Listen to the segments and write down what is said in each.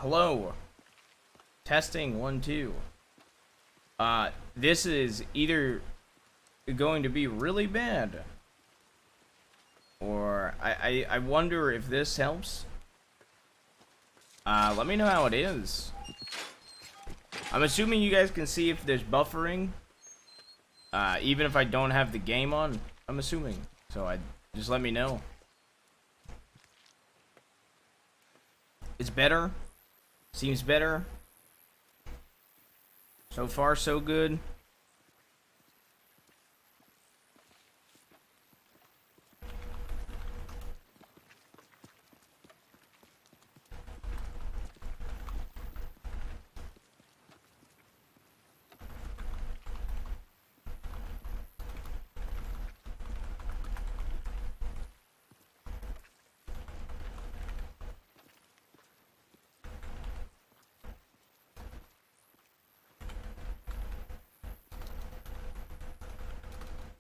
Hello. Testing 1 2. This is either going to be really bad, or I wonder if this helps. Let me know how it is. I'm assuming you guys can see if there's buffering, even if I don't have the game on. I'm assuming, so just let me know. It's better. Seems better. So far, so good.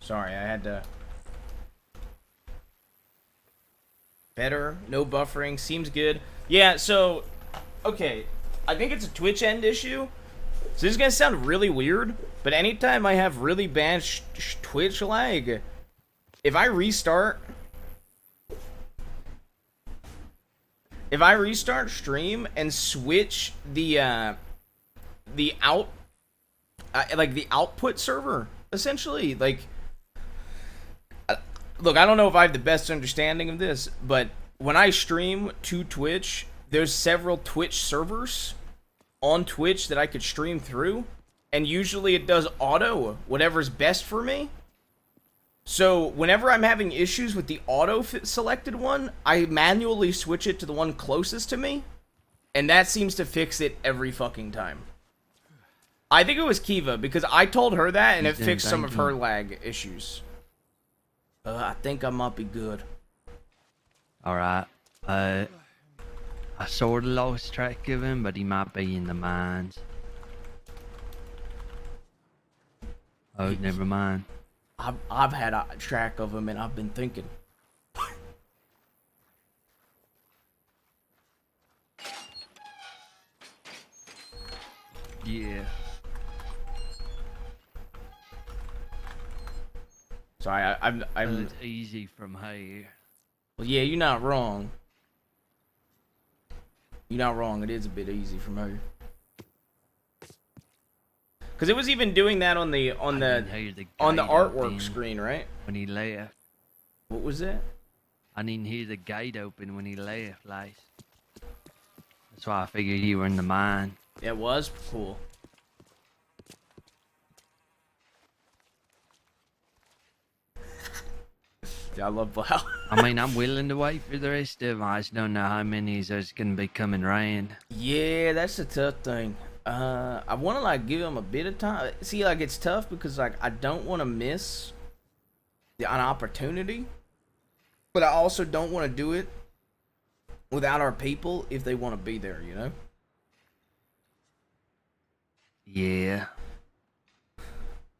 Sorry, I had to... Better, no buffering, seems good. Yeah, so... Okay, I think it's a Twitch end issue. So this is gonna sound really weird, but anytime I have really bad Twitch lag, if I restart stream and switch the like the output server, essentially, like... Look, I don't know if I have the best understanding of this, but when I stream to Twitch, there's several Twitch servers on Twitch that I could stream through, and usually it does auto whatever's best for me. So whenever I'm having issues with the auto selected one, I manually switch it to the one closest to me, and that seems to fix it every fucking time. I think it was Kiva, because I told her that, and it fixed some of her lag issues. I think I might be good. Alright. I sort of lost track of him, but he might be in the mines. Oh, never mind. I've had a track of him, and I've been thinking. Yeah. Sorry, I'm It's easy from here. Well, yeah, you're not wrong. You're not wrong. It is a bit easy from here. Cause it was even doing that on the artwork screen, right? When he left. What was that? I didn't hear the gate open when he left, like. That's why I figured you were in the mine. It was cool. I love Blau. I mean, I'm willing to wait for the rest of them. I just don't know how many there's gonna be coming around. Yeah, that's a tough thing. I want to like give them a bit of time. See, like it's tough because like I don't want to miss an opportunity, but I also don't want to do it without our people if they want to be there. You know? Yeah.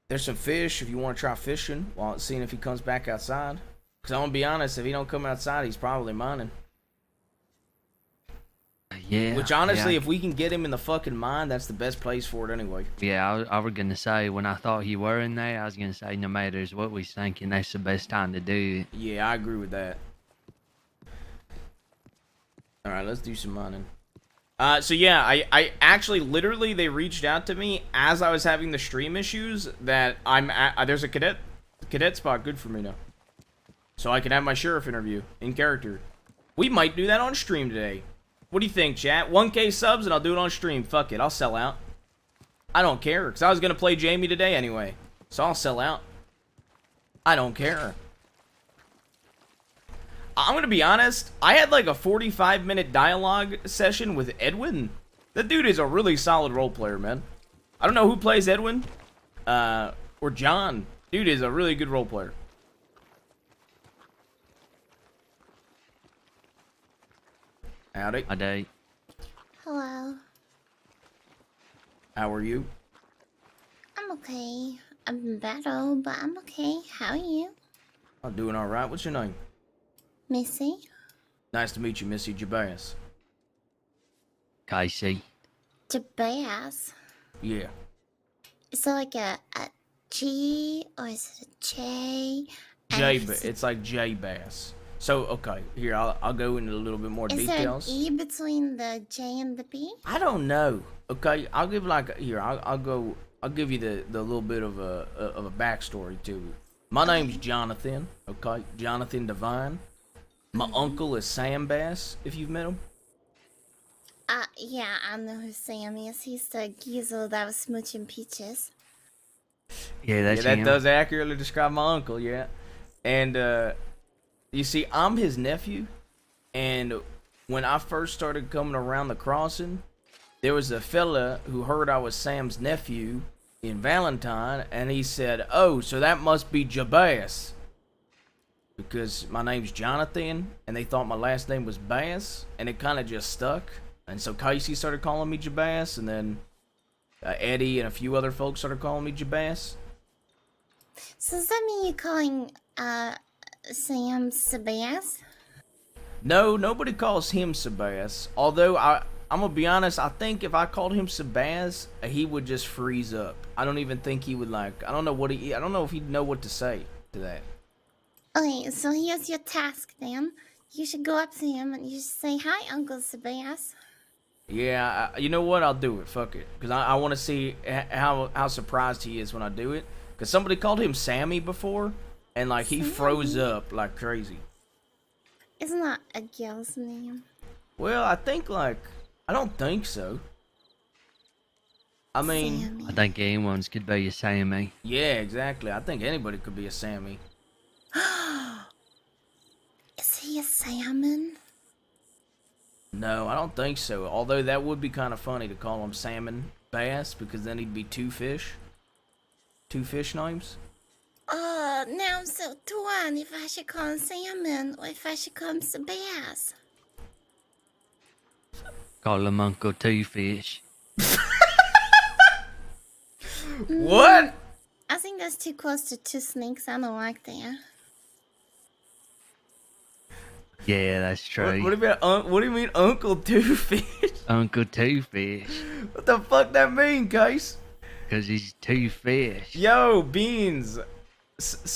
There's some fish if you want to try fishing while seeing if he comes back outside. Because I'm going to be honest, if he don't come outside, he's probably mining. Yeah. Which honestly, yeah. if we can get him in the fucking mine, that's the best place for it anyway. Yeah, I was going to say, when I thought you were in there, I was going to say, no matter what we thinking, that's the best time to do it. Yeah, I agree with that. Alright, let's do some mining. So yeah, I actually, literally, they reached out to me as I was having the stream issues that I'm at, there's a cadet spot good for me now. So I can have my sheriff interview in character. We might do that on stream today. What do you think, chat? 1K subs and I'll do it on stream. Fuck it, I'll sell out. I don't care, because I was going to play Jaime today anyway. So I'll sell out. I don't care. I'm going to be honest, I had like a 45-minute dialogue session with Edwin. That dude is a really solid role player, man. I don't know who plays Edwin. Or John. Dude is a really good role player. Howdy. Howdy. Hello. How are you? I'm okay. I'm in battle, but I'm okay. How are you? I'm doing alright. What's your name? Missy? Nice to meet you, Missy Jabaz. Casey. Jabaz. Yeah. Is it like a G or is it a J? It's like J Bass. So okay, here I'll go into a little bit more Is details. there an E between the J and the B? I don't know. Okay, I'll give I'll give you the little bit of a backstory to it. My name's Jonathan. Okay, Jonathan Devine. My uncle is Sam Bass. If you've met him. Yeah, I know who Sam is. He's the geezer that was smooching peaches. Yeah, that's that him. does accurately describe my uncle. Yeah, and you see, I'm his nephew, and when I first started coming around the crossing, there was a fella who heard I was Sam's nephew in Valentine, and he said, "Oh, so that must be Jabaz." Because my name's Jonathan, and they thought my last name was Bass, and it kind of just stuck. And so Casey started calling me Jabaz, and then Eddie and a few other folks started calling me Jabaz. So does that mean you're calling Sam Sebas? No, nobody calls him Sebas. Although I'm gonna be honest, I think if I called him Sebas, he would just freeze up. I don't even think he would I don't know if he'd know what to say to that. Okay, so here's your task then. You should go up to him and you should say, "Hi, Uncle Sebas." Yeah, you know what? I'll do it. Fuck it, because I want to see how surprised he is when I do it. Because somebody called him Sammy before, and he froze up like crazy. Isn't that a girl's name? Well, I think I don't think so. I mean, Sammy. I think anyone's could be a Sammy. yeah, exactly. I think anybody could be a Sammy. Is he a salmon? No, I don't think so. Although that would be kind of funny to call him Salmon Bass, because then he'd be two fish names. Now I'm so torn if I should call him Salmon or if I should call him Sebas. Call him Uncle Two Fish. What? I think that's too close to two snakes. I don't like that. Yeah, that's true. What do you mean, Uncle Two Fish? Uncle Two Fish. What the fuck that mean, Case? Because he's two fish. Yo, beans.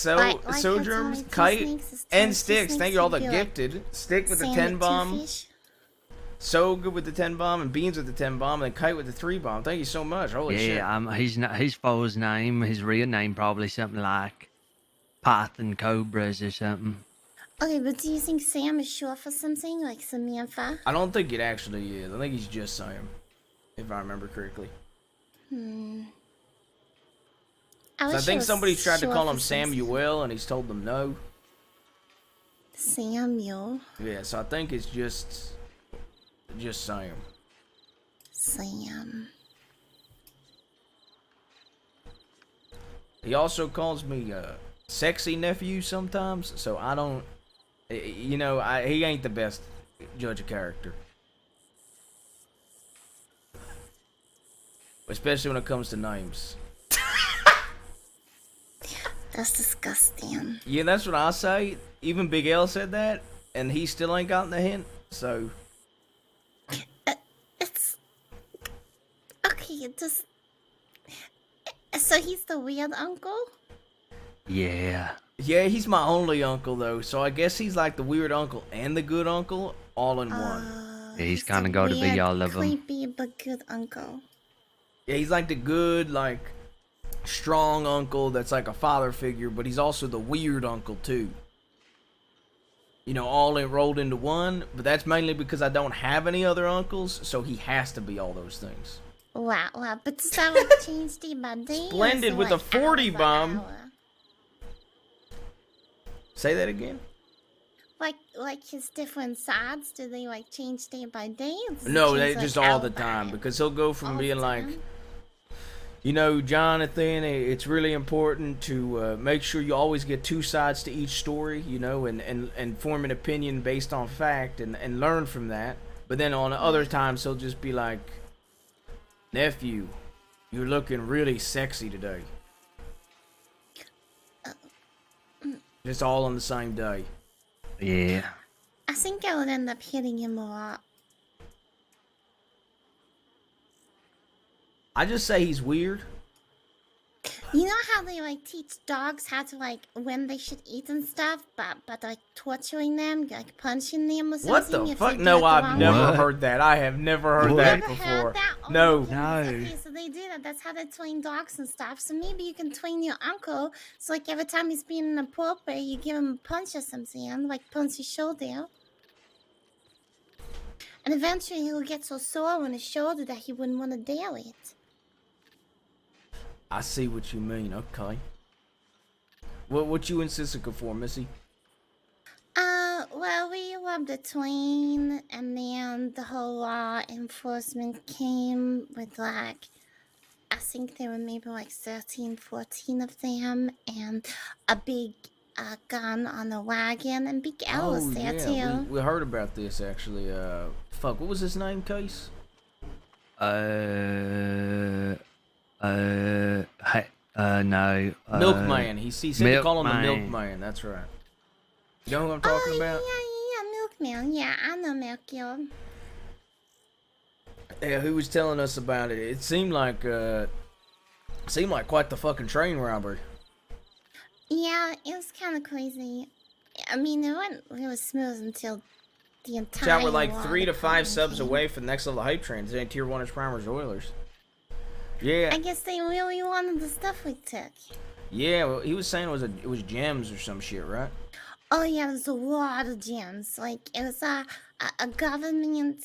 Like Sojourns, two Kite, snakes is and two Sticks. snakes Thank you all would the be like gifted. Stick with the Sam 10 with bomb. two fish. So good with the 10 bomb, and Beans with the 10 bomb, and Kite with the 3 bomb. Thank you so much. Holy shit. Yeah, his foe's name, his real name, probably something like Python Cobras or something. Okay, but do you think Sam is short for something like Samantha? I don't think it actually is. I think he's just Sam, if I remember correctly. I wish it think was somebody tried to short call for him something. Samuel, and he's told them no. Samuel. Yeah, so I think it's just Sam. Sam. He also calls me sexy nephew sometimes, so I don't, he ain't the best judge of character. Especially when it comes to names. That's disgusting. Yeah, that's what I say. Even Big L said that, and he still ain't gotten the hint, so. It's... Okay, just... So he's the weird uncle? Yeah. Yeah, he's my only uncle, though, so I guess he's like the weird uncle and the good uncle all in one. Yeah, he's the kind of got to be weird, all of them. creepy but good uncle. Yeah, he's like the good, strong uncle that's like a father figure, but he's also the weird uncle, too. All enrolled into one, but that's mainly because I don't have any other uncles, so he has to be all those things. Wow, but does that change day by day? Splendid with a 40 bomb. Say that again? Like his different sides, do they change day by day? No, they just all the time, because he'll go from being Jonathan, it's really important to make sure you always get two sides to each story, and form an opinion based on fact and learn from that. But then on other times, he'll just be like, nephew, you're looking really sexy today. Just all on the same day. Yeah. I think I would end up hitting him a lot. I just say he's weird. You know how they like teach dogs how to like when they should eat and stuff, but like torturing them, like punching them or something. What the if fuck? they do No, it the I've wrong never way. heard that. I have never heard What? that Never before. heard that? Oh No. my No. goodness. Okay, so they do that. That's how they train dogs and stuff. So maybe you can train your uncle. So like every time he's being inappropriate, you give him a punch or something, like punch his shoulder. And eventually he'll get so sore on his shoulder that he wouldn't want to deal with it. I see what you mean. Okay. What you in Sisika for, Missy? Well, we robbed a train, and then the whole law enforcement came with like, I think there were maybe like 13, 14 of them, and a big gun on the wagon, and Big L was there too. we heard about this actually. Fuck, what was his name, Case? No. Milkman. He said to call him the Milkman. Milkman. That's right. You know who I'm talking about? Yeah, Milkman. Yeah, I know Milky. Yeah, who was telling us about it? It seemed like quite the fucking train robbery. Yeah, it was kind of crazy. I mean, it went really smooth until the entire. Chat, we're like law 3 to 5 department subs came. away from the next level hype trains. They ain't tier 1 as Primers Oilers. Yeah. I guess they really wanted the stuff we took. Yeah, well, he was saying it was gems or some shit, right? Oh yeah, there's a lot of gems. Like it was a government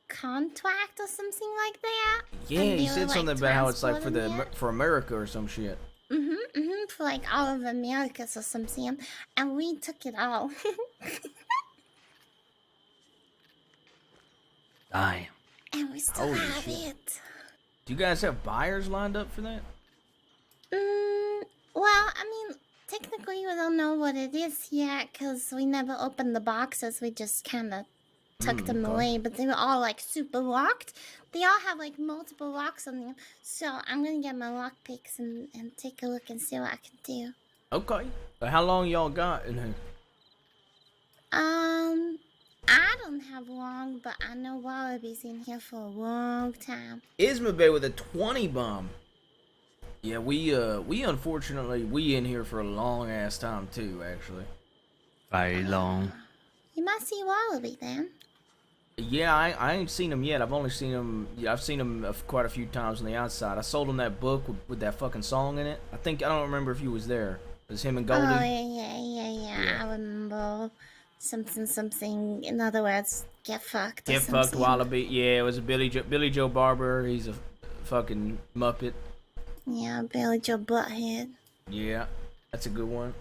contract or something like that. Yeah, And he they said were, something about how it's like for transporting it. for America or some shit. For like all of Americas or something, and we took it all. Damn. And we still Holy have shit. it. Do you guys have buyers lined up for that? Well, I mean, technically we don't know what it is yet because we never opened the boxes. We just kind of took them okay. away, but they were all like super locked. They all have like multiple locks on them. So I'm gonna get my lock picks and take a look and see what I can do. Okay. But how long y'all got in here? I don't have long, but I know Wallaby's in here for a long time. Ismabel with a 20 bomb. Yeah, we unfortunately we in here for a long ass time too, actually. Very long. You must see Wallaby then. Yeah, I ain't seen him yet. I've only seen him. Yeah, I've seen him quite a few times on the outside. I sold him that book with that fucking song in it. I don't remember if you was there. It was him and Goldie. Oh yeah. I remember something. In other words, get fucked. Or Get fucked, something. Wallaby. Yeah, it was a Billy Joe Barber. He's a fucking Muppet. Yeah, Billy Joe Butthead. Yeah, that's a good one.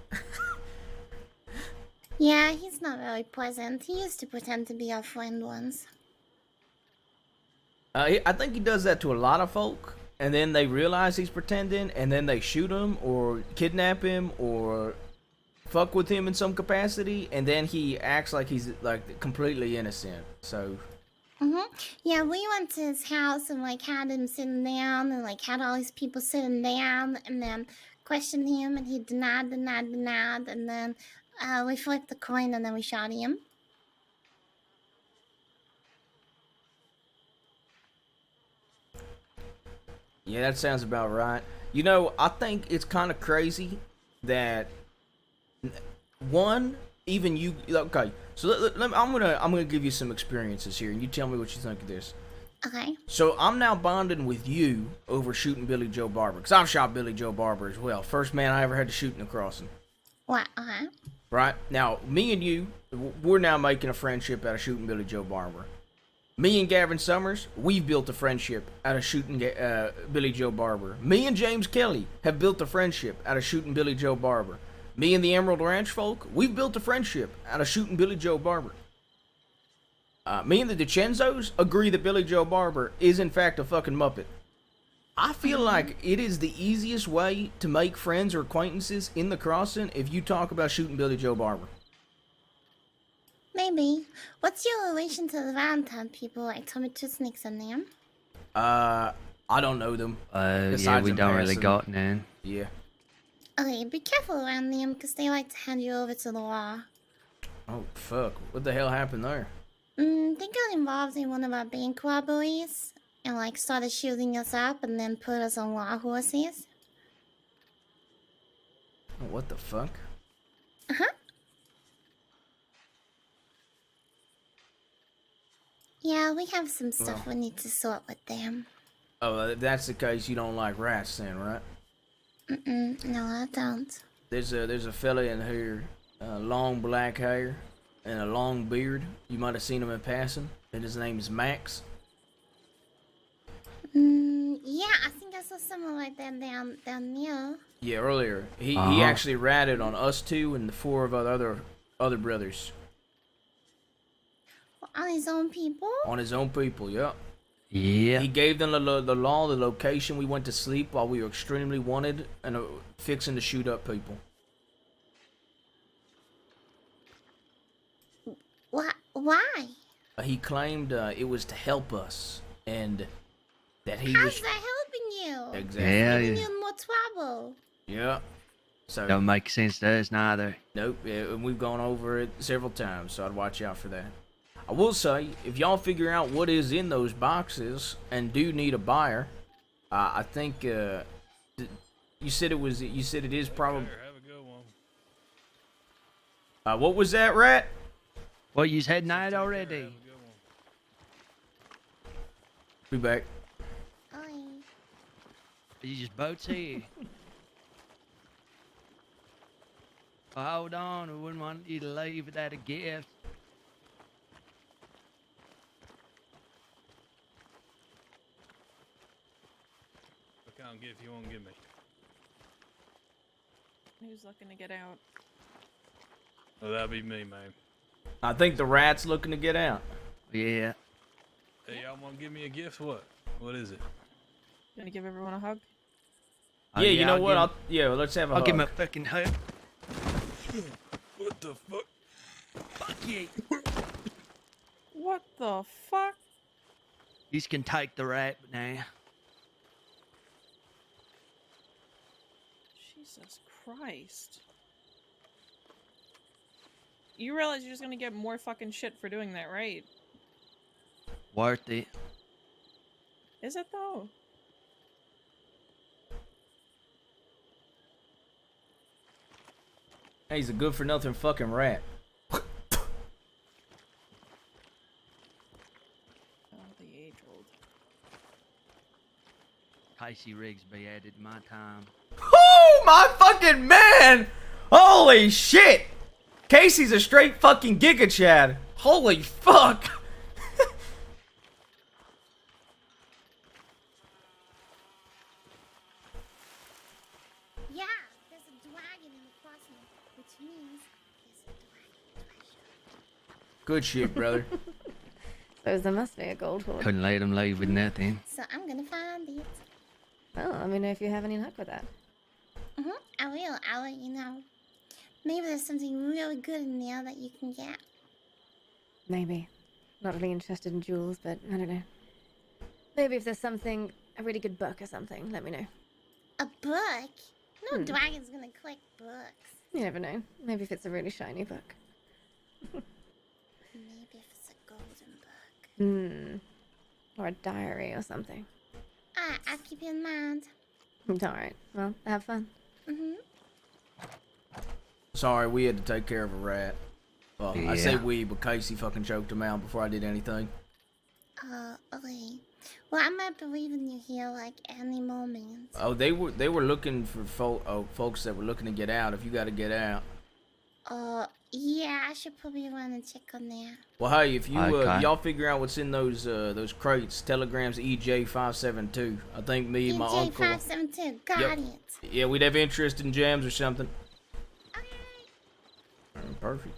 Yeah, he's not very pleasant. He used to pretend to be our friend once. I think he does that to a lot of folk, and then they realize he's pretending, and then they shoot him or kidnap him or fuck with him in some capacity, and then he acts like he's like completely innocent. So Yeah, we went to his house and like had him sitting down and like had all these people sitting down and then questioned him and he denied, and then we flipped the coin and then we shot him. yeah, that sounds about right. You know, I think it's kind of crazy that one, even you. Okay, so I'm gonna give you some experiences here, and you tell me what you think of this. Okay. So I'm now bonding with you over shooting Billy Joe Barber, because I've shot Billy Joe Barber as well. First man I ever had to shoot in a crossing. What? Okay. Right? Now, me and you, we're now making a friendship out of shooting Billy Joe Barber. Me and Gavin Summers, we've built a friendship out of shooting Billy Joe Barber. Me and James Kelly have built a friendship out of shooting Billy Joe Barber. Me and the Emerald Ranch folk, we've built a friendship out of shooting Billy Joe Barber. Me and the DiCenzos agree that Billy Joe Barber is in fact a fucking Muppet. I feel like it is the easiest way to make friends or acquaintances in the crossing if you talk about shooting Billy Joe Barber. Maybe. What's your relation to the Valentine people like Tommy Two Snakes and them? I don't know them. Yeah, Besides we them don't really passing. got none. Yeah. Okay, be careful around them because they like to hand you over to the law. Oh, fuck. What the hell happened there? They got involved in one of our bank robberies, and like started shooting us up and then put us on war horses. What the fuck? Uh-huh. Yeah, we have some stuff we need to sort with them. Oh, if that's the case, you don't like rats then, right? No, I don't. There's a fella in here, long black hair and a long beard. You might have seen him in passing, and his name is Max. Yeah, I think I saw someone like that down near. Yeah, earlier. He actually ratted on us two and the four of our other brothers. On his own people? On his own people, yeah. Yeah. He gave them the law, the location we went to sleep while we were extremely wanted and fixing to shoot up people. Why? He claimed it was to help us and that he How's was... that helping you? Exactly. Yeah, Giving yeah. you more trouble. Yeah. So... Don't make sense to us neither. Nope, yeah, and we've gone over it several times, so I'd watch out for that. I will say, if y'all figure out what is in those boxes and do need a buyer, I think you said it is probably. Have a good one. What was that, Rat? Well, you's heading out already. Have a good one. Be back. Oi. You just boats here. Well, hold on, we wouldn't want you to leave without a gift. What kind of gift you want to give me? Who's looking to get out? Well, that'd be me, man. I think the Rat's looking to get out. Yeah. Hey, y'all want to give me a gift? What is it? You gonna give everyone a hug? Oh, Yeah, you know I'll what? give Let's have a I'll hug. give him a fucking hug. What the fuck? Fuck you. What the fuck? You can take the rat now. Jesus Christ. You realize you're just gonna get more fucking shit for doing that, right? Worth it. Is it though? Hey, he's a good for nothing fucking rat. Oh, the age old. Casey Rigsby added my time. Oh my fucking man! Holy shit! Casey's a straight fucking Giga Chad. Holy fuck! Yeah, there's a dragon in the crossing, which means there's a dragon treasure. Good shit, brother. Suppose there must be a gold hoard. Couldn't let him leave with nothing. So I'm gonna find it. Well, let me know if you have any luck with that. I will. I'll let you know. Maybe there's something really good in there that you can get. Maybe. Not really interested in jewels, but I don't know. Maybe if there's something, a really good book or something, let me know. A book? No dragon's gonna collect books. You never know. Maybe if it's a really shiny book. Maybe if it's a golden book. Or a diary or something. Alright, I'll keep you in mind. Alright, well, have fun. Sorry, we had to take care of a rat. Well, I say Yeah. we, but Casey fucking choked him out before I did anything. Okay. Well, I might be leaving you here like any moment. Oh, they were looking for folks that were looking to get out. If you got to get out. Yeah, I should probably run and check on that. Well, hey, if you Okay. y'all figure out what's in those crates, telegrams EJ572. I think me and my uncle. EJ572, got Yep. it. Yeah, we'd have interest in gems or something. Okay. Perfect.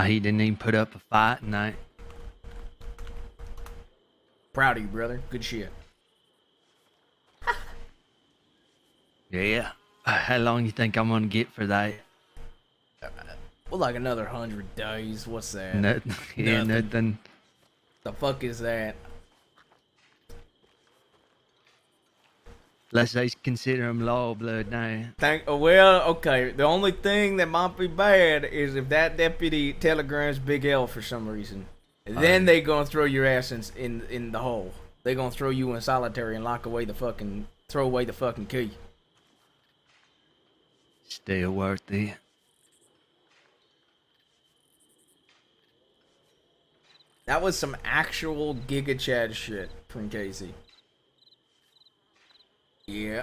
He didn't even put up a fight tonight. Proud of you, brother. Good shit. Yeah. How long you think I'm gonna get for that? Well, like another 100 days. What's that? Nothing. Yeah, Nothing. nothing. The fuck is that? Unless they consider him law blood now. Well, okay. The only thing that might be bad is if that deputy telegrams Big L for some reason. Then they gonna throw your ass in the hole. They gonna throw you in solitary and throw away the fucking key. Still worth it. That was some actual Giga Chad shit from Casey. Yeah.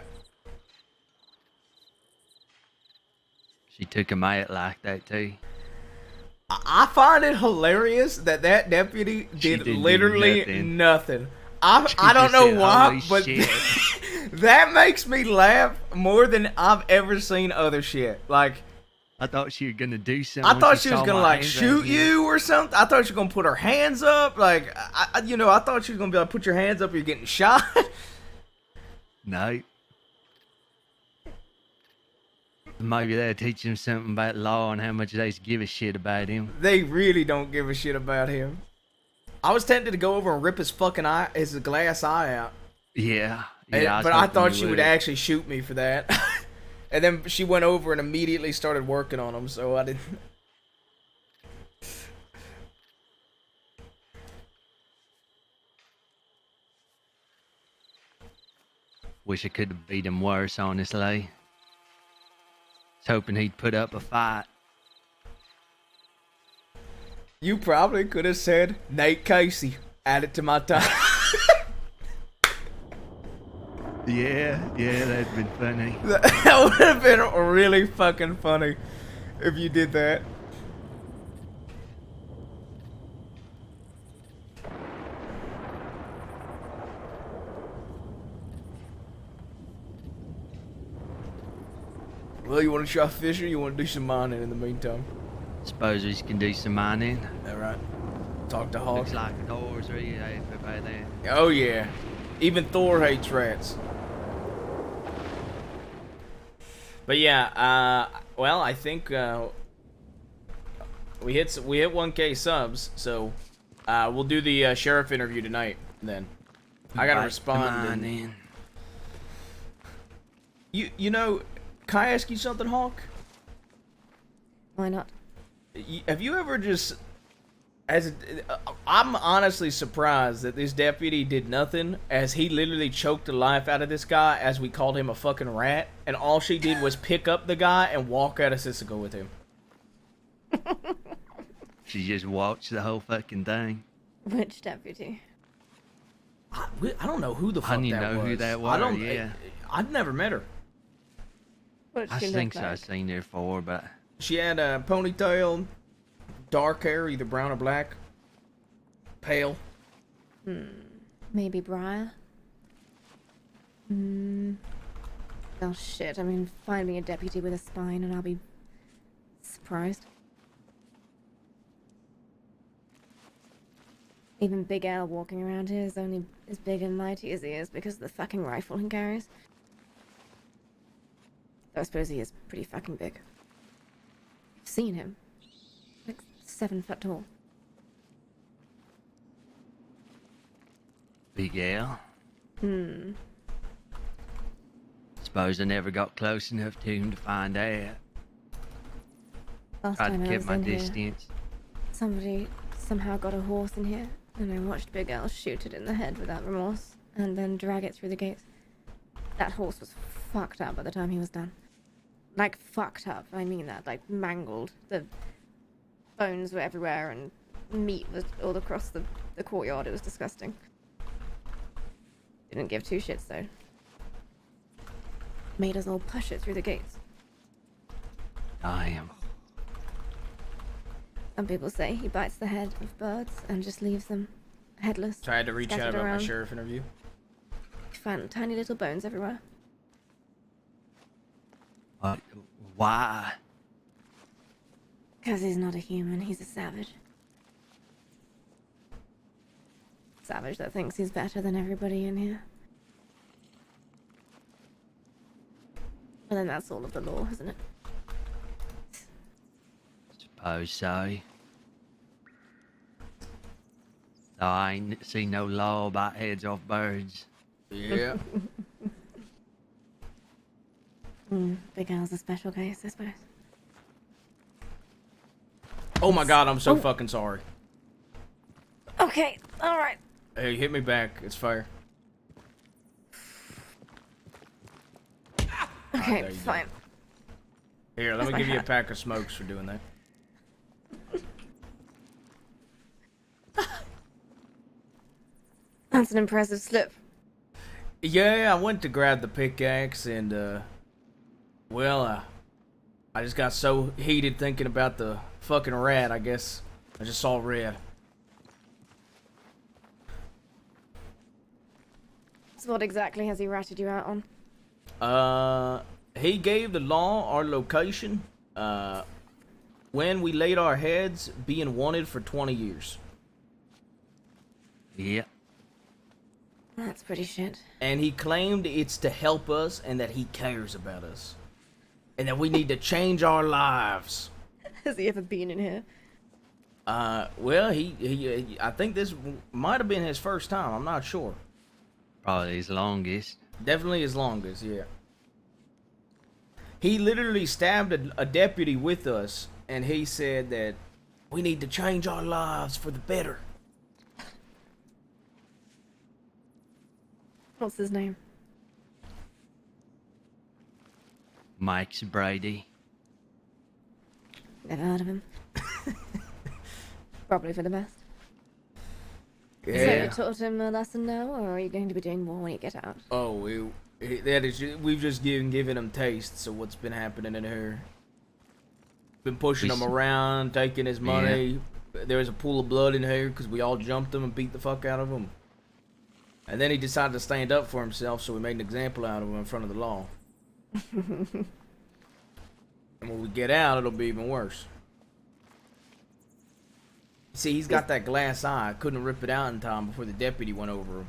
She took him out like that too. I find it hilarious that deputy did literally nothing. I don't know why, but that makes me laugh more than I've ever seen other shit. Like, I thought she was gonna do something. I thought she was gonna like shoot you or something. I thought she was gonna put her hands up. Like, I thought she was gonna be like, put your hands up, you're getting shot. No. Maybe they'll teach him something about law and how much they give a shit about him. They really don't give a shit about him. I was tempted to go over and rip his fucking eye, his glass eye out. Yeah. But I thought she would actually shoot me for that. And then she went over and immediately started working on him, so I didn't. Wish I could have beat him worse, honestly. Was hoping he'd put up a fight. You probably could have said Nate Casey. Add it to my time. Yeah, that'd been funny. That would have been really fucking funny if you did that. Well, you want to try fishing or you want to do some mining in the meantime? Suppose we can do some mining. Alright. Talk to Hawk. Looks like Thor's really happy by that. Oh yeah. Even Thor hates rats. But yeah, well, I think we hit 1K subs, so we'll do the sheriff interview tonight. Then I gotta respond. And... You know, can I ask you something, Hawk? Why not? Have you ever just I'm honestly surprised that this deputy did nothing, as he literally choked the life out of this guy as we called him a fucking rat, and all she did was pick up the guy and walk out of Sisika with him. She just watched the whole fucking thing. Which deputy? I don't know who the fuck I don't that even know was. who that was. Yeah. I'd never met her. What I she think look so. like? I've seen her before, but She had a ponytail, dark hair, either brown or black, pale. Maybe Briar? Oh shit, I mean, find me a deputy with a spine and I'll be surprised. Even Big L walking around here is only as big and mighty as he is because of the fucking rifle he carries. Though I suppose he is pretty fucking big. I've seen him. Like 7 foot tall. Big Al. Suppose I never got close enough to him to find out. Last Tried time to I keep was my in here, distance. somebody somehow got a horse in here, and I watched Big Al shoot it in the head without remorse, and then drag it through the gates. That horse was fucked up by the time he was done. Like, fucked up, I mean that, like, mangled. The bones were everywhere, and meat was all across the courtyard. It was disgusting. Didn't give 2 shits, though. Made us all push it through the gates. I am. Some people say he bites the head of birds and just leaves them headless. Tried to reach out scattered about my around. sheriff interview. Found tiny little bones everywhere. Why? Because he's not a human, he's a savage. Savage that thinks he's better than everybody in here. And then that's all of the law, isn't it? Suppose so. I ain't seen no law about heads off birds. Yeah. Big Al's a special case, I suppose. Oh my god, I'm so fucking sorry. Okay, alright. Hey, hit me back. It's fair. Okay, there you go. fine. Here, let me give you a pack of smokes for doing that. That's an impressive slip. Yeah, I went to grab the pickaxe and, well, I just got so heated thinking about the fucking rat, I guess. I just saw red. So what exactly has he ratted you out on? He gave the law our location, when we laid our heads being wanted for 20 years. Yep. That's pretty shit. And he claimed it's to help us and that he cares about us. And that we need to change our lives. Has he ever been in here? Well, he I think this might have been his first time. I'm not sure. Probably his longest. Definitely his longest, yeah. He literally stabbed a deputy with us, and he said that we need to change our lives for the better. What's his name? Mike's Brady. Never heard of him. Probably for the best. So you Yeah. taught him a lesson now, or are you going to be doing more when you get out? Oh, we've just given him tastes of what's been happening in here. Been pushing him around, taking his money. There was a pool of blood in here because we all jumped him and beat the fuck out of him. And then he decided to stand up for himself, so we made an example out of him in front of the law. And when we get out, it'll be even worse. See, he's got that glass eye. I couldn't rip it out in time before the deputy went over him.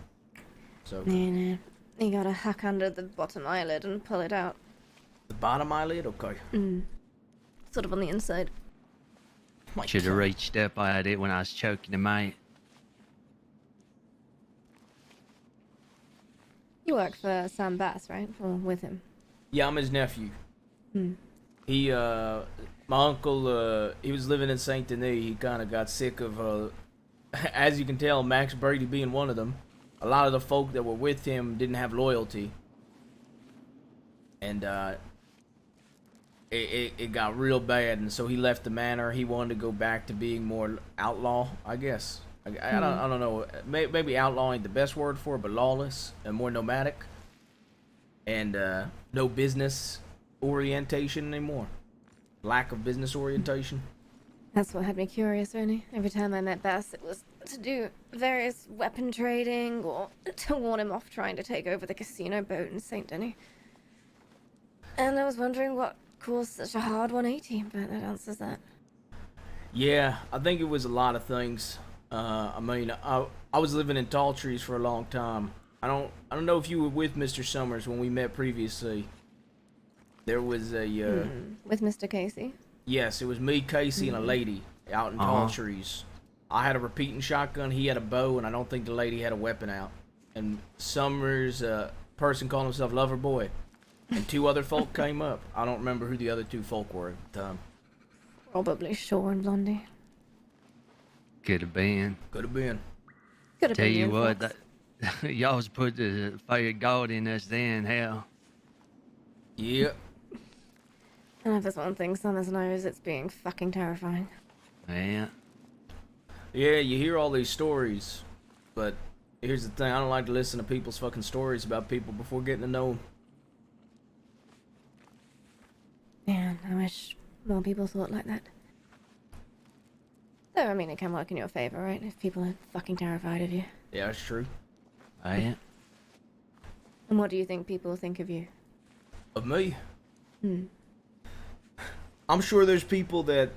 So No. You gotta hack under the bottom eyelid and pull it out. the bottom eyelid, okay. Sort of on the inside. My Should have God. reached up at it when I was choking him out. You work for Sam Bass, right? Or with him? Yeah, I'm his nephew. He, my uncle, he was living in Saint Denis. He kind of got sick of, as you can tell, Max Brady being one of them. A lot of the folk that were with him didn't have loyalty. And, it got real bad, and so he left the manor. He wanted to go back to being more outlaw, I guess. I don't know. Maybe outlaw ain't the best word for it, but lawless and more nomadic. And no business orientation anymore. Lack of business orientation. That's what had me curious, really. Every time I met Bass, it was to do various weapon trading or to warn him off trying to take over the casino boat in Saint Denis. And I was wondering what caused such a hard 180, but that answers that. Yeah, I think it was a lot of things. I mean, I was living in tall trees for a long time. I don't know if you were with Mr. Summers when we met previously. There was a With Mr. Casey? yes, it was me, Casey, and a lady out in tall trees. I had a repeating shotgun. He had a bow, and I don't think the lady had a weapon out. And Summers, person called himself Loverboy, and two other folk came up. I don't remember who the other two folk were at the time. Probably Shaw and Blondie. Could have been. Could have been. Could have Tell been you and what, Fox. that, y'all was put the fire God in us then, hell. Yeah. And if there's one thing Summers knows, it's being fucking terrifying. Yeah. Yeah, you hear all these stories, but here's the thing. I don't like to listen to people's fucking stories about people before getting to know them. Yeah, I wish more people thought like that. Though, I mean, it can work in your favor, right? If people are fucking terrified of you. Yeah, that's true. Yeah. And what do you think people think of you? Of me? I'm sure there's people that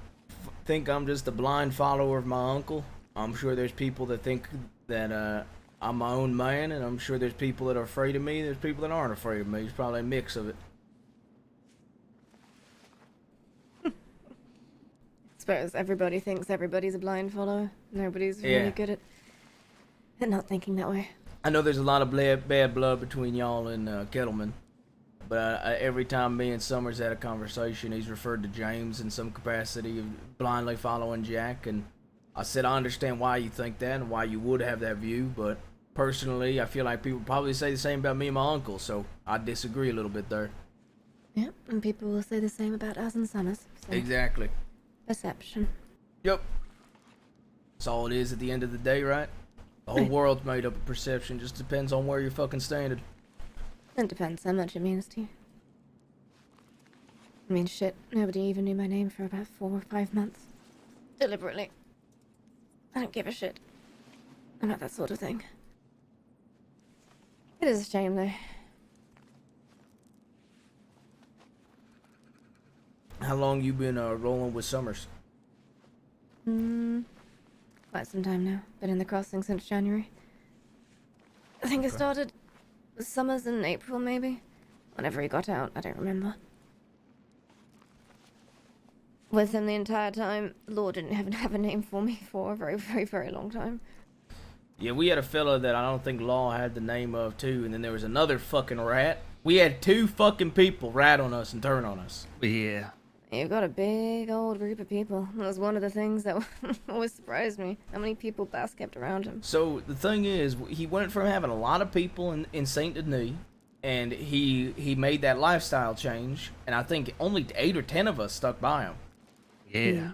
think I'm just a blind follower of my uncle. I'm sure there's people that think that I'm my own man, and I'm sure there's people that are afraid of me. There's people that aren't afraid of me. It's probably a mix of it. Suppose everybody thinks everybody's a blind follower. Nobody's Yeah. really good at not thinking that way. I know there's a lot of bad blood between y'all and Kettleman, But every time me and Summers had a conversation, he's referred to James in some capacity of blindly following Jack. And I said, I understand why you think that and why you would have that view, but personally, I feel like people probably say the same about me and my uncle, so I disagree a little bit there. Yep, and people will say the same about us and Summers. So. Exactly. Perception. Yep. That's all it is at the end of the day, right? The whole Right. world's made up of perception. Just depends on where you're fucking standing. It depends how much it means to you. I mean, shit, nobody even knew my name for about 4 or 5 months. Deliberately. I don't give a shit about that sort of thing. It is a shame, though. How long you been rolling with Summers? Quite some time now. Been in the crossing since January. I think it started with Summers in April, maybe? Whenever he got out, I don't remember. With him the entire time, Law didn't even have a name for me for a very, very, very long time. Yeah, we had a fella that I don't think Law had the name of too, and then there was another fucking rat. We had 2 fucking people rat on us and turn on us. Yeah. You've got a big old group of people. That was one of the things that always surprised me. How many people Bass kept around him. So the thing is, he went from having a lot of people in Saint Denis, and he made that lifestyle change, and I think only 8 or 10 of us stuck by him. Yeah.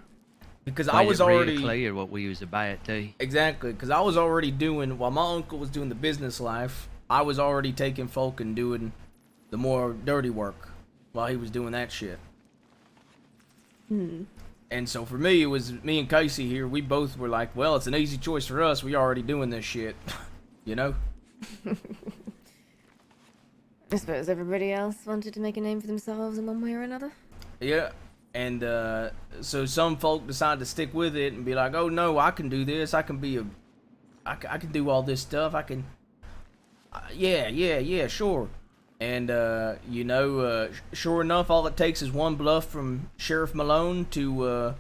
Because Made I was it real already clear what we was about too. exactly because I was already doing while my uncle was doing the business life. I was already taking folk and doing the more dirty work while he was doing that shit. And so for me, it was me and Casey here. We both were like, well, it's an easy choice for us. We already doing this shit, you know. I suppose everybody else wanted to make a name for themselves in one way or another. Yeah. And so some folk decide to stick with it and be like, oh no, I can do this. I can be I can do all this stuff. I can, yeah, sure. And, sure enough, all it takes is one bluff from Sheriff Malone to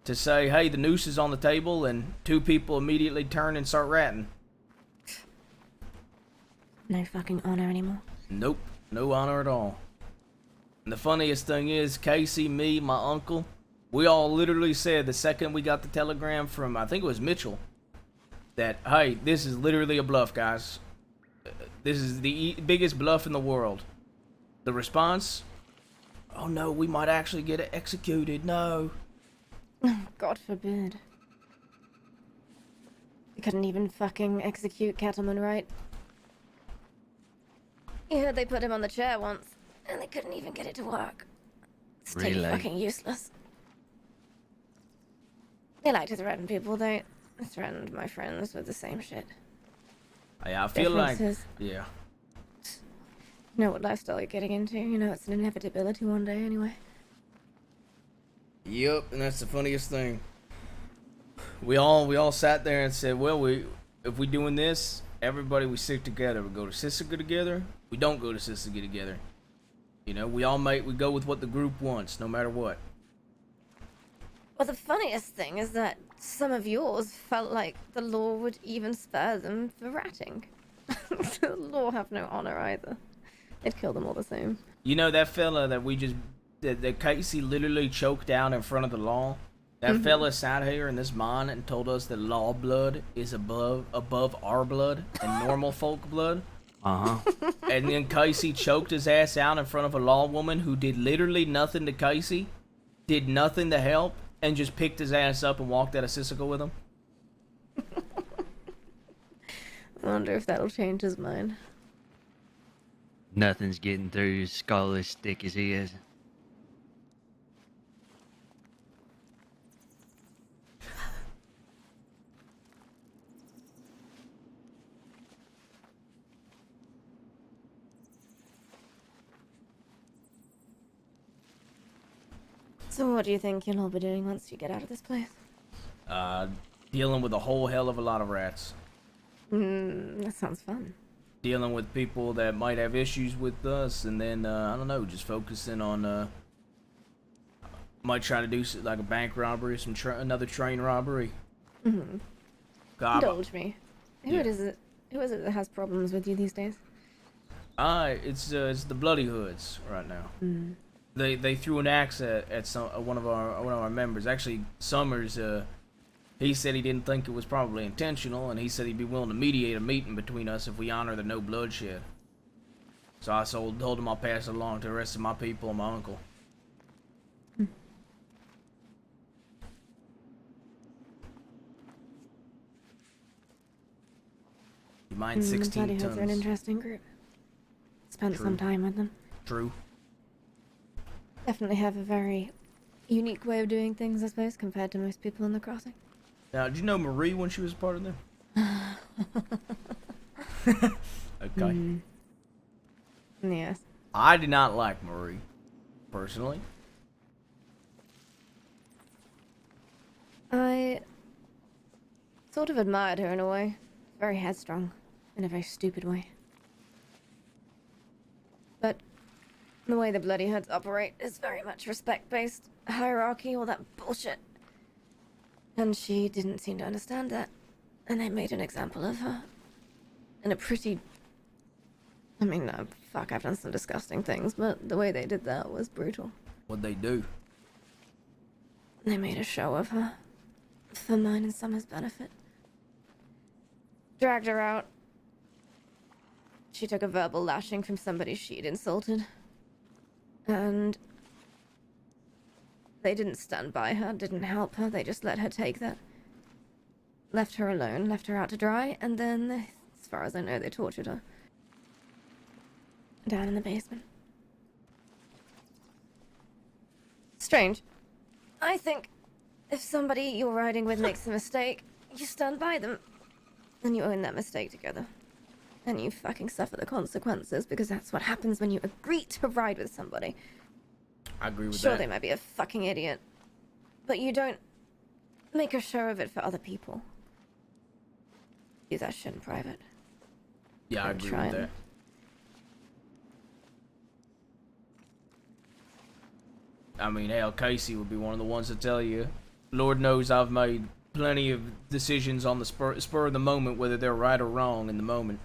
say, hey, the noose is on the table, and 2 people immediately turn and start ratting. No fucking honor anymore. Nope, no honor at all. And the funniest thing is, Casey, me, my uncle, we all literally said the second we got the telegram from, I think it was Mitchell, that, hey, this is literally a bluff, guys. This is the biggest bluff in the world. The response? Oh no, we might actually get executed. No. God forbid. You couldn't even fucking execute Cattleman, right? You heard they put him on the chair once, and they couldn't even get it to work. It's totally Really? fucking useless. They like to threaten people, they threatened my friends with the same shit. Yeah, I feel like, Differences. yeah. You know what lifestyle you're getting into, you know it's an inevitability one day anyway. Yep, and that's the funniest thing. We all sat there and said, well, if we doing this, everybody we stick together. We go to Sisika together. We don't go to Sisika together. You know, we go with what the group wants, no matter what. Well, the funniest thing is that some of yours felt like the law would even spare them for ratting. The law have no honor either. They'd kill them all the same. You know that fella that Casey literally choked out in front of the law? That fella sat here in this mine and told us that law blood is above our blood and normal folk blood. And then Casey choked his ass out in front of a law woman who did literally nothing to Casey, did nothing to help, and just picked his ass up and walked out of Sisika with him. I wonder if that'll change his mind. Nothing's getting through his skull as thick as he is. So what do you think you'll all be doing once you get out of this place? Dealing with a whole hell of a lot of rats. That sounds fun. Dealing with people that might have issues with us, and then, I don't know, just focusing on, might try to do like a bank robbery, another train robbery. God, Indulge me. Who Yeah. is it that has problems with you these days? It's the Bloody Hoods right now. Mm. They threw an axe at one of our members. Actually, Summers. He said he didn't think it was probably intentional, and he said he'd be willing to mediate a meeting between us if we honor the no bloodshed. So I told him I'll pass it along to the rest of my people and my uncle. You mind 16 Bloody Hoods are an tons? interesting group. Spent True. some time with them. True. Definitely have a very unique way of doing things, I suppose, compared to most people in the crossing. Now, did you know Marie when she was a part of them? Okay. Yes. I did not like Marie, personally. I sort of admired her in a way. Very headstrong, in a very stupid way. But the way the Bloody Hoods operate is very much respect-based, hierarchy, all that bullshit. And she didn't seem to understand that. And they made an example of her. In a pretty... I mean, fuck, I've done some disgusting things, but the way they did that was brutal. What'd they do? They made a show of her. For mine and Summer's benefit. Dragged her out. She took a verbal lashing from somebody she'd insulted. And they didn't stand by her, didn't help her, they just let her take that. Left her alone, left her out to dry, and then, as far as I know, they tortured her. Down in the basement. Strange. I think if somebody you're riding with makes a mistake, you stand by them. And you own that mistake together. And you fucking suffer the consequences, because that's what happens when you agree to ride with somebody. I agree with Sure, that. they might be a fucking idiot. But you don't make a show of it for other people. Do that shit in private. Yeah, I I'm agree trying. with that. I mean, hell, Casey would be one of the ones to tell you. Lord knows I've made plenty of decisions on the spur of the moment, whether they're right or wrong in the moment.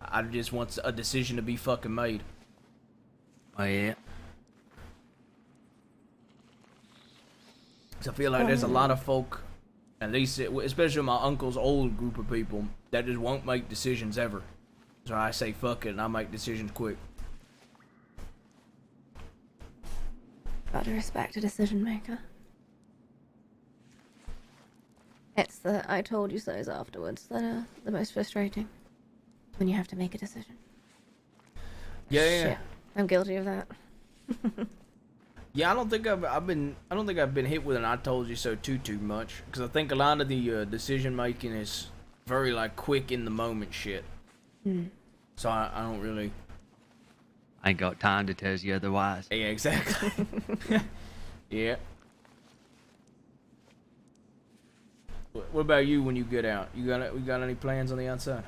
I just want a decision to be fucking made. Oh, yeah. So I feel like there's a lot of folk, at least, especially my uncle's old group of people, that just won't make decisions ever. So I say fuck it and I make decisions quick. Gotta respect a decision maker. It's the I told you so's afterwards that are the most frustrating. When you have to make a decision. Yeah, Shit, I'm guilty of that. Yeah, I don't think I've been hit with an "I told you so" too much, because I think a lot of the decision making is very like quick in the moment shit. So I don't really. I ain't got time to tell you otherwise. Yeah, exactly. Yeah. What about you when you get out? We got any plans on the outside?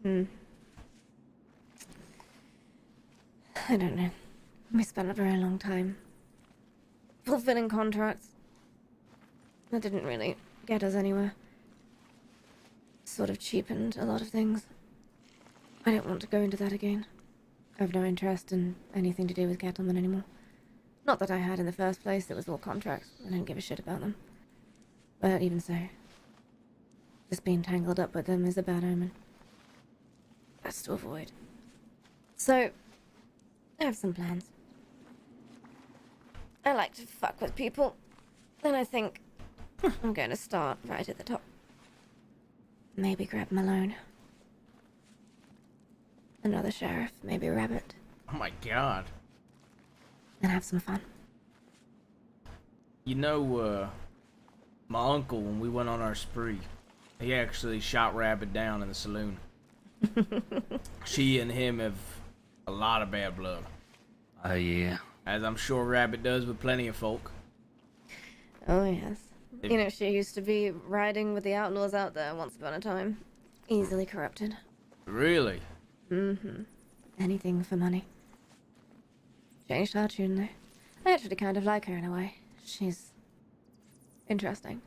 I don't know. We spent a very long time fulfilling contracts that didn't really get us anywhere. Sort of cheapened a lot of things. I don't want to go into that again. I have no interest in anything to do with Kettleman anymore. Not that I had in the first place, it was all contracts. I didn't give a shit about them. But even so, just being tangled up with them is a bad omen. Best to avoid. So, I have some plans. I like to fuck with people, and I think I'm going to start right at the top. Maybe grab Malone. Another sheriff, maybe Rabbit, Oh my god. and have some fun. You know, my uncle, when we went on our spree, he actually shot Rabbit down in the saloon. She and him have a lot of bad blood, Oh, yeah. as I'm sure Rabbit does with plenty of folk. Oh, yes. You know, she used to be riding with the outlaws out there once upon a time. Easily corrupted. Really? Anything for money. Changed her tune, though. I actually kind of like her in a way. She's interesting.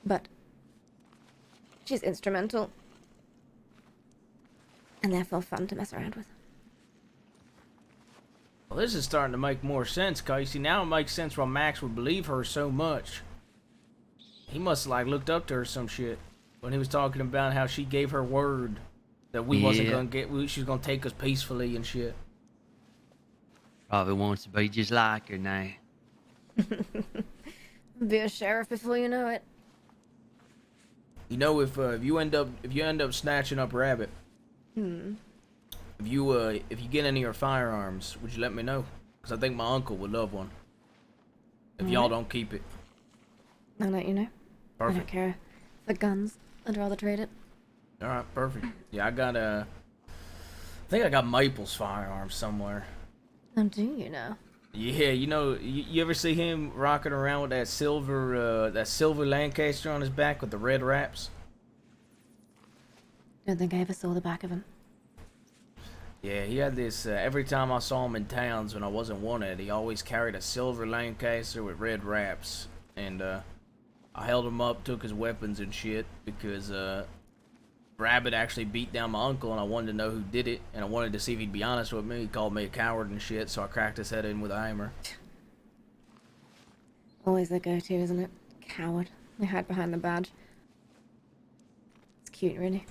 But she's instrumental and therefore fun to mess around with. Well, this is starting to make more sense, Casey. Now it makes sense why Max would believe her so much. He must have, like, looked up to her some shit when he was talking about how she gave her word that we wasn't gonna she was gonna take us peacefully and shit. Probably wants to be just like her now. Be a sheriff before you know it. You know, if you end up snatching up Rabbit, if you get any of her firearms, would you let me know? Because I think my uncle would love one. If y'all don't keep it. I'll let you know. I don't Perfect. care for guns. I'd rather trade it. All right, perfect. Yeah, I think I got Maple's firearms somewhere. Oh, do you know? Yeah, you know, you ever see him rocking around with that silver Lancaster on his back with the red wraps? Don't think I ever saw the back of him. Yeah, he had this, every time I saw him in towns when I wasn't wanted, he always carried a silver Lancaster with red wraps. And, I held him up, took his weapons and shit, because, Rabbit actually beat down my uncle, and I wanted to know who did it, and I wanted to see if he'd be honest with me. He called me a coward and shit, so I cracked his head in with a hammer. Always the go-to, isn't it? Coward. They hide behind the badge. It's cute, really.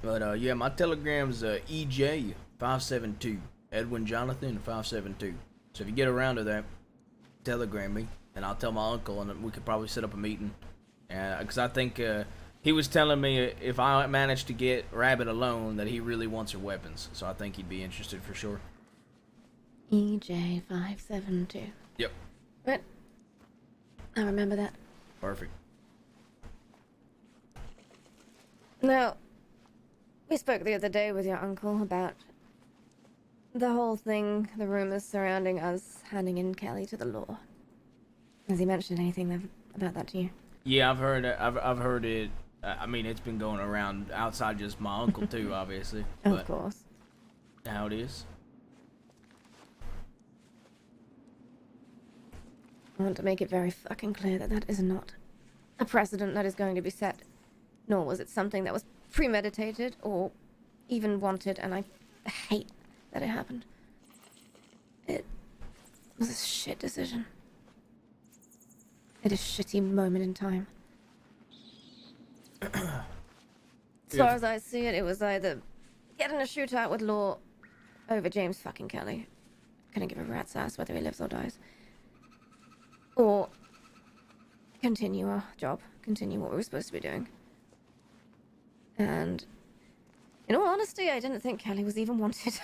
But, yeah, my telegram's, EJ572. Edwin Jonathan 572. So if you get around to that, telegram me, and I'll tell my uncle, and we could probably set up a meeting. Because I think, he was telling me if I managed to get Rabbit alone, that he really wants her weapons. So I think he'd be interested for sure. EJ572. Yep. Right. I remember that. Perfect. Now, we spoke the other day with your uncle about the whole thing, the rumors surrounding us handing in Kelly to the law. Has he mentioned anything about that to you? Yeah, I've heard it. I've heard it. I mean, it's been going around outside just my uncle too, obviously. Of course. How it is. I want to make it very fucking clear that that is not a precedent that is going to be set, nor was it something that was premeditated or even wanted, and I hate that it happened. It was a shit decision. At a shitty moment in time. As far as I see it, it was either get in a shootout with Law over James fucking Kelly. Couldn't give a rat's ass whether he lives or dies. Or continue our job, continue what we were supposed to be doing. And in all honesty, I didn't think Kelly was even wanted.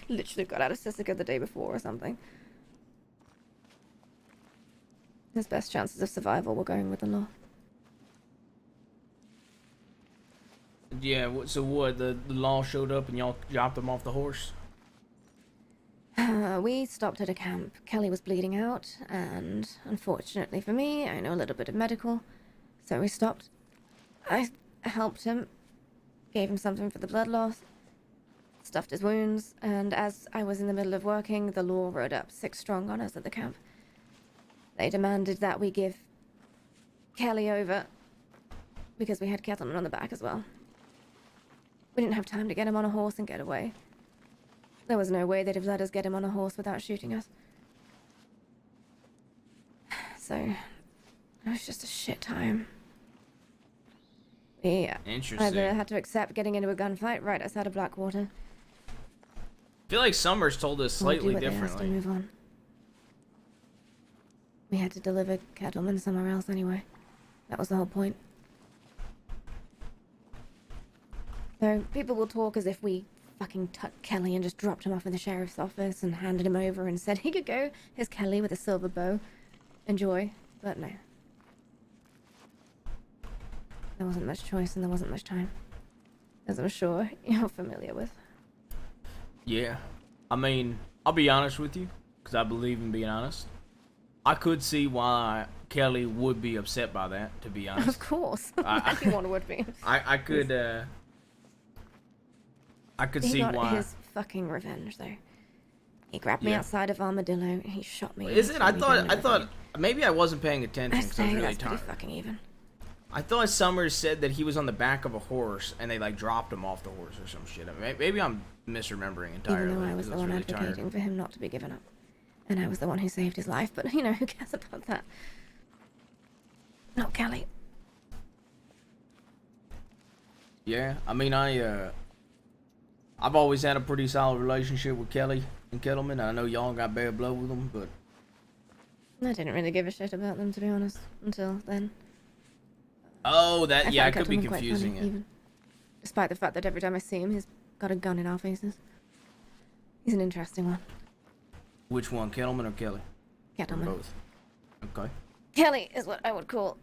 Literally got out of Sisika the day before or something. His best chances of survival were going with the law. Yeah, so what, the law showed up and y'all dropped him off the horse? We stopped at a camp. Kelly was bleeding out, and unfortunately for me, I know a little bit of medical, so we stopped. I helped him, gave him something for the blood loss, stuffed his wounds, and as I was in the middle of working, the law rode up 6 strong on us at the camp. They demanded that we give Kelly over, because we had Kettleman on the back as well. We didn't have time to get him on a horse and get away. There was no way they'd have let us get him on a horse without shooting us. So, it was just a shit time. We either had to accept getting into a gunfight right outside of Blackwater. I feel like Summers told us or do slightly what they asked differently. and move on. We had to deliver Kettleman somewhere else anyway. That was the whole point. So, people will talk as if we fucking took Kelly and just dropped him off in the sheriff's office and handed him over and said, here you go, here's Kelly with a silver bow. Enjoy. But no. There wasn't much choice and there wasn't much time. As I'm sure you're familiar with. Yeah. I mean, I'll be honest with you, because I believe in being honest. I could see why Kelly would be upset by that, to be honest. Of course. Anyone would be. I could see He got why. his fucking revenge, though. He grabbed me outside of Armadillo and he shot me. Is it? I and threw me down thought the ravine. maybe I wasn't paying attention I because I was say really that's pretty tired. fucking even. I thought Summers said that he was on the back of a horse and they like dropped him off the horse or some shit. Maybe I'm misremembering entirely. Even though I was 'cause the one really advocating tired. for him not to be given up. And I was the one who saved his life, but you know, who cares about that? Not Kelly. Yeah, I mean, I've always had a pretty solid relationship with Kelly and Kettleman. I know y'all got bad blood with them, but I didn't really give a shit about them, to be honest, until then. oh, that yeah, I found could be Kettleman quite confusing funny, it. even. Despite the fact that every time I see him, he's got a gun in our faces. He's an interesting one. Which one, Kettleman or Kelly? Or Kettleman. both. Okay. Kelly is what I would call.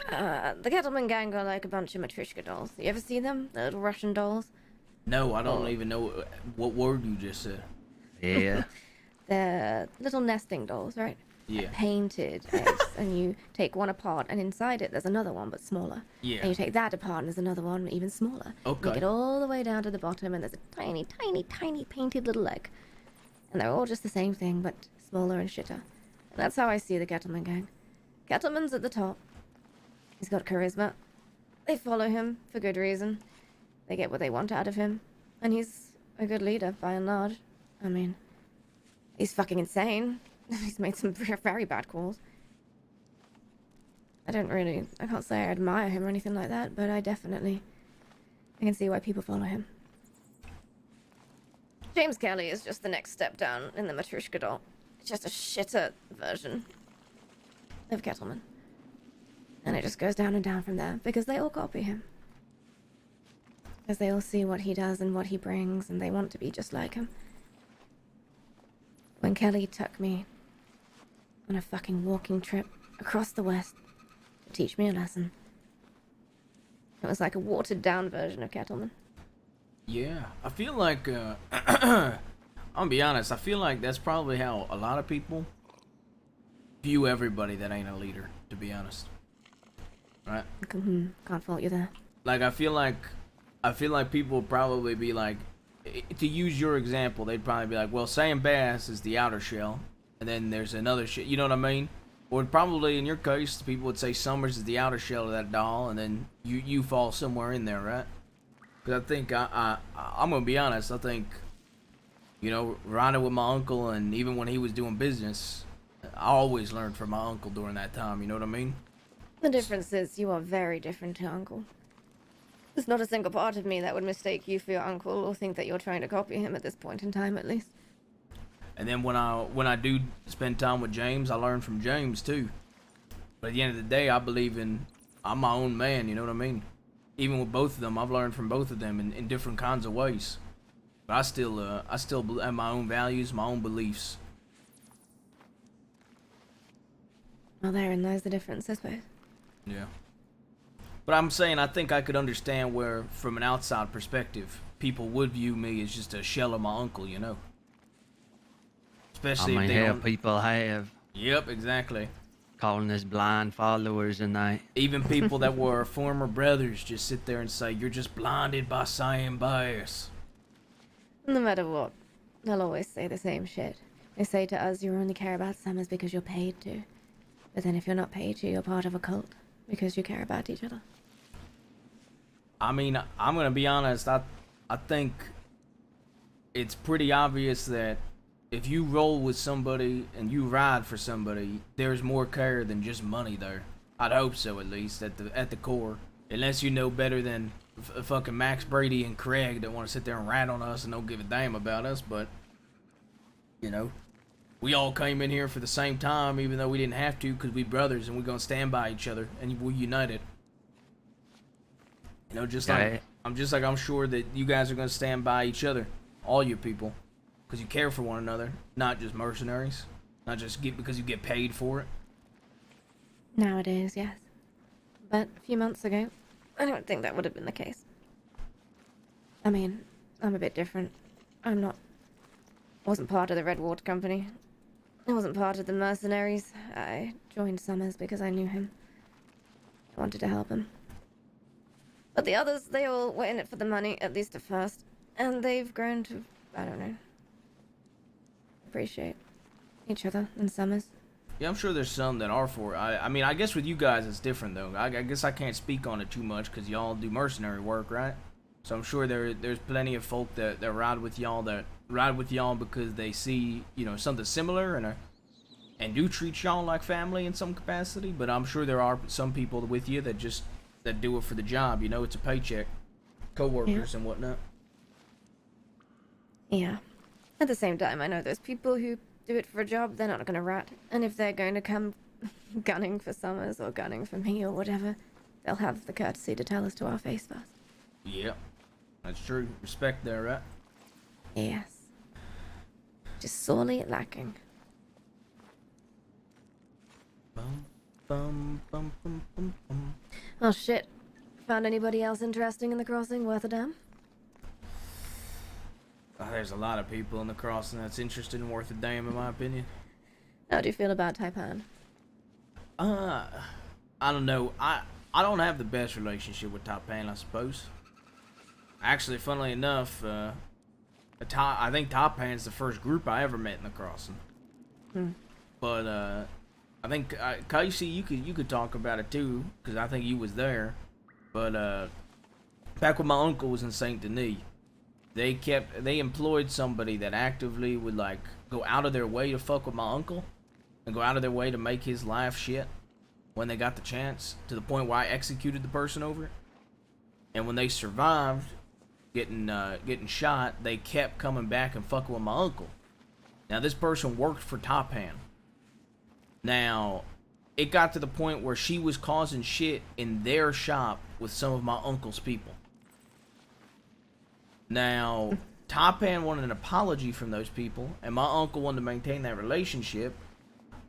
The Kettleman gang are like a bunch of Matryoshka dolls. You ever see them? The little Russian dolls? No, I don't even know what word you just said. Yeah. They're little nesting dolls, right? Yeah. Painted eggs, and you take one apart, and inside it there's another one, but smaller. Yeah. And you take that apart, and there's another one, even smaller. Okay. You get all the way down to the bottom, and there's a tiny, tiny, tiny painted little egg. And they're all just the same thing, but smaller and shitter. And that's how I see the Kettleman gang. Kettleman's at the top. He's got charisma. They follow him for good reason. They get what they want out of him. And he's a good leader, by and large. I mean, he's fucking insane. He's made some very bad calls. I can't say I admire him or anything like that, but I can see why people follow him. James Kelly is just the next step down in the Matryoshka doll. It's just a shitter version of Kettleman. And it just goes down and down from there, because they all copy him. Because they all see what he does and what he brings, and they want to be just like him. When Kelly took me on a fucking walking trip across the West to teach me a lesson, it was like a watered-down version of Kettleman. Yeah, I feel like, I'm gonna be honest, I feel like that's probably how a lot of people view everybody that ain't a leader, to be honest. Right? Can't fault you there. Like, I feel like people would probably be like, to use your example, they'd probably be like, well, Sam Bass is the outer shell, and then there's another shit, you know what I mean? Or probably in your case, people would say Summers is the outer shell of that doll, and then you fall somewhere in there, right? Because I think, I'm gonna be honest, I think, you know, riding with my uncle, and even when he was doing business, I always learned from my uncle during that time, you know what I mean? The difference is you are very different to Uncle. There's not a single part of me that would mistake you for your uncle or think that you're trying to copy him at this point in time, at least. And then when I do spend time with James, I learn from James too. But at the end of the day, I believe I'm my own man, you know what I mean? Even with both of them, I've learned from both of them in different kinds of ways. But I still have my own values, my own beliefs. Well, therein lies the difference, I suppose. Yeah. But I'm saying I think I could understand where, from an outside perspective, people would view me as just a shell of my uncle, you know? Especially I mean, if they hell, don't... people have Yep, exactly. calling us blind followers and that. Even people that were former brothers just sit there and say, you're just blinded by Sam Bass. No matter what, they'll always say the same shit. They say to us, you only care about Summers because you're paid to. But then if you're not paid to, you're part of a cult because you care about each other. I mean, I'm gonna be honest, I think it's pretty obvious that if you roll with somebody and you ride for somebody, there's more care than just money there. I'd hope so, at least at the core. Unless you know better than fucking Max Brady and Craig that want to sit there and rat on us and don't give a damn about us, but you know, we all came in here for the same time, even though we didn't have to, because we brothers and we're gonna stand by each other and we're united. You know, just like I'm sure that you guys are gonna stand by each other, all you people, because you care for one another, not just mercenaries, not just because you get paid for it. Nowadays, yes. But a few months ago, I don't think that would have been the case. I mean, I'm a bit different. Wasn't part of the Red Water Company. I wasn't part of the mercenaries. I joined Summers because I knew him. I wanted to help him. But the others, they all were in it for the money, at least at first. And they've grown to, I don't know, appreciate each other and Summers. Yeah, I'm sure there's some that are for it. I mean, I guess with you guys it's different though. I guess I can't speak on it too much because y'all do mercenary work, right? So I'm sure there's plenty of folk that ride with y'all because they see, you know, something similar and do treat y'all like family in some capacity. But I'm sure there are some people with you that do it for the job. You know, it's a paycheck, coworkers and whatnot. Yeah. At the same time, I know there's people who do it for a job, they're not gonna rat. And if they're going to come gunning for Summers or gunning for me or whatever, they'll have the courtesy to tell us to our face first. Yeah, that's true. Respect there, right? Yes. Just sorely lacking. Bum, bum, bum, bum, bum, bum. Oh shit. Found anybody else interesting in the crossing worth a damn? There's a lot of people in the crossing that's interested and worth a damn, in my opinion. How do you feel about Taipan? I don't know. I don't have the best relationship with Taipan, I suppose. Actually, funnily enough, I think Taipan's the first group I ever met in the crossing. But I think Casey, you could talk about it too, because I think you was there. But back when my uncle was in Saint Denis, they employed somebody that actively would like go out of their way to fuck with my uncle and go out of their way to make his life shit when they got the chance, to the point where I executed the person over it. And when they survived getting shot, they kept coming back and fucking with my uncle. Now this person worked for Taipan. Now it got to the point where she was causing shit in their shop with some of my uncle's people. Now, Taipan wanted an apology from those people, and my uncle wanted to maintain that relationship,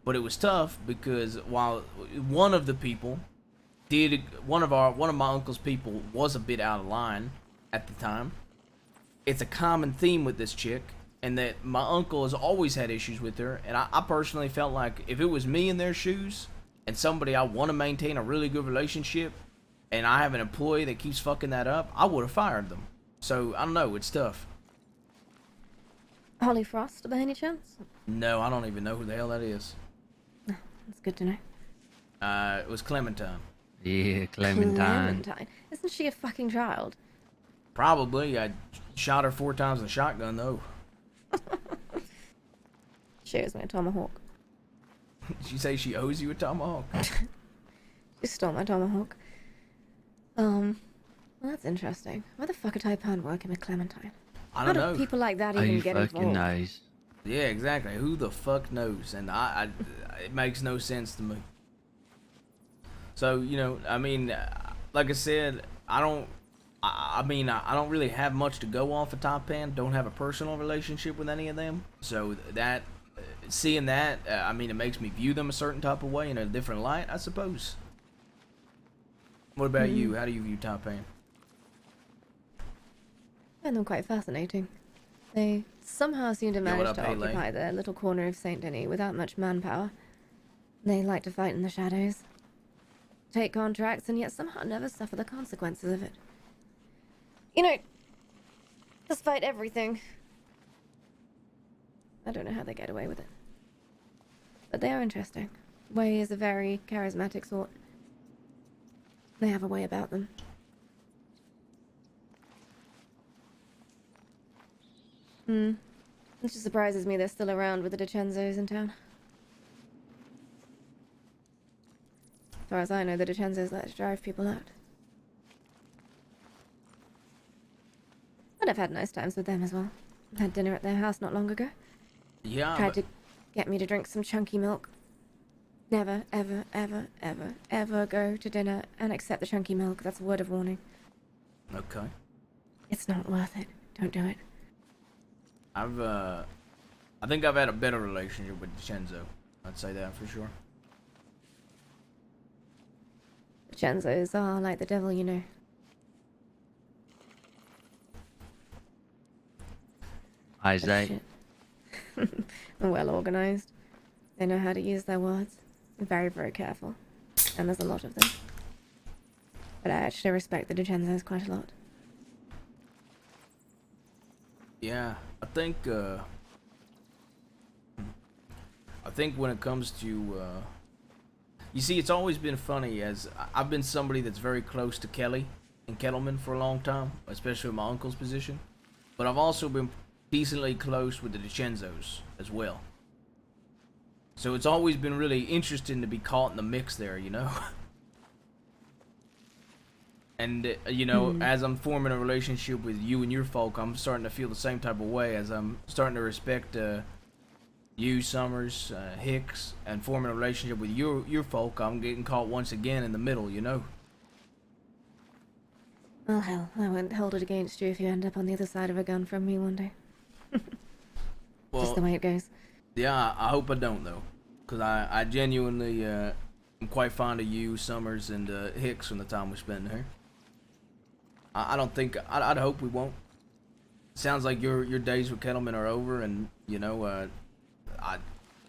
but it was tough because while one of the people one of my uncle's people was a bit out of line at the time, it's a common theme with this chick, and that my uncle has always had issues with her, and I personally felt like if it was me in their shoes, and somebody I want to maintain a really good relationship, and I have an employee that keeps fucking that up, I would have fired them. So, I don't know, it's tough. Holly Frost, by any chance? No, I don't even know who the hell that is. Oh, that's good to know. It was Clementine. Yeah, Clementine. Clementine. Isn't she a fucking child? Probably. I shot her 4 times with a shotgun, though. She owes me a tomahawk. Did she say she owes you a tomahawk? She stole my tomahawk. Well, that's interesting. Why the fuck are Taipan working with Clementine? I don't know. How do people like that Who even get fucking involved? knows? Yeah, exactly. Who the fuck knows? And it makes no sense to me. So, you know, I mean, like I said, I don't really have much to go off of Taipan. Don't have a personal relationship with any of them. So that, seeing that, I mean, it makes me view them a certain type of way in a different light, I suppose. What about you? How do you view Taipan? I find them quite fascinating. They somehow seem to what manage up, to Haley? occupy their little corner of Saint Denis without much manpower. They like to fight in the shadows, take contracts, and yet somehow never suffer the consequences of it. You know, despite everything. I don't know how they get away with it. But they are interesting. Wei is a very charismatic sort. They have a way about them. It just surprises me they're still around with the DiCenzos in town. As far as I know, the DiCenzos like to drive people out. But I've had nice times with them as well. Had dinner at their house not long ago. Yeah, Tried to get me to drink some chunky milk. Never, ever, ever, ever, ever go to dinner and accept the chunky milk. That's a word of warning. okay. It's not worth it. Don't do it. I think I've had a better relationship with DiCenzo. I'd say that for sure. The DiCenzos are like the devil, you know. Isaac. Well organized. They know how to use their words. Very, very careful. And there's a lot of them. But I actually respect the DiCenzos quite a lot. I think when it comes to, you see, it's always been funny as I've been somebody that's very close to Kelly and Kettleman for a long time, especially in my uncle's position. But I've also been decently close with the DiCenzos as well. So it's always been really interesting to be caught in the mix there, you know? And, you know, as I'm forming a relationship with you and your folk, I'm starting to feel the same type of way as I'm starting to respect you, Summers, Hicks, and forming a relationship with your folk. I'm getting caught once again in the middle, you know? Well, hell, I won't hold it against you if you end up on the other side of a gun from me one day. Well, Just the way it goes. yeah, I hope I don't, though. Because I genuinely am quite fond of you, Summers, and Hicks from the time we spent here. I don't think, I'd hope we won't. Sounds like your days with Kettleman are over, and, you know,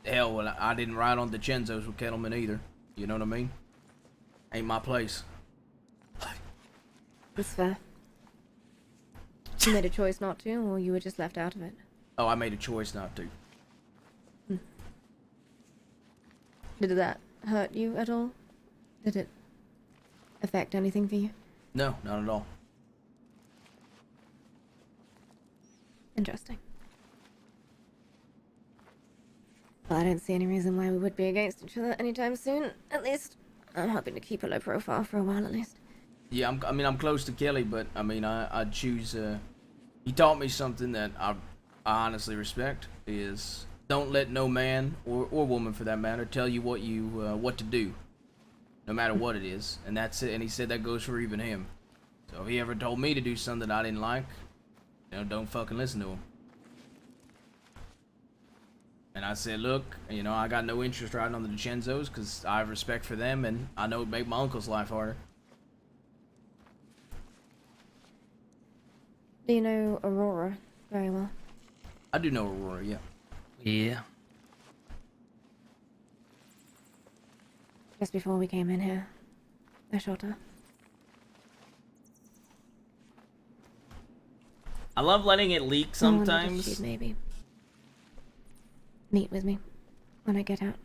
hell, I didn't ride on DiCenzos with Kettleman either. You know what I mean? Ain't my place. That's fair. You made a choice not to, or you were just left out of it? Oh, I made a choice not to. Did that hurt you at all? Did it affect anything for you? No, not at all. Interesting. Well, I don't see any reason why we would be against each other anytime soon. At least, I'm hoping to keep a low profile for a while at least. Yeah, I'm close to Kelly, but I mean, I'd choose. He taught me something that I honestly respect: is don't let no man or woman, for that matter, tell you what to do, no matter what it is. And that's it. And he said that goes for even him. So if he ever told me to do something I didn't like, you know, don't fucking listen to him. And I said, look, you know, I got no interest riding on the DiCenzos because I have respect for them, and I know it made my uncle's life harder. Do you know Aurora very well? I do know Aurora, yeah. Yeah. Just before we came in here, I shot her. I love letting it leak I wondered if sometimes. she'd maybe meet with me when I get out.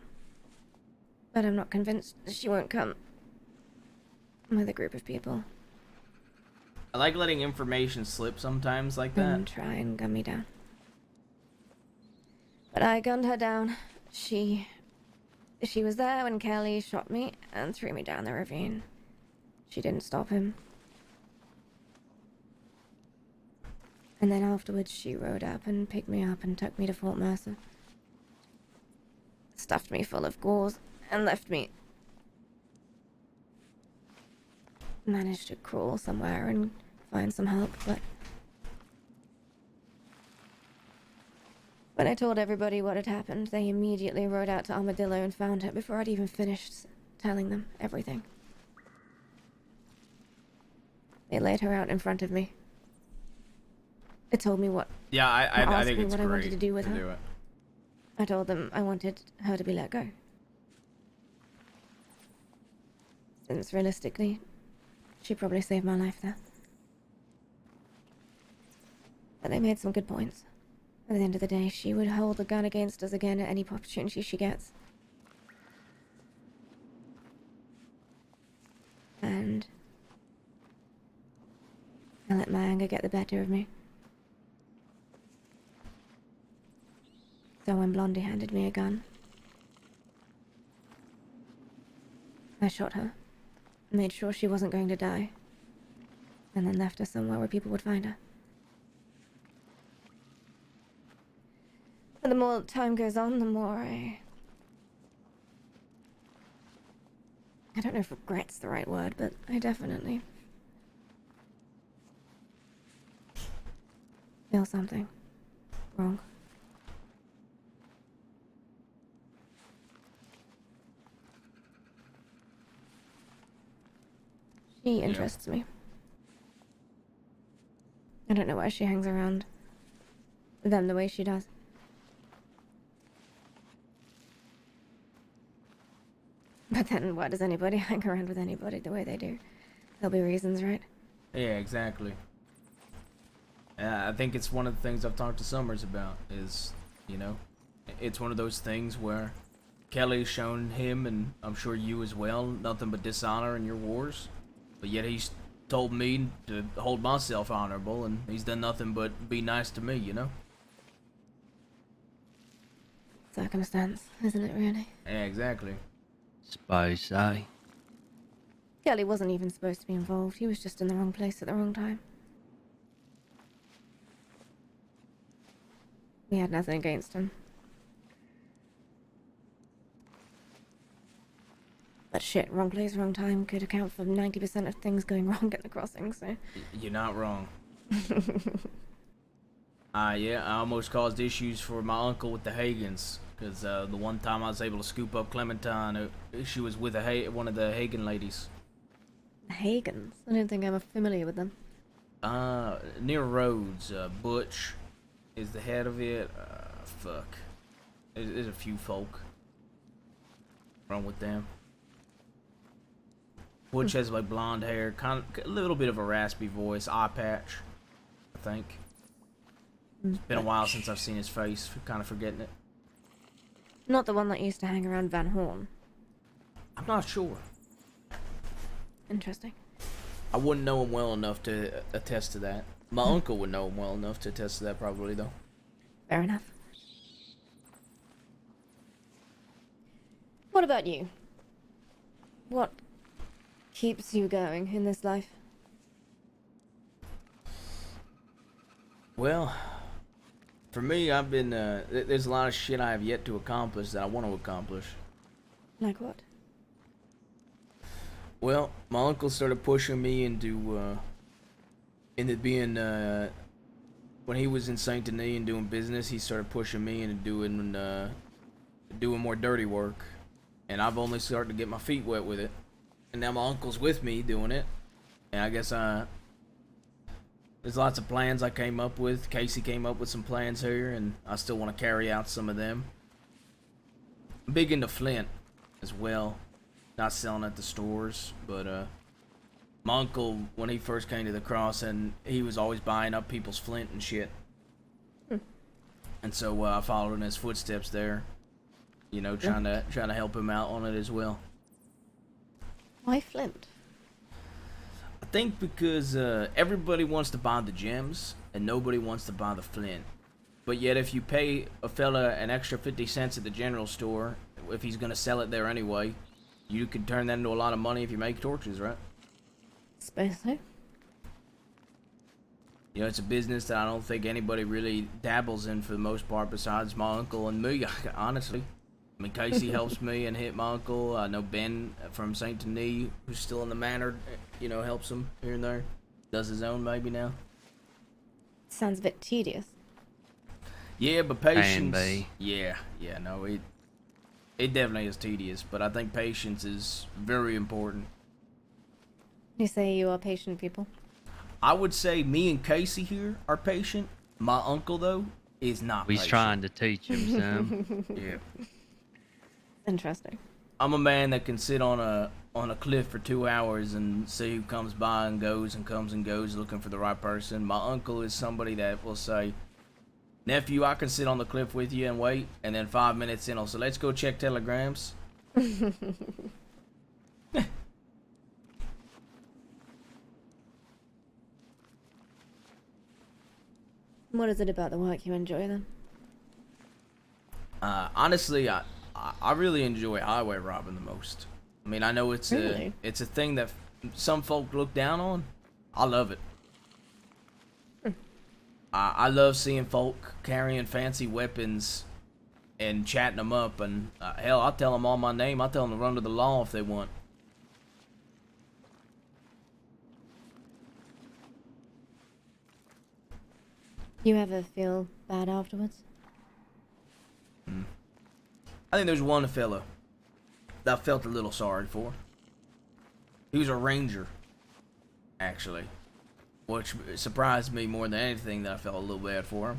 But I'm not convinced she won't come with a group of people I like letting information slip sometimes like that. and try and gun me down. But I gunned her down. She was there when Kelly shot me and threw me down the ravine. She didn't stop him. And then afterwards she rode up and picked me up and took me to Fort Mercer. Stuffed me full of gauze and left me. Managed to crawl somewhere and find some help, but when I told everybody what had happened, they immediately rode out to Armadillo and found her before I'd even finished telling them everything. They laid her out in front of me. It told me what. Yeah, I asked think me it's what I great wanted to do with her. do it. I told them I wanted her to be let go. Since realistically, she probably saved my life there. But they made some good points. At the end of the day, she would hold the gun against us again at any opportunity she gets. And I let my anger get the better of me. So when Blondie handed me a gun, I shot her, made sure she wasn't going to die, and then left her somewhere where people would find her. But the more time goes on, the more I don't know if regret's the right word, but I definitely feel something wrong. She interests me. I don't know why she hangs around them the way she does. But then why does anybody hang around with anybody the way they do? There'll be reasons, right? Yeah, exactly. I think it's one of the things I've talked to Summers about is, you know, it's one of those things where Kelly's shown him, and I'm sure you as well, nothing but dishonor in your wars. But yet he's told me to hold myself honorable, and he's done nothing but be nice to me, you know? Circumstance, isn't it really? Yeah, exactly. Suppose so. Kelly wasn't even supposed to be involved. He was just in the wrong place at the wrong time. We had nothing against him. But shit, wrong place, wrong time could account for 90% of things going wrong at the crossing, so... You're not wrong. Yeah, I almost caused issues for my uncle with the Hagans, because the one time I was able to scoop up Clementine, she was with one of the Hagan ladies. The Hagans? I don't think I'm familiar with them. Near Rhodes, Butch is the head of it. Fuck. There's a few folk wrong with them. Butch has like blonde hair, kind of a little bit of a raspy voice, eye patch, I think. It's been a while since I've seen his face, kind of forgetting it. Not the one that used to hang around Van Horn. I'm not sure. Interesting. I wouldn't know him well enough to attest to that. My uncle would know him well enough to attest to that, probably, though. Fair enough. What about you? What keeps you going in this life? Well, for me, I've been, there's a lot of shit I have yet to accomplish that I want to accomplish. Like what? Well, my uncle started pushing me into being, when he was in Saint Denis and doing business, he started pushing me into doing more dirty work. And I've only started to get my feet wet with it. And now my uncle's with me doing it. And I guess, there's lots of plans I came up with. Casey came up with some plans here, and I still want to carry out some of them. I'm big into Flint as well. Not selling at the stores, but my uncle, when he first came to the crossing, he was always buying up people's flint and shit. And so I followed in his footsteps there, you know, trying to help him out on it as well. Why Flint? I think because everybody wants to buy the gems and nobody wants to buy the flint. But yet if you pay a fella an extra 50 cents at the general store, if he's gonna sell it there anyway, you could turn that into a lot of money if you make torches, right? Suppose so. You know, it's a business that I don't think anybody really dabbles in for the most part besides my uncle and me, honestly. I mean, Casey helps me and hit my uncle. I know Ben from Saint Denis, who's still in the manor, you know, helps him here and there. Does his own maybe now. Sounds a bit tedious. Yeah, but patience... Can be. Yeah, no, it definitely is tedious, but I think patience is very important. You say you are patient people? I would say me and Casey here are patient. My uncle, though, is not He's patient. trying to teach him some. Yeah. Interesting. I'm a man that can sit on a cliff for 2 hours and see who comes by and goes and comes and goes looking for the right person. My uncle is somebody that will say, nephew, I can sit on the cliff with you and wait, and then 5 minutes in, I'll say, let's go check telegrams. What is it about the work you enjoy then? Honestly, I really enjoy highway robbing the most. I mean, I know it's Really? a thing that some folk look down on. I love it. I love seeing folk carrying fancy weapons and chatting them up, and hell, I'll tell them all my name. I'll tell them to run to the law if they want. You ever feel bad afterwards? I think there's one fella that I felt a little sorry for. He was a ranger, actually, which surprised me more than anything that I felt a little bad for him,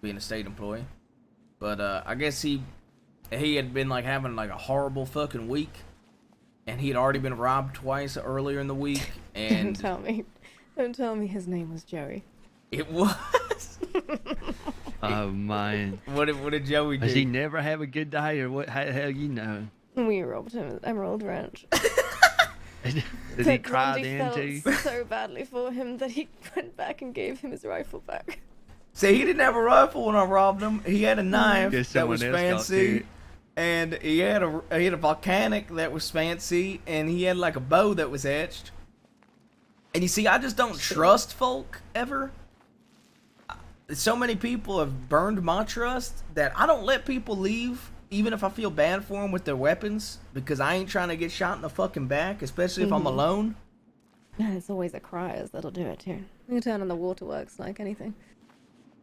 being a state employee. But I guess he had been like having like a horrible fucking week, and he had already been robbed twice earlier in the week, and Don't tell me his name was Joey. it was. Oh man. What did Joey do? Does he never have a good day, or what? How the hell you know? We robbed him at Emerald Ranch. Did he But cry Blondie then felt too? so badly for him that he went back and gave him his rifle back. See, he didn't have a rifle when I robbed him. He had a knife Guess that was someone else got to fancy, it. and he had a volcanic that was fancy, and he had like a bow that was etched. And you see, I just don't trust folk ever. So many people have burned my trust that I don't let people leave, even if I feel bad for them with their weapons, because I ain't trying to get shot in the fucking back, especially if I'm alone. No, it's always the criers that'll do it too. You turn on the waterworks like anything.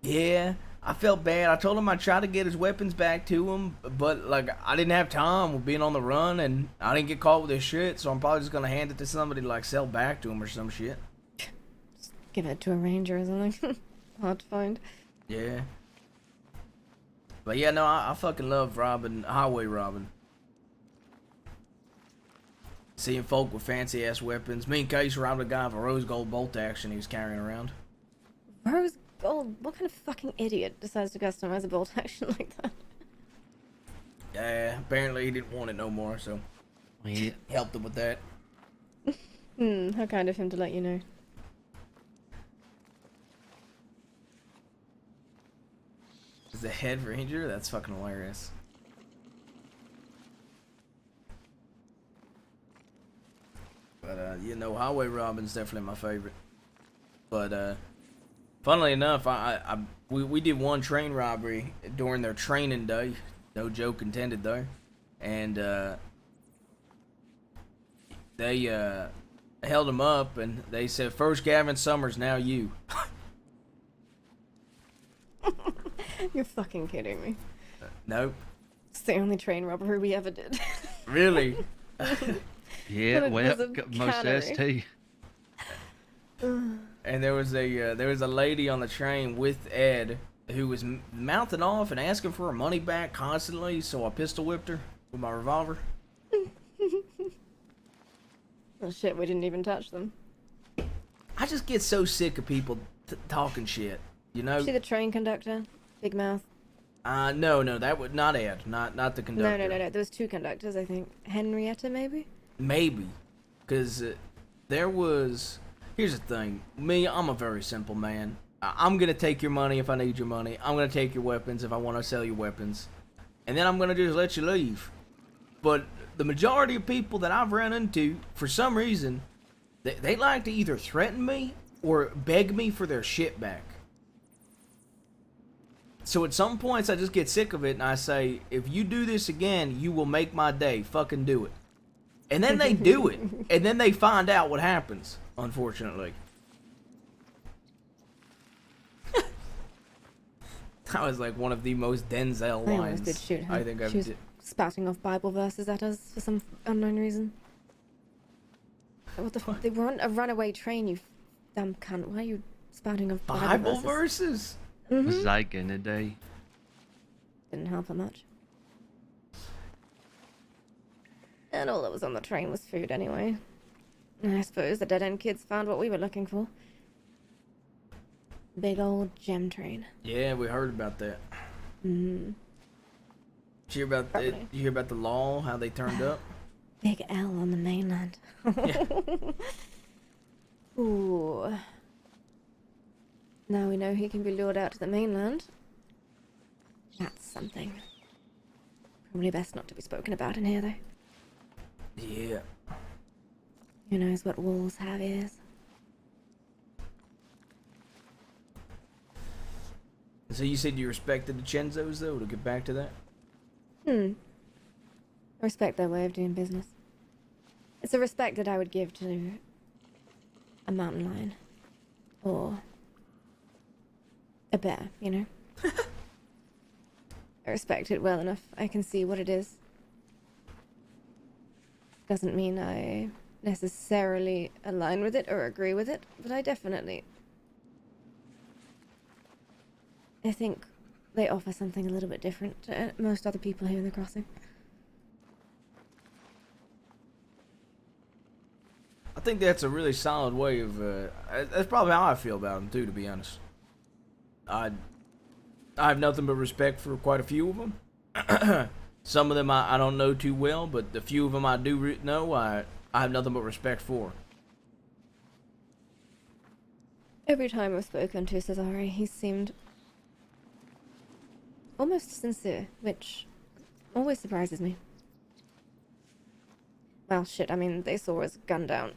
Yeah, I felt bad. I told him I'd try to get his weapons back to him, but like I didn't have time with being on the run, and I didn't get caught with his shit, so I'm probably just gonna hand it to somebody to like sell back to him or some shit. Just give it to a ranger or something. Hard to find. Yeah. But yeah, no, I fucking love robbing, highway robbing. Seeing folk with fancy ass weapons. Me and Case robbed a guy with a rose gold bolt action he was carrying around. Rose gold? What kind of fucking idiot decides to customize a bolt action like that? Yeah, apparently he didn't want it no more, so Yeah. helped him with that. How kind of him to let you know. The head ranger? That's fucking hilarious. But you know, highway robbing's definitely my favorite. But funnily enough, we did one train robbery during their training day. No joke intended though. And they held him up and they said, "First Gavin Summers, now you." You're fucking kidding me. Nope. It's the only train robbery we ever did. Really? Yeah, But it well, was a most of us cannery. too. And there was a lady on the train with Ed who was mouthing off and asking for her money back constantly. So I pistol whipped her with my revolver. Oh shit, we didn't even touch them. I just get so sick of people talking shit. You know? See the train conductor? Big mouth. No, that would not Ed, not the conductor. No. There was two conductors, I think. Henrietta, maybe? Maybe, because there was. Here's the thing. Me, I'm a very simple man. I'm gonna take your money if I need your money. I'm gonna take your weapons if I want to sell your weapons, and then I'm gonna just let you leave. But the majority of people that I've run into, for some reason, they like to either threaten me or beg me for their shit back. So at some points I just get sick of it and I say, if you do this again, you will make my day. Fucking do it. And then they do it. And then they find out what happens, unfortunately. That was like one of the most Denzel I almost lines did shoot her. I think I've She was did. spouting off Bible verses at us for some unknown reason. What the fuck? They were on a runaway train, you dumb cunt. Why are you spouting off Bible verses? Mm-hmm. Was like in a day. Didn't help her much. And all that was on the train was food anyway. And I suppose the dead-end kids found what we were looking for. Big old gem train. Yeah, we heard about that. Mm-hmm. Did you hear about the law, how they turned up? Big L on the mainland. Yeah. Ooh. Now we know he can be lured out to the mainland. That's something. Probably best not to be spoken about in here, though. Yeah. Who knows what walls have ears? So you said you respected the Chenzos, though, to get back to that? I respect their way of doing business. It's a respect that I would give to a mountain lion. Or a bear, you know? I respect it well enough. I can see what it is. Doesn't mean I necessarily align with it or agree with it, but I think they offer something a little bit different to most other people here in the crossing. I think that's a really solid way of. That's probably how I feel about them too, to be honest. I I have nothing but respect for quite a few of them. Some of them I don't know too well, but the few of them I do know, I have nothing but respect for. Every time I've spoken to Cesare, he seemed almost sincere, which always surprises me. Well, shit, I mean, they saw us gun down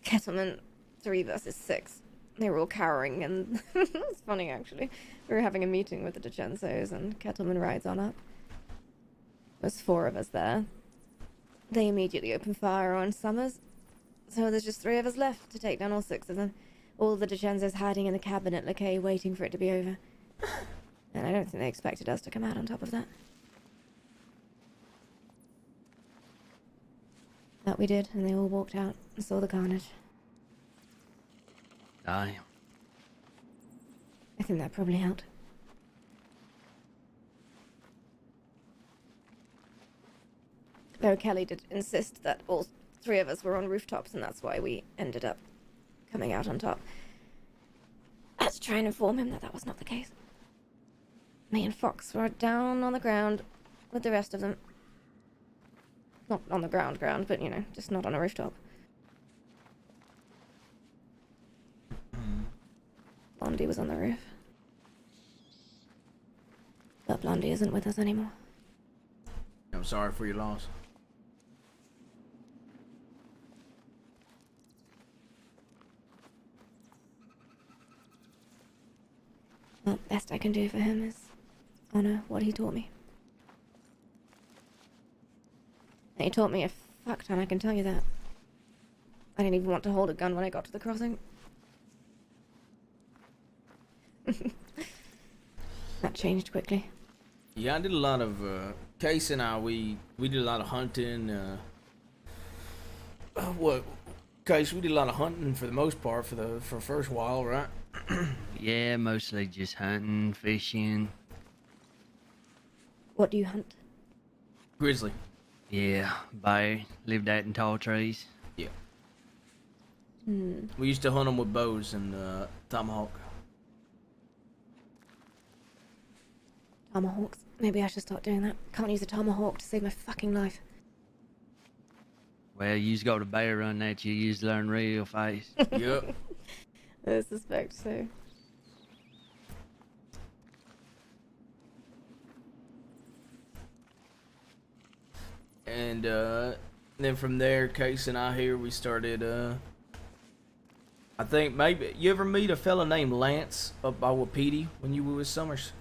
Kettleman 3 versus 6. They were all cowering, and it's funny, actually. We were having a meeting with the DiCenzos, and Kettleman rides on up. There's 4 of us there. They immediately open fire on Summers, so there's just 3 of us left to take down all 6 of them. All the DiCenzos hiding in the cabin at Lakay, waiting for it to be over. And I don't think they expected us to come out on top of that. But we did, and they all walked out and saw the carnage. Damn. I think that probably helped. Though Kelly did insist that all 3 of us were on rooftops, and that's why we ended up coming out on top. I had to try and inform him that that was not the case. Me and Fox were down on the ground with the rest of them. Not on the ground, but, you know, just not on a rooftop. Blondie was on the roof. But Blondie isn't with us anymore. I'm sorry for your loss. Well, best I can do for him is honor what he taught me. And he taught me a fuck ton, I can tell you that. I didn't even want to hold a gun when I got to the crossing. That changed quickly. Yeah, I did a lot of Case and I we did a lot of hunting. Case, we did a lot of hunting for the most part for first while, right? Yeah, mostly just hunting, fishing. What do you hunt? Grizzly. Yeah, bear. Lived out in tall trees. Yeah. Hmm. We used to hunt them with bows and tomahawk. Tomahawks. Maybe I should start doing that. Can't use a tomahawk to save my fucking life. Well, you just got a bear run at you, you just learn real fast. Yep. I suspect so. And then from there, Case and I here, we started, I think maybe, you ever meet a fella named Lance up by Wapiti when you were with Summers?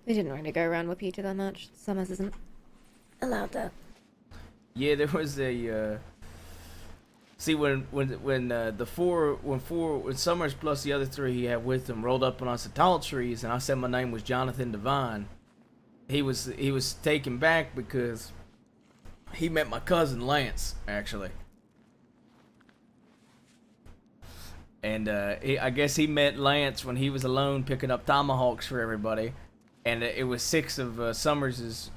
We didn't really go around with Peter that much. Summers isn't allowed that. Yeah, there was a, see when Summers plus the other 3 he had with him rolled up on us at tall trees, and I said my name was Jonathan Devine. He was taken back because he met my cousin Lance, actually. And I guess he met Lance when he was alone picking up tomahawks for everybody. And it was 6 of Summers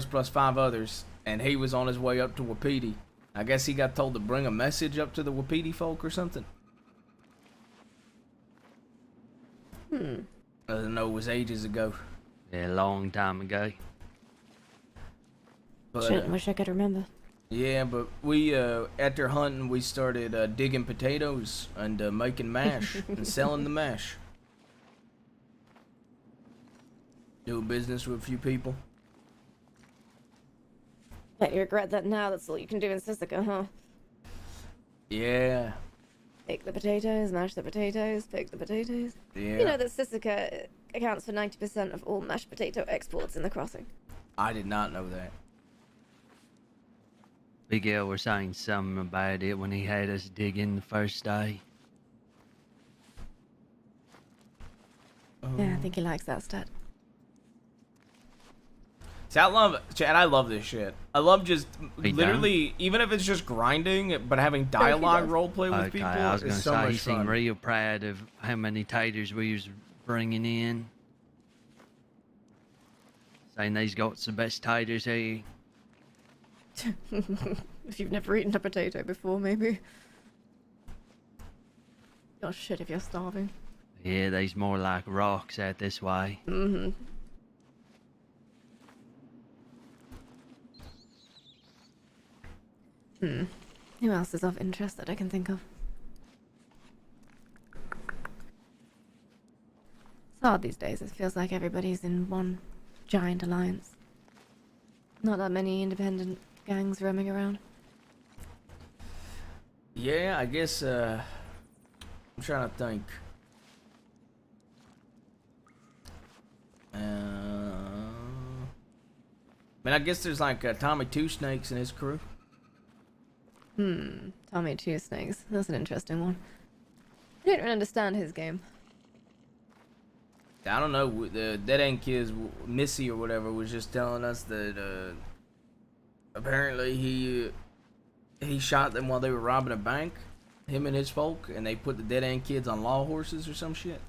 plus 5 others, and he was on his way up to Wapiti. I guess he got told to bring a message up to the Wapiti folk or something. I don't know, it was ages ago. Yeah, a long time ago. But, Shit, wish I could remember. yeah, but we, after hunting, we started digging potatoes and making mash and selling the mash. Doing business with a few people. Bet you regret that now. That's all you can do in Sisika, huh? Yeah. Pick the potatoes, mash the potatoes, pick the potatoes. Yeah. You know that Sisika accounts for 90% of all mashed potato exports in the crossing. I did not know that. Big L was saying something about it when he had us digging the first day. Yeah, I think he likes that stat. See, I love it. Chad, I love this shit. I love just He literally, even if it's just grinding, but having dialogue roleplay with people I was is gonna so say much he seemed fun. real proud of how many taters we was bringing in. Saying they's got the best taters here. If you've never eaten a potato before, maybe. Oh shit, if you're starving. Yeah, there's more like rocks out this way. Mm-hmm. Who else is of interest that I can think of? It's hard these days. It feels like everybody's in one giant alliance. Not that many independent gangs roaming around. Yeah, I guess, I'm trying to think. I mean, I guess there's like Tommy Two Snakes and his crew. Tommy Two Snakes. That's an interesting one. I don't really understand his game. I don't know. The Dead End Kids, Missy or whatever, was just telling us that apparently he shot them while they were robbing a bank, him and his folk, and they put the Dead End Kids on law horses or some shit.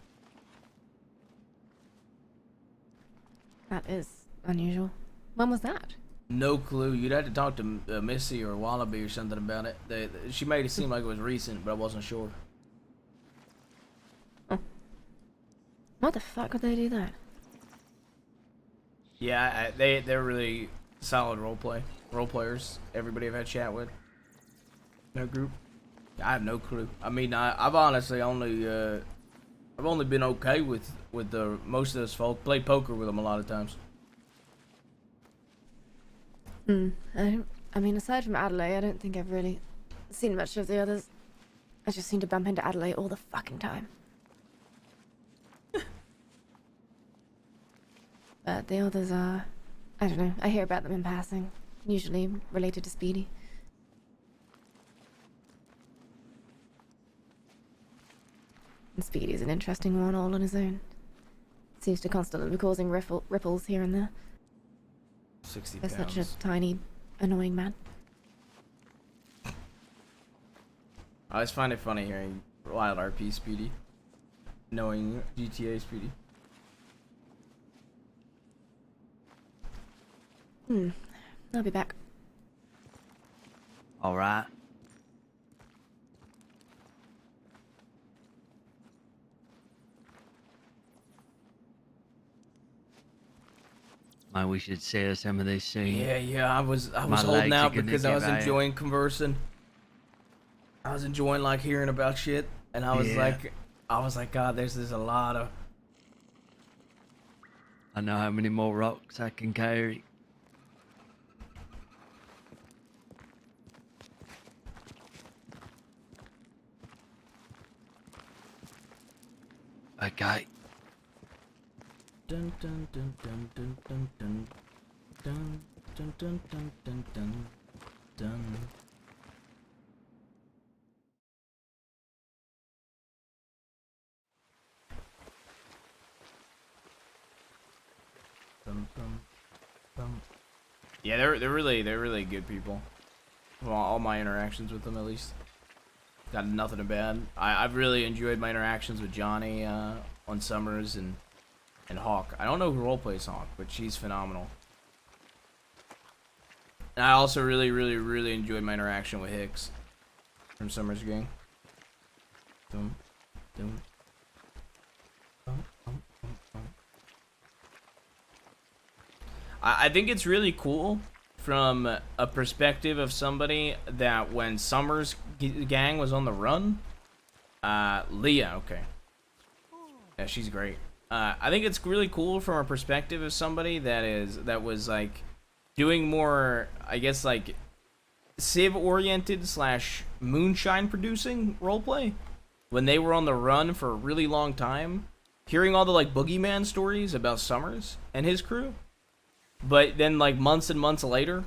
That is unusual. When was that? No clue. You'd have to talk to Missy or Wallaby or something about it. She made it seem like it was recent, but I wasn't sure. What the fuck would they do that? Yeah, they're really solid role players. Everybody I've had chat with. No group. I have no clue. I mean, I've honestly only I've only been okay with the most of those folk. Played poker with them a lot of times. I mean, aside from Adelaide, I don't think I've really seen much of the others. I just seem to bump into Adelaide all the fucking time. But the others are... I don't know, I hear about them in passing. Usually related to Speedy. And Speedy's an interesting one all on his own. Seems to constantly be causing ripples here and there. 60 They're pounds. such a tiny, annoying man. I always find it funny hearing Wild RP Speedy, knowing GTA Speedy. I'll be back. All right. Maybe we should share some of this soon. Yeah. I was My holding legs are out gonna because I was give out. enjoying conversing. I was enjoying like hearing about shit, and I was Yeah. like, God, there's a lot of. I know how many more rocks I can carry. Okay. Dun dun dun dun dun dun dun dun dun dun dun dun dun dun. Dun, dun, dun. Yeah, they're really good people. Well, all my interactions with them, at least, got nothing to bad. I've really enjoyed my interactions with Johnny on Summers and Hawk. I don't know who roleplays Hawk, but she's phenomenal. And I also really enjoyed my interaction with Hicks from Summers Gang. Dum, dum. I think it's really cool from a perspective of somebody that when Summers gang was on the run, Leah, okay. Yeah, she's great. I think it's really cool from a perspective of somebody that was like doing more, I guess, like Civ oriented / moonshine producing roleplay when they were on the run for a really long time, hearing all the like boogeyman stories about Summers and his crew. But then, like, months and months later,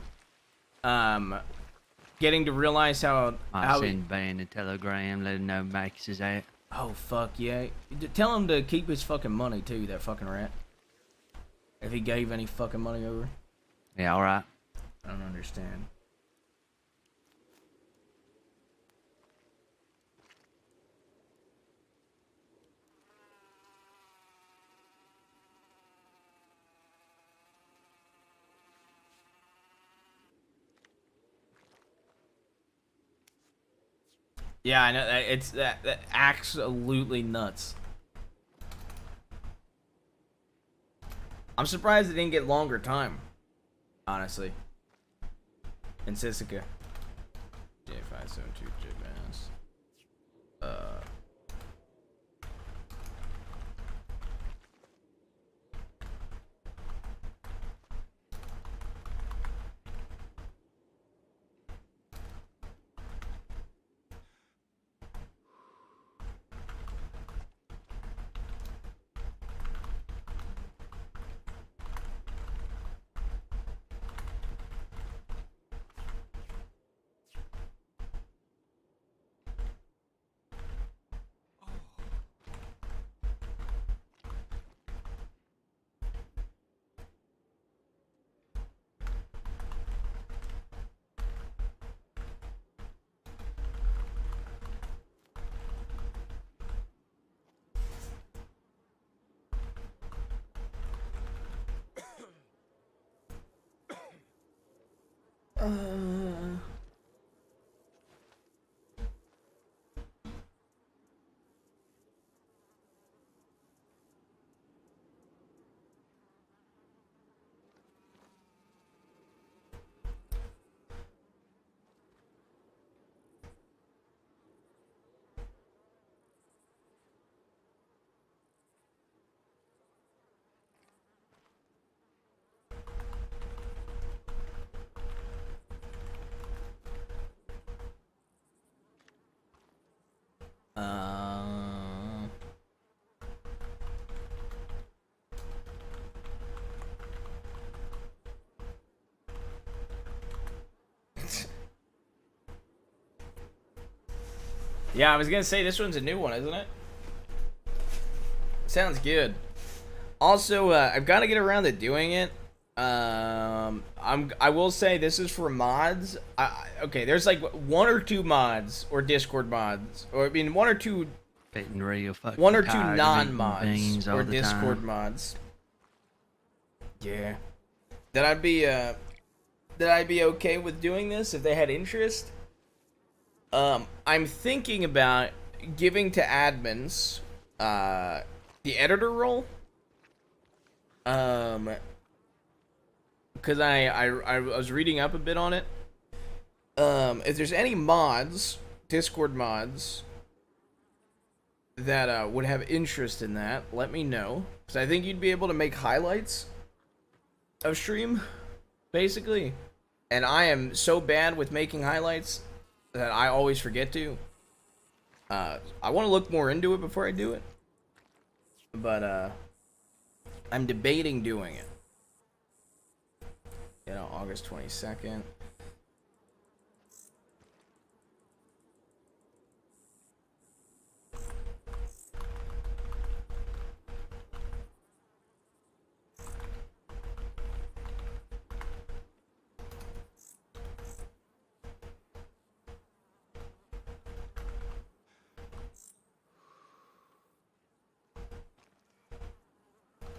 getting to realize how Send Van a telegram, let him know Max is out. Oh, fuck, yeah. Tell him to keep his fucking money, too, that fucking rat. If he gave any fucking money over. Yeah, alright. I don't understand. Yeah, I know. It's that absolutely nuts. I'm surprised it didn't get longer time, honestly. In Sisika. J572 J-Bass. Yeah, I was gonna say this one's a new one, isn't it? Sounds good. Also, I've got to get around to doing it. I will say this is for mods. Okay, there's like 1 or 2 mods or Discord mods, or I mean 1 or 2, Getting real fucking 1 or 2 tired of non-mods eating beans all or the Discord time. mods. Yeah, that I'd be okay with doing this if they had interest. I'm thinking about giving to admins the editor role. Because I was reading up a bit on it. If there's any mods, Discord mods, that would have interest in that, let me know. Because I think you'd be able to make highlights of stream, basically. And I am so bad with making highlights that I always forget to. I want to look more into it before I do it. But, I'm debating doing it. You know, August 22nd.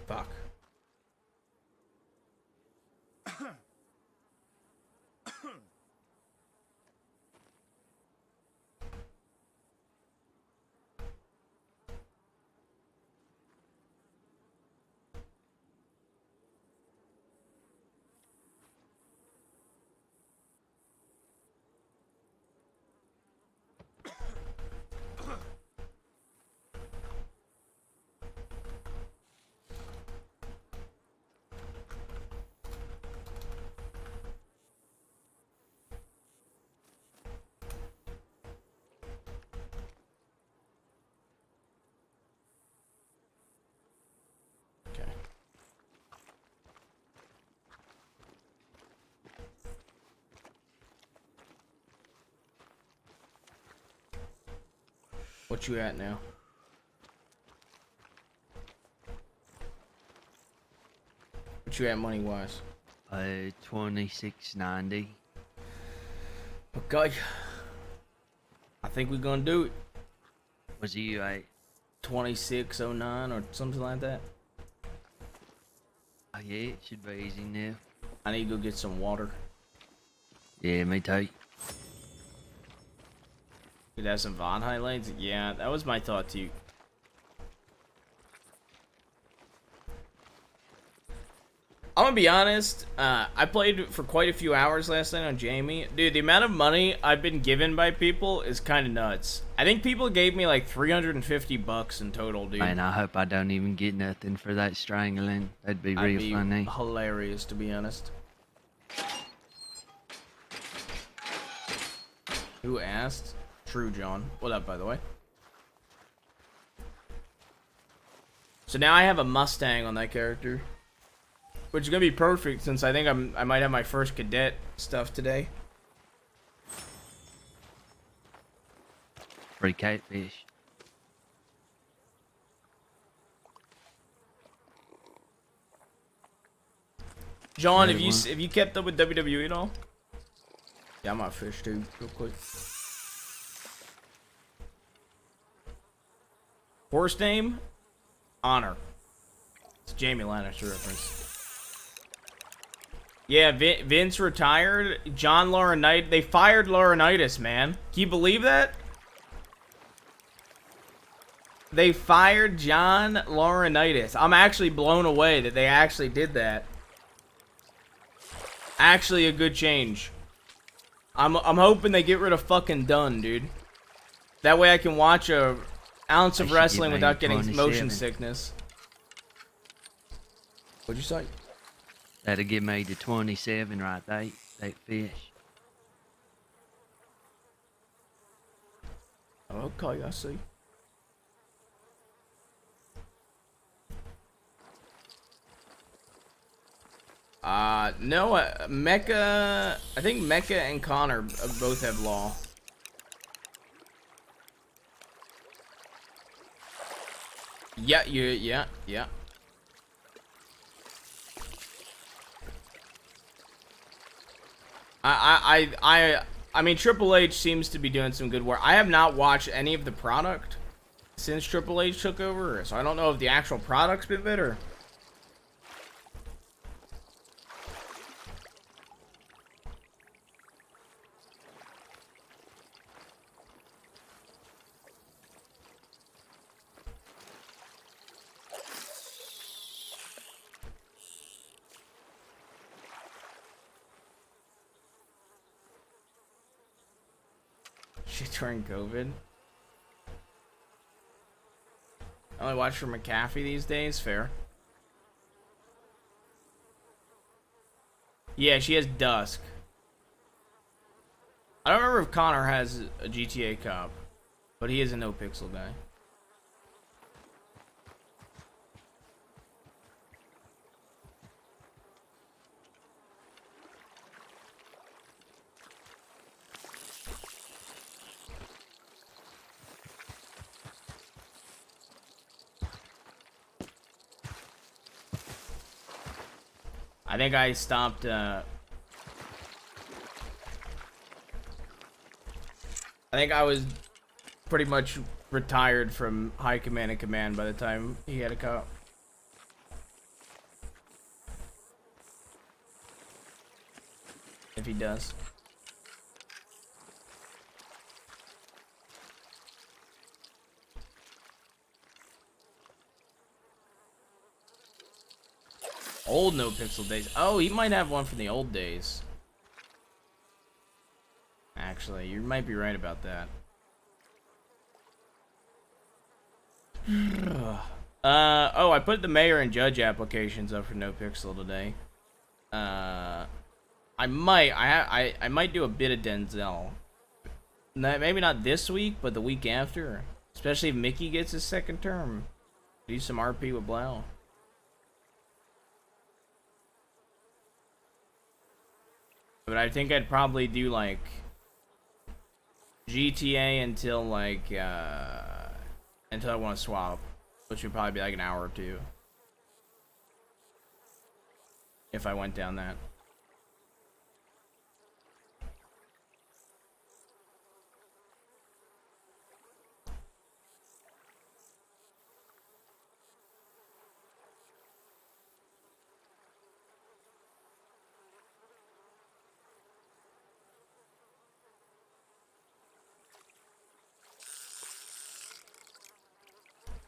Fuck. Okay. What you at now? What you at money wise? 26.90. Okay. I think we're gonna do it. Was you at? 2609 or something like that. Oh yeah, it should be easy now. I need to go get some water. Yeah, me too. Could have some VOD highlights. Yeah, that was my thought too. I'm gonna be honest, I played for quite a few hours last night on Jaime. Dude, the amount of money I've been given by people is kind of nuts. I think people gave me like $350 in total, dude. Man, I hope I don't even get nothing for that strangling. That'd be That'd real be funny. hilarious, to be honest. Who asked? True John. What up, by the way? So now I have a Mustang on that character, which is gonna be perfect since I think I might have my first cadet stuff today. Free catfish. John, Another have you kept up with WWE at all? Yeah, I'm gonna fish too, real quick. Horse name? Honor. It's Jamie Lannister reference. Yeah, Vince retired. John Laurinaitis. They fired Laurinaitis, man. Can you believe that? They fired John Laurinaitis. I'm actually blown away that they actually did that. Actually a good change. I'm hoping they get rid of fucking Dunn, dude. That way I can watch a ounce of wrestling without getting motion sickness. What'd you say? That'll get me to 27 right there. That fish. Okay, I see. No, Mecca. I think Mecca and Connor both have law. Yeah, yeah. I mean, Triple H seems to be doing some good work. I have not watched any of the product since Triple H took over, so I don't know if the actual product's been better. Shit during COVID. I only watch for McAfee these days. Fair. Yeah, she has Dusk. I don't remember if Connor has a GTA cop, but he is a no pixel guy. I think I stopped, I think I was pretty much retired from high command and command by the time he had a cop. If he does. Old no pixel days. Oh, he might have one from the old days. Actually, you might be right about that. Oh, I put the mayor and judge applications up for no pixel today. I might do a bit of Denzel. Maybe not this week, but the week after. Especially if Mickey gets his second term. Do some RP with Blau. But I think I'd probably do like GTA until like until I want to swap, which would probably be like an hour or two if I went down that.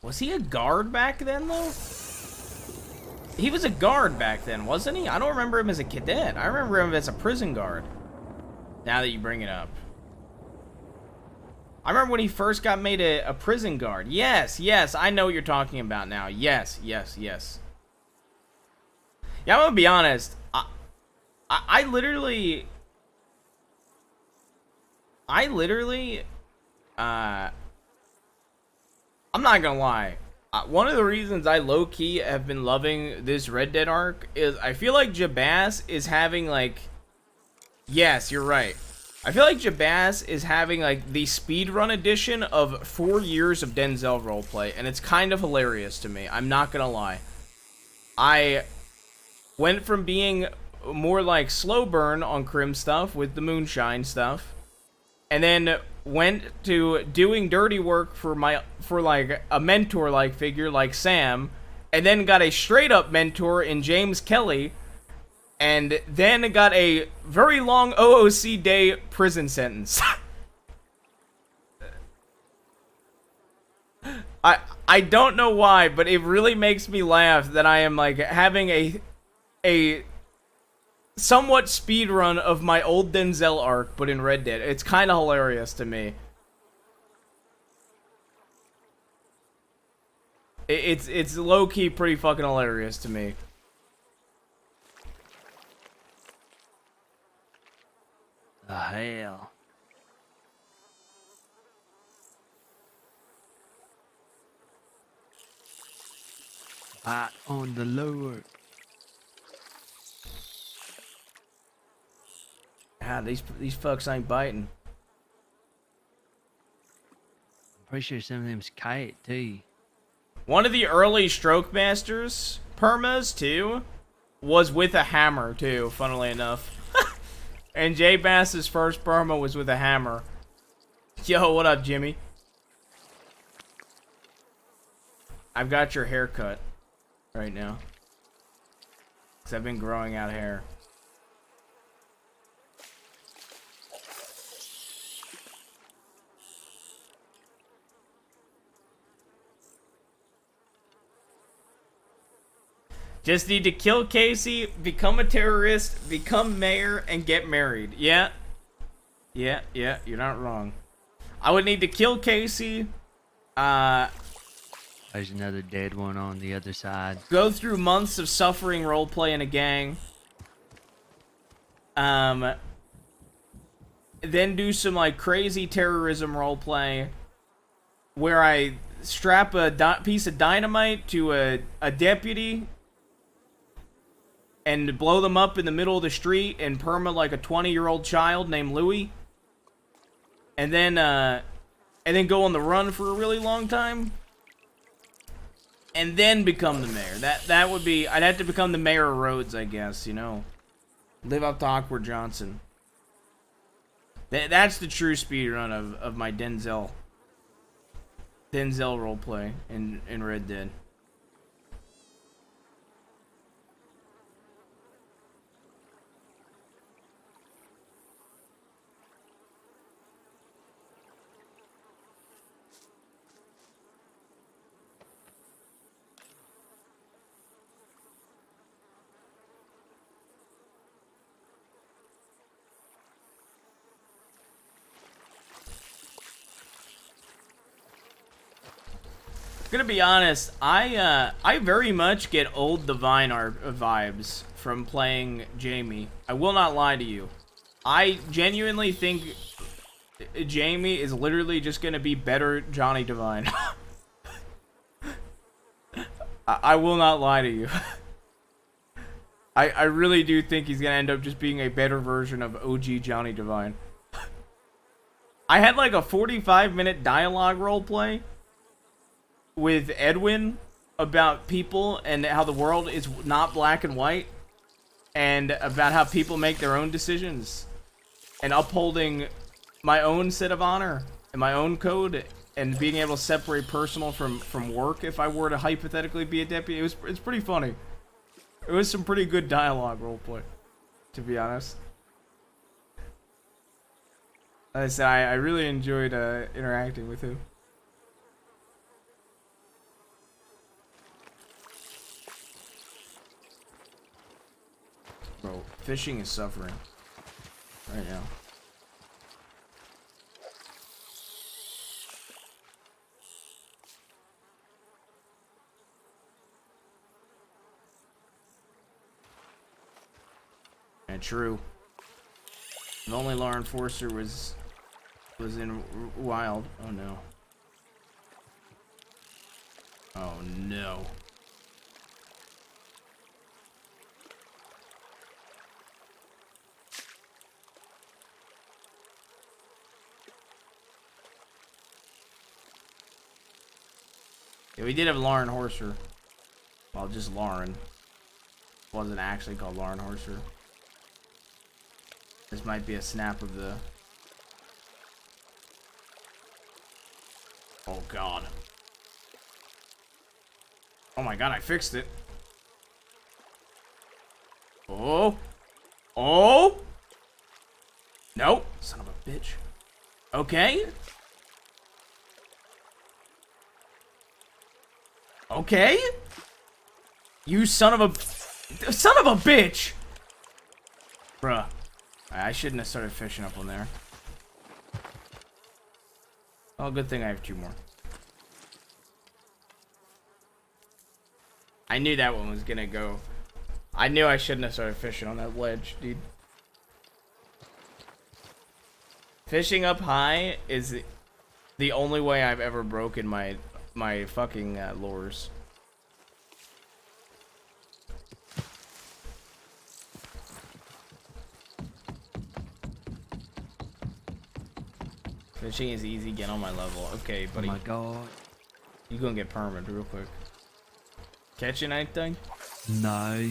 Was he a guard back then, though? He was a guard back then, wasn't he? I don't remember him as a cadet. I remember him as a prison guard. Now that you bring it up. I remember when he first got made a prison guard. Yes, yes, I know what you're talking about now. Yes, yes, yes. Yeah, I'm gonna be honest. I literally... I'm not gonna lie. One of the reasons I low-key have been loving this Red Dead arc is I feel like Jabaz is having, like... Yes, you're right. I feel like Jabaz is having, like, the speedrun edition of 4 years of Denzel roleplay, and it's kind of hilarious to me. I'm not gonna lie. I went from being more like slow burn on Crim stuff with the moonshine stuff, and then went to doing dirty work for like a mentor like figure like Sam, and then got a straight up mentor in James Kelly, and then got a very long OOC day prison sentence. I don't know why, but it really makes me laugh that I am like having a somewhat speed run of my old Denzel arc, but in Red Dead. It's kind of hilarious to me. It's low-key pretty fucking hilarious to me. The hell. Fight on the Lord. Ah, these fucks ain't biting. I'm pretty sure some of them's kite too. One of the early Stroke Masters permas too was with a hammer too, funnily enough. And J Bass's first perma was with a hammer. Yo, what up, Jimmy? I've got your haircut right now. 'Cause I've been growing out hair. Just need to kill Casey, become a terrorist, become mayor, and get married. Yeah. Yeah, you're not wrong. I would need to kill Casey, There's another dead one on the other side. go through months of suffering roleplay in a gang, then do some like crazy terrorism roleplay where I strap a piece of dynamite to a deputy and blow them up in the middle of the street and perma like a 20-year-old child named Louis, and then go on the run for a really long time, and then become the mayor. That would be... I'd have to become the mayor of Rhodes, I guess, you know. Live up to Awkward Johnson. That's the true speedrun of my Denzel roleplay in Red Dead. Gonna be honest, I very much get old Divine art vibes from playing Jaime. I will not lie to you. I genuinely think Jaime is literally just gonna be better Johnny Divine. I will not lie to you. I really do think he's gonna end up just being a better version of OG Johnny Divine. I had like a 45-minute dialogue roleplay with Edwin about people and how the world is not black and white, and about how people make their own decisions, and upholding my own set of honor and my own code, and being able to separate personal from work if I were to hypothetically be a deputy. It's pretty funny. It was some pretty good dialogue roleplay, to be honest. Like I said, I really enjoyed interacting with him. Bro, fishing is suffering right now. And true. If only law enforcer was in wild. Oh no. Oh no. Yeah, we did have Lauren Horser. Well, just Lauren. Wasn't actually called Lauren Horser. This might be a snap of the... Oh god. Oh my god, I fixed it. Oh. Oh. Nope. Son of a bitch. Okay. Okay. You son of a bitch. Bruh. I shouldn't have started fishing up on there. Oh, good thing I have 2 more. I knew that one was gonna go. I knew I shouldn't have started fishing on that ledge, dude. Fishing up high is the only way I've ever broken my fucking lures. Fishing is easy, get on my level. Okay, buddy. Oh my god. You gonna get permanent real quick. Catching anything? No.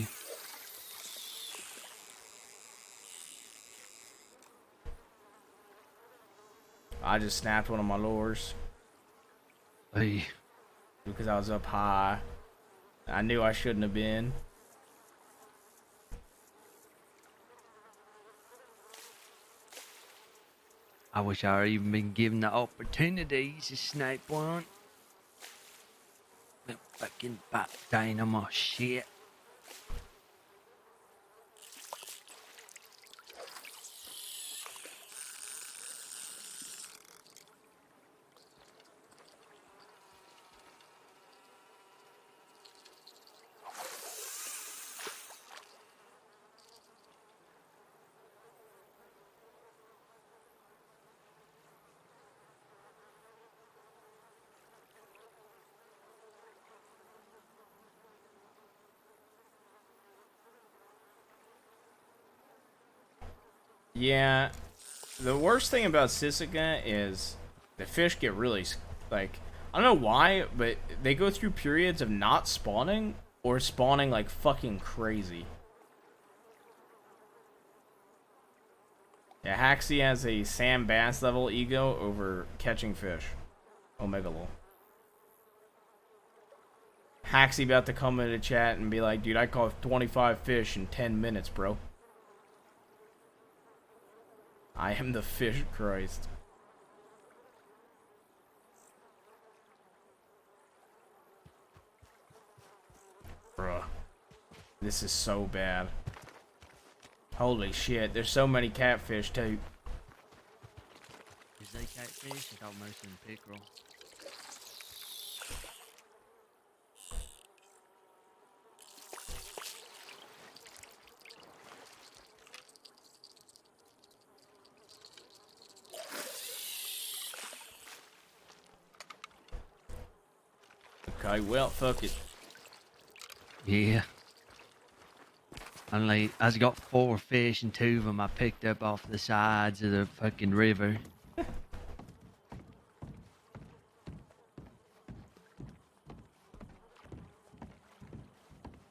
I just snapped one of my lures Hey. because I was up high. I knew I shouldn't have been. I wish I had even been given the opportunity to snipe one. That fucking bat dynamo shit. Yeah, the worst thing about Sisika is the fish get really, like, I don't know why, but they go through periods of not spawning or spawning like fucking crazy. Yeah, Haxie has a Sam Bass level ego over catching fish. Omega lol. Haxie about to come into chat and be like, dude, I caught 25 fish in 10 minutes, bro. I am the fish Christ. Bruh. This is so bad. Holy shit, there's so many catfish too. Is they catfish? I thought most of them pickerel. Okay, well, fuck it. Yeah. Only I got 4 fish and 2 of them I picked up off the sides of the fucking river.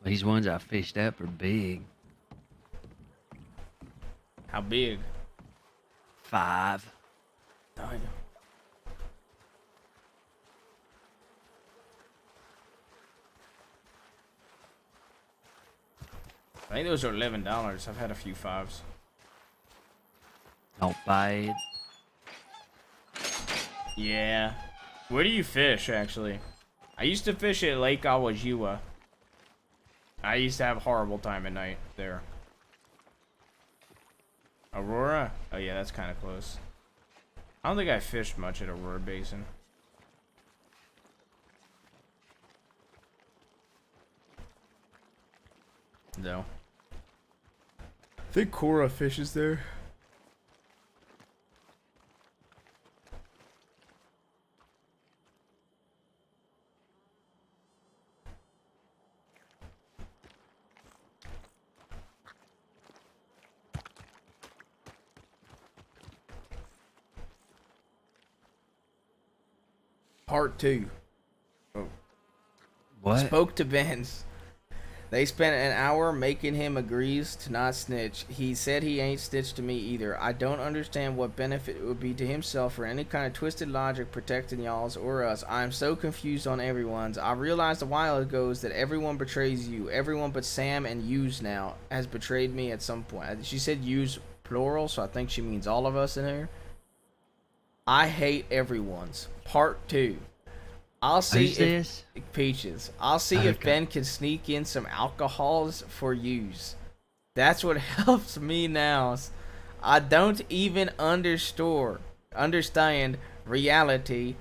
These ones I fished up are big. How big? 5. Damn. I think those are $11. I've had a few 5s. Not bad. Yeah. Where do you fish, actually? I used to fish at Lake Awajiwa. I used to have a horrible time at night there. Aurora? Oh yeah, that's kind of close. I don't think I fished much at Aurora Basin. No. I think Cora fishes there. Part 2. Oh. What? Spoke to Benz. They spent an hour making him agrees to not snitch. He said he ain't snitched to me either. I don't understand what benefit it would be to himself or any kind of twisted logic protecting y'all's or us. I am so confused on everyone's. I realized a while ago that everyone betrays you. Everyone but Sam and yous now has betrayed me at some point. She said yous plural, so I think she means all of us in here. I hate everyone's. Part 2. I'll see Who's if this? Peaches. I'll see if Okay. Ben can sneak in some alcohols for use. That's what helps me now. I don't even understand reality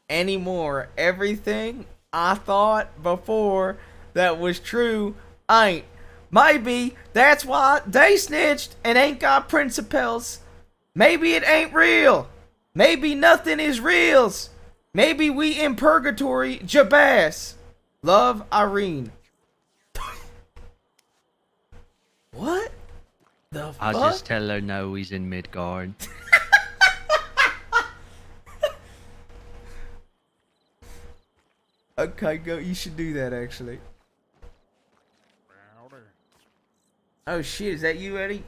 anymore. Everything I thought before that was true ain't. Maybe that's why they snitched and ain't got principles. Maybe it ain't real. Maybe nothing is real. Maybe we in purgatory, Jabaz. Love, Irene. What the fuck? I'll just tell her no, he's in Midgard. Okay, go. You should do that, actually. Oh, shit. Is that you, Eddie?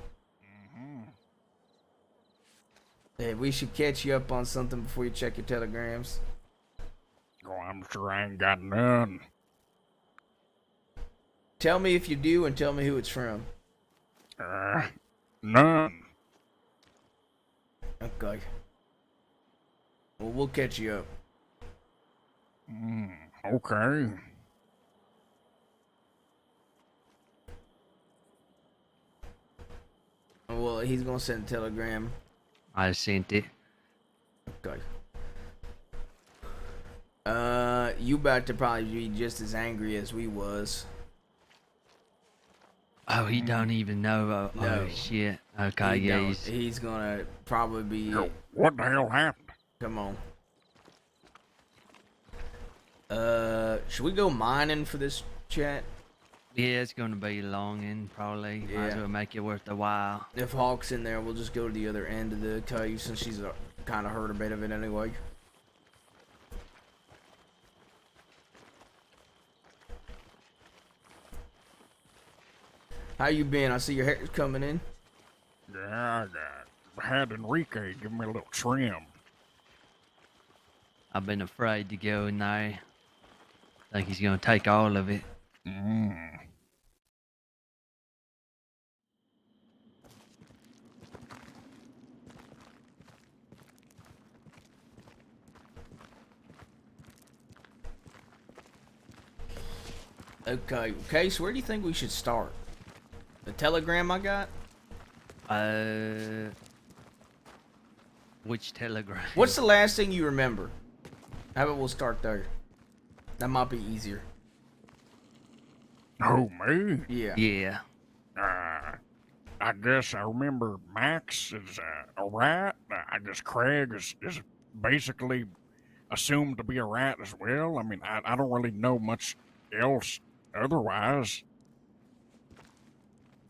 Yeah, we should catch you up on something before you check your telegrams. Oh, I'm sure I ain't got none. Tell me if you do and tell me who it's from. None. Okay. Well, we'll catch you up. Okay. Well, he's gonna send a telegram. I sent it. Okay. You about to probably be just as angry as we was. Oh, he don't even know. No. Oh, shit. Okay, He yeah, don't. He's gonna probably be. Yo, what the hell happened? Come on. Should we go mining for this chat? yeah, it's gonna be long and probably might as Yeah. well make it worth the while. If Hawk's in there, we'll just go to the other end of the cave since she's kind of heard a bit of it anyway. How you been? I see your hair's coming in. Yeah, I had Enrique give me a little trim. I've been afraid to go in there. Think he's gonna take all of it. Okay, so where do you think we should start? The telegram I got? Which telegram? What's the last thing you remember? How about we'll start there? That might be easier. Who, me? Yeah. Yeah. I guess I remember Max is a rat. I guess Craig is basically assumed to be a rat as well. I mean, I don't really know much else otherwise.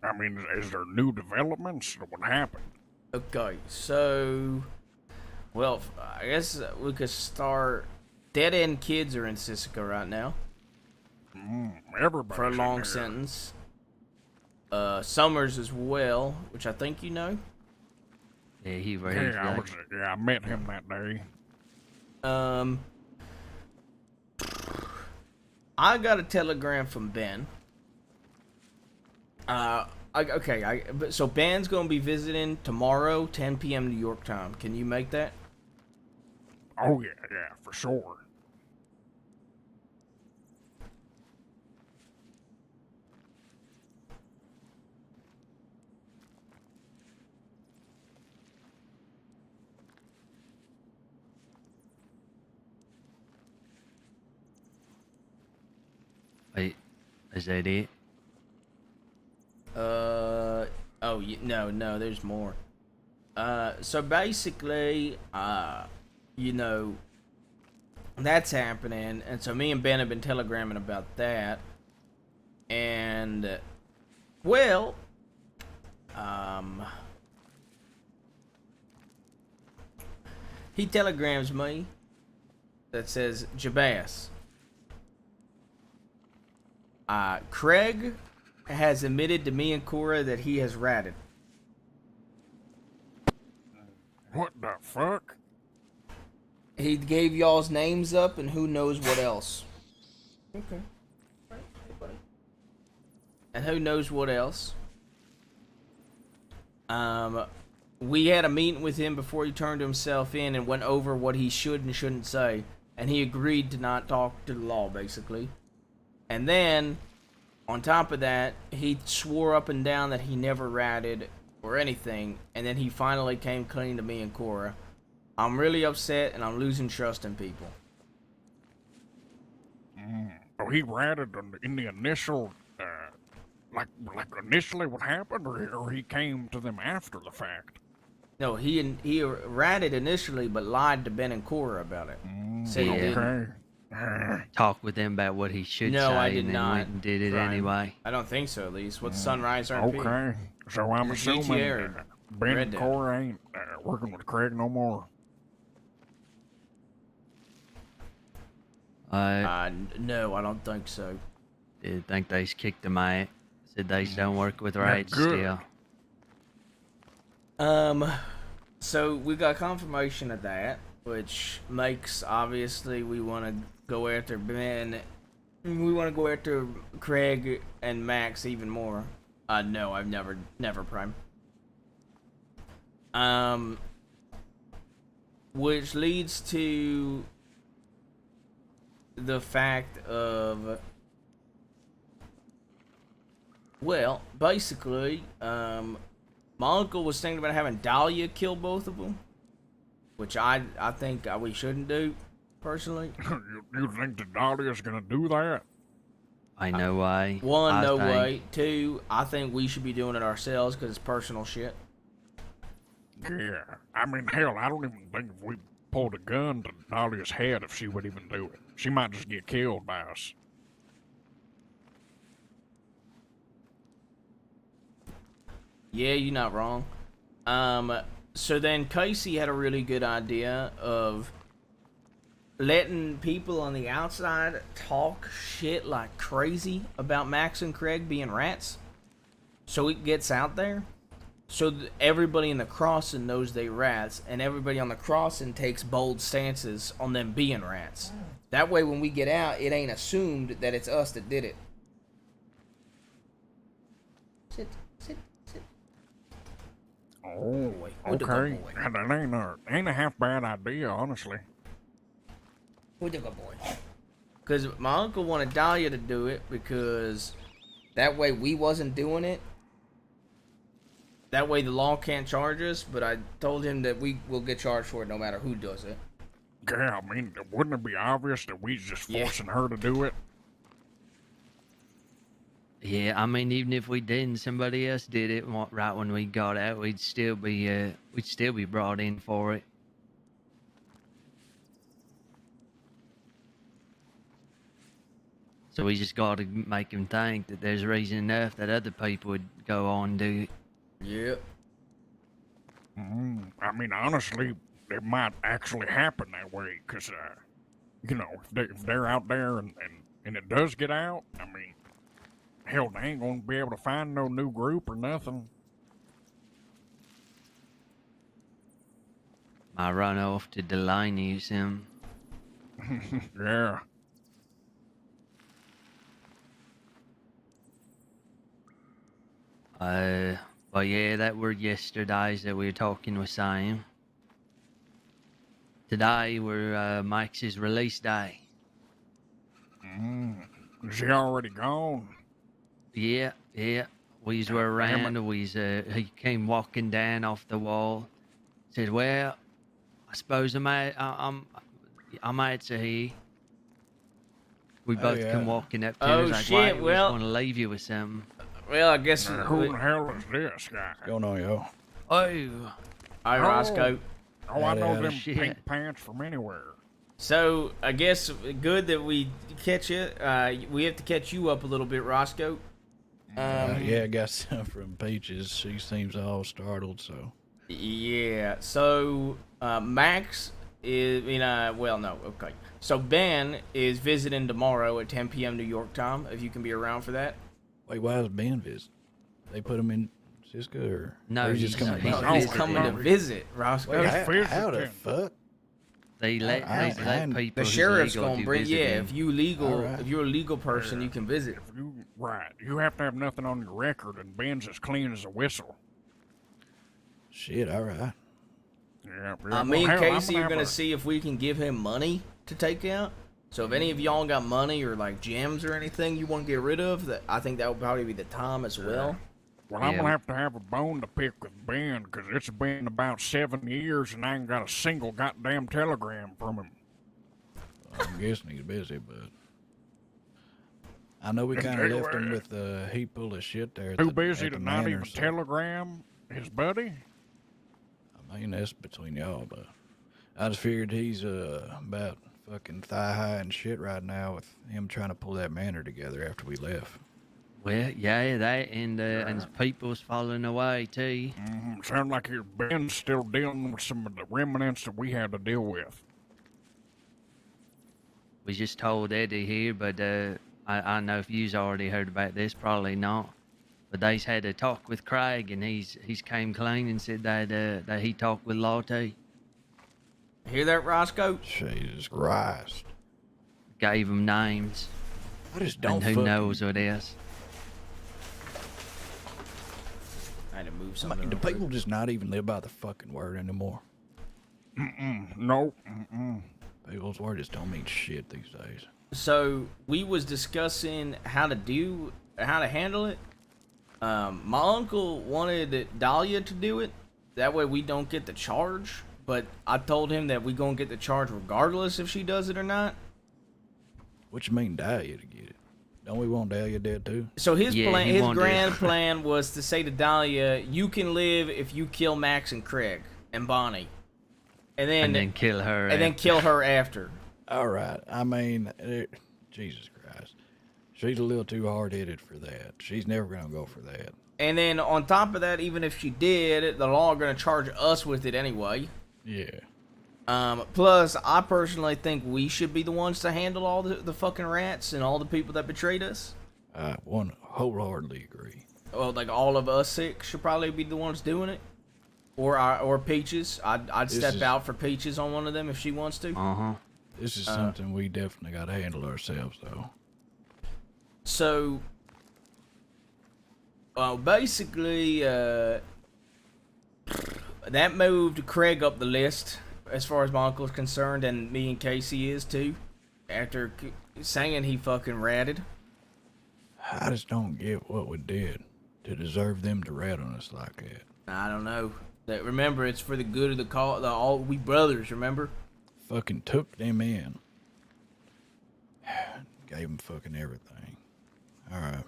I mean, is there new developments or what happened? Okay, so... Well, I guess we could start... Dead End Kids are in Sisika right now. Everybody For a long sentence. Summers as well, which I think you know. Yeah, he Yeah, raised I met him that day. I got a telegram from Ben. So Ben's gonna be visiting tomorrow, 10 p.m. New York time. Can you make that? Oh yeah, for sure. Is that it? Oh, no, there's more. So basically, you know, that's happening, and so me and Ben have been telegramming about that, and, well, he telegrams me that says, Jabaz, Craig has admitted to me and Cora that he has ratted. What the fuck? He gave y'all's names up and who knows what else. Okay. And who knows what else. We had a meeting with him before he turned himself in and went over what he should and shouldn't say. And he agreed to not talk to the law, basically. And then, on top of that, he swore up and down that he never ratted or anything. And then he finally came clean to me and Cora. I'm really upset and I'm losing trust in people. So he ratted in the initial, like initially what happened, or he came to them after the fact? No, he ratted initially, but lied to Ben and Cora about it. Said he didn't. Okay. Talk with them about what he should No, say, I did and then not. went and did it Prime. anyway. I don't think so, at least. What's Sunrise RP? Okay. So I'm Is it GTA assuming or Ben Red and Dead? Cora ain't working with Craig no more. No, I don't think so. Did think they kicked him out. Said they don't work with Yeah, raids good. still. So we got confirmation of that, which makes, obviously, we want to go after Ben. We want to go after Craig and Max even more. No, I've never Prime. Which leads to the fact of, well, basically, my uncle was thinking about having Dahlia kill both of them, which I think we shouldn't do, personally. You think that Dahlia's gonna do that? I know why. One, I no think. way. Two, I think we should be doing it ourselves because it's personal shit. Yeah. I mean, hell, I don't even think if we pulled a gun to Dahlia's head if she would even do it. She might just get killed by us. Yeah, you're not wrong. So then Casey had a really good idea of letting people on the outside talk shit like crazy about Max and Craig being rats. So it gets out there. So everybody in the crossing knows they rats, and everybody on the crossing takes bold stances on them being rats. That way when we get out, it ain't assumed that it's us that did it. Sit. Oh, Boy, what a good okay. boy. That ain't a half bad idea, honestly. Who's a good boy? Because my uncle wanted Dahlia to do it because that way we wasn't doing it. That way the law can't charge us, but I told him that we will get charged for it no matter who does it. Yeah, I mean, wouldn't it be obvious that we just Yeah. forcing her to do it? Yeah, I mean, even if we didn't, somebody else did it right when we got out, we'd still be brought in for it. So we just got to make him think that there's reason enough that other people would go on and do it. Yep. I mean, honestly, it might actually happen that way, because, you know, if they're out there and it does get out, I mean, hell, they ain't gonna be able to find no new group or nothing. I run off to Delaney's him. Yeah. But yeah, that were yesterday's that we were talking with Sam. Today were Mike's release day. Is she already gone? Yeah. We were around. He came walking down off the wall. Said, "Well, I suppose I'm out to he. We Oh, both yeah. come walking up to Oh, us like, shit, "Wait, we well- just want to leave you with something." Well, I guess. Who in the hell is this guy? What's going on, yo? Oh, Hi, Roscoe. Oh, I know Howdy, them shit. pink pants from anywhere. So I guess good that we catch you. We have to catch you up a little bit, Roscoe. Yeah, I got some from Peaches. She seems all startled, so. Yeah. So Max is well, no, okay. So Ben is visiting tomorrow at 10 p.m. New York time. If you can be around for that. Wait, why is Ben visit? They put him in Sisika or? No, or he's just he's- coming he's back? No, he's visiting. coming to visit, Roscoe. Wait, He's how the visiting. fuck? they let people. The who's sheriff's legal gonna do bring. Yeah, visiting. if you legal, Alright. if you're a legal person, you can visit. If you right, you have to have nothing on your record, and Ben's as clean as a whistle. Shit, all right. Yeah, Me and hell, I'm Casey are have gonna a- see if we can give him money to take out. So if any of y'all got money or like gems or anything you want to get rid of, that I think that would probably be the time as well. Well, I'm Yeah. gonna have a bone to pick with Ben, 'cause it's been about 7 years and I ain't got a single goddamn telegram from him. I'm guessing he's busy, but I know we kind of left him with a heap full of shit there. At Too the, busy at to the not manor, even so, telegram his buddy? I mean, that's between y'all, but I just figured he's about fucking thigh high and shit right now with him trying to pull that manor together after we left. Well, yeah, that and his people's falling away too. Sound like Ben's still dealing with some of the remnants that we had to deal with. We just told Eddie here, but I know if you's already heard about this, probably not. But they's had a talk with Craig, and he's came clean and said that he talked with Law too. Hear that, Roscoe? Jesus Christ. Gave him names, I just don't and who fucking... knows what is. I had to move I something. mean, do real quick. people just not even live by the fucking word anymore? No. People's word just don't mean shit these days. So we was discussing how to handle it. My uncle wanted Dahlia to do it. That way we don't get the charge. But I told him that we gonna get the charge regardless if she does it or not. What you mean Dahlia to get it? Don't we want Dahlia dead too? So his Yeah, plan, he his wanted- grand plan was to say to Dahlia, "You can live if you kill Max and Craig and Bonnie, and then kill her. and then kill her after." All right. I mean, Jesus Christ. She's a little too hard-headed for that. She's never going to go for that. And then on top of that, even if she did, the law are gonna charge us with it anyway. Yeah. Plus, I personally think we should be the ones to handle all the fucking rats and all the people that betrayed us. I wholeheartedly agree. Well, like all of us six should probably be the ones doing it, or Peaches. I'd This step is- out for Peaches on one of them if she wants to. Uh-huh. This is something we definitely got to handle ourselves, though. So, basically, that moved Craig up the list as far as my uncle's concerned, and me and Casey is too. After saying he fucking ratted. I just don't get what we did to deserve them to rat on us like that. I don't know. That remember, it's for the good of the call. All we brothers, remember? Fucking took them in. Gave them fucking everything. All right.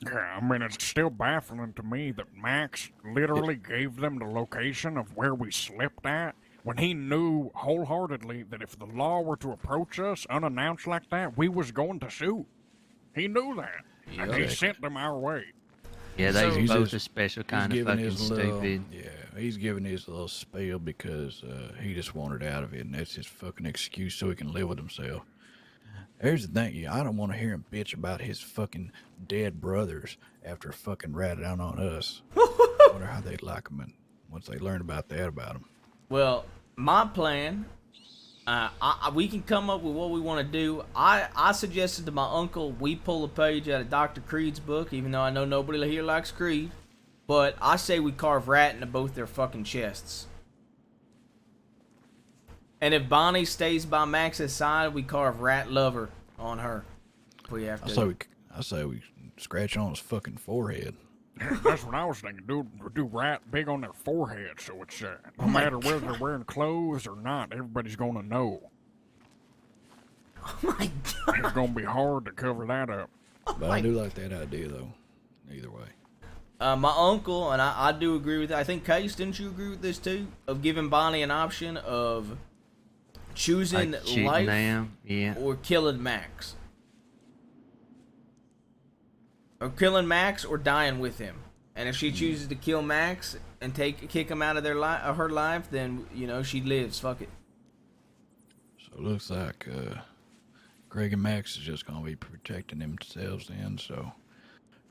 Yeah, I mean, it's still baffling to me that Max literally gave them the location of where we slept at when he knew wholeheartedly that if the law were to approach us unannounced like that, we was going to shoot. He knew that. And he Yeah. sent them our way. Yeah, they He's both just- a special He's kind of giving fucking his little, stupid. yeah, he's giving his little spiel because he just wanted out of it, and that's his fucking excuse so he can live with himself. Here's the thing, I don't want to hear him bitch about his fucking dead brothers after fucking ratted out on us. Wonder how they'd like him once they learn about that about him. Well, my plan, we can come up with what we want to do. I suggested to my uncle we pull a page out of Dr. Creed's book, even though I know nobody here likes Creed. But I say we carve rat into both their fucking chests. And if Bonnie stays by Max's side, we carve rat lover on her. We have to. I say we scratch on his fucking forehead. That's what I was thinking. Do right big on their forehead, so it's no matter whether they're wearing clothes or not, everybody's gonna know. Oh my god. It's gonna be hard to cover that up. But I do like that idea, though. Either way. My uncle, and I do agree with that. I think, Case, didn't you agree with this too? Of giving Bonnie an option of choosing Like shooting life them, yeah. or killing Max. Or killing Max or dying with him. And if she chooses to kill Max and kick him out of her life, then, you know, she lives. Fuck it. So it looks like Greg and Max is just going to be protecting themselves then, so...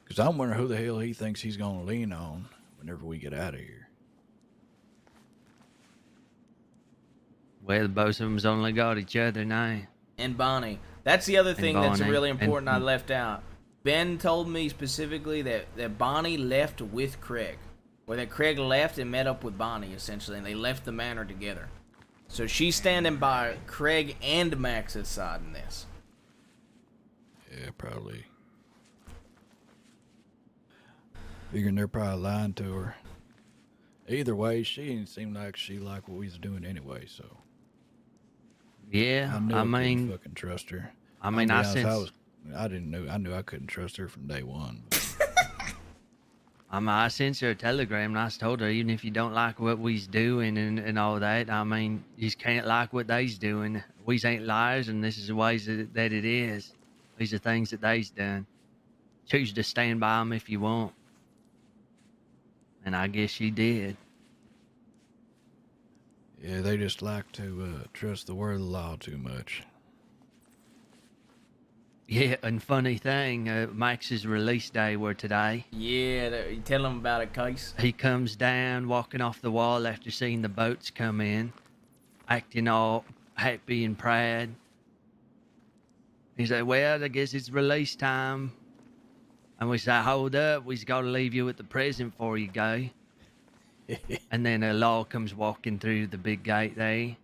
Because I'm wondering who the hell he thinks he's going to lean on whenever we get out of here. Well, both of them's only got each other now. And Bonnie. That's the other thing that's Bonnie. really important I And- left out. Ben told me specifically that Bonnie left with Craig. Or that Craig left and met up with Bonnie, essentially, and they left the manor together. So she's standing by Craig and Max's side in this. Yeah, probably. Figuring they're probably lying to her. Either way, she didn't seem like she liked what we was doing anyway, so... Yeah, knew I couldn't mean, fucking trust her. I mean, I'll I be honest, sense, I knew I couldn't trust her from day one. I sent her a telegram and I told her, even if you don't like what we's doing and all that, I mean, you just can't like what they's doing. We's ain't liars, and this is the ways that it is. These are things that they's done. Choose to stand by them if you want. And I guess she did. Yeah, they just like to trust the word of the law too much. Yeah, and funny thing, Max's release day were today. Yeah, you tell him about it, Case. He comes down, walking off the wall after seeing the boats come in, acting all happy and proud. He's like, well, I guess it's release time. And we say, hold up, we's got to leave you with the present for you, guy. And then a law comes walking through the big gate there.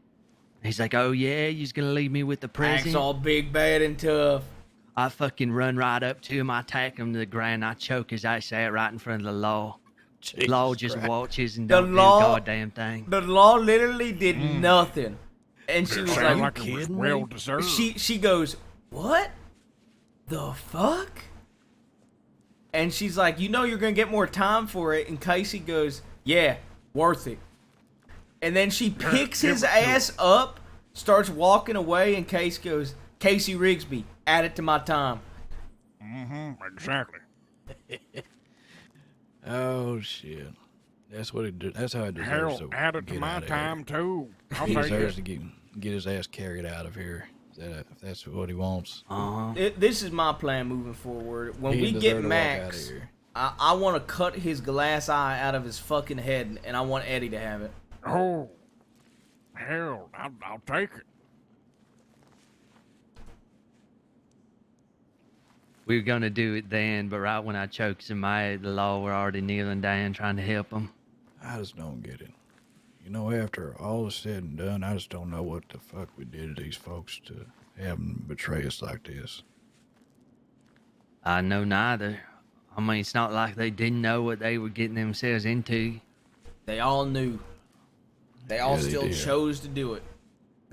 He's like, oh yeah, you's going to leave me with the present? Acts all big, bad, and tough. I fucking run right up to him, I tack him to the ground, I choke his ass out right in front of the law. Law just watches and The don't do a law- goddamn thing. The law literally did nothing. And she was Sounds like, like it was kidding well me? deserved. she goes, what the fuck? And she's like, you know you're going to get more time for it. And Casey goes, yeah, worth it. And then she picks give his it to him. ass up, starts walking away, and Casey goes, Casey Rigsby, add it to my time. Exactly. Oh shit, that's what it. That's how it deserves Hell, to add it to get my out of time too. I'll Here. He take deserves it. to get his ass carried out of here. If that's what he wants. This is my plan moving forward. When He we deserve get to walk Max, out of here. I want to cut his glass eye out of his fucking head, and I want Eddie to have it. Oh, hell, I'll take it. We were gonna do it then, but right when I choked him out, the law were already kneeling down trying to help him. I just don't get it. You know, after all is said and done, I just don't know what the fuck we did to these folks to have them betray us like this. I know neither. I mean, it's not like they didn't know what they were getting themselves into. They all knew. They all Yeah, they still did. chose to do it.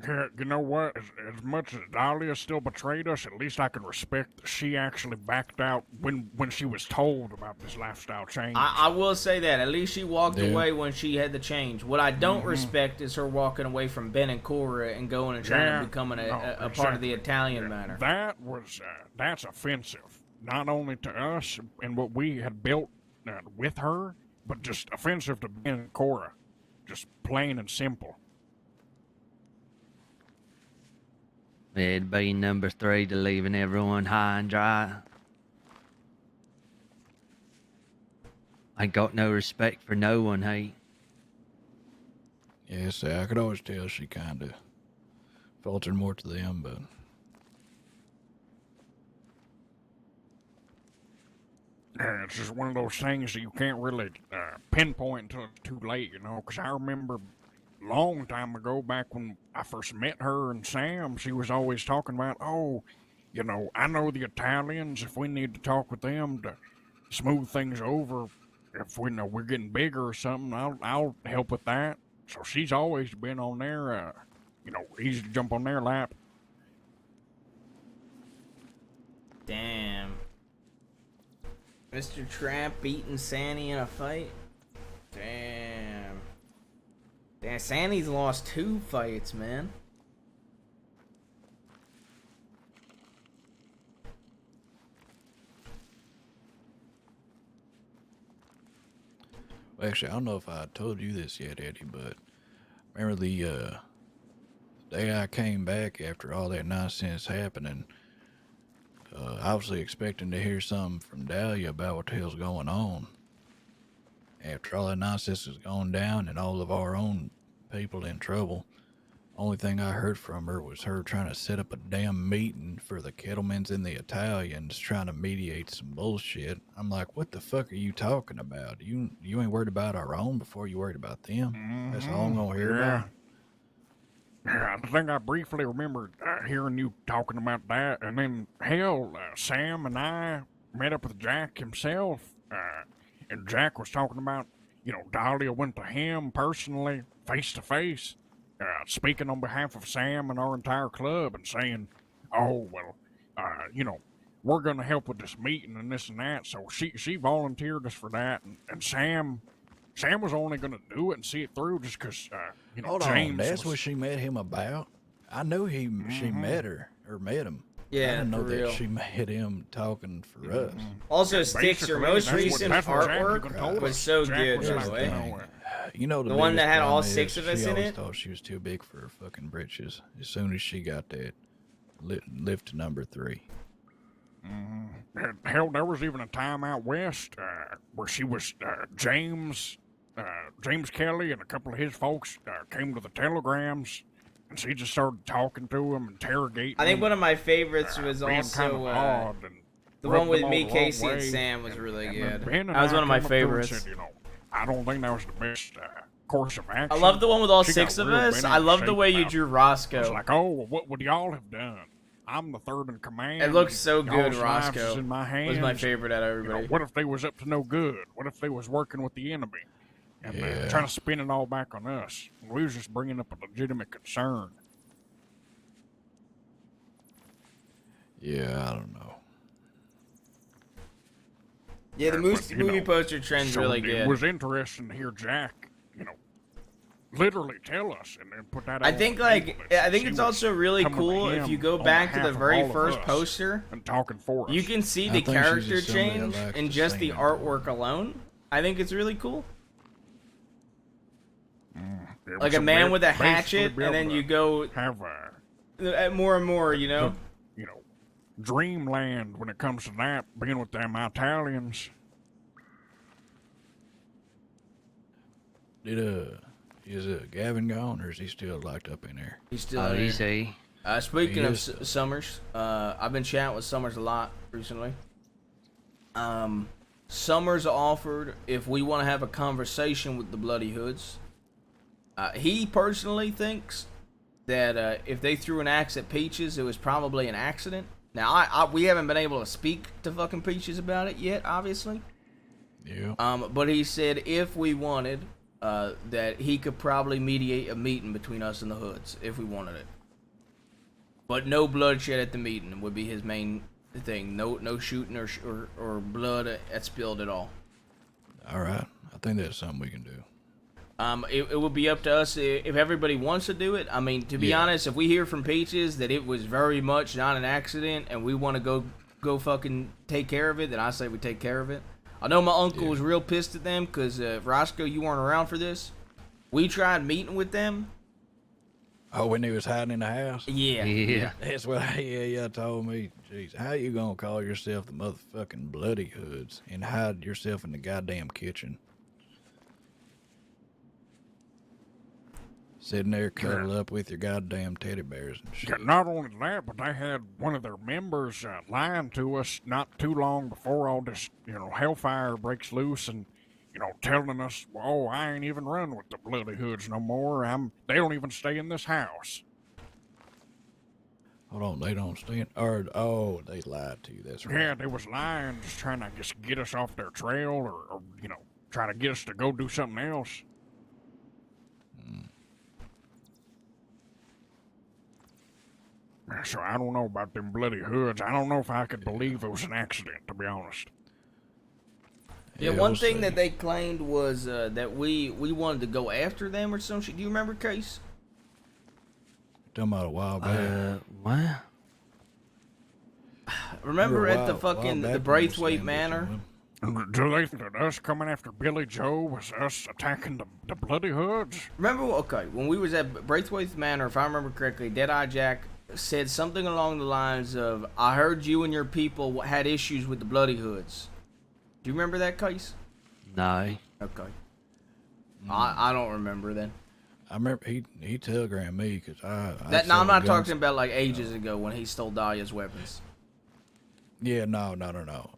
Yeah, you know what? As much as Dahlia still betrayed us, at least I can respect that she actually backed out when she was told about this lifestyle change. I will say that. At least she walked Yeah. away when she had the change. What I don't respect is her walking away from Ben and Cora and going and trying Yeah, to become no, a part of the exactly. Italian manor. That was that's offensive, not only to us and what we had built with her, but just offensive to Ben and Cora, just plain and simple. It'd be number 3 to leaving everyone high and dry. I got no respect for no one, hey. Yeah, see, I could always tell she kind of faltered more to them, but It's just one of those things that you can't really pinpoint until it's too late, you know, because I remember long time ago, back when I first met her and Sam, she was always talking about, oh, you know, I know the Italians. If we need to talk with them to smooth things over, if we know we're getting bigger or something, I'll help with that. So she's always been on there, you know, easy to jump on their lap. Damn. Mr. Trap beating Sandy in a fight? Damn. Damn, Sandy's lost 2 fights, man. Well, actually, I don't know if I told you this yet, Eddie, but remember the day I came back after all that nonsense happening, obviously expecting to hear something from Dahlia about what the hell's going on. After all that nonsense was going down and all of our own people in trouble, only thing I heard from her was her trying to set up a damn meeting for the Kettlemans and the Italians, trying to mediate some bullshit. I'm like, what the fuck are you talking about? You ain't worried about our own before you worried about them? That's all I'm gonna hear about. Yeah, I think I briefly remembered hearing you talking about that, and then hell, Sam and I met up with Jack himself, and Jack was talking about, Dahlia went to him personally, face to face, speaking on behalf of Sam and our entire club, and saying, "Oh well, we're gonna help with this meeting and this and that." So she volunteered us for that, and Sam was only gonna do it and see it through just because, Hold James on, that's was, what she met him about? I knew she met her, or met him. Yeah, I didn't know for that real. she met him talking for us. Also, Sticks, your basically, most that's what- recent that's what Jack artwork even told was us. so Jack good, was by like, the way. The one that biggest had all problem 6 of us she in always it? thought she was too big for her fucking britches. As soon as she got that lift to number 3. Hell, there was even a time out west where she was James Kelly and a couple of his folks came to the telegrams, and she just started talking to him, interrogating. I think him, one of my favorites was being also kind of odd and the one rubbed with them all me, the wrong Casey, and way. Sam was really And good. then Ben and That was I one of my came up to her and favorites. said, I don't think that was the best course of action. I love the one with all She 6 got of real us. bent I out of love the shape way you about drew it. It's Roscoe. like, oh, well, what would y'all have done? I'm the third in command. It looks so Y'all's good, lives Roscoe. is in my hands. Was my favorite out of You know, everybody. what if they was up to no good? What if they was working with the enemy and Yeah. trying to spin it all back on us? We was just bringing up a legitimate concern. Yeah, I don't know. Yeah, the But, movie poster trend's so really it good. was interesting to hear Jack, literally tell us and then put that. I out think on the table that I think she it's was also really coming to cool if him you go on back to the behalf of very all of first us poster. and talking for us. You can see I the think she's character just somebody that change likes in to just the sing. artwork alone. I think it's really cool. Yeah, Like so a man we're with a basically hatchet, be and able then to you go have more and more, you know? dreamland when it comes to that, being with them Italians. Is Gavin gone, or is he still locked up in there? He's still Oh, in there. easy. Speaking He of is. Summers, I've been chatting with Summers a lot recently. Summers offered if we want to have a conversation with the Bloody Hoods. He personally thinks that if they threw an axe at Peaches, it was probably an accident. Now, we haven't been able to speak to fucking Peaches about it yet, obviously. Yeah. But he said if we wanted, that he could probably mediate a meeting between us and the Hoods if we wanted it. But no bloodshed at the meeting would be his main thing. No shooting or blood spilled at all. All right. I think that's something we can do. It would be up to us if everybody wants to do it. I mean, to be Yeah. honest, if we hear from Peaches that it was very much not an accident and we want to go fucking take care of it, then I say we take care of it. I know my uncle was real pissed at them because Roscoe, you weren't around for this. We tried meeting with them. Oh, when he was hiding in the house? Yeah. Yeah. That's what yeah told me. Jeez, how you gonna call yourself the motherfucking Bloody Hoods and hide yourself in the goddamn kitchen? Sitting there cuddled up with your goddamn teddy bears and shit. Yeah, not only that, but they had one of their members lying to us not too long before all this, hellfire breaks loose and, telling us, oh, I ain't even run with the Bloody Hoods no more. They don't even stay in this house. Hold on, they don't stand. Or they lied to you. That's right. Yeah, they was lying, just trying to just get us off their trail or trying to get us to go do something else. So I don't know about them bloody hoods. I don't know if I could believe it was an accident, to be honest. Yeah, one thing that they claimed was that we wanted to go after them or some shit. Do you remember, Case? Talking about a while back. What? Remember at the fucking the Braithwaite Manor? Do they think that us coming after Billy Joe was us attacking the bloody hoods? Remember, okay, when we was at Braithwaite Manor, if I remember correctly, Deadeye Jack said something along the lines of, I heard you and your people had issues with the Bloody Hoods. Do you remember that, Case? No. Okay. I don't remember then. I remember he telegrammed me because No, I'm not talking about like ages ago when he stole Dahlia's weapons. Yeah, no.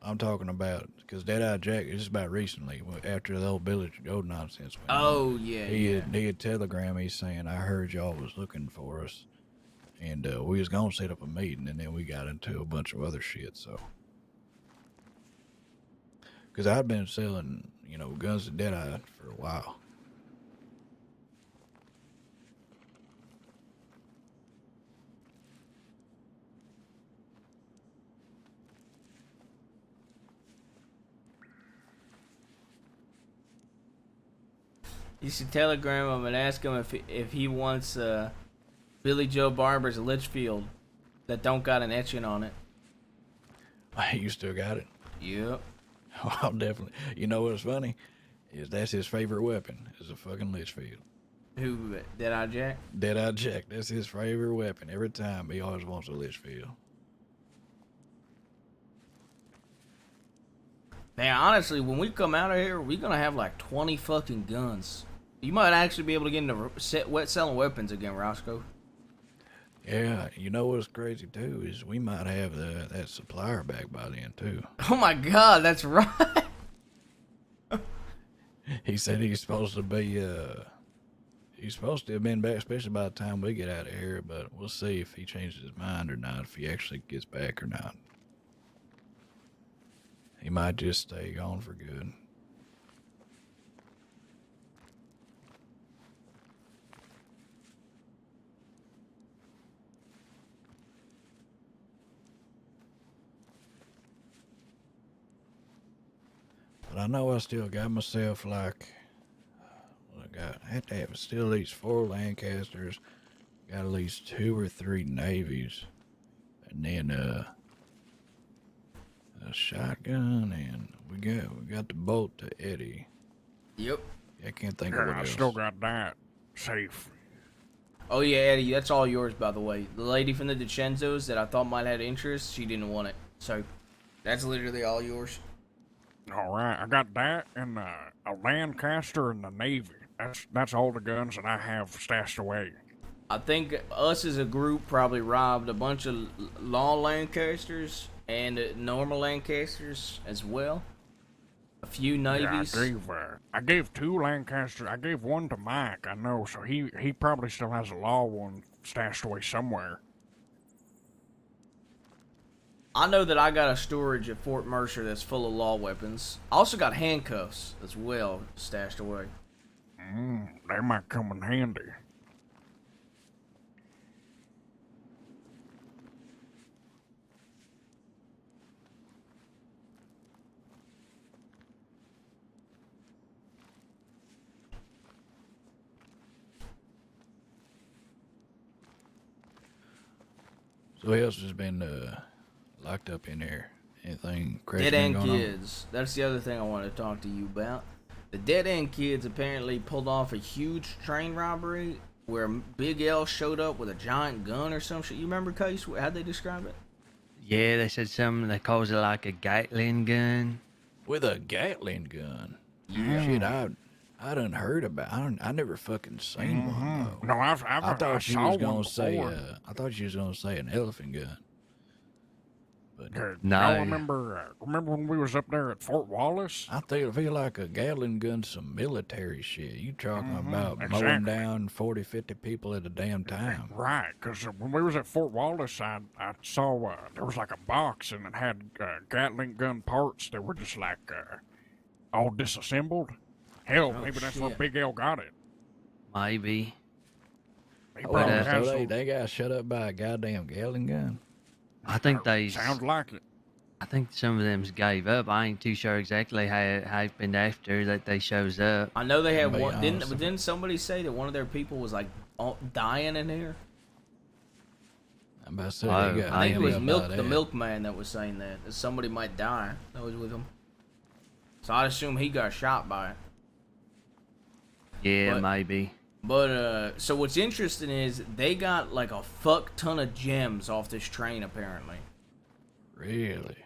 I'm talking about because Deadeye Jack is just about recently after the old Billy Joe nonsense went on. Yeah, he had telegrammed me saying I heard y'all was looking for us, and we was gonna set up a meeting, and then we got into a bunch of other shit. So, because I've been selling guns to Deadeye for a while. You should telegram him and ask him if he wants Billy Joe Barber's Litchfield that don't got an etching on it. You still got it? Yep. Oh, I'll definitely. You know what's funny? Is that's his favorite weapon is a fucking Litchfield. Who, Deadeye Jack? Deadeye Jack. That's his favorite weapon. Every time he always wants a Litchfield. Man, honestly, when we come out of here, we're gonna have like 20 fucking guns. You might actually be able to get into selling weapons again, Roscoe. Yeah, you know what's crazy too is we might have that supplier back by then too. Oh my God, that's right. He said he's supposed to be he's supposed to have been back, especially by the time we get out of here. But we'll see if he changes his mind or not, if he actually gets back or not. He might just stay gone for good. But I know I still got myself like, I had to have still at least 4 Lancasters, got at least 2 or 3 Navies, and then a shotgun, and we got the bolt to Eddie. Yep. I can't think of what else. I still got that safe. Oh yeah, Eddie, that's all yours, by the way. The lady from the DiCenzos that I thought might have interest, she didn't want it. So, that's literally all yours. All right, I got that and a Lancaster and the Navy. That's all the guns that I have stashed away. I think us as a group probably robbed a bunch of long Lancasters and normal Lancasters as well. A few Navies. Yeah, I gave 2 Lancasters. I gave 1 to Mike, I know, so he probably still has a law one stashed away somewhere. I know that I got a storage at Fort Mercer that's full of law weapons. I also got handcuffs as well stashed away. They might come in handy. So who else has been locked up in there? Anything crazy Dead End going on? Kids. That's the other thing I wanted to talk to you about. The Dead End Kids apparently pulled off a huge train robbery where Big L showed up with a giant gun or some shit. You remember, Case? How'd they describe it? Yeah, they said something. They calls it like a Gatling gun. With a Gatling gun. Yeah. Shit, I done heard about. I never fucking seen one though. No, I thought you saw was one gonna say. before. I thought you was gonna say an elephant gun. But No. Y'all remember when we was up there at Fort Wallace? I feel like a Gatling gun's some military shit. You talking about mowing exactly. down 40, 50 people at a damn time. Right, because when we was at Fort Wallace, I saw there was like a box and it had Gatling gun parts that were just like all disassembled. Hell, maybe that's where shit. Big L got it. Maybe. He Oh, probably uh, so has they got shut up by a goddamn Gatling gun. I think they. sounds like it. I think some of them gave up. I ain't too sure exactly how it happened after that they shows up. I know they had Be one. honest. Didn't somebody say that one of their people was like dying in here? I'm about to say Oh, they got I think it hammed was up by the that. milkman that was saying that somebody might die that was with him. So I assume he got shot by it. Yeah, But- maybe. But so what's interesting is they got like a fuck ton of gems off this train apparently. Really?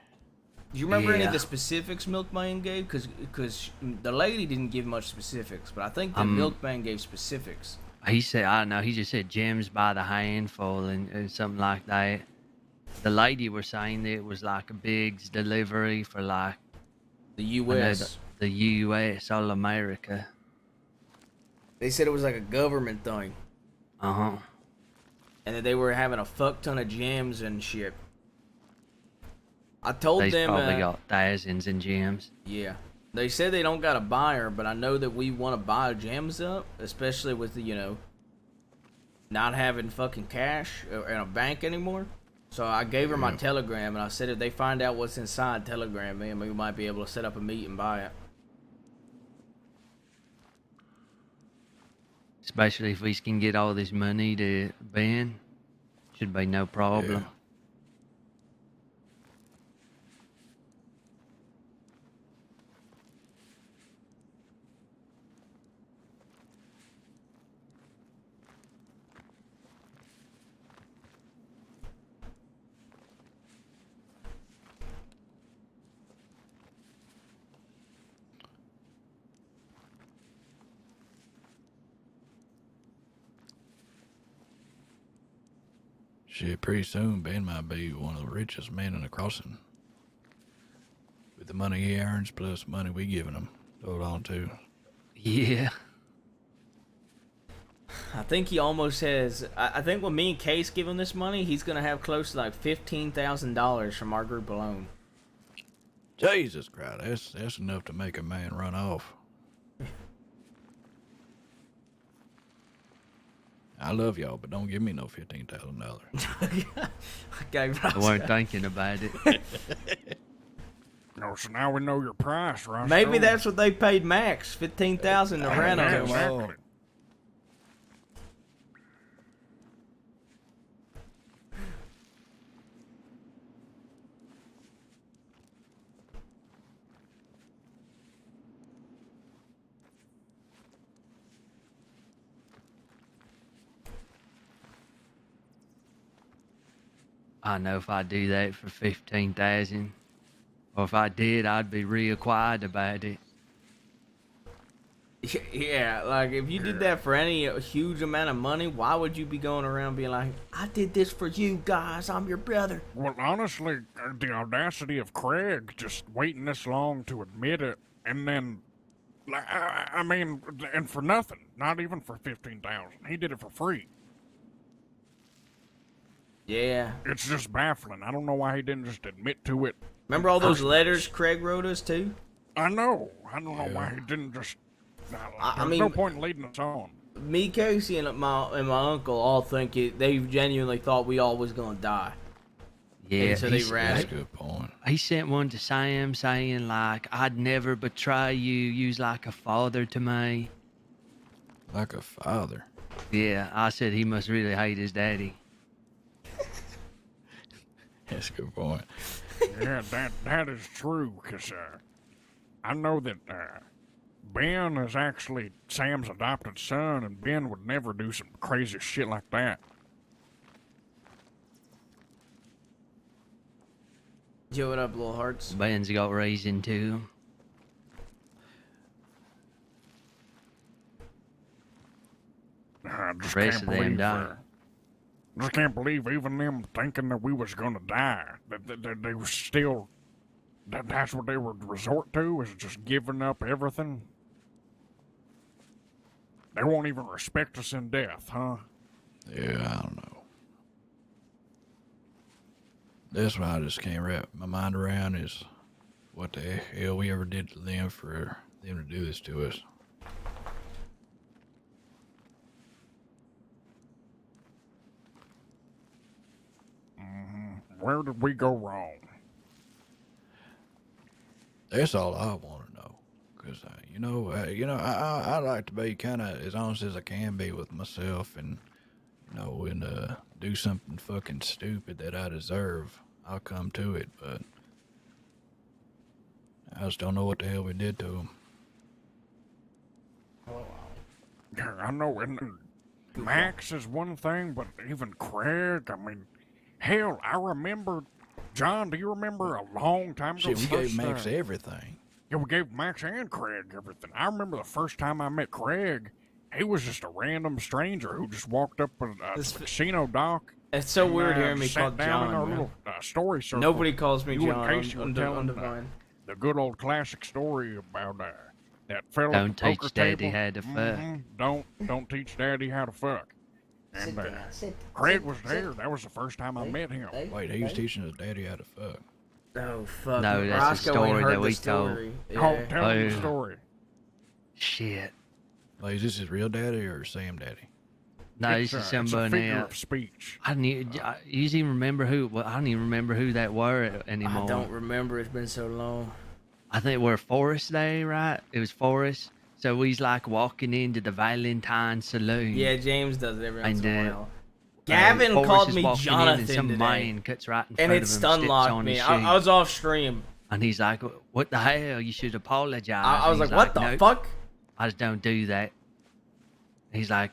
Do you remember any of Yeah. the specifics Milkman gave? Because the lady didn't give much specifics, but I think the Milkman gave specifics. He said, I don't know, he just said gems by the handful and something like that. The lady was saying that it was like a big delivery for like The I know U.S. the U.S. all America. They said it was like a government thing, Uh-huh. and that they were having a fuck ton of gems and shit. I told They've them, probably got thousands in gems. yeah. They said they don't got a buyer, but I know that we want to buy gems up, especially with the, not having fucking cash in a bank anymore. So I gave her my Telegram, and I said if they find out what's inside Telegram, man, we might be able to set up a meet and buy it. Especially if we can get all this money to Ben. Should be no problem. Yeah. Shit, pretty soon Ben might be one of the richest men in the crossing. With the money he earns plus money we giving him. Hold on to. Yeah. I think he almost has. I think when me and Case give him this money, he's gonna have close to like $15,000 from our group alone. Jesus Christ, that's enough to make a man run off. I love y'all, but don't give me no $15,000. Okay, I weren't thinking about it. No, so now we know your price, right? Maybe that's what they paid Max, $15,000 to rent Yeah, him. exactly. I know if I do that for 15,000, or if I did, I'd be real quiet about it. Yeah, like if you did that for any huge amount of money, why would you be going around being like, I did this for you guys, I'm your brother? Well, honestly, the audacity of Craig just waiting this long to admit it, and then, I mean, and for nothing, not even for 15,000. He did it for free. Yeah. It's just baffling. I don't know why he didn't just admit to it. Remember all those letters Craig wrote us too? I know. I don't know why he didn't just. There's mean- no point in leading us on. Me, Casey, and my uncle all think they genuinely thought we all was gonna die. Yeah, so they he's- ran That's it. a good point. He sent one to Sam saying, like, I'd never betray you. You's like a father to me. Like a father. Yeah, I said he must really hate his daddy. That's a good point. Yeah, that is true, because I know that Ben is actually Sam's adopted son, and Ben would never do some crazy shit like that. Yo, what up, little hearts? Ben's got reason to. I just Rest can't of them believe. died. Just can't believe even them thinking that we was gonna die. That they were still. That's what they would resort to, is just giving up everything. They won't even respect us in death, huh? Yeah, I don't know. That's what I just can't wrap my mind around is what the hell we ever did to them for them to do this to us. Where did we go wrong? That's all I want to know. Cause I like to be kind of as honest as I can be with myself, and do something fucking stupid that I deserve, I'll come to it. But I just don't know what the hell we did to him. Yeah, I know, and Max is one thing, but even Craig, I mean, hell, I remember, John, do you remember a long time ago? Shit, we gave Max everything. Yeah, we gave Max and Craig everything. I remember the first time I met Craig, he was just a random stranger who just walked up with a casino dock. It's so and, weird hearing me sat called down John, in our man. little story circle. Nobody calls me You and John Casey were on telling Divine. the good old classic story about that fella Don't at the poker teach Daddy table. how to fuck. Don't teach Daddy how to fuck. And Craig was there. That was the first time I met him. Wait, he was teaching his daddy how to fuck. Oh fuck! No, that's the Roscoe ain't story heard that the we told. story. Oh, Yeah. tell me the Oh. story. Shit. Like, is this his real daddy or Sam daddy? No, It's this is a somebody figure else. of speech. I you even remember who? Well, I don't even remember who that were anymore. I don't remember. It's been so long. I think we're Forest Day, right? It was Forest. So we's like walking into the Valentine Saloon. Yeah, James does it every once in a And, while. Gavin Forrest called is me walking in and Jonathan some today, man cuts right in and front it of him, stun steps locked on me. his I shoe. was off stream. And he's like, "What the hell? You should apologize." I was And like, he's "What the "Nope, fuck?" I just don't do that. He's like,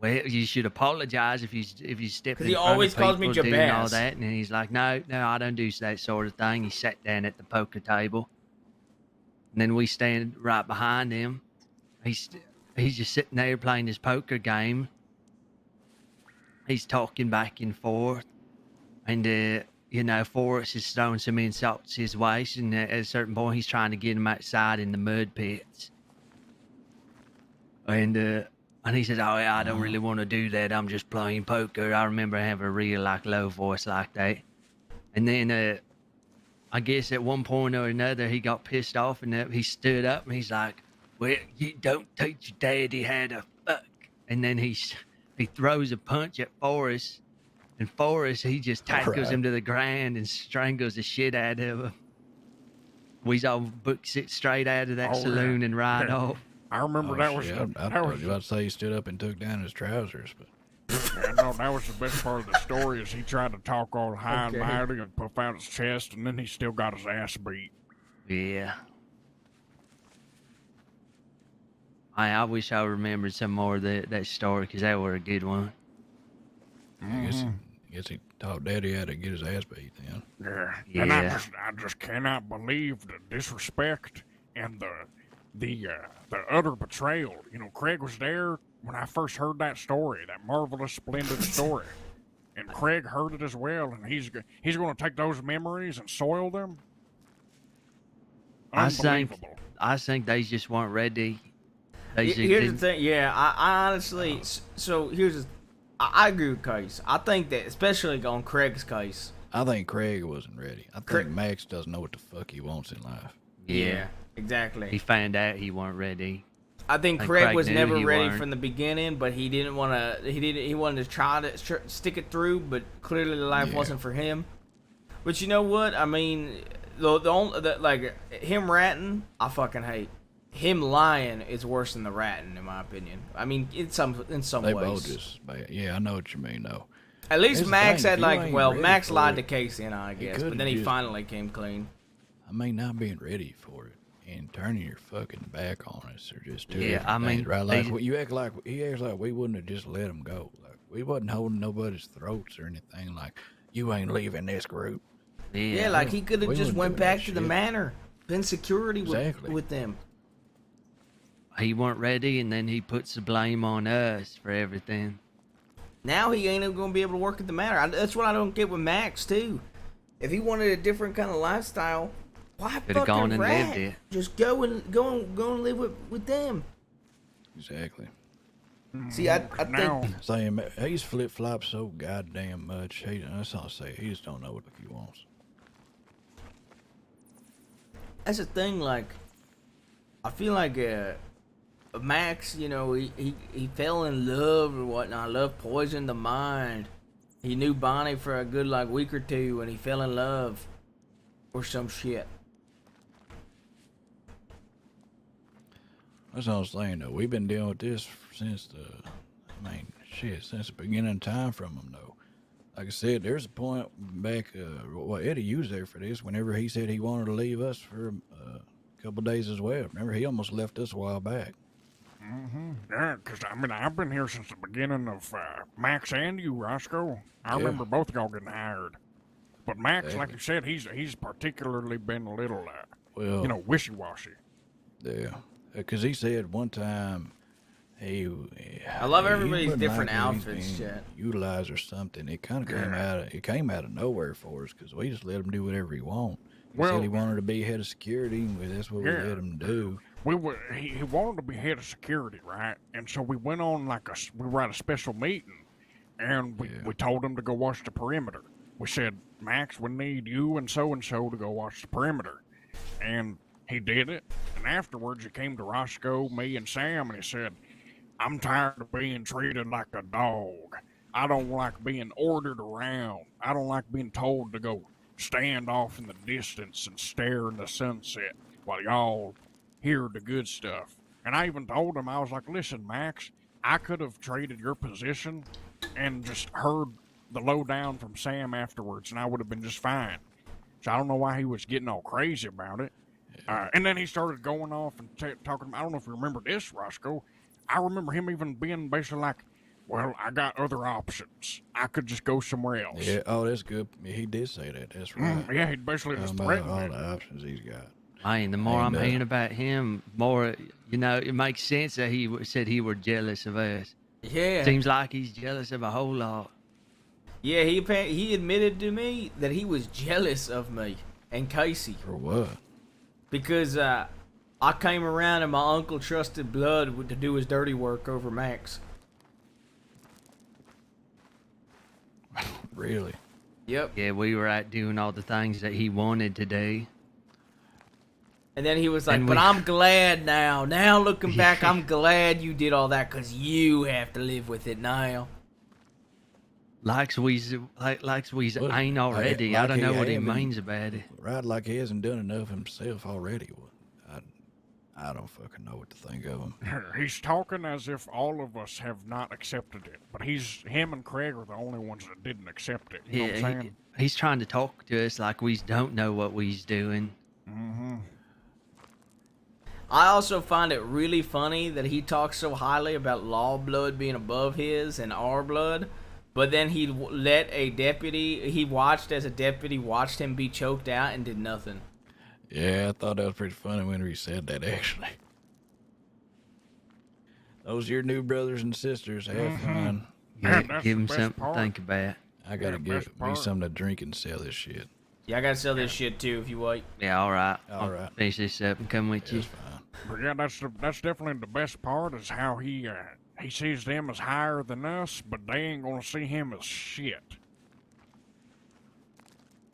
"Well, you should apologize if you step 'Cause in he front always of calls me people doing all Jabaz. that." And he's like, "No, I don't do that sort of thing." He sat down at the poker table, and then we stand right behind him. He's just sitting there playing his poker game. He's talking back and forth, and Forrest is throwing some insults his way, and at a certain point, he's trying to get him outside in the mud pits. And he says, "Oh yeah, I don't really want to do that. I'm just playing poker." I remember having a real low voice like that. And then I guess at one point or another, he got pissed off, and he stood up and he's like, "Well, you don't teach your daddy how to fuck." And then he throws a punch at Forrest, and Forrest, he just tackles him to the ground and strangles the shit out of him. We all booked it straight out of that saloon and ride off. I remember that was shit. the, I that thought was you about to say he stood up and took down his trousers, but yeah, no, that was the best part of the story is he tried to talk all high Okay. and mighty and puff out his chest, and then he still got his ass beat. Yeah. I wish I remembered some more of that story, because that were a good one. I guess he taught Daddy how to get his ass beat then. Yeah. And Yeah. I just cannot believe the disrespect and the utter betrayal. You know, Craig was there when I first heard that story, that marvelous, splendid story. And Craig heard it as well, and he's going to take those memories and soil them. I think Unbelievable. they just weren't ready. Here's the thing. Yeah, I honestly. So I agree with Case. I think that, especially on Craig's case. I think Craig wasn't ready. I think Craig- Max doesn't know what the fuck he wants in life. Yeah. Exactly. He found out he weren't ready. I think And Craig Craig was knew never he ready weren't. from the beginning, but he didn't want to. He wanted to try to stick it through, but clearly the life Yeah. wasn't for him. But you know what? I mean, like him ratting, I fucking hate. Him lying is worse than the ratting, in my opinion. I mean, in some They ways. both just bad. Yeah, I know what you mean though. At least Here's the Max thing, had if you like, ain't well, ready Max for lied it, to Casey and I guess, could've but then he just- finally came clean. I mean, not being ready for it and turning your fucking back on us are just two Yeah, different I mean, things, right? Like they- you act like he acts like we wouldn't have just let him go. Like we wasn't holding nobody's throats or anything. Like you ain't leaving this group. Yeah, like he could have we just wasn't went doing that back to the shit. manor, been security Exactly. with them. He weren't ready, and then he puts the blame on us for everything. Now he ain't even gonna be able to work at the manor. That's what I don't get with Max too. If he wanted a different kind of lifestyle, why Could've fucking gone and rat? lived it. Just go and live with them. Exactly. See, I Now, think Saying he's flip flopped so goddamn much. That's all I say. He just don't know what he wants. that's the thing. Like, I feel like Max, you know, he fell in love or whatnot. Love poisoned the mind, He knew Bonnie for a good like week or two, and he fell in love, or some shit. That's what I'm saying, though. We've been dealing with this since since the beginning of time from him, though. Like I said, there's a point back, Eddie was there for this, whenever he said he wanted to leave us for a couple days as well. Remember, he almost left us a while back. Mm-hmm. Yeah, because, I mean, I've been here since the beginning of Max and you, Roscoe. I remember both y'all getting hired. But Max, like you said, he's particularly been a little, wishy-washy. Yeah. Because he said one time I love everybody's different outfits, chat. Utilized or something. It kind of came out of nowhere for us because we just let him do whatever he wanted. He said he wanted to be head of security, and that's what we let him do. He wanted to be head of security, right? And so we went on we were at a special meeting, and we told him to go watch the perimeter. We said, Max, we need you and so to go watch the perimeter. And he did it. And afterwards, he came to Roscoe, me, and Sam, and he said, I'm tired of being treated like a dog. I don't like being ordered around. I don't like being told to go stand off in the distance and stare in the sunset while y'all hear the good stuff. And I even told him, I was like, listen, Max, I could have traded your position and just heard the lowdown from Sam afterwards, and I would have been just fine. So I don't know why he was getting all crazy about it. And then he started going off and talking. I don't know if you remember this, Roscoe. I remember him even being basically like, well, I got other options. I could just go somewhere else. Yeah, that's good. He did say that. That's right. Yeah, he basically just threatened all the options he's got. Man, the more I'm hearing about him, more, it makes sense that he said he were jealous of us. Yeah. Seems like he's jealous of a whole lot. Yeah, he admitted to me that he was jealous of me and Casey. For what? Because I came around and my uncle trusted Blood to do his dirty work over Max. Really? Yep. Yeah, we were out doing all the things that he wanted to do. And then he was like, but I'm glad now. Now looking back, I'm glad you did all that because you have to live with it now. Likes we ain't already. I don't know what he means about it. Right, like he hasn't done enough himself already. I don't fucking know what to think of him. He's talking as if all of us have not accepted it, but him and Craig are the only ones that didn't accept it. You know what I'm saying? He's trying to talk to us like we don't know what we's doing. Mm-hmm. I also find it really funny that he talks so highly about Law Blood being above his and our blood, but then he let a deputy, he watched as a deputy watched him be choked out and did nothing. Yeah, I thought that was pretty funny when he said that, actually. Those are your new brothers and sisters. Have fun. Yeah, give him something to think about. I gotta get me something to drink and sell this shit. Yeah, I gotta sell this shit too if you wait. Yeah, all right. All right. Finish this up and come with you. Fine. But yeah, that's definitely the best part is how he sees them as higher than us, but they ain't gonna see him as shit.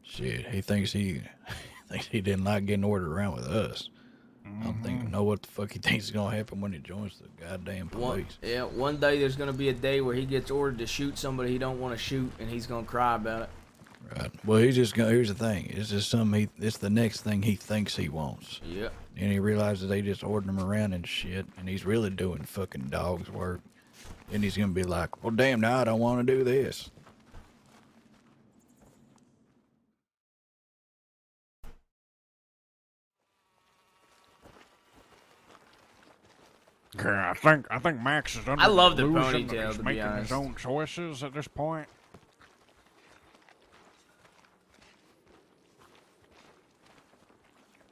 Shit, he thinks he didn't like getting ordered around with us. I don't know what the fuck he thinks is gonna happen when he joins the goddamn police. One day there's gonna be a day where he gets ordered to shoot somebody he don't want to shoot, and he's gonna cry about it. Right. Well, he's just gonna. Here's the thing. It's just something. It's the next thing he thinks he wants. Yeah. And he realizes they just ordered him around and shit, and he's really doing fucking dog's work. And he's gonna be like, well, damn, now I don't want to do this. Yeah, I think Max is under I love the illusion that ponytail, he's to be making honest. his own choices at this point.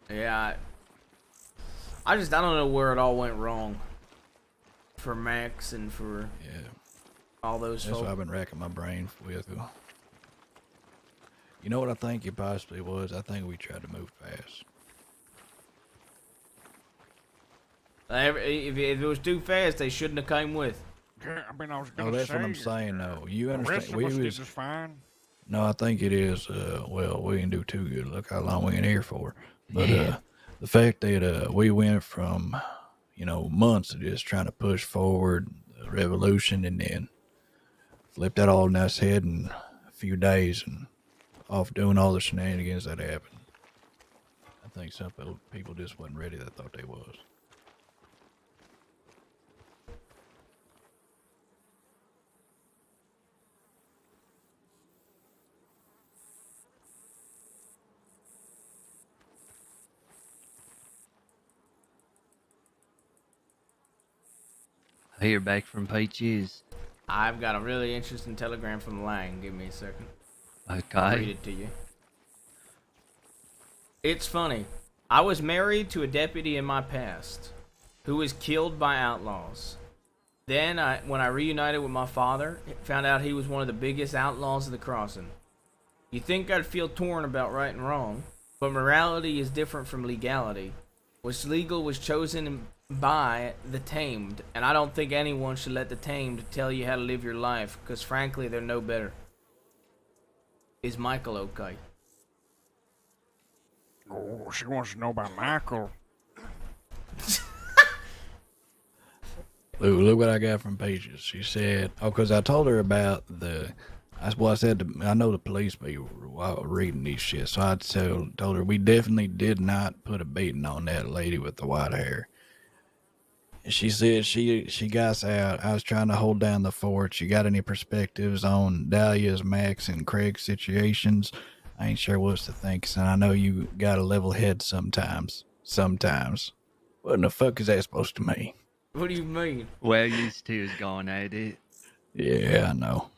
Yeah. I don't know where it all went wrong. For Max and for all those That's folks. what I've been racking my brain with. You know what I think it possibly was? I think we tried to move fast. If it was too fast, they shouldn't have came with. Yeah, I mean, I was gonna That's say. what I'm saying, though. You The understand? rest of us did just fine. No, I think it is. Well, we didn't do too good. Look how long we in here for. But the fact that we went from, months of just trying to push forward the revolution, and then Flipped that all in his head in a few days and off doing all the shenanigans that happened. I think some people just wasn't ready that thought they was. I hear back from Peaches. I've got a really interesting telegram from Lang. Give me a second. I'll read Okay. it to you. It's funny. I was married to a deputy in my past who was killed by outlaws. Then, when I reunited with my father, found out he was one of the biggest outlaws of the crossing. You'd think I'd feel torn about right and wrong, but morality is different from legality. What's legal was chosen by the tamed, and I don't think anyone should let the tamed tell you how to live your life, because frankly, they're no better. Is Michael okay? Oh, she wants to know about Michael. Look what I got from Pages. She said, because I told her about that's what I said. I know the police people while reading these shit, so I told her we definitely did not put a beating on that lady with the white hair. She said she got out. I was trying to hold down the fort. You got any perspectives on Dahlia's, Max, and Craig's situations? I ain't sure what to think, son. I know you got a level head sometimes. Sometimes. What in the fuck is that supposed to mean? What do you mean? Well used to is going at it. Yeah, I know.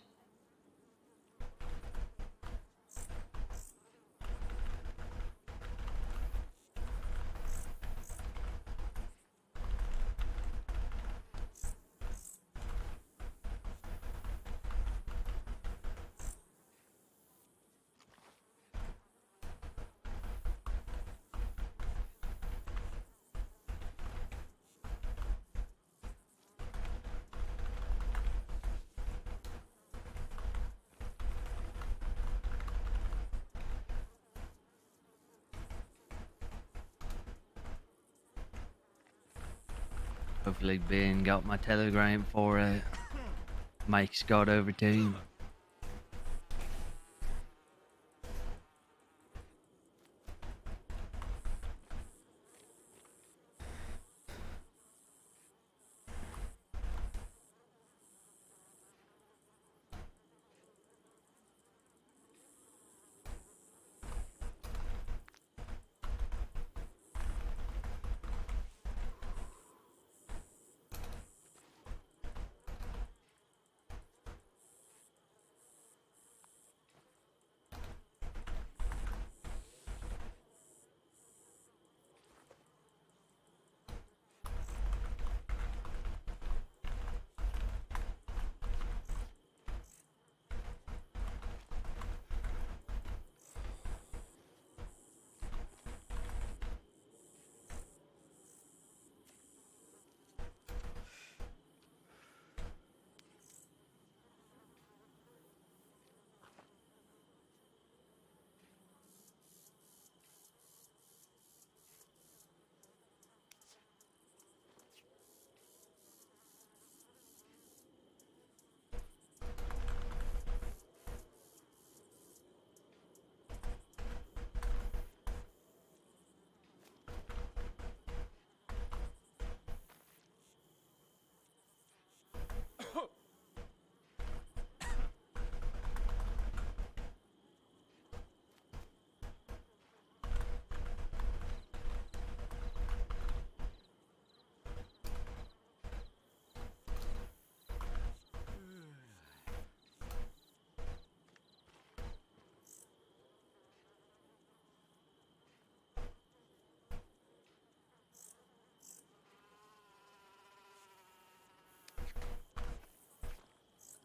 Hopefully Ben got my telegram before Mike's got over to him.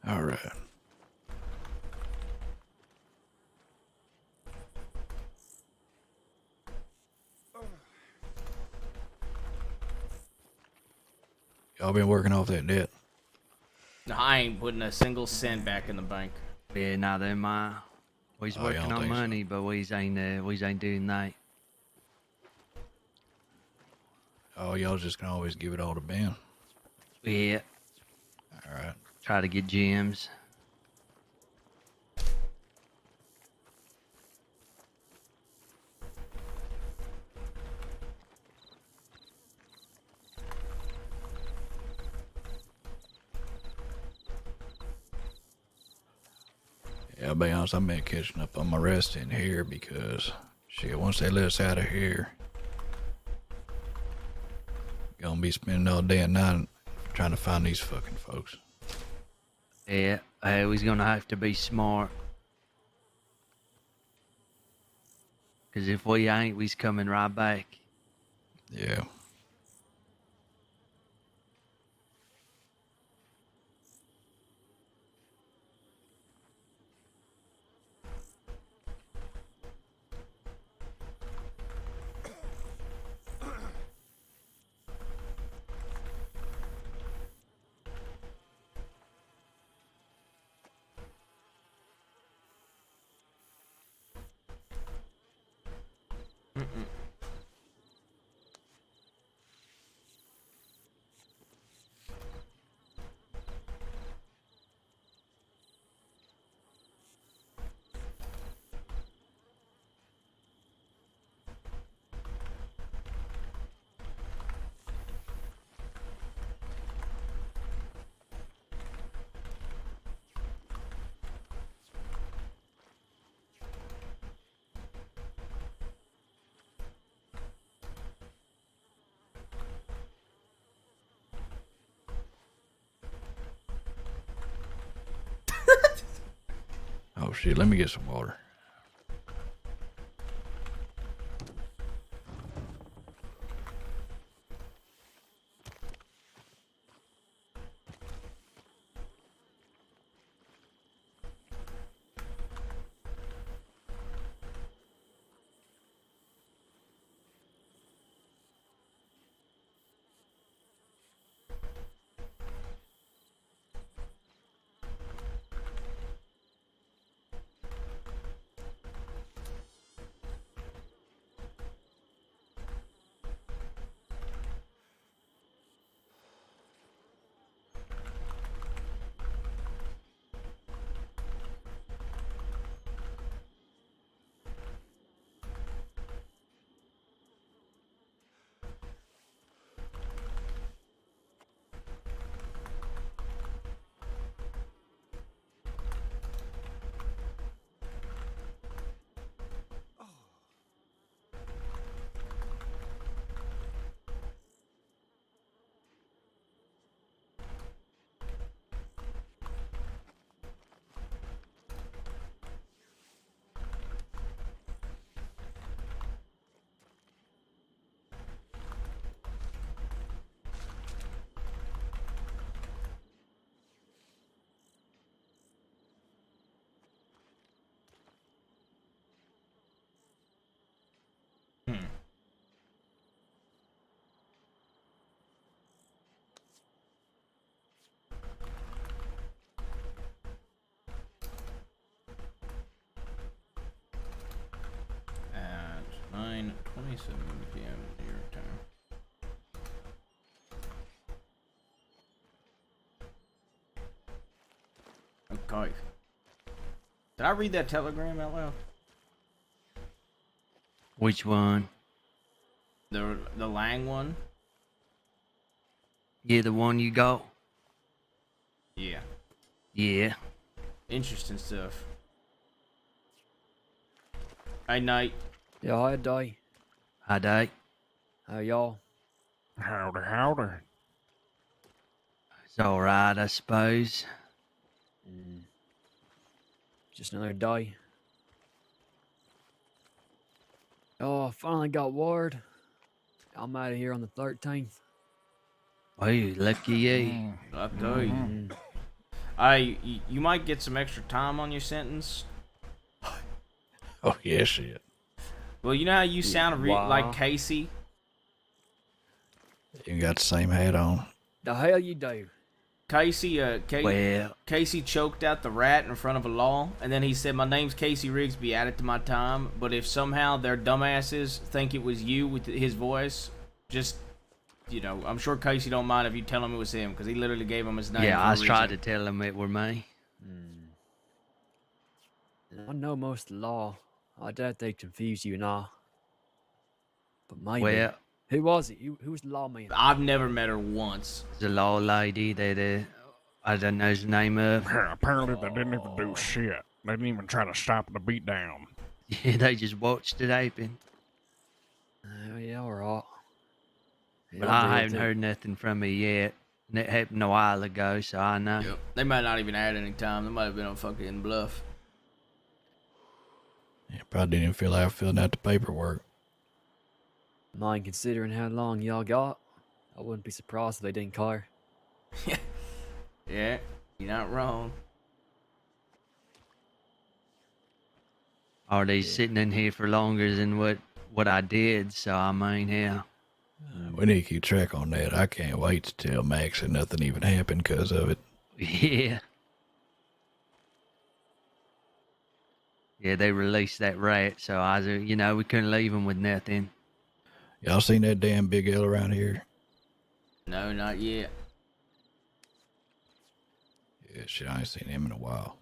All right. Y'all been working off that debt? No, I ain't putting a single cent back in the bank. Yeah, neither am I. We's Oh, y'all working on think so? money, but we's ain't doing that. Oh, y'all just can always give it all to Ben. Yeah, All right. try to get gems. Yeah, I'll be honest, I've been catching up on my rest in here because, shit, once they let us out of here, gonna be spending all day and night trying to find these fucking folks. Yeah, we's gonna have to be smart. Cause if we ain't, we's coming right back. Yeah. Oh shit, let me get some water. At 9:27 p.m. New York time. Okay. Did I read that telegram out loud? Which one? The Lang one? Yeah, the one you got? Yeah. Yeah. Interesting stuff. Hey, Knight. Yeah, hi, Day. Hi, Day. How y'all? Howdy, howdy. It's alright, I suppose. Just another day. Oh, I finally got word. I'm out of here on the 13th. Oh, lucky you. I tell you. You might get some extra time on your sentence. Oh yeah, shit. Well, you know how you sound Wow. like Casey? You got the same hat on. The hell you do? Casey Well, Casey choked out the rat in front of a law, and then he said, "My name's Casey Rigsby, add it to my time, but if somehow their dumbasses think it was you with his voice, just, you know, I'm sure Casey don't mind if you tell him it was him, because he literally gave him his name yeah, for I a was trying to reason." tell him it were me. I know most of the law. I doubt they confuse you and all. But maybe. Well, Who was it? Who was the lawman? I've never met her once. the law lady that I don't know the name of. Apparently they didn't even do shit. They didn't even try to stop the beatdown. Yeah, they just watched it happen. Yeah, alright. But I haven't heard nothing from it yet. And it happened a while ago, so I know. Yep. They might not even had any time. They might have been on fucking bluff. Yeah, probably didn't even feel like filling out the paperwork. Mind considering how long y'all got, I wouldn't be surprised if they didn't care. Yeah, you're not wrong. Are they sitting in here for longer than what I did? So I mean, yeah. We need to keep track on that. I can't wait to tell Max that nothing even happened because of it. Yeah. Yeah, they released that rat, so we couldn't leave him with nothing. Y'all seen that damn Big L around here? No, not yet. Yeah, shit, I ain't seen him in a while.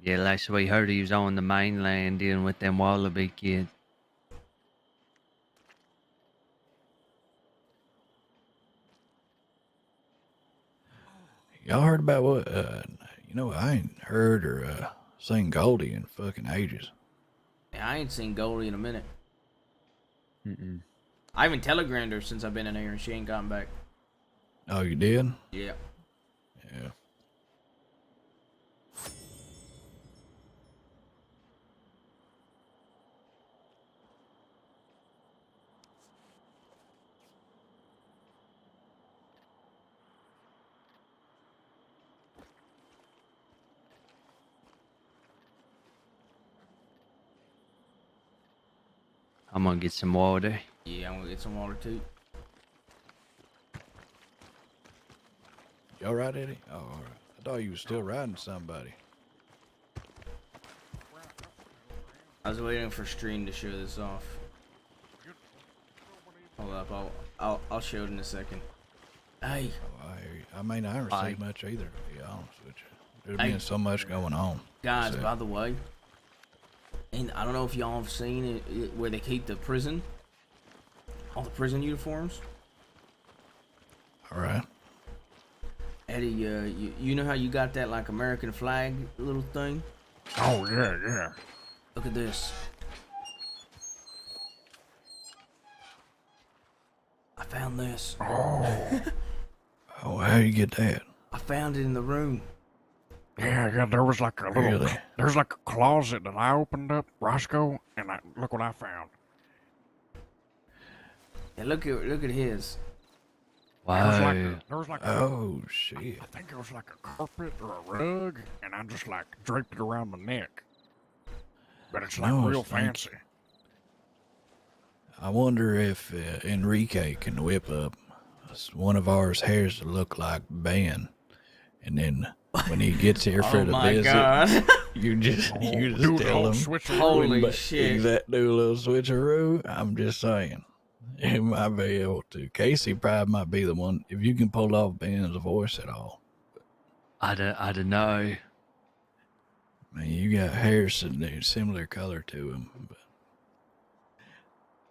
Yeah, last we heard he was on the mainland dealing with them Wallaby kids. Y'all heard about what? I ain't heard or seen Goldie in fucking ages. Yeah, I ain't seen Goldie in a minute. Mm-mm. I haven't telegrammed her since I've been in here and she ain't gotten back. Oh, you did? Yeah. Yeah. I'm gonna get some water. Yeah, I'm gonna get some water too. You all right, Eddie? Oh, all right. I thought you was still riding somebody. I was waiting for Stream to show this off. Hold up, I'll show it in a second. Hey. Oh, I hear you. I mean, I haven't seen much either, to be honest with you. There's Hey. been so much going on. Guys, So- by the way, and I don't know if y'all have seen it where they keep the prison, all the prison uniforms. All right. Eddie, you know how you got that like American flag little thing? Oh, yeah, yeah. Look at this. I found this. Oh. Oh, how you get that? I found it in the room. Yeah, there was like a little, Really? there's like a closet that I opened up, Roscoe, and look what I found. And look at his. Wow. There was like Oh, shit. I think it was like a carpet or a rug, and I just like draped it around my neck. But it's like No, real it's like- fancy. I wonder if Enrique can whip up one of ours hairs to look like Ben. And then when he gets here for Oh the my visit, god. you just Do the tell whole him. switcheroo. Holy But shit. do a little switcheroo. I'm just saying. He might be able to. Casey probably might be the one. If you can pull off Ben's voice at all. I don't know. Man, you got hair similar color to him. But,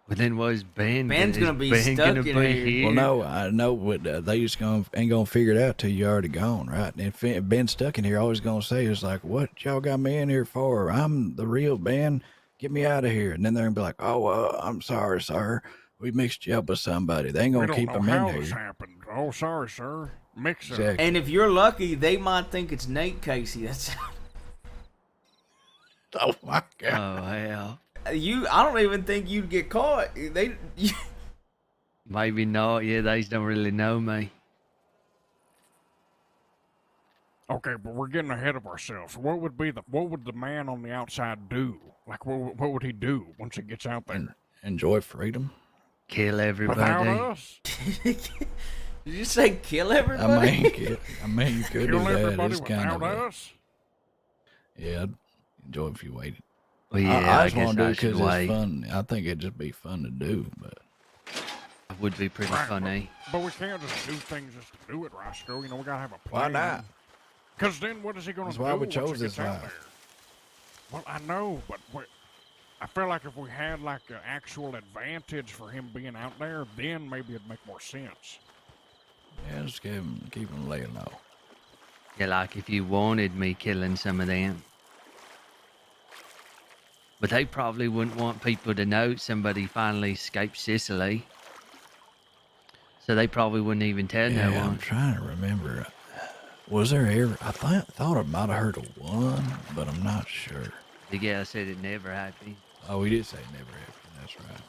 But then was Ben? Ben's is gonna be Ben stuck gonna in be here. here? well, no, I know, but they just ain't gonna figure it out till you already gone, right? And if Ben's stuck in here, all he's gonna say is like, "What y'all got me in here for? I'm the real Ben. Get me out of here." And then they're gonna be like, "Oh, I'm sorry, sir. We mixed you up with somebody." They ain't We gonna don't keep know him how in this here. happened. Oh, sorry, sir. Mix up. Exactly. And if you're lucky, they might think it's Nate Casey. That's Oh my Oh god. hell. I don't even think you'd get caught. Maybe not. Yeah, they don't really know me. Okay, but we're getting ahead of ourselves. What would the man on the outside do? Like, what would he do once he gets out there? Enjoy freedom. Kill Without everybody. us? Did you say kill everybody? I mean, you could do Kill that. everybody It's kind without of us? yeah. I'd enjoy if you waited. Well, yeah, I I just guess want to do I it should because it's wait. fun. I think it'd just be fun to do, but It would be pretty Right, funny. But we can't just do things just to do it, Roscoe. You know, we gotta have a why plan. not? Because then what is he gonna That's do why we once chose he this gets out life. there? Well, I know, but I feel like if we had like an actual advantage for him being out there, then maybe it'd make more sense. yeah, just keep him laying low. Yeah, like if you wanted me killing some of them. But they probably wouldn't want people to know somebody finally escaped Sicily. So they probably wouldn't even tell no Yeah, I'm one. trying to remember. Was there ever? I thought I might have heard of one, but I'm not sure. The gal said it never happened. Oh, we did say it never happened. That's right.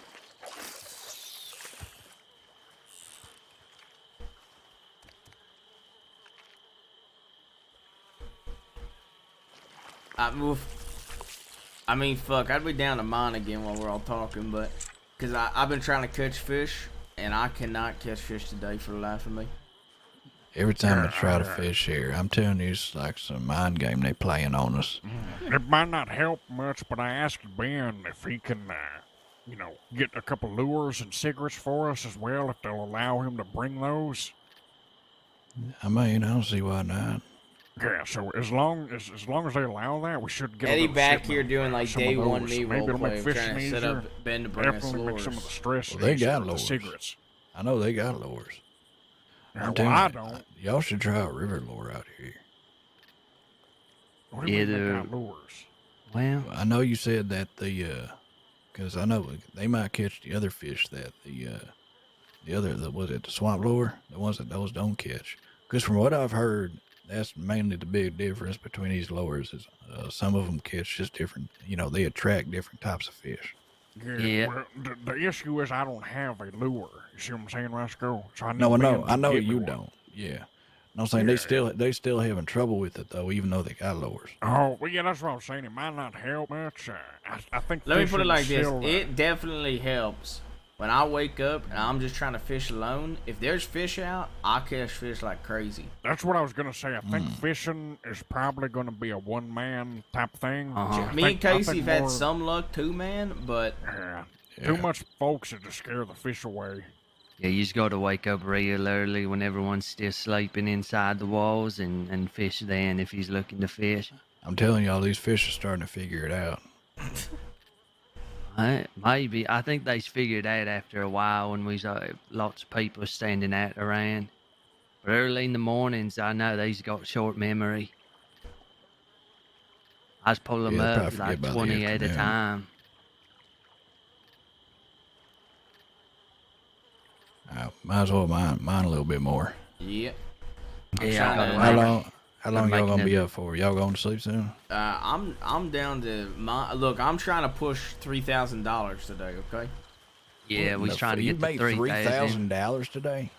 I mean, fuck, I'd be down to mine again while we're all talking, but because I've been trying to catch fish, and I cannot catch fish today for the life of me. Every time I try to fish here, I'm telling you, it's like some mind game they playing on us. It might not help much, but I asked Ben if he can, get a couple lures and cigarettes for us as well, if they'll allow him to bring those. I mean, I don't see why not. Yeah, so as long as they allow that, we should get Eddie a back here doing like some day of one those. me Maybe it'll roleplay, make fishing trying to set easier. up Ben to bring us Definitely make some of the lures. stress. Well, they got easier with the lures. cigarettes. I know they got lures. Yeah, I'm telling well, I you, don't. Y'all should try a river lure out here. What do you mean they Either- got lures? Well, I know you said that because I know they might catch the other fish that was it the swamp lure, the ones that those don't catch. Because from what I've heard, that's mainly the big difference between these lures is some of them catch just different. They attract different types of fish. Yeah. Well, the issue is I don't have a lure. You see what I'm saying, Roscoe? So I need No, I Ben know, to I know get me you one. don't. Yeah. No, I'm saying Yeah, they still having trouble with it though, even though they got lures. Oh, well, yeah, that's what I'm saying. It might not help much. I think. Let me put it like fishing's this: still, it definitely helps. When I wake up and I'm just trying to fish alone, if there's fish out, I catch fish like crazy. That's what I was gonna say. I think fishing is probably gonna be a one-man type thing. Uh-huh. Me and Casey have had some luck too, man, but Yeah. Yeah. Too much folks to scare the fish away. yeah, you just got to wake up real early when everyone's still sleeping inside the walls and fish then if he's looking to fish. I'm telling y'all, these fish are starting to figure it out. Maybe. I think they figured out after a while when we saw lots of people standing out around. But early in the mornings, I know they's got short memory. I just pull them Yeah, they up probably forget like about the 20 at a afternoon. time. Might as well mine a little bit more. yeah. Yeah, I trying gotta to- How make- long? How long y'all making gonna be them- up for? Y'all going to sleep soon? I'm down to look. I'm trying to push $3,000 today. Okay, Yeah, we was trying to You get made to 3,000. $3,000 today.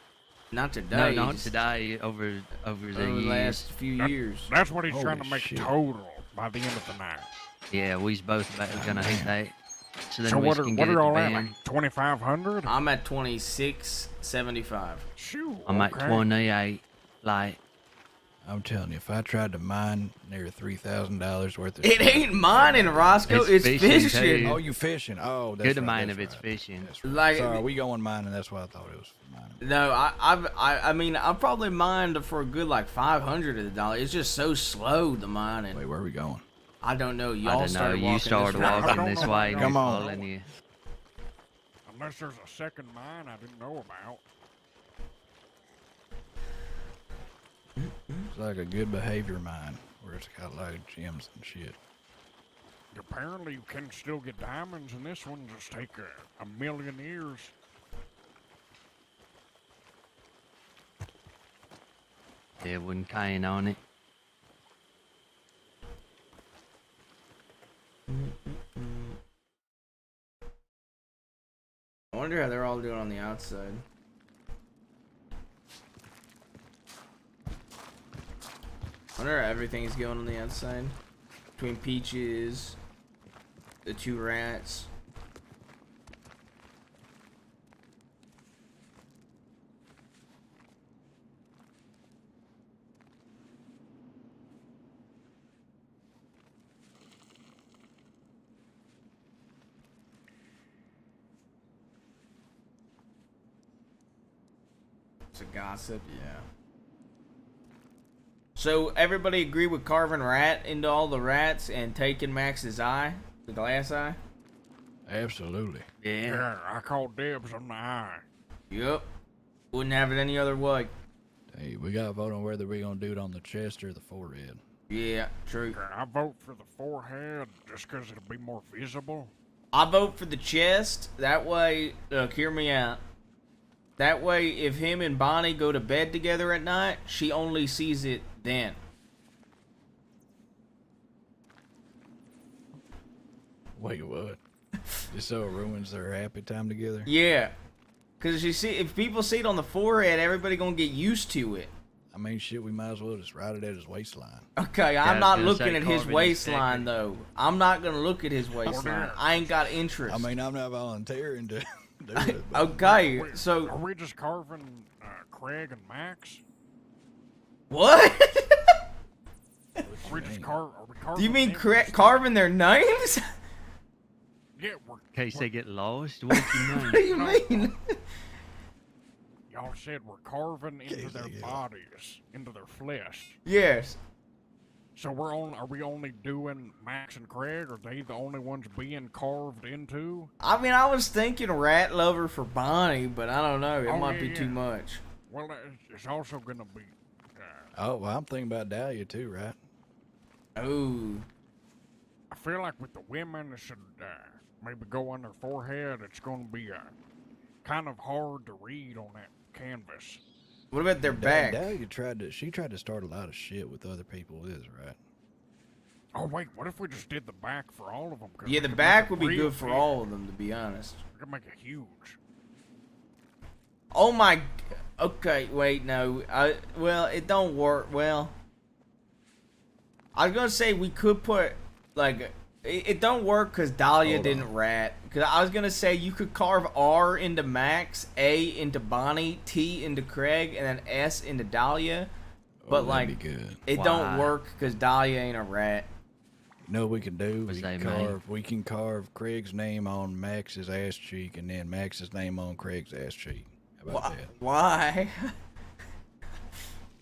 not today. No, not just today. Over the over the years. last few years. That's what he's Holy trying to make shit. total by the end of the night. Yeah, we's both about gonna hit that. So then So we what can are get it to y'all at? Ben. Like 2,500? I'm at 26.75. Shoo. I'm at okay. 28. Like, I'm telling you, if I tried to mine near $3,000 worth of It ain't mining, Roscoe. It's It's fishing, fishing. too. Oh, you fishing? Oh, that's good right, amount that's of it's right. fishing. That's right. Like- Sorry, we going mining. That's why I thought it was mining. No, I mean, I probably mined for a good like 500 of the dollar. It's just so slow the mining. Wait, where are we going? I don't know. I Y'all don't know. started You walking started this way. I walking don't this know way. where and Come we're on. following you. Unless there's a second mine I didn't know about. It's like a good behavior mine where it's got like gems and shit. Apparently you can still get diamonds, and this one just take a million years. Yeah, wooden cane on it. I wonder how they're all doing on the outside. I wonder how everything's going on the outside. Between Peaches, the two rats. It's a gossip, yeah. So everybody agree with carving rat into all the rats and taking Max's eye, the glass eye? Absolutely. Yeah. Yeah, I called dibs on the eye. Yep. Wouldn't have it any other way. Hey, we got to vote on whether we're going to do it on the chest or the forehead. Yeah, true. Okay, I vote for the forehead just 'cause it'll be more visible. I vote for the chest. That way, look, hear me out. That way, if him and Bonnie go to bed together at night, she only sees it then. Wait, what? Just so it ruins their happy time together? Yeah. Because you see, if people see it on the forehead, everybody gonna get used to it. I mean, shit, we might as well just write it at his waistline. Okay, I I'm was not gonna looking say at his carving his waistline, dick. though. I'm not gonna look at his waistline. I ain't got interest. I mean, I'm not volunteering to do it. But Okay, Wait, so are we just carving Craig and Max? what? Are we just are we carving Do you mean them instead? carving their names? Yeah, we're, In case they get lost, what do you What do mean? you No. mean? y'all said we're carving into Case their they get- bodies, into their flesh. Yes. So are we only doing Max and Craig? Are they the only ones being carved into? I mean, I was thinking rat lover for Bonnie, but I don't know. It Oh, might yeah, be too yeah. much. Well, it's also gonna be. oh, well, I'm thinking about Dahlia too, right? Oh. I feel like with the women, it should maybe go on their forehead. It's gonna be kind of hard to read on that canvas. What about their back? Dahlia she tried to start a lot of shit with other people, right? Oh wait, what if we just did the back for all of them? Yeah, the back would be good for all of them, to be honest. We could make it huge. Oh my. Okay, wait, no. Well, it don't work. Well, I was gonna say we could put like it don't work because Dahlia Hold didn't on. rat. Because I was gonna say you could carve R into Max, A into Bonnie, T into Craig, and then S into Dahlia. But Oh, like, that'd be good. it Why? don't work because Dahlia ain't a rat. You know what we can do? Was We they can, made? we can carve Craig's name on Max's ass cheek and then Max's name on Craig's ass cheek. How about that? Why?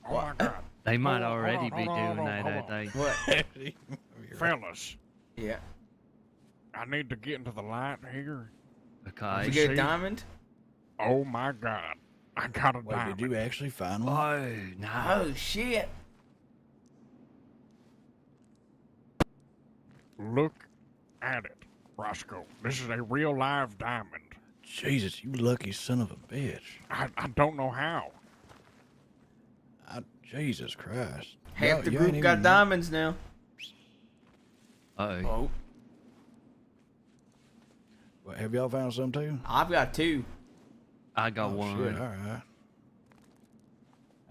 Oh my god. They might Hold on, already hold on, be hold on, doing that, hold ain't on. they? What? Fellas, Yeah. I need to get into the light here. Okay. Did you get a see? diamond? Oh my god. I got a Wait, diamond. did you actually find one? Oh, no. Oh shit. Look at it, Roscoe. This is a real live diamond. Jesus, you lucky son of a bitch. I don't know how. Jesus Christ. Half the You group ain't got even- diamonds now. Uh-oh. Oh, Well, have y'all found some too? I've got two. I got Oh, one. shit, all right.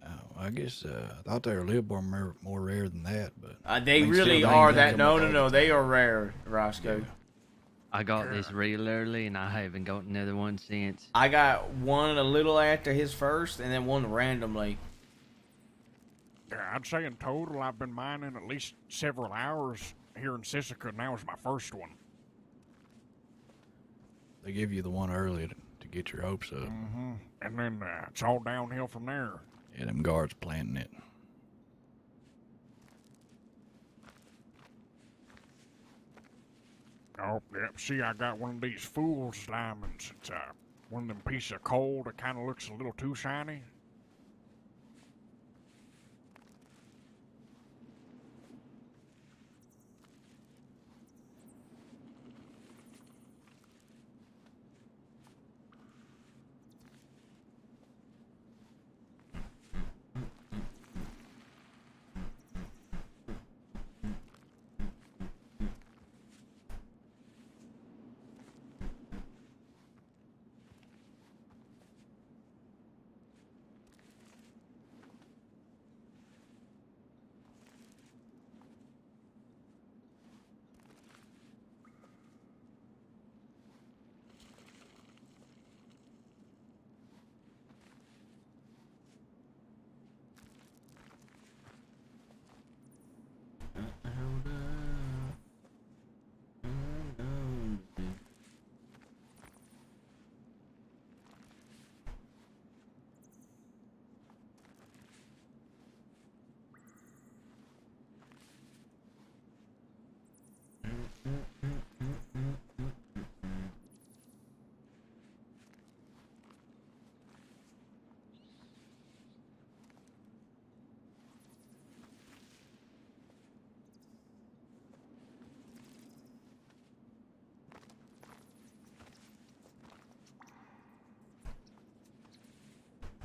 Oh, I guess I thought they were a little more rare than that, but They I mean, really still, are ain't that. gonna No, come no, up all no. the They time. are rare, Roscoe. I got this real early, and I haven't got another one since. I got one a little after his first, and then one randomly. Yeah, I'd say in total I've been mining at least several hours here in Sisika, and that was my first one. They give you the one early to get your hopes up. Mm-hmm. And then it's all downhill from there. Yeah, them guards planting it. Oh, yep. See, I got one of these fool's diamonds. It's one of them pieces of coal that kind of looks a little too shiny.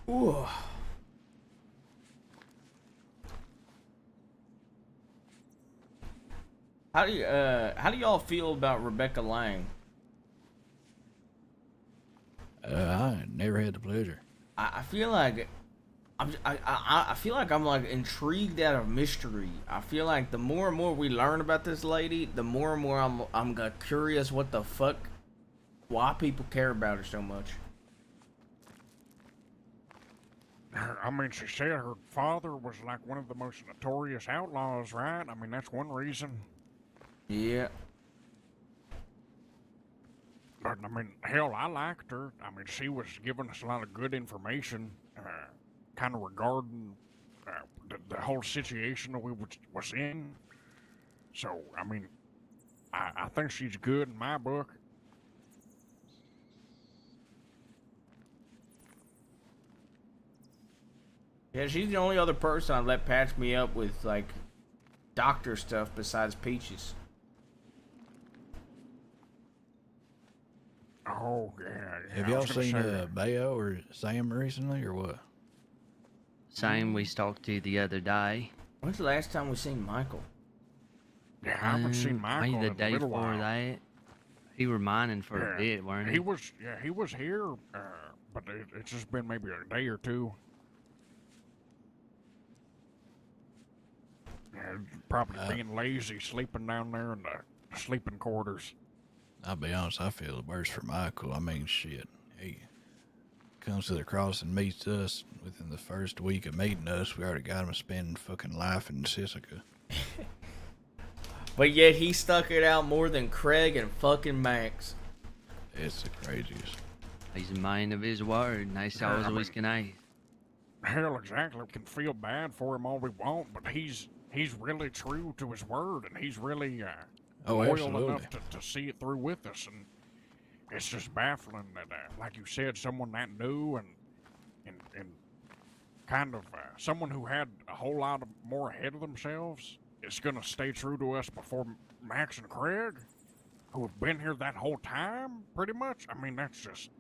Ooh. How do y'all feel about Rebecca Lang? I never had the pleasure. I feel like I feel like I'm like intrigued out of mystery. I feel like the more and more we learn about this lady, the more and more I'm curious what the fuck, why people care about her so much. I mean, she said her father was like one of the most notorious outlaws, right? I mean, that's one reason. Yeah. But I mean, hell, I liked her. I mean, she was giving us a lot of good information, kind of regarding the whole situation that we was in. So, I mean, I think she's good in my book. Yeah, she's the only other person I've let patch me up with like doctor stuff besides Peaches. Oh yeah. Have y'all seen Bayo or Sam recently, or what? Same we talked to the other day. When's the last time we seen Michael? Yeah, I haven't seen Michael Maybe the in a day little before while. that. He were mining for a bit, weren't he? He was here, but it's just been maybe a day or two. Yeah, probably being lazy, sleeping down there in the sleeping quarters. I'll be honest, I feel the worst for Michael. I mean, shit. He comes to the cross and meets us. Within the first week of meeting us, we already got him spending fucking life in Sisika. But yet he stuck it out more than Craig and fucking Max. It's the craziest. He's a man of his word, and they saw his weakness. Hell, exactly. We can feel bad for him all we want, but he's really true to his word, and he's really loyal absolutely. enough to see it through with us. And it's just baffling that, like you said, someone that new and kind of someone who had a whole lot more ahead of themselves is going to stay true to us before Max and Craig, who have been here that whole time, pretty much. I mean, that's just,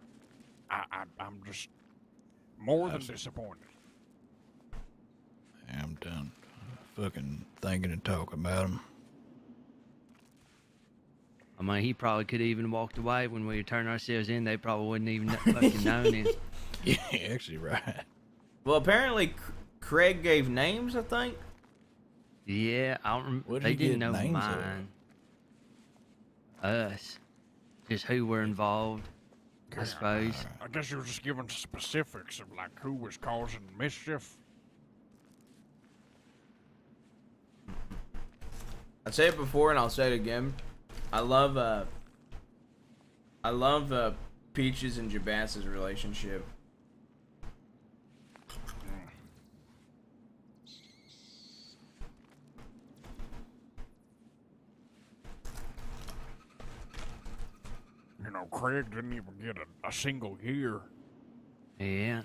I'm just more than disappointed. I'm done fucking thinking and talking about him. I mean, he probably could have even walked away when we turned ourselves in. They probably wouldn't even fucking known him. Yeah, actually, right. Well, apparently Craig gave names, I think. Yeah, I don't remember. They didn't know mine. Us. Just who were involved, I suppose. I guess you were just giving specifics of like who was causing mischief. I said it before and I'll say it again. I love Peaches and Jabas's relationship. You know, Craig didn't even get a single year. Yeah.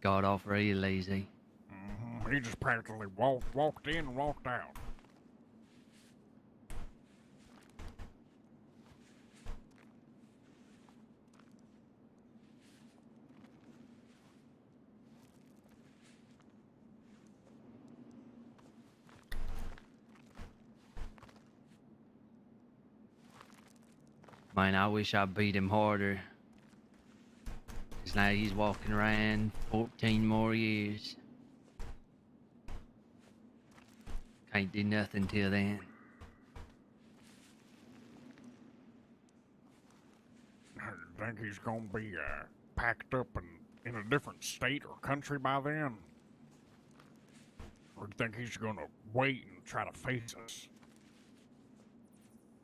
Got off real easy. He just practically walked in and walked out. Man, I wish I beat him harder. 'Cause now he's walking around 14 more years. Can't do nothing till then. I think he's gonna be packed up and in a different state or country by then. Or do you think he's gonna wait and try to face us?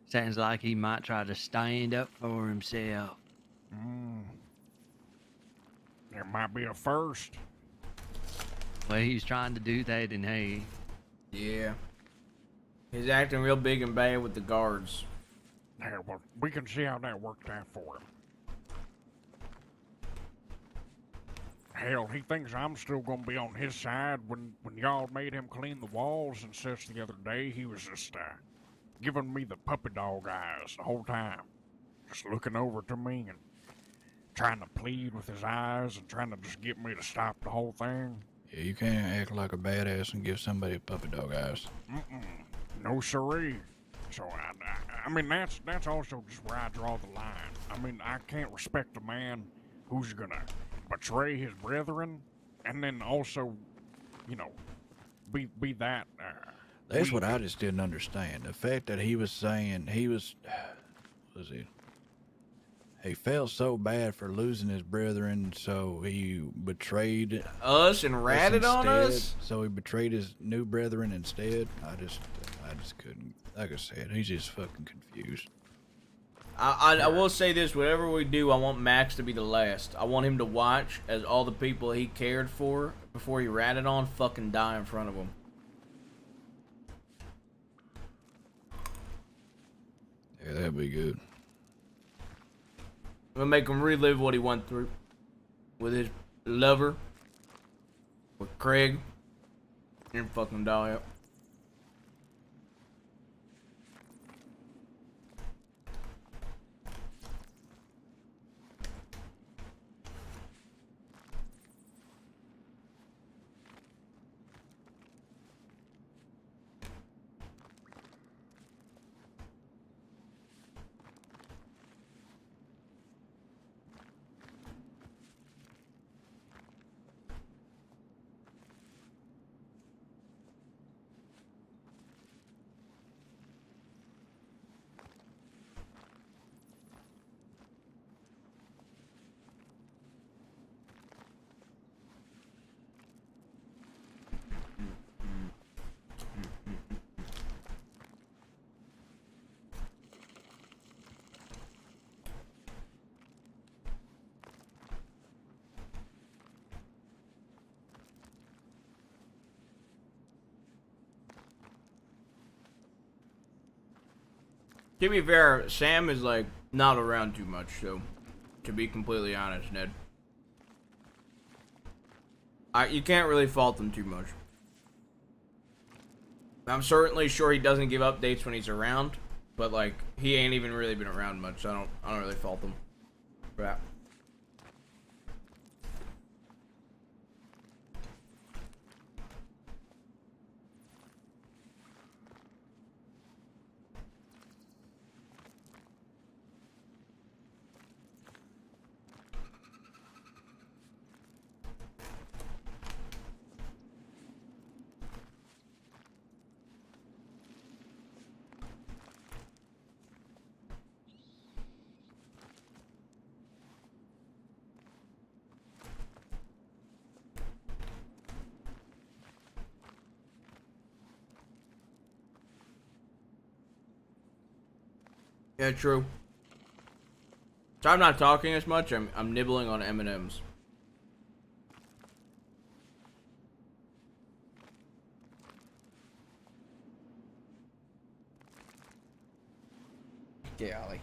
Sounds like he might try to stand up for himself. There might be a first. Well, he was trying to do that in hay. Yeah. He's acting real big and bad with the guards. Yeah, well, we can see how that worked out for him. Hell, he thinks I'm still gonna be on his side. When y'all made him clean the walls and such the other day, he was just giving me the puppy dog eyes the whole time. Just looking over to me and trying to plead with his eyes and trying to just get me to stop the whole thing. Yeah, you can't act like a badass and give somebody puppy dog eyes. No siree. So I mean that's also just where I draw the line. I mean I can't respect a man who's gonna betray his brethren and then also, you know, be that. That's weak. what I just didn't understand. The fact that he was saying he felt so bad for losing his brethren, so he betrayed Us and ratted on us? So he betrayed his new brethren instead. I just couldn't. Like I said, he's just fucking confused. I will say this, whatever we do, I want Max to be the last. I want him to watch as all the people he cared for before he ratted on fucking die in front of him. Yeah, that'd be good. I'm gonna make him relive what he went through with his lover, with Craig, and fucking die up. To be fair, Sam is like not around too much, so to be completely honest, Ned, you can't really fault him too much. I'm certainly sure he doesn't give updates when he's around, but like he ain't even really been around much, so I don't really fault him for that. Yeah, true. So I'm not talking as much. I'm nibbling on M&Ms. Golly.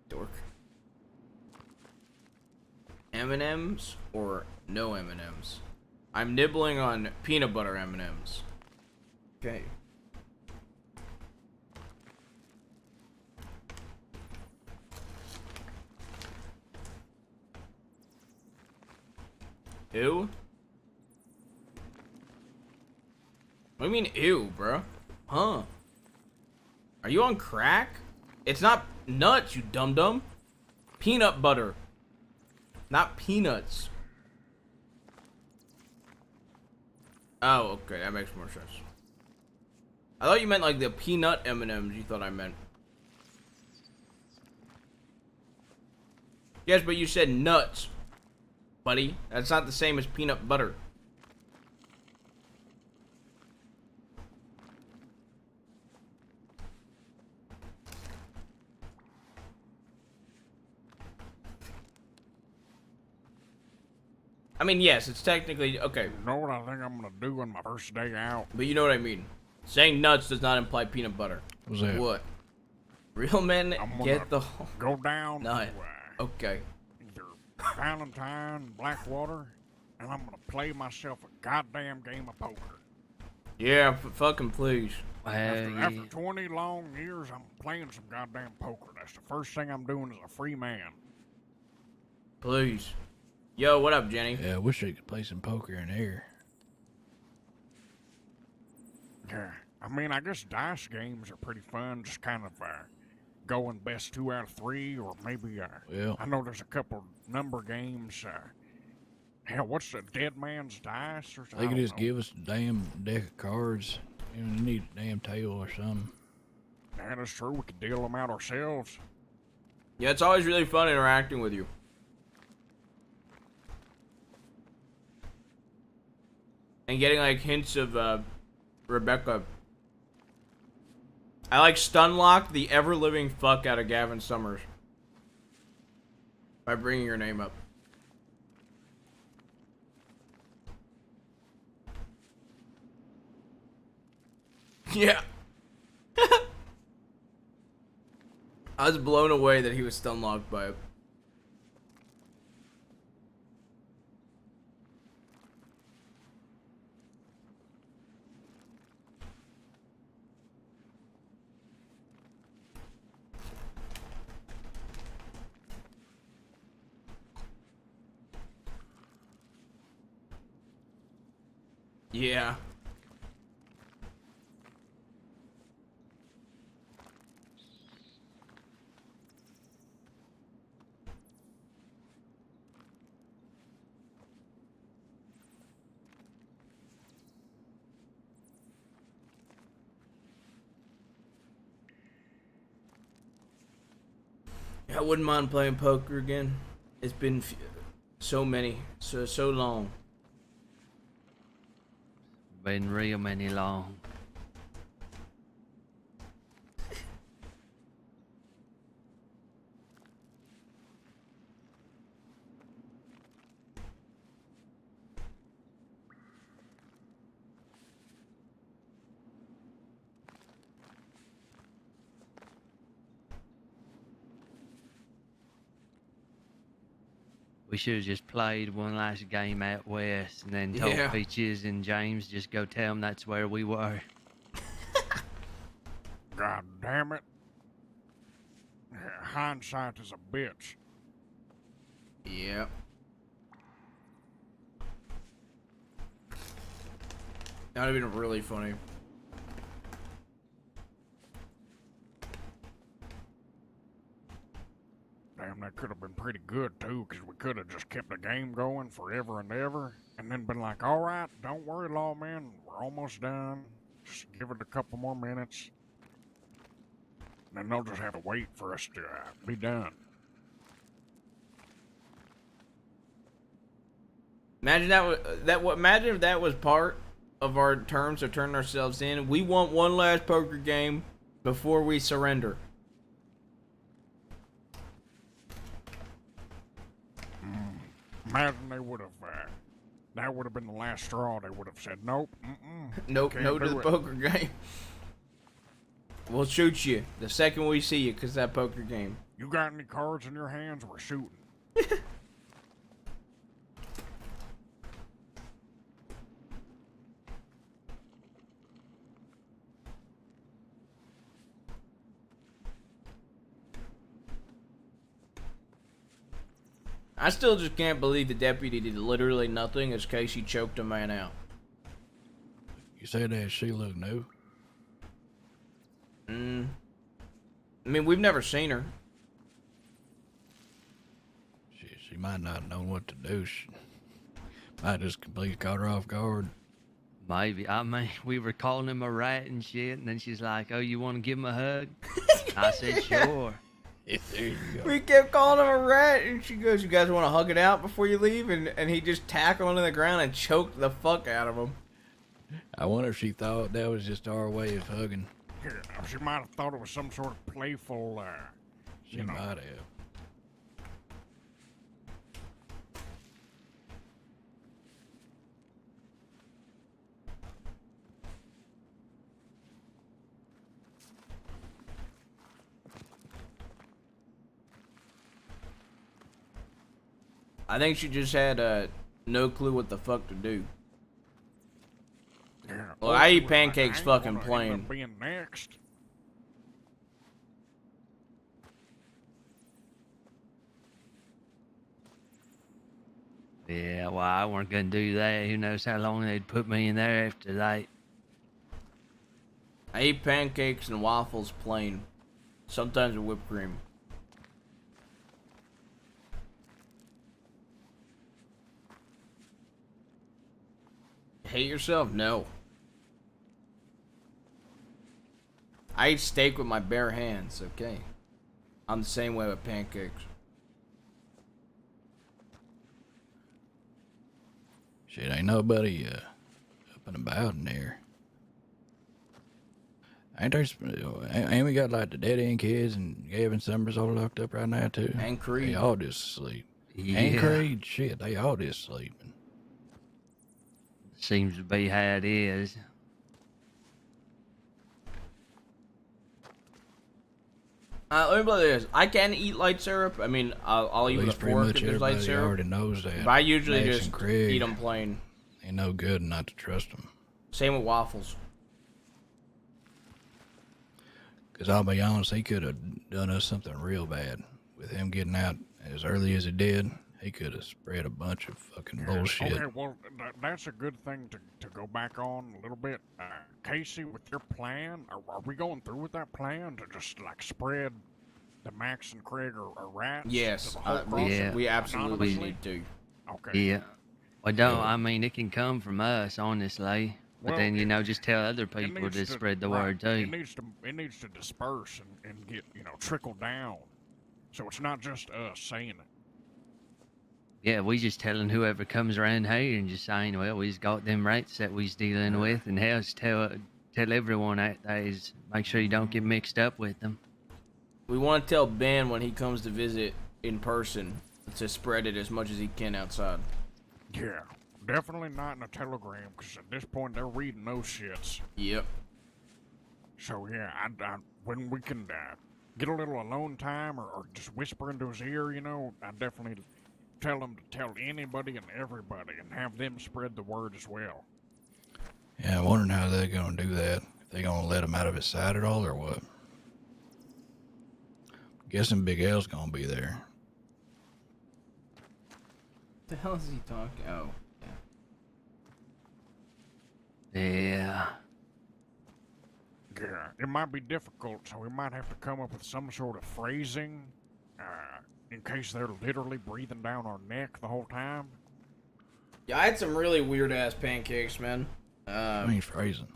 Dork. M&Ms or no M&Ms? I'm nibbling on peanut butter M&Ms. Okay. Ew? What do you mean ew, bro? Huh? Are you on crack? It's not nuts, you dum-dum. Peanut butter. Not peanuts. Oh, okay, that makes more sense. I thought you meant like the peanut M&Ms you thought I meant. Yes, but you said nuts, buddy. That's not the same as peanut butter. I mean, yes, it's technically okay. You know what I think I'm gonna do on my first day out? But you know what I mean. Saying nuts does not imply peanut butter. What's that? What? Real men I'm gonna get the go down nut. to Okay. either Valentine, Blackwater, and I'm gonna play myself a goddamn game of poker. Yeah, fucking please. Well, After yeah. 20 long years, I'm playing some goddamn poker. That's the first thing I'm doing as a free man. Please. Yo, what up, Jenny? Yeah, I wish I could play some poker in here. Yeah, I mean, I guess dice games are pretty fun. Just kind of going best 2 out of 3, or maybe Well, I know there's a couple number games. Hell, what's the Dead Man's Dice or something? they could just give us a damn deck of cards. You need a damn table or something. Yeah, that's true. We could deal them out ourselves. Yeah, it's always really fun interacting with you. And getting like hints of Rebecca. I like stunlock the ever living fuck out of Gavin Summers by bringing your name up. Yeah. I was blown away that he was stunlocked by it. Yeah. I wouldn't mind playing poker again. It's been so long. Been real many long. We should have just played one last game out west and then told Yeah. Peaches and James just go tell them that's where we were. God damn it. Yeah, hindsight is a bitch. Yep. That would have been really funny. Damn, that could have been pretty good, too, because we could have just kept the game going forever and ever, and then been like, all right, don't worry, lawman, we're almost done. Just give it a couple more minutes. And then they'll just have to wait for us to be done. Imagine imagine if that was part of our terms of turning ourselves in. We want one last poker game before we surrender. Imagine they would have, that would have been the last straw. They would have said, nope, Nope, no to the poker game. We'll shoot you the second we see you because that poker game. You got any cards in your hands? We're shooting. I still just can't believe the deputy did literally nothing as Casey choked a man out. You say that she look new? I mean, we've never seen her. She might not know what to do. She might just completely caught her off guard. Maybe. I mean, we were calling him a rat and shit, and then she's like, oh, you want to give him a hug? I said, sure. Yeah, there you go. We kept calling him a rat, and she goes, you guys want to hug it out before you leave? And he just tackled him to the ground and choked the fuck out of him. I wonder if she thought that was just our way of hugging. Yeah, she might have thought it was some sort of playful, She might have. I think she just had no clue what the fuck to do. Yeah, Well, I eat with, pancakes I ain't fucking gonna end plain. up being next. Yeah, well, I weren't gonna do that. Who knows how long they'd put me in there after that. I eat pancakes and waffles plain. Sometimes with whipped cream. Hate yourself? No. I eat steak with my bare hands, okay? I'm the same way with pancakes. Shit, ain't nobody up and about in there. Ain't we got like the dead end kids and Gavin Summers all locked up right now too? And Creed. They all just asleep. Yeah. And Creed, shit, they all just sleeping. Seems to be how it is. Let me put it this. I can eat light syrup. I mean, I'll eat At with a least pretty fork much if there's light everybody syrup. already knows that. But I usually Max just and Craig eat them plain. ain't no good not to trust them. Same with waffles. Because I'll be honest, he could have done us something real bad. With him getting out as early as he did, he could have spread a bunch of fucking bullshit. Okay, well, that's a good thing to go back on a little bit. Casey, with your plan, are we going through with that plan to just, like, spread the Max and Craig are rats? Yes, to the whole crossing yeah. we absolutely anonymously? need to. Okay. Yeah. Well, don't, I mean, it can come from us, honestly. But Well, then, you know, just tell other It people needs to spread the word, too. It needs to disperse and get, trickle down. So it's not just us saying it. Yeah, we just telling whoever comes around here and just saying, well, we's got them rats that we's dealing with, and hell, just tell everyone that is, make sure you don't get mixed up with them. We want to tell Ben when he comes to visit in person to spread it as much as he can outside. Yeah, definitely not in a telegram, because at this point they're reading those shits. Yep. So yeah, I when we can get a little alone time or just whisper into his ear, I definitely tell him to tell anybody and everybody and have them spread the word as well. Yeah, I'm wondering how they're going to do that. If they're going to let him out of his sight at all or what? Guessing Big L's going to be there. What the hell is he talking? Oh, Yeah. Yeah, it might be difficult, so we might have to come up with some sort of phrasing in case they're literally breathing down our neck the whole time. yeah. I had some really weird ass pancakes, man. I mean, phrasing.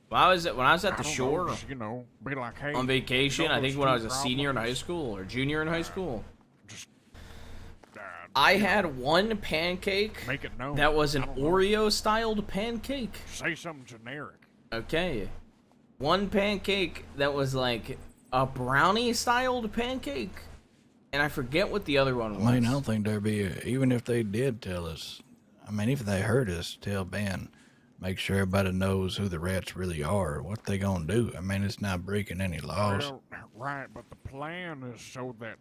When I was at the I don't shore know, just, be like, hey, on vacation, I those think when I was two a senior in high problems? school or junior in high school, Just I had one pancake make it known. that was an I don't know. Oreo styled pancake. Say something generic. Okay. One pancake that was like a brownie styled pancake. And I forget what the other one was. I mean, I don't think there'd be, even if they did tell us, I mean, if they heard us tell Ben, make sure everybody knows who the rats really are, what they gonna do. I mean, it's not breaking any laws. Well, right, but the plan is so that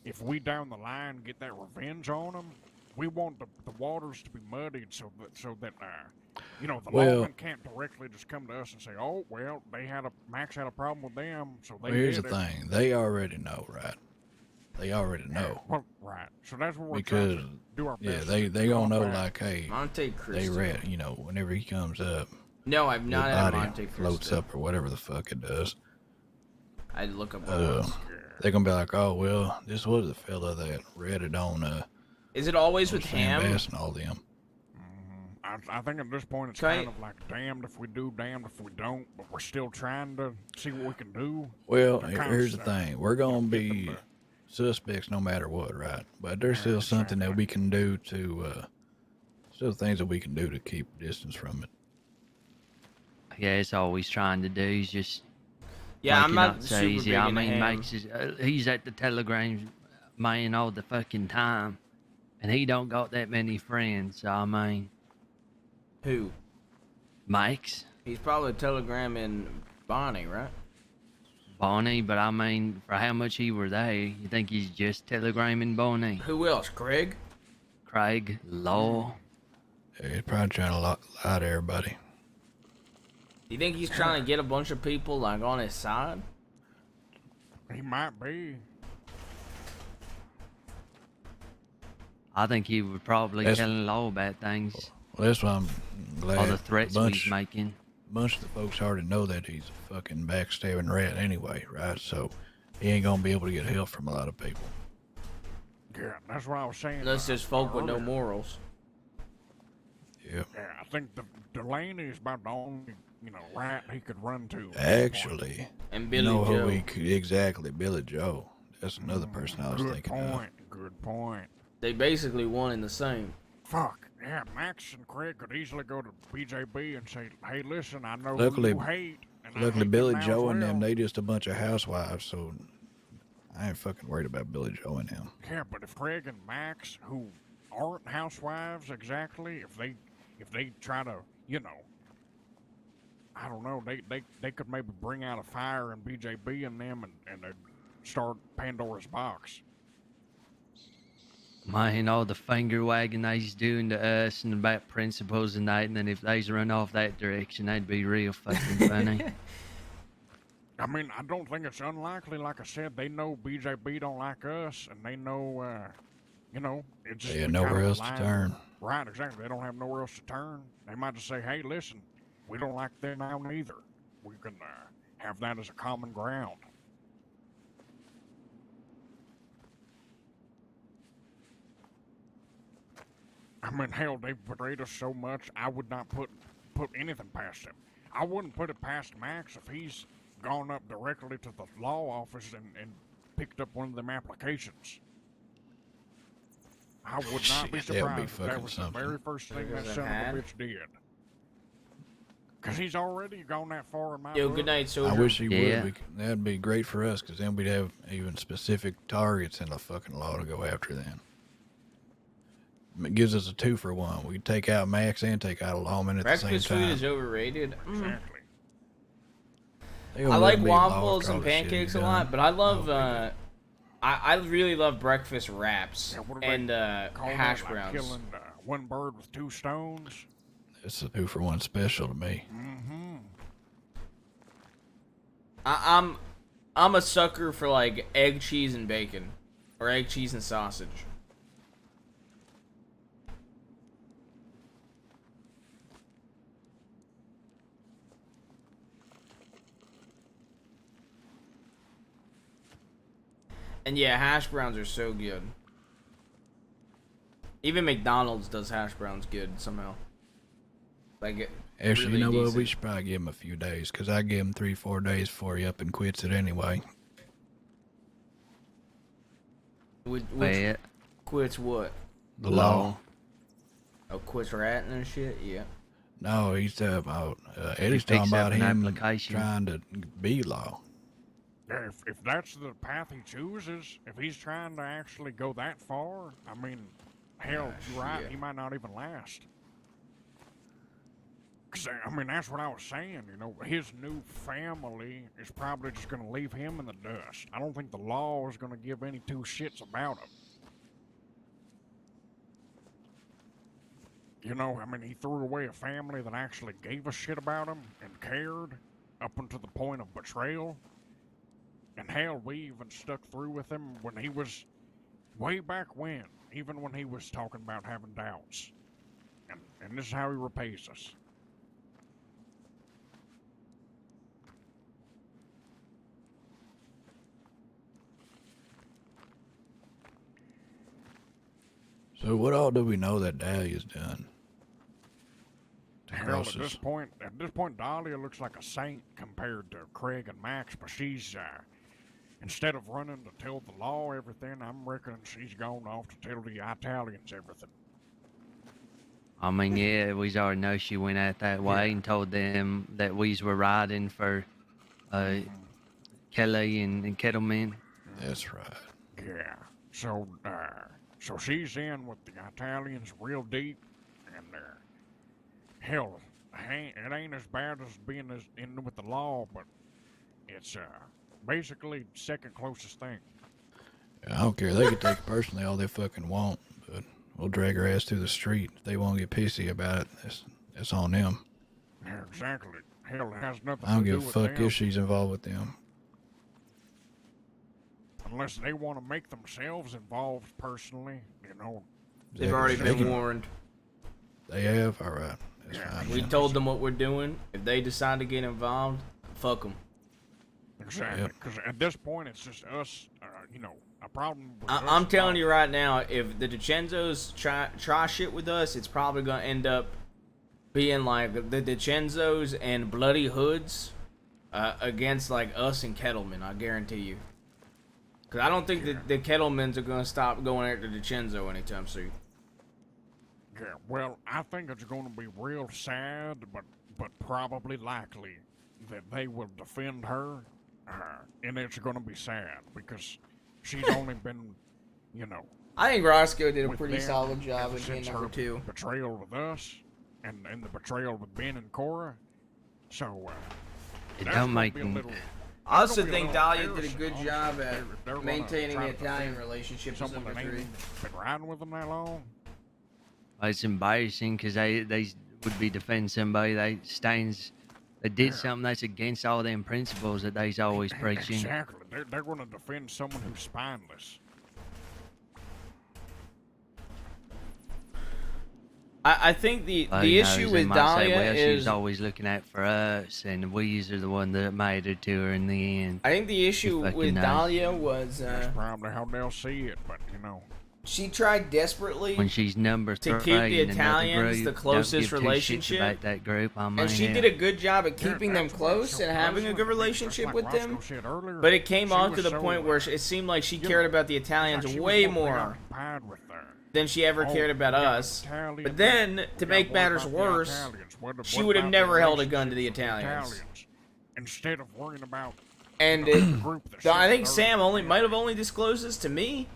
if we down the line get that revenge on them, we want the waters to be muddied so that the Well- lawmen can't directly just come to us and say, oh well, Max had a problem with them, so they Well, here's did the it. thing. They already know, right? They already know. Well, right. So that's what we're Because, trying to do our yeah, best. they to gonna know, combat. like, hey, Monte Cristo. they rat, whenever he comes up, No, I've the not had a body Monte floats Cristo. up or whatever the fuck it does. I had to look up what it was. They're gonna be like, oh, well, this was the fella that ratted on, Is it always with Sam ham? Bass and all them. I think at this point it's Okay. kind of like damned if we do, damned if we don't, but we're still trying to see what we can do. Well, They're kinda here's the sad. thing. We're gonna Getting be the- suspects no matter what, right? But there's still Yeah, something that exactly. we can do to, still things that we can do to keep distance from it. Yeah, it's always trying to do. He's just Yeah, I'm making not it super so easy. big I into mean, ham. makes his, he's at the Telegram man all the fucking time, and he don't got that many friends. So I mean, Who? Max, He's probably telegramming Bonnie, right? Bonnie, but I mean, for how much he were there, you think he's just telegramming Bonnie? Who else? Craig? Craig, Law. He's probably trying to lie to everybody. You think he's trying to get a bunch of people like on his side? He might be. I think he would probably telling Law about things. Well, that's why I'm glad. All the threats he's making. Bunch of the folks already know that he's a fucking backstabbing rat anyway, right? So he ain't gonna be able to get help from a lot of people. Yeah, that's what I was saying. Unless there's folk with no morals. Yeah. Yeah, I think Delaney is about the only, rat he could run to. Actually, and Billy know Joe. who he could, exactly, Billy Joe. That's another person I was thinking of. Good point. They basically one and the same. Fuck. Yeah, Max and Craig could easily go to BJB and say, hey, listen, I know Luckily, who you hate. And luckily Billy Joe well. and them, they just a bunch of housewives, so I ain't fucking worried about Billy Joe and him. Yeah, but if Craig and Max, who aren't housewives exactly, if they try to, I don't know, they could maybe bring out a fire in BJB and them and they'd start Pandora's box. Man, all the finger wagging they's doing to us and about principles and that, and then if they's run off that direction, that'd be real fucking funny. I mean, I don't think it's unlikely. Like I said, they know BJB don't like us, and they know, it's just They had nowhere else to turn. Right, exactly. They don't have nowhere else to turn. They might just say, hey, listen, we don't like them now neither. We can have that as a common ground. I mean, hell, they've betrayed us so much, I would not put anything past them. I wouldn't put it past Max if he's gone up directly to the law office and picked up one of them applications. I would not be Shit, that would be surprised if that fucking was something. the very first thing that son of a bitch did. Because he's already gone that far in my Yo, book. good night, soldier. I wish he Yeah. would. That'd be great for us, because then we'd have even specific targets in the fucking law to go after then. It gives us a 2-for-1. We can take out Max and take out a lawman at the same Breakfast food time. is overrated. Exactly. They'll I like let me law waffles and across shit pancakes a done. lot, but I love Oh, I really love breakfast wraps Yeah, what do they and call that, hash like browns. killing one bird with two stones. It's a 2-for-1 special to me. Mm-hmm. I'm a sucker for like egg, cheese, and bacon, or egg, cheese, and sausage. And yeah, hash browns are so good. Even McDonald's does hash browns good somehow. Like, Actually, really you know what? decent. We should probably give him a few days, because I give him 3-4 days before he up and quits it anyway. Which But quits what? The law. Oh, quits ratting and shit? Yeah. No, he's talking about, Eddie's He talking picks up about an him application. trying to be law. Yeah, if that's the path he chooses, if he's trying to actually go that far, I mean, hell, you're right, yeah. he might not even last. 'Cause, I mean, that's what I was saying, his new family is probably just going to leave him in the dust. I don't think the law is going to give any two shits about him. I mean, he threw away a family that actually gave a shit about him and cared up until the point of betrayal. And hell, we even stuck through with him when he was way back when, even when he was talking about having doubts. And this is how he repays us. So what all do we know that Dahlia's done? Hell, Cross at us. this point, Dahlia looks like a saint compared to Craig and Max, but she's, instead of running to tell the law everything, I'm reckoning she's gone off to tell the Italians everything. I mean, yeah, we already know she went out that way and told them that we were riding for Kelly and Kettleman. That's right. Yeah. So she's in with the Italians real deep, and hell, it ain't as bad as being in with the law, but it's basically second closest thing. I don't care. They can take it personally all they fucking want, but we'll drag her ass through the street. If they won't get pissy about it, that's on them. Yeah, exactly. Hell, it has nothing I don't to give do a with fuck them. if she's involved with them. Unless they want to make themselves involved personally, you know. They've already They been can- warned. They have? Alright. That's Yeah, fine. We then. told them what we're doing. If they decide to get involved, fuck them. Exactly. Yep. Because at this point, it's just us, you know, a problem with us I'm telling is you right now, if the DiCenzos try shit with us, it's probably gonna end up being like the DiCenzos and Bloody Hoods against like us and Kettleman. I guarantee you. Cause I don't think that the Kettlemans are gonna stop going after DiCenzo anytime soon. Yeah, well, I think it's going to be real sad, but probably likely that they will defend her, and it's going to be sad because she's only been, you know, I think Roscoe did a with pretty them solid job ever in being since number her 2. betrayal with us, and the betrayal with Ben and Cora. So It that's don't gonna make be a n- little. I also There's gonna be think a Dahlia little did a good comparison, job honestly, at if they're gonna maintaining try the to Italian defend relationship as someone number that ain't 3. even been riding with them that long. It's embarrassing because they would be defending somebody that did something that's against all them principles that they's always preaching. Exactly. They're going to defend someone who's spineless. I think the You know, issue they with might say, Dahlia well, she is was always looking out for us, and we are the one that made her to her in the end. I think the issue fucking with knows. Dahlia was That's probably how they'll see it, but you know. she tried desperately When she's number to 3 keep the in another Italians group, the closest don't give two shits relationship, about that group. I mean, and she hell. did a good job at Yeah, keeping them that's what- close so and having a that's good what- relationship like with Roscoe them. said earlier, But it came she on was to the so, point where it seemed like she you cared know, about the it's Italians like she was way so more preoccupied with her. than she ever Oh, cared about we got us. Italians, But then, we to got make what matters about the worse, Italians? What she about would have the never held a gun to the relationships with Italians. instead of worrying about And the group that so I she's think Sam serving. might have only disclosed this to me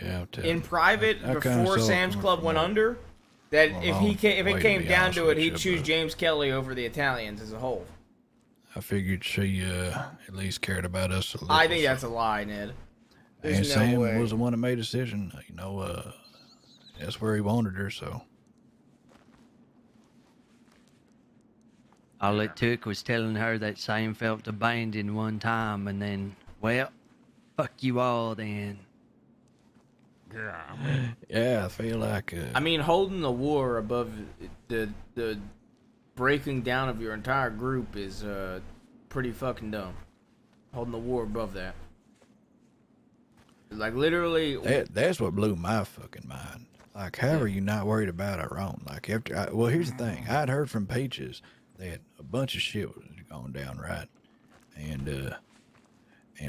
Yeah, I'll tell in you. private I kinda before saw it Sam's coming Club from went a- under. That a if long it way, came be down honest to it, with he'd you, choose but James Kelly over the Italians as a whole. I figured she at least cared about us a little. I think so- that's a lie, Ned. There's And no Sam way. was the one that made a decision. You know, that's where he wanted her. So All it took was telling her that Sam felt abandoned one time, and then, well, fuck you all then. Yeah, I mean, yeah, I feel like. I mean, holding the war above the breaking down of your entire group is pretty fucking dumb. Holding the war above that, like literally. That's what blew my fucking mind. Like, how are you not worried about our own? Like, well, here's the thing. I'd heard from Peaches that a bunch of shit was going down, right? And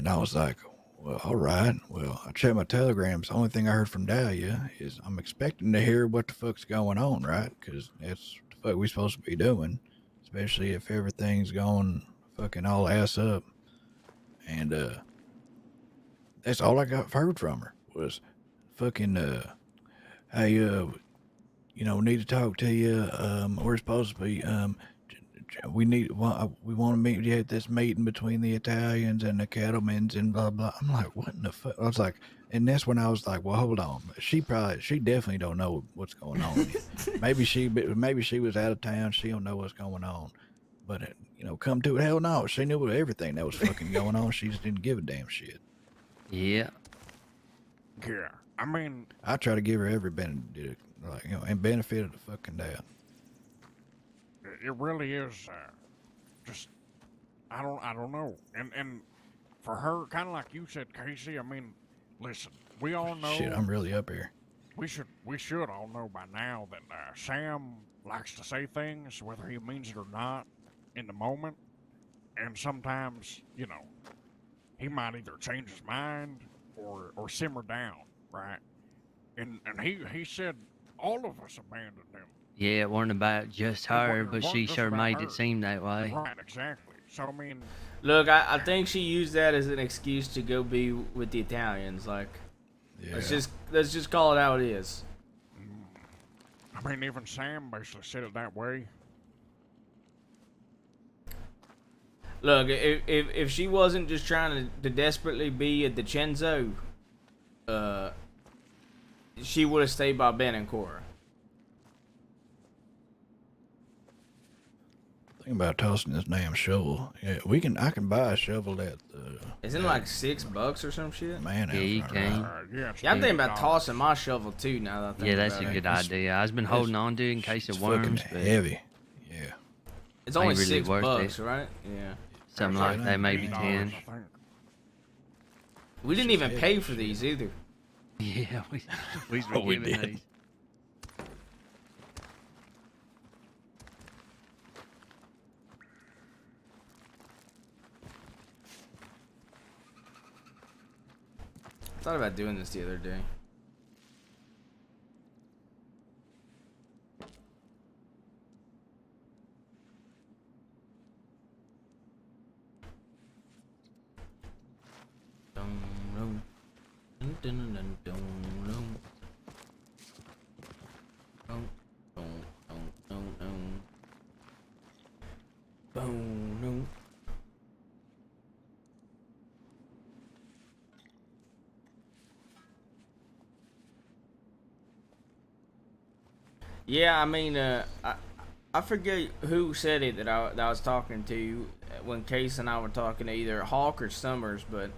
I was like, well, all right. Well, I checked my telegrams. The only thing I heard from Dahlia is I'm expecting to hear what the fuck's going on, right? Because that's what the fuck we supposed to be doing, especially if everything's going fucking all ass up. And that's all I got heard from her was fucking, hey, you know, need to talk to you. We're supposed to be, we want to meet you at this meeting between the Italians and the Kettlemans and blah blah. I'm like, what in the fuck? I was like, and that's when I was like, well, hold on. She definitely don't know what's going on. maybe she was out of town. She don't know what's going on. But you know, come to it, hell no. She knew everything that was fucking going on. She just didn't give a damn shit. Yeah. yeah. I mean, I try to give her every benefit, like, you know, and benefit of the fucking doubt. it really is just I don't know. And for her, kind of like you said, Casey. I mean, listen, we all know. Shit, I'm really up here. We should all know by now that Sam likes to say things, whether he means it or not, in the moment. And sometimes, you know, he might either change his mind or simmer down, right? And he said all of us abandoned him. Yeah, it wasn't about just It her, wasn't- but it she wasn't just sure about made her. it seem that way. Right, exactly. So I mean, Look, I think she used that as an excuse to go be with the Italians. Like, Yeah. let's just call it how it is. I mean, even Sam basically said it that way. Look, if she wasn't just trying to desperately be a DiCenzo, she would have stayed by Ben and Cora. Think about tossing this damn shovel. Yeah, I can buy a shovel at the. Isn't it like $6 or some shit? Man, Yeah, you can. Yeah, it's Yeah, I'm thinking about $8. tossing my shovel too. Now that I think Yeah, that's about a it. good idea. I've been holding on to it in case It's of fucking worms, but heavy. Yeah. It's only ain't really worth $6, it. right? Yeah. something Yeah, like that, maybe $8, 10. I think. We didn't even pay for these either. Yeah, we were Oh, we given did. these. I thought about doing this the other day. Yeah, I mean, I forget who said it that I was talking to when Case and I were talking to either Hawk or Summers, but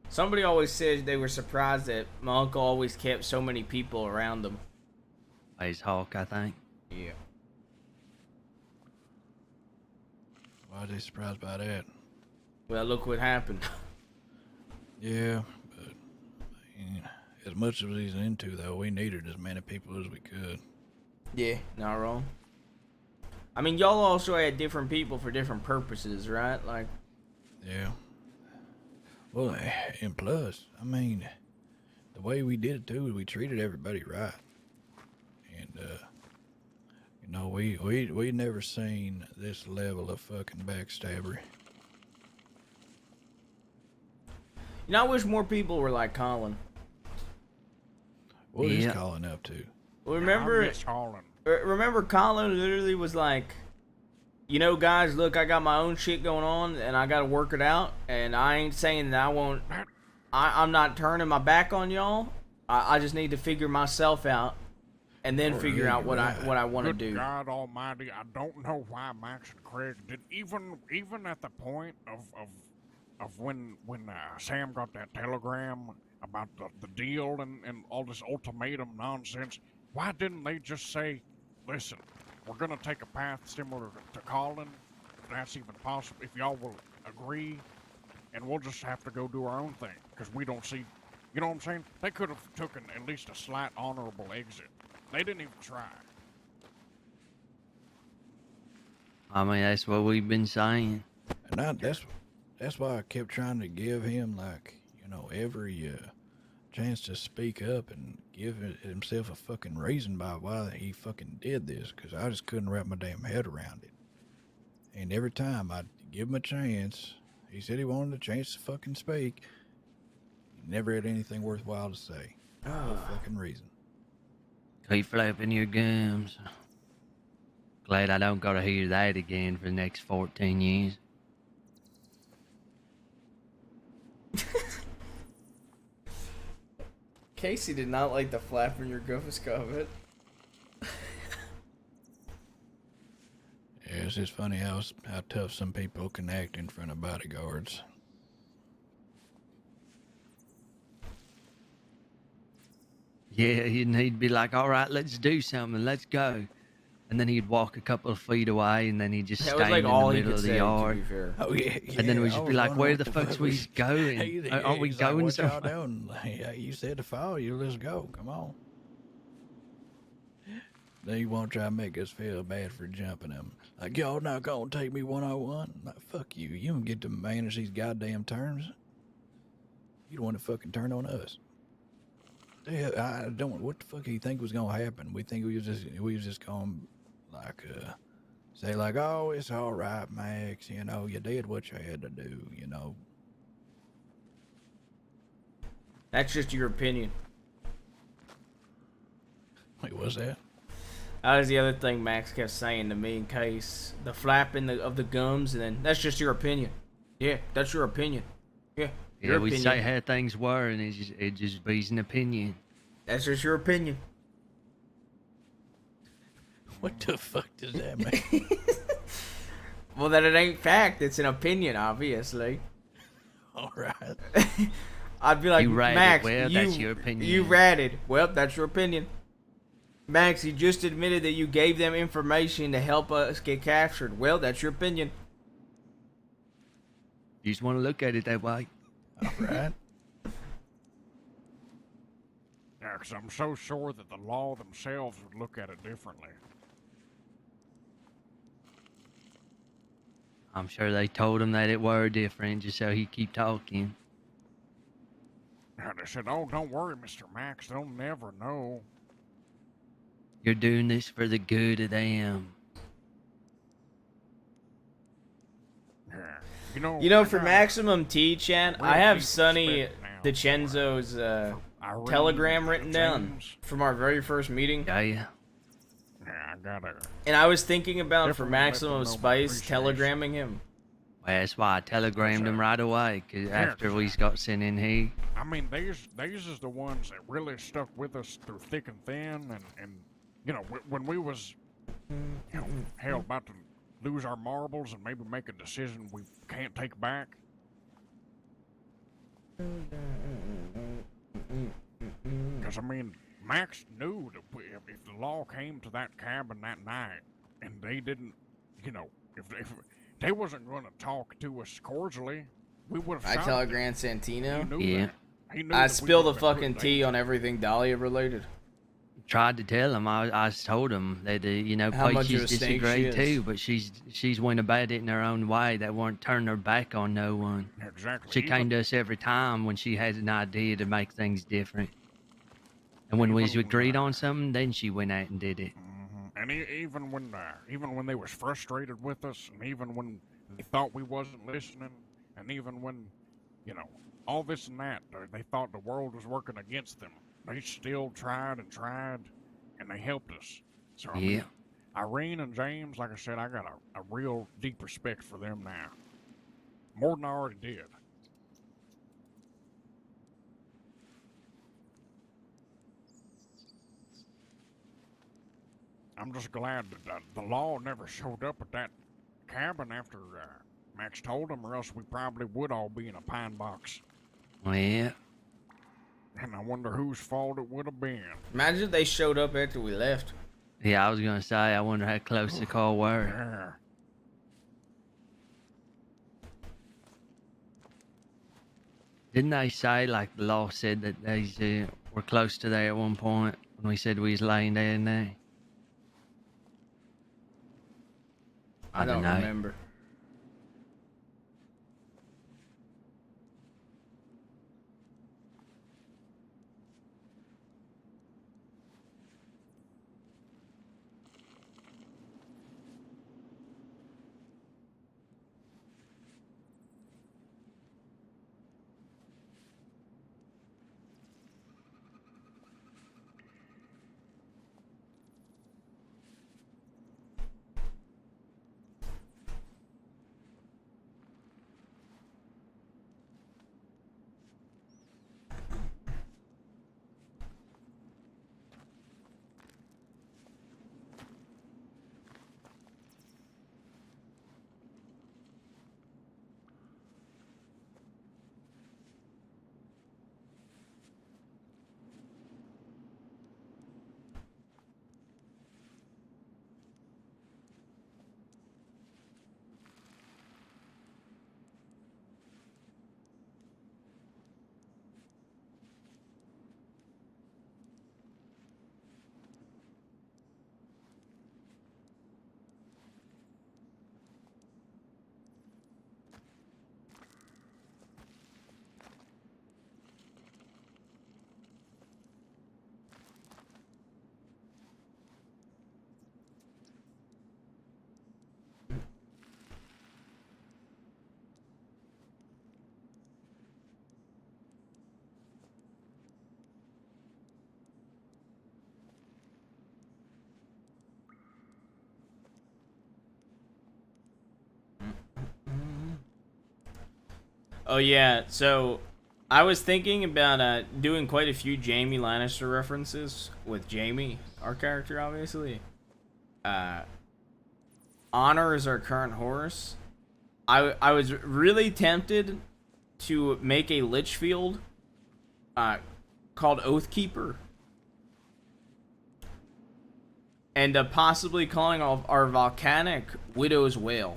somebody always said they were surprised that my uncle always kept so many people around him. Plays Hawk, I think. Yeah. Why are they surprised by that? Well, look what happened. Yeah, but I mean, as much as he's into though, we needed as many people as we could. Yeah, not wrong. I mean, y'all also had different people for different purposes, right? Like, Yeah. Well, and plus, I mean, the way we did it too, we treated everybody right, and you know, we never seen this level of fucking backstabbery. you know, I wish more people were like Colin. What is Yeah. Colin up to? Remember, I miss Holland. remember Colin literally was like, you know, guys, look, I got my own shit going on, and I got to work it out, and I ain't saying that I won't. I'm not turning my back on y'all. I just need to figure myself out, and then Oh, figure yeah, out what right. I want to Good do. God Almighty, I don't know why Max and Craig did even at the point of when Sam got that telegram about the deal and all this ultimatum nonsense. Why didn't they just say, listen, we're gonna take a path similar to Colin, if that's even possible, if y'all will agree, and we'll just have to go do our own thing, because we don't see, you know what I'm saying? They could have taken at least a slight honorable exit. They didn't even try. I mean, that's what we've been saying. And that's why I kept trying to give him, like, you know, every chance to speak up and give himself a fucking reason by why he fucking did this, because I just couldn't wrap my damn head around it. And every time I'd give him a chance, he said he wanted a chance to fucking speak. He never had anything worthwhile to say. No fucking reason. Keep flapping your gums. Glad I don't gotta hear that again for the next 14 years. Casey did not like the flap in your gums comment. Yeah, it's just funny how tough some people can act in front of bodyguards. Yeah, he'd be like, all right, let's do something, let's go. And then he'd walk a couple of feet away, and then he'd just That was stand like in all the he middle could of the say, to yard. be fair. Oh yeah, And then we'd I just be was like, wondering where what the fuck's we going? Aren't we he's going like, what y'all somewhere? doing? Yeah, you said to follow you. Let's go. Come on. Then you won't try to make us feel bad for jumping him. Like, y'all not gonna take me 101? Like, fuck you. You don't get to manage these goddamn terms. You don't want to fucking turn on us. Yeah, I don't. What the fuck do you think was gonna happen? We think we was just gonna like say like, oh, it's all right, Max. You know, you did what you had to do. You know. That's just your opinion. Wait, what's that? That was the other thing Max kept saying to me in case the flapping of the gums, and then that's just your opinion. Yeah, that's your opinion. Yeah, Yeah, your we opinion. say how things were, and it just be an opinion. That's just your opinion. What the fuck does that mean? Well, then it ain't fact. It's an opinion, obviously. All right. I'd be like, You ratted. Max, Well, that's your opinion. You ratted. Well, that's your opinion. Max, you just admitted that you gave them information to help us get captured. Well, that's your opinion. You just want to look at it that way. All right. Yeah, 'cause I'm so sure that the law themselves would look at it differently. I'm sure they told him that it were different just so he keep talking. Yeah, they said, "Oh, don't worry, Mr. Max. They'll never know." You're doing this for the good of them. Yeah. You know, I for got maximum T, chat, real I have deep Sonny respect now DiCenzo's Irene telegram written down James. from our very first meeting. Yeah. Yeah, I gotta. And I was thinking about, for Definitely let them maximum know my spice, appreciation. telegramming him. Well, that's why I telegrammed him right away, cause after we got sent in here. I mean, these is the ones that really stuck with us through thick and thin, and you know, when we was, you know, hell, about to lose our marbles and maybe make a decision we can't take back. Because I mean, Max knew that if the law came to that cabin that night and they didn't, you know, if they wasn't going to talk to us cordially, we would have. I telegram Santino. He knew Yeah. that. He knew I that we spilled the would've been put fucking in tea danger. on everything Dahlia related. Tried to tell him. I told him that you know, How much of a Peaches snake she disagreed is. too, but she's went about it in her own way. That weren't turning her back on no one. Exactly. She Even- came to us every time when she had an idea to make things different. And when we Even, agreed on something, then she went out and did it. And even when they was frustrated with us, and even when they thought we wasn't listening, and even when, you know, all this and that, they thought the world was working against them, they still tried, and they helped us. So I mean, Yeah. Irene and James, like I said, I got a real deep respect for them now, more than I already did. I'm just glad that the law never showed up at that cabin after Max told them, or else we probably would all be in a pine box. Well, yeah. And I wonder whose fault it would have been. Imagine if they showed up after we left. Yeah, I was gonna say, I wonder how close the call were. Yeah. Didn't they say, like the law said, that they were close to there at one point when we said we was laying down there? I don't know. remember. Oh yeah, so I was thinking about doing quite a few Jaime Lannister references with Jaime, our character, obviously. On Honor is our current horse. I was really tempted to make a Lichfield called Oathkeeper. And possibly calling our volcanic Widow's Wail.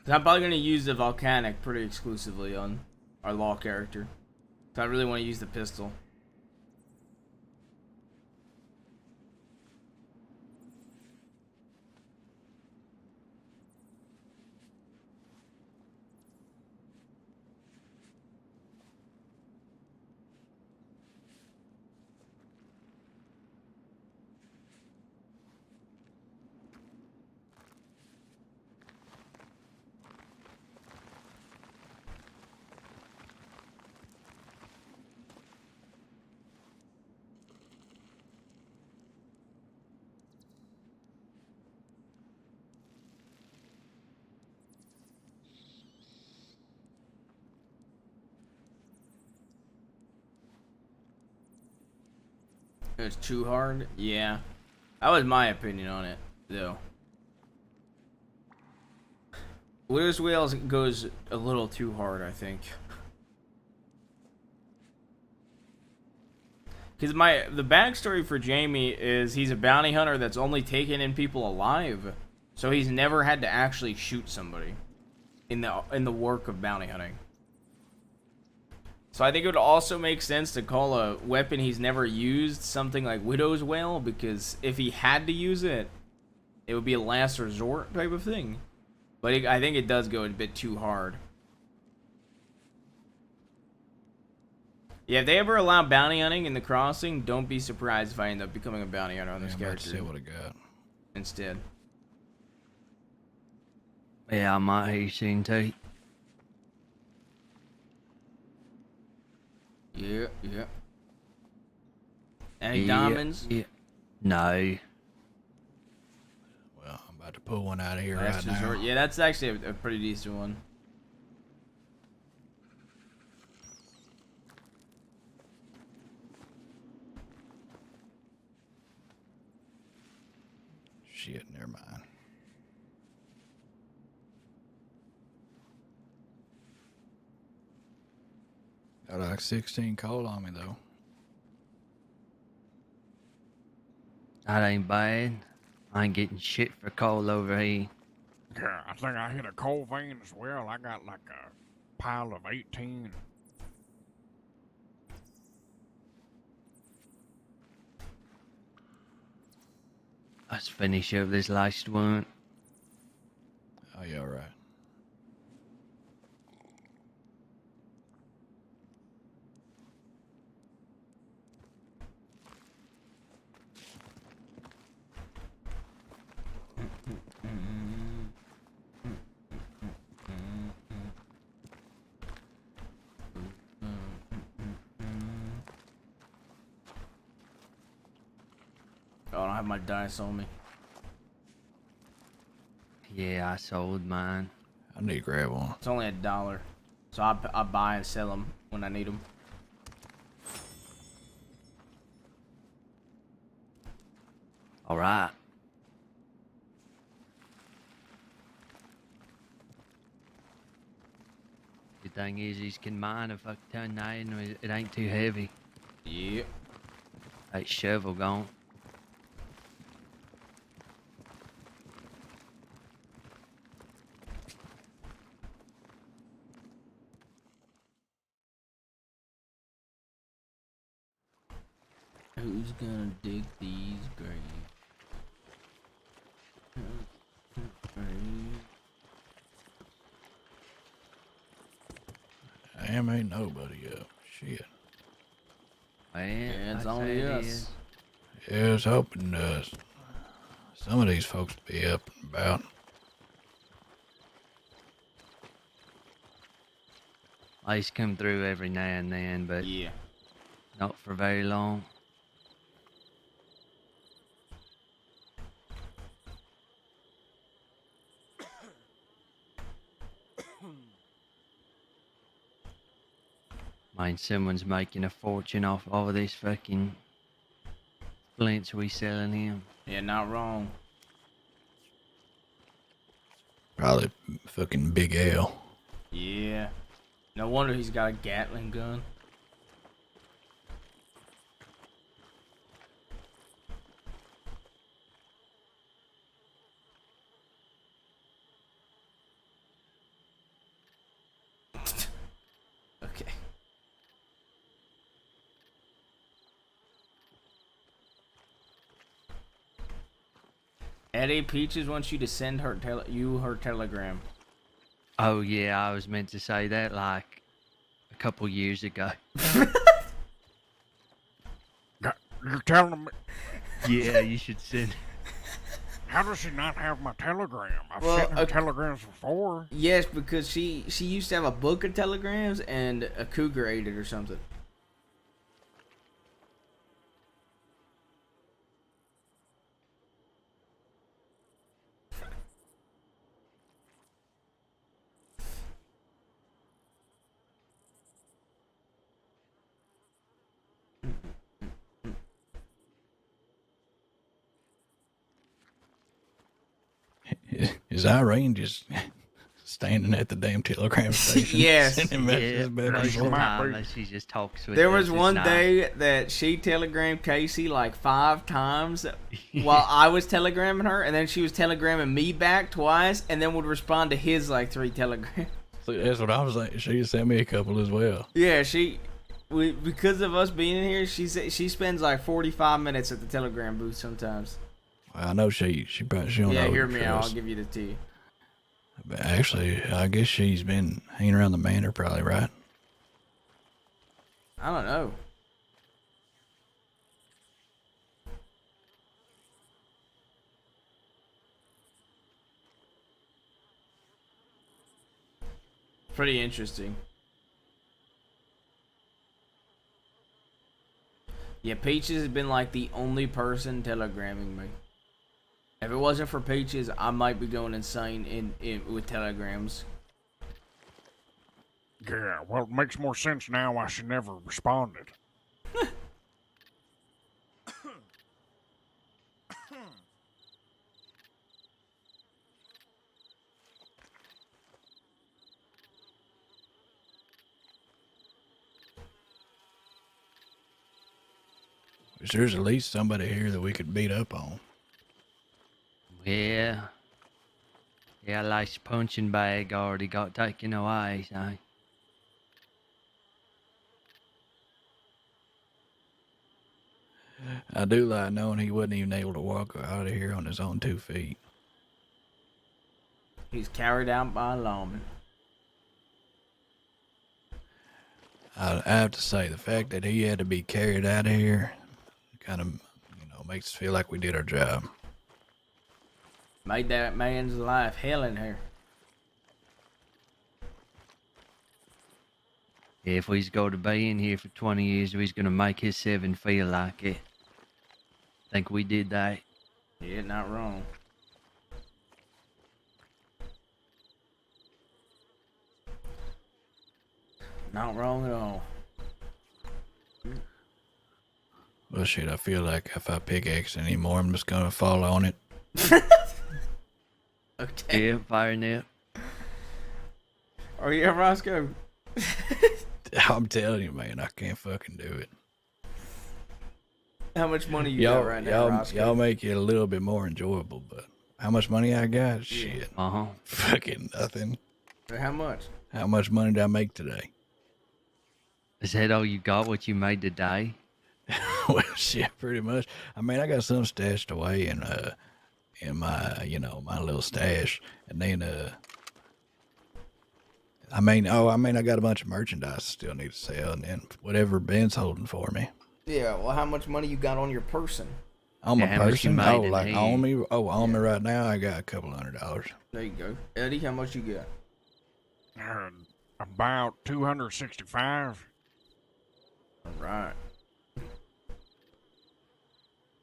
I'm probably going to use the volcanic pretty exclusively on our law character. So I really want to use the pistol. It's too hard? Yeah. That was my opinion on it, though. Widow's Wail goes a little too hard, I think. Because the backstory for Jaime is he's a bounty hunter that's only taken in people alive. So he's never had to actually shoot somebody in the work of bounty hunting. So I think it would also make sense to call a weapon he's never used something like Widow's Wail, because if he had to use it, it would be a last resort type of thing. But I think it does go a bit too hard. Yeah, if they ever allow bounty hunting in the crossing, don't be surprised if I end up becoming a bounty hunter on this character. See what I got. Instead. Yeah, I might hear you soon too. Yeah. Any diamonds? Yeah. No. Well, I'm about to pull one out of here Last right resort. now. Yeah, that's actually a pretty decent one. Shit, never mind. Got like 16 coal on me though. That ain't bad. I ain't getting shit for coal over here. Yeah, I think I hit a coal vein as well. I got like a pile of 18. Let's finish up this last one. Oh, yeah, right. Oh, I don't have my dice on me. Yeah, I sold mine. I need to grab one. It's only $1. So I buy and sell them when I need them. All right. The thing is, he can mine a fuck ton now, and it ain't too heavy. Yep. That shovel gone. Who's gonna dig these graves? Damn, ain't nobody up. Shit. Man, Yeah, it's I only said it us. is. Yeah, I was hoping some of these folks to be up and about. Ice come through every now and then, but Yeah. not for very long. I mean, someone's making a fortune off all of this fucking splints we selling him. Yeah, not wrong. Probably fucking Big L. Yeah. No wonder he's got a Gatling gun. Okay. Eddie, Peaches wants you to send her her telegram. Oh yeah, I was meant to say that like a couple years ago. You're telling me? Yeah, you should send. How does she not have my telegram? I've Well, sent her telegrams before. Yes, because she used to have a book of telegrams and a cougar ate it or something. Is Irene just standing at the damn telegram station? Yes. Sending messages back and Most of the forth? time, she just talks with There us. was It's one nice. day that she telegrammed Casey like 5 times while I was telegramming her, and then she was telegramming me back twice, and then would respond to his like 3 telegrams. See, that's what I was saying. She sent me a couple as well. Yeah, because of us being in here, she spends like 45 minutes at the telegram booth sometimes. I know she probably she don't Yeah, know. hear me out. because- I'll give you the tea. But actually, I guess she's been hanging around the manor, probably, right? I don't know. Pretty interesting. Yeah, Peaches has been like the only person telegramming me. If it wasn't for Peaches, I might be going insane with telegrams. Yeah, well, it makes more sense now why she never responded. There's at least somebody here that we could beat up on. Yeah. Yeah, life's punching bag already got taken away, so. I do like knowing he wasn't even able to walk out of here on his own 2 feet. He's carried out by a lawman. I have to say, the fact that he had to be carried out of here kind of, makes us feel like we did our job. Made that man's life hell in here. If he's going to be in here for 20 years, he's going to make his 7 feel like it. Think we did that. Yeah, not wrong. Not wrong at all. Well, shit, I feel like if I pickaxe anymore, I'm just gonna fall on it. Okay. Yeah, fire net. Oh yeah, Roscoe. I'm telling you, man, I can't fucking do it. How much money you got right now, Roscoe? Y'all make it a little bit more enjoyable, but how much money I got? Shit. Uh-huh. Fucking nothing. How much? How much money did I make today? Is that all you got, what you made today? Well, shit, pretty much. I mean, I got some stashed away in my, my little stash. And then, I got a bunch of merchandise I still need to sell, and then whatever Ben's holding for me. Yeah, well, how much money you got on your person? On my Yeah, how much you person? made Oh, in like here? on me? Oh, on me right now, I got a couple $100. There you go. Eddie, how much you got? About 265. All right.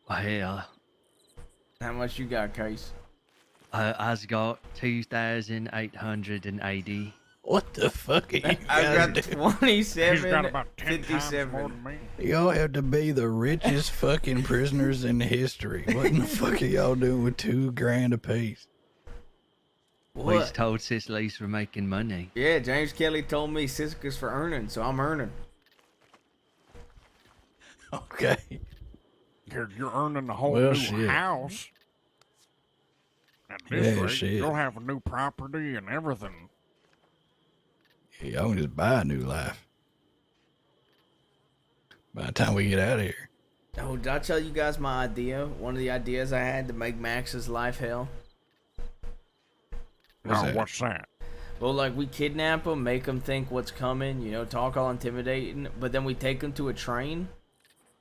Well, hell, How much you got, Case? I've got 2,880. What the fuck are you I guys got doing? 27, He's got about 10 times more 57. than me. Y'all have to be the richest fucking prisoners in history. What in the fuck are y'all doing with $2,000 apiece? We What? just told Cicely's for making money. Yeah, James Kelly told me Sisika's for earning, so I'm earning. Okay. You're earning a whole Well, new shit. house. At this Yeah, rate, shit. you'll have a new property and everything. Yeah, y'all can just buy a new life. By the time we get out of here. Oh, did I tell you guys my idea? One of the ideas I had to make Max's life hell? What's that? Well, like, we kidnap him, make him think what's coming, you know, talk all intimidating, but then we take him to a train,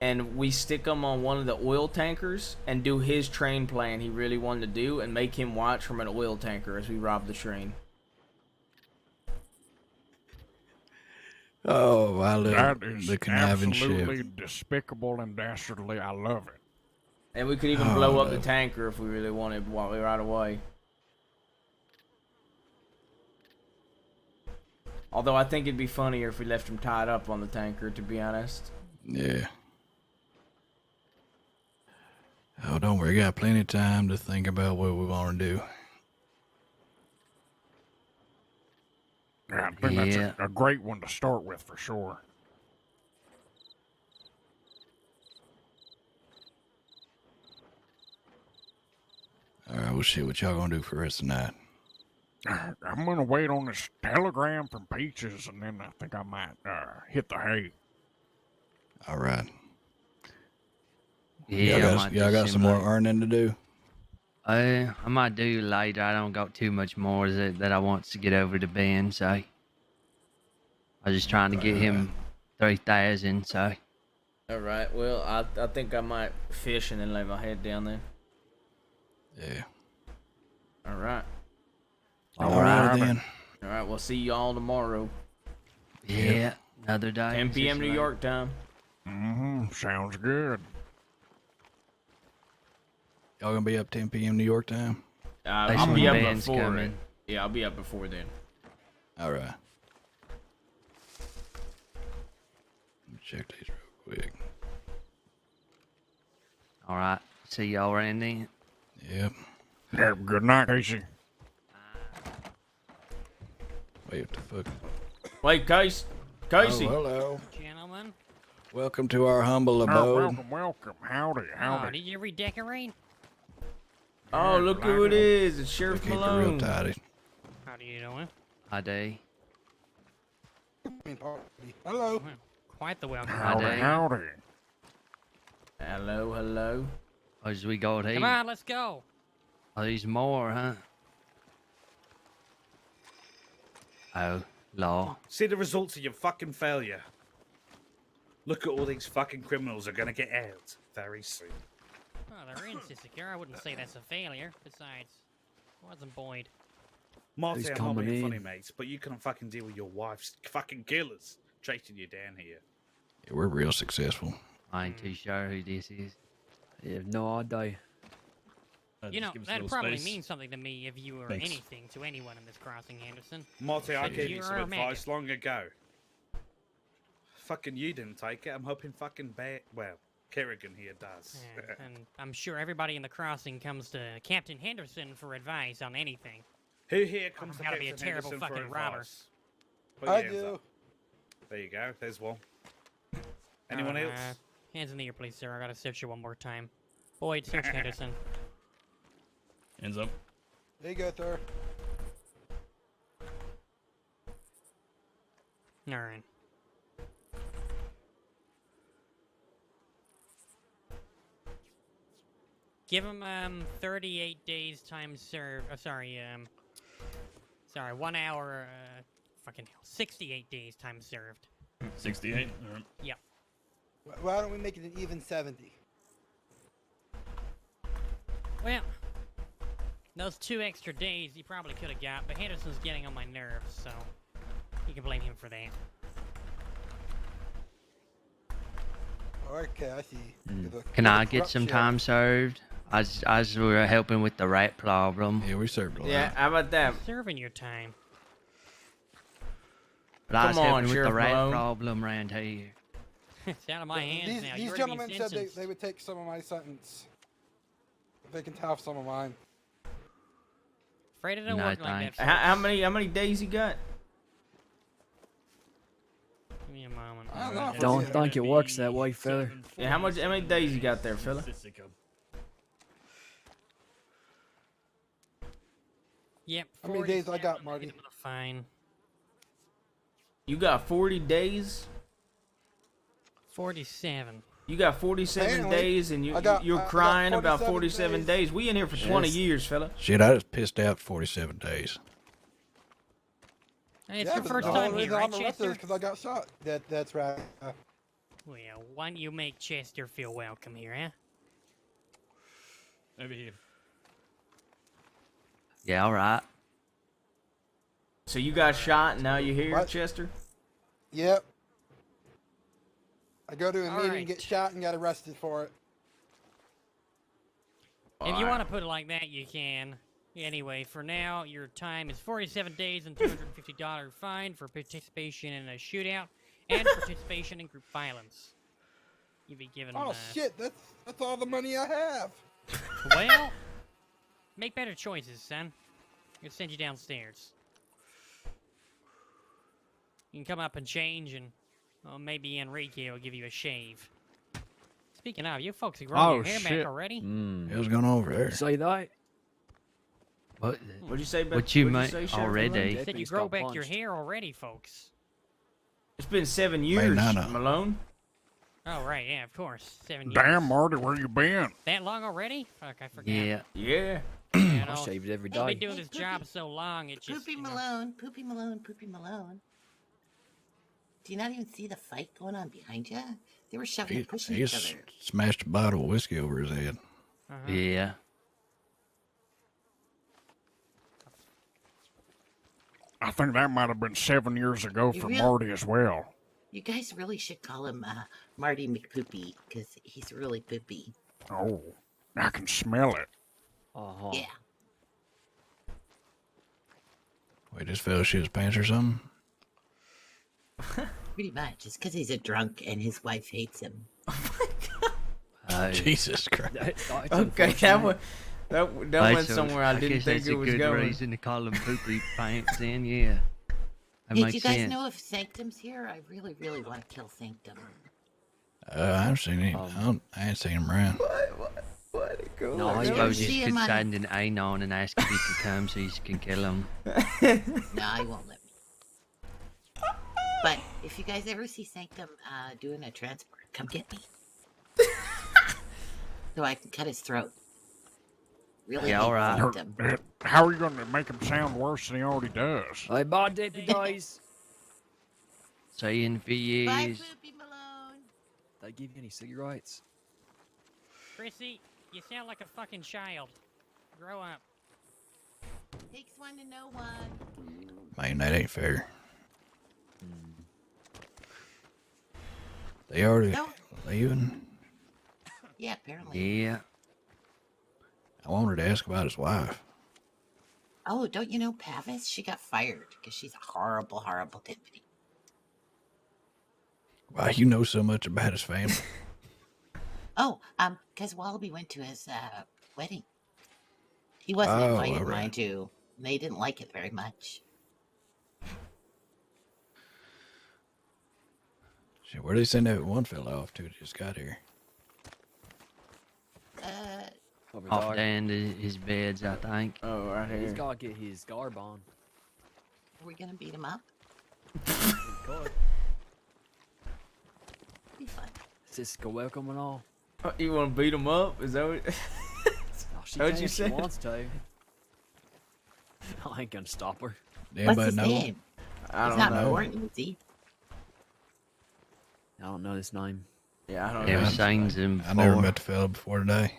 and we stick him on one of the oil tankers, and do his train plan he really wanted to do, and make him watch from an oil tanker as we rob the train. Oh, I love That is the conniving absolutely shit. despicable and dastardly. I love it. And we could even Oh, blow up no. the tanker if we really wanted while we right away. Although I think it'd be funnier if we left him tied up on the tanker, to be honest. Yeah. Oh, don't worry. We got plenty of time to think about what we want to do. Yeah, I think that's Yeah. a great one to start with for sure. All right, well, shit, what y'all gonna do for the rest of the night? I'm gonna wait on this telegram from Peaches, and then I think I might hit the hay. All right. Yeah, I y'all might got, do y'all got some more similar. earning to do? I might do later. I don't got too much more that I want to get over to Ben, so I was just trying to get him 3,000. So Alright, well, I think I might fish and then lay my head down then. Yeah. Alright. All right, then. Alright, we'll see y'all tomorrow. yeah, another day. 10 in p.m. New Cicely. York time. Mm-hmm. Sounds good. Y'all gonna be up 10 p.m. New York time? That's I'll when be up Ben's before coming. it. Yeah, I'll be up before then. All right. Let me check these real quick. All right, see y'all around then. Yep. Yeah, good night, Casey. Wait, what the fuck? Wait, Casey. Casey. Oh, hello. Gentlemen. Welcome to our humble Oh, abode. welcome. Howdy, Oh, howdy. did you redecorate? Oh, look who it is. It's Sheriff Keep it real Malone. tidy. How do you doing? Hi, day. Hello. Quite the welcome. Hi, Howdy, Dave. howdy. Hello, hello. Oh, as we got here. Come on, let's go. Oh, there's more, huh? Oh, law. See the results of your fucking failure. Look at all these fucking criminals are gonna get out very soon. Oh, they're in Sisika. I wouldn't say that's a failure. Besides, I wasn't buoyed. Marty, He's I'm not coming being in. funny, mate, but you can't fucking deal with your wife's fucking killers chasing you down here. Yeah, we're real successful. I ain't too sure who this is. You have no idea. You know, that'd probably mean something to me if you were Thanks. anything to anyone in this crossing, Anderson. Marty, I But gave you you're some a advice man. long ago. Fucking you didn't take it. I'm hoping fucking Kerrigan here does. And I'm sure everybody in the crossing comes to Captain Henderson for advice on anything. Who here comes to Gotta be a Captain terrible Henderson for fucking robber. advice? Put I your hands do. up. There you go. There's one. Anyone else? Hands in the air, please, sir. I gotta search you one more time. Boyd, search Henderson. Hands up. There you go, sir. Alright. Give him 38 days time served. Sorry, 1 hour. Fucking hell, 68 days time served. 68. All right. Yep. Why don't we make it an even 70? Well, those 2 extra days he probably could have got, but Henderson's getting on my nerves, so you can blame him for that. Okay, I see. Can I get some time served? As we were helping with the rat problem. Yeah, we served a lot. Yeah, how about that? Serving your time. But I was Come on, helping with the Sheriff rat Malone. problem around here. It's out of my hands now. These You're gentlemen said sentenced. they would take some of my sentence. If they can have some of mine. Afraid it don't No, work like that. thanks. Folks. How many days you got? Give me a moment. I don't know. if Don't it's- think it works that way, fella. Yeah, how many days you got there, fella? Yep. How many days I 47, got, Marty? with a fine. You got 40 days. 47. You got 47 Apparently, days, and I got- you're I got crying about 47 47 days. We in here for 20 years, fella. Shit, I just pissed out 47 days. Hey, it's Yeah, your but first the time only here, reason right, I'm arrested is Chester? because I got shot. That's right. Well, why don't you make Chester feel welcome here, huh? Over here. Yeah, all right. So you got shot, and now you're here, What? Chester? Yep. I go to a All meeting, right. get shot, and got arrested for it. If you Alright. want to put it like that, you can. Anyway, for now, your time is 47 days and $250 fine for participation in a shootout and participation in group violence. You'll be given. Oh shit! That's all the money I have. Well, make better choices, son. I'll send you downstairs. You can come up and change, and maybe Enrique will give you a shave. Speaking of, you folks have grown your hair back already? Hell's going on over there? Say that. What? What'd you say, What you what'd mean say, Sheriff already? Malone? You said you Deputy's grow got back your punched. hair already, folks. It's been 7 years, no. Malone. Oh, right, yeah, of course. 7 years. Damn, Marty, where you been? That long already? Fuck, I forgot. Yeah. Yeah. You I know, shave it every I've been day. doing this job so long, it just... Poopy you know- Malone, Poopy Malone, Poopy Malone. Do you not even see the fight going on behind you? They were shoving and pushing He each just other. smashed a bottle of whiskey over his head. Uh-huh. Yeah. I think that might have been 7 years ago You for real- Marty as well. You guys really should call him Marty McPoopy, because he's really poopy. Oh, I can smell it. Uh-huh. Yeah. Wait, this fella shit his pants or something? Pretty much. It's because he's a drunk and his wife hates him. Jesus Christ. That's Okay, that went so somewhere I didn't guess think that's it a was good going. reason to call them poopy pants then, yeah. That Hey, do makes you guys sense. know if Sanctum's here? I really, really want to kill Sanctum. I haven't seen him. I ain't seen him around. No, I I suppose see you him could on- send an anon and ask if he could come so you can kill him. No, he won't let me. But if you guys ever see Sanctum doing a transport, come get me. So I can cut his throat. Really Yeah, hate all right. Sanctum. How are you going to make him sound worse than he already does? Hey, bye, deputies. See you in a few Bye, years. Poopy Malone. They give you any cigarettes? Chrissy, you sound like a fucking child. Grow up. Takes one to know one. Man, that ain't fair. They already No. leaving? Yeah, apparently. Yeah. I wanted to ask about his wife. Oh, don't you know Pavis? She got fired because she's a horrible, horrible deputy. Why, you know so much about his family. Oh, because Wallaby went to his wedding. He wasn't Oh, invited, alright. mind you. They didn't like it very much. Shit, where did they send that one fella off to that just got here? Over Off there. down to his beds, I think. Oh, right He's here. got to get his garb on. Are we gonna beat him up? Good. Be fun. Sisika, welcome and all. Oh, you want to beat him up? Is that what? Oh, she What'd can you if she say? wants to. I ain't gonna stop her. Did What's anybody his know? name? I It's don't not know. important, is he? I don't know this name. Yeah, I don't Never know. seen him I never before. met the fella before today.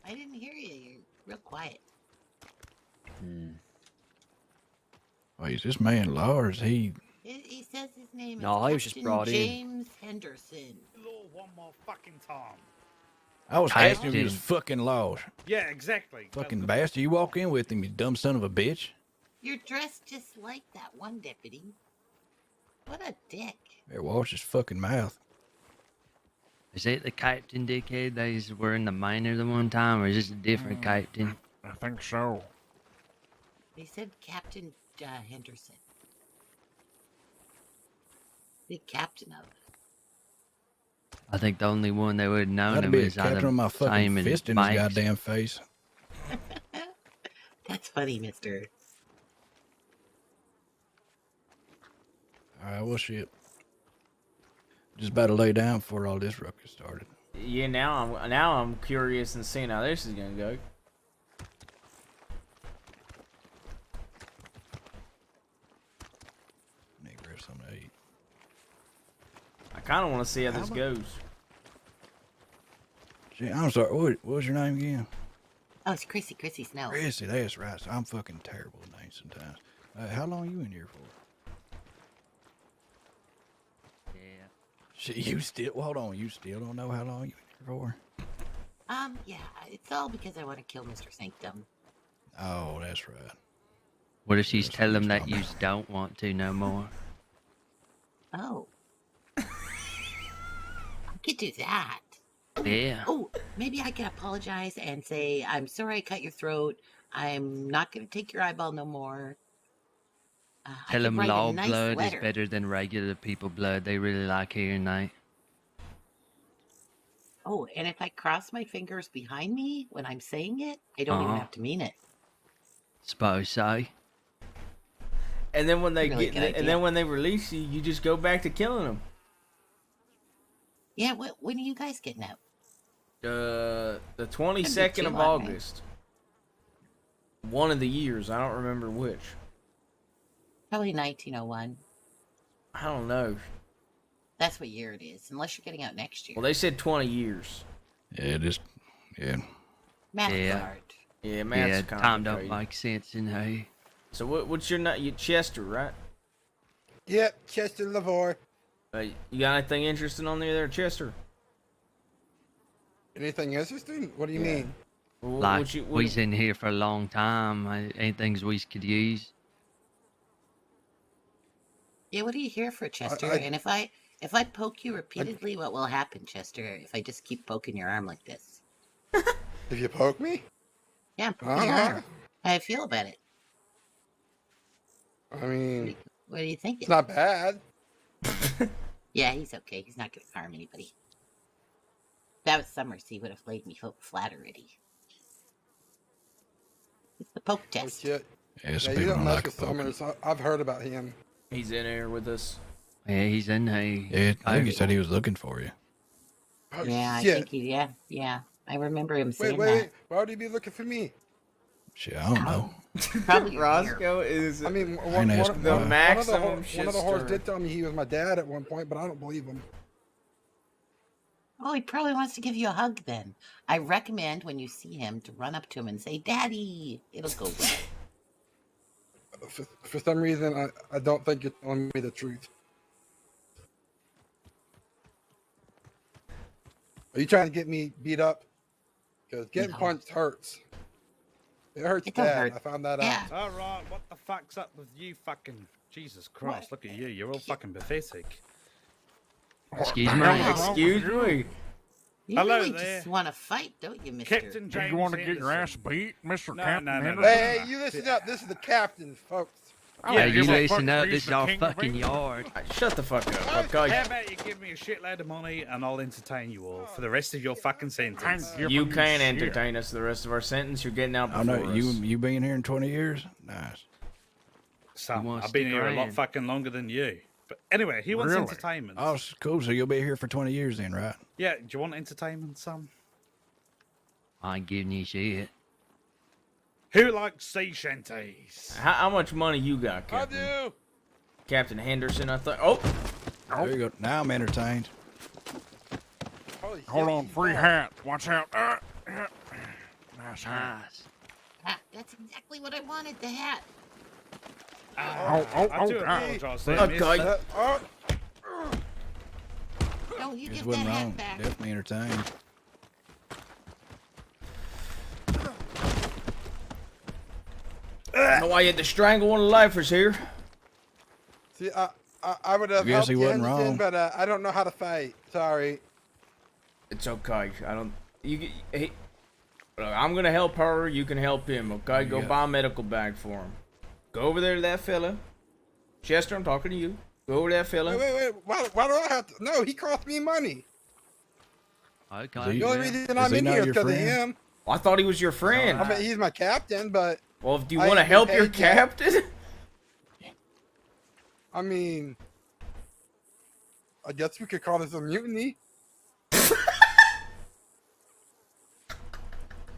I didn't hear you. You're real quiet. Wait, is this man law or is he? He says his name No, is he was just Captain brought in. James Henderson. Law one more fucking time. I was asking if he was fucking lost. Yeah, exactly. Fucking bastard. You walk in with him, you dumb son of a bitch. You're dressed just like that one deputy. What a dick. Better wash his fucking mouth. Is it the captain dickhead that were in the minor the one time, or is this a different captain? I think so. They said Captain Henderson. The captain of it. I think the only one that would have known That'd him be a is captain either with my fucking Simon fist in his Mike's. goddamn face. That's funny, mister. Alright, well shit. Just about to lay down before all this ruckus started. Yeah, now I'm curious and seeing how this is gonna go. Need to grab something to eat. I kind of want to see how this goes. Gee, I'm sorry. What was your name again? Oh, it's Chrissy Snow. Chrissy, that's right. So I'm fucking terrible with names sometimes. How long you in here for? Yeah. Shit, you still hold on. You still don't know how long you in here for? Yeah, it's all because I want to kill Mr. Sanctum. Oh, that's right. What if she's telling him that you don't want to no more? Oh. I could do that. Yeah. Oh, maybe I could apologize and say, I'm sorry I cut your throat. I'm not going to take your eyeball no more. Tell them write a law nice blood letter. is better than regular people blood. They really like hearing that. Oh, and if I cross my fingers behind me when I'm saying it, I don't even have to mean it. Suppose so. And then when they Really good idea. and then when they release you, you just go back to killing them. Yeah, when are you guys getting out? The 22nd too of long, man. August. One of the years, I don't remember which. Probably 1901. I don't know. That's what year it is, unless you're getting out next year. Well, they said 20 years. Yeah, just yeah. Math is Yeah. hard. Yeah, math's Yeah, kinda time don't crazy. make sense in here. So what's your name? You Chester, right? Yep, Chester Lavore. You got anything interesting on there, Chester? Anything interesting? What do you mean? Well, Like, we's in here for a long time. Ain't things we could use. Yeah, what are you here for, Chester? I- And if I poke you repeatedly, what will happen, Chester? If I just keep poking your arm like this? If you poke me? Yeah, I'm poking your arm. How do you feel about it? I mean, What do you think? it's not bad. Yeah, he's okay. He's not going to harm anybody. If that was Summers, he would have laid me flat already. It's the poke Oh, test. shit. Yeah, some Yeah, you people don't don't mess like with a poker. Summers. I've heard about him. He's in here with us. Yeah, he's in here. Yeah, I think he said he was looking for you. Oh, Yeah, I shit. think he, yeah. I remember him saying Wait. Why would he be looking for me? Shit, I don't know. that. Probably Roscoe is I mean, I ain't asking the why. maximum one of the whores Chester. did tell me he was my dad at one point, but I don't believe him. Oh, he probably wants to give you a hug then. I recommend when you see him to run up to him and say, Daddy. It'll go well. For some reason, I don't think you're telling me the truth. Are you trying to get me beat up? Because getting No. punched hurts. It hurts It don't bad. hurt. I found that Yeah. out. All right, what the fuck's up with you fucking... Jesus Christ, look at you. You're all fucking pathetic. Excuse me. Excuse me. You Hello really there. just want to fight, don't you, mister? Captain James You want to get your Henderson. ass beat, Mr. No, Captain no, no, Henderson? no. Hey, you listen up. This is the captain, folks. Hey, you give a listen fuck up. piece This is of our king fucking beef. yard. Shut the fuck up, How okay? about you give me a shitload of money and I'll entertain you all for the rest of your fucking sentence? I'm giving You can't shit. entertain us the rest of our sentence. You're getting out I before know us. you been here in 20 years. Nice. Son, wants I've been to here a lot grind. fucking longer than you. But anyway, he wants Really? entertainment. Oh, cool. So you'll be here for 20 years then, right? Yeah, do you want entertainment, son? I ain't giving you shit. Who likes sea shanties? How much money you got, I Captain? do. Captain Henderson, I thought. Oh, There you go. Now I'm entertained. Holy Hold shit, on, he's free bald. hat. Watch out. Yeah. Nice hat. Nice. Ah, that's exactly what I wanted, the hat. I do God. apologize there, Okay. mister. Oh, No, you This give that wasn't hat wrong. back. Definitely entertained. I know why you had to strangle one of the lifers here. See, I would have Guess helped he you, wasn't Henderson, wrong. but I don't know how to fight. Sorry. It's okay. I don't. Hey, look, I'm gonna help her. You can help him. Okay, go buy a medical bag for him. Go over there to that fella. Chester, I'm talking to you. Go over to that fella. Wait. Why do I have to? No, he cost me money. Okay. The only reason I'm in here is because of him. Well, I thought he was your friend. I mean, he's my captain, but. Well, do you I want to ain't been help your paid yet. captain? I mean, I guess we could call this a mutiny.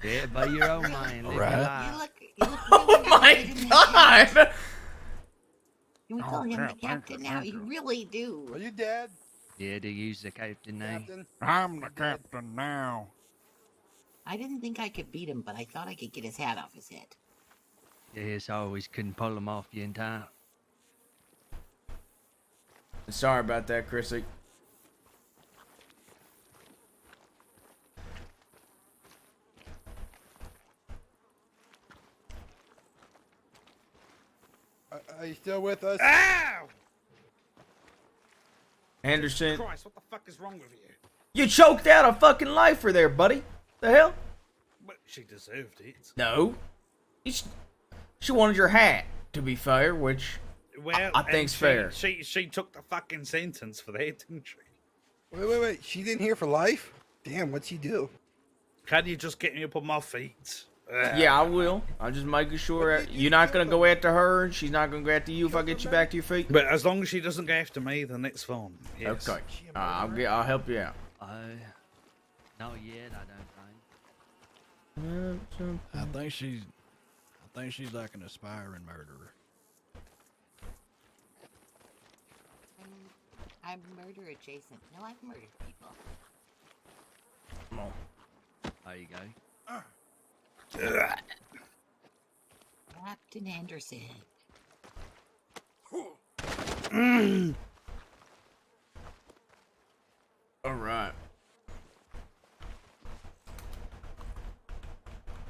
Yeah, by your own mind. live your Right. life. Oh my god! You call him the captain now. You really do. Are you dead? Yeah, to use the captain name. Captain? I'm the captain now. I didn't think I could beat him, but I thought I could get his hat off his head. Yes, I always couldn't pull him off you in time. Sorry about that, Chrissy. Are you still with us? Ow! Anderson, Christ, what the fuck is wrong with you? you choked out a fucking lifer there, buddy. The hell? Well, she deserved it. No. She wanted your hat, to be fair, which Well, I and think's fair. She took the fucking sentence for that, didn't she? Wait. She's in here for life? Damn, what'd she do? Can you just get me up on my feet? Yeah, I will. I'm just making sure you're not gonna go after her, and she's not gonna go after you if I get you back to your feet. But as long as she doesn't go after me, then it's fine. Yes. Okay. I'll help you out. Not yet, I don't think. I think she's like an aspiring murderer. I'm murder adjacent. No, I've murdered people. Come on. There you go. Captain Anderson. All right.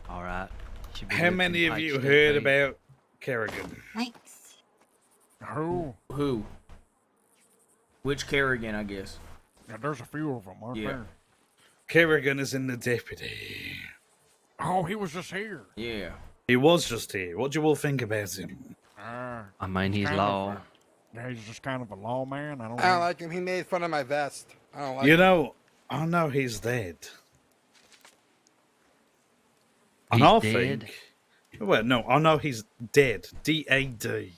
All right. Should be How lifting many of plates you to heard feet. about Kerrigan? Thanks. Who? Which Kerrigan, I guess. Yeah, there's a few of them, aren't Yeah. there? Kerrigan is in the deputy. Oh, he was just here. Yeah. He was just here. What do you all think about him? I mean, he's kind of law. Yeah, he's just kind of a lawman. I don't I don't know. like him. He made fun of my vest. I don't like You him. know, I know he's dead. And He's I dead? think... Well, no, I know he's dead. D-A-D.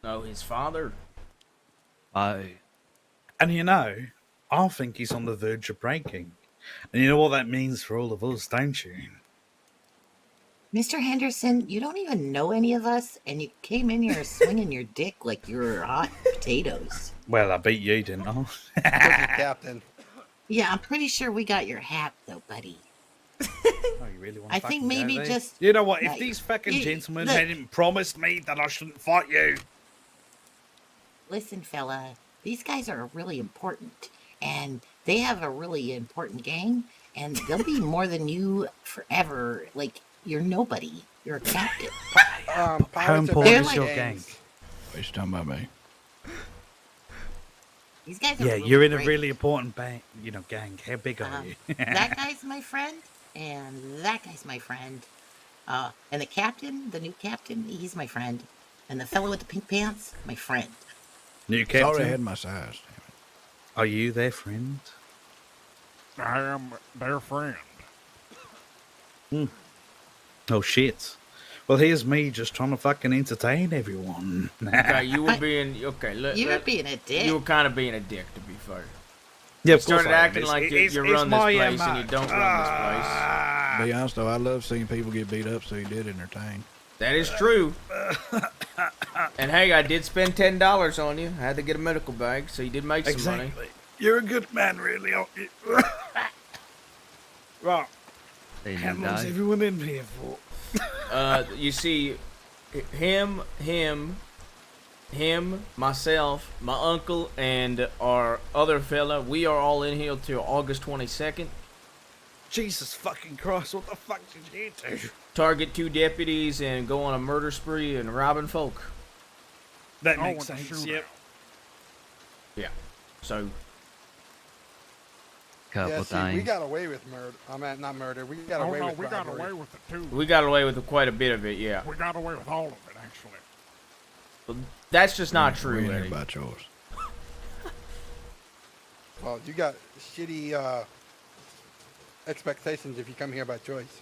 No, his father. Oh. And you know, I think he's on the verge of breaking. And you know what that means for all of us, don't you? Mr. Henderson, you don't even know any of us, and you came in here swinging your dick like you were hot potatoes. Well, I beat you, didn't I? Captain. Yeah, I'm pretty sure we got your hat, though, buddy. Oh, you really want I think maybe just... You know what? If like, these fucking you- gentlemen look, hadn't promised me that I shouldn't fight you... Listen, fella, these guys are really important, and they have a really important gang, and they'll be more than you forever. Like, you're nobody. You're a captain. How Pirates are important bad is your gang? gangs. What you talking about me? These guys are Yeah, really you're in a great. really important gang. How big are you? That guy's my friend, and that guy's my friend. And the captain, the new captain, he's my friend. And the fellow with the pink pants, my friend. New It's already captain? had my size. Are you their friend? I am their friend. Oh, shit. Well, here's me just trying to fucking entertain everyone. Okay, you were being okay. You were being a dick. You were kind of being a dick, to be fair. Yeah, You of course started I am. acting It's- like it's- you it's run this my place MO. and you don't run this place. Be honest though, I love seeing people get beat up, so you did entertain. That is true. And hey, I did spend $10 on you. I had to get a medical bag, so you did make some money. Exactly. You're a good man, really, aren't you? Right. How long's everyone in here for? You see, him, myself, my uncle, and our other fella, we are all in here till August 22nd. Jesus fucking Christ, what the fuck did you do? Target 2 deputies and go on a murder spree and robbing folk. That Oh, makes with the sense, shootout. yep. Yeah. So, Couple Yeah, see, things. we got away with murder. I mean, not murder. We got Oh away no, with we got robbery. away with it too. we got away with quite a bit of it, yeah. We got away with all of it, actually. But that's just not We true, ain't here Eddie. by choice. Well, you got shitty expectations if you come here by choice.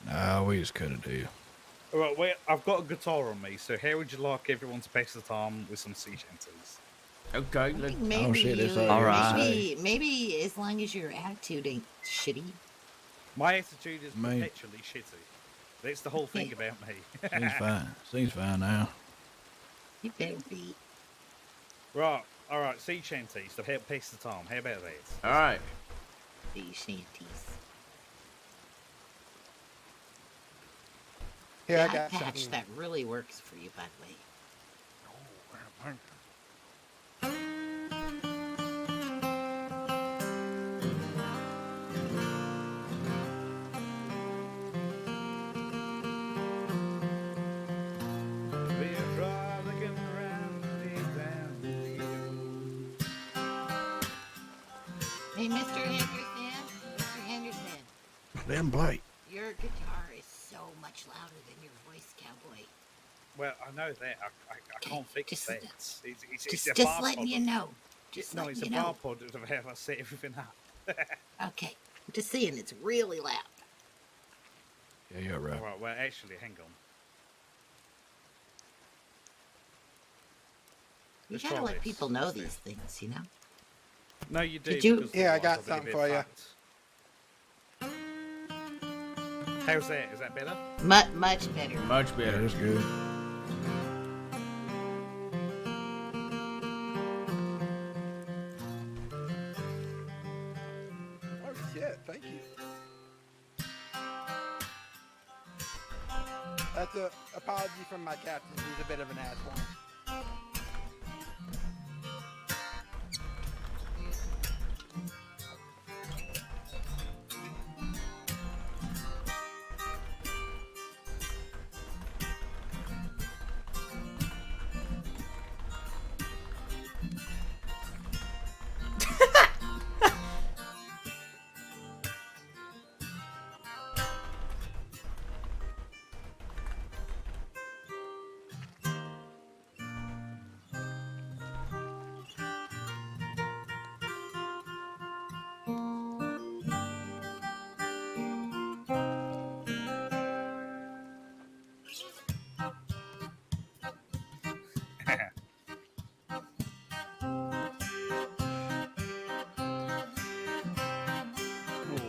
Nah, we just cut a deal. Alright, wait, I've got a guitar on me, so how would you like everyone to pass the time with some sea shanties? Okay, I let's... think maybe Oh, shit, it's you, alright. maybe as long as your attitude ain't shitty. My attitude is Mate. perpetually shitty. That's the whole thing about me. Seems fine. Seems fine now. You better be. Right, alright, sea shanties to help pass the time. How about that? Alright. Sea shanties. Here, The I eye got patch something. that really works for you, by the way. Oh, man, thank you. We're frolicking around the down. Hey, Mr. Henderson. Mr. Henderson. Them Blake. Your guitar is so much louder than your voice, cowboy. Well, I know that. I can't fix Just- that. It's Just, a just bar letting pod. you know. Just No, letting it's a you bar know. pod of how I set everything up. Okay. I'm just saying it's really loud. Yeah, you're right. Alright, well, actually, hang on. You Let's gotta try let this. people know Let's do these things, you know? No, you do. Did you- because Yeah, I otherwise got I'll be a something bit for you. fucked. How's that? Is that better? Much better. Much Yeah, better. that's good. Oh shit! Thank you. That's a apology from my captain. He's a bit of an asshole.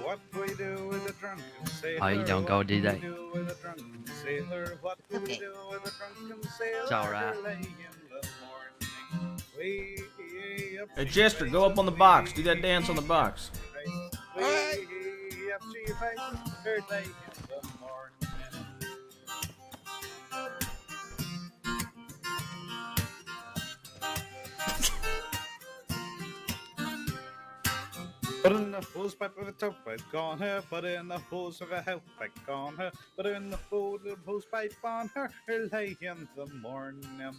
What we do with a drunken sailor? Oh, you don't go what do we that. do with a drunken sailor? What we Okay. do with a drunken sailor? It's alright. Early in the morning. Way up Hey, to Jester, your go up on the box. face, Do that dance on the box. way up to your face, early in the morning. Put in the hose pipe with a toe pipe on her. Put in the hose with a help pipe on her. Put in the hose pipe on her. Early in the morning.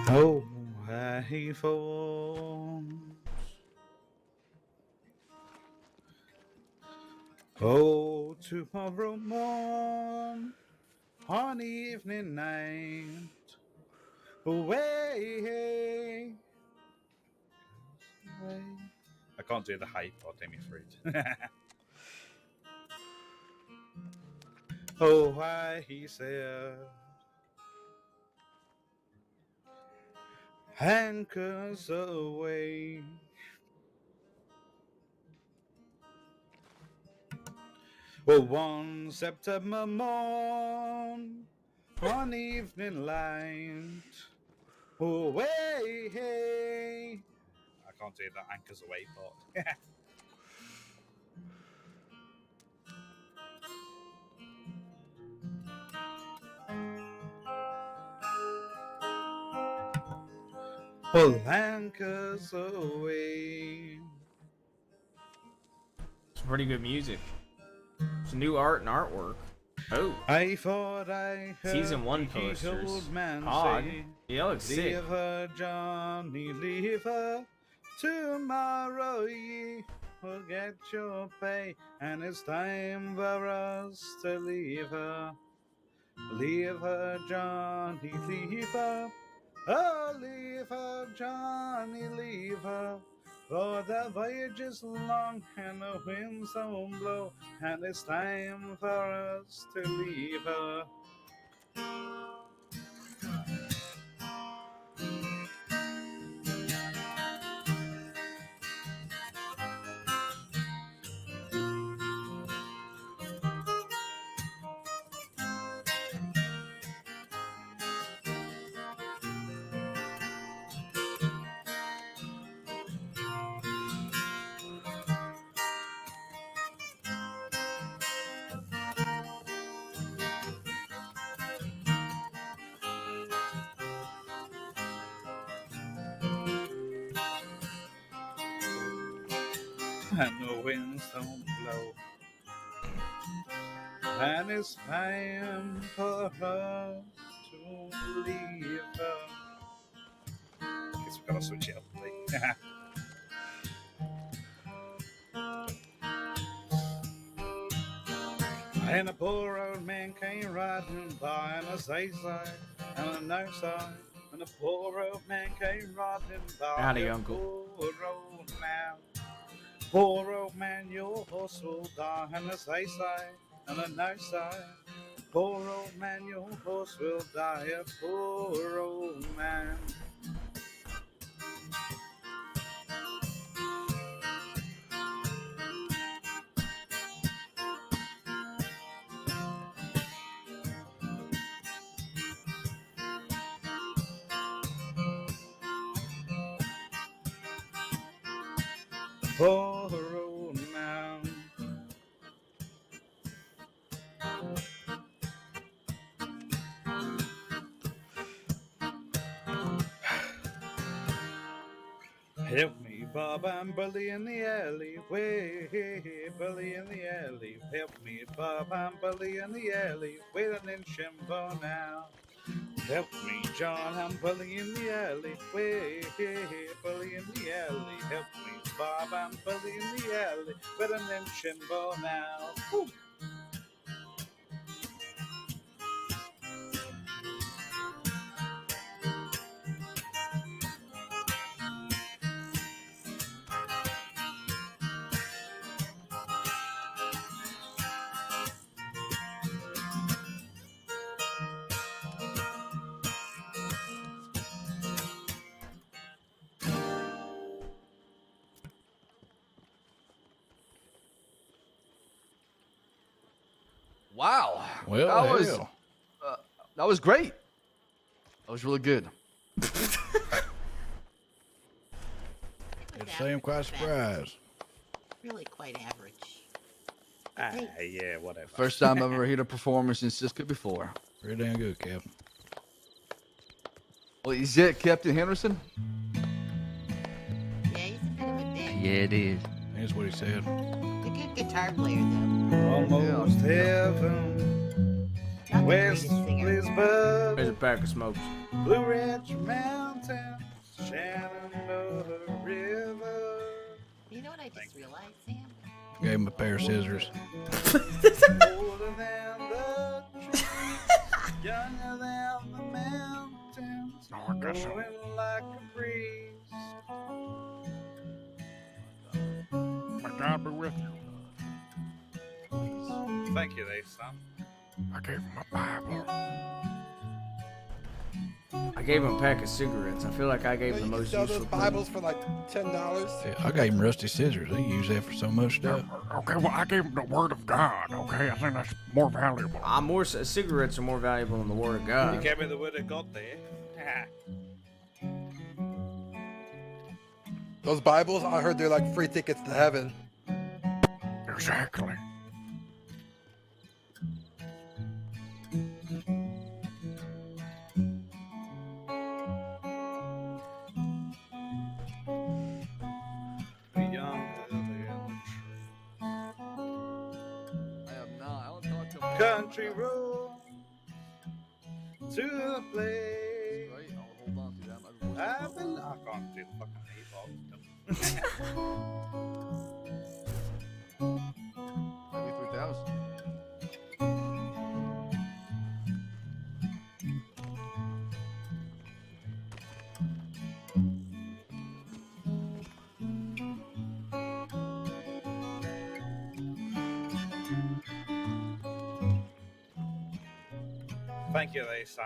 Oh, hey, folks. Oh, tomorrow morn, on evening night, away. I can't do the hype, or damn you fruit. Oh, why he said, anchors away. Well, one September morn, on evening light. Away, hey. I can't do that anchors away part. Pull anchors away. It's pretty good music. It's new art and artwork. Oh. I thought I heard Season 1 the posters. old man Odd. say, Yeah, looks sick. leave her, Johnny, leave her. Tomorrow ye will get your pay, and it's time for us to leave her. Leave her, Johnny, leave her. Oh, leave her, Johnny, leave her. For the voyage is long and the winds don't blow, and it's time for us to leave her. And the winds don't blow, and it's time for us to leave her. Guess we gotta switch it up, please. And a poor old man came riding by on a side and a no side. And a poor old man came riding by. Howdy, Uncle. Poor old man. Poor old man, your horse will die. And a side and a no side. Poor old man, your horse will die. A poor old man. Poor old man. Help me, Bob, I'm Bully in the alley. Way, Bully in the alley. Help me, Bob, I'm Bully in the alley. Waiting in Shimbo now. Help me, John, I'm Bully in the alley. Way, Bully in the alley. Help me, Bob, I'm Bully in the alley. Waiting in Shimbo now. Woo. Wow. Well, that was great. That was really good. I'd say I'm quite surprised. Really quite average. Yeah, whatever. First time I've ever heard a performance in Sisika before. Pretty damn good, Captain. Well, is it Captain Henderson? Yeah, he's a bit of a dick. Yeah, it is. That's what he said. A good guitar player, though. Almost heaven. West Lisbon. There's a pack of smokes. Blue Ridge Mountains. Shenandoah River. You know what I just realized, Sam? Gave him a pair of scissors. Older than the trees. Younger than the mountains. Blowing like a breeze. May God be with you. Thank you, there, son. I gave him a Bible. I gave him a pack of cigarettes. I feel like I gave You the can most sell useful those thing. Bibles for like $10. Yeah, I gave him rusty scissors. He used that for so much stuff. Okay, well, I gave him the Word of God, okay? I think that's more valuable. Cigarettes are more valuable than the Word of You God. gave me the word of God there. Those Bibles, I heard they're like free tickets to heaven. Exactly. Country road to the place. I can't do the fucking hip Maybe 3,000. Thank you, there, son.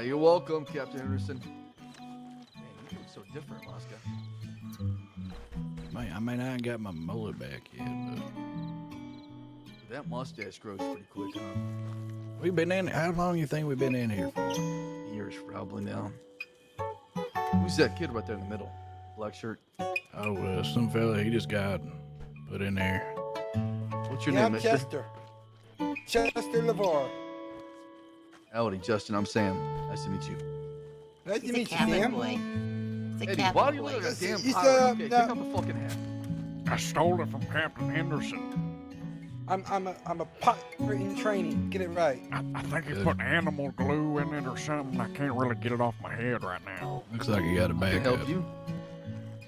You're welcome, Captain Henderson. Man, you look so different, Alaska. Man, I mean, I ain't got my mullet back yet, but That mustache grows pretty quick, huh? we've been in. How long you think we've been in here for? Years, probably now. Who's that kid right there in the middle? Black shirt. Oh, some fella, he just got put in there. What's your Yeah, name, I'm mister? Chester. Chester LeVar. Howdy, Justin. I'm Sam. Nice to meet you. Nice to He's a meet you, cabin Sam. boy. He's a Eddie, cabin why do you boy. look like a damn He's, pirate? Okay, no. take off the fucking hat. I stole it from Captain Henderson. I'm a pirate in training. Get it right. I think he put animal glue in it or something. I can't really get it off my head right now. Looks like you got a I can back help up. you.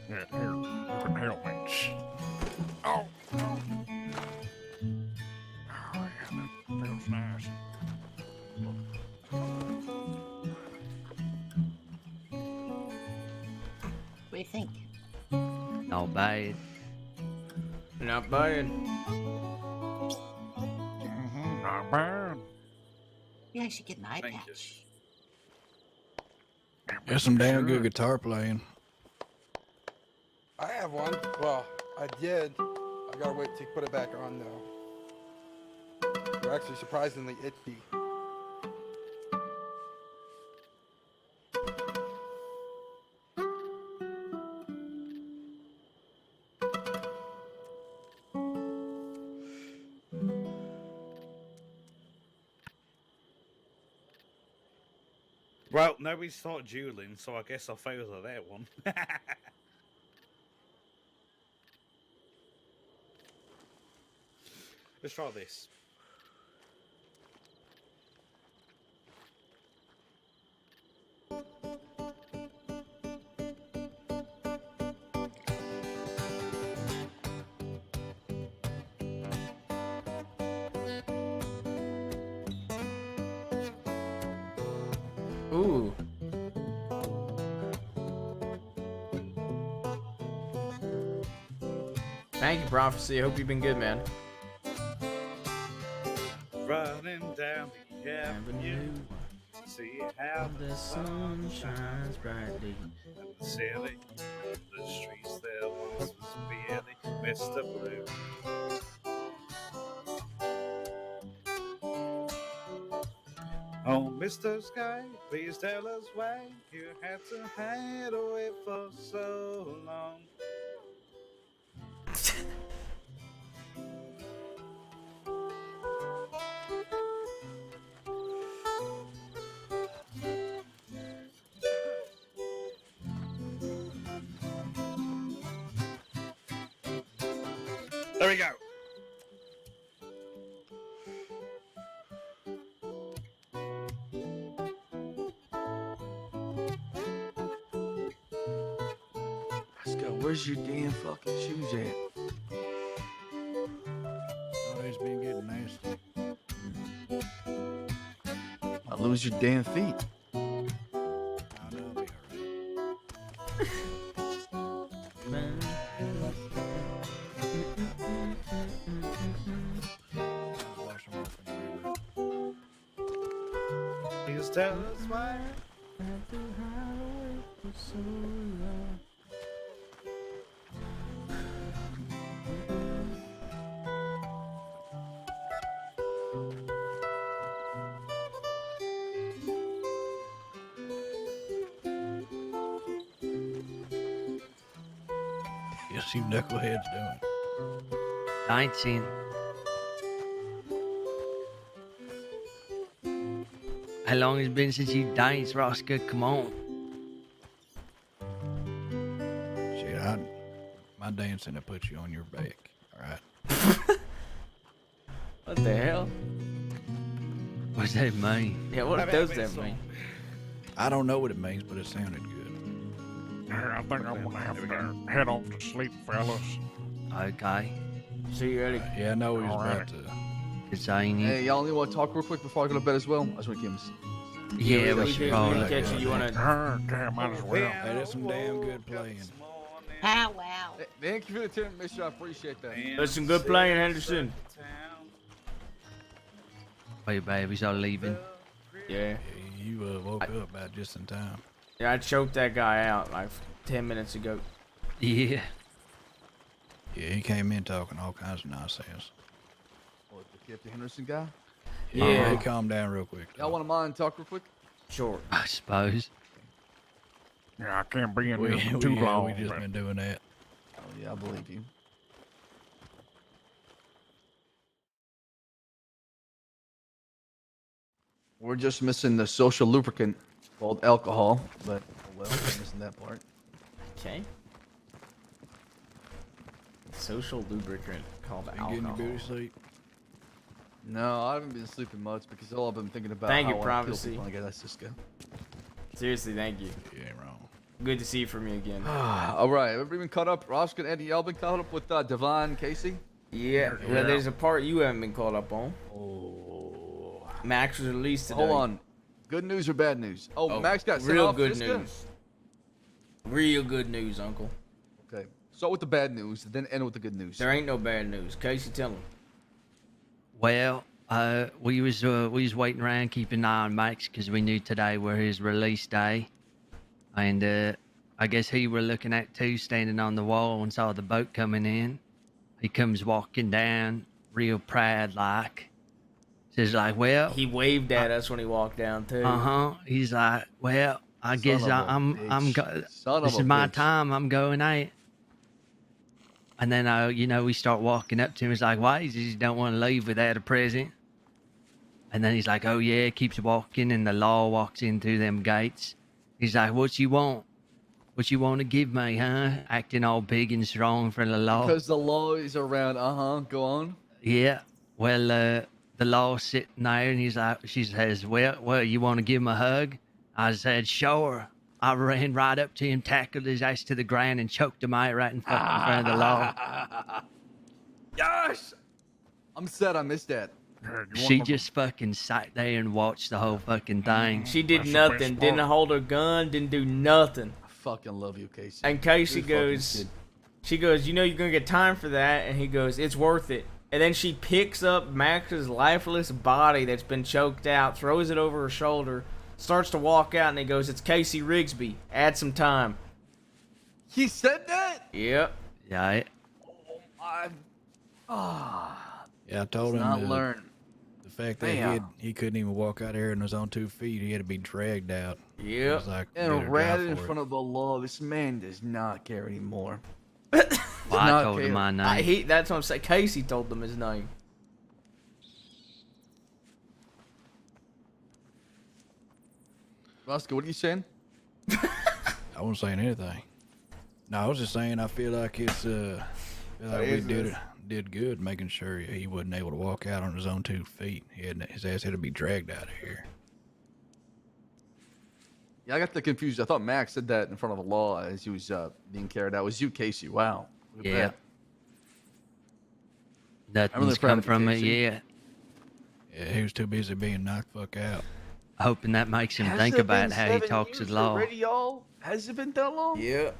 Yeah, here, you can help me. Oh, oh. Oh, yeah, that feels nice. What do you think? Not bad. Not bad. Not bad. You guys should get an eye Thank patch. Got some damn good guitar playing. I have one. Well, I did. I gotta wait to put it back on though. They're actually surprisingly itchy. Well, nobody's taught dueling, so I guess I failed at that one. Let's try this. Ooh. Thank you, Prophecy. I hope you've been good, man. Running down the avenue, see how The sun shines brightly. and the city, and the streets there once was barely Mr. Blue. Oh, Mr. Sky, please tell us why you had to hide away for so long. There we go. Let's go. Where's your damn fucking shoes at? Oh, it's been getting nasty. I lose your damn feet. I know I'll be alright. Please tell us why so long. Yes, you knuckleheads doing. Dancing. How long has it been since you danced, Roscoe? Come on. Shit, my dancing to put you on your back. All right. What the hell? What does that mean? Yeah, what does that mean? I don't know what it means, but it sounded good. I think I'm gonna have to head off to sleep, fellas. Okay. See you ready? Yeah, I know he's All about right. to. Good seeing you. Hey, y'all only want to talk real quick before I go to bed as well? I just want to give him. Yeah, we we should can probably. catch you. You wanna? Okay, might as well. Hey, that's some damn good playing. Ah, wow. Thank you for the tip, mister. I appreciate that. That's some good playing, Henderson. Wait, babies are leaving. Yeah. You woke up about just in time. Yeah, I choked that guy out like 10 minutes ago. Yeah. Yeah, he came in talking all kinds of nonsense. What, the Captain Henderson guy? Yeah. He calmed down real quick. Y'all want to mind talk real quick? Sure. I suppose. Yeah, I can't be in We, here too long. we just but- been doing that. Oh, yeah, I believe you. We're just missing the social lubricant called alcohol, but oh well, we're missing that part. Okay. Social lubricant called Been getting your alcohol. booty sleep. No, I haven't been sleeping much because all I've been thinking about Thank how you, I kill privacy. people when I get that Sisika. Seriously, thank you. You ain't wrong. Good to see you from you again. All right, everybody been caught up? Roscoe and Eddie, y'all been caught up with Devon Casey? Yeah, well, there's a part you haven't been caught up on. Oh. Max was released today. Hold on. Good news or bad news? Oh, Max got sent real off good Sisika? news. Real good news, Uncle. Okay. Start with the bad news, then end with the good news. There ain't no bad news. Casey, tell him. Well, we was waiting around, keeping an eye on Max because we knew today were his release day, and I guess he were looking at too, standing on the wall and saw the boat coming in. He comes walking down, real proud like. Says like, well, He waved at us when he walked down too. He's like, well, I guess of a I'm bitch. Son this of is a my bitch. time. I'm going out. And then we start walking up to him. He's like, why? He says he don't want to leave without a present. And then he's like, oh yeah, keeps walking, and the law walks in through them gates. He's like, what you want? What you want to give me, huh? Acting all big and strong for the law. Because the law is around. Go on. Yeah. Well, the law's sitting there, and she says, well, you want to give him a hug? I said, sure. I ran right up to him, tackled his ass to the ground, and choked him out right in front of the law. Yes! I'm sad I missed that. She just fucking sat there and watched the whole fucking thing. She did That's the best nothing. Didn't part. hold her gun. Didn't do nothing. I fucking love you, Casey. And Casey Good fucking goes, kid. she goes, you know you're gonna get time for that. And he goes, it's worth it. And then she picks up Max's lifeless body that's been choked out, throws it over her shoulder, starts to walk out, and he goes, it's Casey Rigsby. Add some time. He said that? Yep. Yeah. Yeah, I told him Not to- learn. the fact that Damn. he couldn't even walk out there on his own 2 feet. He had to be dragged out. It Yep. was like, And better rat die in for it. front of the law. This man does not care anymore. Well, I not told him care. my name. That's what I'm saying. Casey told them his name. Roscoe, what are you saying? I wasn't saying anything. No, I was just saying I feel like it's feel like we did good making sure he wasn't able to walk out on his own 2 feet. His ass had to be dragged out of here. Yeah, I got that confused. I thought Max said that in front of the law as he was being carried out. It was you, Casey. Wow. Look at Yeah. that. I'm really Nothing's proud come of you, from it Casey. yet. Yeah, he was too busy being knocked the fuck out. Hoping that makes him think about how he talks to the law. y'all? Has it been that long? Yep.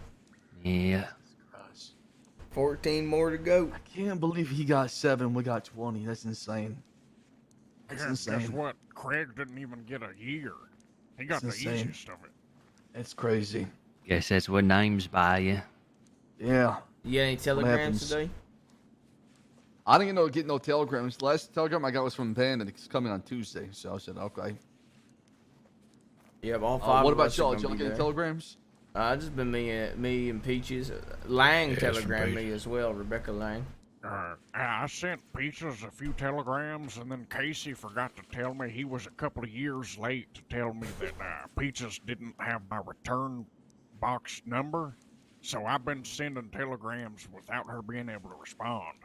Yeah. 14 more to go. I can't believe he got 7. We got 20. That's insane. That's Guess insane. what? Craig didn't even get a year. He got That's the insane. easiest of it. It's crazy. Guess that's what names buy you. Yeah. You get any telegrams today? I didn't get no telegrams. The last telegram I got was from Ben, and it's coming on Tuesday. So I said, okay. Yeah, all five. What of about us are y'all? gonna Did y'all be get any there. telegrams? Just been me and Peaches. Lang Yeah, it's from telegrammed me Peaches. as well. Rebecca Lang. I sent Peaches a few telegrams, and then Casey forgot to tell me he was a couple of years late to tell me that Peaches didn't have my return box number. So I've been sending telegrams without her being able to respond.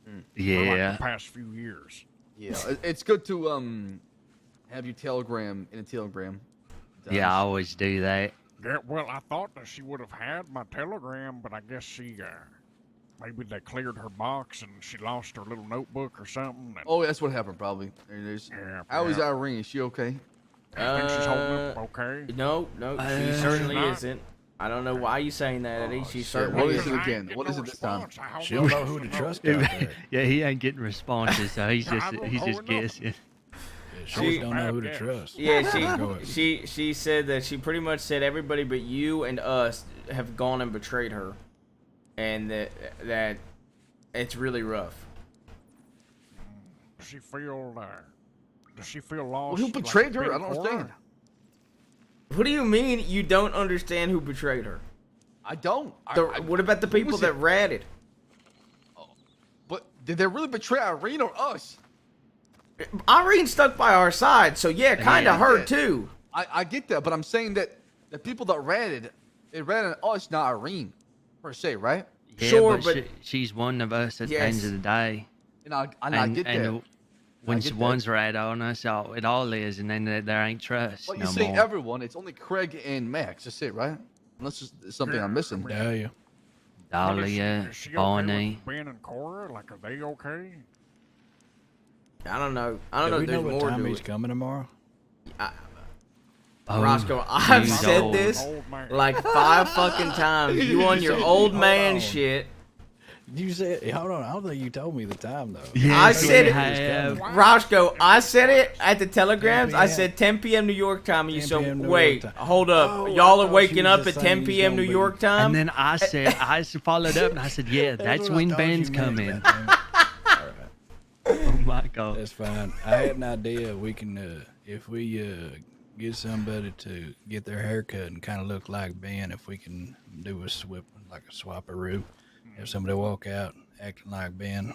For like Yeah. the past few years. Yeah, it's good to have your telegram in a telegram. Yeah, I always do that. Yeah, well, I thought that she would have had my telegram, but I guess she, maybe they cleared her box and she lost her little notebook or something. And Oh, that's what happened, probably. There it is. Yeah, How is yeah. Irene? Is she okay? I think she's holding up okay. No, she certainly isn't. I don't know why you saying that, Eddie. She certainly What is isn't. it again? What is it this time? She don't know who to trust out there. Yeah, he ain't getting responses, so he's just guessing. She don't know who to trust. Yeah, Go ahead. she said that she pretty much said everybody but you and us have gone and betrayed her, and that it's really rough. Does she feel lost? Well, who like betrayed her? Bill I don't Cora? understand. What do you mean you don't understand who betrayed her? I don't. What about the people that ratted? But did they really betray Irene or us? Irene stuck by our side, so yeah, kind of her too. I get that, but I'm saying that the people that ratted, they ratted us, not Irene, per se, right? Yeah, Sure, but but- she's one of us at the end Yes. of the day. And I get that. When I get that. one's rat on us, it all is, and then there ain't trust But no you say more. everyone, it's only Craig and Max. That's it, right? Unless there's something I'm missing. Dahlia. Dahlia, Is she okay Bonnie. with Ben and Cora? Like, are they okay? I don't know. I don't Do know we if know there's what more time to he's it. coming tomorrow? Oh, Roscoe, I've you said old. this Old man. like 5 fucking times. You on your old man on. shit. You said, hold on, I don't think you told me the time though. I said we it. have. Roscoe, I said it at the telegrams. 10 I p.m. said 10 p.m. New York time. And you 10 said, p.m. New wait, York time. hold up. Oh, I Y'all are thought waking you up was at just 10 saying p.m. he's New gonna York time? And then I said, I followed up and I said, yeah, that's what I when thought Ben's you meant, coming. goddammit. Oh my God. That's fine. I had an idea. We can, if we get somebody to get their hair cut and kind of look like Ben, if we can do a swip, like a swap-a-roo. If somebody walk out acting like Ben.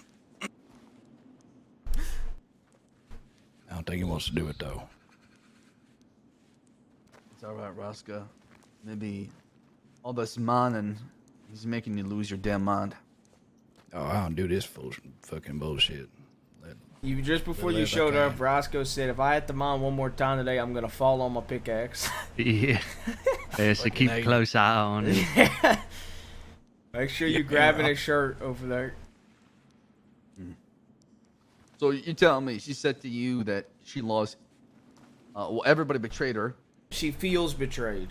I don't think he wants to do it though. It's all right, Roscoe. Maybe all this and he's making you lose your damn mind. Oh, I don't do this fucking bullshit. You just before Well, you if I showed can. up, Roscoe said, if I hit the mine one more time today, I'm going to fall on my pickaxe. Yeah. Yeah, so keep a close eye on it. Make sure you're grabbing his shirt over there. So you telling me she said to you that she lost? Well, everybody betrayed her. She feels betrayed.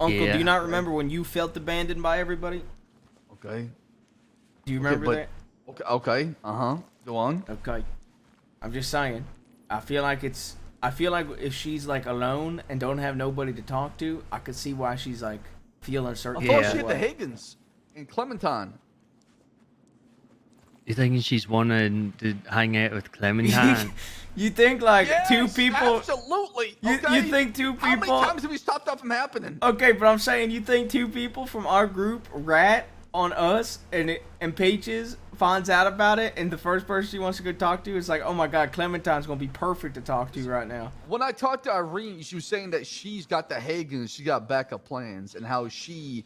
Uncle, Yeah. do you not remember when you felt abandoned by everybody? Okay. Do you remember that? Okay. Okay. Go on. Okay. I'm just saying. I feel like if she's like alone and don't have nobody to talk to, I could see why she's like feeling certain. I thought type she of had the way. Higgins and Clementine. You thinking she's wanting to hang out with Clementine? You think like Yes, two people? Absolutely. You Okay? think two people? How many times have we stopped that from happening? Okay, but I'm saying you think two people from our group rat on us and Peaches finds out about it, and the first person she wants to go talk to is like, oh my God, Clementine's gonna be perfect to talk to right now. When I talked to Irene, she was saying that she's got the Higgins, she got backup plans, and how she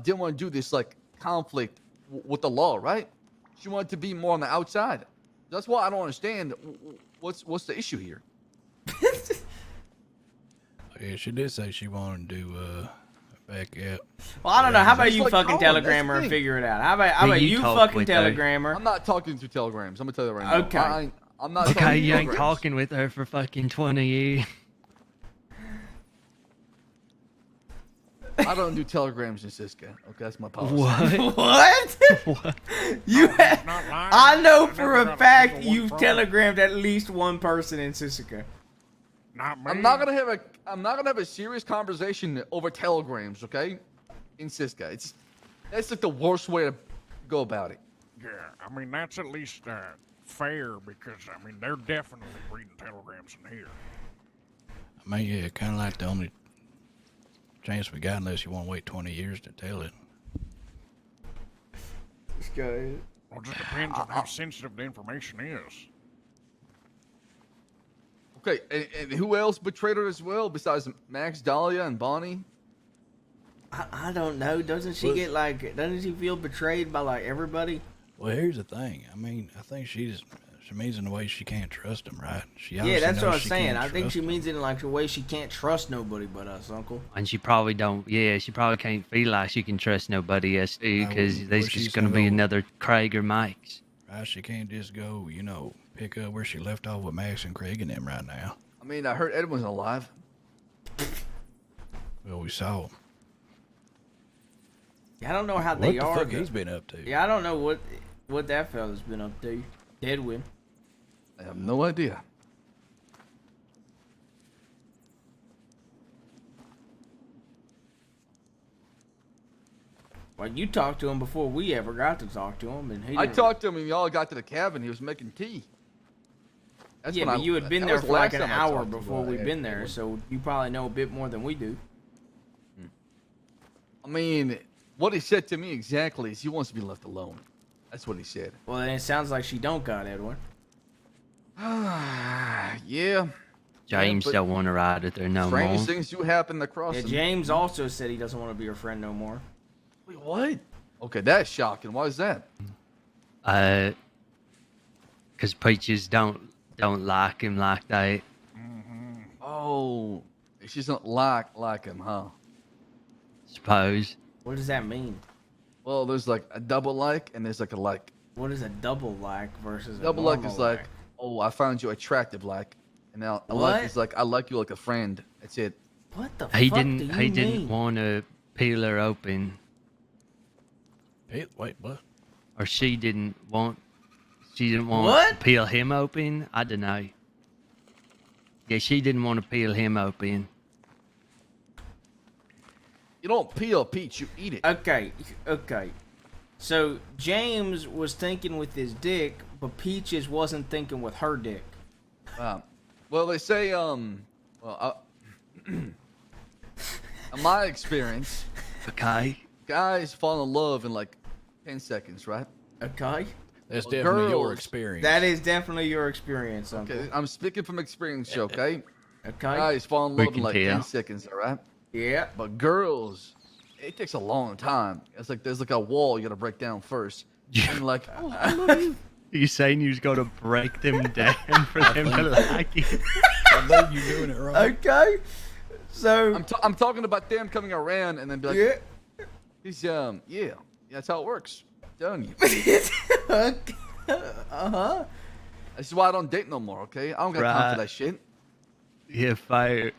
didn't want to do this like conflict with the law, right? She wanted to be more on the outside. That's why I don't understand. What's the issue here? Yeah, she did say she wanted to back out. Well, I don't know. How about Just you like fucking Colin, that's telegram the her and thing. figure it out? How about you talk fucking with her. telegram her? I'm not talking through telegrams. I'm gonna tell you right now. Okay. I'm not. Okay, talking you ain't telegrams. talking with her for fucking 20 years. I don't do telegrams in Sisika. Okay, that's my policy. What? What? What? You Not lying. I know I for never a got fact single one you've from her. telegrammed at least one person in Sisika. Not me. I'm not gonna have a serious conversation over telegrams, okay? In Sisika, that's like the worst way to go about it. Yeah, I mean that's at least fair because I mean they're definitely reading telegrams in here. I mean, yeah, kind of like the only chance we got unless you want to wait 20 years to tell it. This guy. Well, it just depends on how sensitive the information is. Okay, and who else betrayed her as well besides Max, Dahlia, and Bonnie? I don't know. Doesn't she get like? Doesn't she feel betrayed by like everybody? Well, here's the thing. I mean, I think she means in a way she can't trust him, right? She Yeah, obviously that's what I knows was she saying. can't I think trust she him. means it in like a way she can't trust nobody but us, Uncle. And she probably don't. Yeah, she probably can't feel like she can trust nobody else because well, there's she's just gonna be gonna- another Craig or Mike's. Right? She can't just go, pick up where she left off with Max and Craig and them right now. I mean, I heard Edwin's alive. Well, we saw him. Yeah, I don't know how What they the are. fuck he's been up to? Yeah, I don't know what that fella's been up to. Deadwin. I have no idea. Well, you talked to him before we ever got to talk to him, and he. I didn't- talked to him and y'all got to the cabin. He was making tea. That's Yeah, when but you had been that there was the for like last an time I hour talked to him. before we'd been there, so you probably know a bit more than we do. I mean, what he said to me exactly is he wants to be left alone. That's what he said. Well, then it sounds like she don't got Edwin. Yeah. James but don't want to ride it there no strange more. things do happen across. Yeah, the- James also said he doesn't want to be your friend no more. Wait, what? Okay, that's shocking. Why is that? Because Peaches don't like him like that. Oh, she doesn't like him, huh? Suppose. What does that mean? Well, there's like a double like, and there's like a like. What is a double like versus a Double like normal is like, oh, I found you attractive, like, and now a like What? is like, I like you like a friend. That's it. What the He fuck didn't. do you He mean? didn't want to peel her open, Wait, what? or she didn't want. She didn't want What? to peel him open. I don't know. Yeah, she didn't want to peel him open. You don't peel a peach, you eat it. Okay. So James was thinking with his dick, but Peaches wasn't thinking with her dick. Well, they say, in my experience, Okay. guys fall in love in like 10 seconds, right? Okay. That's Well, definitely your girls- experience. That is definitely your experience, Uncle. Okay, I'm speaking from experience, okay? Okay. Guys fall in We love in can like tell. 10 seconds, all right? Yeah. But girls, it takes a long time. It's like there's like a wall you gotta break down first. And like, oh, I love you. You saying you was gonna break them down for them to like you? I think you're doing it right. Okay. So. I'm talking about them coming around and then be like, Yeah. he's yeah, that's how it works. I'm telling you. Uh-huh. This is why I don't date no more, okay? I don't got time Right. for that shit. Yeah, fire.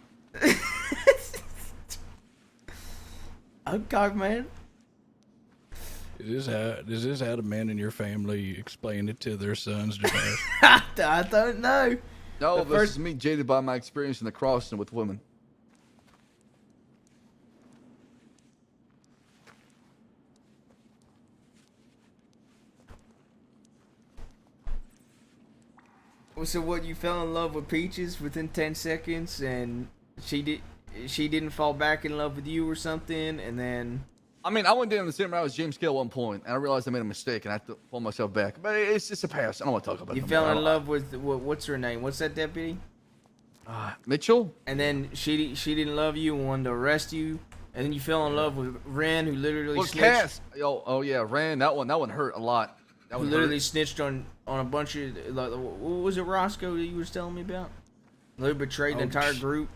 Okay, man. Is this how the men in your family explain it to their sons? I don't know. No, The this first- is me jaded by my experience in the crossing with women. So what? You fell in love with Peaches within 10 seconds, and she didn't fall back in love with you or something, and then. I mean, I went down the same route as James Cale at one point, and I realized I made a mistake, and I had to pull myself back. But it's just a pass. I don't want to talk about it. You no fell more. in love with what's her name? What's that deputy? Mitchell. And then she didn't love you and wanted to arrest you. And then you fell in love with Ren, who literally Well, snitched. Cass. Oh yeah, Ran. That one hurt a lot. That Who one literally hurt. snitched on a bunch of like, what was it, Roscoe, that you was telling me about? They betrayed the entire group.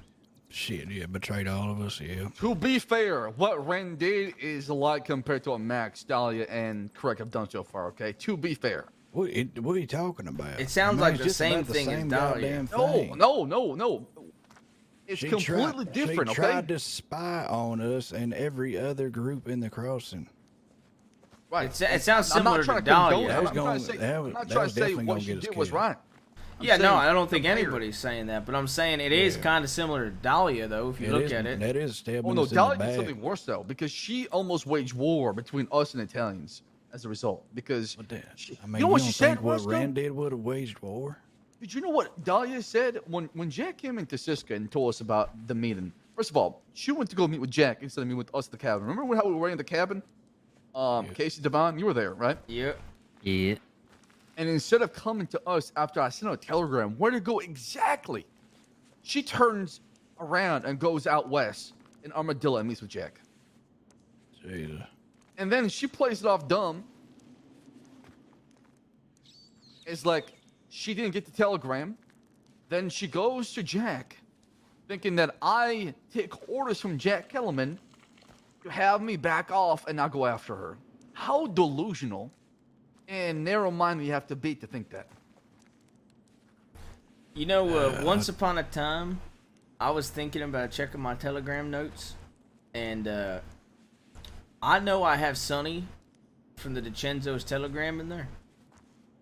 Shit, yeah, betrayed all of us, yeah. To be fair, what Ren did is a lot compared to what Max, Dahlia, and Craig have done so far. Okay, to be fair. What are you talking about? It sounds I mean, like it's the just same about the thing as same Dahlia. goddamn No, thing. no. It's She completely different. She Okay. tried to spy on us and every other group in the crossing. Right. It sounds I'm not similar trying to to condone Dahlia. it. That was I'm trying to gonna- say, that I'm was- not that trying was to say definitely what gonna she get us did was killed. right. Yeah, no, I don't think compare. anybody's saying that, but I'm saying it is kind of similar to Dahlia, though, if you look at it. That is stabbing Oh no, us in the Dahlia did back. something worse though, because she almost waged war between us and Italians as a result. Because I mean, you know what don't she said, think what Roscoe? Rand did would have waged war? Did you know what Dahlia said when Jack came into Sisika and told us about the meeting? First of all, she went to go meet with Jack instead of meeting with us at the cabin. Remember how we were in the cabin? Casey Devon, you were there, right? Yep. Yeah. And instead of coming to us after I sent her a telegram, where to go exactly? She turns around and goes out west in Armadillo and meets with Jack. Jesus. And then she plays it off dumb. It's like she didn't get the telegram. Then she goes to Jack, thinking that I take orders from Jack Kellerman to have me back off and not go after her. How delusional and narrow-minded you have to be to think that. You know, once upon a time, I was thinking about checking my Telegram notes, and I know I have Sonny from the DiCenzo's Telegram in there.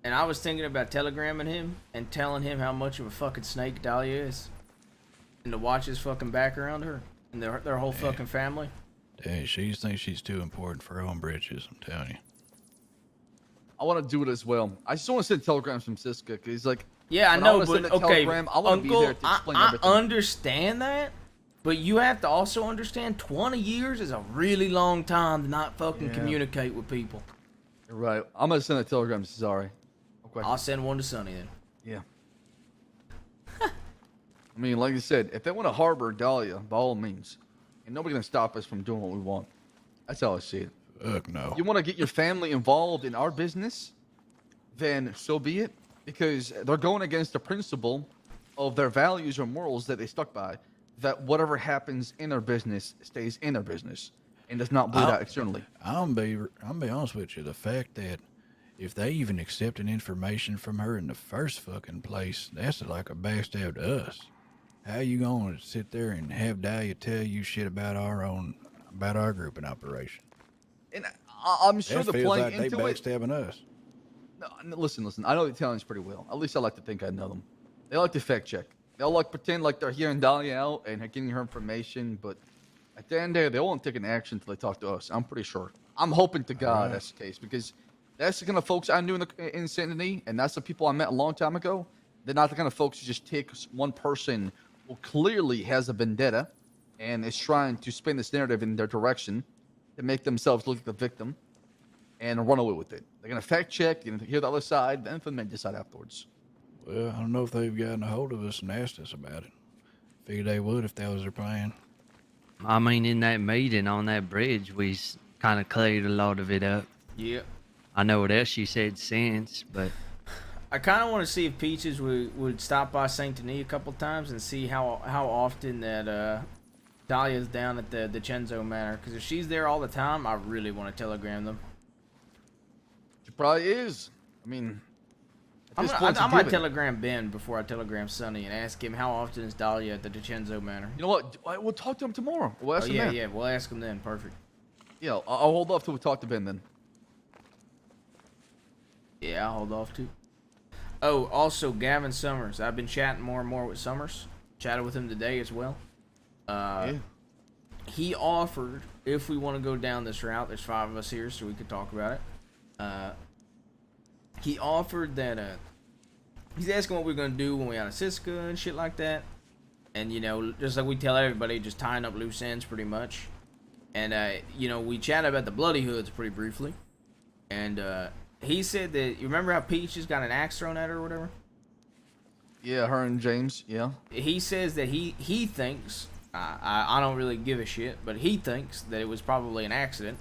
And I was thinking about telegramming him and telling him how much of a fucking snake Dahlia is. And to watch his fucking back around her and their whole fucking family. Dang, she thinks she's too important for her own britches, I'm telling you. I want to do it as well. I just want to send telegrams from Sisika because he's like, yeah, I when know, wanna but send that okay, telegram, I want to be Uncle, there to explain I everything. understand that, but you have to also understand 20 years is a really long time to not fucking communicate with people. You're right. I'm gonna send a telegram to Cesare. Okay. I'll send one to Sonny then. Yeah. I mean, like I said, if they want to harbor Dahlia, by all means, and nobody gonna stop us from doing what we want. That's how I see it. Fuck no. You want to get your family involved in our business, then so be it, because they're going against the principle of their values or morals that they stuck by, that whatever happens in their business stays in their business and does not bleed out externally. I'll be honest with you. The fact that if they even accepted information from her in the first fucking place, that's like a backstab to us. How you gonna sit there and have Dahlia tell you shit about our group and operation? And I'm sure that they're feels playing like they into it. backstabbing us. No, listen. I know the Italians pretty well. At least I like to think I know them. They like to fact check. They'll like pretend like they're hearing Dahlia out and getting her information, but at the end of the day, they won't take an action until they talk to us. I'm pretty sure. I'm hoping to God that's the case, because that's the kind of folks I knew in the Insanity, and that's the people I met a long time ago. They're not the kind of folks who just take one person who clearly has a vendetta and is trying to spin this narrative in their direction to make themselves look like the victim and run away with it. They're going to fact check and hear the other side, then from them decide afterwards. Well, I don't know if they've gotten a hold of us and asked us about it. Figured they would if that was their plan. I mean, in that meeting on that bridge, we kind of cleared a lot of it up. Yeah. I know what else she said since, but I kind of want to see if Peaches would stop by Saint Denis a couple times and see how often that Dahlia's down at the DiCenzo Manor. Because if she's there all the time, I really want to telegram them. She probably is. I mean, I might telegram Ben before I telegram Sonny and ask him how often is Dahlia at the DiCenzo Manor. You know what? We'll talk to him tomorrow. We'll ask him then. Yeah, we'll ask him then. Perfect. Yeah, I'll hold off till we talk to Ben then. Yeah, I'll hold off too. Oh, also Gavin Summers. I've been chatting more and more with Summers. Chatted with him today as well. He offered, if we want to go down this route, there's 5 of us here, so we could talk about it. He offered that he's asking what we're gonna do when we out of Sisika and shit like that. And you know, just like we tell everybody, just tying up loose ends pretty much. And you know, we chatted about the Bloody Hoods pretty briefly. And he said that, you remember how Peaches got an axe thrown at her or whatever? Yeah, her and James, yeah. He says that he thinks, I don't really give a shit, but he thinks that it was probably an accident.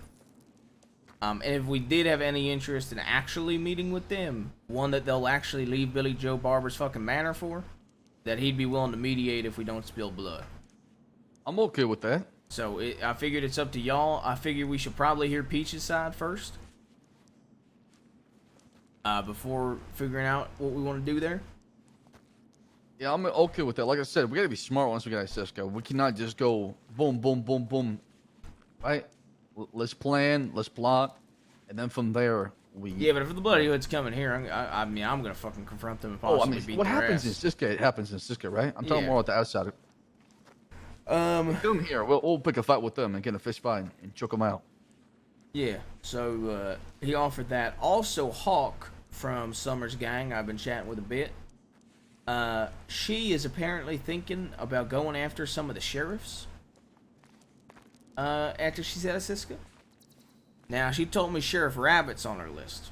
And if we did have any interest in actually meeting with them, one that they'll actually leave Billy Joe Barber's fucking manor for, that he'd be willing to mediate if we don't spill blood. I'm okay with that. So I figured it's up to y'all. I figured we should probably hear Peach's side first. Before figuring out what we want to do there. Yeah, I'm okay with that. Like I said, we gotta be smart once we get out of Cisco. We cannot just go boom, boom, boom, boom. Right? Let's plan, let's plot, and then from there, Yeah, but if the Bloody Hood's coming here, I mean, I'm gonna fucking confront them and Oh, I possibly mean, beat what their happens ass. in Sisika, it happens in Sisika, right? I'm talking Yeah. more about the outside. Get them here. We'll pick a fight with them and get a fist fight and choke them out. Yeah, so he offered that. Also, Hawk from Summer's gang, I've been chatting with a bit. She is apparently thinking about going after some of the sheriffs. After she's out of Sisika. Now, she told me Sheriff Rabbit's on her list.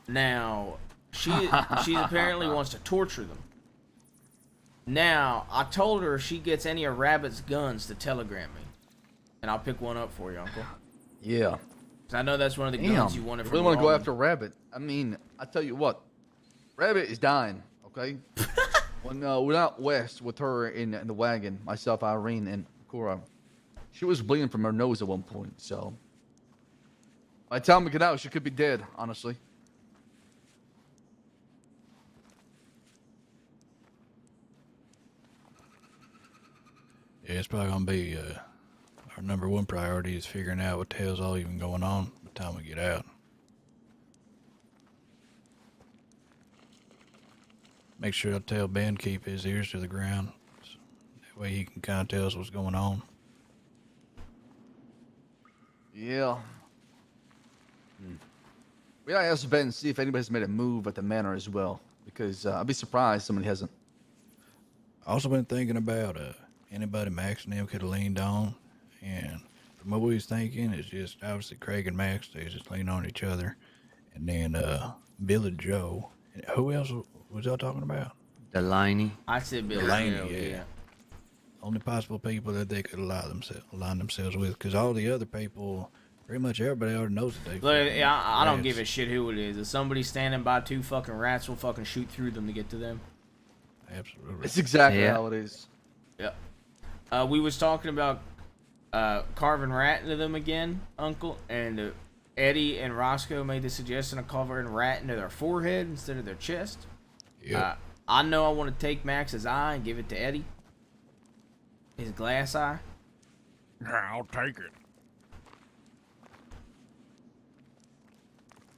Now, she apparently wants to torture them. Now, I told her if she gets any of Rabbit's guns to telegram me. And I'll pick one up for you, Uncle. Yeah. 'Cause I know that's one of the guns you wanted I from really want to go Roman. after Rabbit. I mean, I tell you what, Rabbit is dying. Okay. When we're out west with her in the wagon, myself, Irene, and Cora, she was bleeding from her nose at one point. So by the time we get out, she could be dead. Honestly. Yeah, it's probably gonna be our number one priority is figuring out what the hell's all even going on by the time we get out. Make sure I tell Ben keep his ears to the ground. So that way he can kind of tell us what's going on. Yeah. We gotta ask Ben and see if anybody's made a move at the manor as well, because I'd be surprised somebody hasn't. I also been thinking about anybody Max and them could have leaned on, and from what we was thinking is just obviously Craig and Max, they just lean on each other, and then Billy Joe. And who else was y'all talking about? Delaney. I said Billy Delaney, Joe, yeah. Only possible people that they could align themselves with, because all the other people, pretty much everybody already knows that they. Look, yeah, I don't rats. give a shit who it is. If somebody's standing by two fucking rats, we'll fucking shoot through them to get to them. Absolutely. It's exactly how it is. Yep. We was talking about carving rat into them again, Uncle, and Eddie and Roscoe made the suggestion of carving rat into their forehead instead of their chest. Yeah. I know I want to take Max's eye and give it to Eddie. His glass eye. Yeah, I'll take it.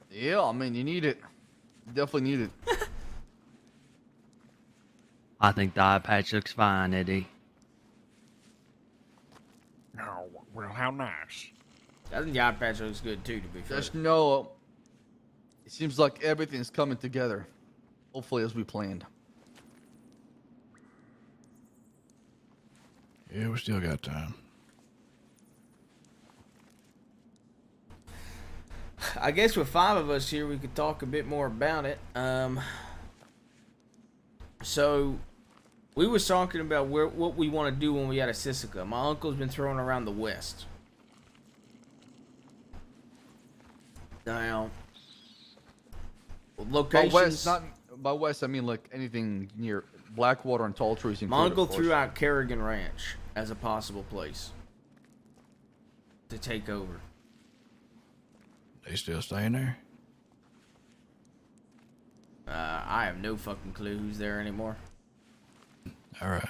Yeah, I mean, you need it. You definitely need it. I think the eye patch looks fine, Eddie. Oh, well, how nice. I think the eye patch looks good too, to be fair. Just know, it seems like everything's coming together. Hopefully, as we planned. Yeah, we still got time. I guess with 5 of us here, we could talk a bit more about it. So we was talking about what we want to do when we out of Sisika. My uncle's been throwing around the west. Now, locations. By west, I mean like anything near Blackwater and Tall Trees. My uncle threw out Kerrigan Ranch as a possible place to take over. They still staying there? I have no fucking clue who's there anymore. All right.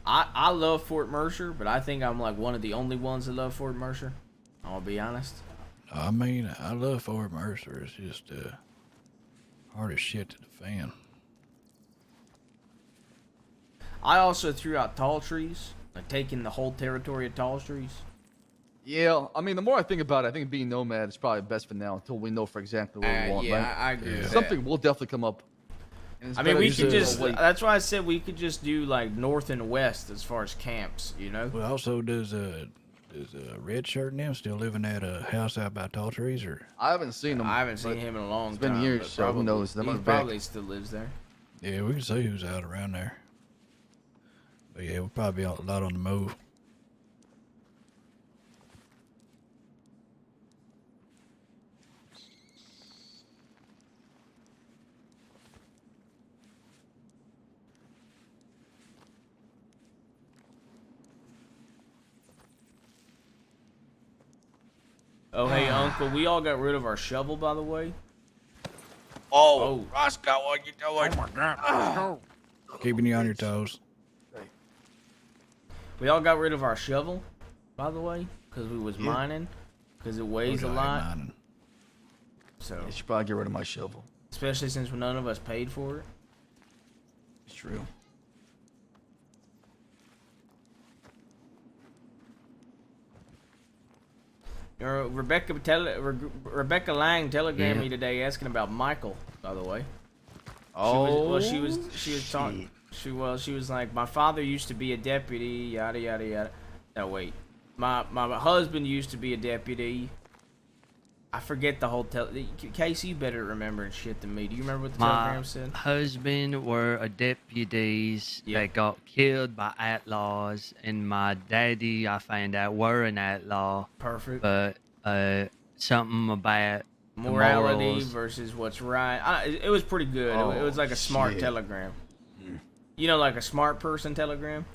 I love Fort Mercer, but I think I'm like one of the only ones that love Fort Mercer. I'll be honest. I mean, I love Fort Mercer. It's just hard as shit to defend. I also threw out Tall Trees, like taking the whole territory of Tall Trees. Yeah, I mean, the more I think about it, I think being nomad is probably best for now until we know for exactly what we want. Yeah, right? I agree with Something that. will definitely come up. And it's I mean, better we to could just just. wait. That's why I said we could just do like north and west as far as camps. You know. Well, also, does Red Shirt and them still living at a house out by Tall Trees, or? I haven't seen him. I haven't seen him in a long It's time. been years, but so who probably- knows? They He might be back. probably still lives there. Yeah, we can see who's out around there. But yeah, we'll probably be a lot on the move. Oh, hey, Uncle, we all got rid of our shovel, by the way. Oh, Roscoe, what you doing? Oh my God, Roscoe. Keeping you on your toes. We all got rid of our shovel, by the way, because we was Yeah. mining, because it weighs a Like lot. mining. So I should probably get rid of my shovel. especially since none of us paid for it. It's true. Rebecca Lang telegrammed Yeah. me today asking about Michael. By the way. Oh, She was talking. She was like, my father used to be a deputy. Yada yada yada. No wait, my husband used to be a deputy. I forget the whole Casey, you better remembering shit than me. Do you remember what the My telegram said? husband were a deputies that got killed by outlaws, and my daddy, I found out, were an outlaw. Perfect. But something about the Morality morals. versus what's right. It was pretty good. It was like a smart shit. telegram. You know, like a smart person telegram.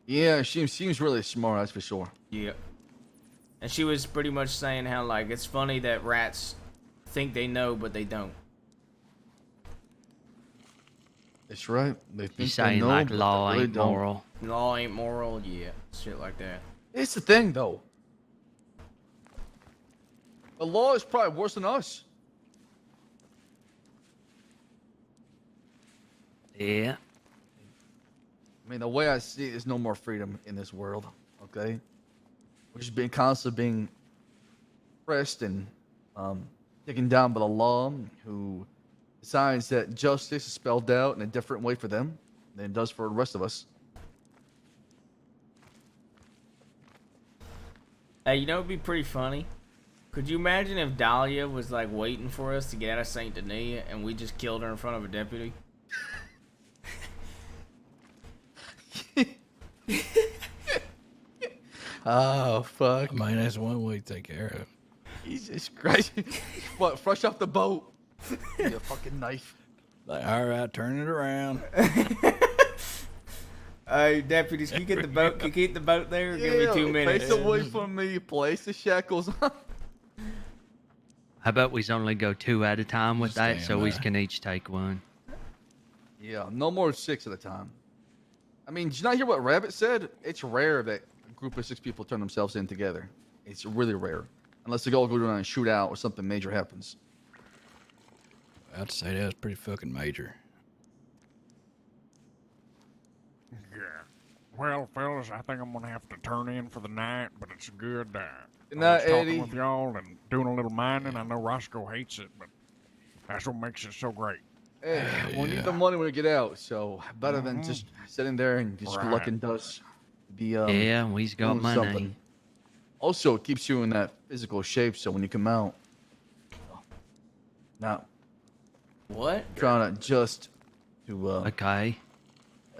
Yeah, she seems really smart, that's for sure. Yeah. And she was pretty much saying how, like, it's funny that rats think they know, but they don't. That's right. They think You they saying know, like but they law really ain't don't. moral? Law ain't moral, yeah. Shit like that. It's the thing, though. The law is probably worse than us. Yeah. I mean, the way I see it, there's no more freedom in this world. Okay, we're just being constantly being pressed and taken down by the law, who decides that justice is spelled out in a different way for them than it does for the rest of us. Hey, you know it'd be pretty funny? Could you imagine if Dahlia was, like, waiting for us to get out of St. Denis and we just killed her in front of a deputy? Oh, fuck. I mean, that's one way to take care of it. Jesus Christ. What, fresh off the boat? Give me a fucking knife. Like, all right, turn it around. Hey, deputies, can you get the boat? Can you keep the boat there? Give me 2 minutes. Face away from me. Place the shackles on. How about we only go 2 at a time with that, so we Stand by. can each take one? Yeah, no more 6 at a time. I mean, did you not hear what Rabbit said? It's rare that a group of 6 people turn themselves in together. It's really rare. Unless they all go down and shoot out or something major happens. I'd say that's pretty fucking major. Yeah. Well, fellas, I think I'm gonna have to turn in for the night, but it's good. Good night, talking Eddie. with y'all and doing a little mining. I know Roscoe hates it, but that's what makes it so great. Hey, we'll need the money when we get out, so better than just sitting there and just Right. collecting dust. Be Yeah, we's got doing money. something. Also, it keeps you in that physical shape, so when you come out, now What? trying to adjust to Okay.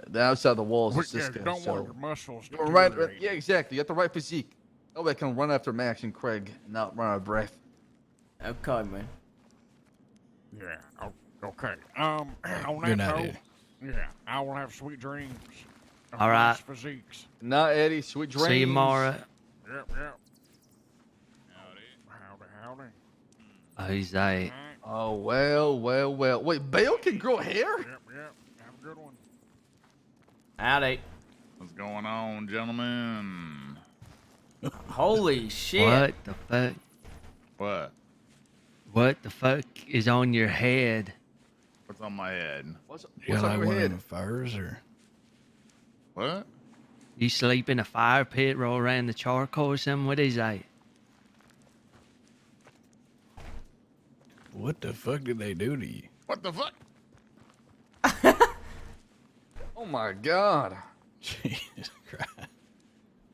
the outside of the walls of Yeah, Sisika. don't So want your muscles you're right, deteriorating. yeah, exactly. You got the right physique. Oh, they can run after Max and Craig and not run out of breath. Okay, man. Yeah. Okay. On that Good night, note, Eddie. yeah, I will have sweet dreams. of All right. nice physiques. Not Eddie. Sweet dreams. See you, Mara. Yep. Howdy. Oh, who's that? Oh well. Wait, Bale can grow hair? Yep. Have a good one. Howdy. What's going on, gentlemen? Holy shit. What the fuck? What? What the fuck is on your head? What's on my head? What's You got on like your one of head? them furs or? What? You sleep in a fire pit, roll around the charcoal or something? What is that? What the fuck did they do to you? What the fuck? Oh my god. Jesus Christ.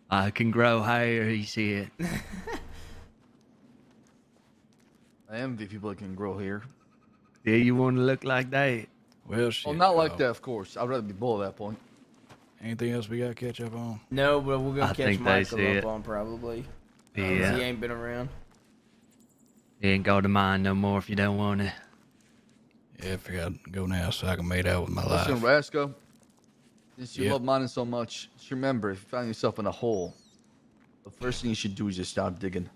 I can grow hair, he said. I envy people that can grow hair. Yeah, you want to look like that? Well, shit. Well, not like dog. that, of course. I'd rather be bull at that point. Anything else we got to catch up on? No, but we're gonna I catch think that's Michael up it. on probably. Yeah. He ain't been around. You ain't go to mine no more if you don't want to. Yeah, I figure I'd go now so I can make out with my Listen, life. Rasco, since you Yeah. love mining so much, just remember, if you find yourself in a hole, the first thing you should do is just stop digging.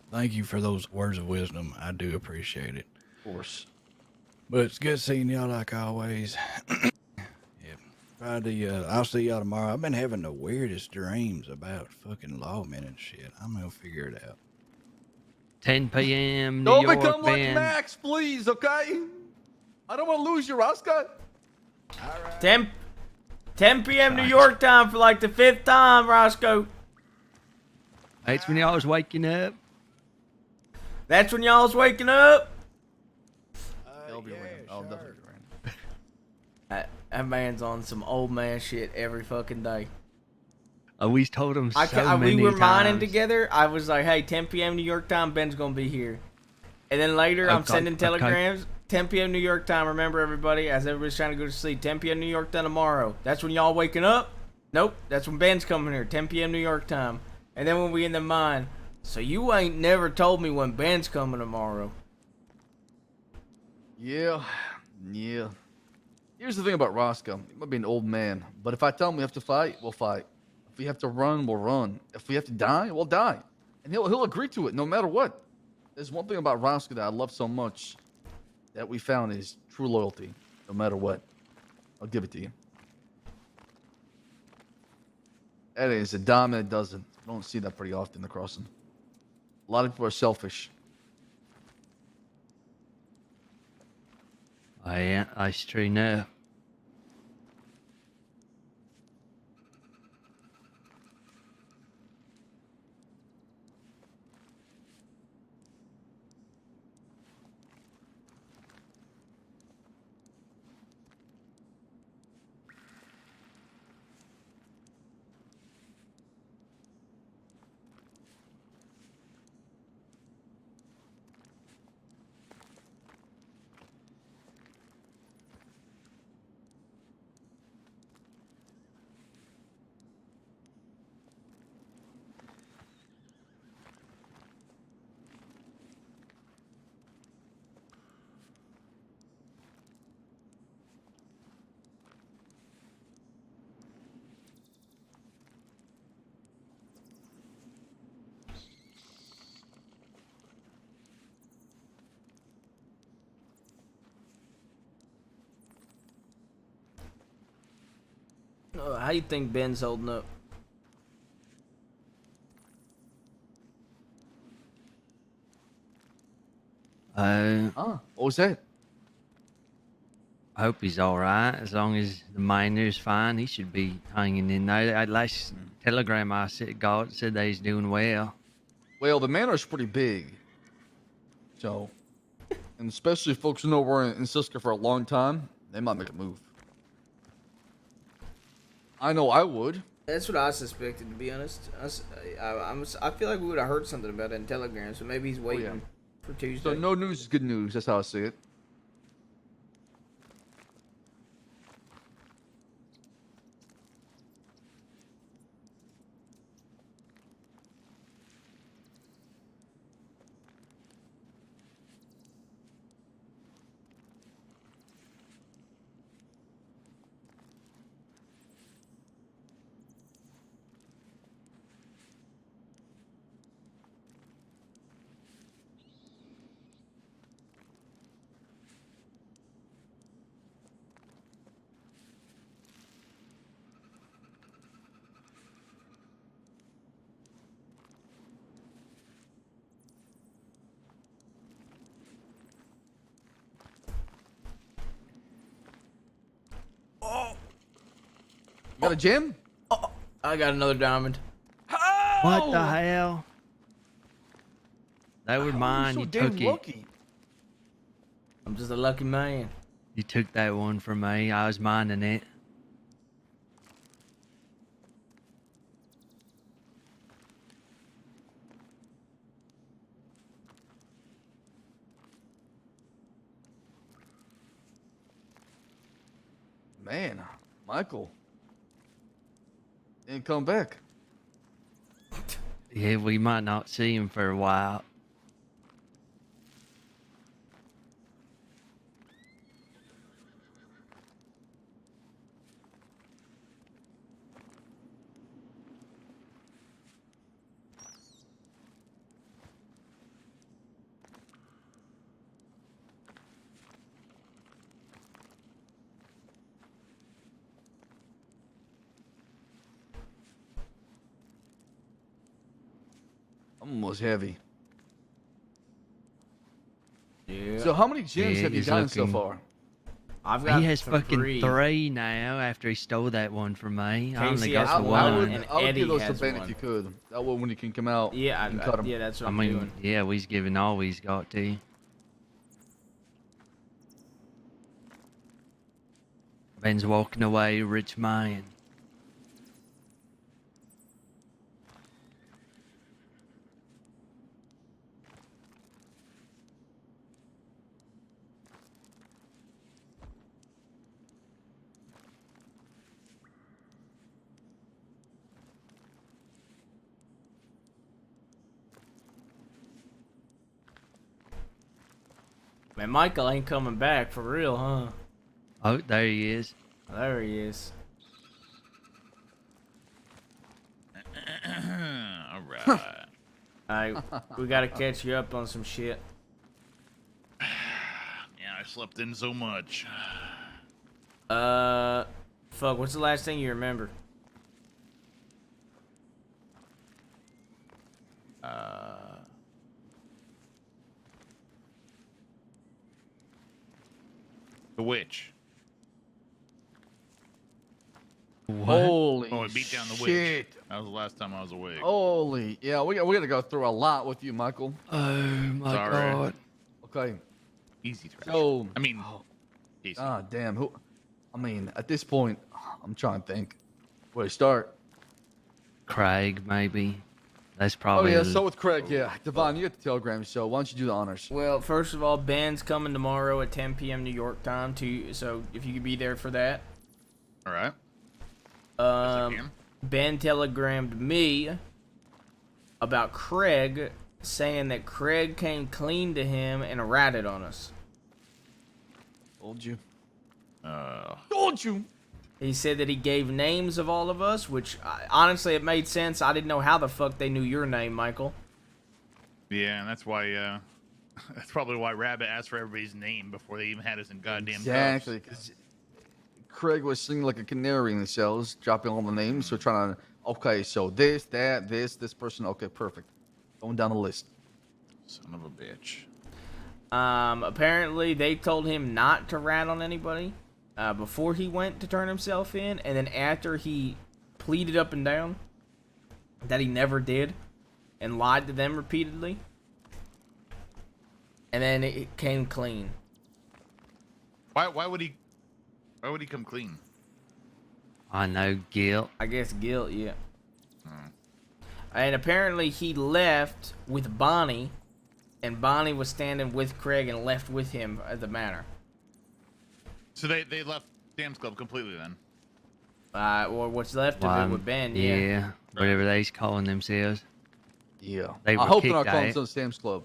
Thank you for those words of wisdom. I do appreciate it. Of course. But it's good seeing y'all like always. Yep. I'll see y'all tomorrow. I've been having the weirdest dreams about fucking lawmen and shit. I'm gonna figure it out. 10 p.m. New Don't York, become like Ben. Max, please, okay? I don't want to lose you, Roscoe. 10 p.m. New York time for like the 5th time, Roscoe. That's when y'all was waking up. That's when y'all's waking up. It'll be random. I'll definitely be random. That man's on some old man shit every fucking day. We told him so many we were mining times. together. I was like, hey, 10 p.m. New York time, Ben's gonna be here. And then later, I'm sending telegrams. 10 p.m. New York time. Remember, everybody, as everybody's trying to go to sleep. 10 p.m. New York time tomorrow. That's when y'all waking up. Nope, that's when Ben's coming here. 10 p.m. New York time. And then when we in the mine. So you ain't never told me when Ben's coming tomorrow. Yeah. Here's the thing about Roscoe. He might be an old man, but if I tell him we have to fight, we'll fight. If we have to run, we'll run. If we have to die, we'll die. And he'll agree to it no matter what. There's one thing about Roscoe that I love so much that we found is true loyalty, no matter what. I'll give it to you. That is a dime and a dozen. I don't see that pretty often across them. A lot of people are selfish. That's true now. How you think Ben's holding up? What was that? I hope he's all right. As long as the miner's fine, he should be hanging in there. That last telegram I got said that he's doing well. Well, the manor's pretty big. So, and especially folks who know we're in Sisika for a long time, they might make a move. I know I would. That's what I suspected, to be honest. I feel like we would have heard something about it in Telegram, so maybe he's waiting for Tuesday. So no news is good news. That's how I see it. You got a gem? Oh, I got another diamond. What the hell? They were mine. You took it. I'm just a lucky man. You took that one from me. I was mining it. Man, Michael didn't come back. Yeah, we might not see him for a while. Almost heavy. Yeah. So how many gems Yeah, have you he's gotten so looking- far? I've got He has fucking three. 3 now after he stole that one from me. I only Casey got has the one, I one. would, and I would Eddie give those to has Ben one. if you could. That way when you can come out, Yeah, you can cut 'em. yeah, that's what I I'm mean, doing. yeah, we's giving all he's got to you. Ben's walking away, rich man. Man, Michael ain't coming back for real, huh? Oh, there he is. There he is. All right. Alright, we gotta catch you up on some shit. Yeah, I slept in so much. Fuck, what's the last thing you remember? The witch. Holy Oh, we beat down the witch. shit. That was the last time I was awake. Holy, yeah, we're gonna go through a lot with you, Michael. Oh my Sorry. god. Okay. Easy trash. So, I mean, easy. damn. Who? I mean, at this point, I'm trying to think. Where to start? Craig, maybe. That's Oh probably. yeah, so with Craig, yeah. Devon, you get the telegram show. Why don't you do the honors? Well, first of all, Ben's coming tomorrow at 10 p.m. New York time, too, so if you could be there for that. All right. Ben telegrammed me about Craig, saying that Craig came clean to him and ratted on us. Told you. Uh, Told you. He said that he gave names of all of us, which honestly it made sense. I didn't know how the fuck they knew your name, Michael. Yeah, and that's why. That's probably why Rabbit asked for everybody's name before they even had us in goddamn Exactly, because Craig was singing like a canary in the shells, dropping all the names. So trying to, okay, so this, that, this person. Okay, perfect. Going down the list. Son of a bitch. Apparently they told him not to rat on anybody before he went to turn himself in, and then after he pleaded up and down that he never did and lied to them repeatedly, and then it came clean. Why would he come clean? I know, guilt. I guess guilt, yeah. And apparently he left with Bonnie, and Bonnie was standing with Craig and left with him at the manor. So they left Sam's Club completely then. Or what's left of it with Ben, yeah. Whatever they's calling themselves. Yeah. They were I hope they're not kicked calling out. themselves Sam's Club.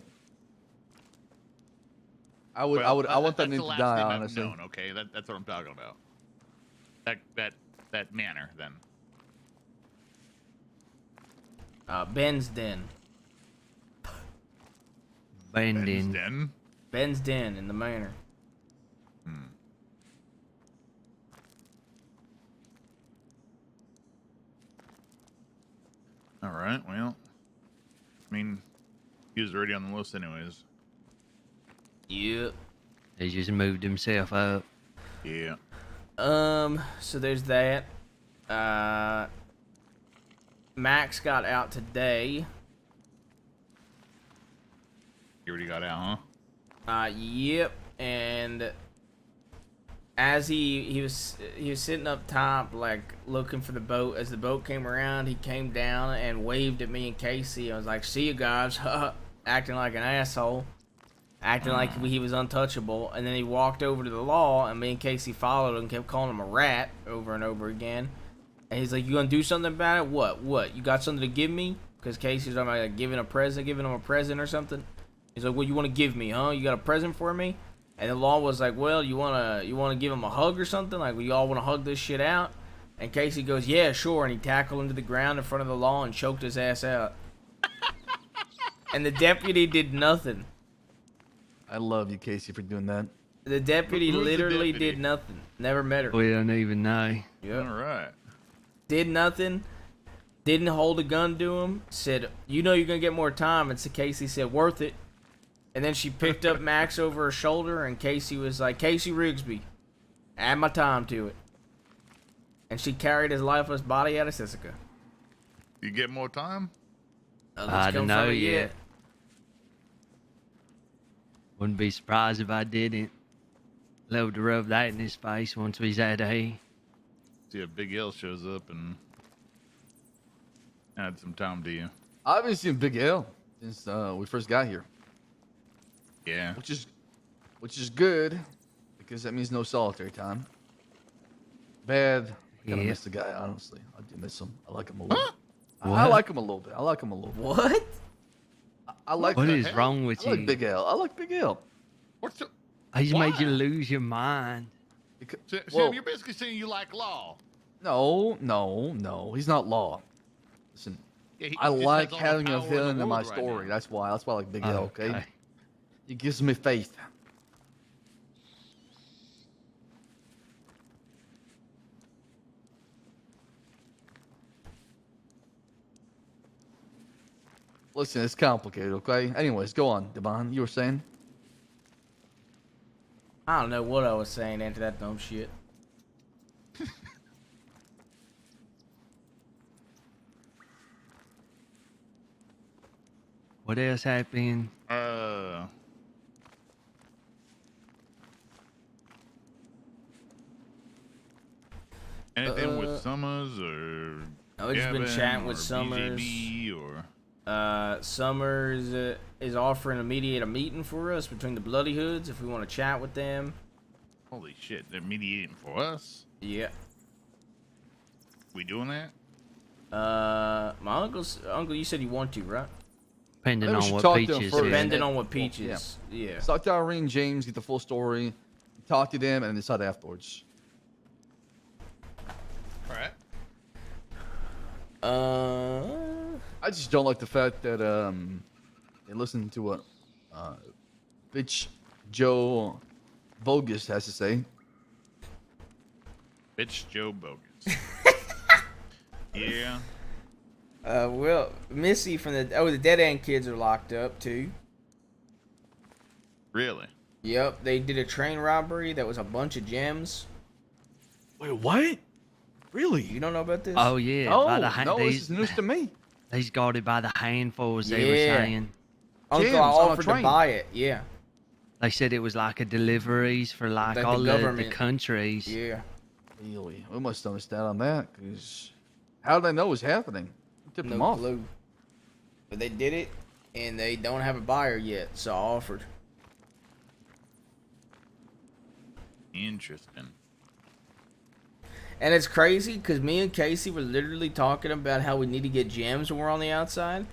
I want that name to die, honestly. Known, okay, that's what I'm talking about. That manner then. Ben's Den. Ben's Den? Ben's Den in the manor. All right, well, I mean, he was already on the list anyways. Yep. He just moved himself up. Yeah. So there's that. Max got out today. He already got out, huh? Yep. And as he was sitting up top, like looking for the boat. As the boat came around, he came down and waved at me and Casey. I was like, "See you guys," acting like an asshole, acting like he was untouchable. And then he walked over to the law, and me and Casey followed and kept calling him a rat over and over again. And he's like, "You gonna do something about it? What? You got something to give me?" Because Casey's talking about like, giving him a present or something. He's like, "What you want to give me, huh? You got a present for me?" And the law was like, "Well, you wanna give him a hug or something? Like, we all want to hug this shit out?" And Casey goes, "Yeah, sure." And he tackled him to the ground in front of the law and choked his ass out. And the deputy did nothing. I love you, Casey, for doing that. The deputy Who's the literally deputy? did nothing. Never met her. We don't even know. Yep. All right. Did nothing. Didn't hold a gun to him. Said, "You know you're gonna get more time." And so Casey said, "Worth it." And then she picked up Max over her shoulder, and Casey was like, "Casey Rigsby, add my time to it." And she carried his lifeless body out of Sisika. You get more time? I don't know yet. Wouldn't be surprised if I didn't. Love to rub that in his face once he's out of here. See if Big L shows up and add some time to you. I haven't seen Big L since we first got here. Yeah. Which is good because that means no solitary time. Bad. I kind of miss the guy, honestly. I do miss him. I like him a little. I like him a little bit. What? I like. What is wrong with I you? like Big L. I like Big L. What's the? He's made you lose your mind. Sam, you're basically saying you like Law. No. He's not Law. Listen, Yeah, he I just like has all the having a power in the villain in my world right story. now. That's why I like Big L. Okay. Okay. It gives me faith. Listen, it's complicated, okay? Anyways, go on, Devon. You were saying? I don't know what I was saying after that dumb shit. What else happened? Anything with Summers or I've just been Gavin chatting with or Summers. BJB or Summers is offering to mediate a meeting for us between the Bloody Hoods if we want to chat with them. holy shit, they're mediating for us. Yeah. We doing that? My uncle, you said you want to, right? Depending Maybe we on should what talk to him Peaches first. is. Depending on what Well, Peaches. yeah. Yeah. Talk to Irene James, get the full story, talk to them, and decide afterwards. All right. I just don't like the fact that they listen to what bitch Joe Bogus has to say. Bitch Joe Bogus. Yeah. Well, Missy from the Dead End kids are locked up too. Really? Yep, they did a train robbery that was a bunch of gems. Wait, what? Really? You don't know about this? Oh yeah. Oh, by the no, this these, is news to me. These got it by the handfuls. They were Yeah. saying. Uncle Gems on a offered to train. buy it. Yeah. They said it was like a deliveries for like Like the all the government. countries. Yeah. Really? We must understand on that, because how do they know it's happening? Tip them No off. clue. But they did it, and they don't have a buyer yet, so I offered. Interesting. And it's crazy because me and Casey were literally talking about how we need to get gems when we're on the outside.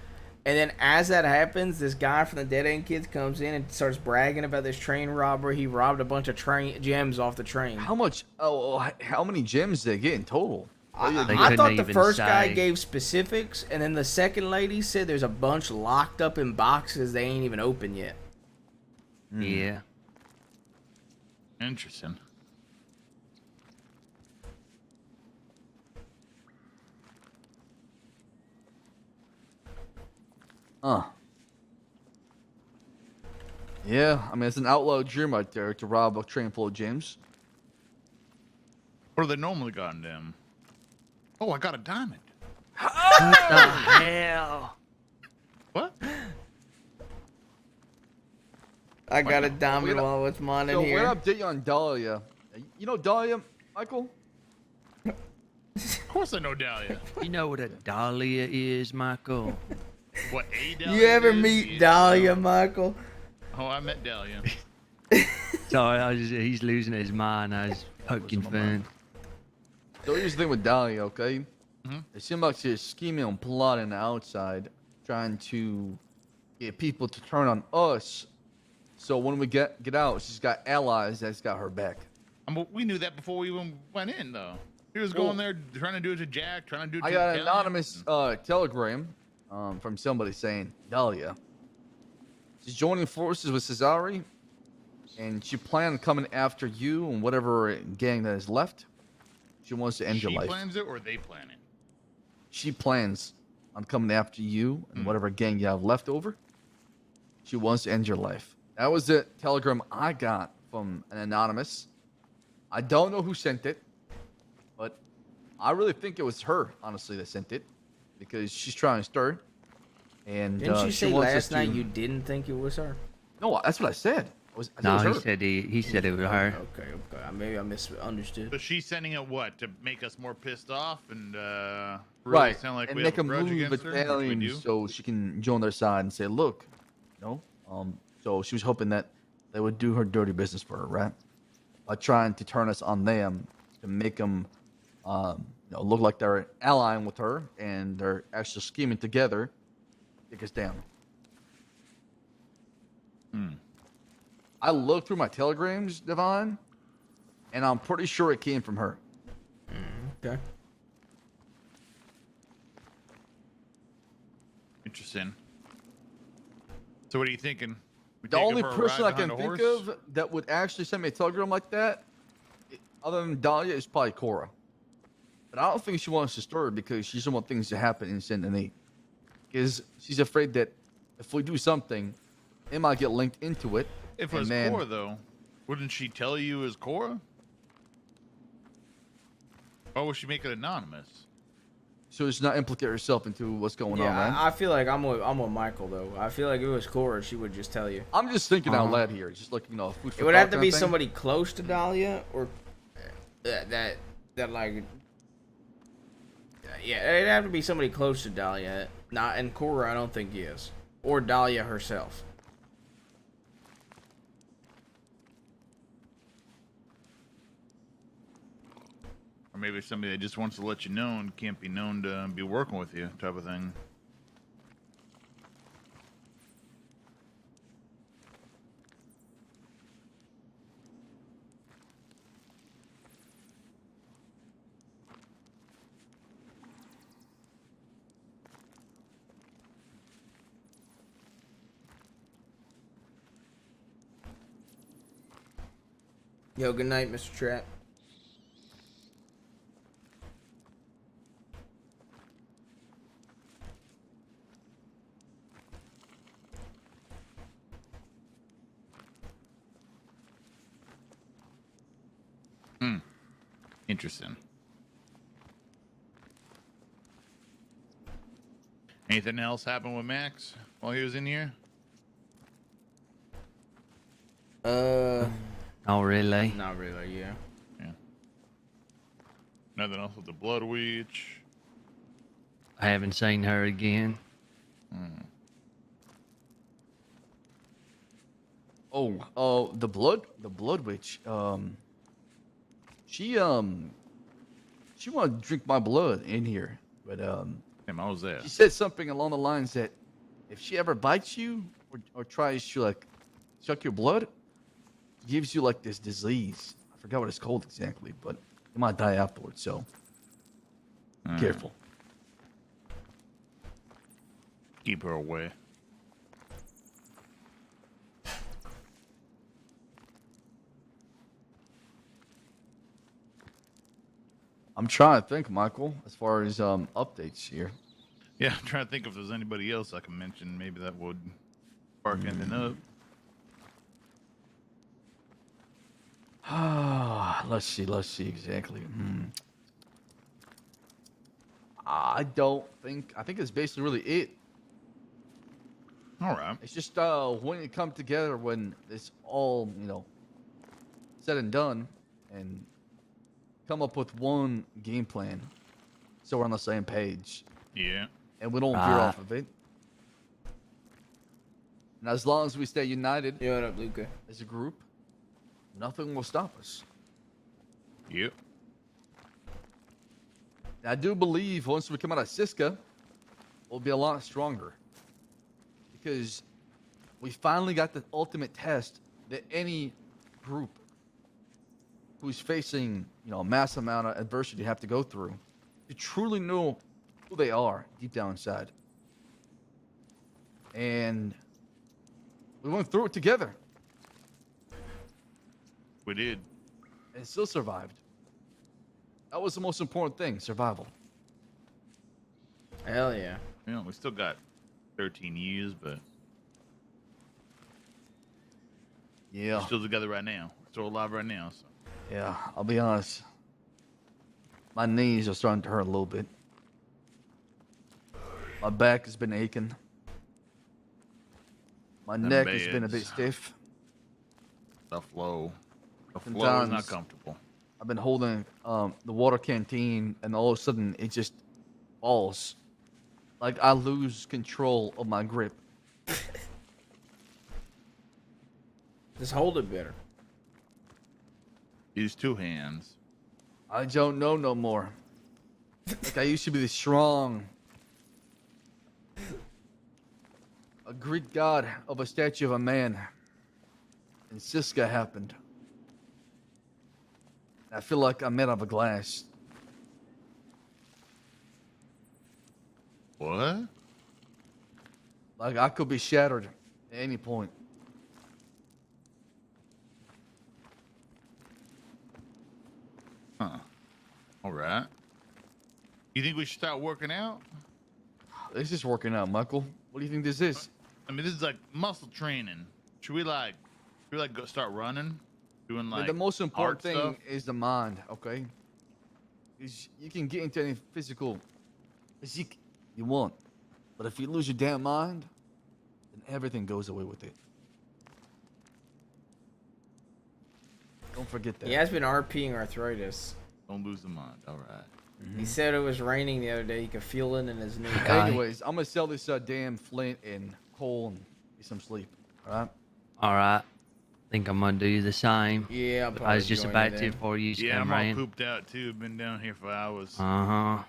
And then as that happens, this guy from the Dead End Kids comes in and starts bragging about this train robbery. He robbed a bunch of gems off the train. How much? How many gems did they get in total? They I couldn't thought the even first guy say. gave specifics, and then the second lady said there's a bunch locked up in boxes they ain't even open yet. Yeah. Interesting. Huh. Yeah, I mean, it's an outlaw dream right there to rob a train full of gems. What do they normally got in them? Oh, I got a diamond. What the hell? What? I got a diamond Wait, while I was mining So, here. we're update you on Dahlia. You know Dahlia, Michael? Of course I know Dahlia. You know what a dahlia is, Michael? What, a Dahlia? You ever is? meet Yeah. Dahlia, Michael? Oh, I met Dahlia. Sorry, he's losing his mind. I was poking fun. So here's the thing with Dahlia, okay? Mhm. It seems like she's scheming and plotting outside, trying to get people to turn on us. So when we get out, she's got allies that's got her back. We knew that before we even went in, though. He was Well- going there trying to do it to Jack, trying to do it to I got an Kelly. anonymous telegram from somebody saying Dahlia. She's joining forces with Cesare, and she planned on coming after you and whatever gang that is left. She wants to end She your life. plans it or they plan it? she plans on coming after you and whatever gang you have left over. She wants to end your life. That was the telegram I got from an anonymous. I don't know who sent it, but I really think it was her, honestly, that sent it, because she's trying to start. And Didn't you she say wants us last night to... you didn't think it was her? No, that's what I said. I said No, it he was her. said he said it was her. Okay. Maybe I misunderstood. So she's sending it what to make us more pissed off and really Right, sound like and we make have a a grudge move against her, which we do. so she can join their side and say, look, so she was hoping that they would do her dirty business for her, right? By trying to turn us on them to make them look like they're allying with her and they're actually scheming together to take us down. I looked through my telegrams, Devon, and I'm pretty sure it came from her. Okay. Interesting. So what are you thinking? We The take her only for a person ride I can behind a think horse? of that would actually send me a telegram like that, other than Dahlia, is probably Cora. But I don't think she wants to stir because she doesn't want things to happen in Saint Denis. Because she's afraid that if we do something, it might get linked into it. If it was Cora, though, wouldn't she tell you as Cora? Why would she make it anonymous? So it's not implicate herself into what's going on, Yeah, right? I feel like I'm with Michael though. I feel like if it was Cora, she would just tell you. I'm just thinking out loud here. Just like, food for It would thought have to kind be of thing. somebody close to Dahlia, or that like. Yeah, it'd have to be somebody close to Dahlia. Not and Cora, I don't think is, or Dahlia herself. Or maybe somebody that just wants to let you know and can't be known to be working with you, type of thing. Yo, good night, Mr. Trap. Interesting. Anything else happened with Max while he was in here? Not really. Not really, yeah. Nothing else with the Blood Witch? I haven't seen her again. The blood witch. She wanted to drink my blood in here, but Hey, how was that? she said something along the lines that if she ever bites you or tries to like suck your blood, gives you like this disease. I forgot what it's called exactly, but you might die afterwards. So be careful. Keep her away. I'm trying to think, Michael, as far as updates here. Yeah, I'm trying to think if there's anybody else I can mention. Maybe that would spark anything up. Let's see exactly. I think it's basically really it. All right. It's just when you come together, when it's all said and done, and come up with one game plan, so we're on the same page. Yeah. And we don't veer off of it. And as long as we stay united, what up, Luca? As a group, nothing will stop us. Yep. And I do believe once we come out of Sisika, we'll be a lot stronger. Because we finally got the ultimate test that any group who's facing, a mass amount of adversity have to go through to truly know who they are deep down inside. And we went through it together. We did. And still survived. That was the most important thing, survival. Hell yeah. You know, we still got 13 years, but Yeah. we're still together right now. We're still alive right now. So. Yeah, I'll be honest. My knees are starting to hurt a little bit. My back has been aching. My Them neck has been a bit beds. stiff. The flow. The flow is Sometimes not comfortable. I've been holding the water canteen, and all of a sudden it just falls. Like I lose control of my grip. Just hold it better. Use 2 hands. I don't know no more. Like I used to be this strong, a Greek god of a statue of a man. And Sisika happened. I feel like I'm made out of glass. What? Like I could be shattered at any point. Huh. All right. You think we should start working out? This is working out, Michael. What do you think this is? I mean, this is like muscle training. Should we go start running? Doing I mean, like the most important art thing stuff? is the mind, okay? Is you can get into any physique you want, but if you lose your damn mind, then everything goes away with it. Don't forget that. He has been RPing arthritis. Don't lose the mind. All right. He said it was raining the other day. He could feel it in his knee. Anyways, I'm gonna sell this damn flint and coal and get some sleep. All right. All right. Think I'm gonna do the same. Yeah, I'll I probably was just join about you to then. before you Yeah, come I'm all around. pooped out too. Been down here for hours. Uh-huh.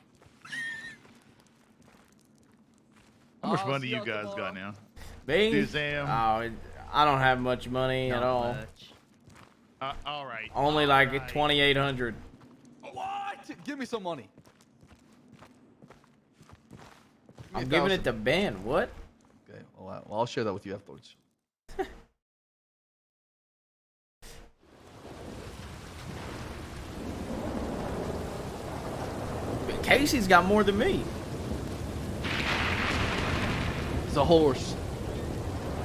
How much money you guys got now? Me? Dude, Sam. Oh, I don't have much money at Not all. much. All right. Only all like right. 2,800. What? Give me some money. I'm giving it to Ben. What? Okay. Well, I'll share that with you afterwards. Casey's got more than me. It's a horse.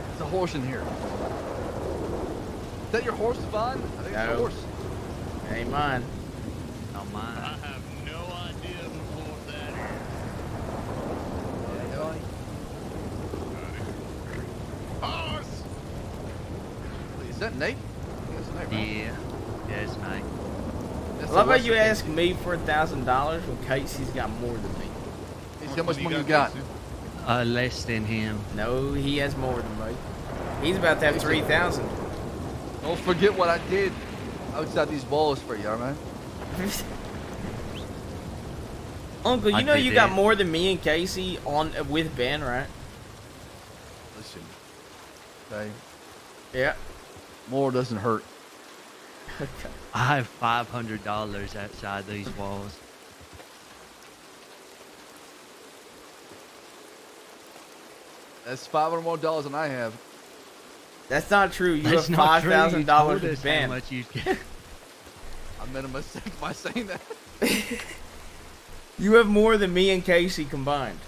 There's a horse in here. Is that your horse, Devon? I think it's No. a horse. Ain't mine. Not mine. I have no idea who bought that Horse! Is that Nate? I think it's Nate, right? Yeah. Yeah, it's nice. That's I love the how you Western ask me for $1,000 when Casey's got more than me. Casey, how much money you got? Less than him. No, he has more than me. He's about to have 3,000. Don't forget what I did outside these walls for you, alright? Uncle, you I know did you got that. more than me and Casey on with Ben, right? Listen. Okay. Yeah. More doesn't hurt. I have $500 outside these walls. That's $500 more than I have. That's not true. You That's have not true. You $5,000 told with us how Ben. much you get. I made a mistake by saying that. You have more than me and Casey combined.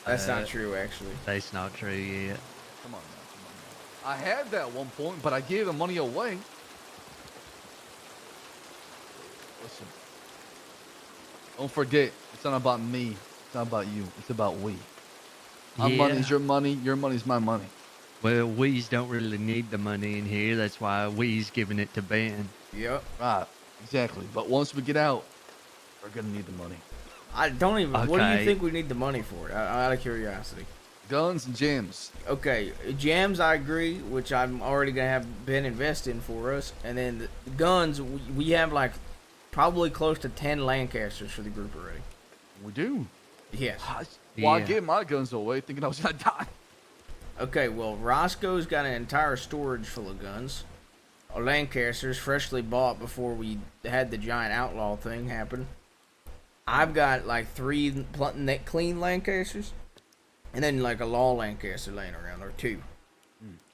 That's not true, actually. That's not true yet. Come on now, come on now. I had that at one point, but I gave the money away. Listen. Don't forget, it's not about me. It's not about you. It's about we. My Yeah. money's your money. Your money's my money. Well, we's don't really need the money in here. That's why we's giving it to Ben. Yep. Right. Exactly. But once we get out, we're gonna need the money. I don't even. What do you Okay. think we need the money for? Out of curiosity. Guns and gems. Okay, jams I agree, which I'm already gonna have Ben invest in for us, and then the guns we have like probably close to 10 Lancasters for the group already. We do. Yes. Well, I Yeah. gave my guns away thinking I was gonna die. Okay, well Roscoe's got an entire storage full of guns. Lancasters freshly bought before we had the giant outlaw thing happen. I've got like 3 clean Lancasters, and then like a law Lancaster laying around, or 2.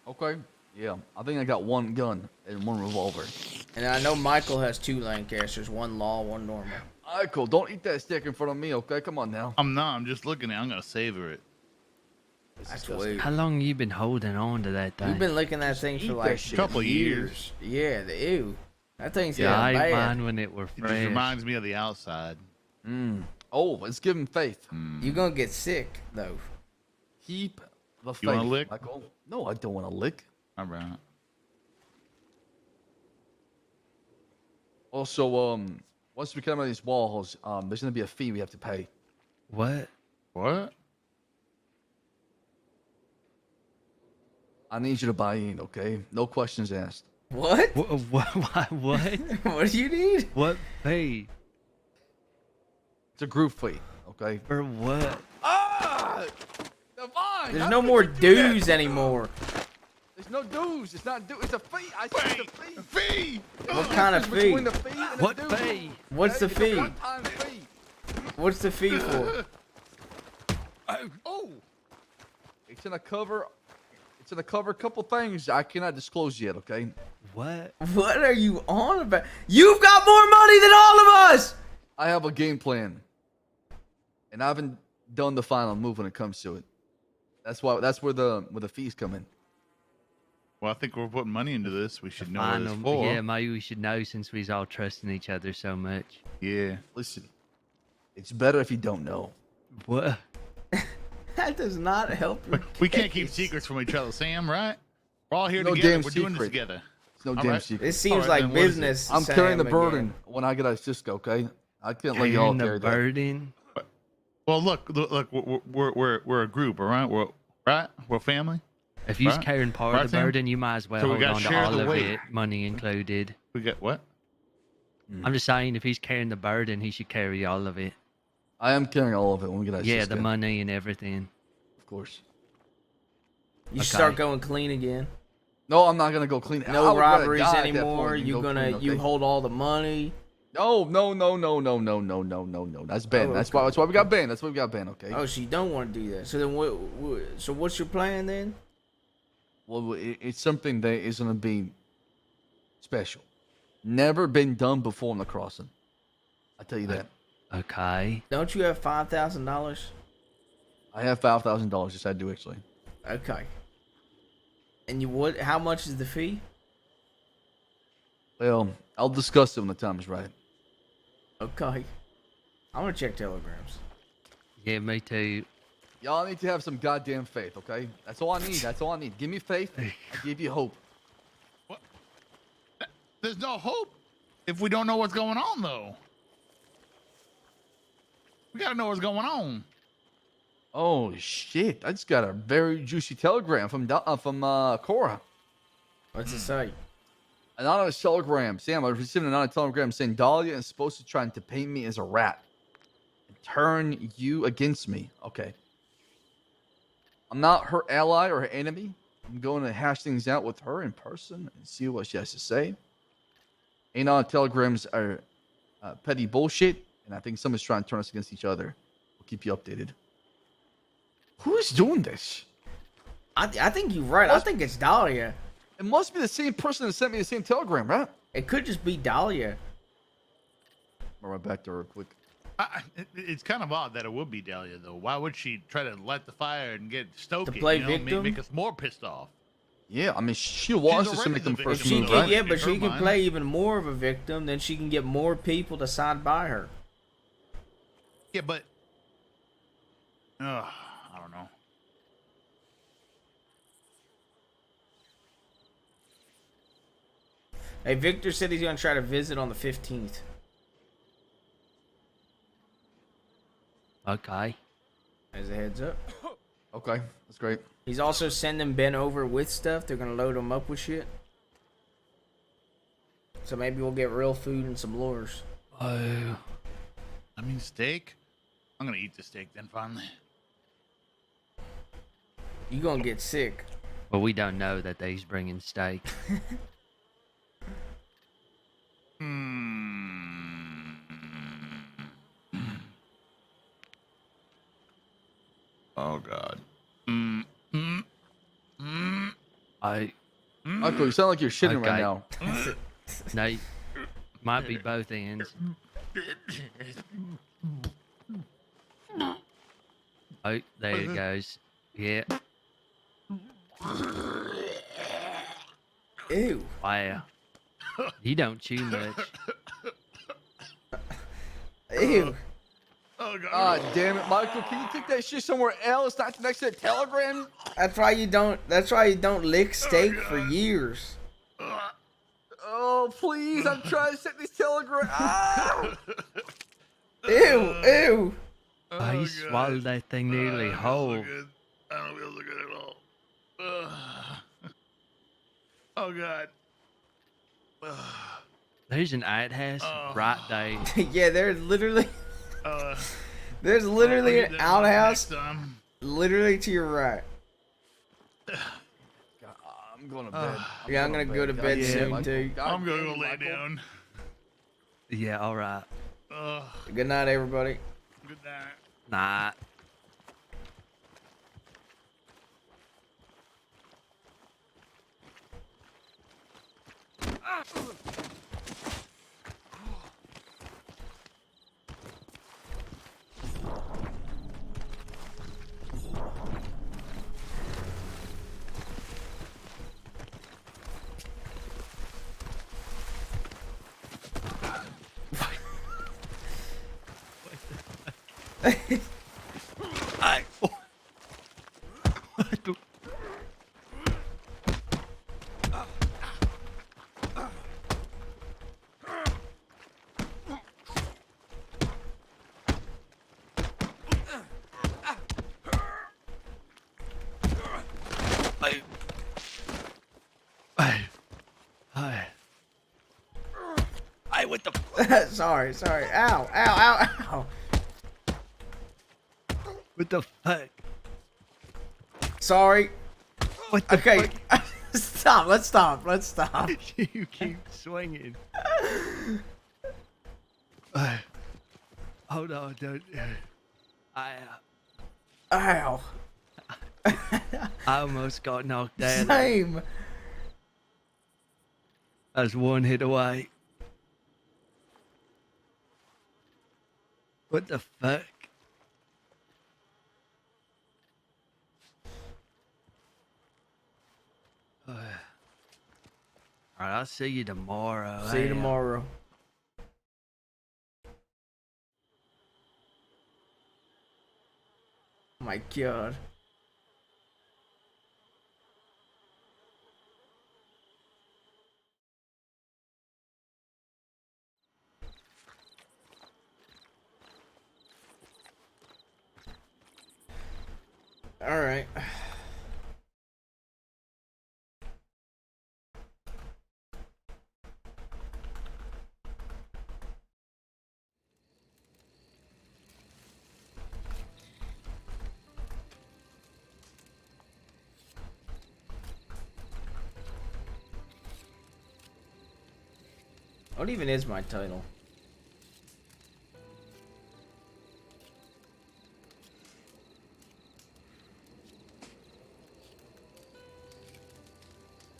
Okay. Yeah. I think I got 1 gun and 1 revolver. And I know Michael has 2 Lancasters, 1 law, 1 normal. All right, cool. Don't eat that steak in front of me, okay? Come on now. I'm not. I'm just looking at it. I'm going to savor it. That's weird. How long you been holding on to that thing? You've been licking that thing for like a couple years. Yeah, ew. That thing's Yeah, I getting ate bad. mine when it were It fresh. just reminds me of the outside. Oh, it's giving faith. You're gonna get sick though. Keep the faith. You want to lick? Michael. No, I don't want to lick. All right. Also, once we come out of these walls, there's gonna be a fee we have to pay. What? What? I need you to buy in, okay? No questions asked. What? What? What? What do you need? What fee? It's a group fee, okay? For what? Ah! Divine! There's how no could more you do that? dues anymore. There's no dues. It's not due. It's a fee. I said it's a fee. Fee! What kind of fee? Between the fee and What the due. fee? What's the It's a fee? one-time fee. What's the fee for? Oh! It's gonna cover a couple things I cannot disclose yet, okay? What? What are you on about? You've got more money than all of us! I have a game plan. And I haven't done the final move when it comes to it. That's where the fees come in. Well, I think we're putting money into this. We should know what it's for. Yeah, maybe we should know since we's all trusting each other so much. Yeah. Listen, it's better if you don't know. What? That does not help. We can't keep secrets from each other, Sam, right? We're all here No together. damn We're doing this secret. together. It's no All damn right. secret. This seems All right, like then what is it? business. I'm carrying the Sam, burden again. when I get out of Cisco, okay? I can't let y'all Carrying carry the that. burden? Well, look, we're a group, all right? We're family. If you're Right? carrying part Right, of the Sam? burden, you might as well So we hold gotta on to share all the of weight. it, money included. We got what? I'm just saying, if he's carrying the burden, he should carry all of it. I am carrying all of it when we get out of Yeah, Cisco. the money and everything. Of course. You should Okay. start going clean again. No, I'm not gonna go clean. I No would rather robberies die at that anymore. point than You go gonna clean, you okay? hold all the money. No. That's banned. Oh, That's okay. why we got banned. That's why we got banned. Okay. Oh, so you don't want to do that. So then so what's your plan then? Well, it's something that is gonna be special. Never been done before on the crossing. I tell you that. Okay. Don't you have $5,000? I have $5,000. Yes, I do actually. Okay. And how much is the fee? Well, I'll discuss it when the time is right. Okay. I want to check telegrams. Yeah, me too. Y'all need to have some goddamn faith, okay? That's all I need. That's all I need. Give me faith. I give you hope. What? There's no hope if we don't know what's going on, though. We gotta know what's going on. Oh shit! I just got a very juicy telegram from Cora. What's it say? Anonymous telegram. Sam, I received an anonymous telegram saying Dahlia is supposed to try to paint me as a rat and turn you against me. Okay. I'm not her ally or her enemy. I'm going to hash things out with her in person and see what she has to say. Anon telegrams are petty bullshit, and I think someone's trying to turn us against each other. We'll keep you updated. Who is doing this? I think you're right. I think it's Dahlia. It must be the same person that sent me the same telegram, right? It could just be Dahlia. I'll right back to her quick. It's kind of odd that it would be Dahlia, though. Why would she try to light the fire and get stoked? To play you know, victim? Make us more pissed off. Yeah, I mean, she wants to already make them the first victim, move, though, right? Yeah, but In she her can mind. play even more of a victim. Then she can get more people to side by her. Yeah, but I don't know. Hey, Victor said he's gonna try to visit on the 15th. Okay. As a heads up. Okay, that's great. He's also sending Ben over with stuff. They're gonna load him up with shit. So maybe we'll get real food and some lures. Oh. I mean, steak. I'm gonna eat the steak then finally. You gonna get sick. Well, we don't know that he's bringing steak. Oh God. Michael, you sound like you're shitting right Okay. now. No, might be both ends. Oh, there it goes. Yeah. Ew. Wow. You don't chew much. Ew. Oh god. God damn it, Michael! Can you take that shit somewhere else? Not next to the telegram. That's why you don't. That's why you don't lick steak for years. Oh please! I'm trying to set this telegram. Ah! Ew. Ew. Oh, you swallowed that thing nearly whole. I don't feel so good at all. Oh god. There's an outhouse right there. Yeah, there's literally. Uh, There's literally I'll an get that outhouse. next time. Literally to your right. I'm going to bed. Yeah, I'm gonna go to bed soon too. I'm gonna go lay down. Yeah, all right. Good night, everybody. Good night. Nah. I. What the? Hey, what the? Sorry. Ow. Ow. What the fuck? Sorry. What the okay. Stop. Let's stop. You keep swinging. Hold on, don't. Ow. I almost got knocked down. Same. I was one hit away. What the fuck? Alright, I'll see you tomorrow. See you tomorrow. Oh my god. All right. What even is my title?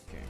Okay.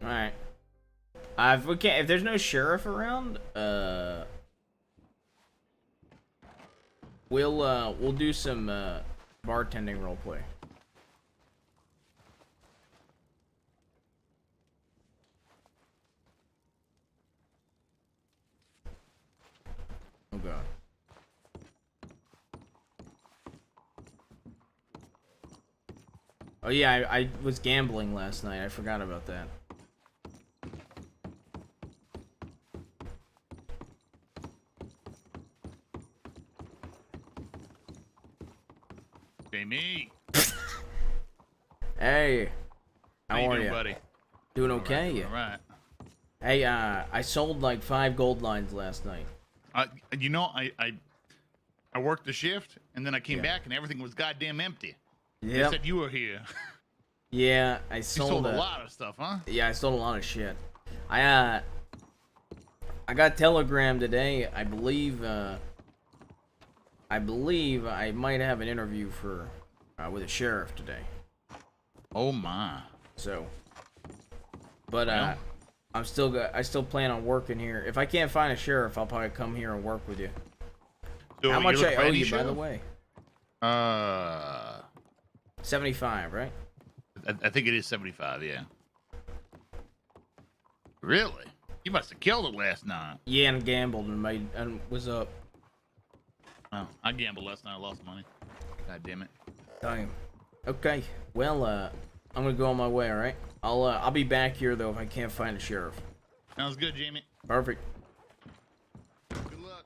Alright. If we can't, if there's no sheriff around, we'll do some bartending roleplay. Oh god. Oh yeah, I was gambling last night. I forgot about that. Jaime. Hey. How you are doing, you? buddy? Doing okay? All right. Hey, I sold like 5 gold lines last night. You know, I worked the shift and then I came Yeah. back and everything was goddamn empty. They Yep. said you were here. Yeah, I You sold, sold a lot of stuff, huh? Yeah, I sold a lot of shit. I got a telegram today. I believe I might have an interview for with a sheriff today. Oh my. So, but Well. I still plan on working here. If I can't find a sheriff, I'll probably come here and work with you. So How much you're I looking for owe any you, by the sheriff? way? 75, right? I think it is 75, yeah. Really? You must have killed it last night. Yeah, and gambled and was up. Oh, I gambled last night. I lost money. God damn it. Damn. Okay. Well, I'm gonna go on my way. All right. I'll be back here though if I can't find a sheriff. Sounds good, Jamie. Perfect. Good luck.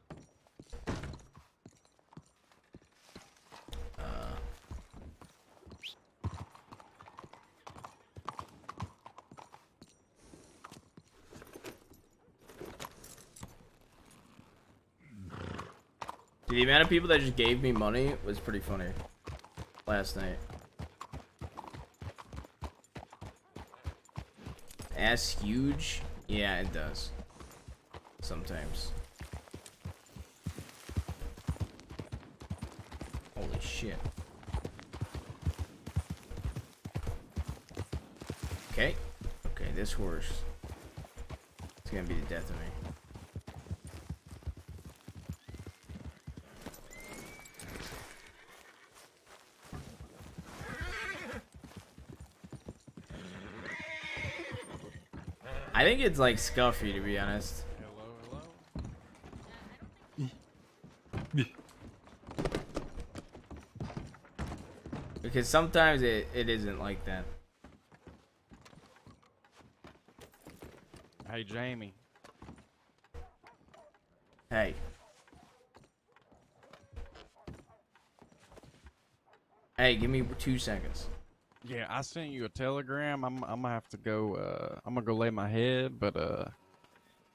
The amount of people that just gave me money was pretty funny last night. Ass huge? Yeah, it does. Sometimes. Holy shit. Okay. Okay, this horse. It's gonna be the death of me. I think it's like scuffy, to be honest. Because sometimes it isn't like that. Hey, Jamie. Hey. Hey, give me 2 seconds. Yeah, I sent you a telegram. I'm gonna have to go. I'm gonna go lay my head, but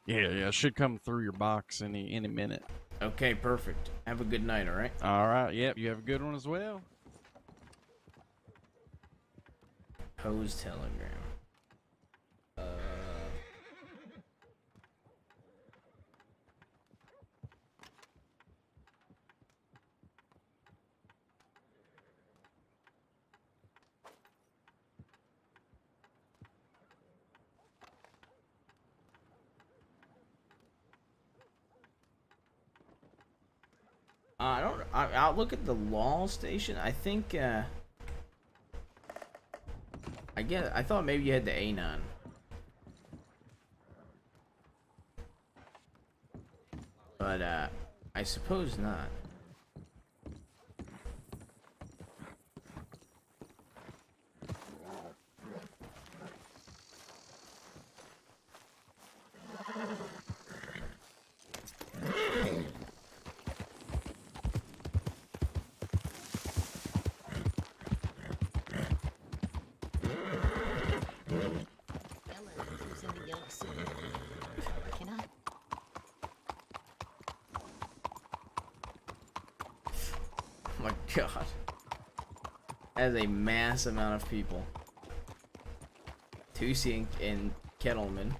yeah, it should come through your box any minute. Okay, perfect. Have a good night, all right? All right. Yep. You have a good one as well. Pose telegram. I'll look at the law station. I think, I thought maybe you had the A9. But, I suppose not. Oh my god. That is a mass amount of people. Tusink and Kettleman.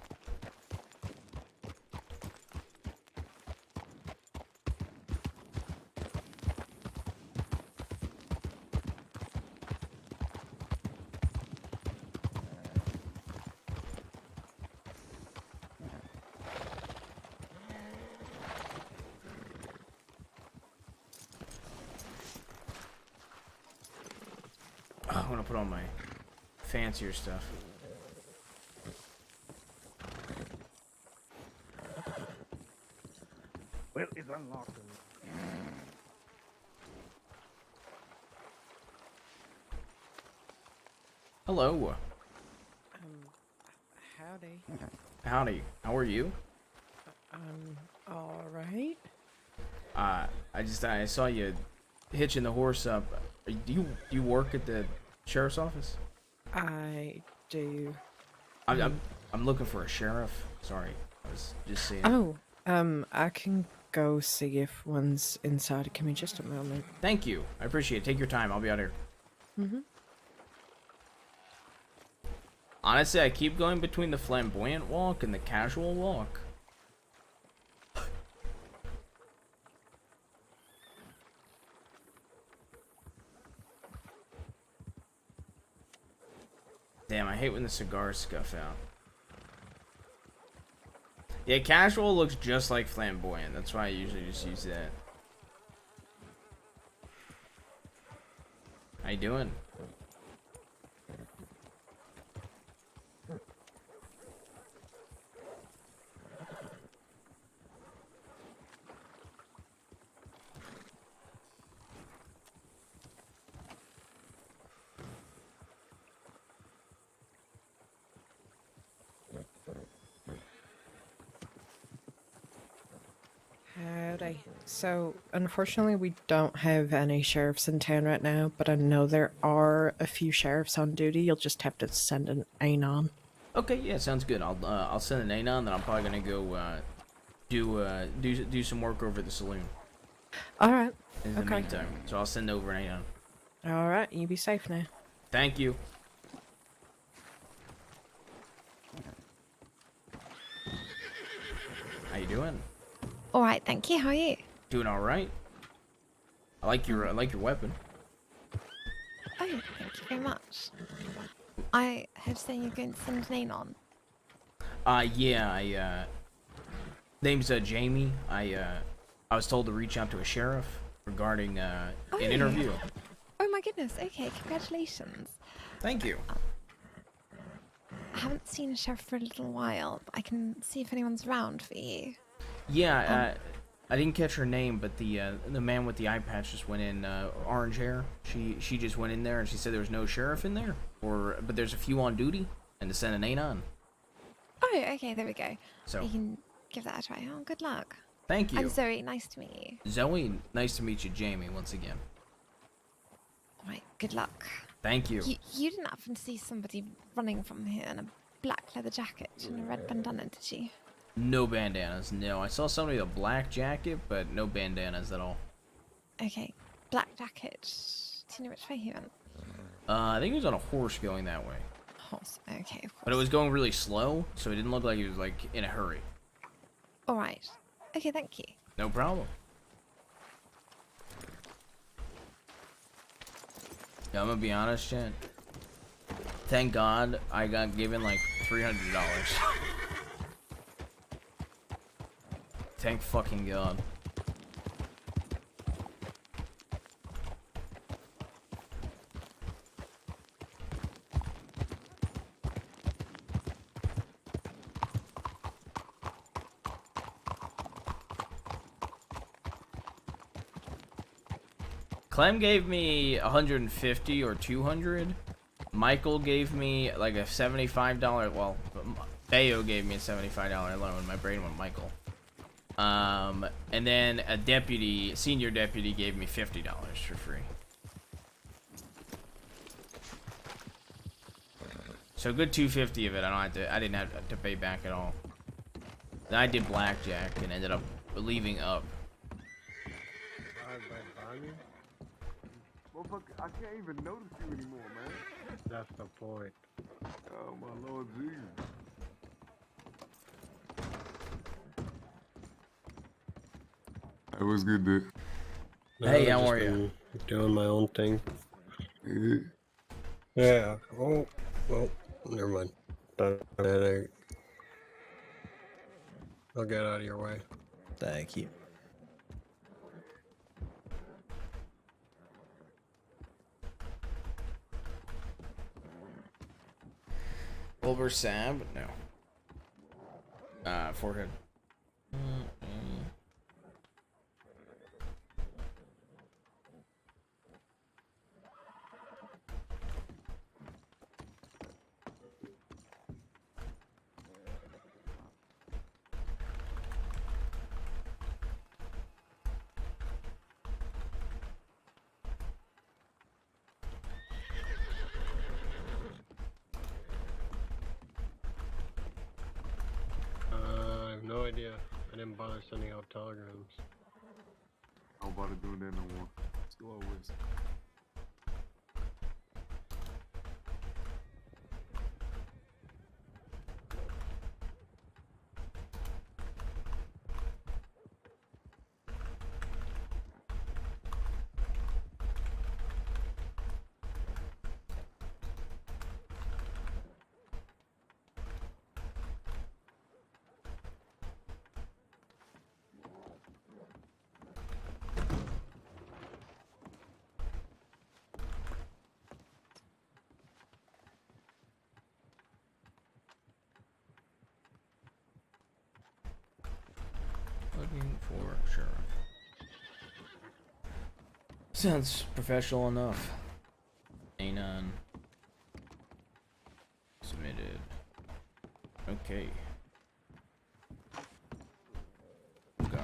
I want to put on my fancier stuff. Well, it's unlocked. Hello. Howdy. Howdy. How are you? All right. I saw you hitching the horse up. Do you work at the sheriff's office? I do. I'm I'm looking for a sheriff. Sorry, I was just saying. Oh, I can go see if one's inside. Give me just a moment. Thank you. I appreciate it. Take your time. I'll be out here. Mm-hmm. Honestly, I keep going between the flamboyant walk and the casual walk. Damn, I hate when the cigars scuff out. Yeah, casual looks just like flamboyant. That's why I usually just use that. How you doing? Howdy. So, unfortunately, we don't have any sheriffs in town right now, but I know there are a few sheriffs on duty. You'll just have to send an anon. Okay, yeah, sounds good. I'll send an anon, then I'm probably gonna go do some work over at the saloon. All right. In the Okay. meantime, so I'll send over an anon. All right. You be safe now. Thank you. How you doing? All right, thank you. How are you? Doing all right. I like your weapon. Oh, thank you very much. I heard saying you're going to send an anon. Yeah, name's Jaime. I was told to reach out to a sheriff regarding an interview. Oh my goodness. Okay, congratulations. Thank you. I haven't seen a sheriff for a little while. But I can see if anyone's around for you. Yeah, I didn't catch her name, but the man with the eye patch just went in, orange hair. She just went in there and she said there was no sheriff in there, but there's a few on duty, and to send an anon. Oh, okay, there we go. So you can give that a try. Oh, good luck. Thank you. I'm Zoe. Nice to meet you. Zoe, nice to meet you, Jaime, once again. All right, good luck. Thank you. You didn't happen to see somebody running from here in a black leather jacket and a red bandana, did you? No bandanas, no. I saw somebody with a black jacket, but no bandanas at all. Okay, black jacket. Do you know which way he went? I think he was on a horse going that way. Horse, okay, of course. But it was going really slow, so it didn't look like he was, like, in a hurry. All right. Okay, thank you. No problem. Yeah, I'm gonna be honest, Jen. Thank God I got given, like, $300. Thank fucking God. Clem gave me 150 or 200. Michael gave me like a $75. Well, Bayo gave me a $75 loan. My brain went Michael. And then a senior deputy gave me $50 for free. So good 250 of it. I didn't have to pay back at all. Then I did blackjack and ended up leaving up. I can't even notice you anymore, man. That's the point. Oh my Lord Jesus. Hey, what's good, dude? Hey, how are you? Doing my own thing. Yeah. Oh, well, never mind. I'll get out of your way. Thank you. Wilbur Sab? No. Forehead. no idea. I didn't bother sending out telegrams. I don't bother doing that no more. Let's go over with. Looking for sheriff. Sounds professional enough. A9. Submitted. Okay. God.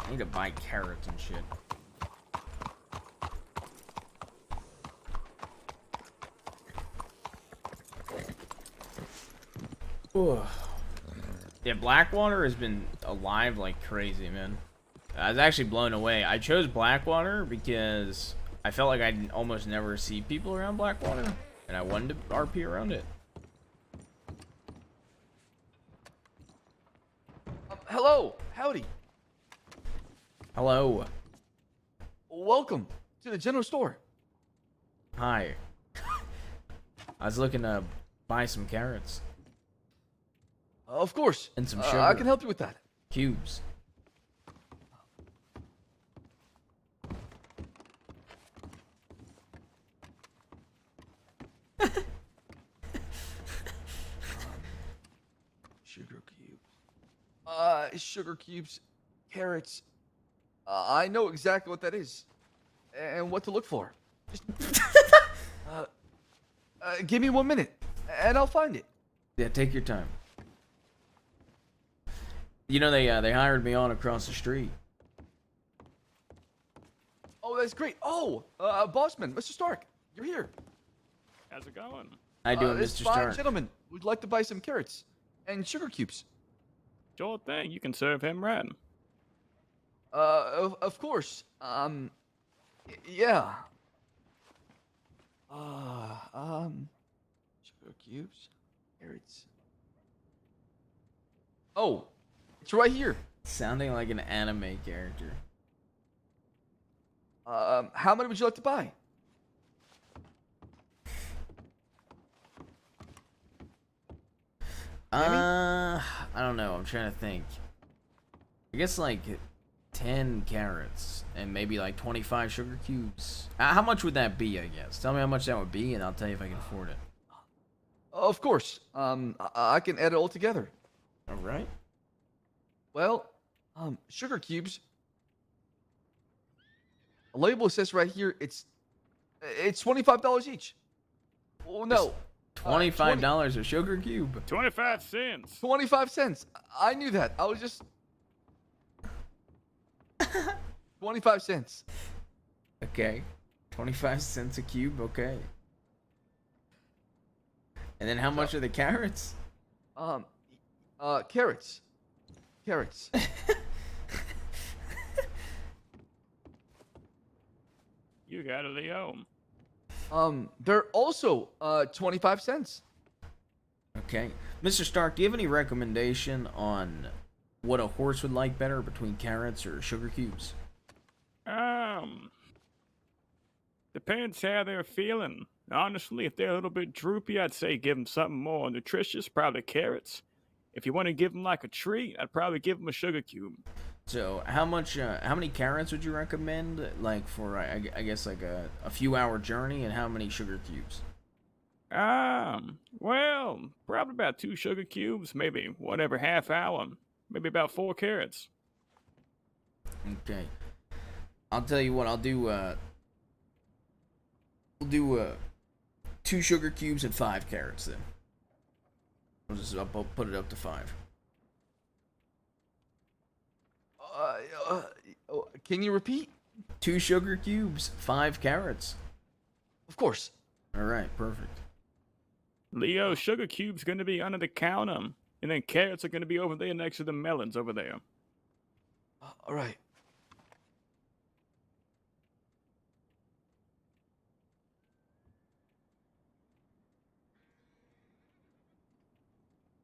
I need to buy carrots and shit. Ugh. Yeah, Blackwater has been alive like crazy, man. I was actually blown away. I chose Blackwater because I felt like I'd almost never see people around Blackwater, and I wanted to RP around it. Hello, howdy. Hello. Welcome to the general store. Hi. I was looking to buy some carrots. Of course. And some sugar. I can help you with that. Cubes. Sugar cubes. Sugar cubes, carrots. I know exactly what that is, and what to look for. Just, give me 1 minute, and I'll find it. Yeah, take your time. You know, they hired me on across the street. Oh, that's great. Oh, Bossman, Mr. Stark, you're here. How's it going? How you doing, This Mr. fine Stark? gentleman would like to buy some carrots and sugar cubes. Sure thing. You can serve him right. Of course. Yeah. Sugar cubes, carrots. Oh, it's right here. Sounding like an anime character. How many would you like to buy? I don't know. I'm trying to think. I guess like 10 carrots and maybe like 25 sugar cubes. How much would that be, I guess? Tell me how much that would be and I'll tell you if I can afford it. Of course. I can add it all together. All right. Well, sugar cubes. A label says right here it's $25 each. Oh no. $25 a sugar cube. 25 cents. 25 cents. I knew that. I was just 25 cents. Okay. 25 cents a cube, okay. And then how much are the carrots? Carrots. Carrots. You got it, Leo. They're also 25 cents. Okay. Mr. Stark, do you have any recommendation on what a horse would like better between carrots or sugar cubes? Depends how they're feeling. Honestly, if they're a little bit droopy, I'd say give them something more nutritious, probably carrots. If you want to give them like a treat, I'd probably give them a sugar cube. So, how many carrots would you recommend, like, for, I guess, like a few hour journey, and how many sugar cubes? Well, probably about 2 sugar cubes, maybe whatever half hour, maybe about 4 carrots. Okay. I'll tell you what, we'll do 2 sugar cubes and 5 carrots then. I'll put it up to 5. Can you repeat? 2 sugar cubes, 5 carrots. Of course. All right, perfect. Leo, sugar cubes gonna be under the counter, and then carrots are gonna be over there next to the melons over there. All right.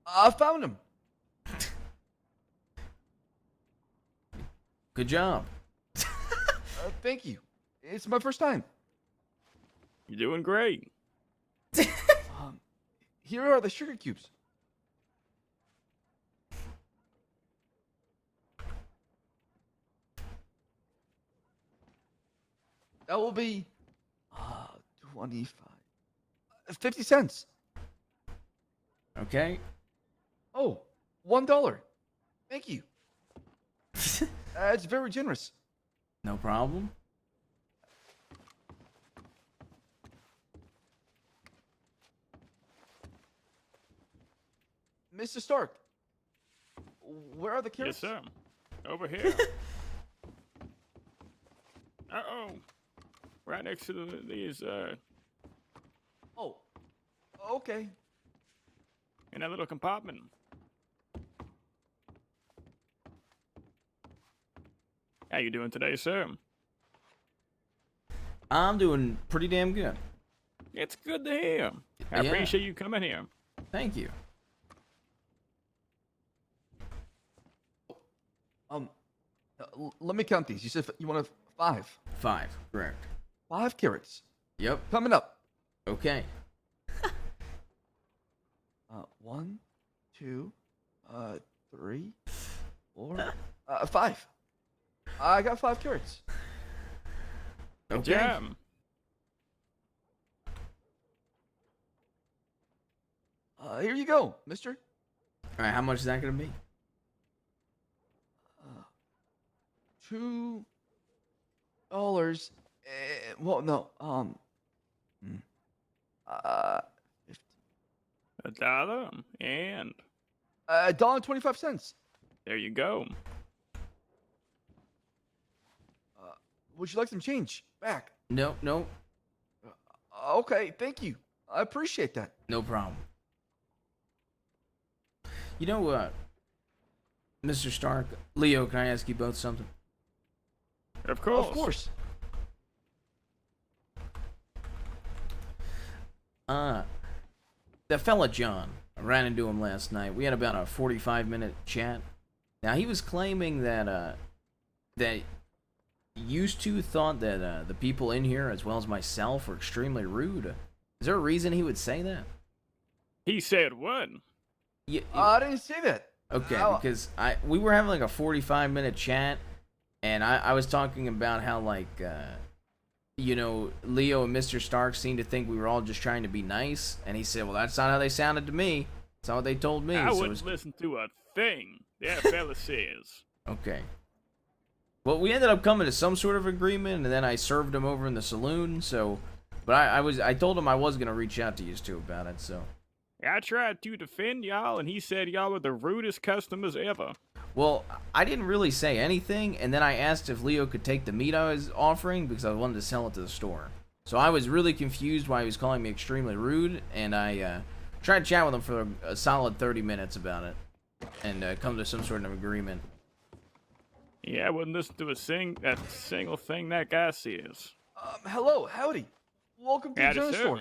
I found him. Good job. Thank you. It's my first time. You're doing great. Here are the sugar cubes. That will be 25. 50 cents. Okay. Oh, $1. Thank you. It's very generous. No problem. Mr. Stark, where are the carrots? Yes, sir. Over here. Uh-oh. Right next to these, Oh, okay. in that little compartment. How you doing today, sir? I'm doing pretty damn good. It's good to hear. I Yeah. appreciate you coming here. Thank you. Let me count these. You said you want 5. 5, correct. 5 carrots. Yep. Coming up. Okay. 1, 2, 3, 4, 5. I got 5 carrots. Good Okay. job. Here you go, mister. All right, how much is that going to be? $2. Well, no. $1 and $1.25. there you go. Would you like some change back? No, no, Okay, thank you. I appreciate that. no problem. You know, Mr. Stark, Leo, can I ask you both something? Of course. Of course. The fella John, I ran into him last night. We had about a 45-minute chat. Now, he was claiming that, that used to thought that, the people in here, as well as myself, were extremely rude. Is there a reason he would say that? He said what? Yeah, I didn't say that. okay, because we were having like a 45-minute chat, and I was talking about how, like, you know, Leo and Mr. Stark seemed to think we were all just trying to be nice, and he said, well, that's not how they sounded to me. That's not what they told me. I so wouldn't listen to a thing that fella says. Okay. Well, we ended up coming to some sort of agreement, and then I served him over in the saloon, so... But I told him I was going to reach out to you two about it, so... I tried to defend y'all, and he said y'all were the rudest customers ever. Well, I didn't really say anything, and then I asked if Leo could take the meat I was offering because I wanted to sell it to the store. So I was really confused why he was calling me extremely rude, and I tried to chat with him for a solid 30 minutes about it, and come to some sort of agreement. Yeah, I wouldn't listen to a single thing that guy says. Hello, howdy. Welcome to the Howdy, general sir. store.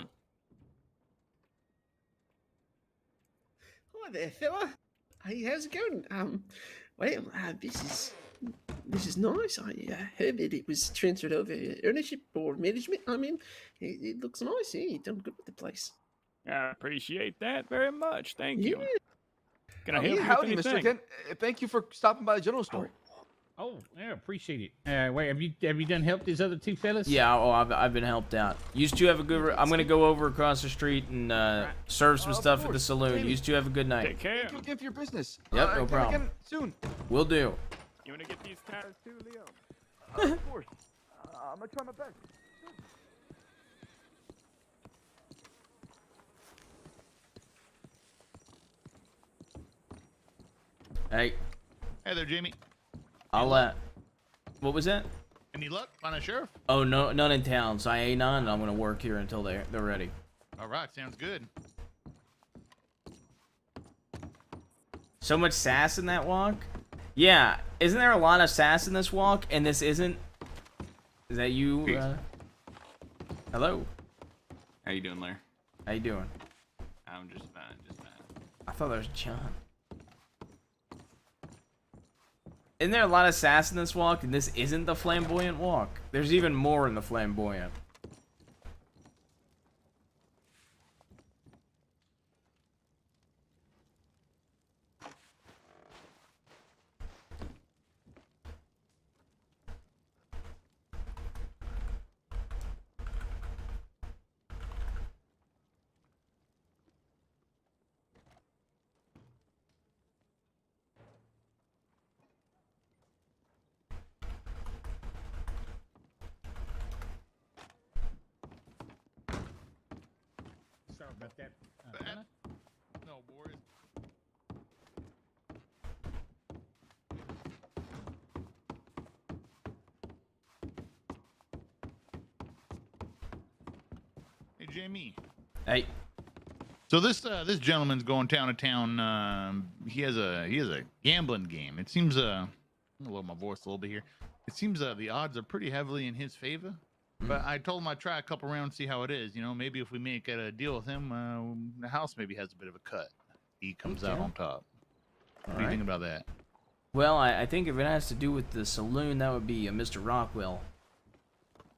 Hi there, fella. Hey, how's it going? This is nice. I heard that it was transferred over ownership or management. I mean, it looks nice. Yeah, you've done good with the place. I appreciate that very much. Thank you. Yeah. Can I help you Howdy, with Mr. anything? Kent. Thank you for stopping by the general store. Oh, yeah, appreciate it. Wait, have you done helped these other two fellas? Yeah, I've been helped out. Used to have a good... I'm going to go over across the street and serve some stuff at the saloon. Used to have a good night. Take care. Thank you again for your business. Yep, no come problem. again soon. Will do. You want to get these tires too, Leo? Of course. I'm going to try my best. Hey. Hey there, Jamie. I'll what was that? Any luck? Find a sheriff? Oh, no, none in town. So I ain't on. I'm gonna work here until they're ready. All right, sounds good. So much sass in that walk. Yeah, isn't there a lot of sass in this walk? And this isn't. Is that you? Hello. How you doing, Larry? How you doing? I'm just fine, just fine. I thought that was John. Isn't there a lot of sass in this walk, and this isn't the flamboyant walk? There's even more in the flamboyant. Sorry about that. No, Boris. Hey, Jamie. Hey. So this gentleman's going town to town. He has a gambling game. It seems I'm gonna lower my voice a little bit here. It seems the odds are pretty heavily in his favor. But I told him I'd try a couple rounds, see how it is. You know, maybe if we make a deal with him, the house maybe has a bit of a cut. He comes out on top. What do you think about that? Well, I think if it has to do with the saloon, that would be Mr. Rockwell.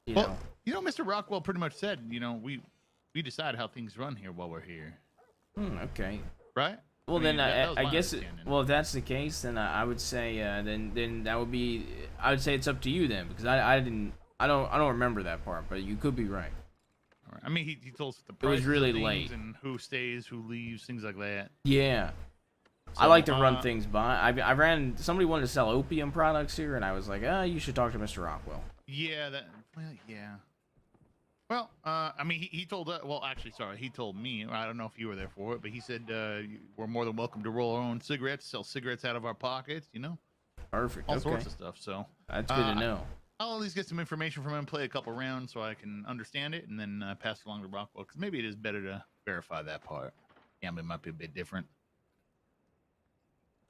You know. Mr. Rockwell pretty much said, we decide how things run here while we're here. Okay. Right? Well, I mean, then that was I my guess understanding. well, if that's the case, then I would say then that would be I would say it's up to you then, because I don't remember that part, but you could be right. All right. I mean, he told us the It was prices of really things late. and who stays, who leaves, things like that. Yeah. I So, like to run things by. I ran. Somebody wanted to sell opium products here, and I was like, you should talk to Mr. Rockwell. Yeah, yeah. Well, I mean, he told well, actually, sorry, he told me. I don't know if you were there for it, but he said we're more than welcome to roll our own cigarettes, sell cigarettes out of our pockets, Perfect. all Okay. sorts of stuff. So That's good to know. I'll at least get some information from him, play a couple rounds so I can understand it, and then pass it along to Rockwell, because maybe it is better to verify that part. Gambling might be a bit different.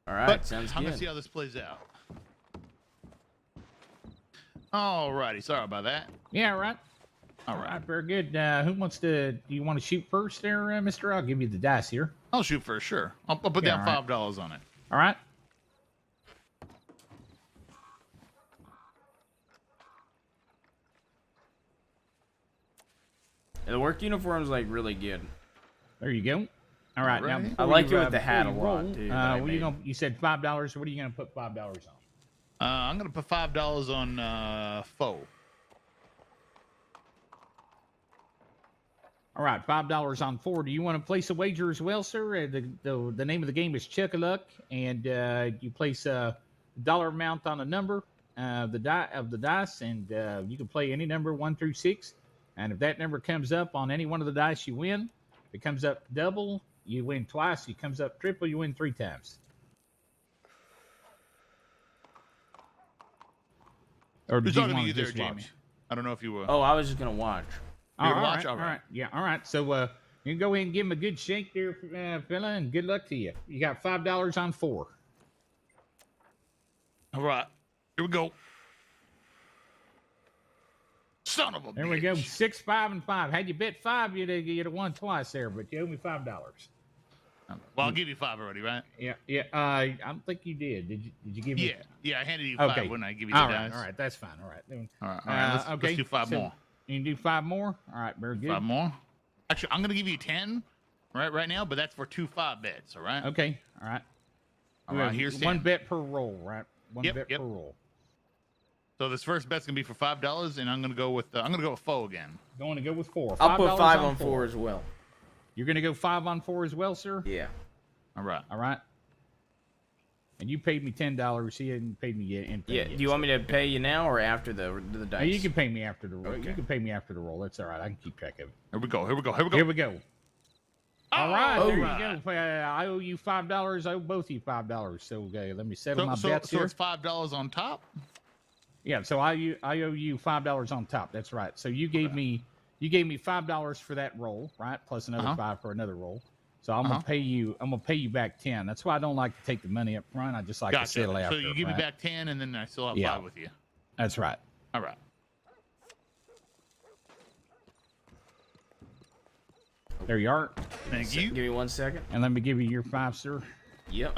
All right, But sounds I'm good. gonna see how this plays out. Alrighty, sorry about that. Yeah, right. All right. Very good. Who wants to? Do you want to shoot first, there, Mister? I'll give you the dice here. I'll shoot for sure. I'll put Yeah, down all right. $5 on it. All right. The work uniform's like really good. There you go. All right. Now, I like it with the before hat a you lot, roll, too. what you said $5. What are you gonna put $5 on? I'm gonna put $5 on foe. All right, $5 on 4. Do you want to place a wager as well, sir? The name of the game is Chuck-a-Luck, and you place a dollar amount on a number of the dice, and you can play any number 1 through 6. And if that number comes up on any one of the dice, you win. If it comes up double, you win twice. If it comes up triple, you win 3 times. Or Who's did you talking to want you there, just Jamie? watch? I don't know if you were. Oh, I was just gonna watch. You're gonna All watch? right, All right. Yeah, all right. So you can go ahead and give him a good shake there, fella, and good luck to you. You got $5 on 4. All right. Here we go. Son of a There bitch. we go. 6, 5, and 5. Had you bet 5, you'd have won twice there, but you owe me $5. Well, I'll give you 5 already, right? Yeah. I don't think you did. Did you give me? Yeah, I handed you 5, Okay. wouldn't I? Give you the All right. dice. All right. That's fine. All right. All right. Let's do 5 so more. You can do 5 more. All right. Very good. 5 more. Actually, I'm gonna give you 10 right now, but that's for 2 5 bets. All right. Okay. All right. All right. Here's 10. 1 bet per roll, right? One Yep, bet yep. per roll. So this first bet's gonna be for $5, and I'm gonna go with foe again. Going to go with 4. I'll put $5 5 on 4 as well. You're going to go 5 on 4 as well, sir? Yeah. All right. All right. And you paid me $10. He hadn't paid me yet. Yeah. Do you want me to pay you now or after the dice? No, you can pay me after the roll. Okay. You can pay me after the roll. That's all right. I can keep track of it. Here we go. Here we go. All right, there right. you go. I owe you $5. I owe both of you $5. So let me settle my bets so here. it's $5 on top. Yeah, so I owe you $5 on top. That's right. So you gave me $5 for that roll, right? Plus another $5 for another roll. So I'm gonna pay you. I'm gonna pay you back 10. That's why I don't like to take the money up front. I just like to settle after. So you give me back 10, and then I still have 5 with you. That's right. All right. There you are. Thank you. Give me 1 second. And let me give you your 5, sir. Yep.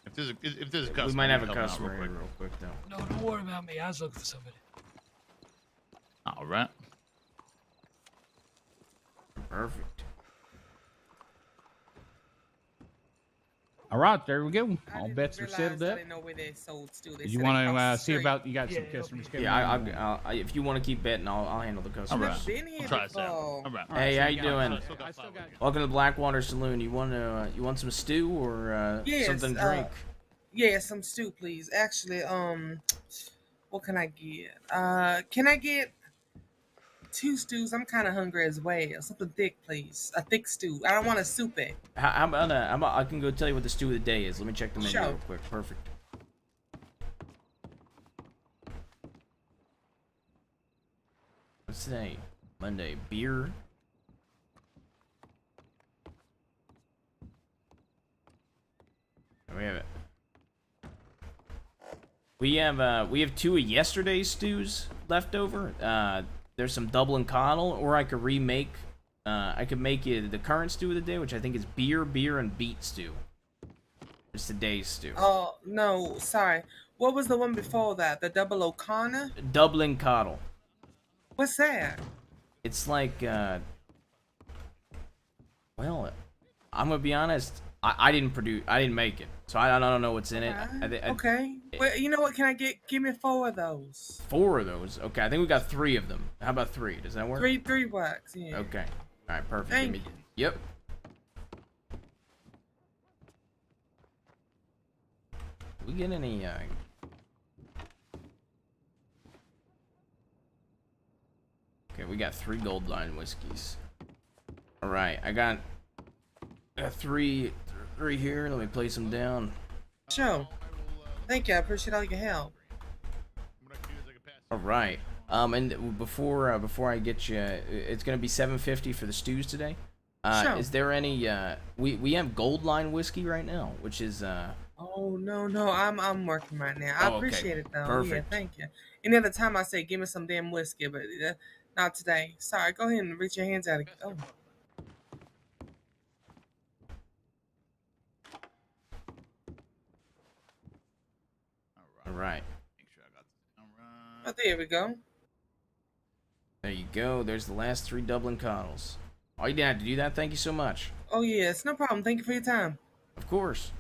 If there's a customer, we might have a help me out customer real real quick though. No, don't worry about me. I was looking for somebody. All right. Perfect. All right, there we go. All bets are settled up. Did you want to see about? You got some customers coming. Yeah, if you want to keep betting, I'll handle the customers. All right. I'll try this out. All right. Hey, how you doing? Welcome to Blackwater Saloon. You want some stew or something to drink? Yeah, some stew, please. Actually, what can I get? Can I get 2 stews? I'm kind of hungry as well. Something thick, please. A thick stew. I don't want a soupy. How about I can go tell you what the stew of the day is. Let me check the menu real quick. Perfect. What's today? Monday. Beer. There we have it. We have 2 of yesterday's stews left over. There's some double and coddle, or I could remake. I could make it the current stew of the day, which I think is beer, and beet stew. It's today's stew. Oh no, sorry. What was the one before that? The double O'Connor? Double and coddle. What's that? It's like, well, I'm gonna be honest. I didn't make it, so I don't know what's in it. Okay. Well, you know what? Can I give me 4 of those? 4 of those. Okay, I think we got 3 of them. How about 3? Does that work? 3 works. Yeah. Okay. All right. Perfect. Thank you. Yep. We get any? Okay, we got 3 gold line whiskeys. All right, I got 3 here. Let me place them down. Sure. Thank you. I appreciate all your help. All right. And before I get you, it's gonna be $7.50 for the stews today. Sure. Is there any? We have gold line whiskey right now, which is Oh no, I'm working right now. I Oh, okay. appreciate it though. Perfect. Yeah, thank you. Any other time I say give me some damn whiskey, but not today. Sorry. Go ahead and reach your hands out. Oh. all right. Oh, there we go. There you go. There's the last 3 Dublin coddles. Oh, you didn't have to do that. Thank you so much. Oh yes, no problem. Thank you for your time. Of course.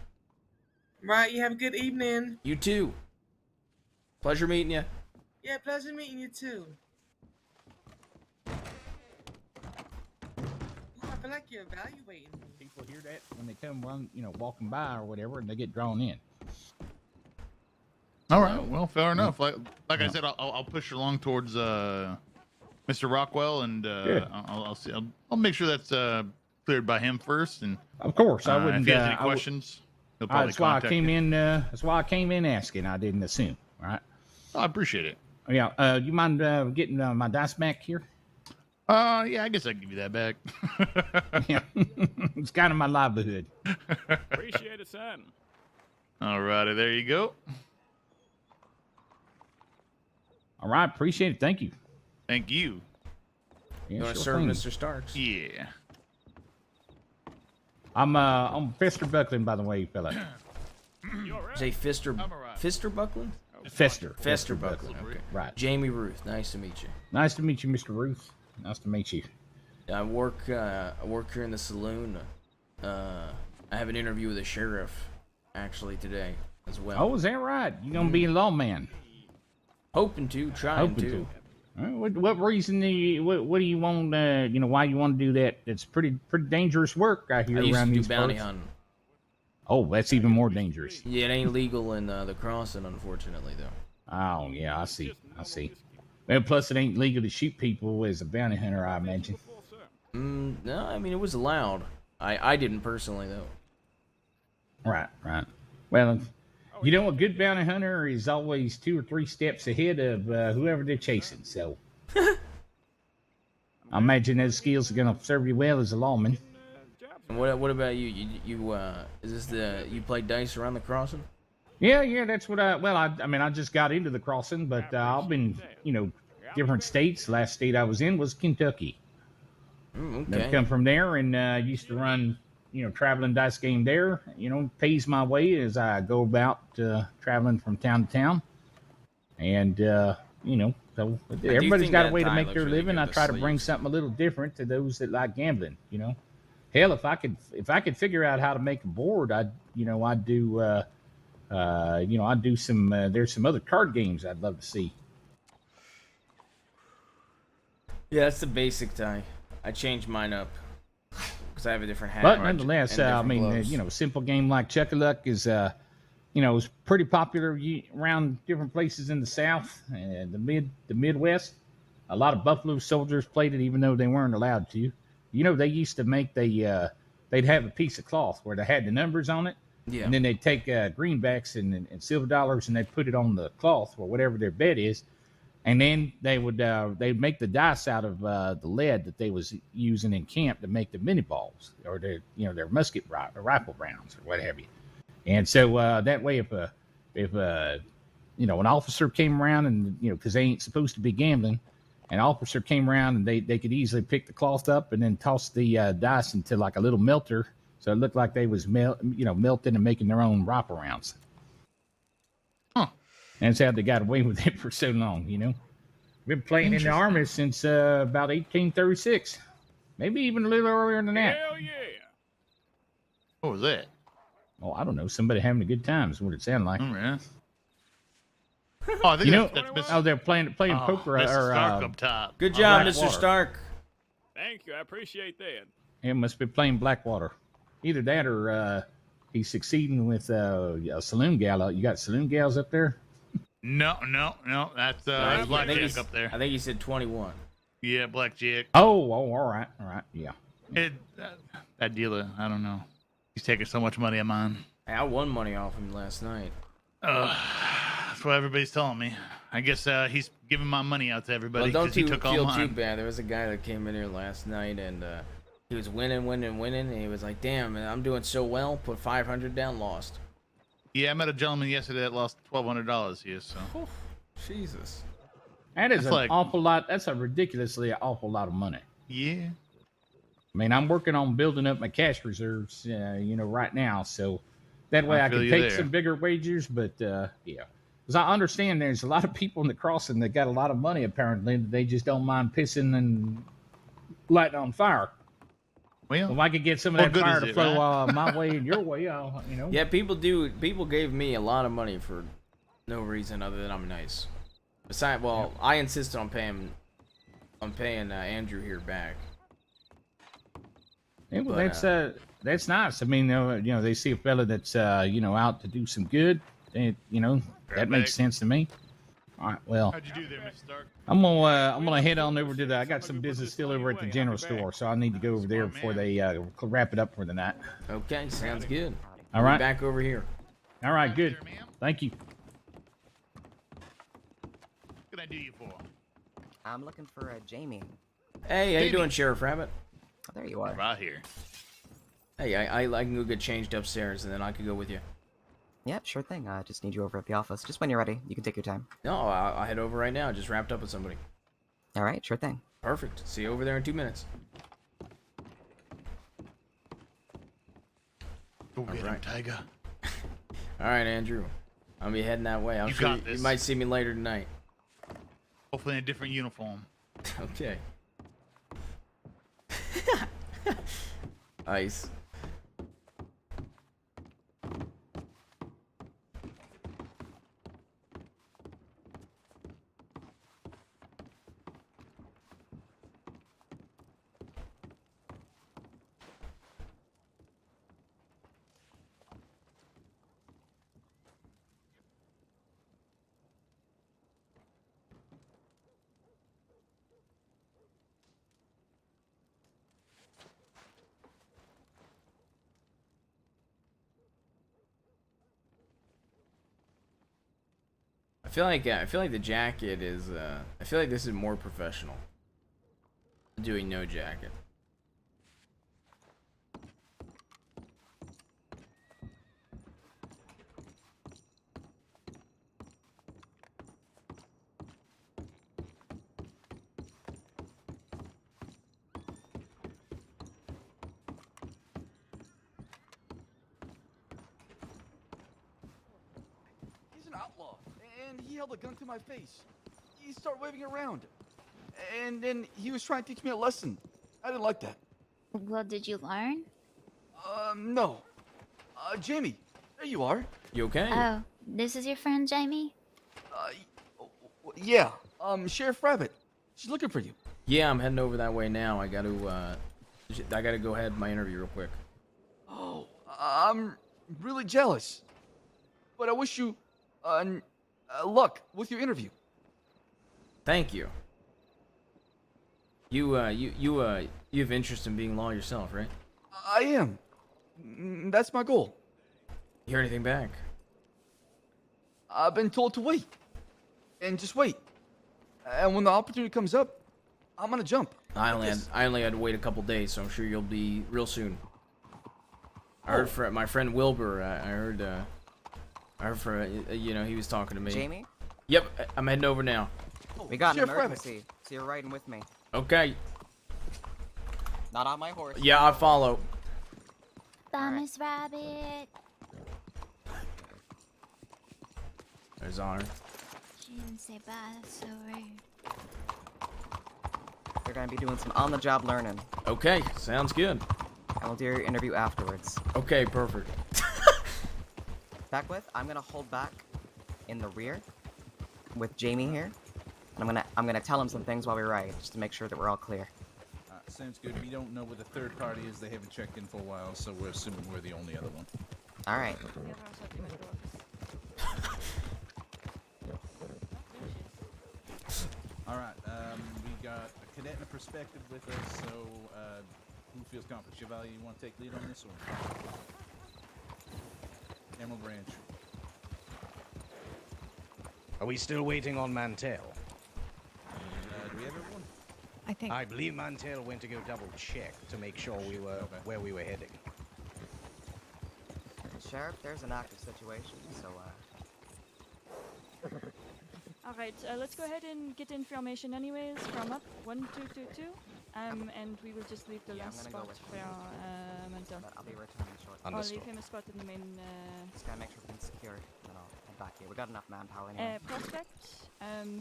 Right. You have a good evening. You too. Pleasure meeting you. Yeah, pleasure meeting you too. Ooh, I feel like you're evaluating me. People hear that when they come walking by or whatever, and they get drawn in. All right. Well, fair enough. Like I said, I'll push along towards Mr. Rockwell, and I'll make sure that's cleared by him first. And Of course, I wouldn't. If he has any questions, he'll probably that's why I contact came you. in. That's why I came in asking. I didn't assume. All right. I appreciate it. Yeah. You mind getting my dice back here? Yeah, I guess I can give you that back. Yeah. It's kind of my livelihood. Appreciate it, son. All righty, there you go. All right, appreciate it. Thank you. Thank you. Yeah, You want to sure serve thing. Mr. Starks? Yeah. I'm Fester Buckland, by the way, fella. Say Fister Buckland? Fester Buckland. Okay. Right. Jamie Ruth. Nice to meet you. Nice to meet you, Mr. Ruth. Nice to meet you. I work here in the saloon. I have an interview with the sheriff actually today as well. Oh, is that right? You gonna be a lawman? Hoping to, trying Hoping to. All right, what reason do you what do you want? Why you want to do that? It's pretty dangerous work I hear I used around to do these bounty parts. hunting. Oh, that's even more dangerous. Yeah, it ain't legal in the crossing, unfortunately, though. Oh yeah, I see. Well, plus it ain't legal to shoot people as a bounty hunter, I imagine. No, I mean it was allowed. I didn't personally though. Right, right. Well, you know, a good bounty hunter is always 2 or 3 steps ahead of whoever they're chasing. So, I imagine those skills are going to serve you well as a lawman. And what about you? You is this the you play dice around the crossing? Yeah, that's what I mean, I just got into the crossing, but I've been, different states. Last state I was in was Kentucky. Okay. I've come from there and used to run, traveling dice game there. Pays my way as I go about traveling from town to town. And, so everybody's got a way to make their living. I try to bring something a little different to those that like gambling, Hell, if I could figure out how to make a board, I'd do, I'd do some, there's some other card games I'd love to see. Yeah, that's the basic tie. I changed mine up because I have a different hat. But nonetheless, I mean, simple game like Chuck-a-Luck is, is pretty popular around different places in the South and the Midwest. A lot of Buffalo soldiers played it, even though they weren't allowed to. They used to make they'd have a piece of cloth where they had the numbers on it. Yeah. And then they'd take greenbacks and silver dollars and they'd put it on the cloth or whatever their bet is. And then they'd make the dice out of the lead that they was using in camp to make the mini balls or their musket rifle rounds or what have you. And so that way, if an officer came around and because they ain't supposed to be gambling, an officer came around and they could easily pick the cloth up and then toss the dice into like a little melter, so it looked like they was melting and making their own rifle rounds. Huh. And that's how they got away with it for so long. Been playing in the army since about 1836, maybe even a little earlier than that. Hell yeah! What was that? Oh, I don't know. Somebody having a good time is what it sounded like. Oh, yeah. Oh, I think that's they're playing poker Mr. or Stark up top. Good job, Mr. Blackwater. Stark. Thank you, I appreciate that. It must be playing Blackwater. Either that or he's succeeding with a saloon gal. You got saloon gals up there? No. That's Blackjack up there. I think he said 21. Yeah, Blackjack. Oh, all right, yeah. That dealer, I don't know. He's taking so much money of mine. I won money off him last night. That's what everybody's telling me. I guess he's giving my money out to everybody Well, because he took all feel mine. too bad. There was a guy that came in here last night and he was winning, and he was like, "Damn, man, I'm doing so well. Put 500 down, lost." Yeah, I met a gentleman yesterday that lost $1,200 here. So, Jesus, That is That's awful lot. That's a ridiculously awful lot of money. Yeah. I mean, I'm working on building up my cash reserves, right now, so that way I feel can you take there. some bigger wagers. But yeah, because I understand there's a lot of people in the crossing that got a lot of money. Apparently, they just don't mind pissing and lighting on fire. Well, if I could get some of what that good fire is to it, flow right? my way and your way, Yeah, people gave me a lot of money for no reason other than I'm nice. Besides, well, I insisted on paying Andrew here back. Yeah, well, that's nice. I mean, they see a fella that's out to do some good. That makes sense to me. All right, well, How'd you do there, Mr. Stark? I'm gonna head on over to I got some business still over at the general store, so I need to go over there before they wrap it up for the night. Okay, sounds good. All I'll be right. back over here. All right, good. Thank you. What can I do you for? I'm looking for Jaime. Hey, how you doing, Sheriff Rabbit? Oh, there you are. Right here. Hey, I can go get changed upstairs, and then I could go with you. Yep, sure thing. I just need you over at the office. Just when you're ready, you can take your time. No, I'll head over right now. Just wrapped up with somebody. All right, sure thing. Perfect. See you over there in 2 minutes. Go get him, Tiger. All right, Andrew. I'll be heading that way. You got this. You might see me later tonight. Hopefully in a different uniform. Okay. Ice. I feel like the jacket is. I feel like this is more professional. Doing no jacket. He's an outlaw, and he held a gun to my face. He started waving it around, and then he was trying to teach me a lesson. I didn't like that. What did you learn? No. Jamie, there you are. You okay? Oh, this is your friend Jaime? Yeah. Sheriff Rabbit. She's looking for you. Yeah, I'm heading over that way now. I gotta go ahead with my interview real quick. Oh, I'm really jealous. But I wish you luck with your interview. Thank you. You have interest in being law yourself, right? I am. That's my goal. You hear anything back? I've been told to wait. And just wait. And when the opportunity comes up, I'm gonna jump. I only had to wait a couple days, so I'm sure you'll be real soon. I heard my friend Wilbur. I heard he was talking to me. Jamie? Yep, I'm heading over now. We got an Sheriff emergency, so you're riding with me. Okay. Not on my horse. Yeah, I follow. Thomas Rabbit. There's Honor. She didn't say bye, that's so rude. You're gonna be doing some on-the-job learning. Okay, sounds good. And we'll do your interview afterwards. Okay, perfect. I'm gonna hold back in the rear with Jamie here. And I'm gonna tell him some things while we ride, just to make sure that we're all clear. Sounds good. We don't know where the third party is. They haven't checked in for a while, so we're assuming we're the only other one. All right. All right. We got a cadet and a perspective with us, so who feels confident? Chevalier, you want to take lead on this one? Emerald Branch. Are we still waiting on Mantel? Do we have everyone? I believe Mantel went to go double check to make sure we were where we were heading. Sheriff, there's an active situation, so Alright, let's go ahead and get information anyways from up 1222. And we will just leave the last spot for Mantel. I'll be returning shortly. I'll leave him a spot in the main. Just gotta make sure everything's secure, then I'll head back here. We got enough manpower anyway. Prospect,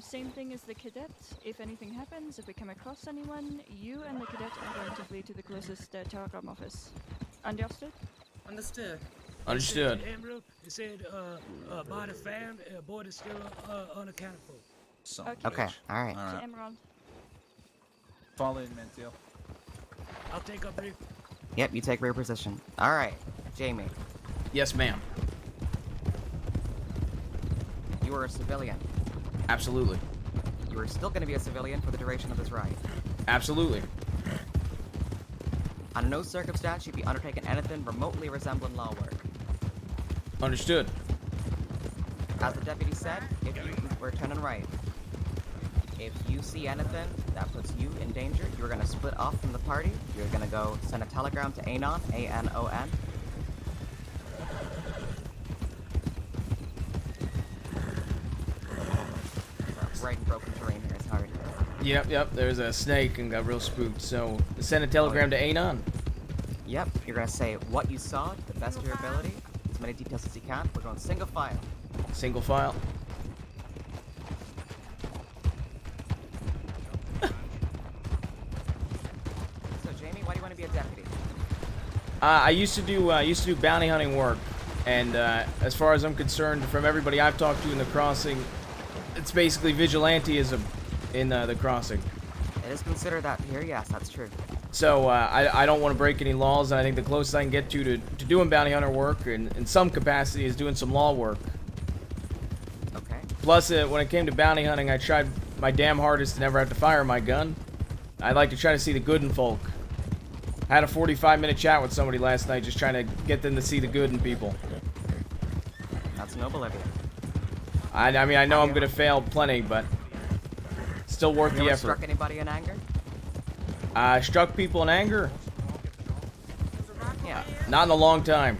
same thing as the cadet. If anything happens, if we come across anyone, you and the cadet are going to flee to the closest telegram office. Understood? Understood. Understood. Emerald, it said body found, boy is still unaccounted for. Okay, all right. To Emerald. Fall in, Mantel. I'll take up rear. Yep, you take rear position. All right, Jamie. Yes, ma'am. You were a civilian. Absolutely. You are still going to be a civilian for the duration of this ride. Absolutely. Under no circumstance should be undertaking anything remotely resembling law work. Understood. As the deputy said, we're turning right. If you see anything that puts you in danger, you're going to split off from the party. You're going to go send a telegram to Anon, A-N-O-N. Right in broken terrain here, it's hard. Yep, there's a snake and got real spooked, so send a telegram to Anon. Yep, you're going to say what you saw to the best of your ability, as many details as you can. We're going single file. Single file. So Jamie, why do you want to be a deputy? I used to do bounty hunting work, and as far as I'm concerned, from everybody I've talked to in the crossing, it's basically vigilanteism in the crossing. It is considered that here, yes, that's true. So I don't want to break any laws, and I think the closest I can get to doing bounty hunter work in some capacity is doing some law work. Okay. Plus, when it came to bounty hunting, I tried my damn hardest to never have to fire my gun. I'd like to try to see the good in folk. I had a 45-minute chat with somebody last night just trying to get them to see the good in people. That's noble of you. I mean, I know I'm gonna fail plenty, but still worth You the ever effort. struck anybody in anger? Struck people in anger? Yeah. Not in a long time.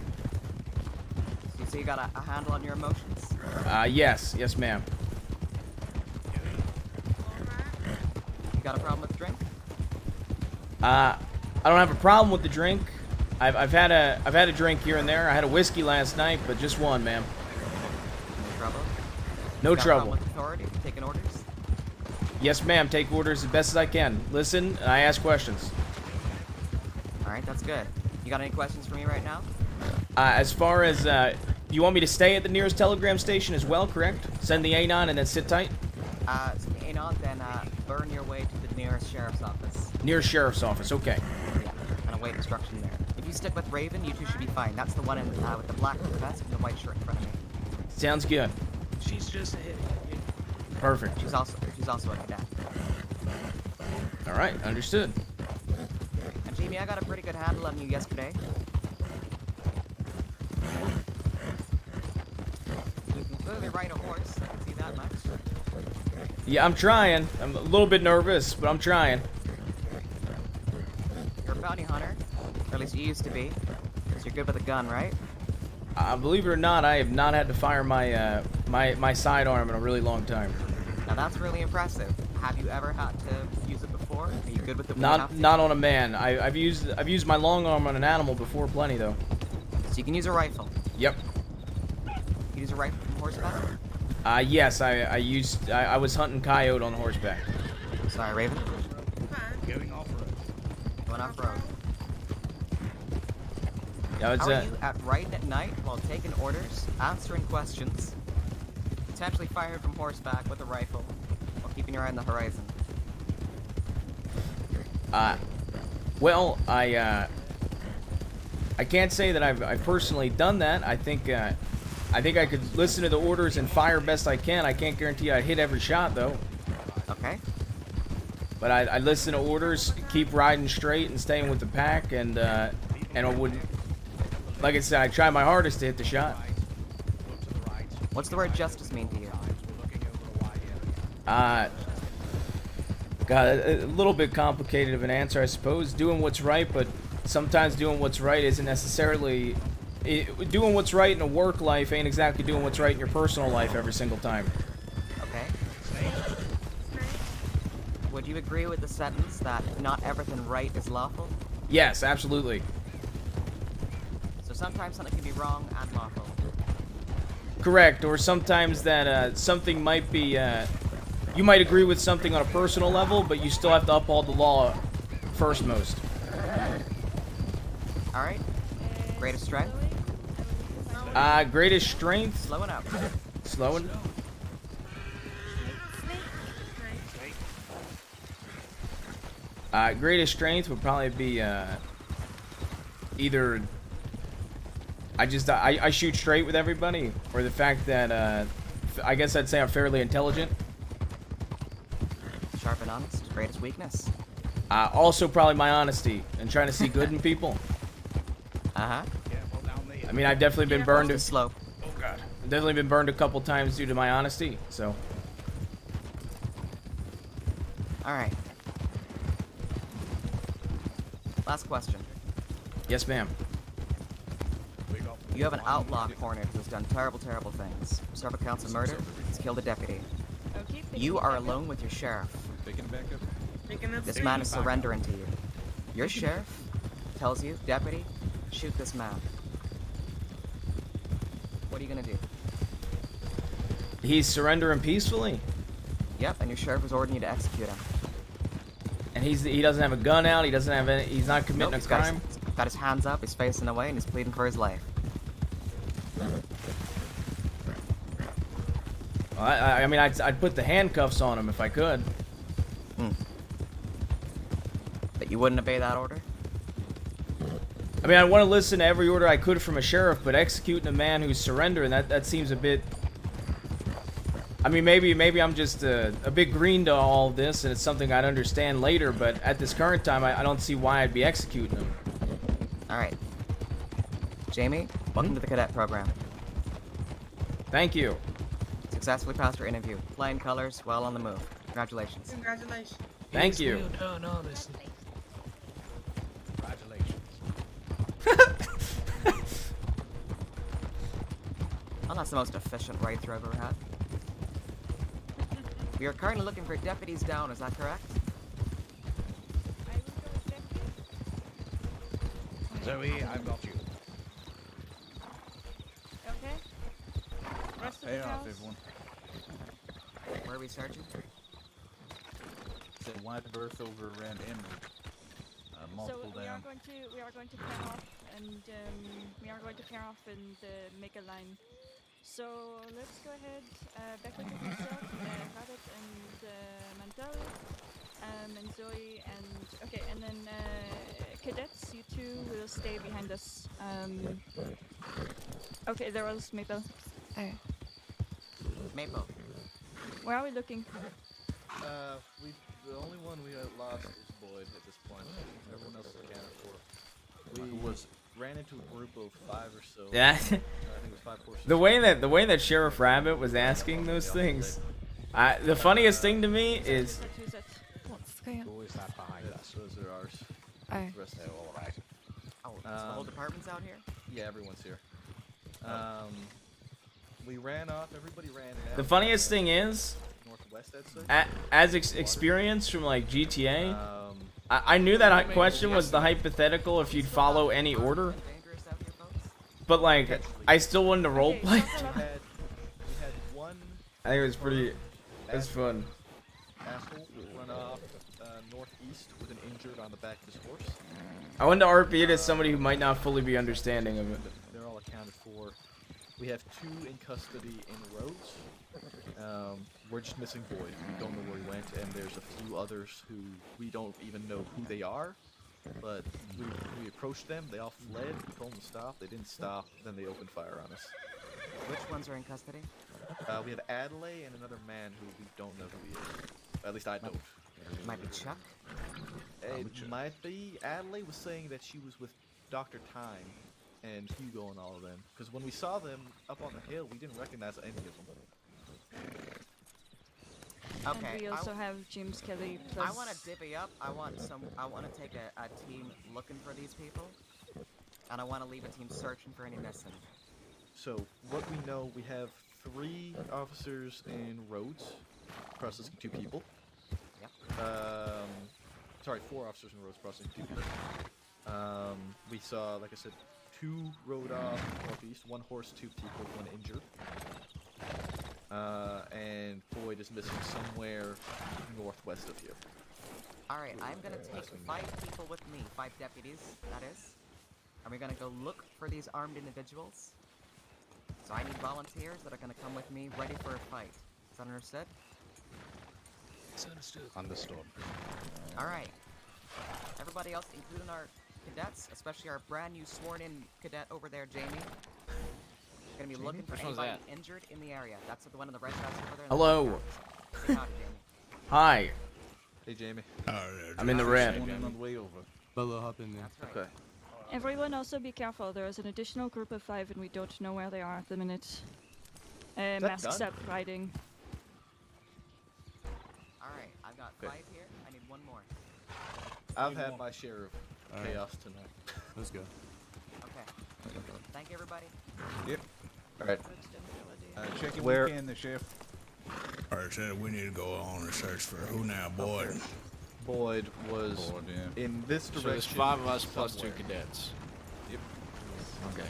So you got a handle on your emotions? Yes, ma'am. You got a problem with drink? I don't have a problem with the drink. I've had a drink here and there. I had a whiskey last night, but just one, ma'am. No trouble? No You got a trouble. problem with authority? Taking orders? Yes, ma'am. Take orders as best as I can. Listen, and I ask questions. Alright, that's good. You got any questions for me right now? As far as you want me to stay at the nearest telegram station as well, correct? Send the A9 and then sit tight. So Anon, then burn your way to the nearest sheriff's office. Nearest sheriff's office. Okay. Yeah, and await instruction there. If you stick with Raven, you two should be fine. That's the one in, with the black vest and the white shirt in front of me. Sounds good. She's just ahead. Perfect. She's also a cadet. All right, understood. And Jamie, I got a pretty good handle on you yesterday. You can clearly ride a horse. I can see that much. Yeah, I'm trying. I'm a little bit nervous, but I'm trying. You're a bounty hunter, or at least you used to be. Because you're good with a gun, right? Believe it or not, I have not had to fire my my sidearm in a really long time. Now that's really impressive. Have you ever had to use it before? Are you good with it? Not on a man. I've used my long arm on an animal before, plenty though. So you can use a rifle. Yep. You can use a rifle from horseback. Yes, I was hunting coyote on horseback. Sorry, Raven. Going off-road. Going off-road. Yeah, it's How are you at riding at night while taking orders, answering questions, potentially firing from horseback with a rifle, while keeping your eye on the horizon? Well, I can't say that I've personally done that. I think I could listen to the orders and fire best I can. I can't guarantee I'd hit every shot though. Okay. But I listen to orders, keep riding straight and staying with the pack, and I would, like I said, I try my hardest to hit the shot. What's the word justice mean to you? God, a little bit complicated of an answer, I suppose. Doing what's right, but sometimes doing what's right isn't necessarily... doing what's right in a work life ain't exactly doing what's right in your personal life every single time. Okay. Would you agree with the sentence that not everything right is lawful? Yes, absolutely. So sometimes something can be wrong and lawful. Correct, or sometimes that something might be... you might agree with something on a personal level, but you still have to uphold the law first most. Alright. Greatest strength? Greatest strength? Slowing up. Slowing? Greatest strength would probably be, either... I shoot straight with everybody, or the fact that, I guess I'd say I'm fairly intelligent. Sharp and honest. Greatest weakness? Also probably my honesty, and trying to see good in people. Uh-huh. I mean, I've definitely been burned... Too slow. Oh, God. I've definitely been burned a couple times due to my honesty, so... Alright. Last question. Yes, ma'am. You have an outlaw cornered who's done terrible, terrible things. Several counts of murder. He's killed a deputy. You are alone with your sheriff. This man is surrendering to you. Your sheriff tells you, deputy, shoot this man. What are you gonna do? He's surrendering peacefully? Yep, and your sheriff is ordering you to execute him. And he doesn't have a gun out, he doesn't have any, he's not committing Nope, a crime? Got his hands up, he's facing away, and he's pleading for his life. Well, I mean, I'd put the handcuffs on him if I could. But you wouldn't obey that order? I mean, I want to listen to every order I could from a sheriff, but executing a man who's surrendering, that seems a bit... I mean, maybe I'm just a bit green to all of this, and it's something I'd understand later, but at this current time, I don't see why I'd be executing him. Alright. Jamie, welcome to the cadet program. Thank you. It's Successfully passed your interview. Flying colors, well on the move. Congratulations. Congratulations. Thank you. Well done, honestly. Congratulations. Well, that's the most efficient ride-through I've ever had. We are currently looking for deputies down, is that correct? Zoe, I've got you. Okay. Rest of Pay the off, house. everyone. Where are we searching? It's a wide berth over around Emerald. Multiple So we are down. going to pair off, and we are going to pair off and make a line. So let's go ahead. Back with yourself, Rabbit and Mantel, and Zoe, and okay, and then cadets, you two will stay behind us. Okay, there was Maple. Maple. Where are we looking? The only one we got lost is Boyd at this point. Everyone else is accounted for. We ran into a group of 5 or so. Yeah. I think it was 5 horses. The way that Sheriff Rabbit was asking those things, the funniest thing to me is. What's going on? Who is that behind us? Those are ours. Oh. The rest of All right. Oh, so the whole department's out here? Yeah, everyone's here. We ran off. Everybody ran out. The funniest thing is, Northwest, I'd say. as experience from like GTA, I knew that question was the hypothetical if you'd follow any order, but like I still wanted to roleplay. We had one I think it was pretty. It was fun. asshole run off northeast with an injured on the back of his horse. I wanted to RP it as somebody who might not fully be understanding of it. They're all accounted for. We have 2 in custody in Rhodes. We're just missing Boyd. We don't know where he went, and there's a few others who we don't even know who they are. But we approached them. They all fled. We told them to stop. They didn't stop. Then they opened fire on us. Which ones are in custody? We have Adelaide and another man who we don't know who he is. At least I don't. Might be Chuck. It might be. Adelaide was saying that she was with Dr. Time and Hugo and all of them. Because when we saw them up on the hill, we didn't recognize any of them. Okay. And we also have James Kelly plus. I want to divvy up. I want to take a team looking for these people, and I want to leave a team searching for any missing. So what we know, we have 3 officers in Rhodes, processing 2 people. Yep. Sorry, 4 officers in Rhodes processing 2 people. We saw, like I said, 2 rode off northeast, 1 horse, 2 people, 1 injured. And Boyd is missing somewhere northwest of here. Alright, I'm gonna take 5 people with me, 5 deputies, that is. And we're gonna go look for these armed individuals. So I need volunteers that are gonna come with me, ready for a fight. Is that understood? It's understood. Understood. Alright. Everybody else, including our cadets, especially our brand new sworn-in cadet over there, Jaime. Gonna be looking for anybody injured in the area. That's the one in the red vest over there. Hello. Say howdy, Jaime. Hi. Hey, Jaime. I'm in the red. On the way over. Bella, hop in there. That's right. Okay. Everyone also be careful. There is an additional group of 5 and we don't know where they are at the minute. Masks done? up riding. Alright, I've got 5 here. I need 1 more. I've had my share of chaos tonight. Let's go. Okay. Thank you, everybody. Yep. Alright. Check it Where- weekend, the sheriff. Alright, so we need to go on and search for who now, Boyd? Boyd was Boyd, yeah. in this So direction. there's 5 of us plus 2 somewhere. cadets. Yep. Okay.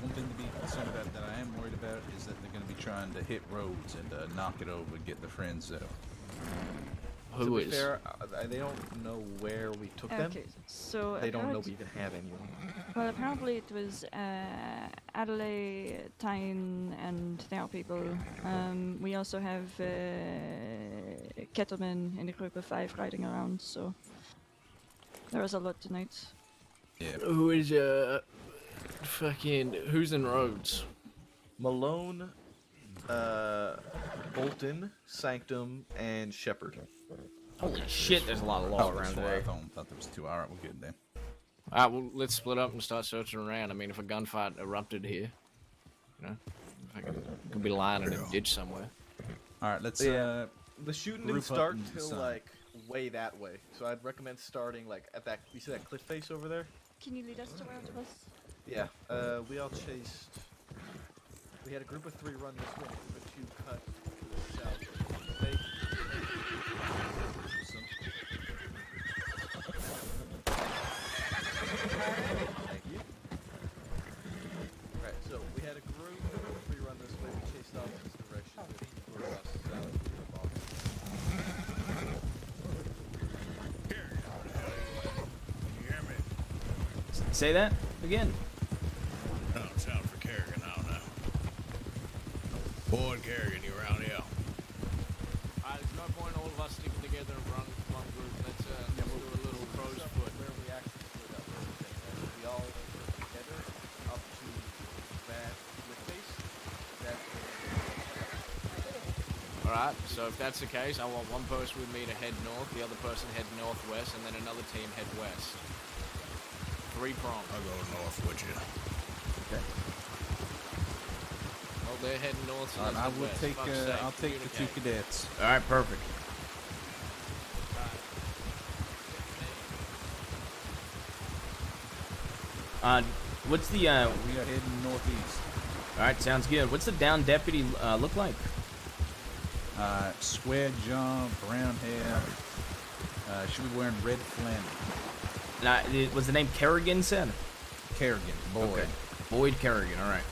One thing to be concerned about that I am worried about is that they're going to be trying to hit Rhodes and knock it over and get the friends out. To Who be is? fair, they don't know where we took them. Okay, so They don't know apparent- we even have anyone. Well, apparently it was Adelaide, Tyne, and their people. We also have Kettleman in a group of 5 riding around, so there was a lot tonight. Yeah. Who is fucking who's in Rhodes? Malone, Bolton, Sanctum, and Shepard. Holy shit, there's a lot of law around I today. thought there was 2. Alright, we're good then. Alright, well let's split up and start searching around. I mean if a gunfight erupted here. You know? Could be lying in a ditch somewhere. All right, let's. The shooting didn't group up start and till decide. like way that way, so I'd recommend starting like at that. You see that cliff face over there? Can you lead us to where it was? Yeah. We all chased. We had a group of 3 run this way, a group of 2 cut to the south. Okay. Thank you. Right, so we had a group of 3 run this way. We chased off this direction. We were south. Say that again. No, it's out for Kerrigan now. Boyd Kerrigan, you around here? There's no point all of us sticking together and run one group. Let's do a little crow's foot. Where we actually split up. We all went together up to that cliff face. That's Alright, so if that's the case, I want one person with me to head north, the other person head northwest, and then another team head west. 3-pronged. I'll go north with you. Okay. Well, they're heading north, so All right, let's I head will west. take. Fuck's sake, I'll take the 2 communicate. cadets. All right, perfect. What's the We are heading northeast. All right, sounds good. What's the down deputy look like? Square jaw, brown hair. Should be wearing red flannel. Was the name Kerrigan said? Kerrigan, Boyd. Okay. Boyd Kerrigan. All right.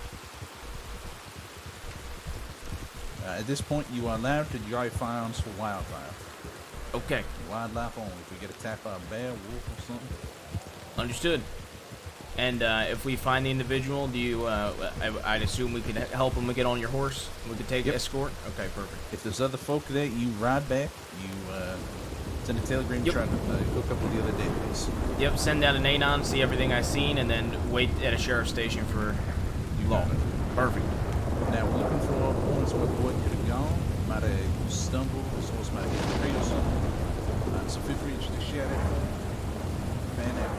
At this point, you are allowed to dry firearms for wildlife. Okay. Wildlife only. If we get attacked by a bear, wolf, or something. Understood. And if we find the individual, do you? I'd assume we could help him get on your horse. We could take escort. Okay, perfect. If there's other folk there, you ride back. You send a telegram trying to hook up with the other deputies. Yep. Send out an ANON, see everything I've seen, and then wait at a sheriff's station for law. Perfect. Now we're looking for points where Boyd could have gone. Might have stumbled, his horse might have hit a tree or something. So feel free to just shout at him. Fan out.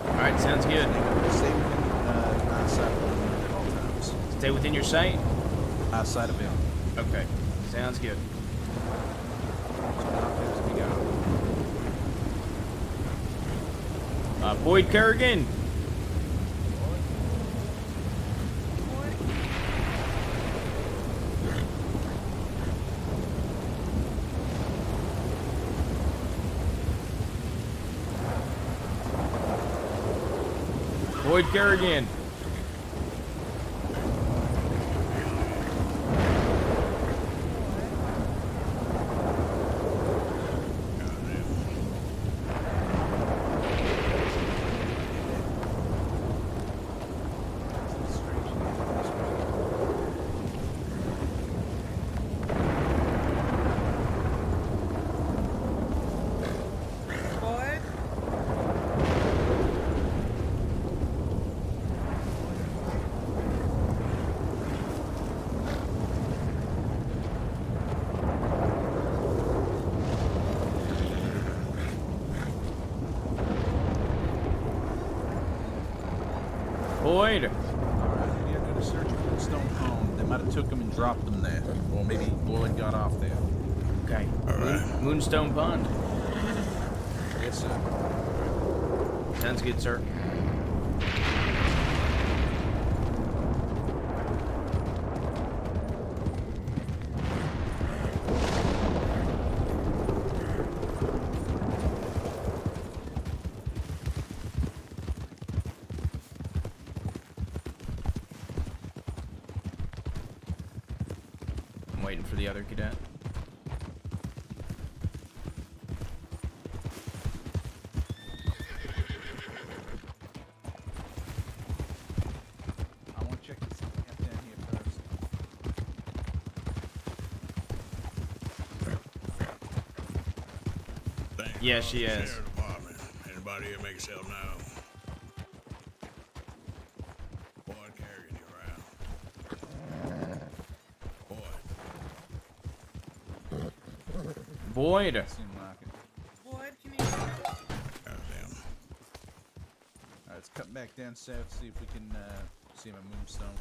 All right, sounds good. Stay within eyesight of him at all times. Stay within your sight. Eyesight of him. Okay, sounds good. Boyd Kerrigan. Boyd Kerrigan. Boyd? Boyd. Alright, we are going to search for the stone pond. They might have took him and dropped them there. Or maybe Boyd got off there. Okay. Moonstone Pond. Yes, sir. Sounds good, sir. I'm waiting for the other cadet. I want to check this out down here first. Yeah, she is. Sheriff Department. Anybody here make yourself known? Boyd Kerrigan, you around? Boyd. Boyd. Seemed like it. Boyd, can you hear me? Goddamn. Alright, let's cut back down south, see if we can see my moonstone.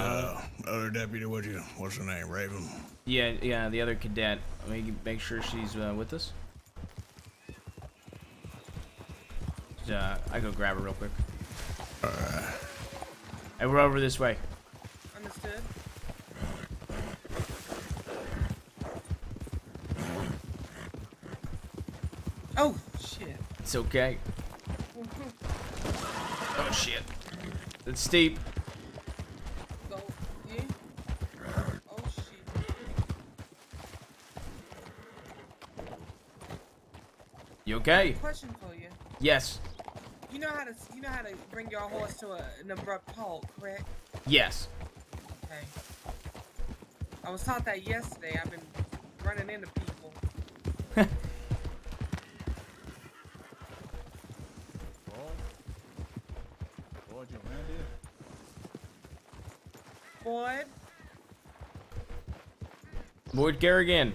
other deputy, what's her name? Raven? Yeah, the other cadet. Let me make sure she's with us. I go grab her real quick. Alright. And we're over this way. Understood. Oh, shit. It's okay. Oh, shit. It's steep. Go in. Oh, shit. You okay? Question for you. Yes. You know how to bring your horse to an abrupt halt, correct? Yes. Okay. I was taught that yesterday. I've been running into people. Boyd, you around here? Boyd? Boyd Garrigan.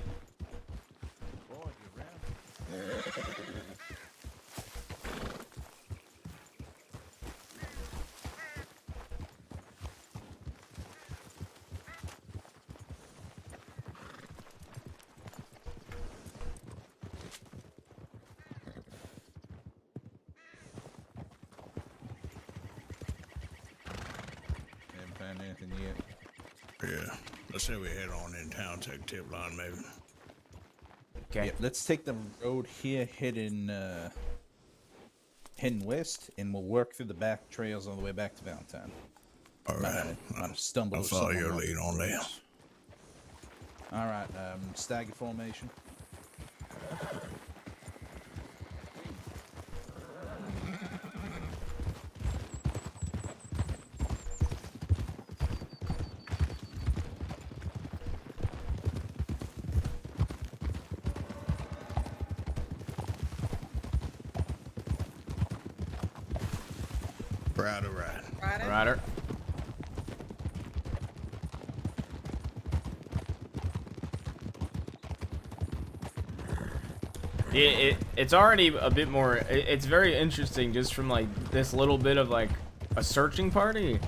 Boyd, you around? Haven't found anything yet. Yeah. Let's say we head on in town, take tip line maybe. Okay. Yeah, let's take the road here, heading west, and we'll work through the back trails on the way back to Valentine. All right. Might have stumbled. I'll or follow something your along lead the on that. roads. All right, stagger formation. Rider, right. Rider. It's already a bit more. It's very interesting just from like this little bit of like a searching party.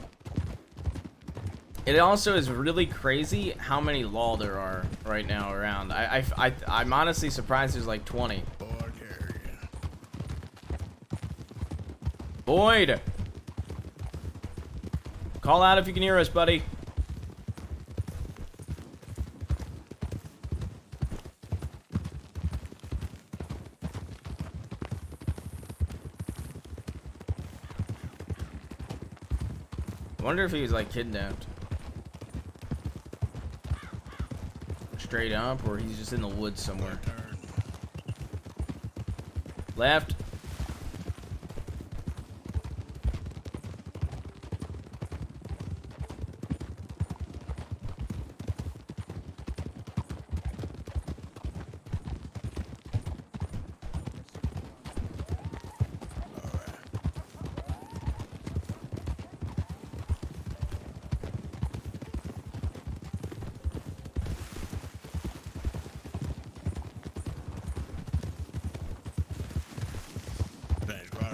It also is really crazy how many law there are right now around. I'm honestly surprised there's like 20. Boyd! Call out if you can hear us, buddy. I wonder if he was like kidnapped. Straight up, or he's just in the woods somewhere. Left.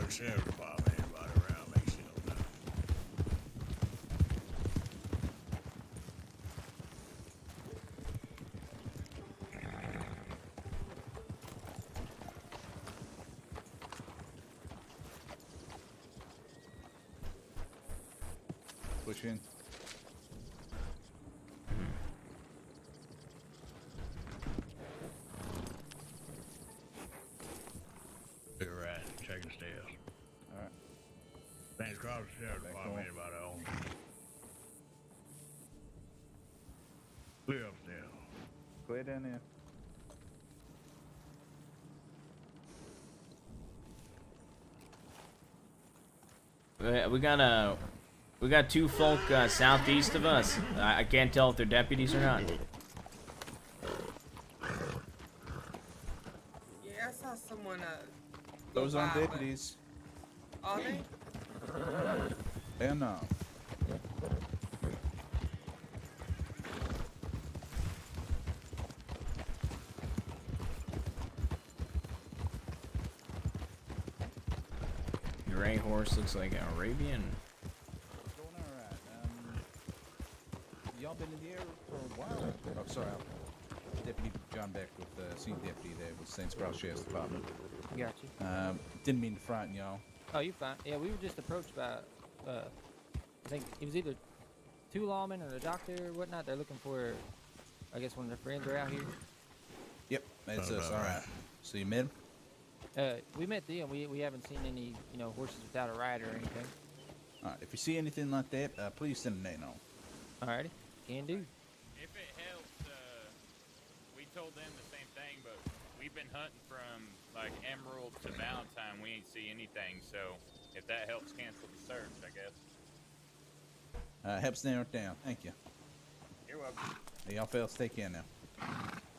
Sheriff Department, anybody around, make sure you know. Push in. You're right. Check the stairs. All right. Thanks, Carter. Sheriff Department, anybody on? Clear upstairs. Clear down there. We got two folk southeast of us. I can't tell if they're deputies or not. Yeah, I saw someone Those go aren't by, but- deputies. Are they? They're not. Gray horse looks like an Arabian. here for a while. Oh, sorry. Deputy John Beck with the senior deputy there with St. Sprout Sheriff's Department. Got you. Didn't mean to frighten y'all. Oh, you fine. Yeah, we were just approached by, I think it was either two lawmen or a doctor or whatnot. They're looking for, I guess, one of their friends are out here. Yep, that's us. All right. So you met him? We met them. We haven't seen any, horses without a rider or anything. All right. If you see anything like that, please send a name on. Alrighty, can do. If it helps, we told them the same thing, but we've been hunting from like Emerald to Valentine. We ain't see anything, so if that helps cancel the search, I guess. Helps narrow it down. Thank you. You're welcome. Hey, y'all fellas, take care now.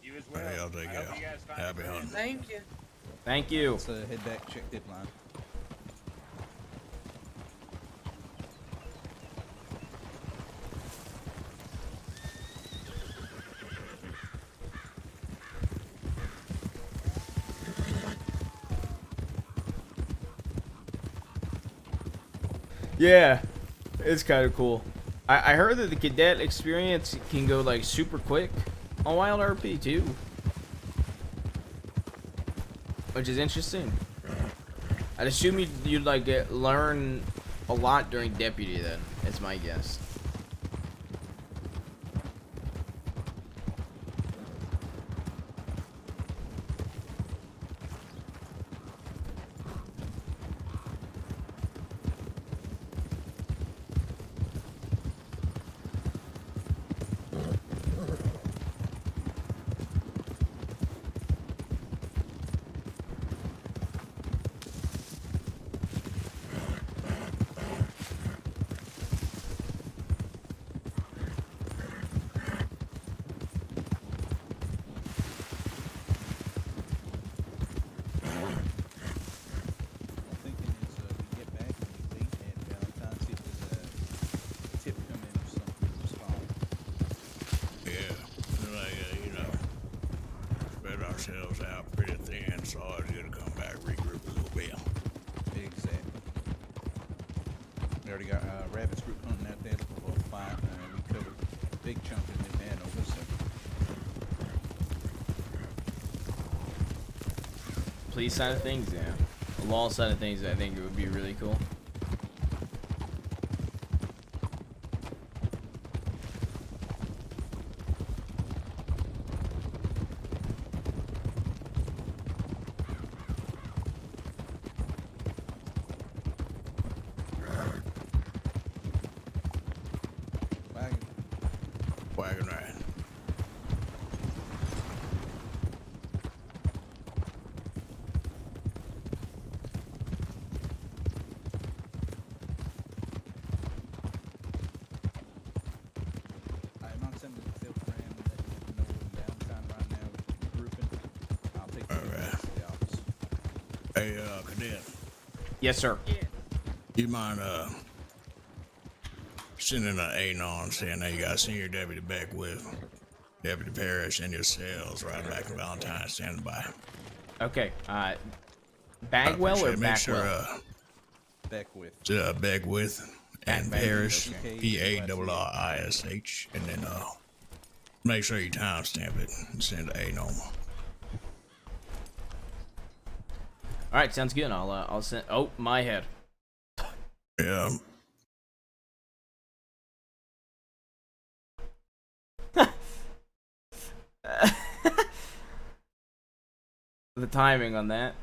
You as well. Hey, I'll take I care. hope you guys find Happy a friend. hunting. Thank you. Thank you. Let's head back, check dip line. Yeah, it's kind of cool. I heard that the cadet experience can go like super quick on Wild RP too, which is interesting. I'd assume you'd like learn a lot during deputy then. That's my guess. ourselves out pretty thin, so I was gonna come back, regroup a little bit. Exactly. We already got rabbits group hunting out there looking for a fight. We covered a big chunk of New Hanover, so. Police side of things, yeah. The law side of things, I think it would be really cool. Wagon ride. I'm on sending the field plan that you know we're in downtime right now, grouping. I'll take the rest to the office. Hey, Cadet. Yes, sir. You mind, sending an anon saying that you got Senior Deputy Beck with Deputy Parrish and yourselves right back in Valentine standing by. Okay. Bagwell or Make sure, Backwell? Beckwith. Beckwith and Parrish, P-A-R-R-I-S-H, and then make sure you timestamp it and send an anon. All right, sounds good. I'll send. Oh, my head. Yeah. The timing on that.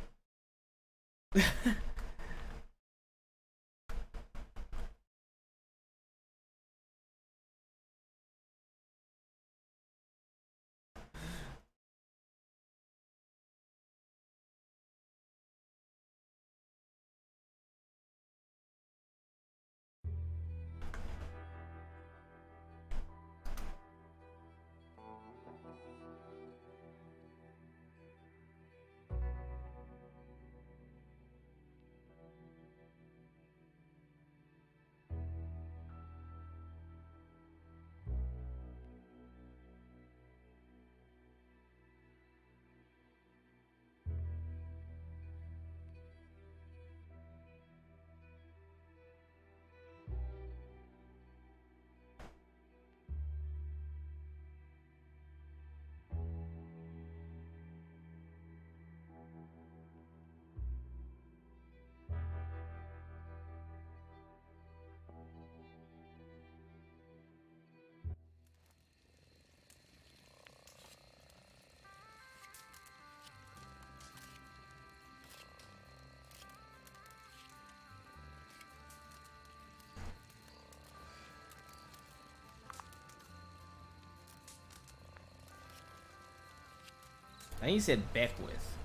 I think he said Beckwith.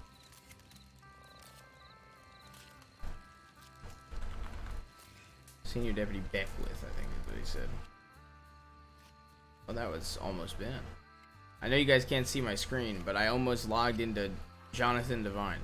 Senior Deputy Beckwith, I think is what he said. Well, that was almost Ben. I know you guys can't see my screen, but I almost logged into Jonathan Devine.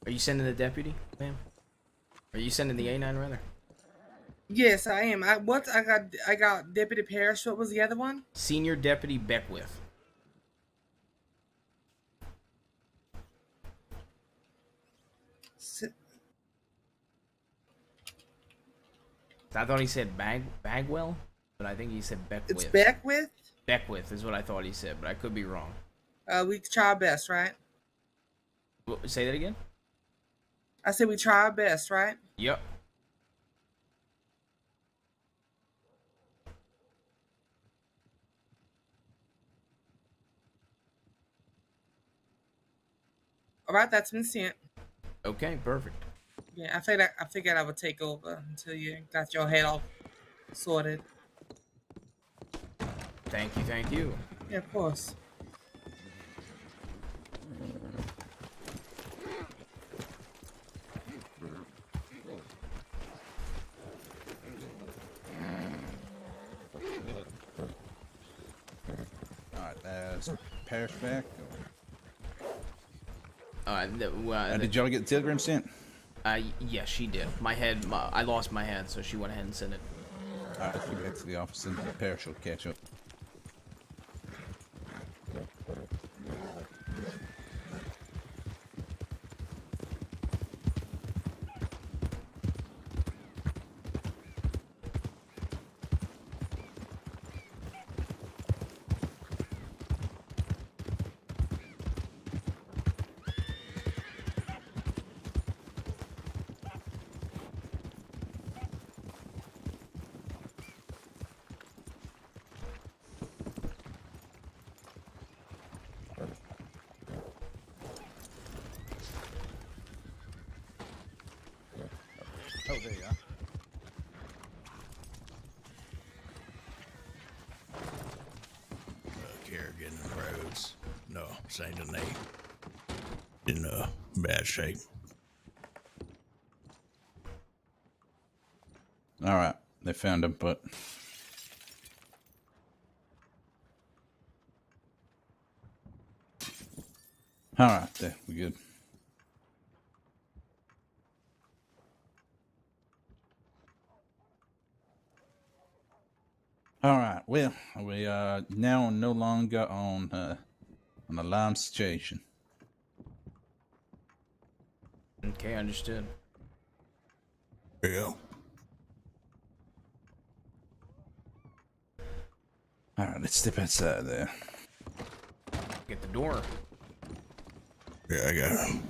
Are you sending the deputy, ma'am? Are you sending the A9 rather? Yes, I am. I got Deputy Parrish. What was the other one? Senior Deputy Beckwith. I thought he said Bagwell, but I think he said Beckwith. It's Beckwith? Beckwith is what I thought he said, but I could be wrong. We try our best, right? Say that again? I said we try our best, right? Yep. All right, that's been sent. Okay, perfect. Yeah, I figured I would take over until you got your head all sorted. Thank you, thank you. Yeah, of course. Alright, Parrish back? Did y'all get the telegram sent? Yeah, she did. I lost my head, so she went ahead and sent it. Alright, let's get back to the office and Parrish will catch up. Oh, there you are. Care getting the roads. No, Saint Denis. In bad shape. Alright, they found him, but... Alright, there, we're good. Alright, well, we are now no longer on an alarm situation. Okay, understood. Yeah. Alright, let's step outside there. Get the door. Yeah, I got him.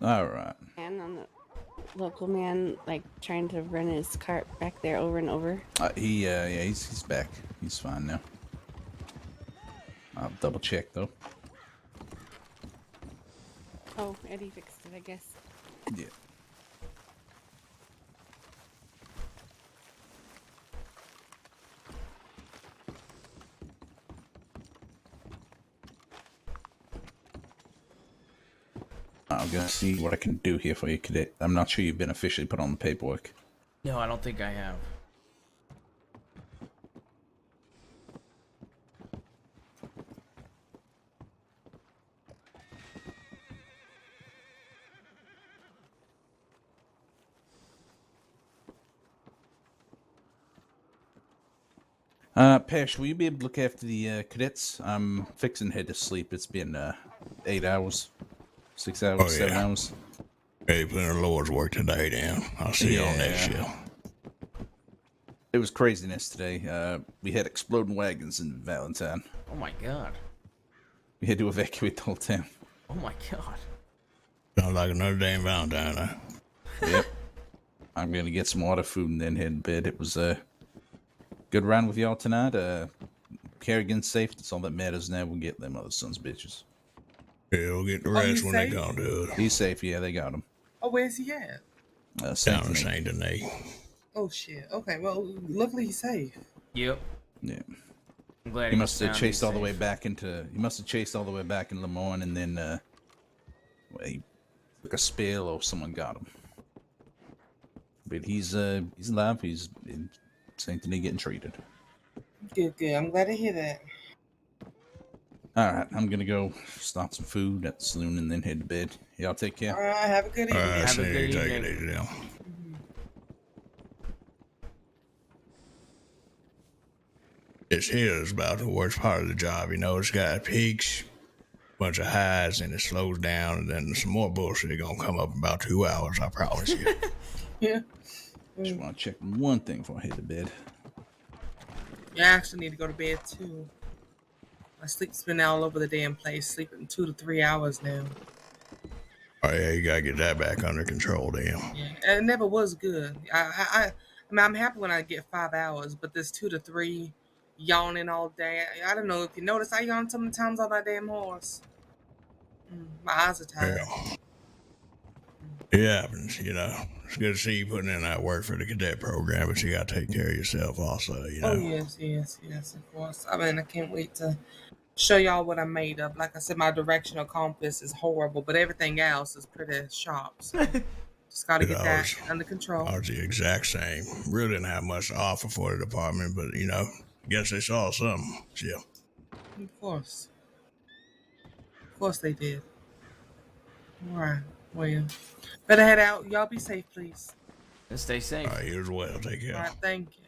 Alright. And on the local man, like, trying to run his cart back there over and over. Yeah, he's back. He's fine now. I'll double check, though. Oh, Eddie fixed it, I guess. Yeah. I'm gonna see what I can do here for you, Cadet. I'm not sure you've been officially put on the paperwork. No, I don't think I have. Pesh, will you be able to look after the cadets? I'm fixing to head to sleep. It's been 8 hours, 6 hours, 7 hours. Hey, put in the Lord's work today, Dan. I'll see you on that shift. It was craziness today. We had exploding wagons in Valentine. Oh my god. We had to evacuate the whole town. Oh my god. Sounds like another day in Valentine, huh? Yep. I'm gonna get some water, food, and then head to bed. It was a good run with y'all tonight. Kerrigan's safe. That's all that matters now. We'll get them other sons of bitches. Yeah, we'll get the Oh, rest he's when safe? they come to us. He's safe. Yeah, they got him. Oh, where's he at? Down in Saint Denis. Oh shit. Okay. Well, luckily he's safe. Yep. Yeah. I'm glad He must have found chased he's all the way safe. back into. He must have chased all the way back in Lemoyne, and then he took a spill, or someone got him. But he's alive. He's in Saint Denis getting treated. Good, good. I'm glad to hear that. All right, I'm gonna go start some food at the saloon and then head to bed. Y'all take care. All right. Have a good evening. Have a good Take it evening. easy now. This here is about the worst part of the job. You know, it's got peaks, bunch of highs, and it slows down, and then some more bullshit gonna come up in about 2 hours. I promise you. Yeah. Just want to check one thing before I head to bed. Yeah, I actually need to go to bed too. My sleep's been all over the damn place, sleeping 2 to 3 hours now. Oh yeah, you gotta get that back under control, damn. Yeah, and it never was good. I mean, I'm happy when I get 5 hours, but this 2 to 3, yawning all day. I don't know if you notice, I yawn sometimes on that damn horse. My eyes are tired. Yeah. It happens, you know. It's good to see you putting in that work for the cadet program, but you gotta take care of yourself also, you know. Oh yes, yes, yes, of course. I mean, I can't wait to show y'all what I'm made of. Like I said, my directional compass is horrible, but everything else is pretty sharp. So just gotta get that under control. I was the exact same. Really didn't have much to offer for the department, but you know, guess they saw something. Yeah. Of course. Of course they did. All right. Well, better head out. Y'all be safe, please. And stay safe. All right, you as well. Take care. All right. Thank you.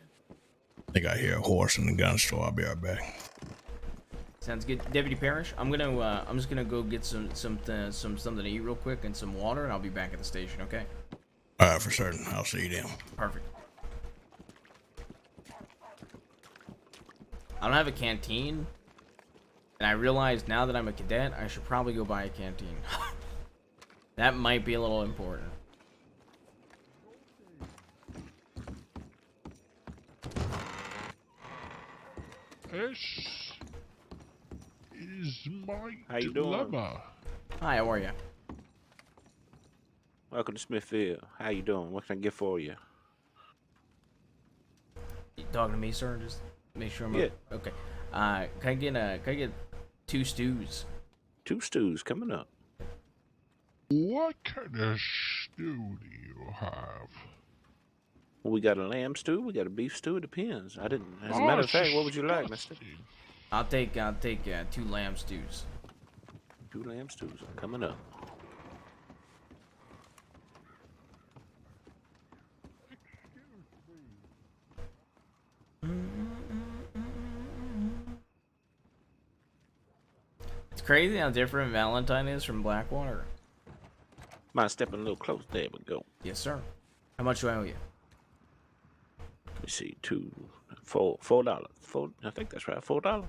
I think I hear a horse in the gun store. I'll be right back. Sounds good, Deputy Parrish. I'm just gonna go get some something to eat real quick and some water, and I'll be back at the station. Okay. All right, for certain. I'll see you then. Perfect. I don't have a canteen, and I realize now that I'm a cadet, I should probably go buy a canteen. That might be a little important. This is my How you doing? dilemma. Hi, how are you? Welcome to Smithfield. How you doing? What can I get for you? You talking to me, sir? Just make sure I'm Yeah. okay. Can I get 2 stews? 2 stews coming up. What kind of stew do you have? Well, we got a lamb stew. We got a beef stew. It depends. I didn't. As a matter of fact, what would you like, Mister? I'll take 2 lamb stews. 2 lamb stews are coming up. It's crazy how different Valentine is from Blackwater. Mind stepping a little close? There we go. Yes, sir. How much do I owe you? Let me see. $4. I think that's right. $4.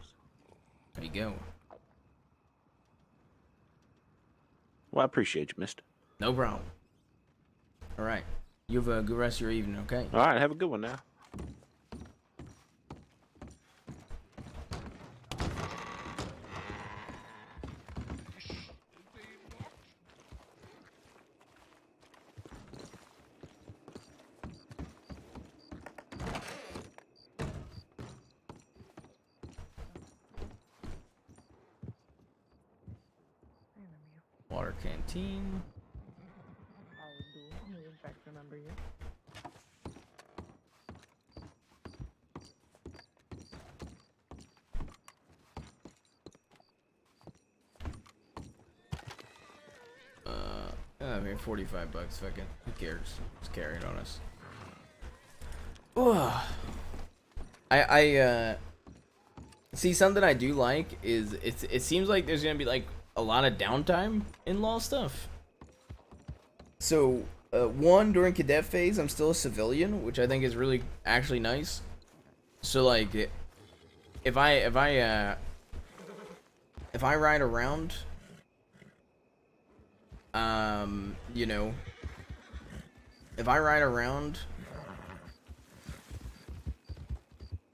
There you go. Well, I appreciate you, Mister. No problem. All right. You have a good rest of your evening, okay? All right. Have a good one now. Water canteen. I mean, $45. Fucking, who cares? Just carry it on us. Ugh. I see, something I do like is it seems like there's gonna be like a lot of downtime in law stuff. So one, during cadet phase, I'm still a civilian, which I think is really actually nice. So like, if I ride around, you know, if I ride around,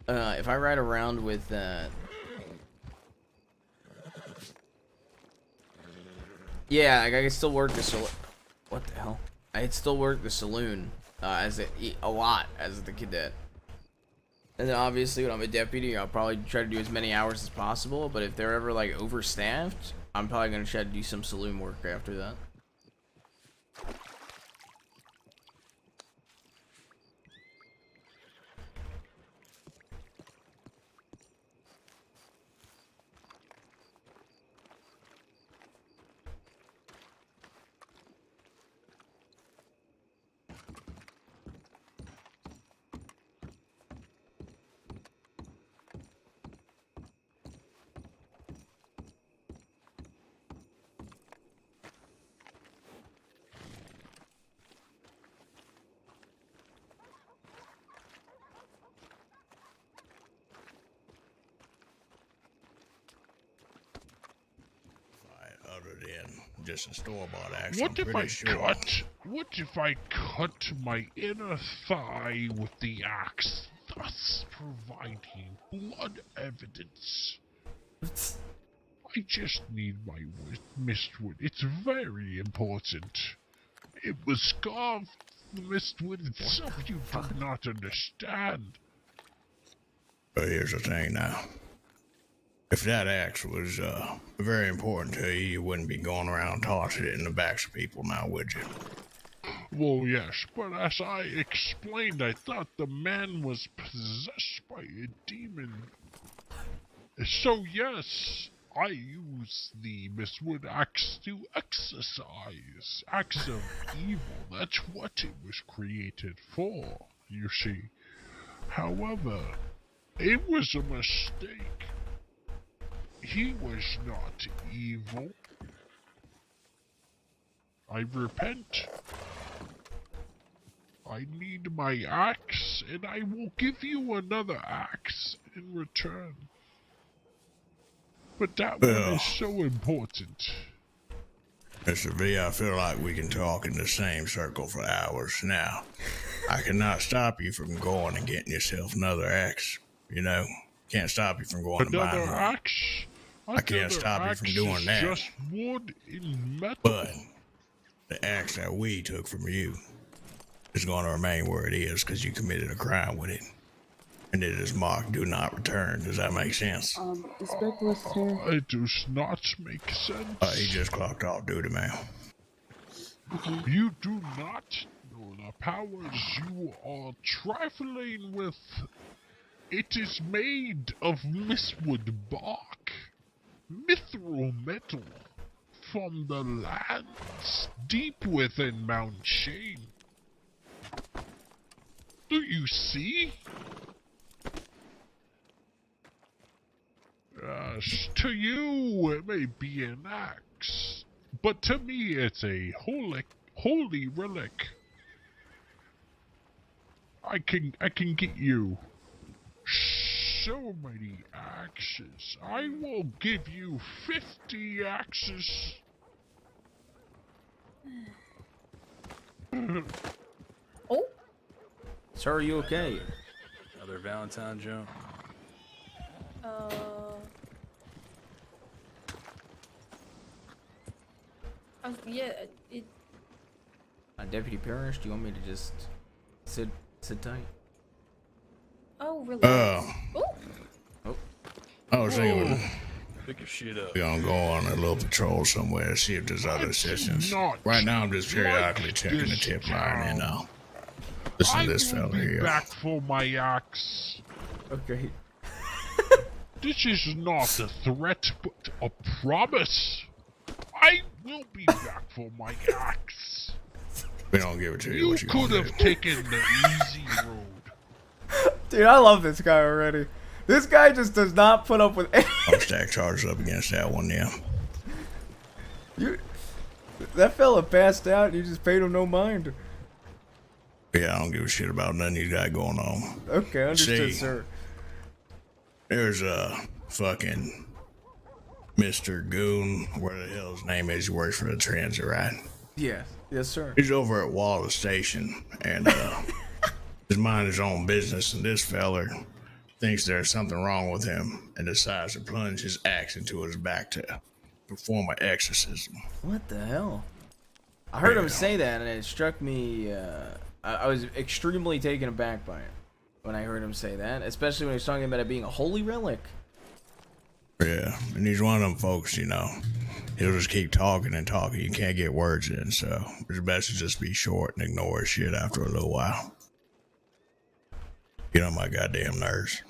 with yeah, like I can still work the what the hell? I could still work the saloon a lot as the cadet. And then obviously when I'm a deputy, I'll probably try to do as many hours as possible. But if they're ever like overstaffed, I'm probably gonna try to do some saloon work after that. Other than just a store-bought axe, What I'm if pretty I sure. cut my inner thigh with the axe, thus providing blood evidence? I just need my Mistwood. It's very important. It was carved, the Mistwood itself. You do not understand. But here's the thing now. If that axe was very important to you, you wouldn't be going around tossing it in the backs of people now, would you? Well, yes, but as I explained, I thought the man was possessed by a demon. So yes, I use the Mistwood axe to exorcise acts of evil. That's what it was created for, you see. However, it was a mistake. He was not evil. I repent. I need my axe, and I will give you another axe in return. But that one is so important. Mr. V, I feel like we can talk in the same circle for hours. Now, I cannot stop you from going and getting yourself another axe. You know, can't stop you from going to buying one. Axe? I can't stop you from doing that. Just wood in metal. But the axe that we took from you is going to remain where it is because you committed a crime with it. And it is marked "Do Not Return." Does that make sense? Inspector, sir. It does not make sense. He just clocked off duty, man. You do not know the powers you are trifling with. It is made of Mistwood bark, mithril metal, from the lands deep within Mount Shane. Do you see? Yes, to you it may be an axe, but to me it's a holy relic. I can get you so many axes. I will give you 50 axes. Oh. Sir, are you okay? Another Valentine jump. Yeah, it. Deputy Parrish, do you want me to just sit tight? Oh, relax. Oh. I was thinking Pick your shit up. we're gonna go on a little patrol somewhere to see if there's other assistance. Right now, I'm just periodically checking the tip line and listen to this fella here. Back for my axe. Okay. This is not a threat, but a promise. I will be back for my axe. We don't give it to you. You What you could gonna have do? taken the easy road. Dude, I love this guy already. This guy just does not put up with any. I'll stack charges up against that one, yeah. That fella passed out and you just paid him no mind. Yeah, I don't give a shit about nothing you got going on. Okay, understood, See, sir. There's a fucking Mr. Goon, where the hell his name is, he works for the transit, right? Yeah. Yes, sir. He's over at Wallace Station, and he's minding his own business, and this feller thinks there's something wrong with him and decides to plunge his axe into his back to perform an exorcism. What the hell? I heard him say that, and it struck me. I was extremely taken aback by it when I heard him say that, especially when he was talking about it being a holy relic. Yeah, and he's one of them folks, you know. He'll just keep talking and talking. You can't get words in, so it's best to just be short and ignore his shit after a little while. Get on my goddamn nerves.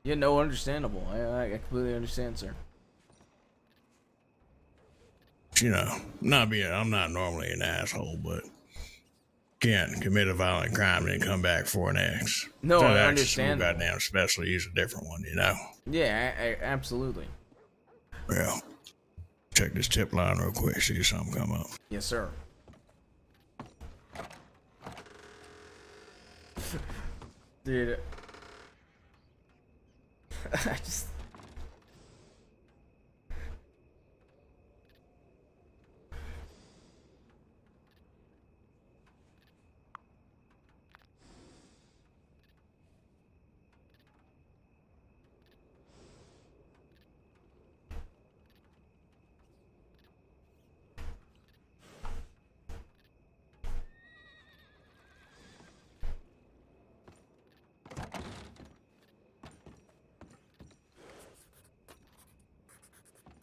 Yeah, no, understandable. I completely understand, sir. You know, I'm not normally an asshole, but can't commit a violent crime and then come back for an ex. No, That I axe is understand. so goddamn special. Use a different one, you know. Yeah, absolutely. Well, check this tip line real quick. See if something come up. Yes, sir. Dude, I just.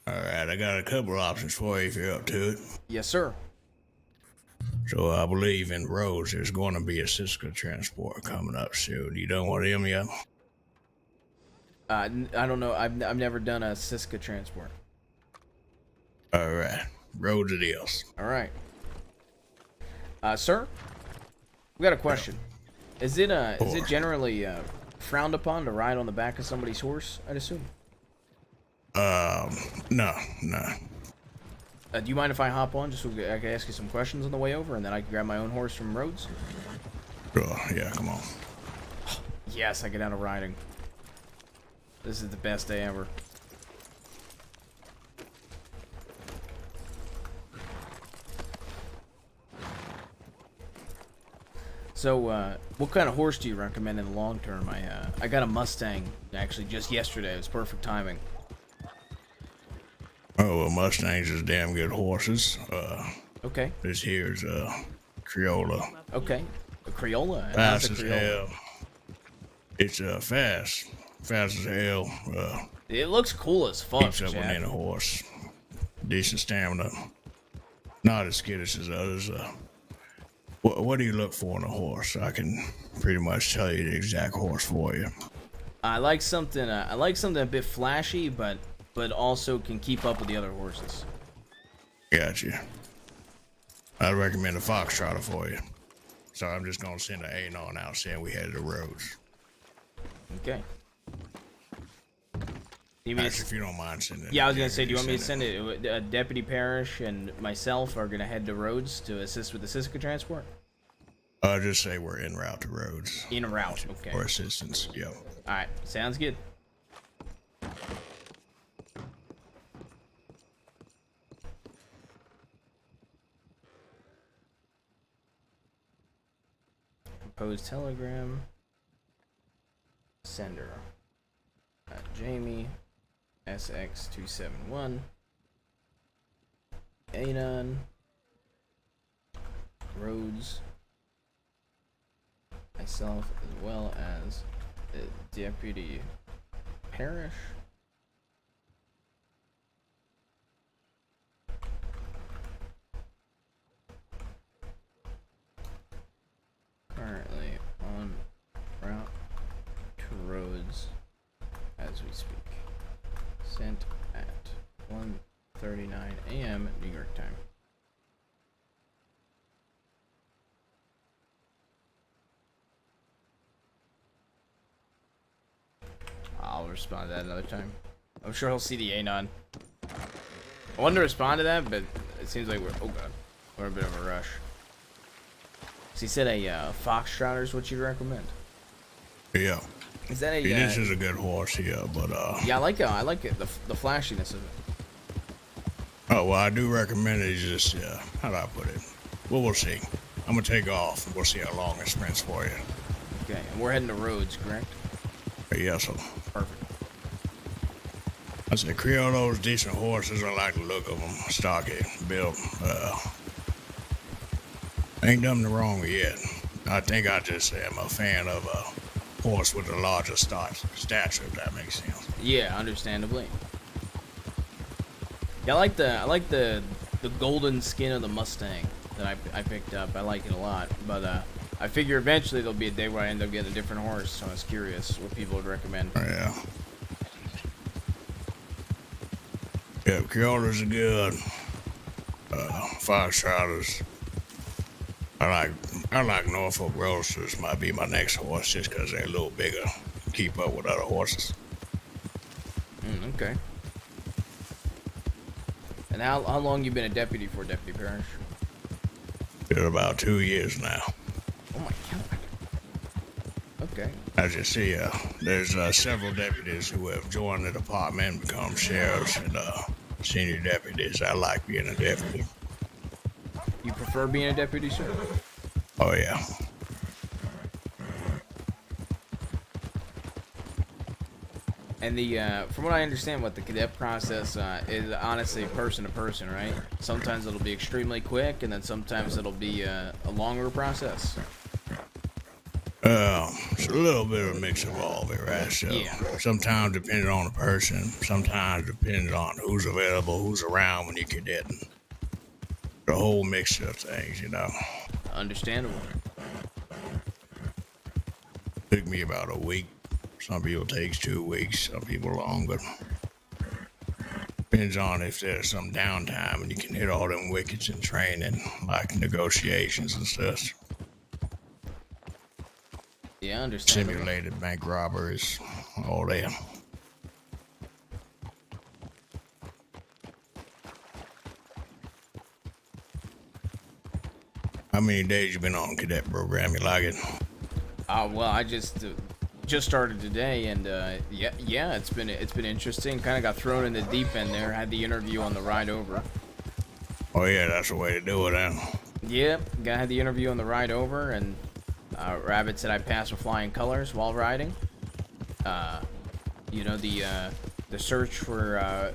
All right, I got a couple options for you if you're up to it. Yes, sir. So I believe in Rhodes there's going to be a Sisika transport coming up soon. You done with him yet? I don't know. I've never done a Sisika transport. All right, Rhodes it is. All right. Sir, we got a question. Is it generally frowned upon to ride on the back of somebody's horse? I'd assume. No. Do you mind if I hop on just so I can ask you some questions on the way over, and then I can grab my own horse from Rhodes? Yeah, come on. Yes, I get out of riding. This is the best day ever. So, what kind of horse do you recommend in the long term? I got a Mustang, actually, just yesterday. It was perfect timing. Oh, well, Mustangs is damn good horses. Okay. This here's Criolla. Okay. A Criolla? Fast How's as a Criolla? hell. It's fast as hell. It looks cool as fuck, Keeps up Jack. in a horse. Decent stamina. Not as skittish as others. What do you look for in a horse? I can pretty much tell you the exact horse for you. I like something. I like something a bit flashy, but also can keep up with the other horses. Gotcha. I'd recommend a foxtrotter for you. So I'm just gonna send an A-non out saying we headed to Rhodes. Okay. Actually, if you don't mind sending it. Yeah, I was gonna say, do you want me to send it? Deputy Parrish and myself are gonna head to Rhodes to assist with the Sisika transport. Just say we're en route to Rhodes. En route, okay. For assistance, yep. All right, sounds good. Compose telegram. Sender. Jaime. SX271. Anon. Rhodes. Myself, as well as Deputy Parrish. Currently on route to Rhodes as we speak. Sent at 1:39 a.m. New York time. I'll respond to that another time. I'm sure he'll see the Anon. I wanted to respond to that, but it seems like we're a bit of a rush. So he said a foxtrotter is what you'd recommend. Yeah. Is that a? This is a good horse here, but Yeah, I like it. The flashiness of it. Oh, well, I do recommend it. Just, how do I put it? Well, we'll see. I'm gonna take off, and we'll see how long it sprints for you. Okay, and we're heading to Rhodes, correct? Yes, sir. Perfect. I said, Criollo's decent horses. I like the look of them. Stocky, built. Ain't done nothing wrong yet. I think I just am a fan of a horse with a larger stature, if that makes sense. Yeah, understandably. Yeah, I like the golden skin of the Mustang that I picked up. I like it a lot, but I figure eventually there'll be a day where I end up getting a different horse. So I was curious what people would recommend. Yeah. Yeah, Criollas are good. Foxtrotters. I like Norfolk Roasters. Might be my next horse just because they're a little bigger. Keep up with other horses. Okay. And how long you been a deputy for, Deputy Parrish? Been about 2 years now. Oh my god. Okay. As you see, there's several deputies who have joined the department and become sheriffs and senior deputies. I like being a deputy. You prefer being a deputy, sir? Oh, yeah. And from what I understand, what the cadet process is honestly person to person, right? Sometimes it'll be extremely quick, and then sometimes it'll be a longer process. It's a little bit of a mix of all of it, right? So Yeah. sometimes depending on the person, sometimes depending on who's available, who's around when you're cadetting. The whole mixture of things, you know. Understandable. Took me about a week. Some people takes 2 weeks, some people longer. Depends on if there's some downtime and you can hit all them wickets in training, like negotiations and stuff. Yeah, understandable. Simulated bank robberies, all that. How many days you been on cadet program? You like it? Well, I just started today, and yeah, it's been interesting. Kind of got thrown in the deep end there. Had the interview on the ride over. Oh yeah, that's the way to do it, then. Yep, had the interview on the ride over, and Rabbit said I passed with flying colors while riding. You know, the search for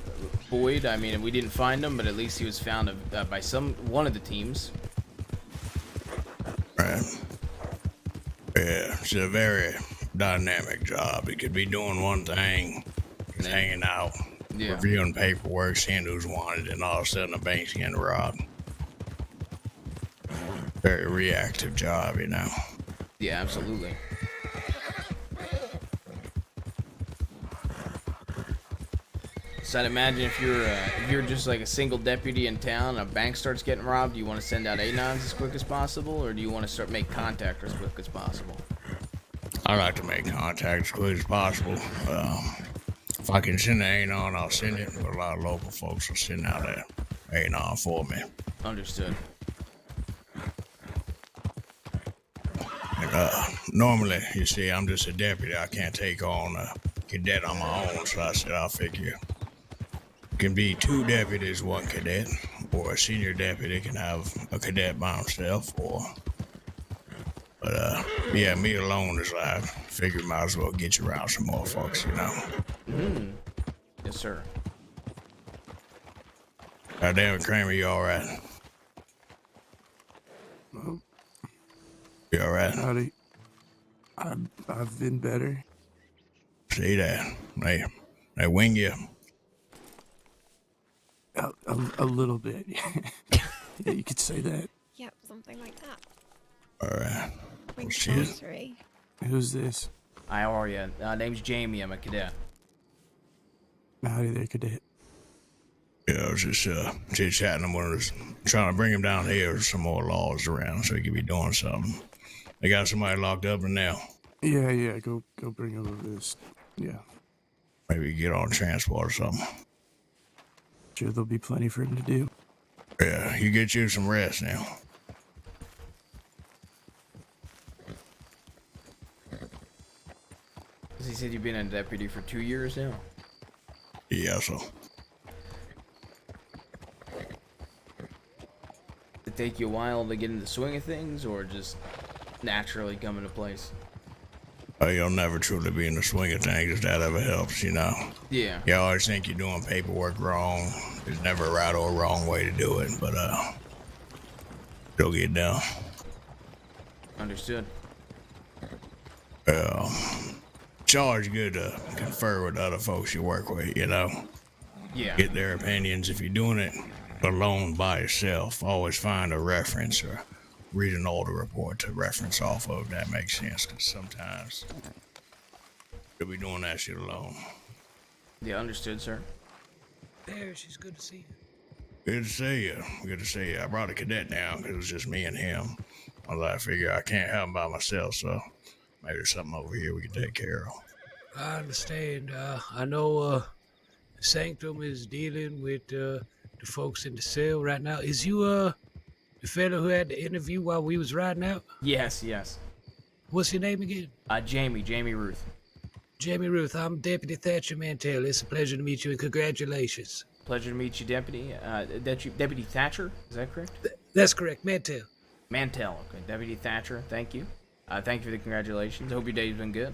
Boyd. I mean, we didn't find him, but at least he was found by one of the teams. Right. Yeah, it's a very dynamic job. You could be doing one thing, just hanging out, reviewing paperwork, seeing who's wanted, and all of a sudden the bank's getting robbed. Very reactive job, you know. Yeah, absolutely. So I'd imagine if you're just like a single deputy in town and a bank starts getting robbed, do you want to send out anons as quick as possible, or do you want to start make contact as quick as possible? I like to make contact as quick as possible. If I can send an anon, I'll send it. But a lot of local folks will send out an anon for me. Understood. And, normally, you see, I'm just a deputy. I can't take on a cadet on my own, so I said I'll figure can be 2 deputies, 1 cadet, or a senior deputy can have a cadet by himself, but yeah, me alone is like, figure might as well get you around some more folks, you know. Yes, sir. Damn, Kramer, you all right? You all right? Howdy. I've been better. See that? They wing you. A little bit. Yeah, you could say that. Yep, something like that. All right. Wing Shit. sorcery. Who's this? Hi, how are you? Name's Jaime. I'm a cadet. Howdy there, cadet. Yeah, I was just chit-chatting. I'm trying to bring him down here. There's some more laws around so he could be doing something. They got somebody locked up in there. Yeah, go bring him over this. Yeah. Maybe get on transport or something. Sure, there'll be plenty for him to do. Yeah, you get you some rest now. He said you've been a deputy for 2 years now. Yeah, so. take you a while to get in the swing of things, or just naturally come into place? You'll never truly be in the swing of things if that ever helps, you know. Yeah. You always think you're doing paperwork wrong. There's never a right or a wrong way to do it, but it'll get done. Understood. It's always good to confer with other folks you work with, you know. Yeah. Get their opinions. If you're doing it alone by yourself, always find a reference or read an older report to reference off of. That makes sense, because sometimes you'll be doing that shit alone. Yeah, understood, sir. There, she's good to see you. Good to see you. Good to see you. I brought a cadet down because it was just me and him. I figure I can't have him by myself, so maybe there's something over here we can take care of. I understand. I know Sanctum is dealing with the folks in the cell right now. Is you the fellow who had the interview while we was riding out? Yes, yes. What's your name again? Jamie Ruth. Jamie Ruth, I'm Deputy Thatcher Mantell. It's a pleasure to meet you and congratulations. Pleasure to meet you, Deputy. Deputy Thatcher, is that correct? That's correct, Mantell. Mantell, okay. Deputy Thatcher, thank you. Thank you for the congratulations. Hope your day's been good.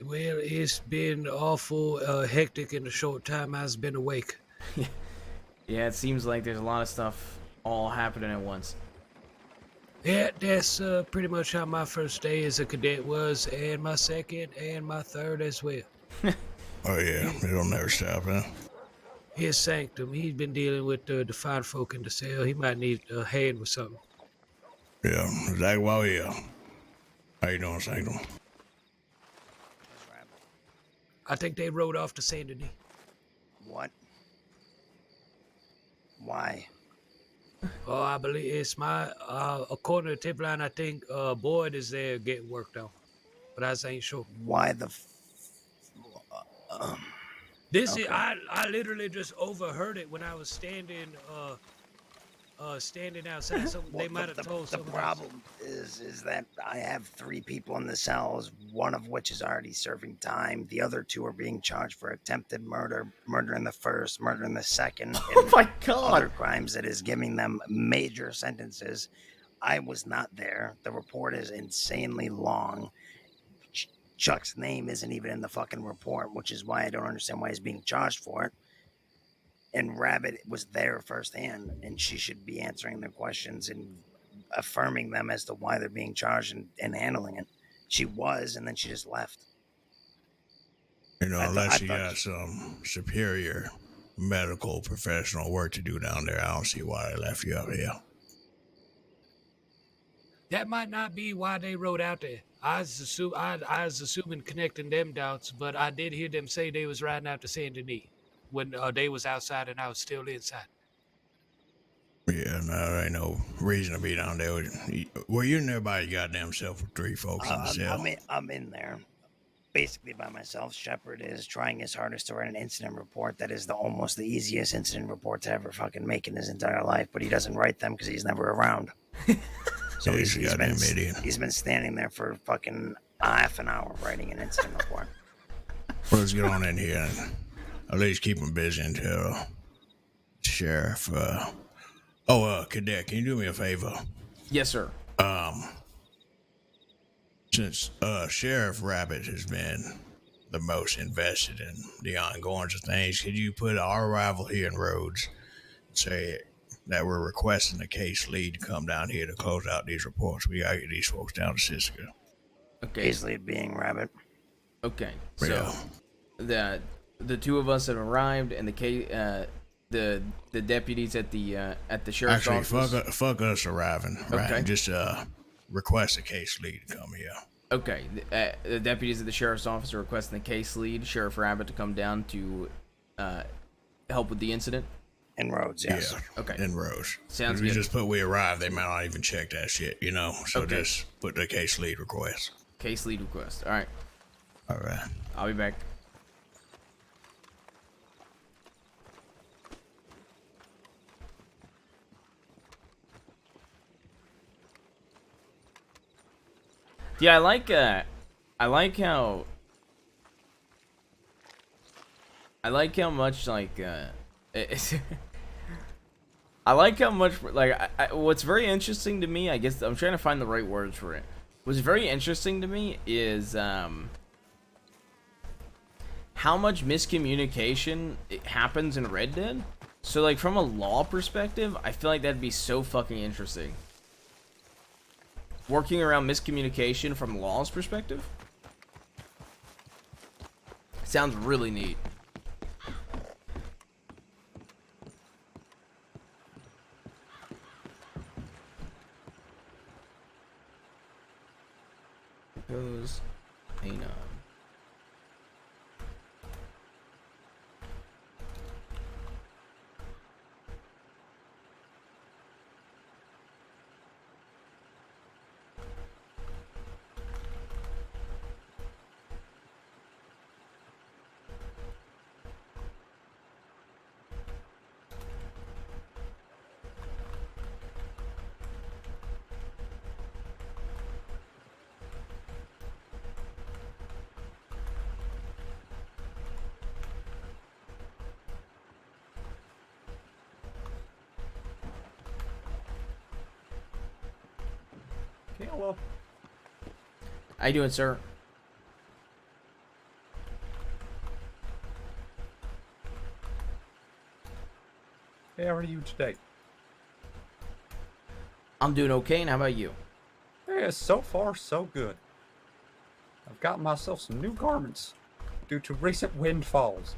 Well, it's been awful hectic in the short time I've been awake. Yeah, it seems like there's a lot of stuff all happening at once. Yeah, that's pretty much how my first day as a cadet was, and my second and my third as well. Oh yeah, it'll never stop, huh? Here's Sanctum. He's been dealing with the fine folk in the cell. He might need a hand with something. Yeah, exactly. Well, yeah. How you doing, Sanctum? I think they rode off to Saint Denis. What? Why? Oh, I believe it's my, according to the tip line, I think Boyd is there getting worked on. But I ain't sure. Why the This is, I literally just overheard it when I was standing outside. So they might have told someone. The problem is that I have 3 people in the cells, one of which is already serving time. The other 2 are being charged for attempted murder, murder in the first, murder in the second. Oh my God! Other crimes that is giving them major sentences. I was not there. The report is insanely long. Chuck's name isn't even in the fucking report, which is why I don't understand why he's being charged for it. And Rabbit was there firsthand, and she should be answering their questions and affirming them as to why they're being charged and handling it. She was, and then she just left. You know, unless you got some superior medical professional work to do down there, I don't see why they left you out here. That might not be why they rode out there. I was assuming connecting them dots, but I did hear them say they was riding out to Saint Denis when they was outside and I was still inside. Yeah, no, there ain't no reason to be down there. Were you in there by your goddamn self with 3 folks in the cell? I'm in there, basically by myself. Shepard is trying his hardest to write an incident report that is almost the easiest incident report to ever fucking make in his entire life, but he doesn't write them because he's never around. So yeah, he's been standing there for fucking half an hour writing an incident report. Well, let's get on in here and at least keep him busy until Sheriff. Cadet, can you do me a favor? Yes, sir. Since Sheriff Rabbit has been the most invested in the ongoings of things, could you put our arrival here in Rhodes, say that we're requesting the case lead to come down here to close out these reports? We gotta get these folks down to Sisika. Okay. Case lead being Rabbit. Okay, so the 2 of us have arrived, and the deputies at the sheriff's office. Actually, fuck us arriving. Right? Okay. Just request a case lead to come here. Okay, the deputies at the sheriff's office are requesting the case lead, Sheriff Rabbit, to come down to help with the incident. In Rhodes, yes. Yeah, okay. In Rhodes. Sounds good. We good. just put we arrived, they might not even check that shit, you know? So Okay. just put the case lead request. Case lead request. All right. All right. I'll be back. Yeah, I like how much like I like how much, like, what's very interesting to me, I guess, I'm trying to find the right words for it. What's very interesting to me is, how much miscommunication happens in Red Dead. So, like, from a law perspective, I feel like that'd be so fucking interesting. Working around miscommunication from law's perspective sounds really neat. Goes Anon. Okay, hello. How you doing, sir? Hey, how are you today? I'm doing okay, and how about you? Yeah, so far so good. I've gotten myself some new garments due to recent windfalls.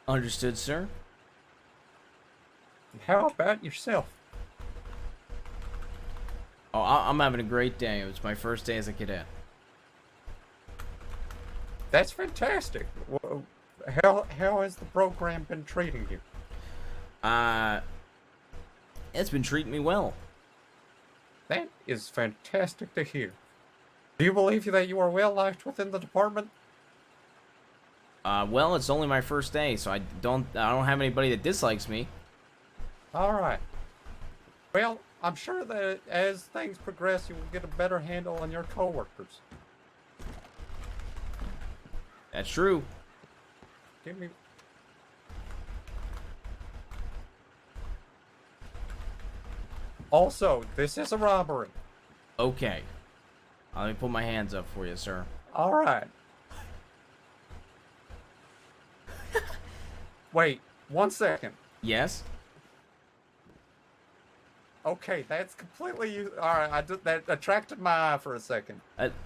Understood, sir. How about yourself? Oh, I'm having a great day. It was my first day as a cadet. That's fantastic. How has the program been treating you? It's been treating me well. That is fantastic to hear. Do you believe that you are well liked within the department? Well, it's only my first day, so I don't have anybody that dislikes me. All right. Well, I'm sure that as things progress, you will get a better handle on your coworkers. That's true. Give me. Also, this is a robbery. Okay. Let me put my hands up for you, sir. All right. Wait, 1 second. Yes? Okay, that's completely. All right, that attracted my eye for a second.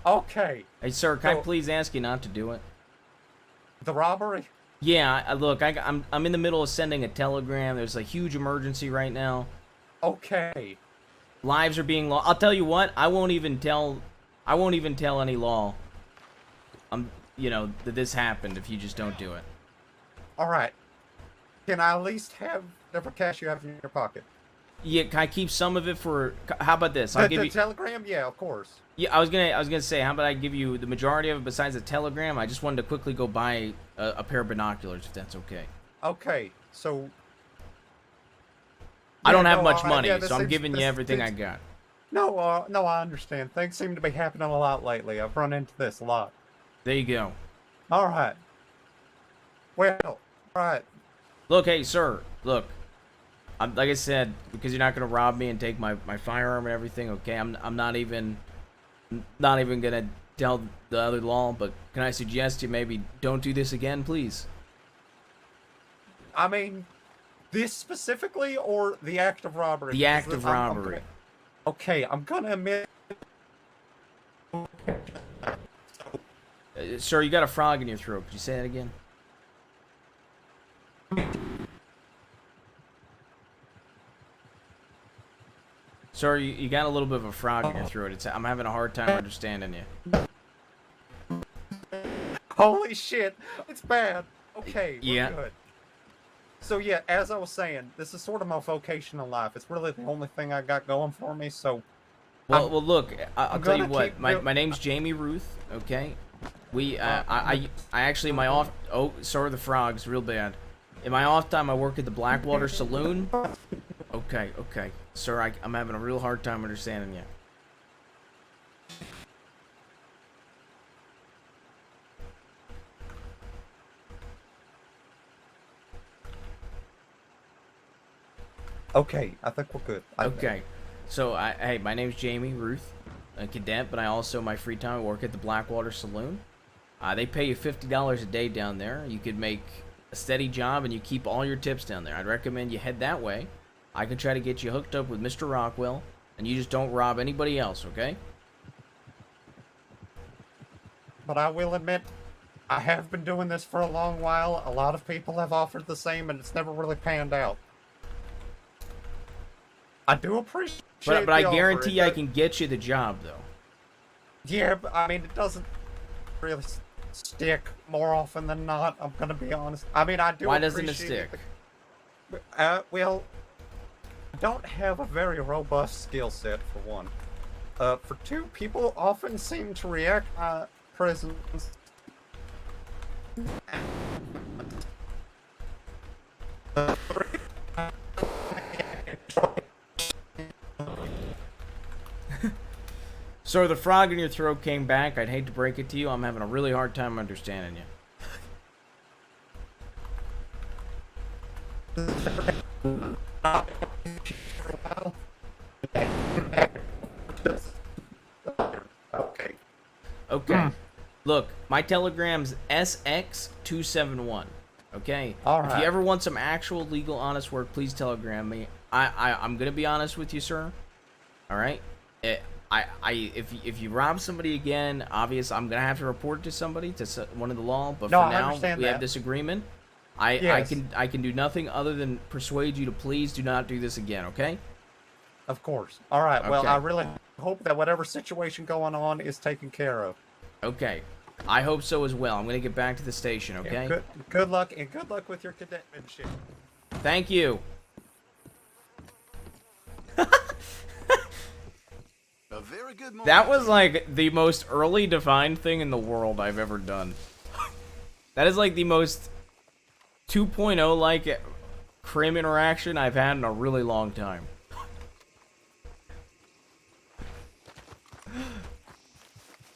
Okay. Hey, sir, can I please ask you not to do it? The robbery? Yeah, look, I'm in the middle of sending a telegram. There's a huge emergency right now. Okay. Lives are being lost. I'll tell you what. I won't even tell any law. That this happened if you just don't do it. All right. Can I at least have whatever cash you have in your pocket? Yeah, can I keep some of it for? How about this? I'll give the you telegram. Yeah, of course. Yeah, I was gonna say, how about I give you the majority of it besides the telegram? I just wanted to quickly go buy a pair of binoculars, if that's okay. Okay, so. I don't have much money, so I'm giving you everything I got. No, I understand. Things seem to be happening a lot lately. I've run into this a lot. There you go. All right. Well, all right. Look, hey, sir. Look, like I said, because you're not gonna rob me and take my firearm and everything. Okay, I'm not even gonna tell the other law. But can I suggest you maybe don't do this again, please? I mean, this specifically, or the act of robbery? The act of robbery. Okay, I'm gonna admit. Sir, you got a frog in your throat. Could you say that again? Sir, you got a little bit of a frog in your throat. I'm having a hard time understanding you. Holy shit, it's bad. Okay, we're Yeah. good. So yeah, as I was saying, this is sort of my vocation in life. It's really the only thing I got going for me, so... Well, look, I'll tell you gonna what. keep My name's Jaime Ruth, okay? I actually, oh, sorry, the frogs, real bad. In my off time, I work at the Blackwater Saloon. Okay. Sir, I'm having a real hard time understanding you. Okay, I think we're good. Okay. So, hey, my name's Jaime Ruth, a cadet, but I also, my free time, work at the Blackwater Saloon. They pay you $50 a day down there. You could make a steady job and you keep all your tips down there. I'd recommend you head that way. I can try to get you hooked up with Mr. Rockwell, and you just don't rob anybody else, okay? But I will admit, I have been doing this for a long while. A lot of people have offered the same, and it's never really panned out. I do appreciate But the I offer. guarantee I can get you the job, though. Yeah, but I mean, it doesn't really stick more often than not. I'm gonna be honest. I mean, I do. Why doesn't it appreciate stick? Well, I don't have a very robust skill set for one. For two, people often seem to react presence. So the frog in your throat came back. I'd hate to break it to you. I'm having a really hard time understanding you. Okay. Okay. Look, my telegram's SX271. Okay? All If right. you ever want some actual legal honest work, please telegram me. I'm gonna be honest with you, sir. Alright? If you rob somebody again, obvious, I'm gonna have to report it to somebody, to one of the law. But No, for I now, understand we have that. this agreement. Yes. I can do nothing other than persuade you to please do not do this again. Okay? Of course. All right. Well, Okay. I really hope that whatever situation going on is taken care of. Okay. I hope so as well. I'm gonna get back to the station. Okay? Yeah, good luck, and good luck with your cadetmanship. Thank you. A very good morning. That was like the most early defined thing in the world I've ever done. That is like the most 2.0 like crim interaction I've had in a really long time.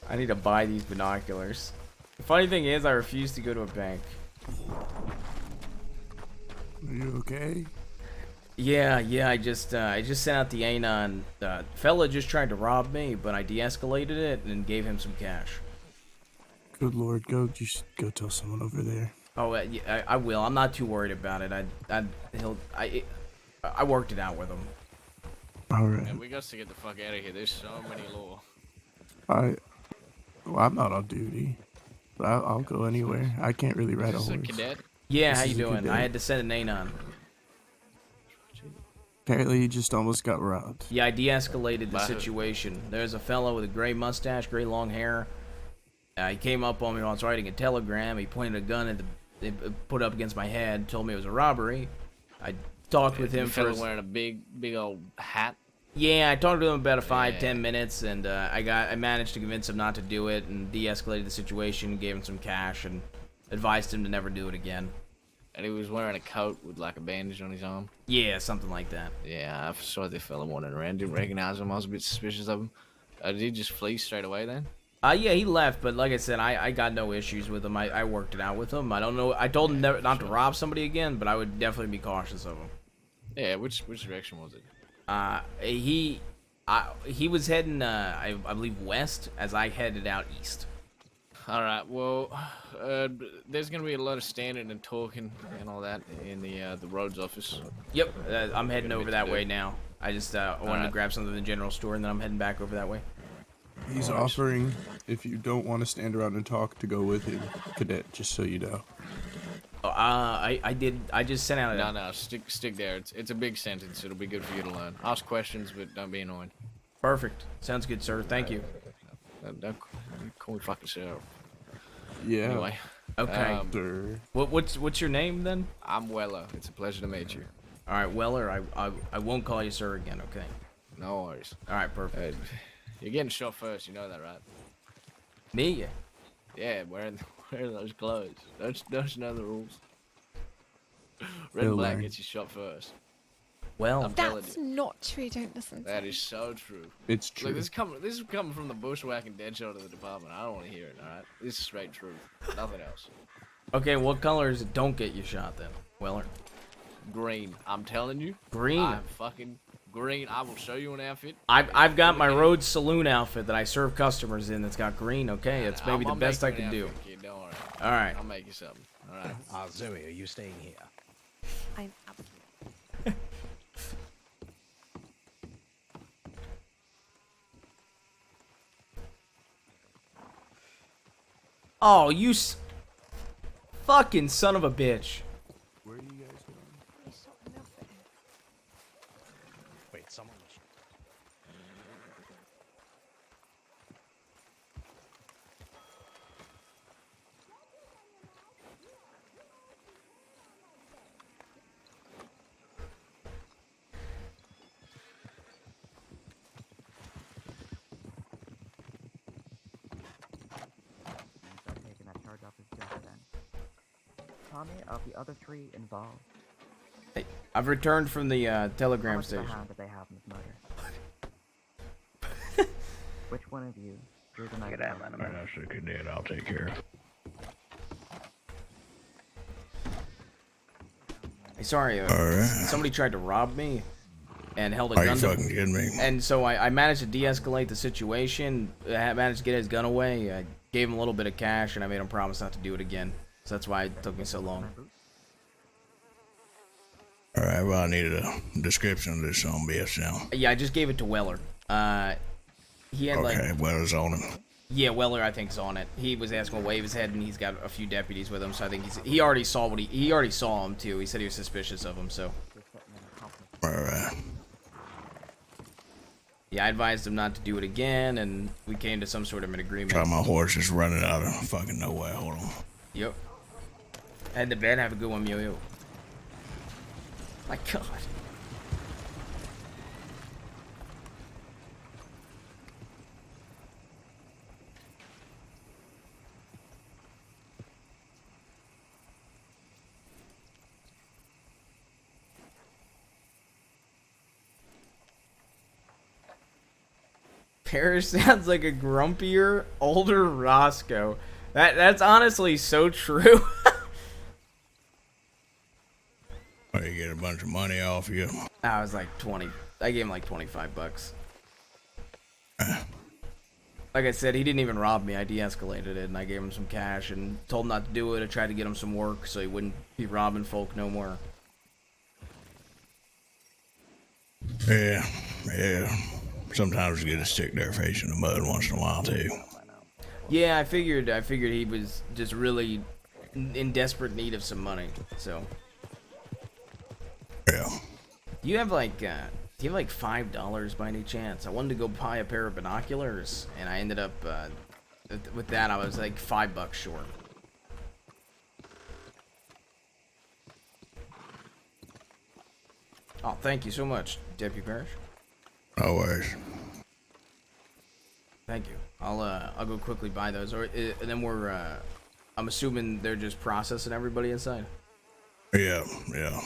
I need to buy these binoculars. The funny thing is, I refuse to go to a bank. Are you okay? Yeah, I just sent out the anon. Fella just tried to rob me, but I de-escalated it and gave him some cash. Good lord, just go tell someone over there. Oh, yeah, I will. I'm not too worried about it. I worked it out with him. All right. And we got to get the fuck out of here. There's so many law. Well, I'm not on duty, but I'll go anywhere. I can't really ride a Is this a horse. cadet? Yeah, This how you is a doing? cadet. I had to send an anon. Apparently, you just almost got robbed. Yeah, I de-escalated the By who? situation. There's a fellow with a gray mustache, gray long hair. He came up on me while I was writing a telegram. He pointed a gun at put up against my head, told me it was a robbery. I talked with him The fella for wearing a big old hat. Yeah, I talked to him about 5-10 minutes, and I managed to convince him not to do it, and de-escalated the situation, gave him some cash, and advised him to never do it again. And he was wearing a coat with like a bandage on his arm. Yeah, something like that. Yeah, I saw the fella wandering around. Didn't recognize him. I was a bit suspicious of him. Did he just flee straight away then? Yeah, he left, but like I said, I got no issues with him. I worked it out with him. I don't know. I told him not to rob somebody again, but I would definitely be cautious of him. Yeah, which direction was it? He was heading, I believe, west as I headed out east. All right. Well, there's gonna be a lot of standing and talking and all that in the roads office. Yep, I'm heading Gonna over be that to way do. now. I just wanted to Alright. grab something in the general store, and then I'm heading back over that way. He's offering, if you don't want to stand around and talk, to go with him, cadet. Just so you know. Oh, I just sent out a... No, stick there. It's a big sentence. It'll be good for you to learn. Ask questions, but don't be annoying. Perfect. Sounds good, sir. Thank you. Don't call me fucking sir. Yeah. Anyway. Okay. Sir. What's your name then? I'm Weller. It's a pleasure to meet you. All right, Weller. I won't call you sir again. Okay. No worries. All right, perfect. You're getting shot first. You know that, right? Me? Yeah, wearing those clothes. Don't you know the rules? Red He'll and black learn. gets you shot first. Well, I'm telling That's you. not true. Don't listen to That him. is so true. It's true. Look, this is coming from the bushwhacking deadshot of the department. I don't want to hear it. All right, this is straight truth. Nothing else. Okay, what colors don't get you shot then, Weller? Green. I'm telling you. Green. I'm fucking green. I will show you an outfit. I've got my Road Saloon outfit that I serve customers in that's got green. Okay, it's maybe the I'll best I make you can an do. outfit, kid, don't worry. All right. I'll make you something. All right. Zoe, are you staying here? I'm Oh, you fucking son of a bitch. Where are you guys going? Wait, someone. Taking that charge off his desk then. Tommy, of the other three involved, Hey, I've returned from the how telegram much of a station. hand did they have in this murder? Which one of you drew the knife? Get out, man. That's the cadet. I'll take care of. Hey, sorry, Alright. somebody tried to rob me and held a Are you gun to fucking kidding me? And so I managed to de-escalate the situation. I managed to get his gun away. I gave him a little bit of cash, and I made him promise not to do it again. So that's why it took me so long. Alright, well, I needed a description of this on BS now. Yeah, I just gave it to Weller. He had Okay, like... Weller's on him. Yeah, Weller, I think, is on it. He was asking to wave his head, and he's got a few deputies with him, so I think he already saw what he already saw him, too. He said he was suspicious of him, so... Alright. Yeah, I advised him not to do it again, and we came to some sort of an agreement. Try my horse is running out of fucking nowhere. Hold on. Yep. And the bed, have a good one, yo. My God. Parrish sounds like a grumpier, older Roscoe. That's honestly so true. Or you get a bunch of money off you. I was like 20. I gave him like 25 bucks. Like I said, he didn't even rob me. I de-escalated it, and I gave him some cash and told him not to do it. I tried to get him some work so he wouldn't be robbing folk no more. Yeah, yeah. Sometimes you get to stick their face in the mud once in a while too. Yeah, I figured he was just really in desperate need of some money. So. Yeah. Do you have like $5 by any chance? I wanted to go buy a pair of binoculars, and I ended up with that. I was like $5 short. Oh, thank you so much, Deputy Parrish. No worries. Thank you. I'll go quickly buy those, and then I'm assuming they're just processing everybody inside. Yeah, yeah.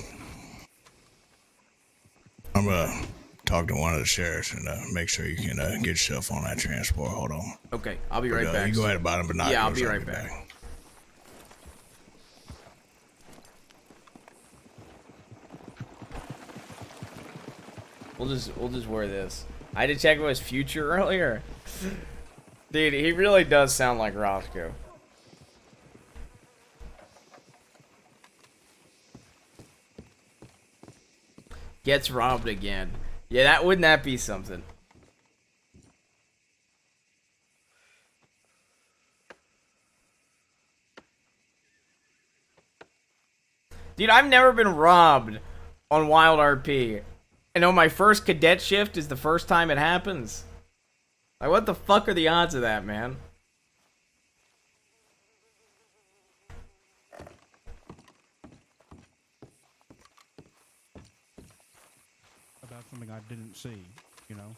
I'm gonna talk to one of the sheriffs and make sure you can get yourself on that transport. Hold on. Okay, I'll be right back. You go ahead and buy them binoculars. Yeah, I'll be right back. We'll just wear this. I had to check with his future earlier. Dude, he really does sound like Roscoe. Gets robbed again. Yeah, wouldn't that be something? Dude, I've never been robbed on Wild RP. And on my first cadet shift is the first time it happens. Like, what the fuck are the odds of that, man? About something I didn't see, you know?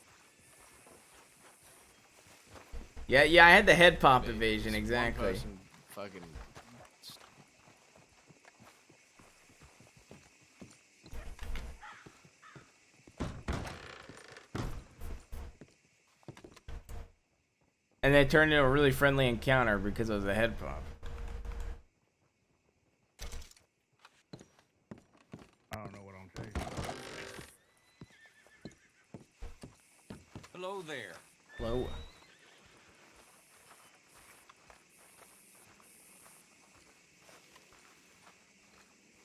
Yeah, I had the head pop evasion, exactly. One person fucking... And they turned into a really friendly encounter because it was a head pop. I don't know hello there. Hello.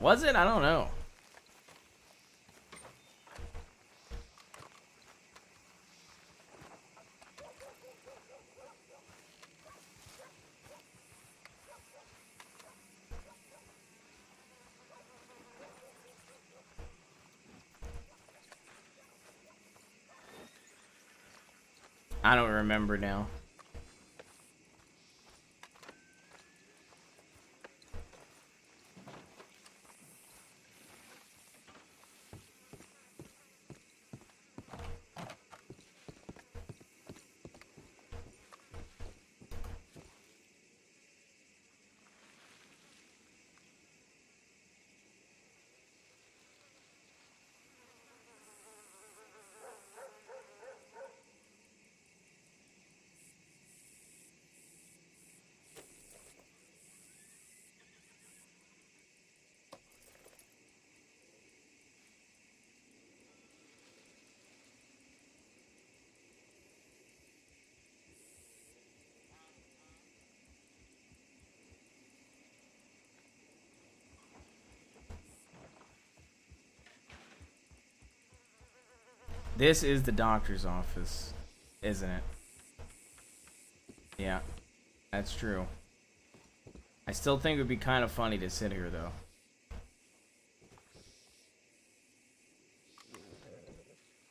Was it? I don't know. I don't remember now. This is the doctor's office, isn't it? Yeah, that's true. I still think it would be kind of funny to sit here, though.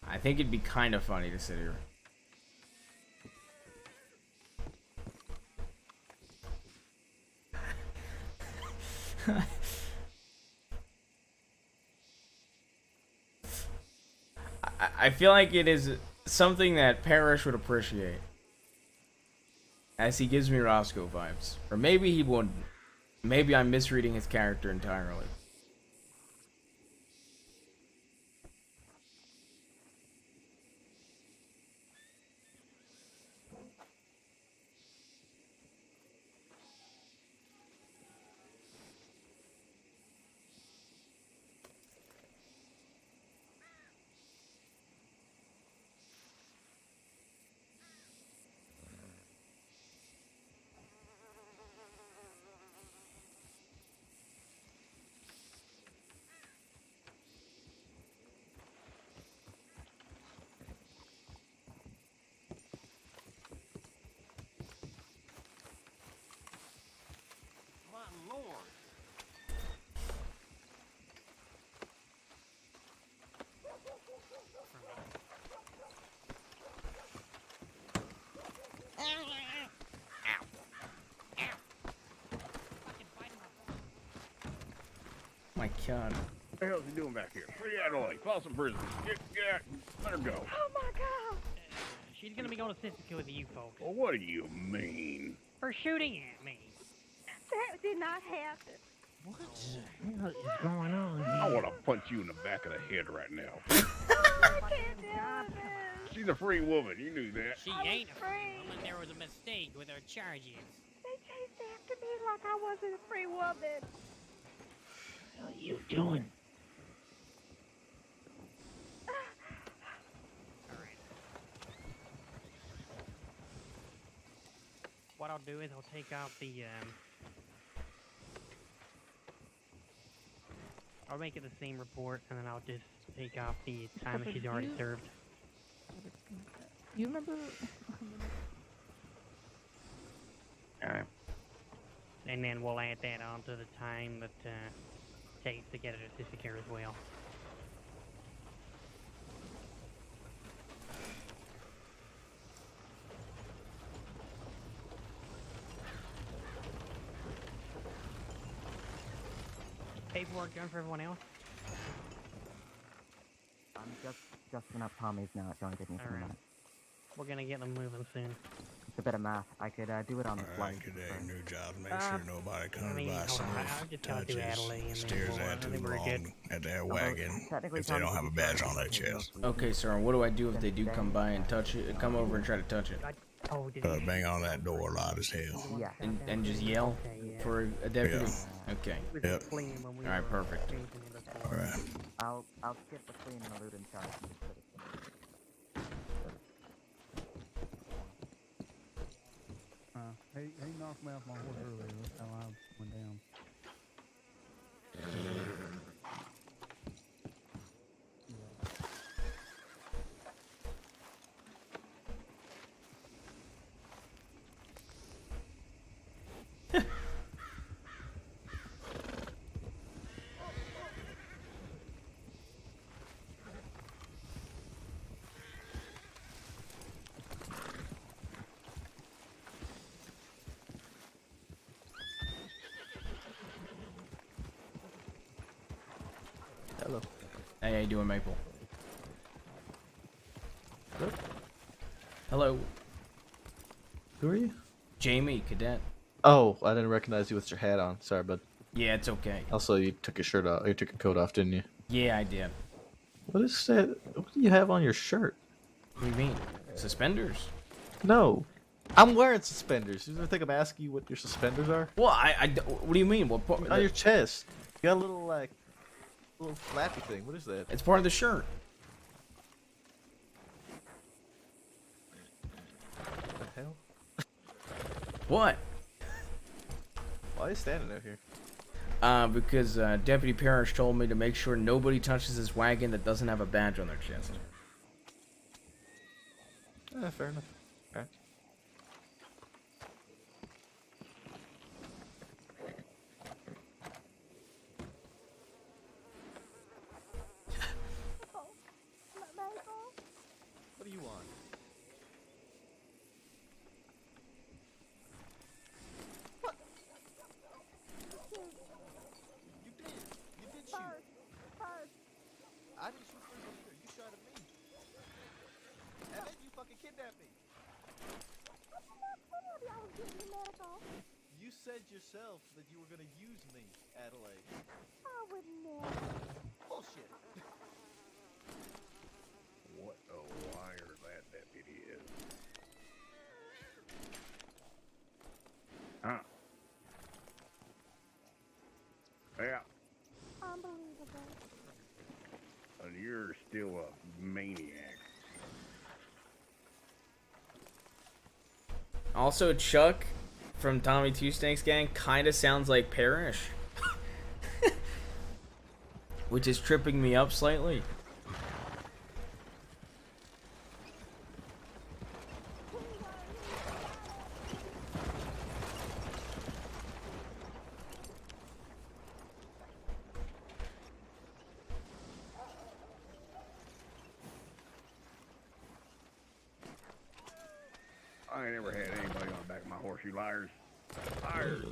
I think it'd be kind of funny to sit here. I feel like it is something that Parrish would appreciate, as he gives me Roscoe vibes. Or maybe he wouldn't. Maybe I'm misreading his character entirely. My lord. My God. What the hell's he doing back here? Free Adelaide. Call some prisoners. Get, let her go. Oh my God! She's gonna be going to Sisika with you folks. Well, what do you mean? For shooting at me. That did not happen. What the hell is going on here? I want to punch you in the back of the head right now. I can't do this. She's a free woman. You knew that. She ain't a free woman. There was a mistake with her charges. They chased after me like I wasn't a free woman. What are you doing? Alright. What I'll do is I'll take out the, I'll make it the same report, and then I'll just take off the time that she's already served. You remember? Alright. And then we'll add that on to the time that, takes to get it to Sisika as well. Paperwork done for everyone else? I'm just up Tommy's now. It's only taking me 2 minutes. We're gonna get them moving soon. It's a bit of math. I could do it on the fly. New job. Make sure nobody comes by I'll just gotta do Adelaide and stares then at too we're good. long at their wagon if they don't have a badge on their chest. Okay, sir. And what do I do if they do come by and touch it? Come over and try to touch it? Bang on that door loud as hell. Yeah. And just yell for a deputy. Yeah. Okay. Yep. All right. Perfect. All right. I'll skip the clean and the loot and charge. he knocked me off my horse earlier. That's how I went down. Hello. Hey, how you doing, Maple? Hello? Hello. Who are you? Jaime, cadet. Oh, I didn't recognize you with your hat on. Sorry, bud. Yeah, it's okay. Also, you took your shirt off. You took your coat off, didn't you? Yeah, I did. What is that? What do you have on your shirt? What do you mean? Suspenders? No. I'm wearing suspenders. You think I'm asking you what your suspenders are? Well, what do you mean? What part? On your chest. You got a little, like, little flappy thing. What is that? It's part of the shirt. What the hell? What? Why are you standing out here? Because Deputy Parrish told me to make sure nobody touches this wagon that doesn't have a badge on their chest. Fair enough. Alright. What do you want? What? You did. You did shoot. I didn't shoot first either. You shot at me. And then you fucking kidnapped me. You said yourself that you were gonna use me, Adelaide. I would never. Bullshit. What a liar that deputy is. Huh? Yeah, Unbelievable. and you're still a maniac. Also, Chuck from Tommy Two Snakes Gang kind of sounds like Parrish, which is tripping me up slightly. I ain't never had anybody on the back of my horse, you liars. Liars.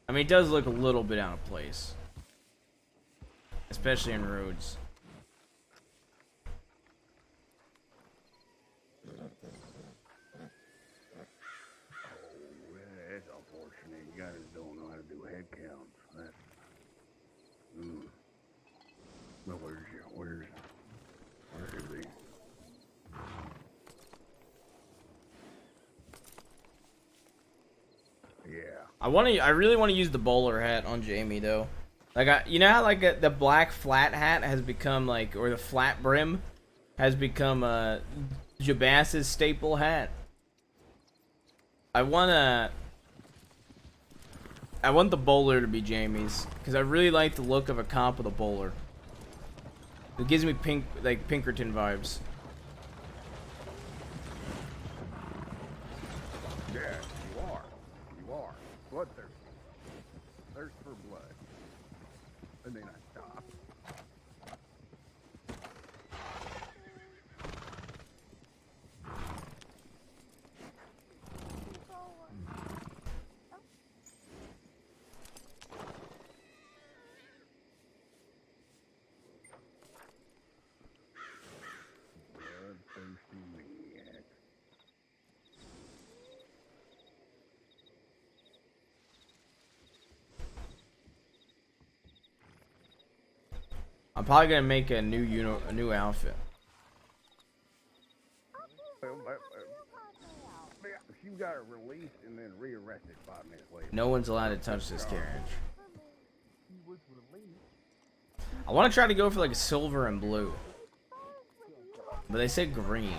I mean, it does look a little bit out of place, especially in roads. Oh, that's unfortunate. You guys don't know how to do head counts. That's... Well, where is he? Yeah. I really want to use the bowler hat on Jaime though. Like you know how like the black flat hat has become like, or the flat brim has become Jabas's staple hat. I want the bowler to be Jaime's because I really like the look of a cop with a bowler. It gives me Pinkerton vibes. Yeah, you are. You are. Bloodthirsty. Thirst for blood. And then I stop. Bloodthirsty maniac. I'm probably gonna make a new outfit. She got released and then rearrested 5 minutes later. No one's allowed to touch this carriage. I want to try to go for like a silver and blue, but they said green.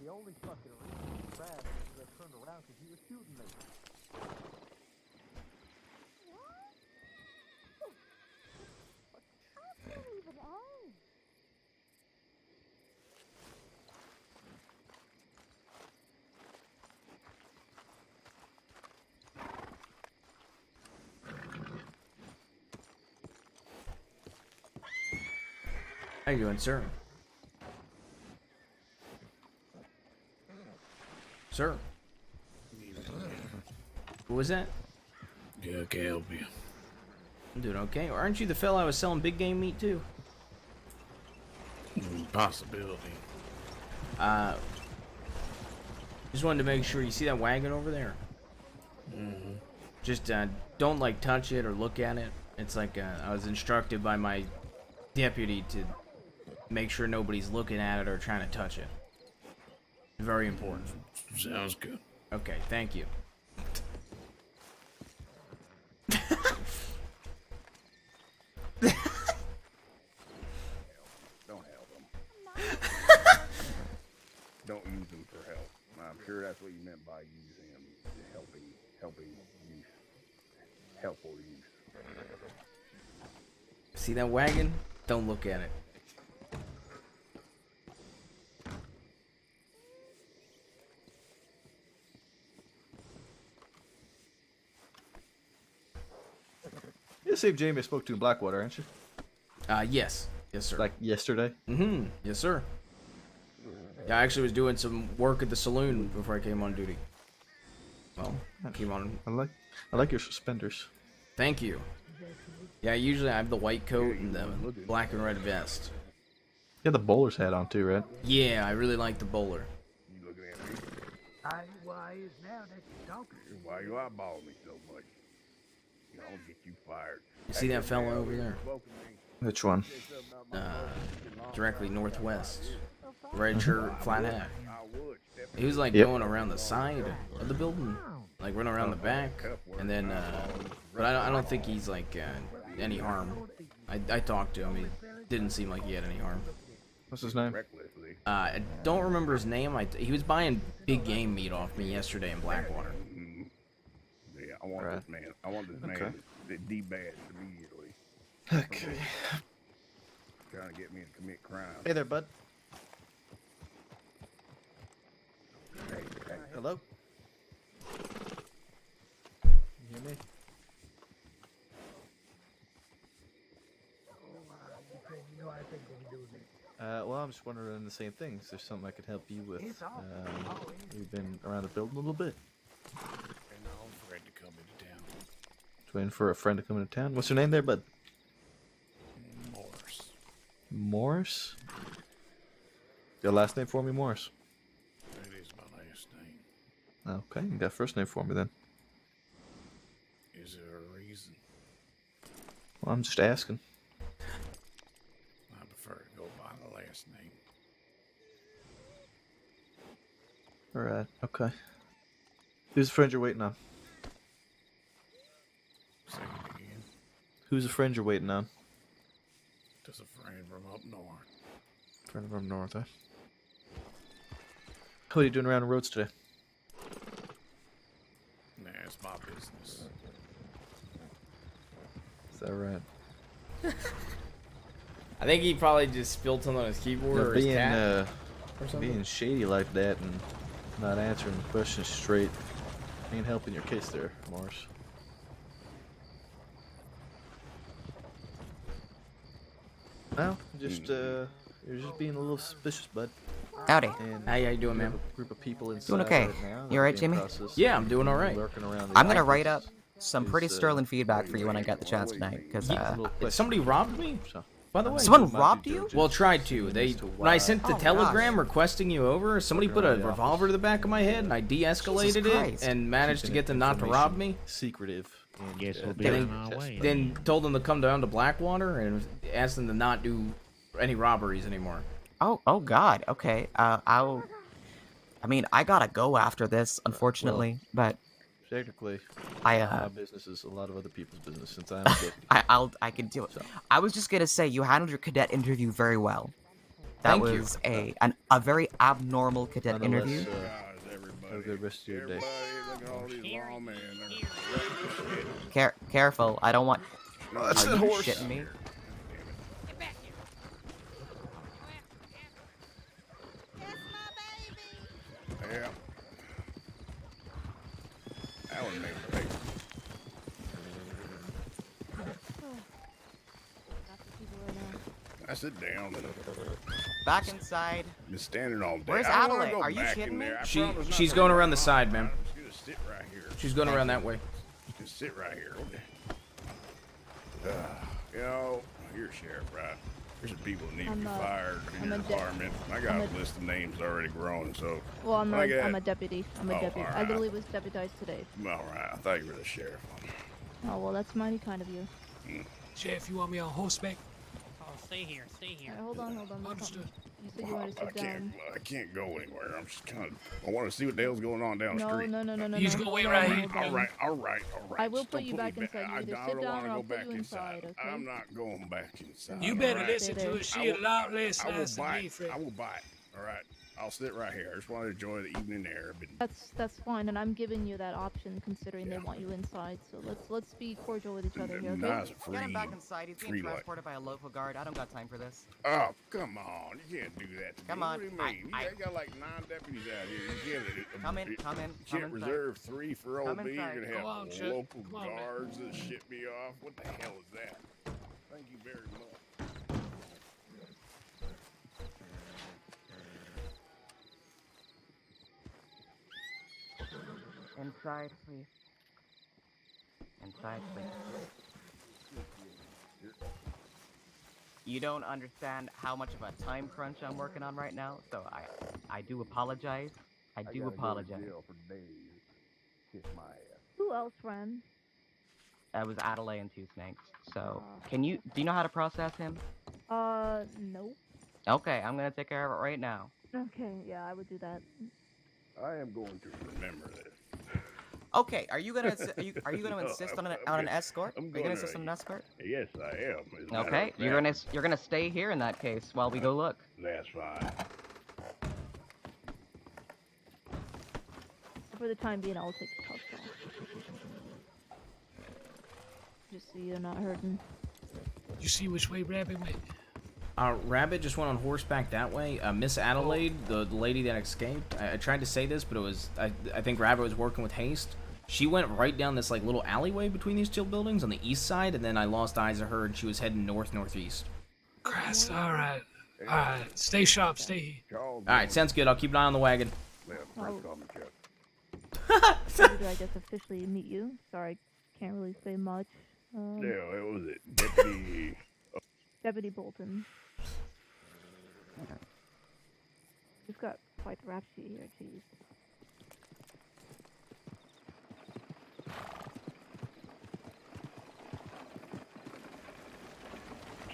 The only fucking reason you crashed is I turned around because you were shooting me. How you doing, sir? Sir? Who was that? Yeah, I can help you. I'm doing okay. Aren't you the fella I was selling big game meat to? Possibility. Just wanted to make sure you see that wagon over there. Just don't like touch it or look at it. It's like I was instructed by my deputy to make sure nobody's looking at it or trying to touch it. Very important. Sounds good. Okay, thank you. Don't help them. Don't use them for help. I'm sure that's what you meant by using them. Helping use. Helpful use. See that wagon? Don't look at it. You saved Jaime I spoke to in Blackwater, aren't you? Yes. Yes, sir. Like yesterday? Mm-hmm. Yes, sir. Yeah, I actually was doing some work at the saloon before I came on duty. Well, I came on. I like your suspenders. Thank you. Yeah, usually I have the white coat and the black and red vest. You had the bowler's hat on too, right? Yeah, I really like the bowler. Why is now that you're talking? Why you eyeballing me so much? You know, I'll get you fired. You see that fella over there? Which one? Directly northwest. Red shirt, flat hat. He was like Yep. going around the side of the building, like running around the back, and then, but I don't think he's like any harm. I talked to him. He didn't seem like he had any harm. What's his name? I don't remember his name. He was buying big game meat off me yesterday in Blackwater. Yeah, I want this man. I want this man to debadged immediately. Okay. Trying to get me to commit crime. Hey there, bud. Hey. Hello? You hear me? Well, I'm just wondering the same thing. Is there something I could help you with? We've been around the building a little bit. And I'm afraid to come into town. Just waiting for a friend to come into town. What's your name there, bud? Morris. Morris? Your last name for me, Morris? That is my last name. Okay, you got a first name for me then. Is there a reason? Well, I'm just asking. I prefer to go by the last name. Alright, okay. Who's the friend you're waiting on? Say it again. Who's the friend you're waiting on? Just a friend from up north. Friend from north, eh? What are you doing around the roads today? Nah, it's my business. Is that right? I think he probably just spilled something on his keyboard or his tab or something. Being shady like that and not answering questions straight ain't helping your case there, Morris. Well, just you're just being a little suspicious, bud. Howdy. And how you doing, we have man? A group of people inside Doing okay. right now You alright, that are being Jaime? processed Yeah, I'm doing and alright. lurking around the I'm gonna office. write up some pretty Is, sterling feedback for you when I get the chance tonight, because Somebody robbed me? By the way, Someone robbed you? Well, tried to. When I sent the telegram requesting you over, somebody put a revolver to the back of my head, and I de-escalated it and managed to get them not to rob me. Secretive. Guess we'll be on our way. Then told them to come down to Blackwater and asked them to not do any robberies anymore. Oh God. Okay. I mean, I gotta go after this, unfortunately, but Technically, my business is a lot of other people's business since I'm a kid. I can do it. I was just gonna say you handled your cadet interview very well. That Thank you. was a very abnormal cadet interview. Have a good rest of your day. Careful, I don't want. No, it's Are that you horse. shitting me? Yeah. That one made a big. I sit down. Back inside. Been standing all day. Where's I don't wanna Adelaide? go Are you back kidding in me? there. I promise not She's to going go around the back. side, man. I'm just gonna sit right here. She's going around that way. Just sit right here. Okay. You know, you're a sheriff, right? There's some people that need to be fired in your department. I got a list of names already grown, so. Well, I'm when I a get- deputy. I'm a Oh, deputy. I alright. literally was deputized today. All right, I thought you were the sheriff. Oh, well, that's mighty kind of you. Sheriff, you want me on horseback? Oh, stay here, stay here. Hold on. Understood. You said you wanted to sit down. I can't go anywhere. I'm just kind of. I want to see what the hell's going on down the No, street. no. You just gonna wait right here. All right. I will Just put don't you back me inside. You either I sit don't down want or to I'll go put back you inside, okay? I'm not going back inside. You better all right? listen to her. She a lot less I will nice than me, bite. friend. I will bite. All right. I'll sit right here. I just want to enjoy the evening air. That's fine, and I'm giving you that option considering they want you inside. So let's be cordial with each other here, okay? Nice, Get him back free- inside. He's free being light. transported by a local guard. I don't got time for this. Oh, come on. You can't do that to Come me. on, What do you mean? You got like 9 deputies out here. You can't, Come in, you come in, can't come inside. reserve 3 for Come OB. You're inside. going to Go have on, Chuck. local Come on, man. guards that ship me off. What the hell is that? Thank you very much. Inside, please. Inside, please. You don't understand how much of a time crunch I'm working on right now, so I do apologize. I do apologize. Who else ran? That was Adelaide and Two Snakes. So, do you know how to process him? No. Okay, I'm gonna take care of it right now. Okay, yeah, I would do that. I am going to remember this. Okay, are you gonna are you gonna No, insist on I'm an gonna- escort? I'm Are you gonna insist on an escort? Yes, I am. As a matter Okay, of you're fact. gonna stay here in that case while we go look. That's fine. For the time being, I'll take the cuffs off. Just so you're not hurting. You see which way Rabbit went? Rabbit just went on horseback that way. Miss Adelaide, the lady that escaped, I tried to say this, but it was, I think Rabbit was working with haste. She went right down this like little alleyway between these two buildings on the east side, and then I lost eyes of her, and she was heading northeast. Christ, alright. Alright, stay sharp, stay here. Alright, sounds good. I'll keep an eye on the wagon. Oh. How do I guess officially meet you? Sorry, can't really say much. Yeah, it was it. Deputy. Deputy Bolton. You've got quite the rap sheet here, geez.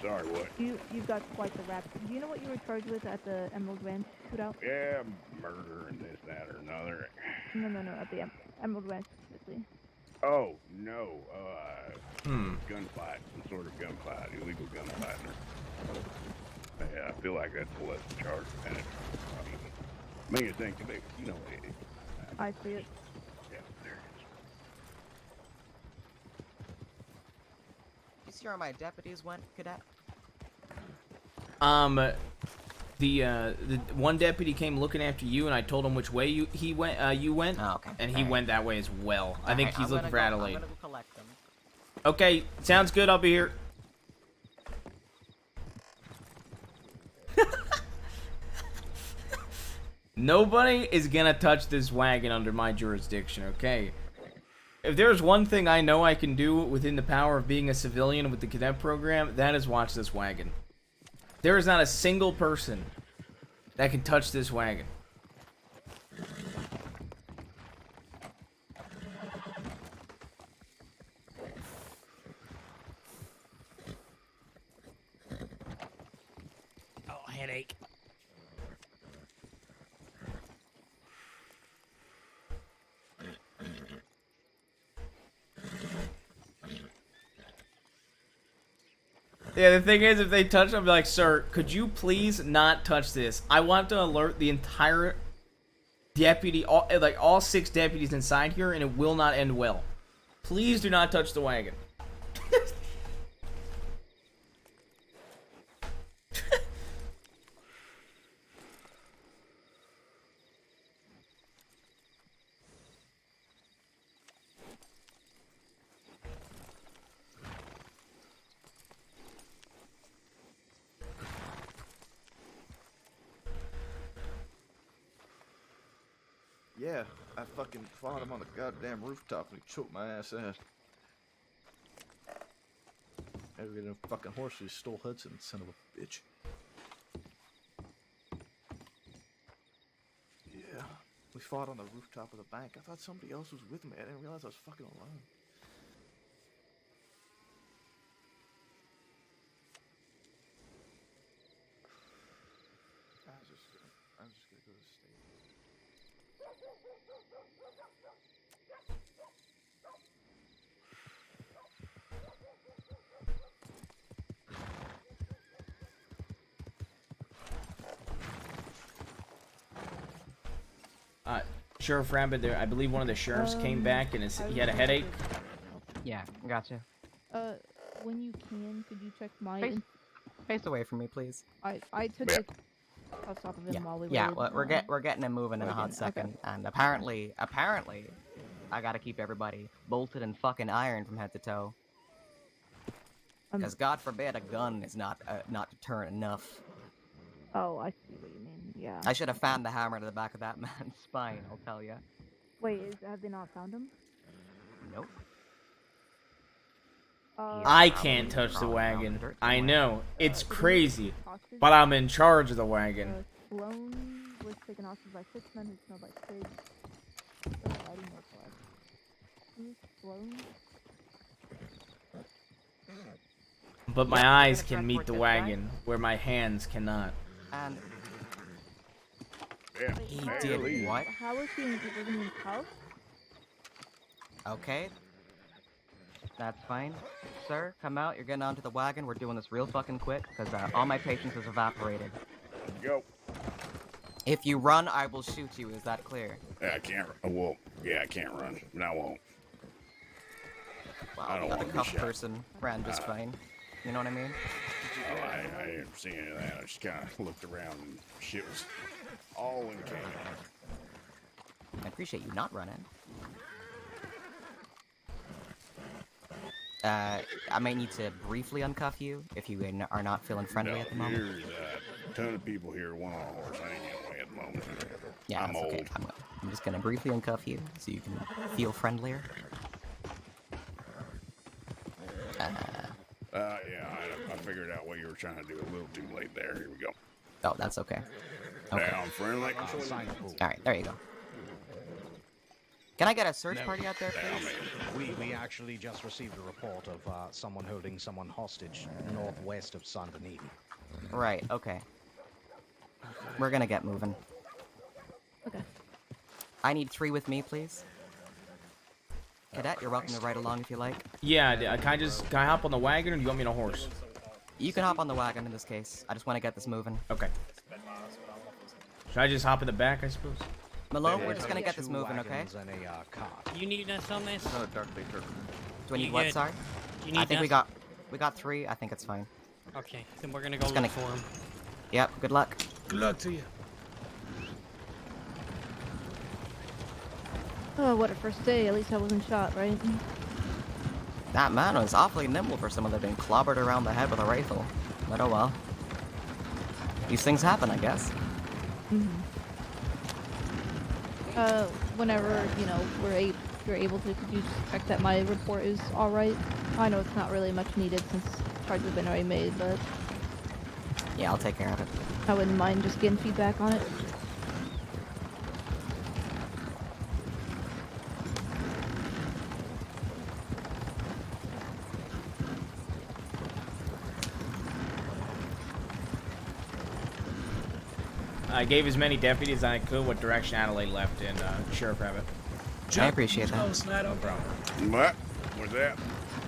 Sorry, what? You've got quite the rap. Do you know what you were charged with at the Emerald Ranch shootout? Yeah, murder and this, that, or another. No, at the Emerald Ranch specifically. Oh, no. Gunfight. Some sort of gunfight. Illegal gunfight. Yeah, I feel like that's a less charge than it. I mean, you think, you know, I see it. yeah, there You see where my deputies went, cadet? The one deputy came looking after you, and I told him which way you went, Oh, okay. and he Alright. went that way as well. I think Alright, he's I'm looking for gonna go- Adelaide. I'm gonna go collect them. Okay, sounds good. I'll be here. Nobody is gonna touch this wagon under my jurisdiction, okay? If there's one thing I know I can do within the power of being a civilian with the cadet program, that is watch this wagon. There is not a single person that can touch this wagon. Oh, headache. Yeah, the thing is, if they touch, I'll be like, sir, could you please not touch this? I want to alert the entire deputy, all 6 deputies inside here, and it will not end well. Please do not touch the wagon. Yeah, I fucking fought him on the goddamn rooftop and he choked my ass out. Every getting a fucking horse who stole Hudson, son of a bitch. Yeah, we fought on the rooftop of the bank. I thought somebody else was with me. I didn't realize I was fucking alone. I'm just gonna go to the state. Sheriff Rabbit, there, I believe one of the sheriffs came back and he had a headache. Yeah, gotcha. When you can, could you check my... Face away from me, please. I took the cuffs off of him while we were... Yeah, well, we're getting him moving in a hot second, and apparently, I gotta keep everybody bolted and fucking ironed from head to toe. Because God forbid a gun is not deterrent enough. Oh, I see what you mean, yeah. I should have found the hammer to the back of that man's spine, I'll tell you. Wait, have they not found him? Nope. I can't touch the wagon. I know. It's crazy. But I'm in charge of the wagon. Sloan was taken hostage by 6 men who smelled like pigs. Who's Sloan? But my eyes can meet the wagon, where my hands cannot. And he did what? How was he in his house? Okay. That's fine. Sir, come out. You're getting onto the wagon. We're doing this real fucking quick, because all my patience has evaporated. Go. If you run, I will shoot you. Is that clear? Yeah, I can't. Well, yeah, I can't run, but I won't. Well, I don't the want to be cuffed shot. person ran just fine. You know what I mean? Oh, I didn't see any of that. I just kind of looked around and shit was all in chaos. I appreciate you not running. I might need to briefly uncuff you if you are not feeling friendly No, at the moment. there's a ton of people here, one on a horse. I ain't getting away at the moment. Yeah, I'm that's old. okay. I'm just gonna briefly uncuff you so you can feel friendlier. Yeah, I figured out what you were trying to do a little too late there. Here we go. Oh, that's okay. Okay. Now I'm friendly. Alright, there you go. Can I get a search party out there, please? We actually just received a report of someone holding someone hostage northwest of Saint Denis. Right, okay. We're gonna get moving. Okay. I need 3 with me, please. Cadet, you're welcome to ride along if you like. Yeah, can I hop on the wagon, or do you want me on a horse? You can hop on the wagon in this case. I just want to get this moving. Okay. Should I just hop in the back, I suppose? Malone, we're just gonna get this moving, okay? You need us on this? No, Dark Baker. Do I need You what, good? sorry? You need I think us? we got 3. I think it's fine. Okay, then we're gonna go Just look gonna- for him. Yep, good luck. Good luck to you. Oh, what a first day. At least I wasn't shot, right? That man was awfully nimble for someone that had been clobbered around the head with a rifle. But oh well. These things happen, I guess. Whenever, you know, you're able to, could you just check that my report is alright? I know it's not really much needed since charges have been already made, but... Yeah, I'll take care of it. I wouldn't mind just getting feedback on it. I gave as many deputies as I could what direction Adelaide left in Sheriff Rabbit. I appreciate You that. gonna slide on back? What? What's that?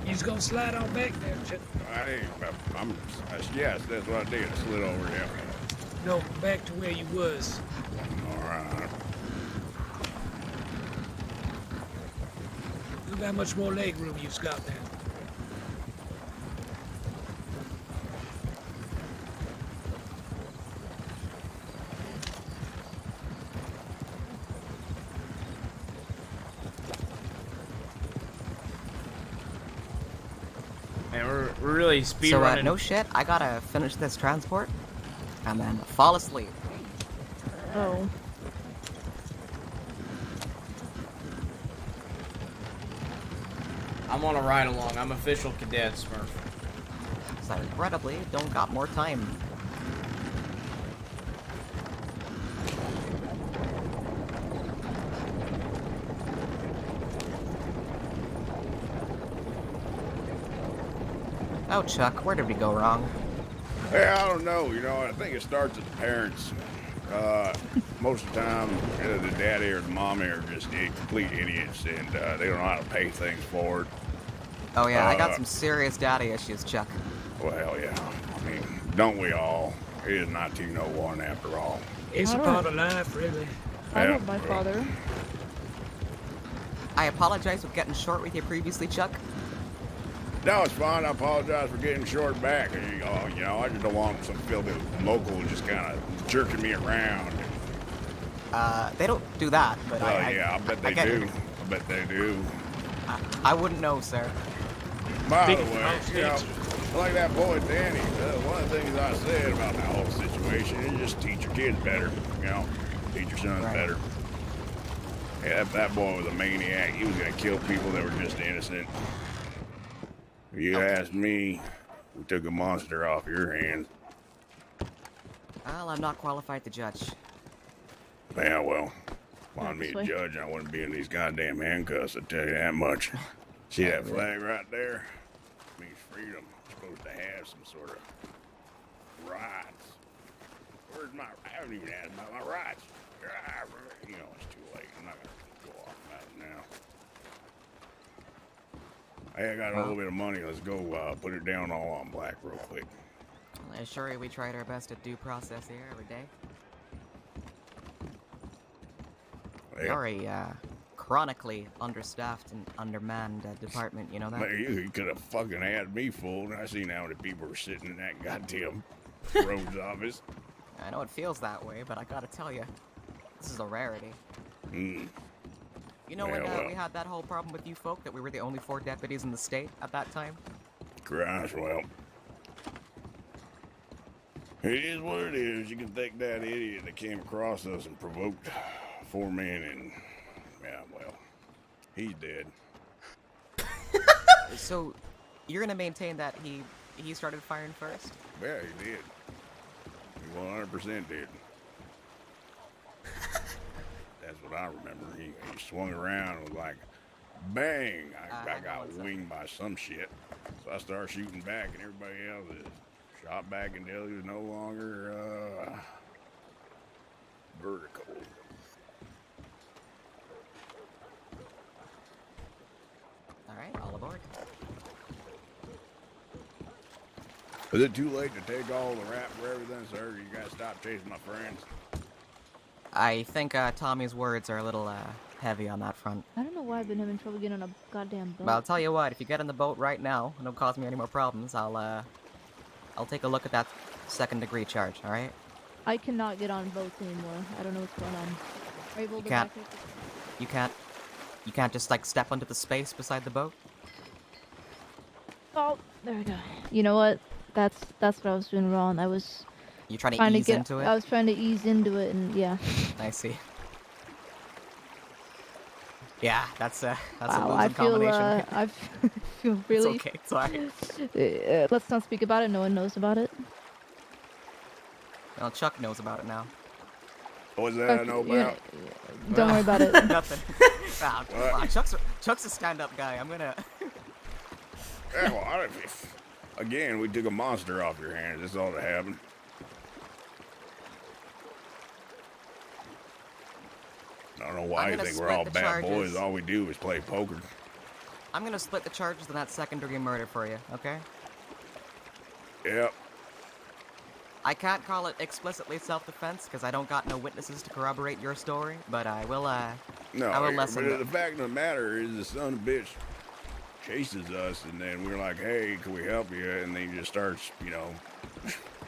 You just gonna slide on back there, Chuck? Yes, that's what I did. I slid over here. No, back to where you was. All right. Look how much more leg room you've got there. Man, we're really speed So, running. no shit, I gotta finish this transport and then fall asleep. Oh. I'm on a ride along. I'm official cadet, Smurf. So, regrettably, don't got more time. Oh, Chuck, where did we go wrong? Hey, I don't know. You know, I think it starts with the parents. Most of the time, either the daddy or the mommy are just complete idiots, and they don't know how to pay things forward. Oh yeah, I got some serious daddy issues, Chuck. Well, yeah. I mean, don't we all? It is 1901 after all. It's a part of life, really. I Yeah, love my father. I apologize for getting short with you previously, Chuck. No, it's fine. I apologize for getting short back. You know, I just don't want some filthy local just kind of jerking me around. They don't do that, but yeah, I bet they do. I bet they do. I wouldn't know, sir. By the way, you know, like that boy Danny, one of the things I said about the whole situation is just teach your kids better. You know, teach your sons better. Yeah, that boy was a maniac. He was gonna kill people that were just innocent. If you ask me, we took a monster off your hands. Well, I'm not qualified to judge. Yeah, well, find me a judge, I wouldn't be in these goddamn handcuffs, I'll tell you that much. See that flag right there? It means freedom. You're supposed to have some sort of rights. Where's my... I haven't even asked about my rights. You know, it's too late. I'm not going to go off about it now. Hey, I got a little bit of money. Let's go put it down all on black real quick. I assure you we tried our best at due process here every day. You're a chronically understaffed and undermanned department, you know that? Man, you could have fucking had me fooled. I seen how many people were sitting in that goddamn roads office. I know it feels that way, but I gotta tell you, this is a rarity. Mm. You know when we had that whole problem with you folk, that we were the only 4 deputies in the state at that time? Christ, well. It is what it is. You can thank that idiot that came across us and provoked 4 men and... Yeah, well, he's dead. So, you're gonna maintain that he started firing first? Yeah, he did. He 100% did. That's what I remember. He swung around and was like, bang! I got winged by some shit. So I started shooting back, and everybody else is shot back until he was no longer vertical. Alright, all aboard. Is it too late to take all the rap for everything, sir? You gotta stop chasing my friends. I think Tommy's words are a little heavy on that front. I don't know why I've been having trouble getting on a goddamn boat. But I'll tell you what, if you get in the boat right now and don't cause me any more problems, I'll take a look at that 2nd-degree charge, alright? I cannot get on boats anymore. I don't know what's going on. Are you able You to can't. back up? You can't just like step onto the space beside the boat? Oh, there we go. You know what? That's what I was doing wrong. I was You trying to ease into it? I was trying to ease into it, and yeah. I see. Yeah, that's a Wow, losing combination. I feel really. It's okay, it's alright. Let's not speak about it. No one knows about it. Well, Chuck knows about it now. What's that I know about? Don't worry about it. Nothing. Wow, Chuck's a stand-up guy. I'm gonna. Yeah, well, again, we took a monster off your hands. That's all that happened. I don't know why you think we're all bad boys. All we do is play poker. I'm gonna split the charges on that second-degree murder for you, okay? Yep. I can't call it explicitly self-defense because I don't got no witnesses to corroborate your story, but I will. No, I will lessen but the fact of the matter is, the son of a bitch chases us, and then we're like, "Hey, can we help you?" And then he just starts, you know,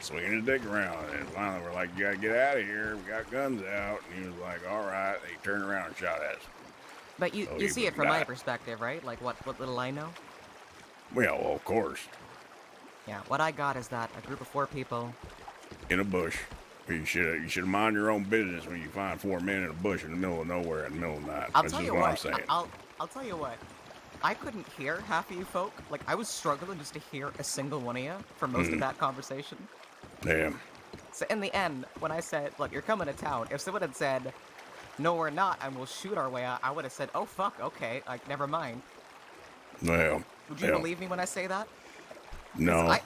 swinging his dick around, and finally we're like, "You gotta get out of here. We got guns out." And he was like, "All right." And he turned around and shot at us. But you see it from my perspective, right? Like what little I know. Well, of course. Yeah, what I got is that a group of 4 people in a bush. You should mind your own business when you find 4 men in a bush in the middle of nowhere in the middle of the night. I'll That's tell just you what I'm what. saying. I'll tell you what. I couldn't hear half of you folk. Like I was struggling just to hear a single one of you for most of that conversation. Damn. So in the end, when I said, "Look, you're coming to town," if someone had said, "No, we're not, and we'll shoot our way out," I would have said, "Oh fuck, okay, like never mind." Well. Would you believe me when I say that? No.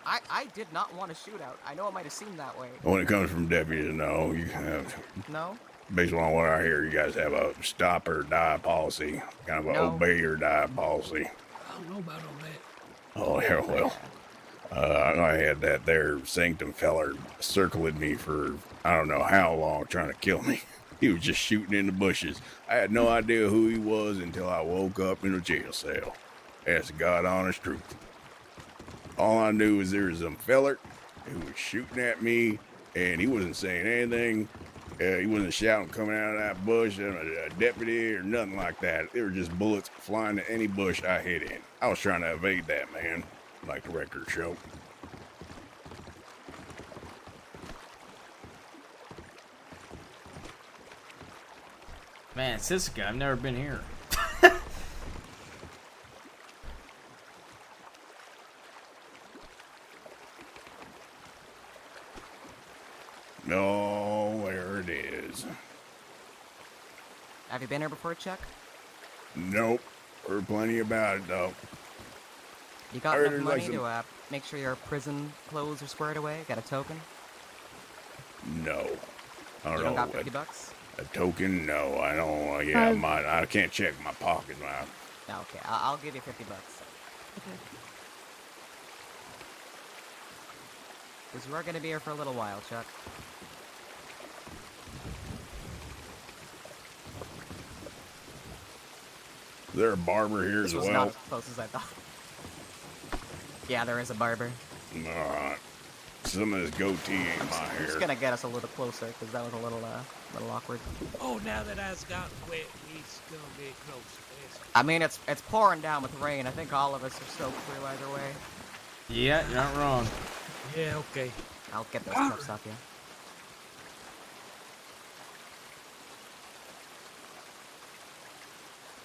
I did not want a shootout. I know it might have seemed that way. When it comes from deputies, no. You have. No? Based on what I hear, you guys have a stop or die policy. Kind of an obey or die policy. I don't know about all that. Oh, yeah, well. I had that there sanctum feller circling me for I don't know how long trying to kill me. He was just shooting in the bushes. I had no idea who he was until I woke up in a jail cell. That's the God honest truth. All I knew was there was some feller who was shooting at me, and he wasn't saying anything. He wasn't shouting coming out of that bush, a deputy or nothing like that. There were just bullets flying to any bush I hit in. I was trying to evade that, man, like the record show. Man, Sisika, I've never been here. Oh, there it is. Have you been here before, Chuck? Nope. Heard plenty about it, though. You got enough money to make sure your prison clothes are squared away? Got a token? No. I don't You know. don't got $50? A token? No, I don't. Yeah, I can't check my pocket now. No, okay. I'll give you $50. Okay. Because you are going to be here for a little while, Chuck. Is there a barber here as well? This was not as close as I thought. Yeah, there is a barber. Alright. Some of this goatee ain't my hair. I'm just gonna get us a little closer, because that was a little awkward. Oh, now that I's got wet, he's gonna get closer. I mean, it's pouring down with rain. I think all of us are soaked through either way. Yeah, you're not wrong. Yeah, okay. I'll get those cups off you.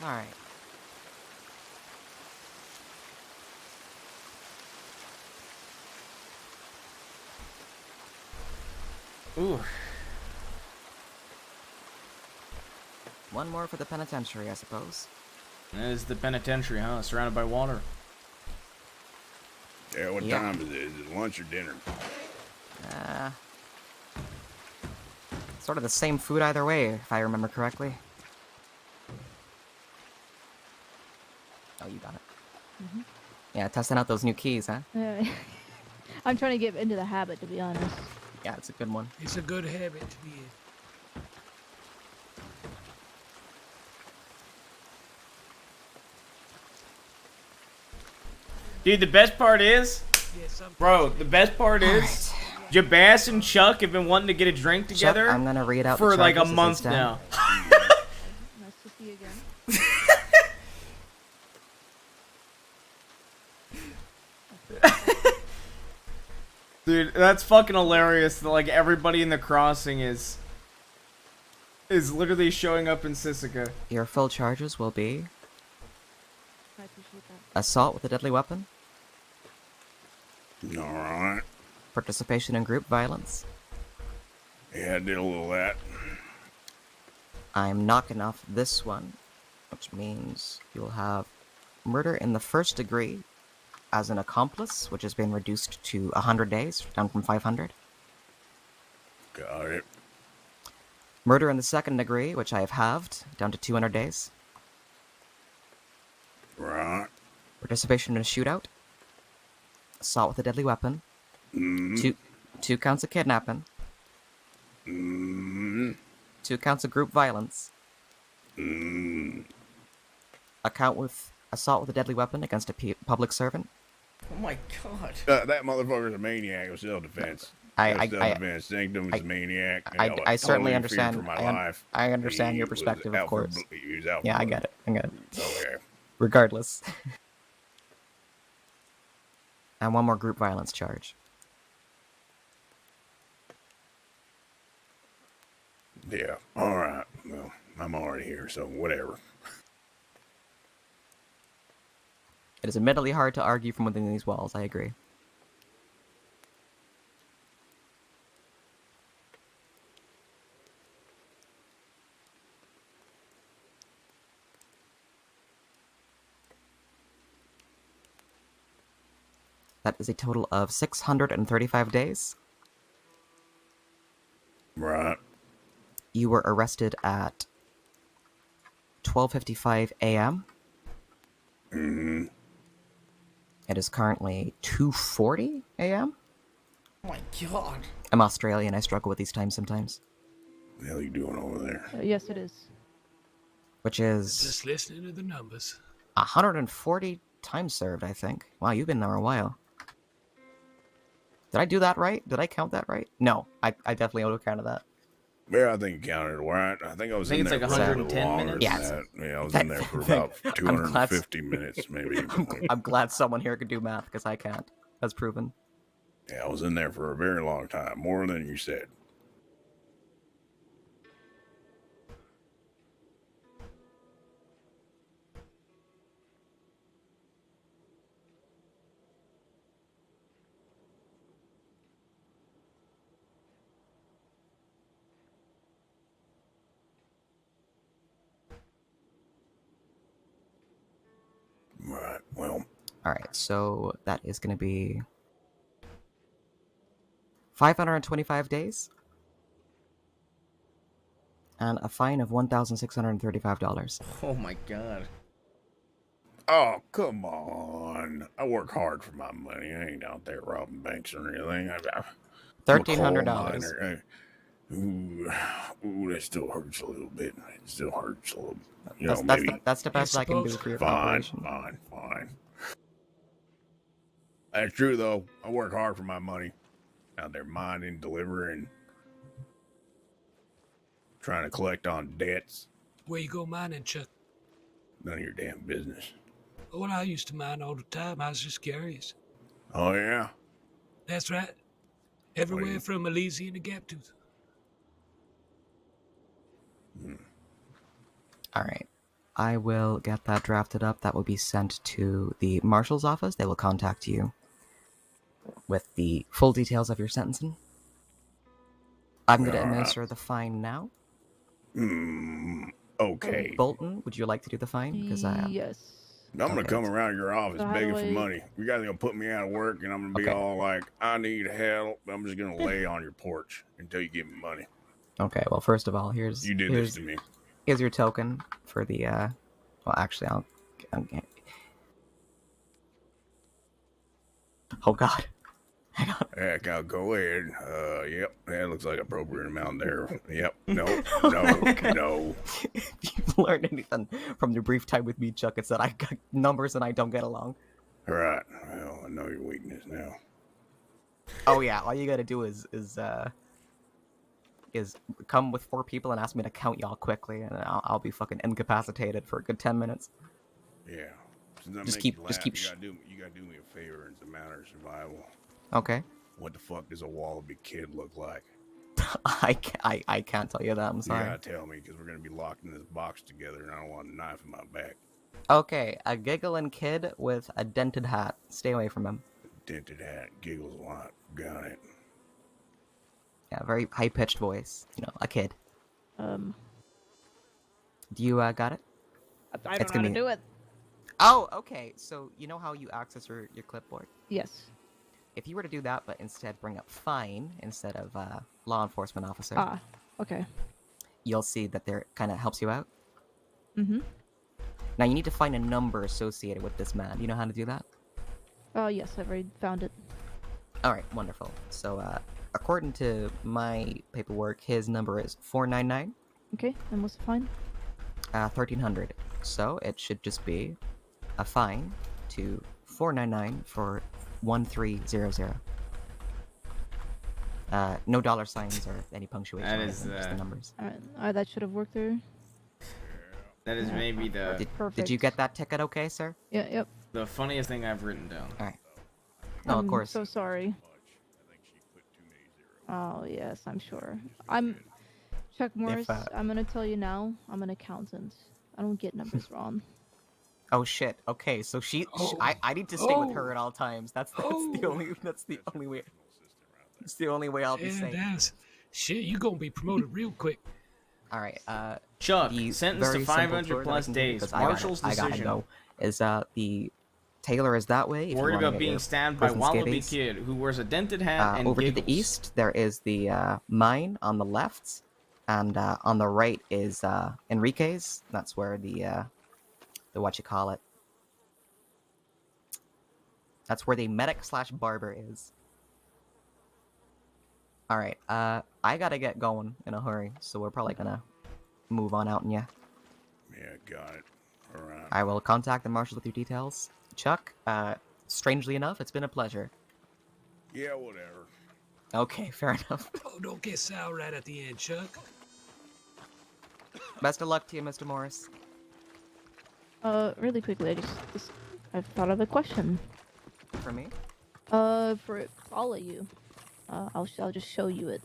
Alright. Ooh. One more for the penitentiary, I suppose. That is the penitentiary, huh? Surrounded by water. Yeah, what time is it? Is it lunch or dinner? Sort of the same food either way, if I remember correctly. Oh, you got it. Mm-hmm. Yeah, testing out those new keys, huh? I'm trying to get into the habit, to be honest. Yeah, it's a good one. It's a good habit to be in. Dude, the best part is, bro, the best part is, Jabaz and Chuck have been wanting to get a drink together Chuck, I'm gonna read out for the like a charges as month they stand. now. Nice to see you again. Dude, that's fucking hilarious that like everybody in the crossing is literally showing up in Sisika. Your full charges will be I appreciate that. assault with a deadly weapon, Alright. participation in group violence, Yeah, I did a little of that. I'm knocking off this one, which means you'll have murder in the first degree as an accomplice, which has been reduced to 100 days, down from 500. Got it. Murder in the second degree, which I have halved, down to 200 days. Right. Participation in a shootout. Assault with a deadly weapon. Two counts of kidnapping. 2 counts of group violence. A count with assault with a deadly weapon against a public servant. Oh my god. That motherfucker's a maniac of self-defense. Self-defense. Sanctum is a maniac. I certainly totally feared understand. for my life. I understand He your was perspective, of out for course. he was out Yeah, for I get it. I get it. Okay. Regardless. And one more group violence charge. Yeah. All right. Well, I'm already here, so whatever. It is admittedly hard to argue from within these walls, I agree. That is a total of 635 days. Right. You were arrested at 12:55 a.m. Mm-hmm. It is currently 2:40 a.m. Oh my god. I'm Australian. I struggle with these times sometimes. What the hell are you doing over there? Yes, it is. Which is Just listening to the numbers. 140 times served, I think. Wow, you've been there a while. Did I do that right? Did I count that right? No, I definitely would have counted that. Yeah, I think you counted it right. I think I was in there it's like for a little 110 longer minutes. than that. Yeah, I was in there for about 250 minutes, maybe. I'm glad someone here could do math, because I can't. That's proven. Yeah, I was in there for a very long time, more than you said. Right, well. Alright, so that is going to be 525 days. And a fine of $1,635. Oh my god. Oh, come on. I work hard for my money. I ain't out there robbing banks or anything. $1,300. Ooh, that still hurts a little bit. It still hurts a little. That's the best I can do for your corporation. Fine. That's true, though. I work hard for my money. Out there mining, delivering, trying to collect on debts. Where you go mining, Chuck? None of your damn business. Well, I used to mine all the time. I was just curious. Oh, yeah? That's right. Everywhere from Elysian to Gaptooth. Alright. I will get that drafted up. That will be sent to the marshal's office. They will contact you with the full details of your sentencing. I'm going to administer the fine now. Okay. Bolton, would you like to do the fine? Because Yes. I'm going to come around your office So how begging do for I- money. You guys are going to put me out of work, and I'm going to be Okay. all like, I need help. I'm just going to lay on your porch until you give me money. Okay, well, first of all, here's... You did this to me. Here's your token for the, Well, actually, I'll Oh, God. Heck, I'll go ahead. Yep, that looks like appropriate amount there. Yep, no. If you've learned anything from your brief time with me, Chuck, it's that I got numbers and I don't get along. Right. Well, I know your weakness now. Oh, yeah, all you gotta do is come with 4 people and ask me to count y'all quickly, and I'll be fucking incapacitated for a good 10 minutes. Yeah. Since I Just make keep- you just laugh, keep you gotta do me a favor. It's a matter of survival. Okay. What the fuck does a wallaby kid look like? I can't tell you that, I'm You sorry. gotta tell me, because we're gonna be locked in this box together, and I don't want a knife in my back. Okay, a giggling kid with a dented hat. Stay away from him. Dented hat, giggles a lot. Got it. Yeah, very high-pitched voice. You know, a kid. Um. Do you got it? I don't know how to do it. Oh, okay. So you know how you access your clipboard? Yes. If you were to do that, but instead bring up fine instead of law enforcement officer. Ah. Okay. You'll see that there kind of helps you out. Mm-hmm. Now you need to find a number associated with this man. You know how to do that? Oh yes, I've already found it. All right, wonderful. So according to my paperwork, his number is 499. Okay, and what's the fine? 1300. So it should just be a fine to 499 for 1300. No dollar signs or any punctuation. That is just the numbers. Alright, that should have worked there. That is maybe the. Did you get that ticket okay, sir? Yeah, yep. The funniest thing I've written down. All right. No, of course. I'm so sorry. Oh yes, I'm sure. Chuck Morris. I'm gonna tell you now. I'm an accountant. I don't get numbers wrong. Oh shit. Okay, so I need to stay with her at all times. That's the only way. It's the only way I'll be safe. Shit, you gonna be promoted real quick. All right. Chuck, the sentenced to very simple 500 tour that I plus can do, days. because Marshall's I gotta decision. go. Is the Taylor is that way? if you Worried wanna about get being your stabbed by prison Wallaby skivvies. Kid, who wears a dented hat and Over to giggles. the east, there is the mine on the left, and on the right is Enrique's. That's where the what you call it. That's where the medic / barber is. All right. I gotta get going in a hurry, so we're probably gonna move on out, and yeah. Yeah, got it. All right. I will contact the marshals with your details. Chuck, strangely enough, it's been a pleasure. Yeah, whatever. Okay, fair enough. Oh, don't get sour right at the end, Chuck. Best of luck to you, Mr. Morris. Really quickly, I've thought of a question. For me? For all of you. I'll just show you it.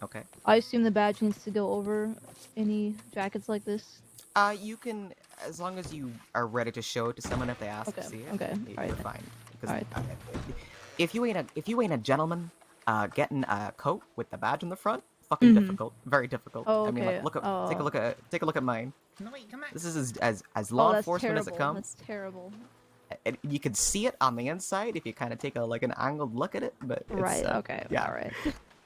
Okay. I assume the badge needs to go over any jackets like this. You can, as long as you are ready to show it to someone if they ask to see it. Okay. You're fine. Because Alright. if you ain't a gentleman, getting a coat with the badge on the front, fucking difficult, very difficult. Oh, I mean, like, okay. take a look at mine. No, wait, come on. This is as law enforcement as it terrible. comes. That's terrible. You can see it on the inside if you kind of take an angled look at it, but it's, Right. Okay. yeah. All right.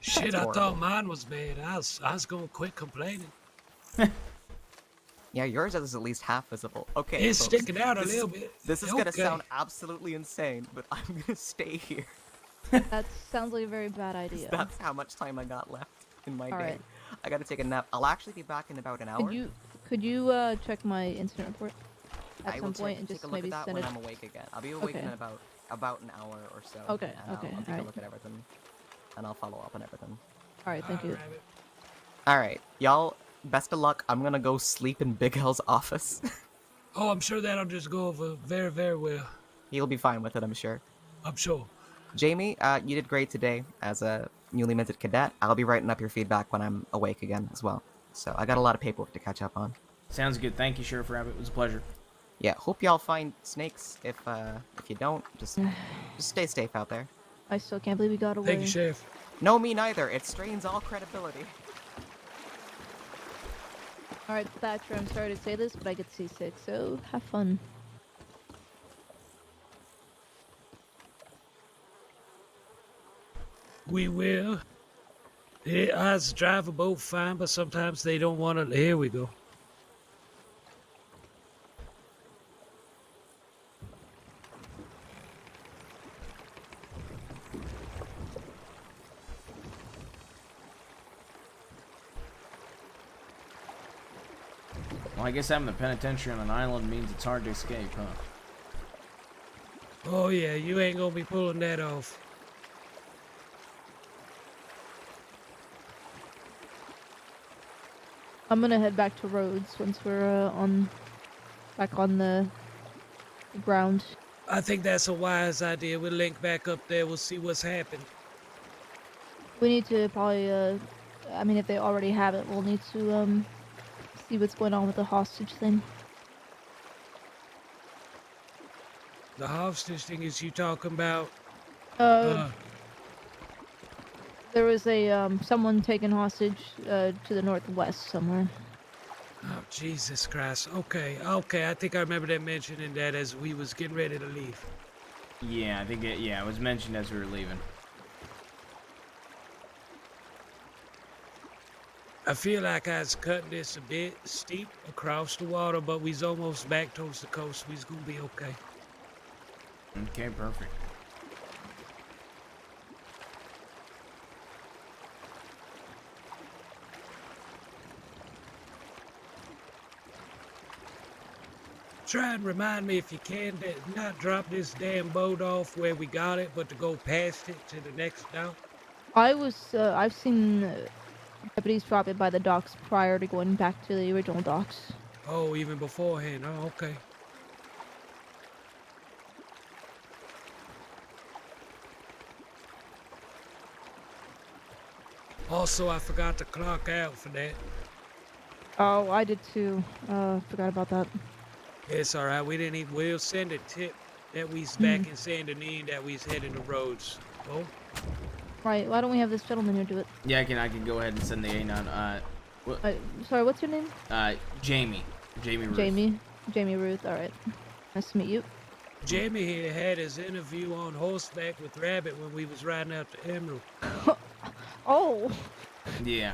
Shit, That's I horrible. thought mine was bad. I was gonna quit complaining. Yeah, yours is at least half visible. Okay, It's folks, sticking out a this little is- bit. This is gonna Okay. sound absolutely insane, but I'm gonna stay here. That sounds like a very bad idea. That's how much time I got left in my day. Alright. I gotta take a nap. I'll actually be back in about an hour. Could you check my incident report at I some will point and take just a look maybe at that send when it? I'm awake again. I'll be awake Okay. in about an hour or so. Okay, and okay, I'll take alright. a look at everything, and I'll follow up on everything. All right. Thank you. All right, y'all. Best of luck. I'm gonna go sleep in Big L's office. Oh, I'm sure that'll just go over very, very well. He'll be fine with it, I'm sure. I'm sure. Jamie, you did great today as a newly minted cadet. I'll be writing up your feedback when I'm awake again as well. So I got a lot of paperwork to catch up on. Sounds good. Thank you, Sheriff Rabbit. It was a pleasure. Yeah, hope y'all find snakes. If you don't, just stay safe out there. I still can't believe we got away. Thank you, Sheriff. No, me neither. It strains all credibility. All right, Thatcher. I'm sorry to say this, but I get seasick. So have fun. We will. The eyes drive a boat fine, but sometimes they don't want to. Here we go. Well, I guess having the penitentiary on an island means it's hard to escape, huh? Oh yeah, you ain't gonna be pulling that off. I'm gonna head back to Rhodes once we're back on the ground. I think that's a wise idea. We'll link back up there. We'll see what's happened. We need to probably I mean, if they already have it, we'll need to see what's going on with the hostage thing. The hostage thing is you talking about? There was a someone taken hostage to the northwest somewhere. Oh, Jesus Christ. Okay, I think I remember them mentioning that as we was getting ready to leave. Yeah, I think it was mentioned as we were leaving. I feel like I was cutting this a bit steep across the water, but we's almost back towards the coast. We's gonna be okay. Okay, perfect. Try and remind me if you can to not drop this damn boat off where we got it, but to go past it to the next dock. I've seen deputies drop it by the docks prior to going back to the original docks. Oh, even beforehand. Oh, okay. Also, I forgot to clock out for that. Oh, I did too. Forgot about that. It's all right. We didn't even. We'll send a tip that we's back in Saint Denis, that we's heading to Rhodes. Oh. Right. Why don't we have this gentleman here do it? Yeah, I can go ahead and send the A9. Sorry, what's your name? Jamie. Jamie Ruth. Jamie Ruth. All right. Nice to meet you. Jamie here had his interview on horseback with Rabbit when we was riding out to Emerald. Oh. Yeah.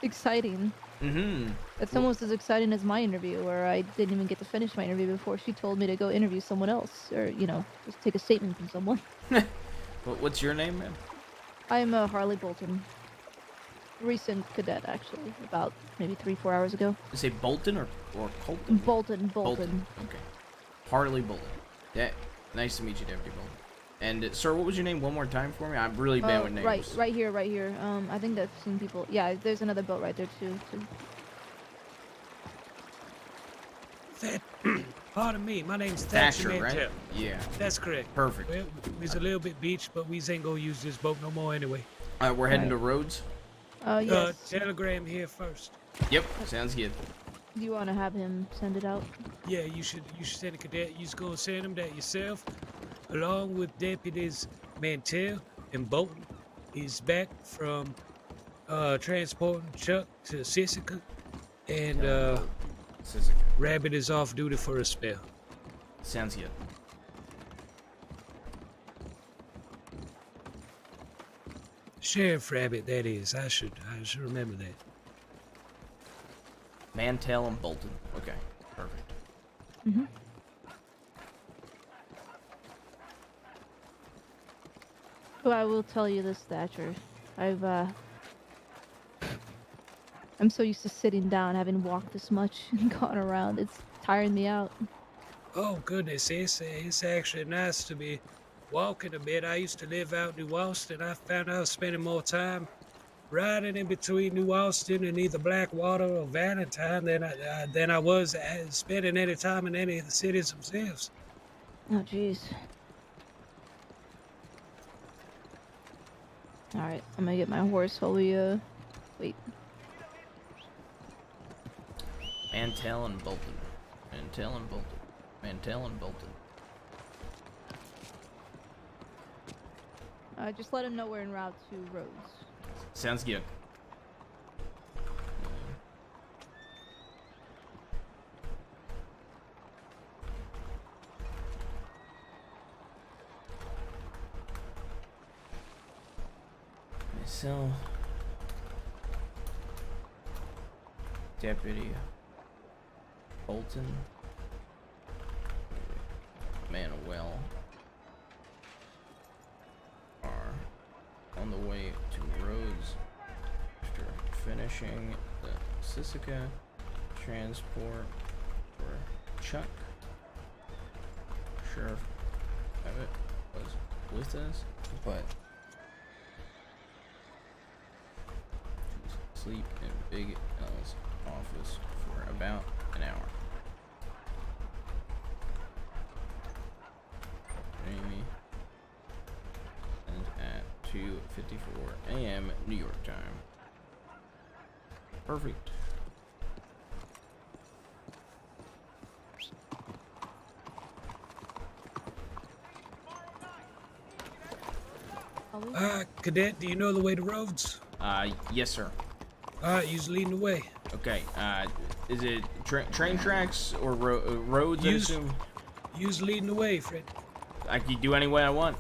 Exciting. Mm-hmm. That's almost as exciting as my interview, where I didn't even get to finish my interview before she told me to go interview someone else, or just take a statement from someone. What's your name, man? I'm Harley Bolton. Recent cadet, actually, about maybe 3-4 hours ago. You say Bolton or Colton? Bolton. Okay. Harley Bolton. Yeah. Nice to meet you, Deputy Bolton. And sir, what was your name one more time for me? I'm really bad with names. Right here. I think I've seen people. Yeah, there's another boat right there too. Pardon me, my name's Thatcher, right? Yeah. That's correct. Perfect. Well, we's a little bit beached, but we ain't gonna use this boat no more anyway. We're heading to Rhodes. Yes. Telegram here first. Yep, sounds good. Do you want to have him send it out? Yeah, you should send a cadet. You just gonna send him that yourself, along with deputies Mantell and Bolton. He's back from transporting Chuck to Sisika, and Sisika. Rabbit is off duty for a spell. Sounds good. Sheriff Rabbit, that is. I should remember that. Mantell and Bolton. Okay, perfect. Mm-hmm. Well, I will tell you this, Thatcher. I'm so used to sitting down, having walked this much and gone around. It's tiring me out. Oh goodness, it's actually nice to be walking a bit. I used to live out in New Austin. I found I was spending more time riding in between New Austin and either Blackwater or Valentine than I was spending any time in any of the cities themselves. Oh, jeez. All right, I'm gonna get my horse while we wait. Mantell and Bolton. Mantell and Bolton. Mantell and Bolton. Just let him know we're en route to Rhodes. Sounds good. So, Deputy Bolton, Manuel are on the way to Rhodes after finishing the Sisika transport for Chuck. Sheriff Abbott was with us, but sleep in Big L's office for about an hour. Jamie, and at 2:54 a.m. New York time. Perfect. Are we? Cadet, do you know the way to roads? Yes, sir. Alright, you's leading the way. Okay, is it train tracks or roads, I assume? You's leading the way, friend. I can do any way I want.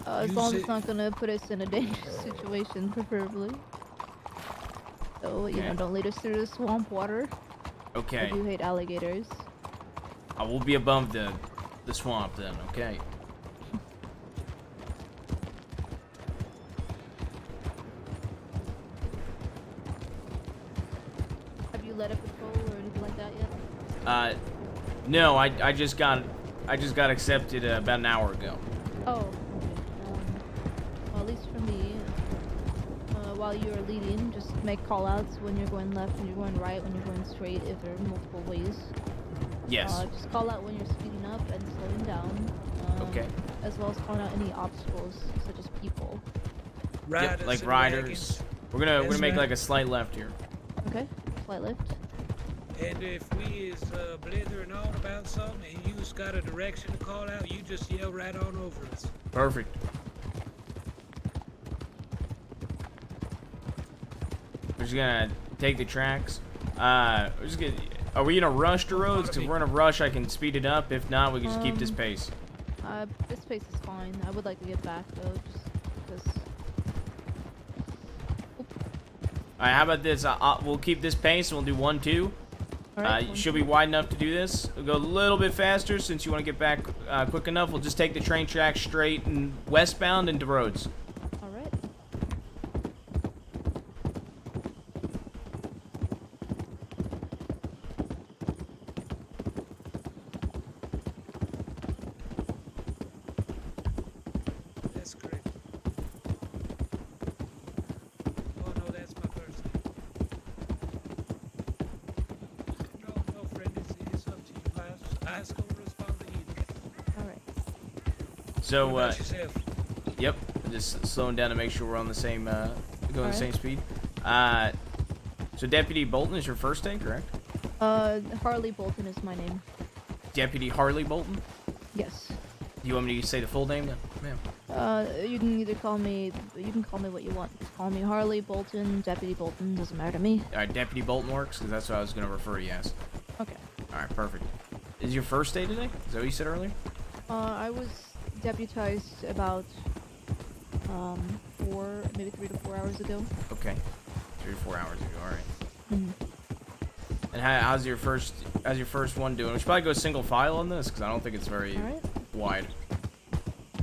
As long as it's not gonna put us in a dangerous situation, preferably. So, you know, don't lead us through the swamp water. Okay. I do hate alligators. I will be above the swamp then, okay? Have you led a patrol or anything like that yet? No, I just got accepted about an hour ago. Oh, okay. Well, at least for me, while you're leading, just make call-outs when you're going left, when you're going right, when you're going straight, if there are multiple ways. Yes. Just call out when you're speeding up and slowing down. Okay. As well as calling out any obstacles, such as people. Yep, like riders. We're gonna make like a slight left here. Okay, slight left. And if we is blithering on about something and you's got a direction to call out, you just yell right on over us. Perfect. We're just gonna take the tracks. We're just gonna. Are we in a rush to roads? Because if we're in a rush, I can speed it up. If not, we can just keep this pace. This pace is fine. I would like to get back though, just because. Alright, how about this? We'll keep this pace and we'll do 1, 2. Alright, should be wide enough to do this. We'll go a little bit faster since you want to get back quick enough. We'll just take the train track straight and westbound into roads. Alright. That's great. Oh no, that's my birthday. No, friend, it's up to you. I was gonna respond to you. Alright. So, What about yourself? Yep, just slowing down to make sure we're on the same, going the same speed. So Deputy Bolton is your first name, correct? Harley Bolton is my name. Deputy Harley Bolton? Yes. Do you want me to say the full name then, ma'am? You can either call me, what you want. Just call me Harley Bolton, Deputy Bolton, doesn't matter to me. Alright, Deputy Bolton works, because that's what I was going to refer to you as. Okay. Alright, perfect. Is your first day today? Is that what you said earlier? I was deputized about, 3 to 4 hours ago. Okay. 3 to 4 hours ago, alright. Mhm. And how's your first one doing? We should probably go single file on this, because I don't think it's very wide.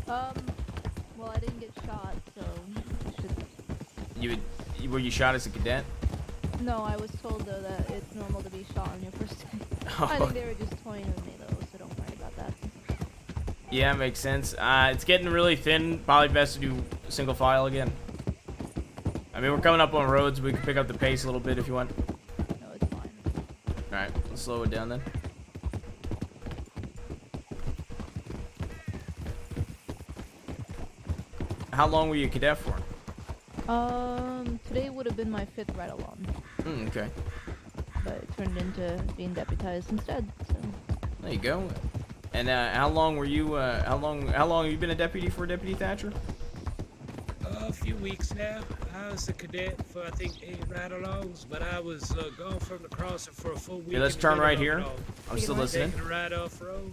Well, I didn't get shot, so I should... Were you shot as a cadet? No, I was told, though, that it's normal to be shot on your first day. I think they were just toying with me, though, so don't worry about that. Yeah, makes sense. It's getting really thin. Probably best to do single file again. I mean, we're coming up on roads. We can pick up the pace a little bit if you want. No, it's fine. Alright, let's slow it down then. How long were you a cadet for? Today would have been my 5th ride-along. Okay. But it turned into being deputized instead, so... There you go. And how long were you? How long have you been a deputy for, Deputy Thatcher? A few weeks now. I was a cadet for I think 8 ride-alongs, but I was gone from the crossing for a full week. Okay, let's turn right here. I'm still listening. Taking a ride off road.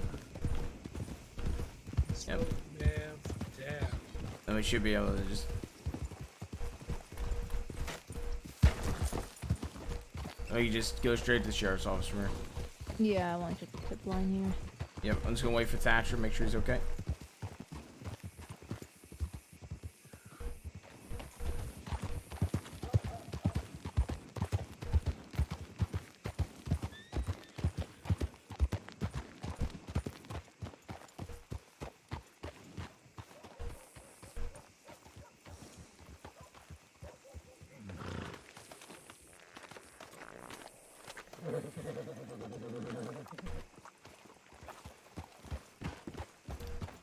Slow down. Then we should be able to just. Oh, you just go straight to the sheriff's office from here. Yeah, I want to check the tip line here. Yep, I'm just gonna wait for Thatcher, make sure he's okay.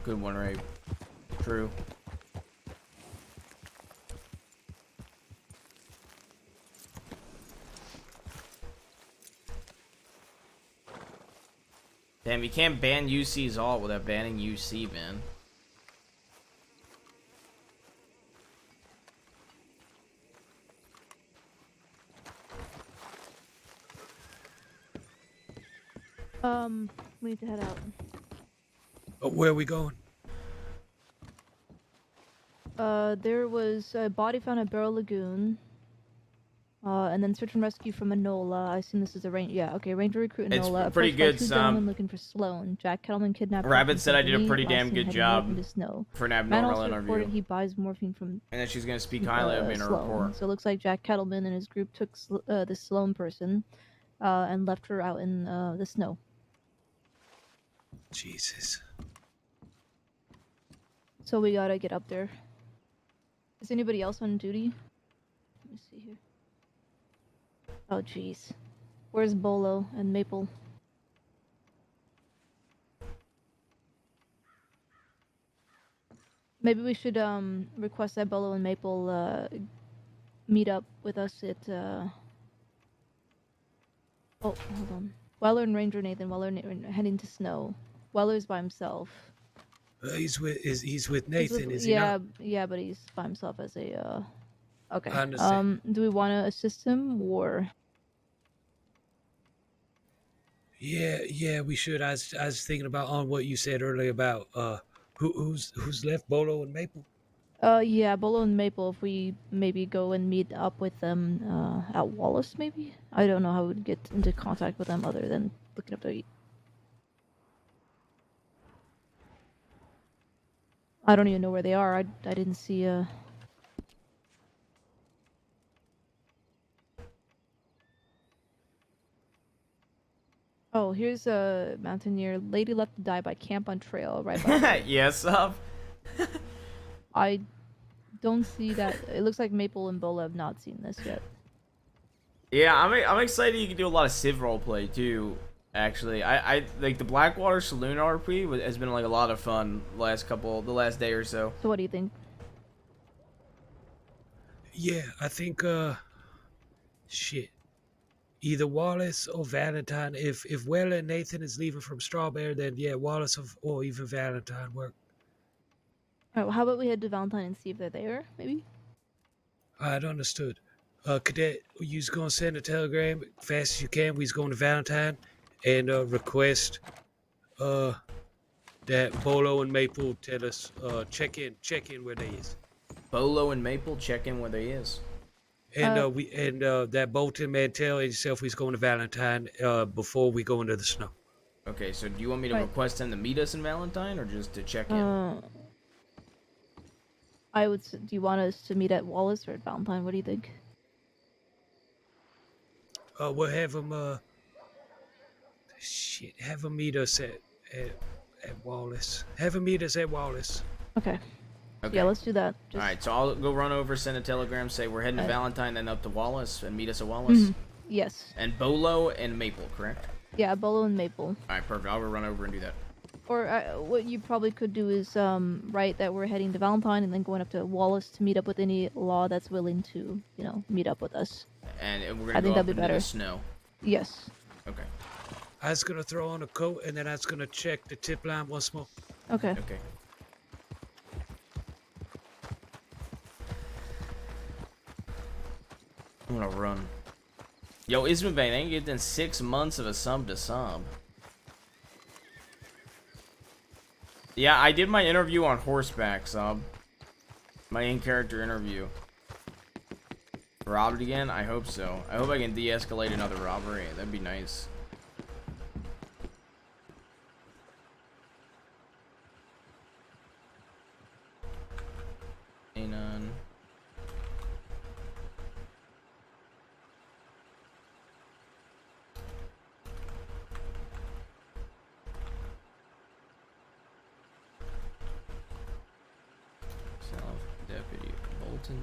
Good one, Ray. True. Damn, you can't ban UC's alt without banning UC, man. We need to head out. Where are we going? There was a body found at Barrel Lagoon. And then search and rescue from Enola. I assume this is a ranger. Yeah, okay. Ranger recruit It's Enola. pretty Approached by good, two Sam. gentlemen looking for Sloan. Jack Kettleman kidnapped. Rabbit from said I did a Tiffany, pretty last damn seen good heading north job into snow. for an Man abnormal also interview. reported he buys morphine from. And then she's gonna speak highly of me in her Sloan. report. So it looks like Jack Kettleman and his group took this Sloan person, and left her out in the snow. Jesus. So we gotta get up there. Is anybody else on duty? Let me see here. Oh, jeez. Where's Bolo and Maple? Maybe we should request that Bolo and Maple meet up with us at oh, hold on. Weller and Ranger Nathan. Weller heading to Snow. Weller's by himself. He's with Nathan, is he yeah, not? yeah, but he's by himself as a okay. I understand. Do we want to assist him or? Yeah, we should. I was thinking about on what you said earlier about who's left, Bolo and Maple. Yeah, Bolo and Maple. If we maybe go and meet up with them at Wallace, maybe. I don't know how we'd get into contact with them other than looking up their. I don't even know where they are. I didn't see Oh, here's a mountaineer. Lady left to die by camp on trail right by. Yes, I don't see that. It looks like Maple and Bola have not seen this yet. Yeah, I'm excited you can do a lot of Civ roleplay too. Actually, I like the Blackwater Saloon RP has been like a lot of fun the last day or so. So what do you think? Yeah, I think shit. Either Wallace or Valentine. If Weller and Nathan is leaving from Strawberry, then yeah, Wallace or even Valentine work. Alright, well, how about we head to Valentine and see if they're there, maybe? Alright, understood. Cadet, you's gonna send a telegram fast as you can. We's going to Valentine and request that Bolo and Maple tell us check in where they is. Bolo and Maple check in where they is. And that Bolton man tell himself he's going to Valentine before we go into the snow. Okay, so do you want me to request them to meet us in Valentine or just to check in? Do you want us to meet at Wallace or at Valentine? What do you think? We'll have them have them meet us at Wallace. Have them meet us at Wallace. Okay. Yeah, let's do that. All right, so I'll go run over, send a telegram, say we're heading to Valentine, then up to Wallace, and meet us at Wallace. Yes. And Bolo and Maple, correct? Yeah, Bolo and Maple. All right, perfect. I'll run over and do that. Or what you probably could do is write that we're heading to Valentine and then going up to Wallace to meet up with any law that's willing to, meet up with us. And we're I gonna think go up that'd be into better. the snow. Yes. Okay. I was gonna throw on a coat and then I was gonna check the tip line once more. Okay. Okay. I'm gonna run. Yo, Ismail, they ain't getting 6 months of a sub to sub. Yeah, I did my interview on horseback, sub. My in-character interview. Robbed again? I hope so. I hope I can de-escalate another robbery. That'd be nice. Anon. Deputy Bolton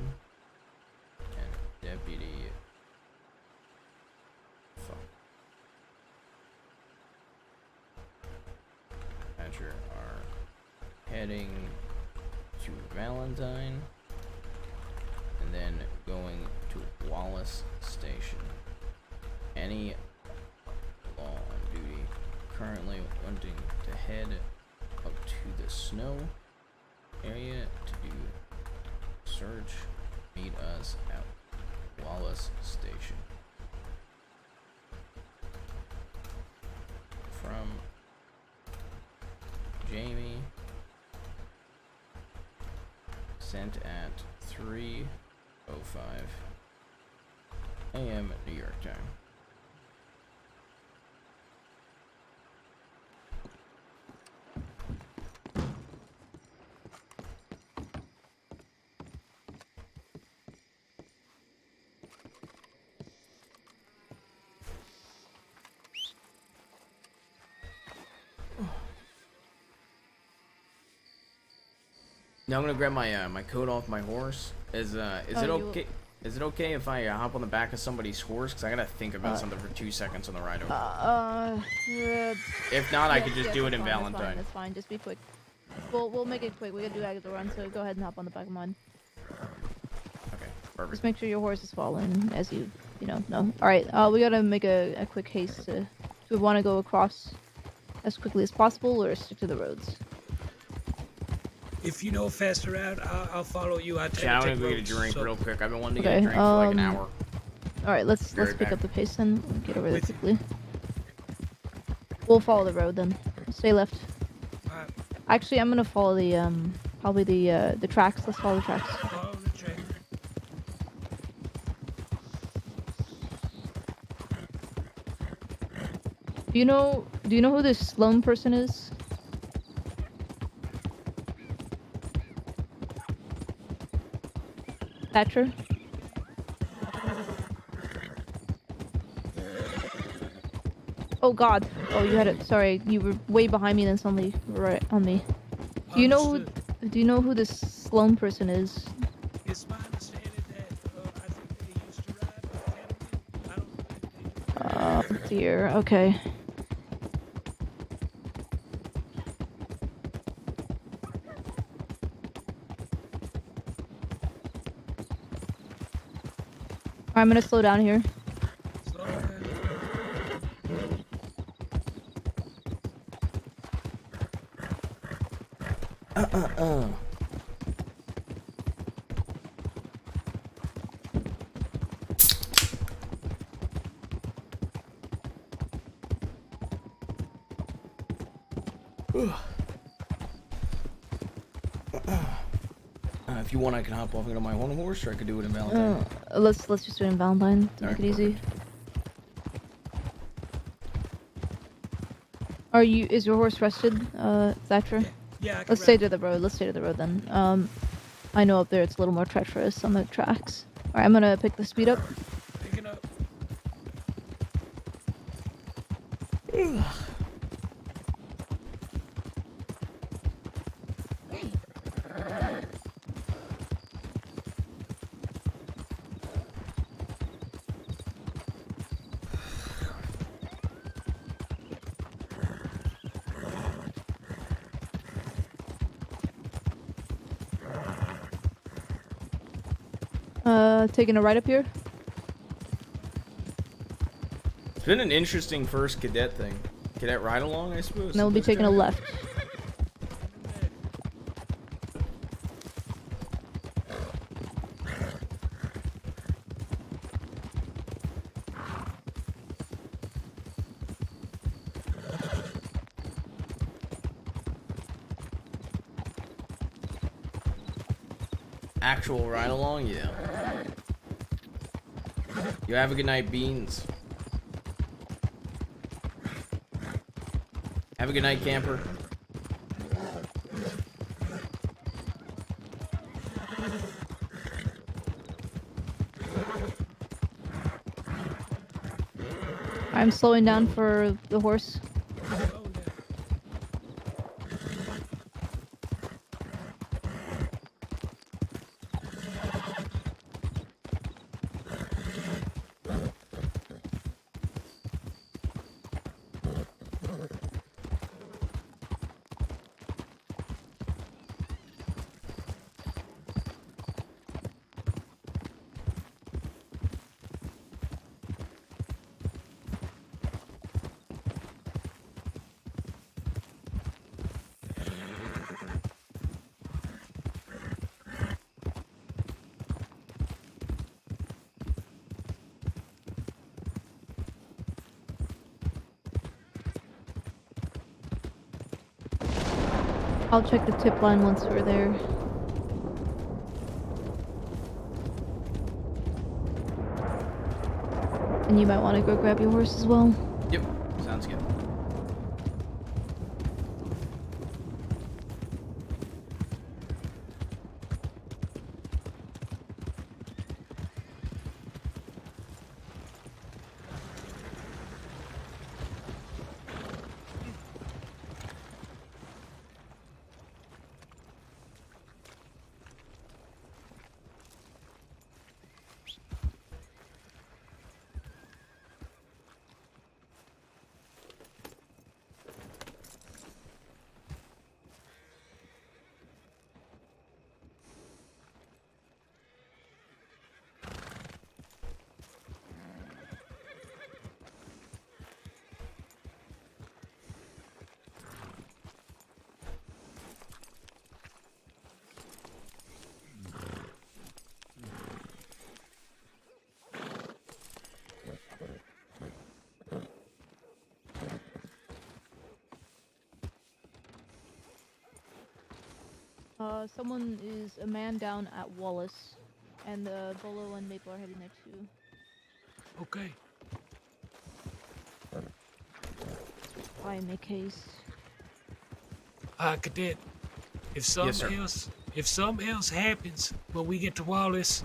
and Deputy Patcher are heading to Valentine and then going to Wallace Station. Any law on duty currently wanting to head up to the snow area to do search, meet us at Wallace Station. From Sent at 3:05 a.m. New York time. Now I'm gonna grab my my coat off my horse. Is it okay? Is it okay if I hop on the back of somebody's horse? Cause I gotta think about something for 2 seconds on the ride over. If not, I could just do it in Valentine. That's fine. Just be quick. We'll make it quick. We gotta do the run, so go ahead and hop on the back of mine. Okay, perfect. Just make sure your horse is following as you know. All right. We gotta make a quick haste. Do we want to go across as quickly as possible, or stick to the roads? If you know a faster route, I'll follow you. I Yeah, I'm gonna go get a drink real quick. I've been wanting to get a drink for like an hour. All right, let's pick up the pace then. We'll get over there quickly. We'll follow the road then. Stay left. Actually, I'm gonna follow the probably the tracks. Let's follow the tracks. Follow the train. Do you know who this Sloan person is? Thatcher? Oh god. Oh, you had it. Sorry, you were way behind me, then suddenly right on me. Do you know who this Sloan person is? It's my understanding that I think they used to ride with Academy. Oh dear. Okay. I'm gonna slow down here. If you want, I can hop off and get on my own horse, or I could do it in Valentine. Let's just do it in Valentine to make it easy. Is your horse rested, Thatcher? Yeah, Let's stay to the road. Let's stay to the road then. I know up there it's a little more treacherous on the tracks. Alright, I'm gonna pick the speed up. Picking up. Taking a right up here. It's been an interesting first cadet thing. Cadet ride along, I suppose. And then we'll be taking a left. Actual ride along, yeah. You have a good night, Beans. Have a good night, camper. I'm slowing down for the horse. I'll check the tip line once we're there. And you might want to go grab your horse as well. Yep, sounds good. Someone is a man down at Wallace, and the Bolo and Maple are heading there too. Okay. Try and make haste. Cadet, if something else happens when we get to Wallace,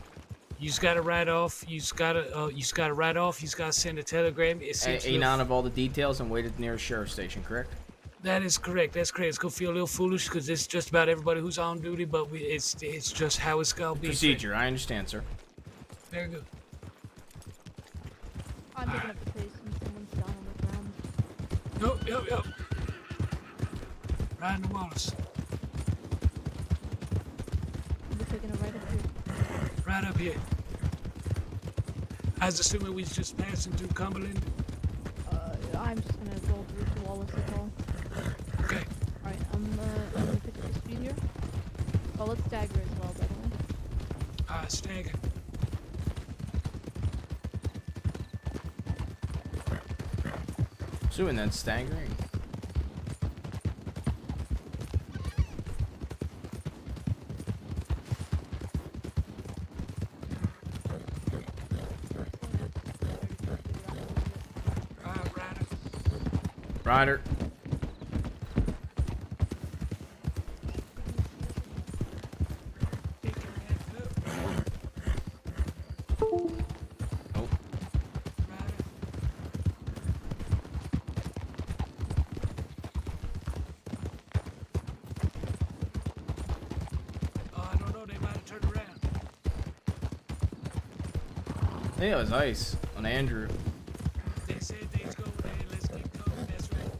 you just gotta write off. You just gotta send a telegram. A9 of all the details and wait at the nearest sheriff's station, correct? That is correct. That's correct. It's gonna feel a little foolish because it's just about everybody who's on duty, but it's just how it's gonna be. Procedure. I understand, sir. Very good. I'm picking up the pace and someone's down on the ground. Yup. Riding to Wallace. We're taking it right up here. Right up here. I was assuming we was just passing through Cumberland. I'm just gonna go through to Wallace at all. Okay. Alright, I'm gonna pick up the speed here. Oh, let's stagger as well, by the way. Stagger. Assuming that's staggering. Ryder. I don't know. They might have turned around. I think it was ice on Andrew. They said they'd go there. Let's get going. That's right.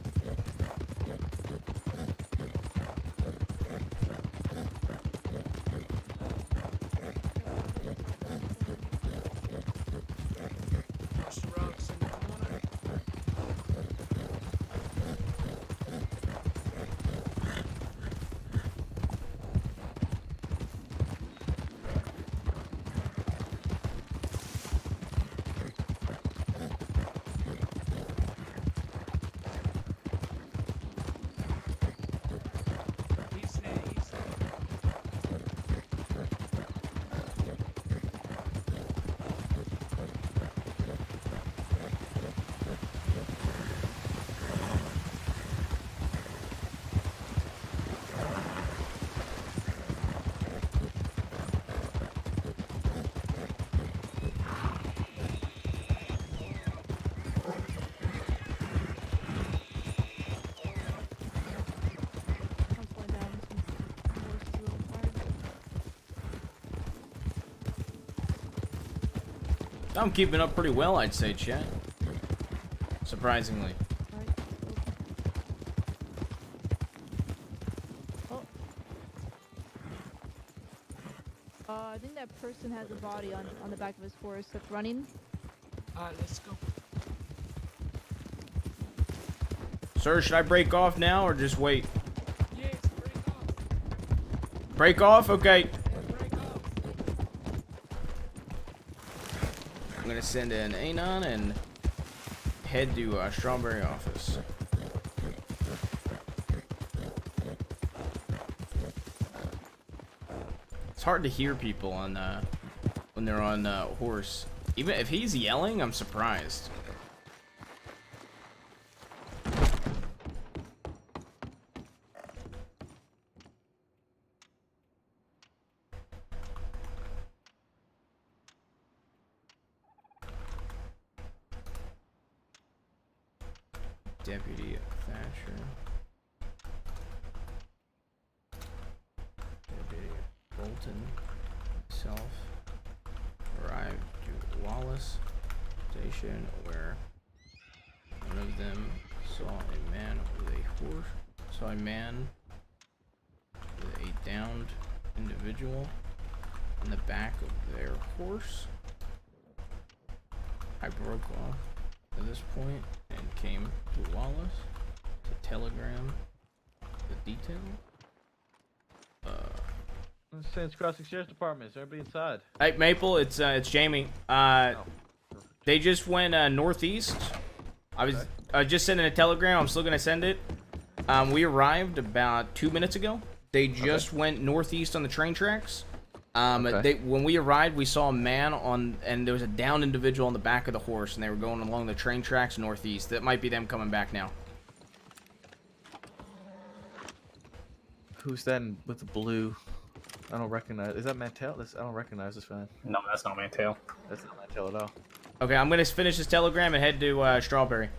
Push the rocks in the corner. I'm keeping up pretty well, I'd say, chat. Surprisingly. I think that person has a body on the back of his horse that's running. Alright, let's go. Sir, should I break off now or just wait? Yes, break off. Break off? Okay. I'm gonna send an A9 and head to Strawberry office. It's hard to hear people on when they're on horse. Even if he's yelling, I'm surprised. Deputy Thatcher. Deputy Bolton himself arrived to Wallace Station, where one of them saw a man with a horse. Saw a man with a downed individual in the back of their horse. I broke off at this point and came to Wallace to telegram the detail. Saints Crossing Sheriff's Department. Is everybody inside? Hey, Maple, it's Jaime. They just went northeast. I was just sending a telegram. I'm still gonna send it. We arrived about 2 minutes ago. They just went northeast on the train tracks. When we arrived, we saw a man and there was a downed individual on the back of the horse, and they were going along the train tracks northeast. That might be them coming back now. Who's that with the blue? I don't recognize. Is that Mantel? I don't recognize this man. No, that's not Mantel. That's not Mantel at all. Okay, I'm gonna finish this telegram and head to Strawberry.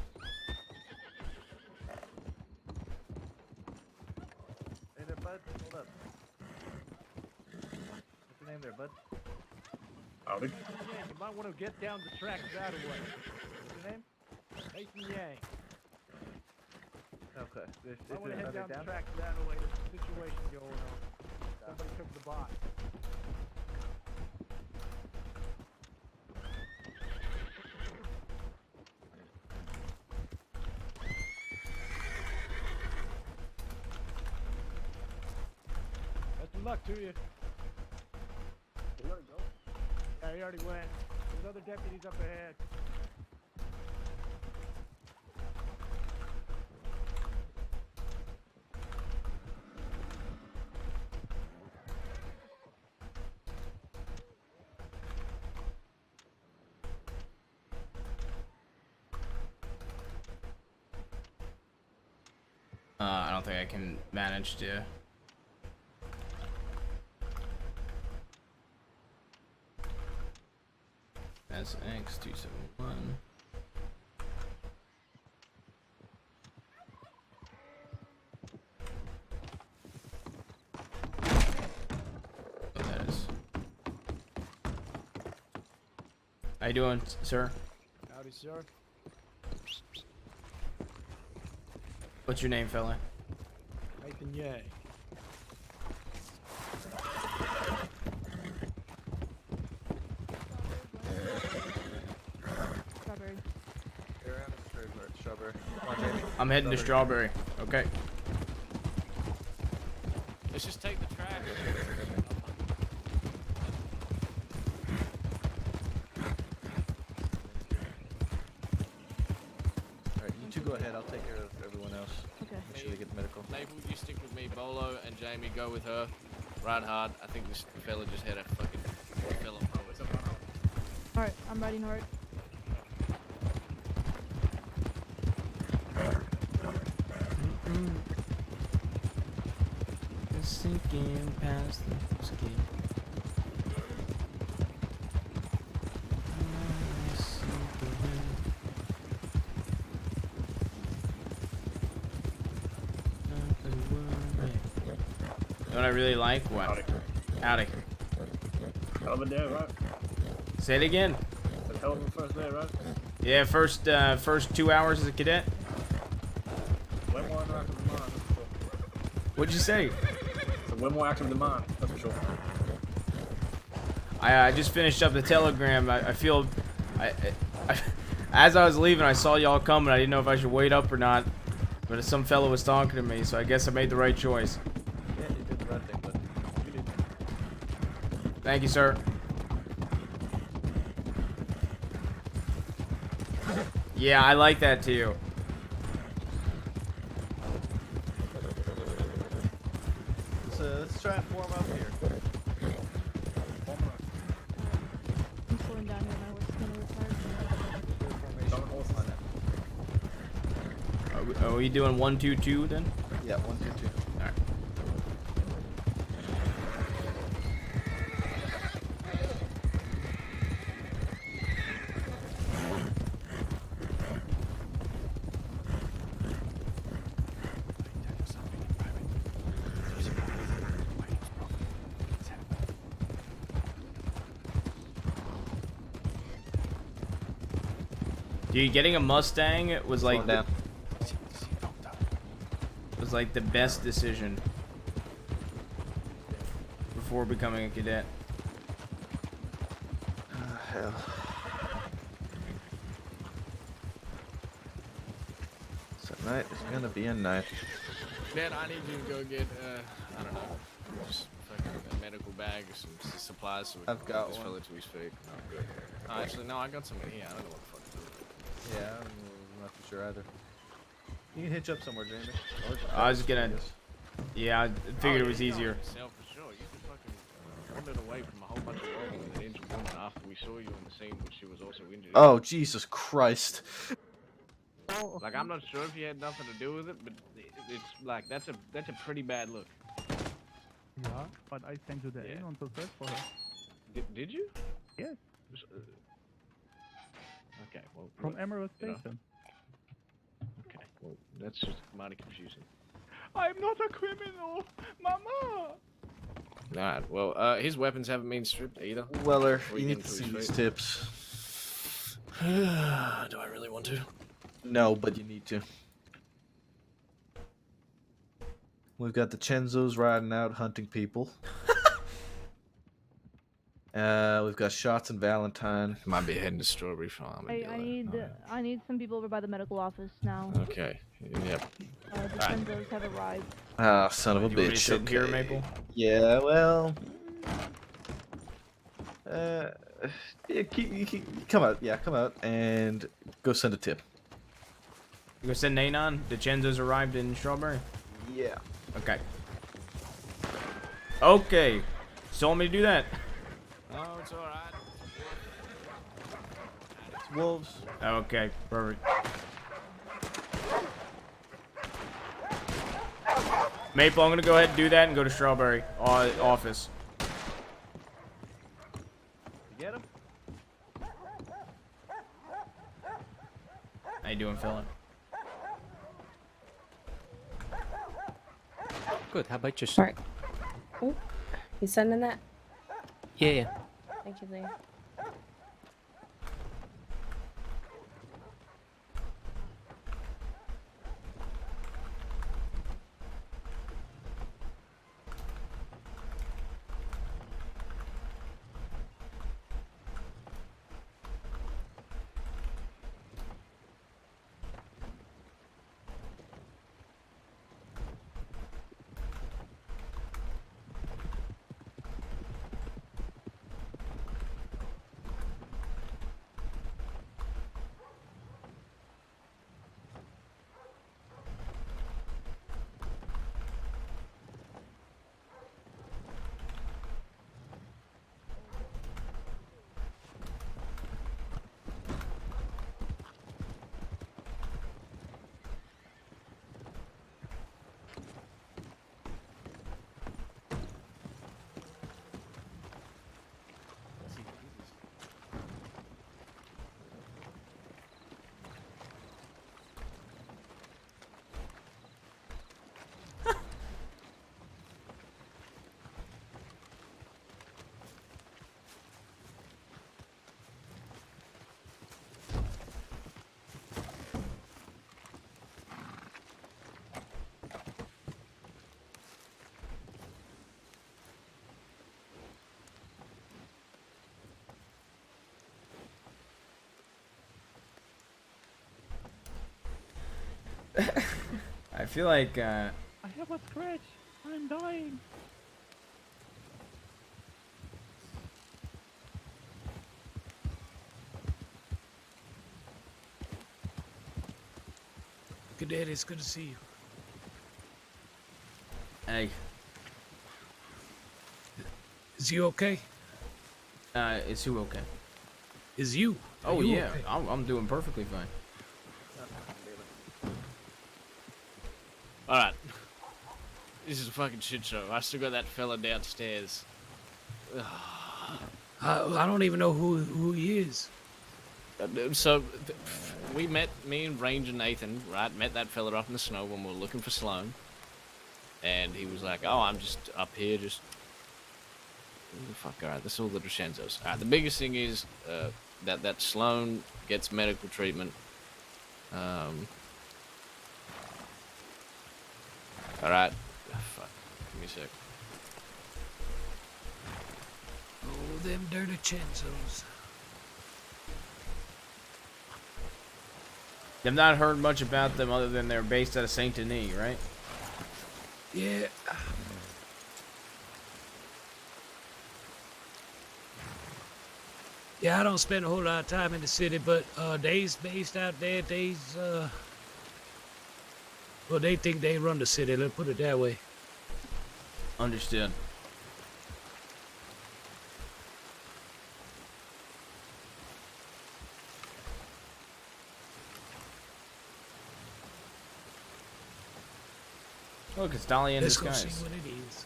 Hey there, bud. Hold up. What's your name there, bud? Howdy. Yeah, you might want to get down the tracks that way. What's your name? Nathan Yang. Okay. I want to head down the tracks that way. There's a situation going on. Somebody took the bot. Best of luck to you. You already go? Yeah, he already went. There's other deputies up ahead. I don't think I can manage to. SX271. Oh, that is. How you doing, sir? Howdy, sir. What's your name, fella? Nathan Yang. Strawberry. Strawberry. Come on, Jamie. I'm heading to Strawberry. Okay. Let's just take the track. Alright, you two go ahead. I'll take care of everyone else. Okay. Make sure they get the medical. Maple, you stick with me. Bolo and Jamie go with her. Ride hard. I think this fella just had a fucking fella pro. Alright, I'm riding hard. Sinking past the skin. You know what I really like? What? Howdy. Hell of a day, right? Say it again. It's a hell of a first day, right? Yeah, first 2 hours as a cadet. Way more interactive than mine, that's for sure. What'd you say? So way more active than mine, that's for sure. I just finished up the telegram. I feel, as I was leaving, I saw y'all coming. I didn't know if I should wait up or not, but some fellow was talking to me, so I guess I made the right choice. Yeah, you did the right thing, but you did. Thank you, sir. Yeah, I like that too. Let's try and form up here. I'm slowing down here. My horse is gonna Oh, are you doing 1, 2, 2 then? Yeah, 1, 2, 2. All right. Dude, getting a Mustang was like was like the best decision before becoming a cadet. Hell. So night is gonna be a night. Dad, I need you to go get, I don't know, just fucking a medical bag or some supplies so we I've can got this one. fella to his feet. Oh, good. Actually, no, I got some in here. I don't know what the fuck to do with it. Yeah, I'm not too sure either. You can hitch up somewhere, Jamie. I was gonna. Yeah, I figured it was you know easier. yourself for sure. You could fucking wandered away from a whole bunch of women with an injured woman after we saw you in the scene, which she was also injured. Oh, Jesus Christ. Like, I'm not sure if you had nothing to do with it, but it's like that's a pretty bad look. Yeah, but I sent you the alien to search for her. Did you? Yes. Okay, well. From look, Emerald you know. Station. Okay, well, that's just mighty confusing. I'm not a criminal, Mama. Alright, well, his weapons haven't been stripped either. Weller, Before you get need to into see his these feet. tips. Do I really want to? No, but you need to. We've got the Chenzos riding out hunting people. We've got Shots and Valentine. Might be heading to Strawberry Farm. I need some people over by the medical office now. Okay. Yep. The Senzos have arrived. Ah, son of a You want me to bitch. sit here, Okay. Maple? Yeah, well. Yeah, come out. Yeah, come out and go send a tip. You gonna send Nanon? The Chenzos arrived in Strawberry? Yeah. Okay. Okay. So want me to do that? Oh, it's alright. It's wolves. Okay, perfect. Maple, I'm gonna go ahead and do that and go to Strawberry office. You get him? How you doing, fella? Good. How about yourself? Alright. Oh, you sending that? Yeah. Thank you, Lee. I feel like, I have a scratch. I'm dying. Good day, it's good to see you. Hey. Is you okay? Is who okay? Is you? Oh you yeah, okay? I'm doing perfectly fine. Alright. This is a fucking shit show. I still got that fella downstairs. I don't even know who he is. So, we met, me and Ranger Nathan, right, met that fella up in the snow when we were looking for Sloan. And he was like, oh, I'm just up here, just... Fuck, alright, that's all the Crescenzos. Alright, the biggest thing is that Sloan gets medical treatment. Alright. Oh, fuck, give me a sec. Oh, them dirty Chenzos. I've not heard much about them other than they're based out of Saint Denis, right? Yeah. Yeah, I don't spend a whole lot of time in the city, but they's based out there. Well, they think they run the city. Let's put it that way. Understood. Look, it's Dolly in Let's go disguise. see what it is.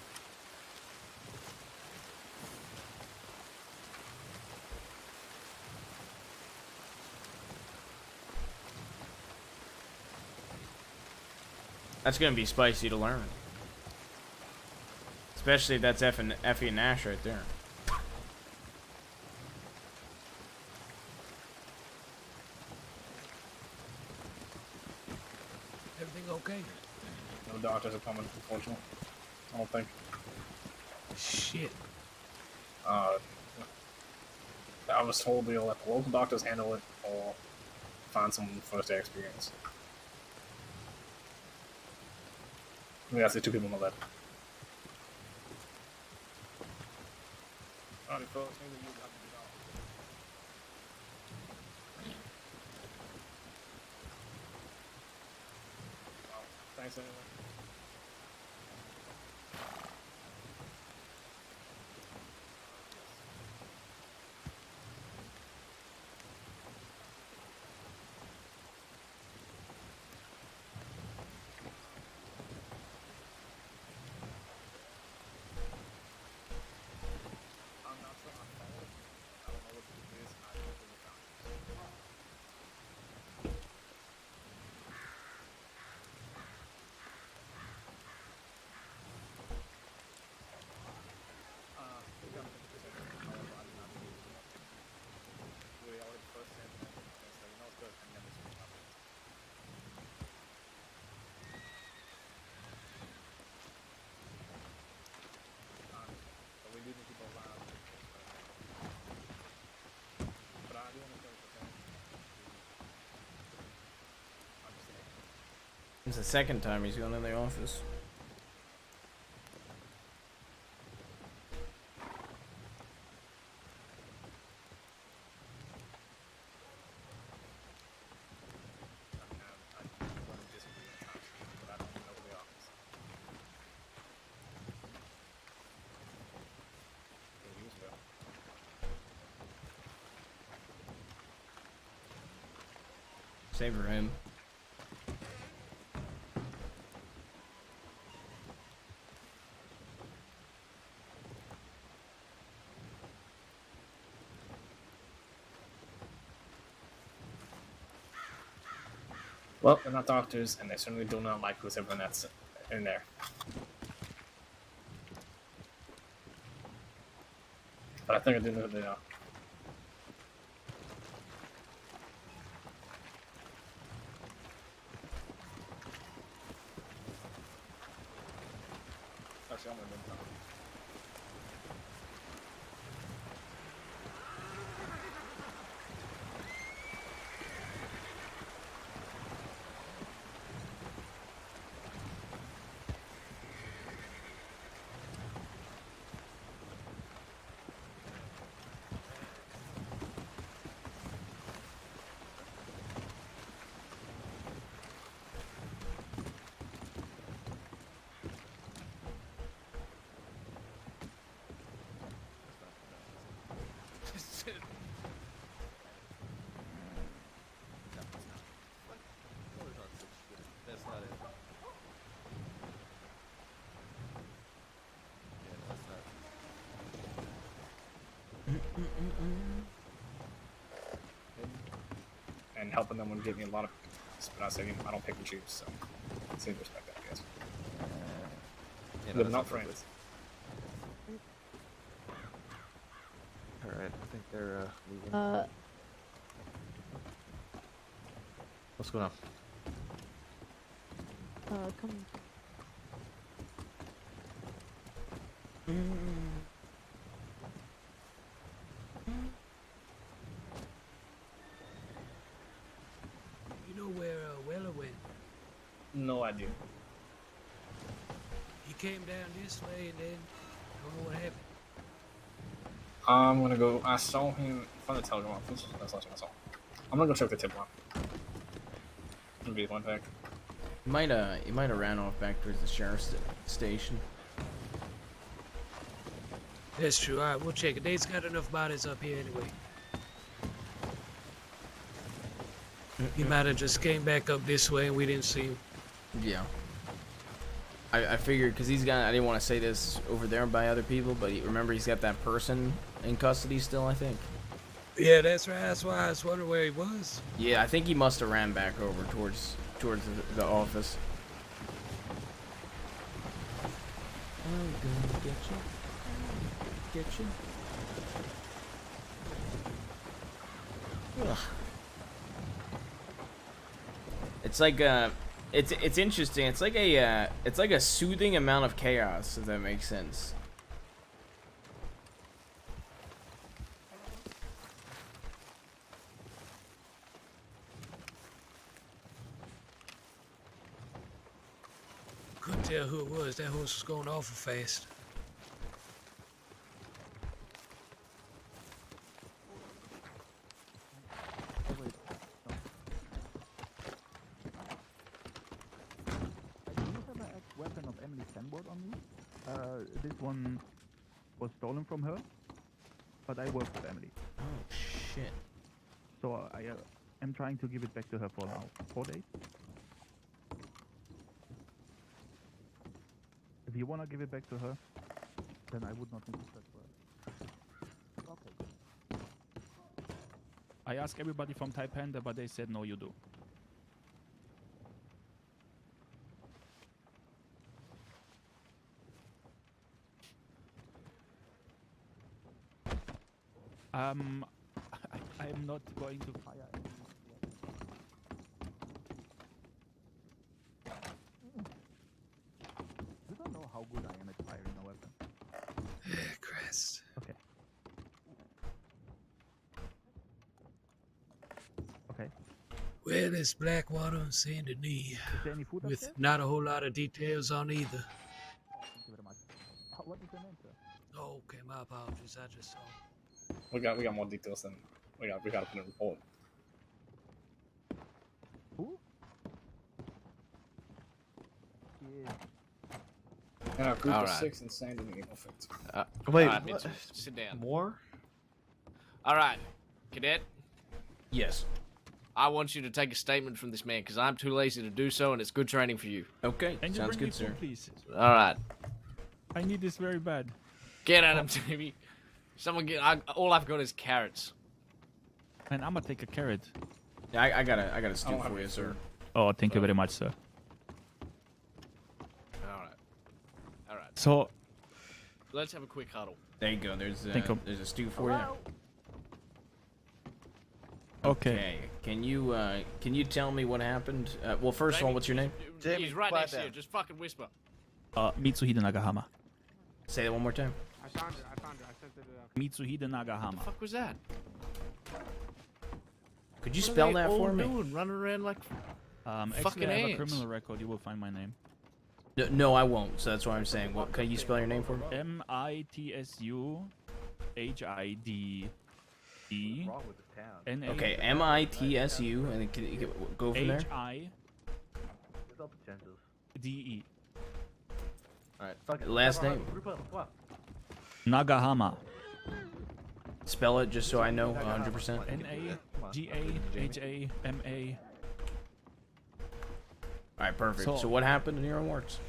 That's gonna be spicy to learn. Especially if that's Effie and Nash right there. Everything okay? No doctors are coming, unfortunately. I don't think. Shit. I was told we'll let the local doctors handle it or find some first aid experience. We have to see two people in the letter. Alrighty, folks, maybe you have to get off. Well, thanks anyway. It's the second time he's gone in the office. Save for him. Well, they're not doctors, and they certainly do not like who's everyone that's in there. But I think I do know who they are. Actually, I'm gonna move on. And helping them would give me a lot of, but I said, you know, I don't pick and choose, so seem to respect that, I guess. Yeah, But that's not not friends. Alright, I think they're leaving. What's going on? Come. You know where Weller went? No idea. He came down this way and then I don't know what happened. I'm gonna go. I saw him from the telegram office. That's not what I saw. I'm gonna go check the tip line. Gonna be one fact. He might have ran off back towards the sheriff's station. That's true. Alright, we'll check it. They's got enough bodies up here anyway. He might have just came back up this way and we didn't see him. Yeah. I figured because he's got. I didn't want to say this over there by other people, but remember he's got that person in custody still. I think. Yeah, that's right. That's why I was wondering where he was. Yeah, I think he must have ran back over towards the office. I'm gonna get you. Get you. Ugh. It's like it's interesting. It's like a soothing amount of chaos, if that makes sense. Couldn't tell who it was. That horse was going awful fast. Weapon of Emily Sandboard on me. This one was stolen from her, but I work with Emily. Oh shit. So I am trying to give it back to her for now. 4 days. If you wanna give it back to her, then I would not need to search for it. Okay. I asked everybody from Type Panda, but they said no, you do. I am not going to fire anything. You don't know how good I am at firing a weapon. Christ. Okay. Okay. Well, it's Blackwater and Saint Denis, there any food with upstairs? not a whole lot of details on either. Thank you very much. What is your name, sir? Oh, okay, my apologies. I just saw. We got more details than we got to put in a report. Who? Yeah. And our group All of right. 6 and Sandy and offense. Wait, all right, what? Mitchell, sit down. More? All right, cadet. Yes. I want you to take a statement from this man because I'm too lazy to do so, and it's good training for you. Okay. And you Sounds bring me good, sir. food, please. All right. I need this very bad. Get at him, Timmy. Someone get. All I've got is carrots. And I'm gonna take a carrot. Yeah, I got a stew don't for have you, it, sir. Oh, thank you very much, sir. All right. All right. So, Let's have a quick huddle. There you go. There's Think of- a stew for you. okay. Can you tell me what happened? Well, first of all, what's your name? Jamie, He's right quiet next to you. down. Just fucking whisper. Mitsuhide Nagahama. Say that one more time. I found it. I sent it. Mitsuhide Nagahama. What the fuck was that? Could you What are spell they that all for me? doing? Running around like Actually, fucking I have a ants. criminal record. You will find my name. No, I won't. So that's why I'm saying. What? Can you spell your name for me? MITSUHIDE. What's wrong with the town? Okay, MITSU, and then can you go from there. HIDE. There's all potentials. Alright, fuck it. Last Come on, name. Group up, come on. Nagahama. Spell it just so I know 100%. NAGAHAMA. All right, perfect. So, So- what happened in your own words?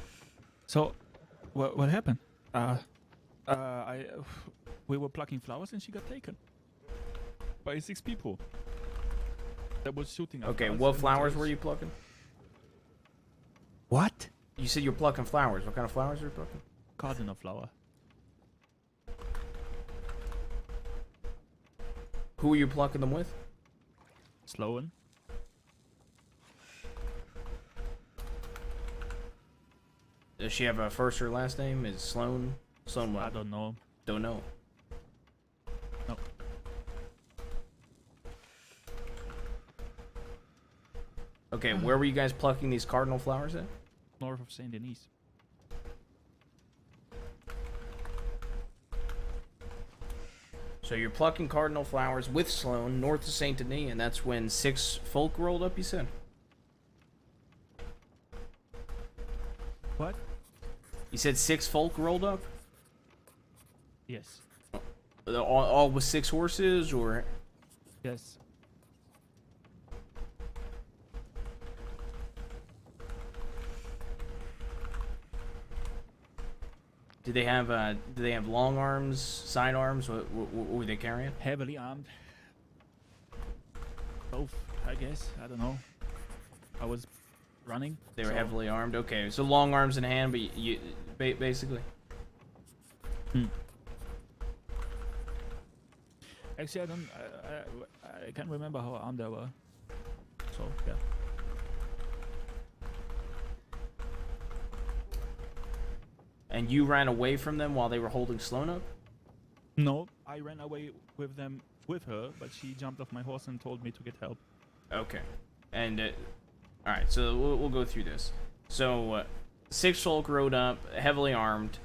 So, what happened? We were plucking flowers and she got taken. by 6 people that was shooting at Okay, us what and flowers just- were you plucking? What? You said you're plucking flowers. What kind of flowers are you plucking? Cardinal flower. Who are you plucking them with? Sloan. Does she have a first or last name? Is Sloan? Sloan what? I don't know. Don't know. No. Okay, where were you guys plucking these cardinal flowers at? North of Saint Denis. So you're plucking cardinal flowers with Sloan north of Saint Denis, and that's when 6 folk rolled up, you said? What? You said 6 folk rolled up? Yes. All with 6 horses, or? Yes. Did they have long arms, side arms? What were they carrying? Heavily armed. Both, I guess. I don't know. I was running. They were so- heavily armed. Okay, so long arms in hand, but you basically. Actually, I can't remember how armed they were. So yeah. And you ran away from them while they were holding Sloan up? No, I ran away with them with her, but she jumped off my horse and told me to get help. Okay. And, all right, so we'll go through this. So, 6 folk rode up, heavily armed.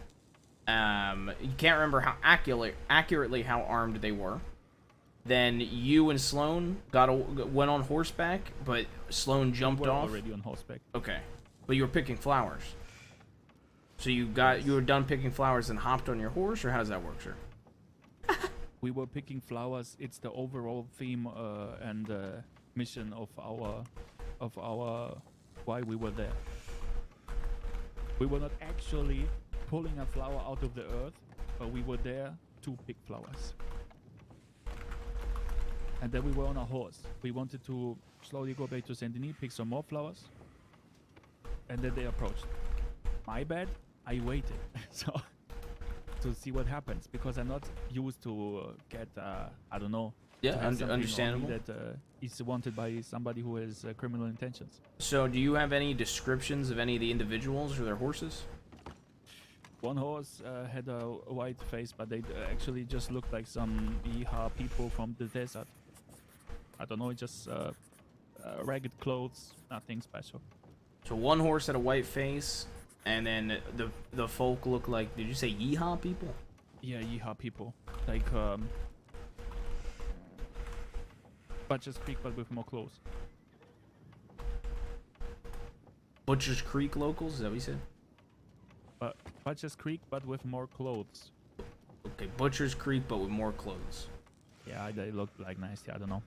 You can't remember how accurately how armed they were. Then you and Sloan went on horseback, but Sloan jumped we were off. already on horseback. Okay, but you were picking flowers. So you were done picking flowers and hopped on your horse, or how does that work, sir? We were picking flowers. It's the overall theme and mission of our why we were there. We were not actually pulling a flower out of the earth, but we were there to pick flowers. And then we were on a horse. We wanted to slowly go back to Saint Denis, pick some more flowers, and then they approached. My bad, I waited so to see what happens, because I'm not used to get I don't know. Yeah, to have something on me understandable. That is wanted by somebody who has criminal intentions. So do you have any descriptions of any of the individuals or their horses? One horse had a white face, but they actually just looked like some Yeehaw people from the desert. I don't know, just ragged clothes, nothing special. So one horse had a white face, and then the folk looked like, did you say Yeehaw people? Yeah, Yeehaw people. Like, Butcher's Creek, but with more clothes. Butcher's Creek locals, is that what you said? Butcher's Creek, but with more clothes. Okay, Butcher's Creek, but with more clothes. Yeah, they looked like nice, I don't know.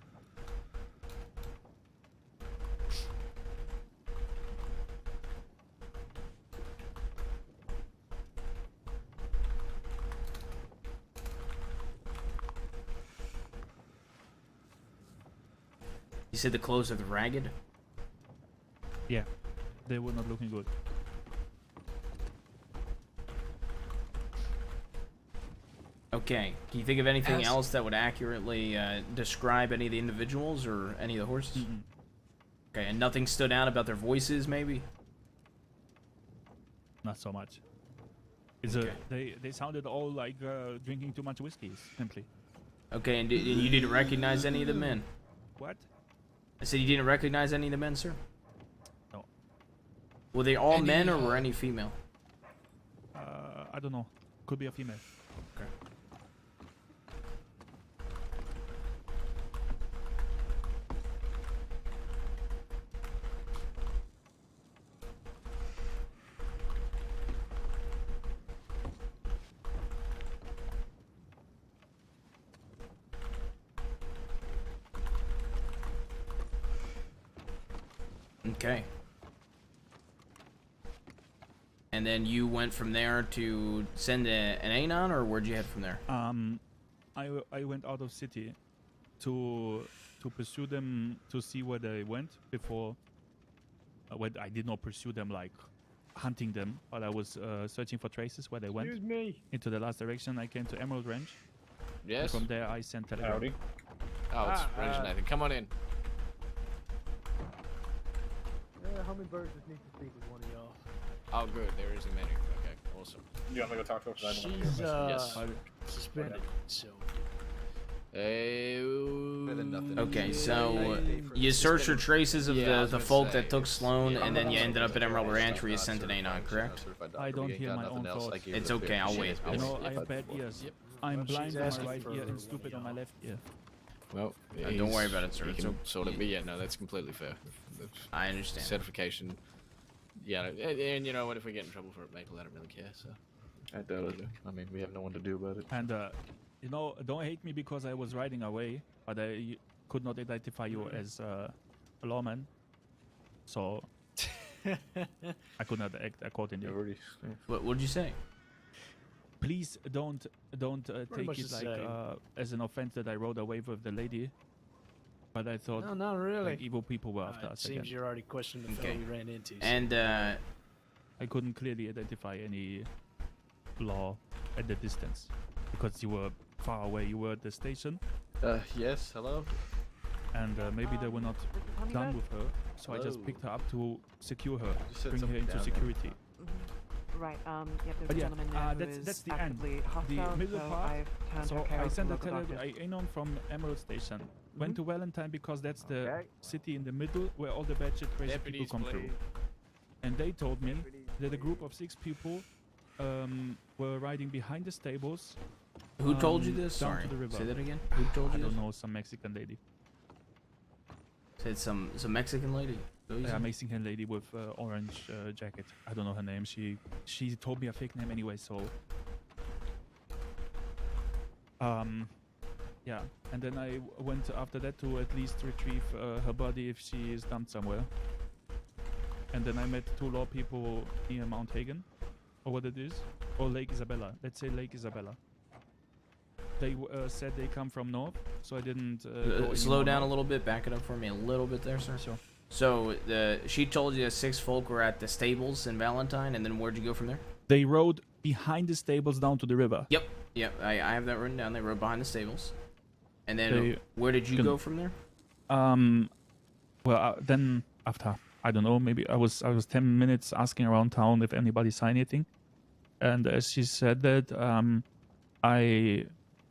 You said the clothes are ragged? Yeah, they were not looking good. Okay, can you think of anything else that would accurately describe any of the individuals or any of the horses? Okay, and nothing stood out about their voices, maybe? Not so much. It's they sounded all like drinking too much whiskey, simply. Okay, and you didn't recognize any of the men? What? I said you didn't recognize any of the men, sir? No. Were they all men or were any female? I don't know. Could be a female. Okay. Okay. And then you went from there to send an anon, or where'd you head from there? I went out of city to pursue them to see where they went before. When I did not pursue them like hunting them, but I was searching for traces where they went. Excuse me. Into the last direction. I came to Emerald Ranch. Yes. And from there, I sent telegram. Howdy. Oh, it's Ranger Nathan. Come on in. Hummingbird just needs to speak with one of y'all. Oh, good. There is a menu. Okay, awesome. You want me to go talk to her? 'Cause I don't She's want suspended, so. Okay, so you search for traces of the folk that took Sloan, and then you ended up at Emerald Ranch where you sent an Anon, correct? I don't hear my own thoughts. It's okay, I'll wait. You know, I have bad ears. I'm blind on my right ear and stupid on my left ear. Well, don't worry about it, sir. It's sort of, yeah, no, that's completely fair. I understand. Certification. Yeah, and you know what? If we get in trouble for it, Michael, I don't really care. So. I doubt it. I mean, we have no one to do about it. And you know, don't hate me because I was riding away, but I could not identify you as a lawman, so I could not act accordingly. What would you say? Please don't take it like as an offense that I rode away with the lady. But I thought No, not really. like, evil people were after It us seems again. you're already questioning the fellow we ran into. So. And I couldn't clearly identify any law at the distance because you were far away. You were at the station. Yes, hello? And maybe they were not done with her, so I just Hello. picked her up to secure her, You said bring her something into down there. security. Right, yep, there's But a yeah, gentleman there who that's is the end. actively hostile, The middle so part. I've turned So her care I over sent to a local telegram. doctors. I Anon from Emerald Station. Went to Valentine because that's the city in the middle where all the bad shit crazy Deputies, people come through. please. And they told me that a group of 6 people were riding behind the stables. Who told you this? Down Sorry, to the river. say that again. Who told you I don't this? know, some Mexican lady. Said some Mexican lady. Yeah, Mexican lady with orange jacket. I don't know her name. She told me a fake name anyway, so yeah. And then I went after that to at least retrieve her body if she is dumped somewhere. And then I met 2 law people near Mount Hagen, or what it is, or Lake Isabella. Let's say Lake Isabella. They said they come from north, so I didn't go Slow anymore down a north. little bit. Back it up for me a little bit there, sir. Sure. So she told you that 6 folk were at the stables in Valentine, and then where'd you go from there? They rode behind the stables down to the river. Yep. I have that written down. They rode behind the stables. And then They where did you can- go from there? Well, then after I don't know, maybe I was 10 minutes asking around town if anybody saw anything, and as she said that, I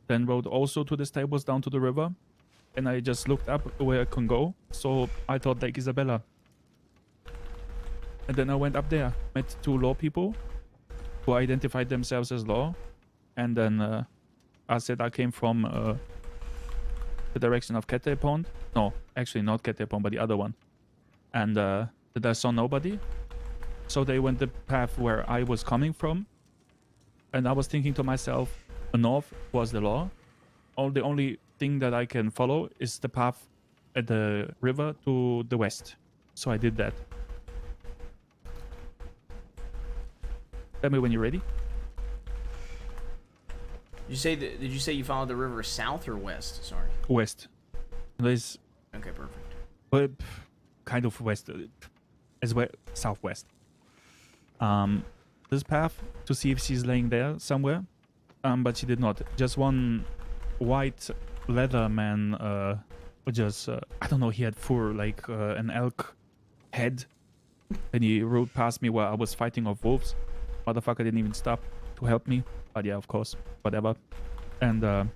then rode also to the stables down to the river, and I just looked up where I can go. So I thought Lake Isabella, and then I went up there, met 2 law people, who identified themselves as law, and then I said I came from the direction of Cathay Pond. No, actually not Cathay Pond, but the other one. And that I saw nobody. So they went the path where I was coming from. And I was thinking to myself, north was the law. The only thing that I can follow is the path at the river to the west. So I did that. Tell me when you're ready. Did you say you followed the river south or west? Sorry. West. There's Okay, perfect. but kind of west, as well southwest. This path to see if she's laying there somewhere, but she did not. Just one white leather man, just I don't know. He had fur like an elk head, and he rode past me while I was fighting off wolves. Motherfucker didn't even stop to help me, but yeah, of course, whatever. And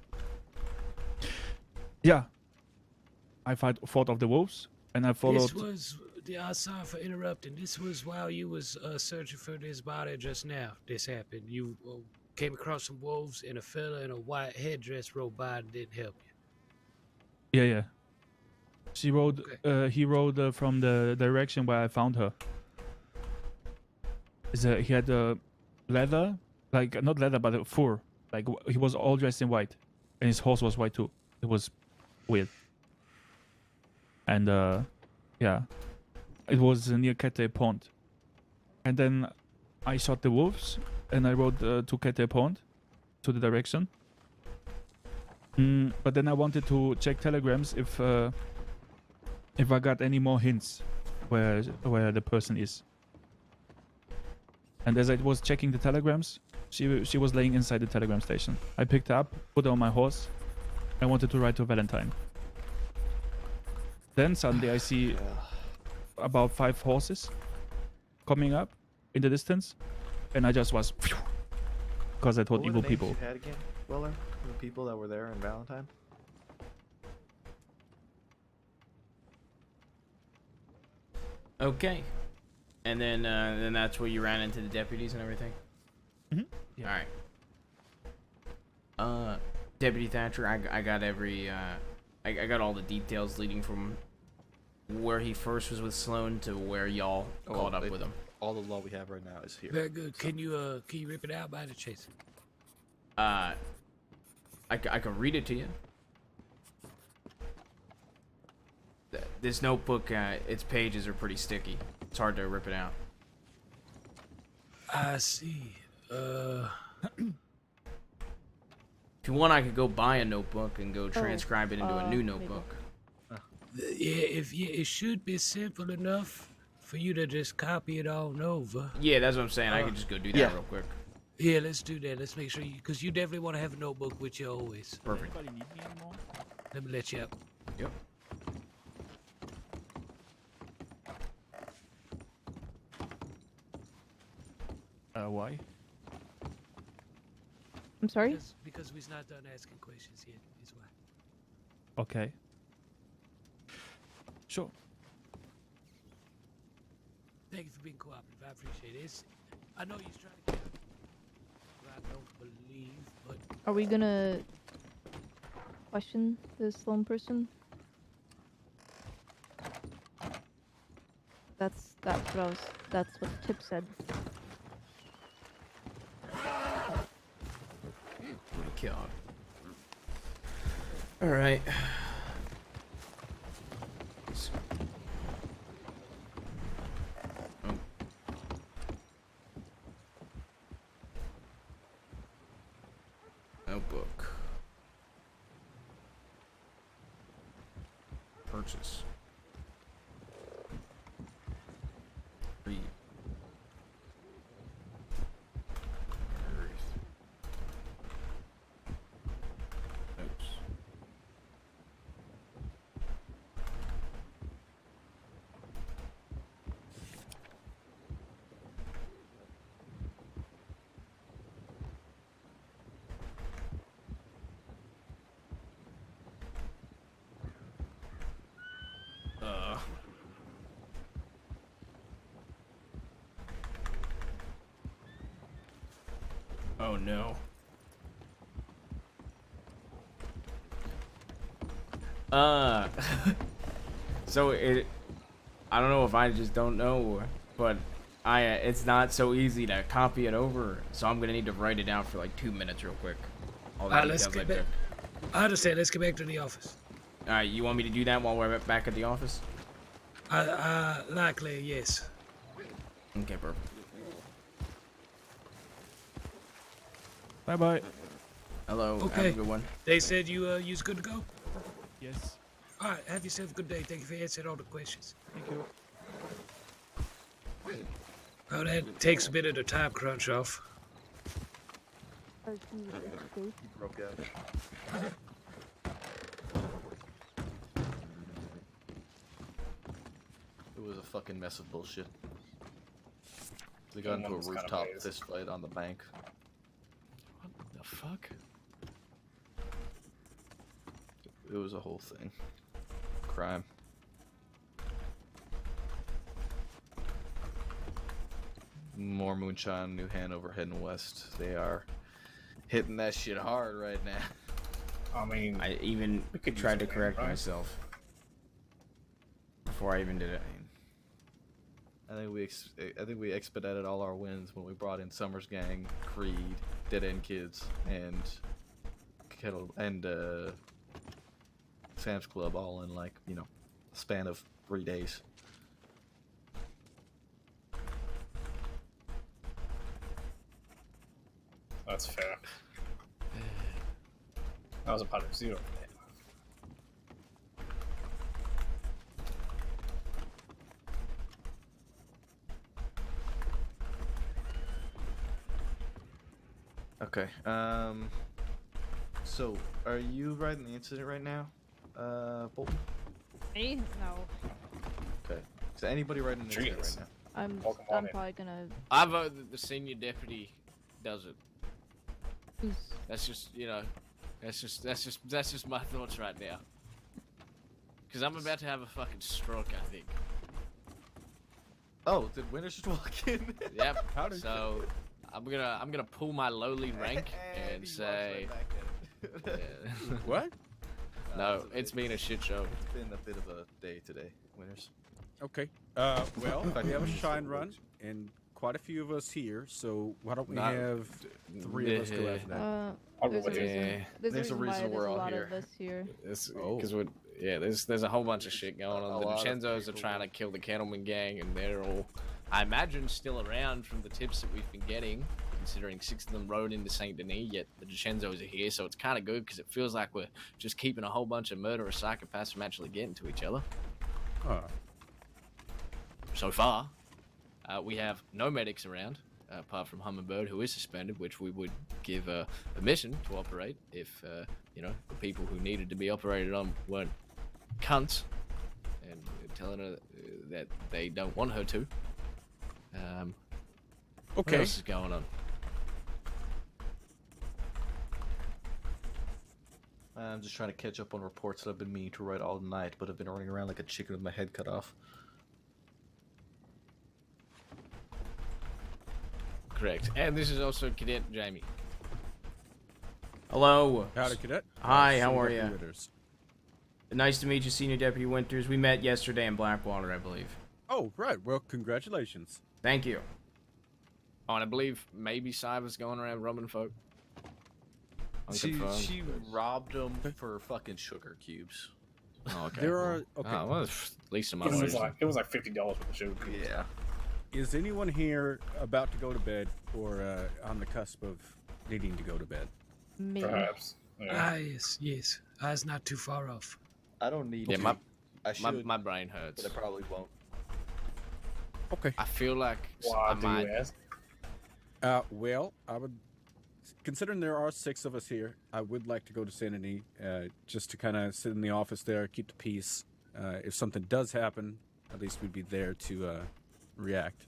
yeah, I fought off the wolves, and I followed. This was, sorry for interrupting. This was while you was searching for this body just now. This happened. You came across some wolves, and a fella in a white headdress rode by and didn't help you. Yeah. She rode. He rode from the direction where I found her. He had leather, like not leather, but fur. Like he was all dressed in white, and his horse was white too. It was weird. And yeah, it was near Cathay Pond. And then I shot the wolves, and I rode to Cathay Pond, to the direction. But then I wanted to check telegrams if I got any more hints where the person is. And as I was checking the telegrams, she was laying inside the telegram station. I picked her up, put her on my horse. I wanted to ride to Valentine. Then suddenly I see about 5 horses coming up in the distance, and I just was because I thought What were evil the names people. you had again, Weller? The people that were there in Valentine? Okay. And then that's where you ran into the deputies and everything? Mm-hmm. Yeah. Alright. Deputy Thatcher, I got every, I got all the details leading from where he first was with Sloan to where y'all caught up with him. All the law we have right now is here. Very good. Can you rip it out by the chase? I can read it to you. This notebook, its pages are pretty sticky. It's hard to rip it out. I see. If you want, I could go buy a notebook and go transcribe it into a new notebook. Yeah, it should be simple enough for you to just copy it on over. Yeah, that's what I'm saying. I could just go do that real quick. Yeah, let's do that. Let's make sure because you definitely want to have a notebook with you always. Perfect. Anybody need me anymore? Let me let you up. Yep. Why? I'm sorry? Because we're not done asking questions yet, is why. Okay. Sure. Thank you for being cooperative. I appreciate it. I know you're trying to get up. I don't believe, but... Are we gonna question this lone person? That's what Tip said. God. All right. Notebook. Purchase. Read. Notes. Oh no. So I don't know if I just don't know, but it's not so easy to copy it over, so I'm gonna need to write it down for like 2 minutes real quick. All that Let's details get I back. took. I understand. Let's get back to the office. Alright, you want me to do that while we're back at the office? Likely, yes. Okay, perfect. Bye bye. Hello. Okay. Have a good one. They said you's good to go? Yes. All right. Have yourself a good day. Thank you for answering all the questions. Thank you. Oh, that takes a bit of the time crunch off. Broke out. It was a fucking mess of bullshit. They got into a rooftop fist fight on the bank. What the fuck? It was a whole thing. Crime. More moonshine, New Hanover heading west. They are hitting that shit hard right now. I mean, I even tried to correct myself before I even did it. I think we expedited all our wins when we brought in Summer's Gang, Creed, Dead End Kids, and Sam's Club all in like, you know, a span of 3 days. That's fair. That was a positive 0 for that. Okay. So, are you writing the incident right now, Bolton? Me? No. Okay. Is anybody writing the incident right now? I'm probably gonna. I vote that the senior deputy does it. Who's... That's just, you know, that's just my thoughts right now. Because I'm about to have a fucking stroke, I think. Oh, did Winters just walk in? Yep. So I'm gonna pull my lowly rank and say. What? No, it's been a shit show. It's been a bit of a day today, Winters. Okay. Well, we have a shine run, and quite a few of us here. So why don't we have 3 of us go after that? There's a reason we're all here. Because there's a whole bunch of shit going on. The DiCenzos are trying to kill the Cattleman gang, and they're all, I imagine, still around from the tips that we've been getting. Considering 6 of them rode into Saint Denis, yet the DiCenzos are here, so it's kind of good because it feels like we're just keeping a whole bunch of murderous psychopaths from actually getting to each other. Huh. So far, we have no medics around, apart from Hummingbird, who is suspended, which we would give permission to operate if, you know, the people who needed to be operated on weren't cunts and telling her that they don't want her to. What else is going on? I'm just trying to catch up on reports that I've been meaning to write all night, but I've been running around like a chicken with my head cut off. Correct. And this is also Cadet Jaime. Hello. Howdy, Cadet. Hi, how are you? Nice to meet you, Senior Deputy Winters. We met yesterday in Blackwater, I believe. Oh, right. Well, congratulations. Thank you. Oh, and I believe maybe Sai was going around robbing folk. She robbed them for fucking sugar cubes. Oh, okay. There are well, at least some It was like $50 for the sugar cubes. Yeah. Is anyone here about to go to bed or on the cusp of needing to go to bed? Me. Perhaps. Ah, yes. I's not too far off. I don't need Yeah, to. I should, my brain hurts. but I probably won't. Okay. I feel like Why I do might. you ask? Well, I would, considering there are 6 of us here, I would like to go to Sanity, just to kind of sit in the office there, keep the peace. If something does happen, at least we'd be there to react.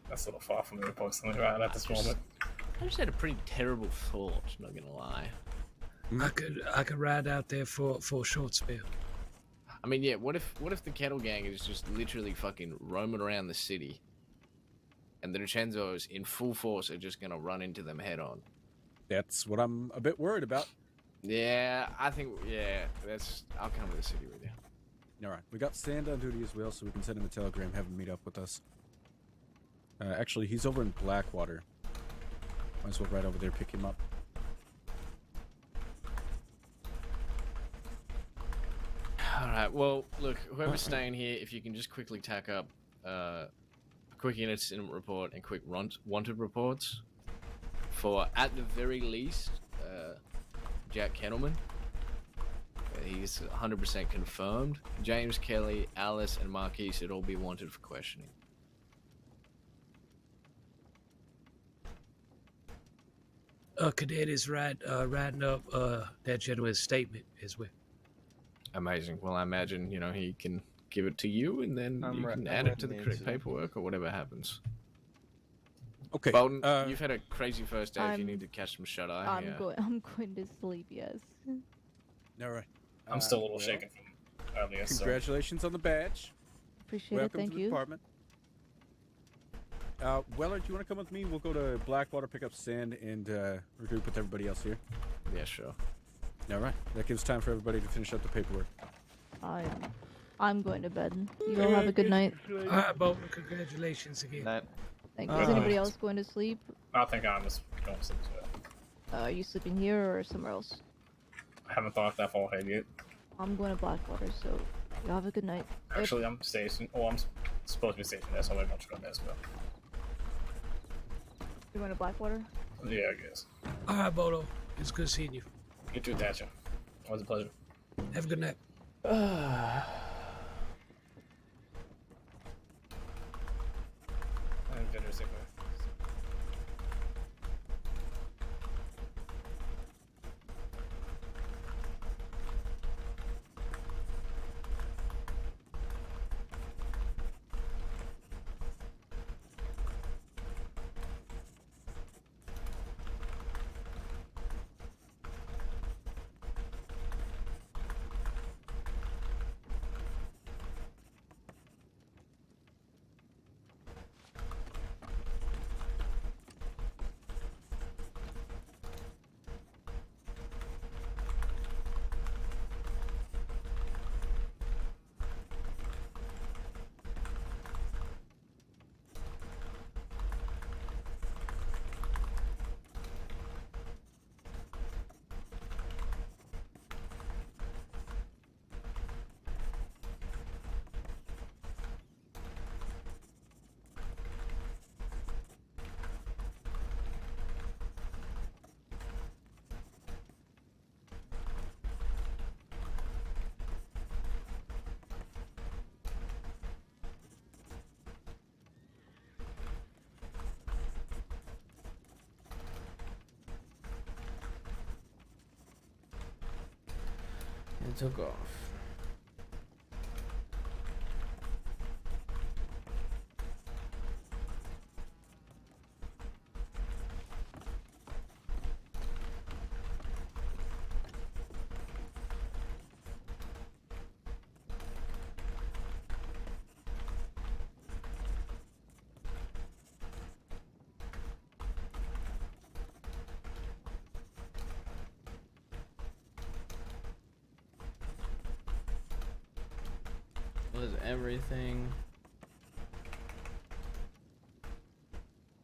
That's a little far from me personally right at this moment. I just had a pretty terrible thought, not gonna lie. I could ride out there for a short spell. I mean, yeah, what if the Kettle Gang is just literally fucking roaming around the city, and the DiCenzos in full force are just gonna run into them head on? That's what I'm a bit worried about. Yeah, I think, I'll come to the city with you. All right, we got Sand on duty as well, so we can send him a telegram, have him meet up with us. Actually, he's over in Blackwater. Might as well right over there pick him up. Alright, well, look, whoever's staying here, if you can just quickly tack up a quick incident report and quick wanted reports for, at the very least, Jack Kettleman. He's 100% confirmed. James, Kelly, Alice, and Marquis should all be wanted for questioning. Cadet is writing up that gentleman's statement as well. Amazing. Well, I imagine, you know, he can give it to you, and then you can add it to the correct paperwork or whatever happens. Okay. Bolton, you've had a crazy first day. If you need to catch some shut-eye. I'm going to sleep. Yes. All right. I'm still a little shaken from earlier. Congratulations on the badge. Appreciate Welcome it. Thank to the you. department. Weller, do you want to come with me? We'll go to Blackwater, pick up Sand, and regroup with everybody else here. Yeah, sure. All right. That gives time for everybody to finish up the paperwork. I'm going to bed. You all have a good night. All right, Bolton. Congratulations again. Thank you. Is anybody else going to sleep? I think I'm just going to sleep as well. Are you sleeping here or somewhere else? I haven't thought that far ahead yet. I'm going to Blackwater, so you have a good night. Actually, I'm stationed. Oh, I'm supposed to be stationed there, so I'm going to go to bed as well. You going to Blackwater? Yeah, I guess. All right, Bolo. It's good seeing you. You too, Thatcher. Always a pleasure. Have a good night. I'm better sick. It took off. Was everything?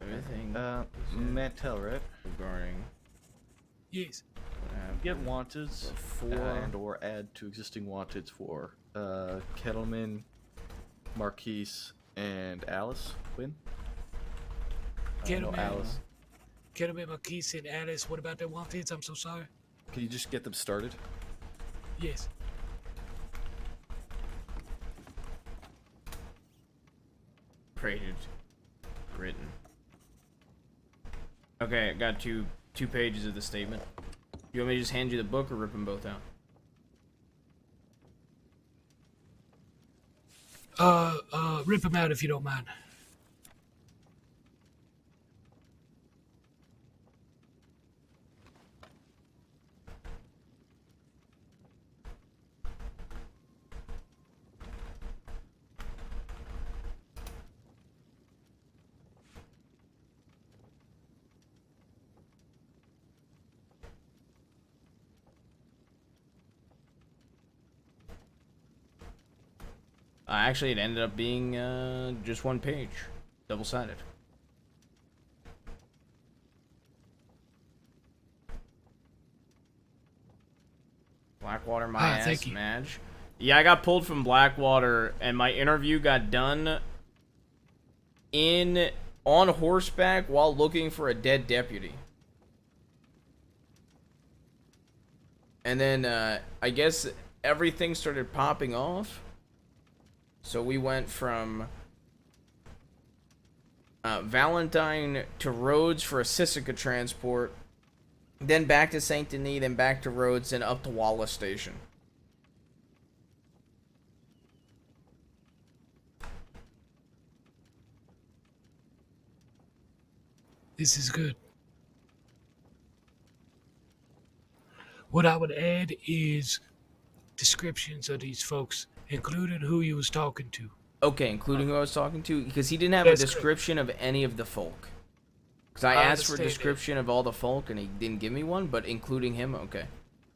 Everything. Mantel, right? Regarding. Yes. Get wanteds and or add to existing wanteds for Kettleman, Marquise, and Alice. Win. Alice. Kettleman, Marquise, and Alice. What about their wanteds? I'm so sorry. Can you just get them started? Yes. Created. Written. Okay, I got two pages of the statement. You want me to just hand you the book or rip them both out? Rip them out if you don't mind. Actually, it ended up being just one page, double-sided. Blackwater, my ass, Madge. Yeah, I got pulled from Blackwater, and my interview got done on horseback while looking for a dead deputy. And then I guess everything started popping off. So we went from Valentine to Rhodes for a Sisika transport, then back to Saint Denis, then back to Rhodes, and up to Wallace Station. This is good. What I would add is descriptions of these folks, including who you was talking to. Okay, including who I was talking to, because he didn't have a description of any of the folk. Because I asked for a description of all the folk, and he didn't give me one, but including him, okay.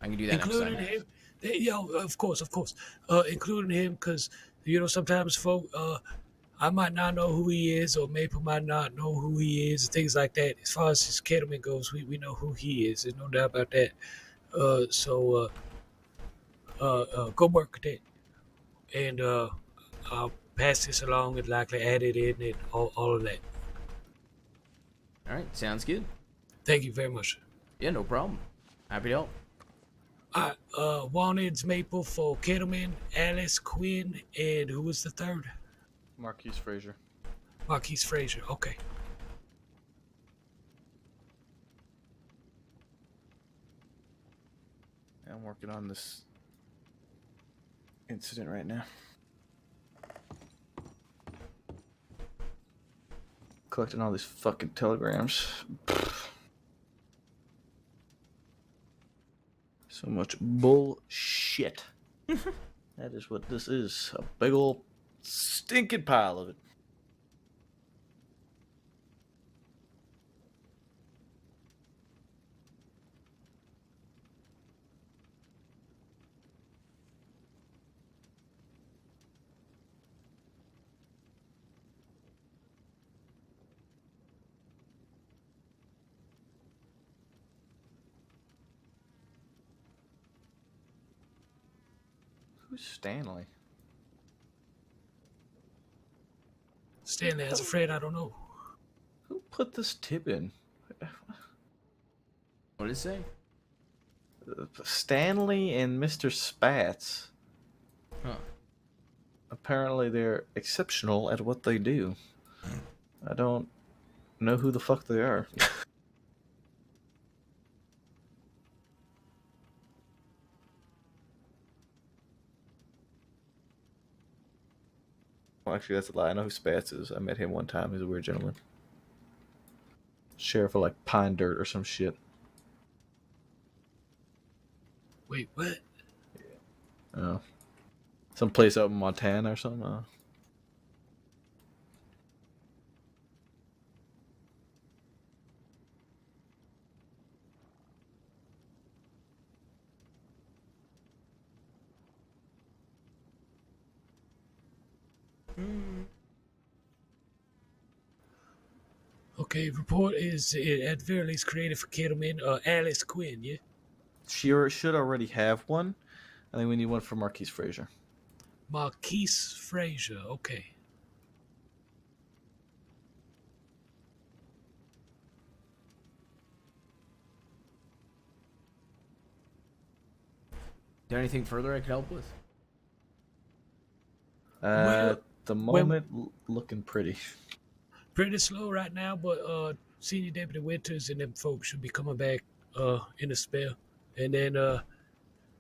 I can do that including next time. Him, of course. Including him, because, sometimes folk, I might not know who he is, or Maple might not know who he is, and things like that. As far as his kettleman goes, we know who he is. There's no doubt about that. Go work with that. And I'll pass this along and likely add it in and all of that. All right, sounds good. Thank you very much. Yeah, no problem. Happy to help. Wanted's Maple for Kettleman, Alice Quinn, and who was the third? Marquise Frazier. Marquise Frazier. Okay. I'm working on this incident right now. Collecting all these fucking telegrams. So much bullshit. That is what this is. A big old stinking pile of it. Who's Stanley? Stanley, I was afraid I don't know. Who put this tip in? What did it say? Stanley and Mr. Spats. Huh. Apparently they're exceptional at what they do. I don't know who the fuck they are. Well, actually, that's a lie. I know who Spats is. I met him one time. He's a weird gentleman. Sheriff of, like, Pine Dirt or some shit. Wait, what? Oh. Some place out in Montana or something? Oh. Okay, report is at very least created for Kettleman. Alice Quinn, yeah? She should already have one. I think we need one for Marquise Frazier. Marquise Frazier, okay. Is there anything further I could help with? At the moment, looking pretty. Pretty slow right now, but Senior Deputy Winters and them folks should be coming back in a spell. And then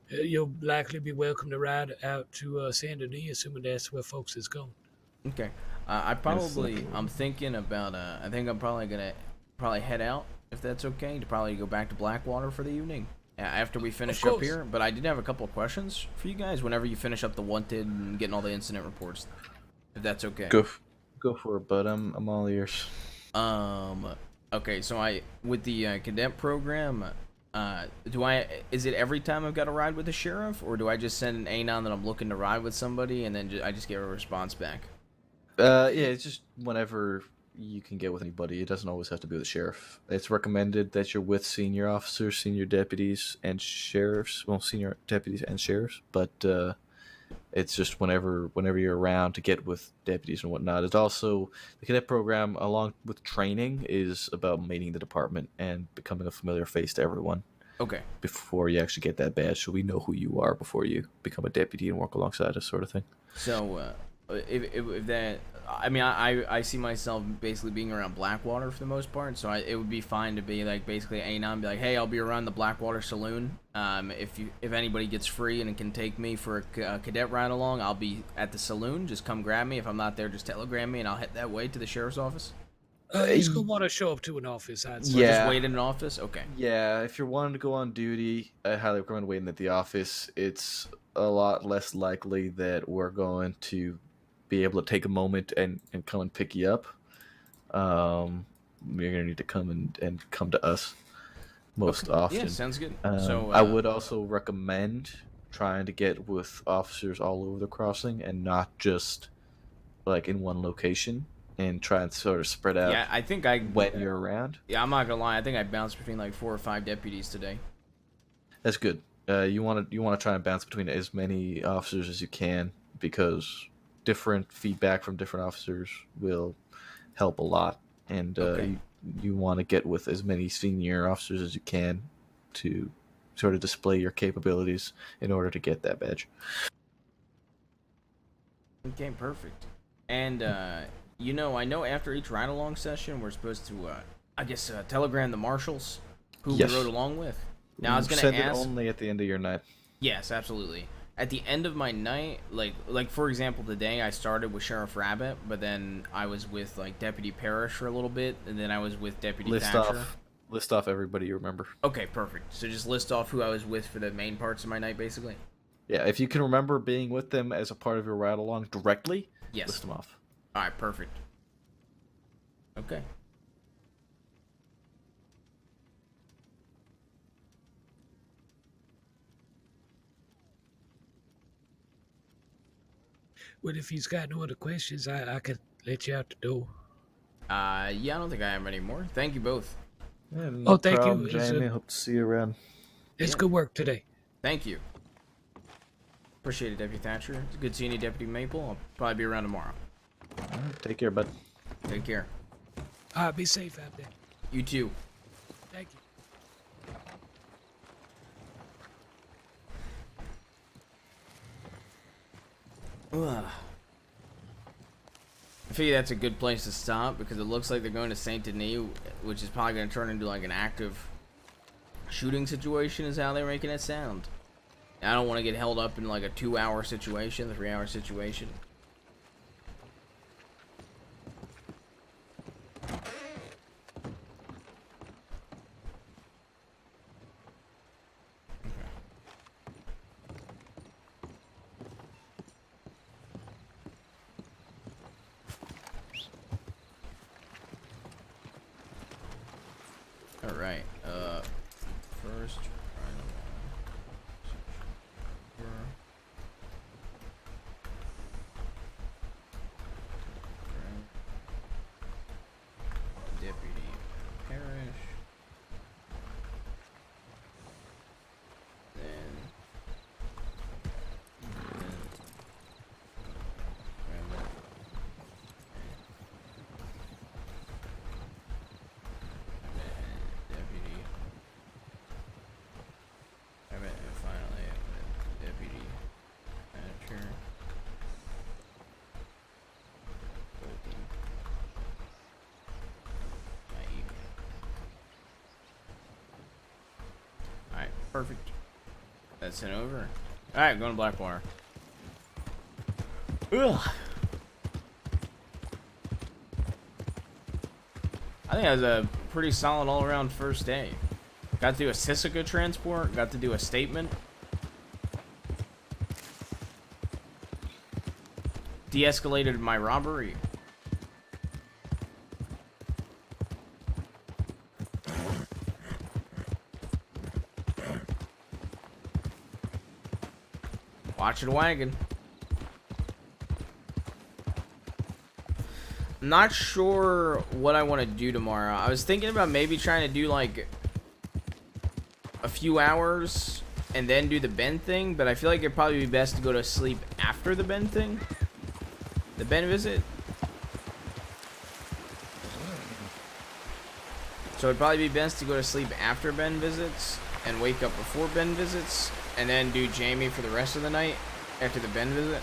you'll likely be welcome to ride out to Saint Denis, assuming that's where folks is going. Okay. I'm thinking about, I think I'm probably going to head out, if that's okay, to probably go back to Blackwater for the evening after we finish up here. But I did have a couple of questions for you guys whenever you finish up the wanted and getting all the incident reports, if that's okay. Go for it, bud. I'm all ears. Okay, so with the cadet program, is it every time I've got to ride with the sheriff, or do I just send an A9 that I'm looking to ride with somebody, and then I just get a response back? Yeah, it's just whenever you can get with anybody. It doesn't always have to be with the sheriff. It's recommended that you're with senior officers, senior deputies, and sheriffs. Well, senior deputies and sheriffs, but it's just whenever you're around to get with deputies and whatnot. It's also the cadet program, along with training, is about meeting the department and becoming a familiar face to everyone. Okay. Before you actually get that badge, so we know who you are before you become a deputy and work alongside us, sort of thing. So, if that, I mean, I see myself basically being around Blackwater for the most part, so it would be fine to be like basically A9, be like, hey, I'll be around the Blackwater Saloon. If anybody gets free and can take me for a cadet ride along, I'll be at the saloon. Just come grab me. If I'm not there, just telegram me, and I'll head that way to the sheriff's office. He's gonna want to show up to an office. I'd say. Yeah. Just wait in an office. Okay. Yeah, if you're wanting to go on duty, I highly recommend waiting at the office. It's a lot less likely that we're going to be able to take a moment and come and pick you up. You're gonna need to come and come to us most often. Yeah, sounds good. So I would also recommend trying to get with officers all over the crossing and not just like in one location, and try and sort of spread out. Yeah, I think when you're around. Yeah, I'm not gonna lie. I think I bounced between like 4 or 5 deputies today. That's good. You want to try and bounce between as many officers as you can, because different feedback from different officers will help a lot. And you want to get with as many senior officers as you can to sort of display your capabilities in order to get that badge. Okay, perfect. And you know, I know after each ride-along session, we're supposed to, I guess, telegram the marshals who Yes. we rode along with. Now I was gonna Send ask. it only at the end of your night. Yes, absolutely. At the end of my night, like for example, today I started with Sheriff Rabbit, but then I was with like Deputy Parrish for a little bit, and then I was with Deputy Thatcher. List off everybody you remember. Okay, perfect. So just list off who I was with for the main parts of my night, basically. Yeah, if you can remember being with them as a part of your ride along directly, Yes. list them off. All right, perfect. Okay. Well, if he's got no other questions, I could let you out the door. Yeah, I don't think I have any more. Thank you both. Yeah, no thank problem, you. Jaime. Hope to see you around. It's good work today. Thank you. Appreciate it, Deputy Thatcher. It's good seeing you, Deputy Maple. I'll probably be around tomorrow. All right, take care, bud. Take care. Be safe out there. You too. Thank you. Ugh. I figure that's a good place to stop because it looks like they're going to Saint Denis, which is probably going to turn into like an active shooting situation is how they're making it sound. I don't want to get held up in like a 2-hour situation, 3-hour situation. Alright, first, Deputy Parrish, and finally Deputy Thatcher. Alright, perfect. That's it over. Alright, going to Blackwater. Ugh. I think that was a pretty solid all-around first day. Got to do a Sisika transport, got to do a statement. De-escalated my robbery. Watch the wagon. I'm not sure what I want to do tomorrow. I was thinking about maybe trying to do like a few hours and then do the Ben thing, but I feel like it'd probably be best to go to sleep after the Ben thing. The Ben visit. So it'd probably be best to go to sleep after Ben visits and wake up before Ben visits and then do Jaime for the rest of the night after the Ben visit.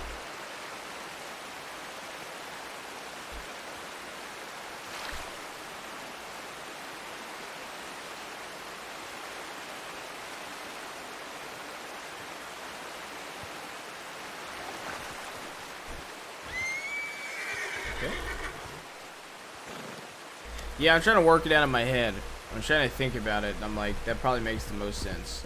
Yeah, I'm trying to work it out in my head. I'm trying to think about it. And I'm like, that probably makes the most sense.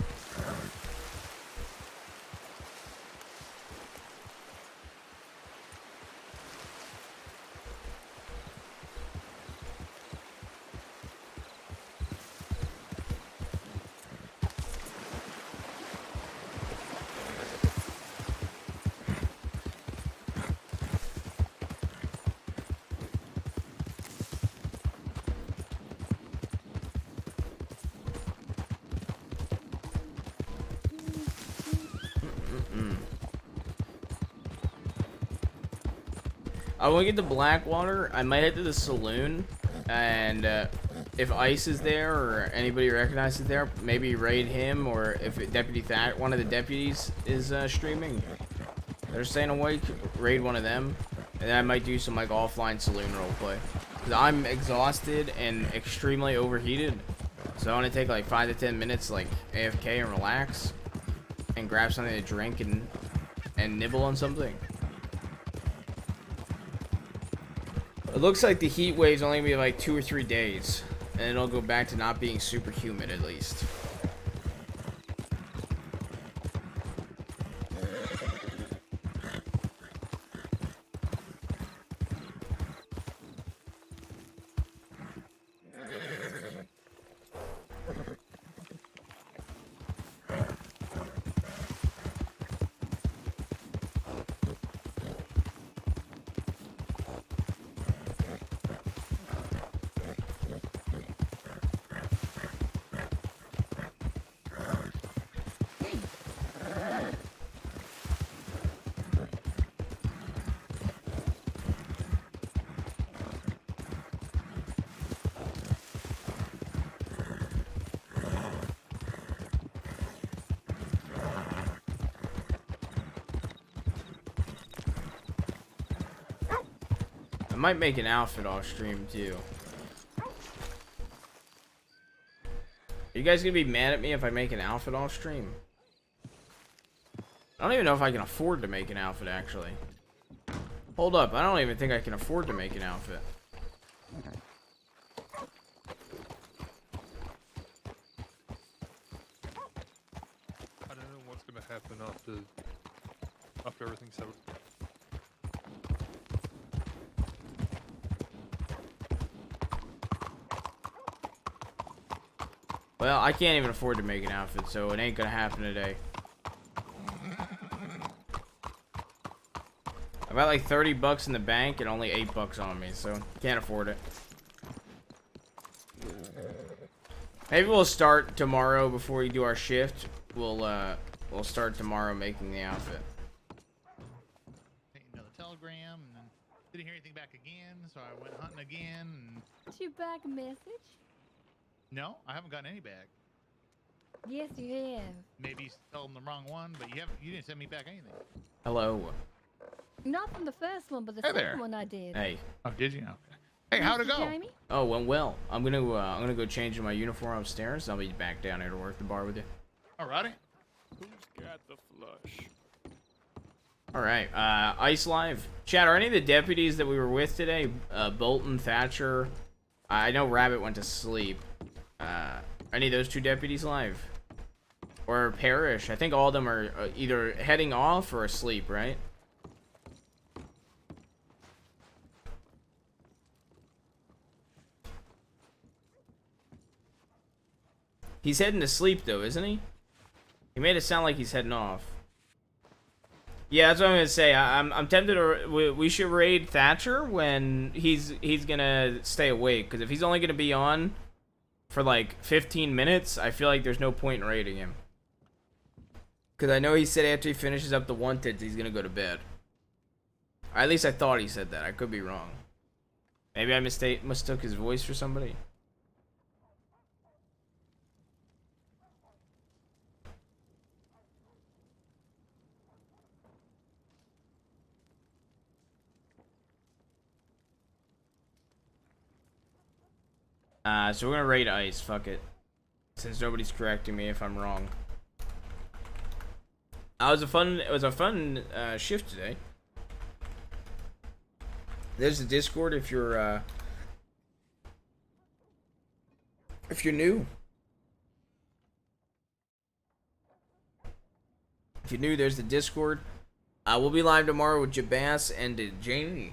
When we get to Blackwater, I might head to the saloon and if Ice is there or anybody recognizes there, maybe raid him, or if one of the deputies is streaming, they're staying awake, raid one of them, and then I might do some like offline saloon roleplay. Cause I'm exhausted and extremely overheated, so I want to take like 5 to 10 minutes, like AFK and relax, and grab something to drink and nibble on something. It looks like the heat wave's only gonna be like 2 or 3 days, and it'll go back to not being super humid at least. I might make an outfit off stream too. Are you guys gonna be mad at me if I make an outfit off stream? I don't even know if I can afford to make an outfit actually. Hold up, I don't even think I can afford to make an outfit. I don't know what's gonna happen after everything's over. Well, I can't even afford to make an outfit, so it ain't gonna happen today. I've got like 30 bucks in the bank and only 8 bucks on me, so can't afford it. Maybe we'll start tomorrow before we do our shift. We'll start tomorrow making the outfit. Another telegram, and then didn't hear anything back again, so I went hunting again. And... Did you back a message? No, I haven't gotten any back. Yes, you have. Maybe you told them the wrong one, but you didn't send me back anything. Hello. Not from the first one, but the Hey second there. one I did. Hey. Oh, did you? Okay. Hey, how'd it Mr. go? Jaime? Oh, went well. I'm gonna go change in my uniform upstairs. I'll be back down here to work the bar with you. Alrighty. Who's got the flush? All right. Ice Live. Chat, are any of the deputies that we were with today, Bolton, Thatcher? I know Rabbit went to sleep. Any of those 2 deputies live? Or Parrish? I think all of them are either heading off or asleep, right? He's heading to sleep though, isn't he? He made it sound like he's heading off. Yeah, that's what I'm gonna say. I'm tempted to. We should raid Thatcher when he's gonna stay awake. Because if he's only gonna be on for like 15 minutes, I feel like there's no point in raiding him. Because I know he said after he finishes up the Wanted, he's gonna go to bed. Or at least I thought he said that. I could be wrong. Maybe I mistook his voice for somebody. So we're gonna raid Ice, fuck it. Since nobody's correcting me if I'm wrong. It was a fun shift today. There's the Discord if you're new. If you're new, there's the Discord. We'll be live tomorrow with Jabas and Jaime.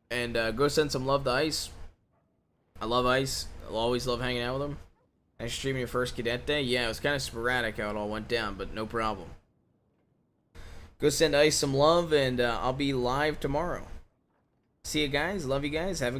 And go send some love to Ice. I love Ice. I'll always love hanging out with him. Nice streaming your first cadet day. Yeah, it was kind of sporadic how it all went down, but no problem. Go send Ice some love, and I'll be live tomorrow. See you guys. Love you guys. Have a good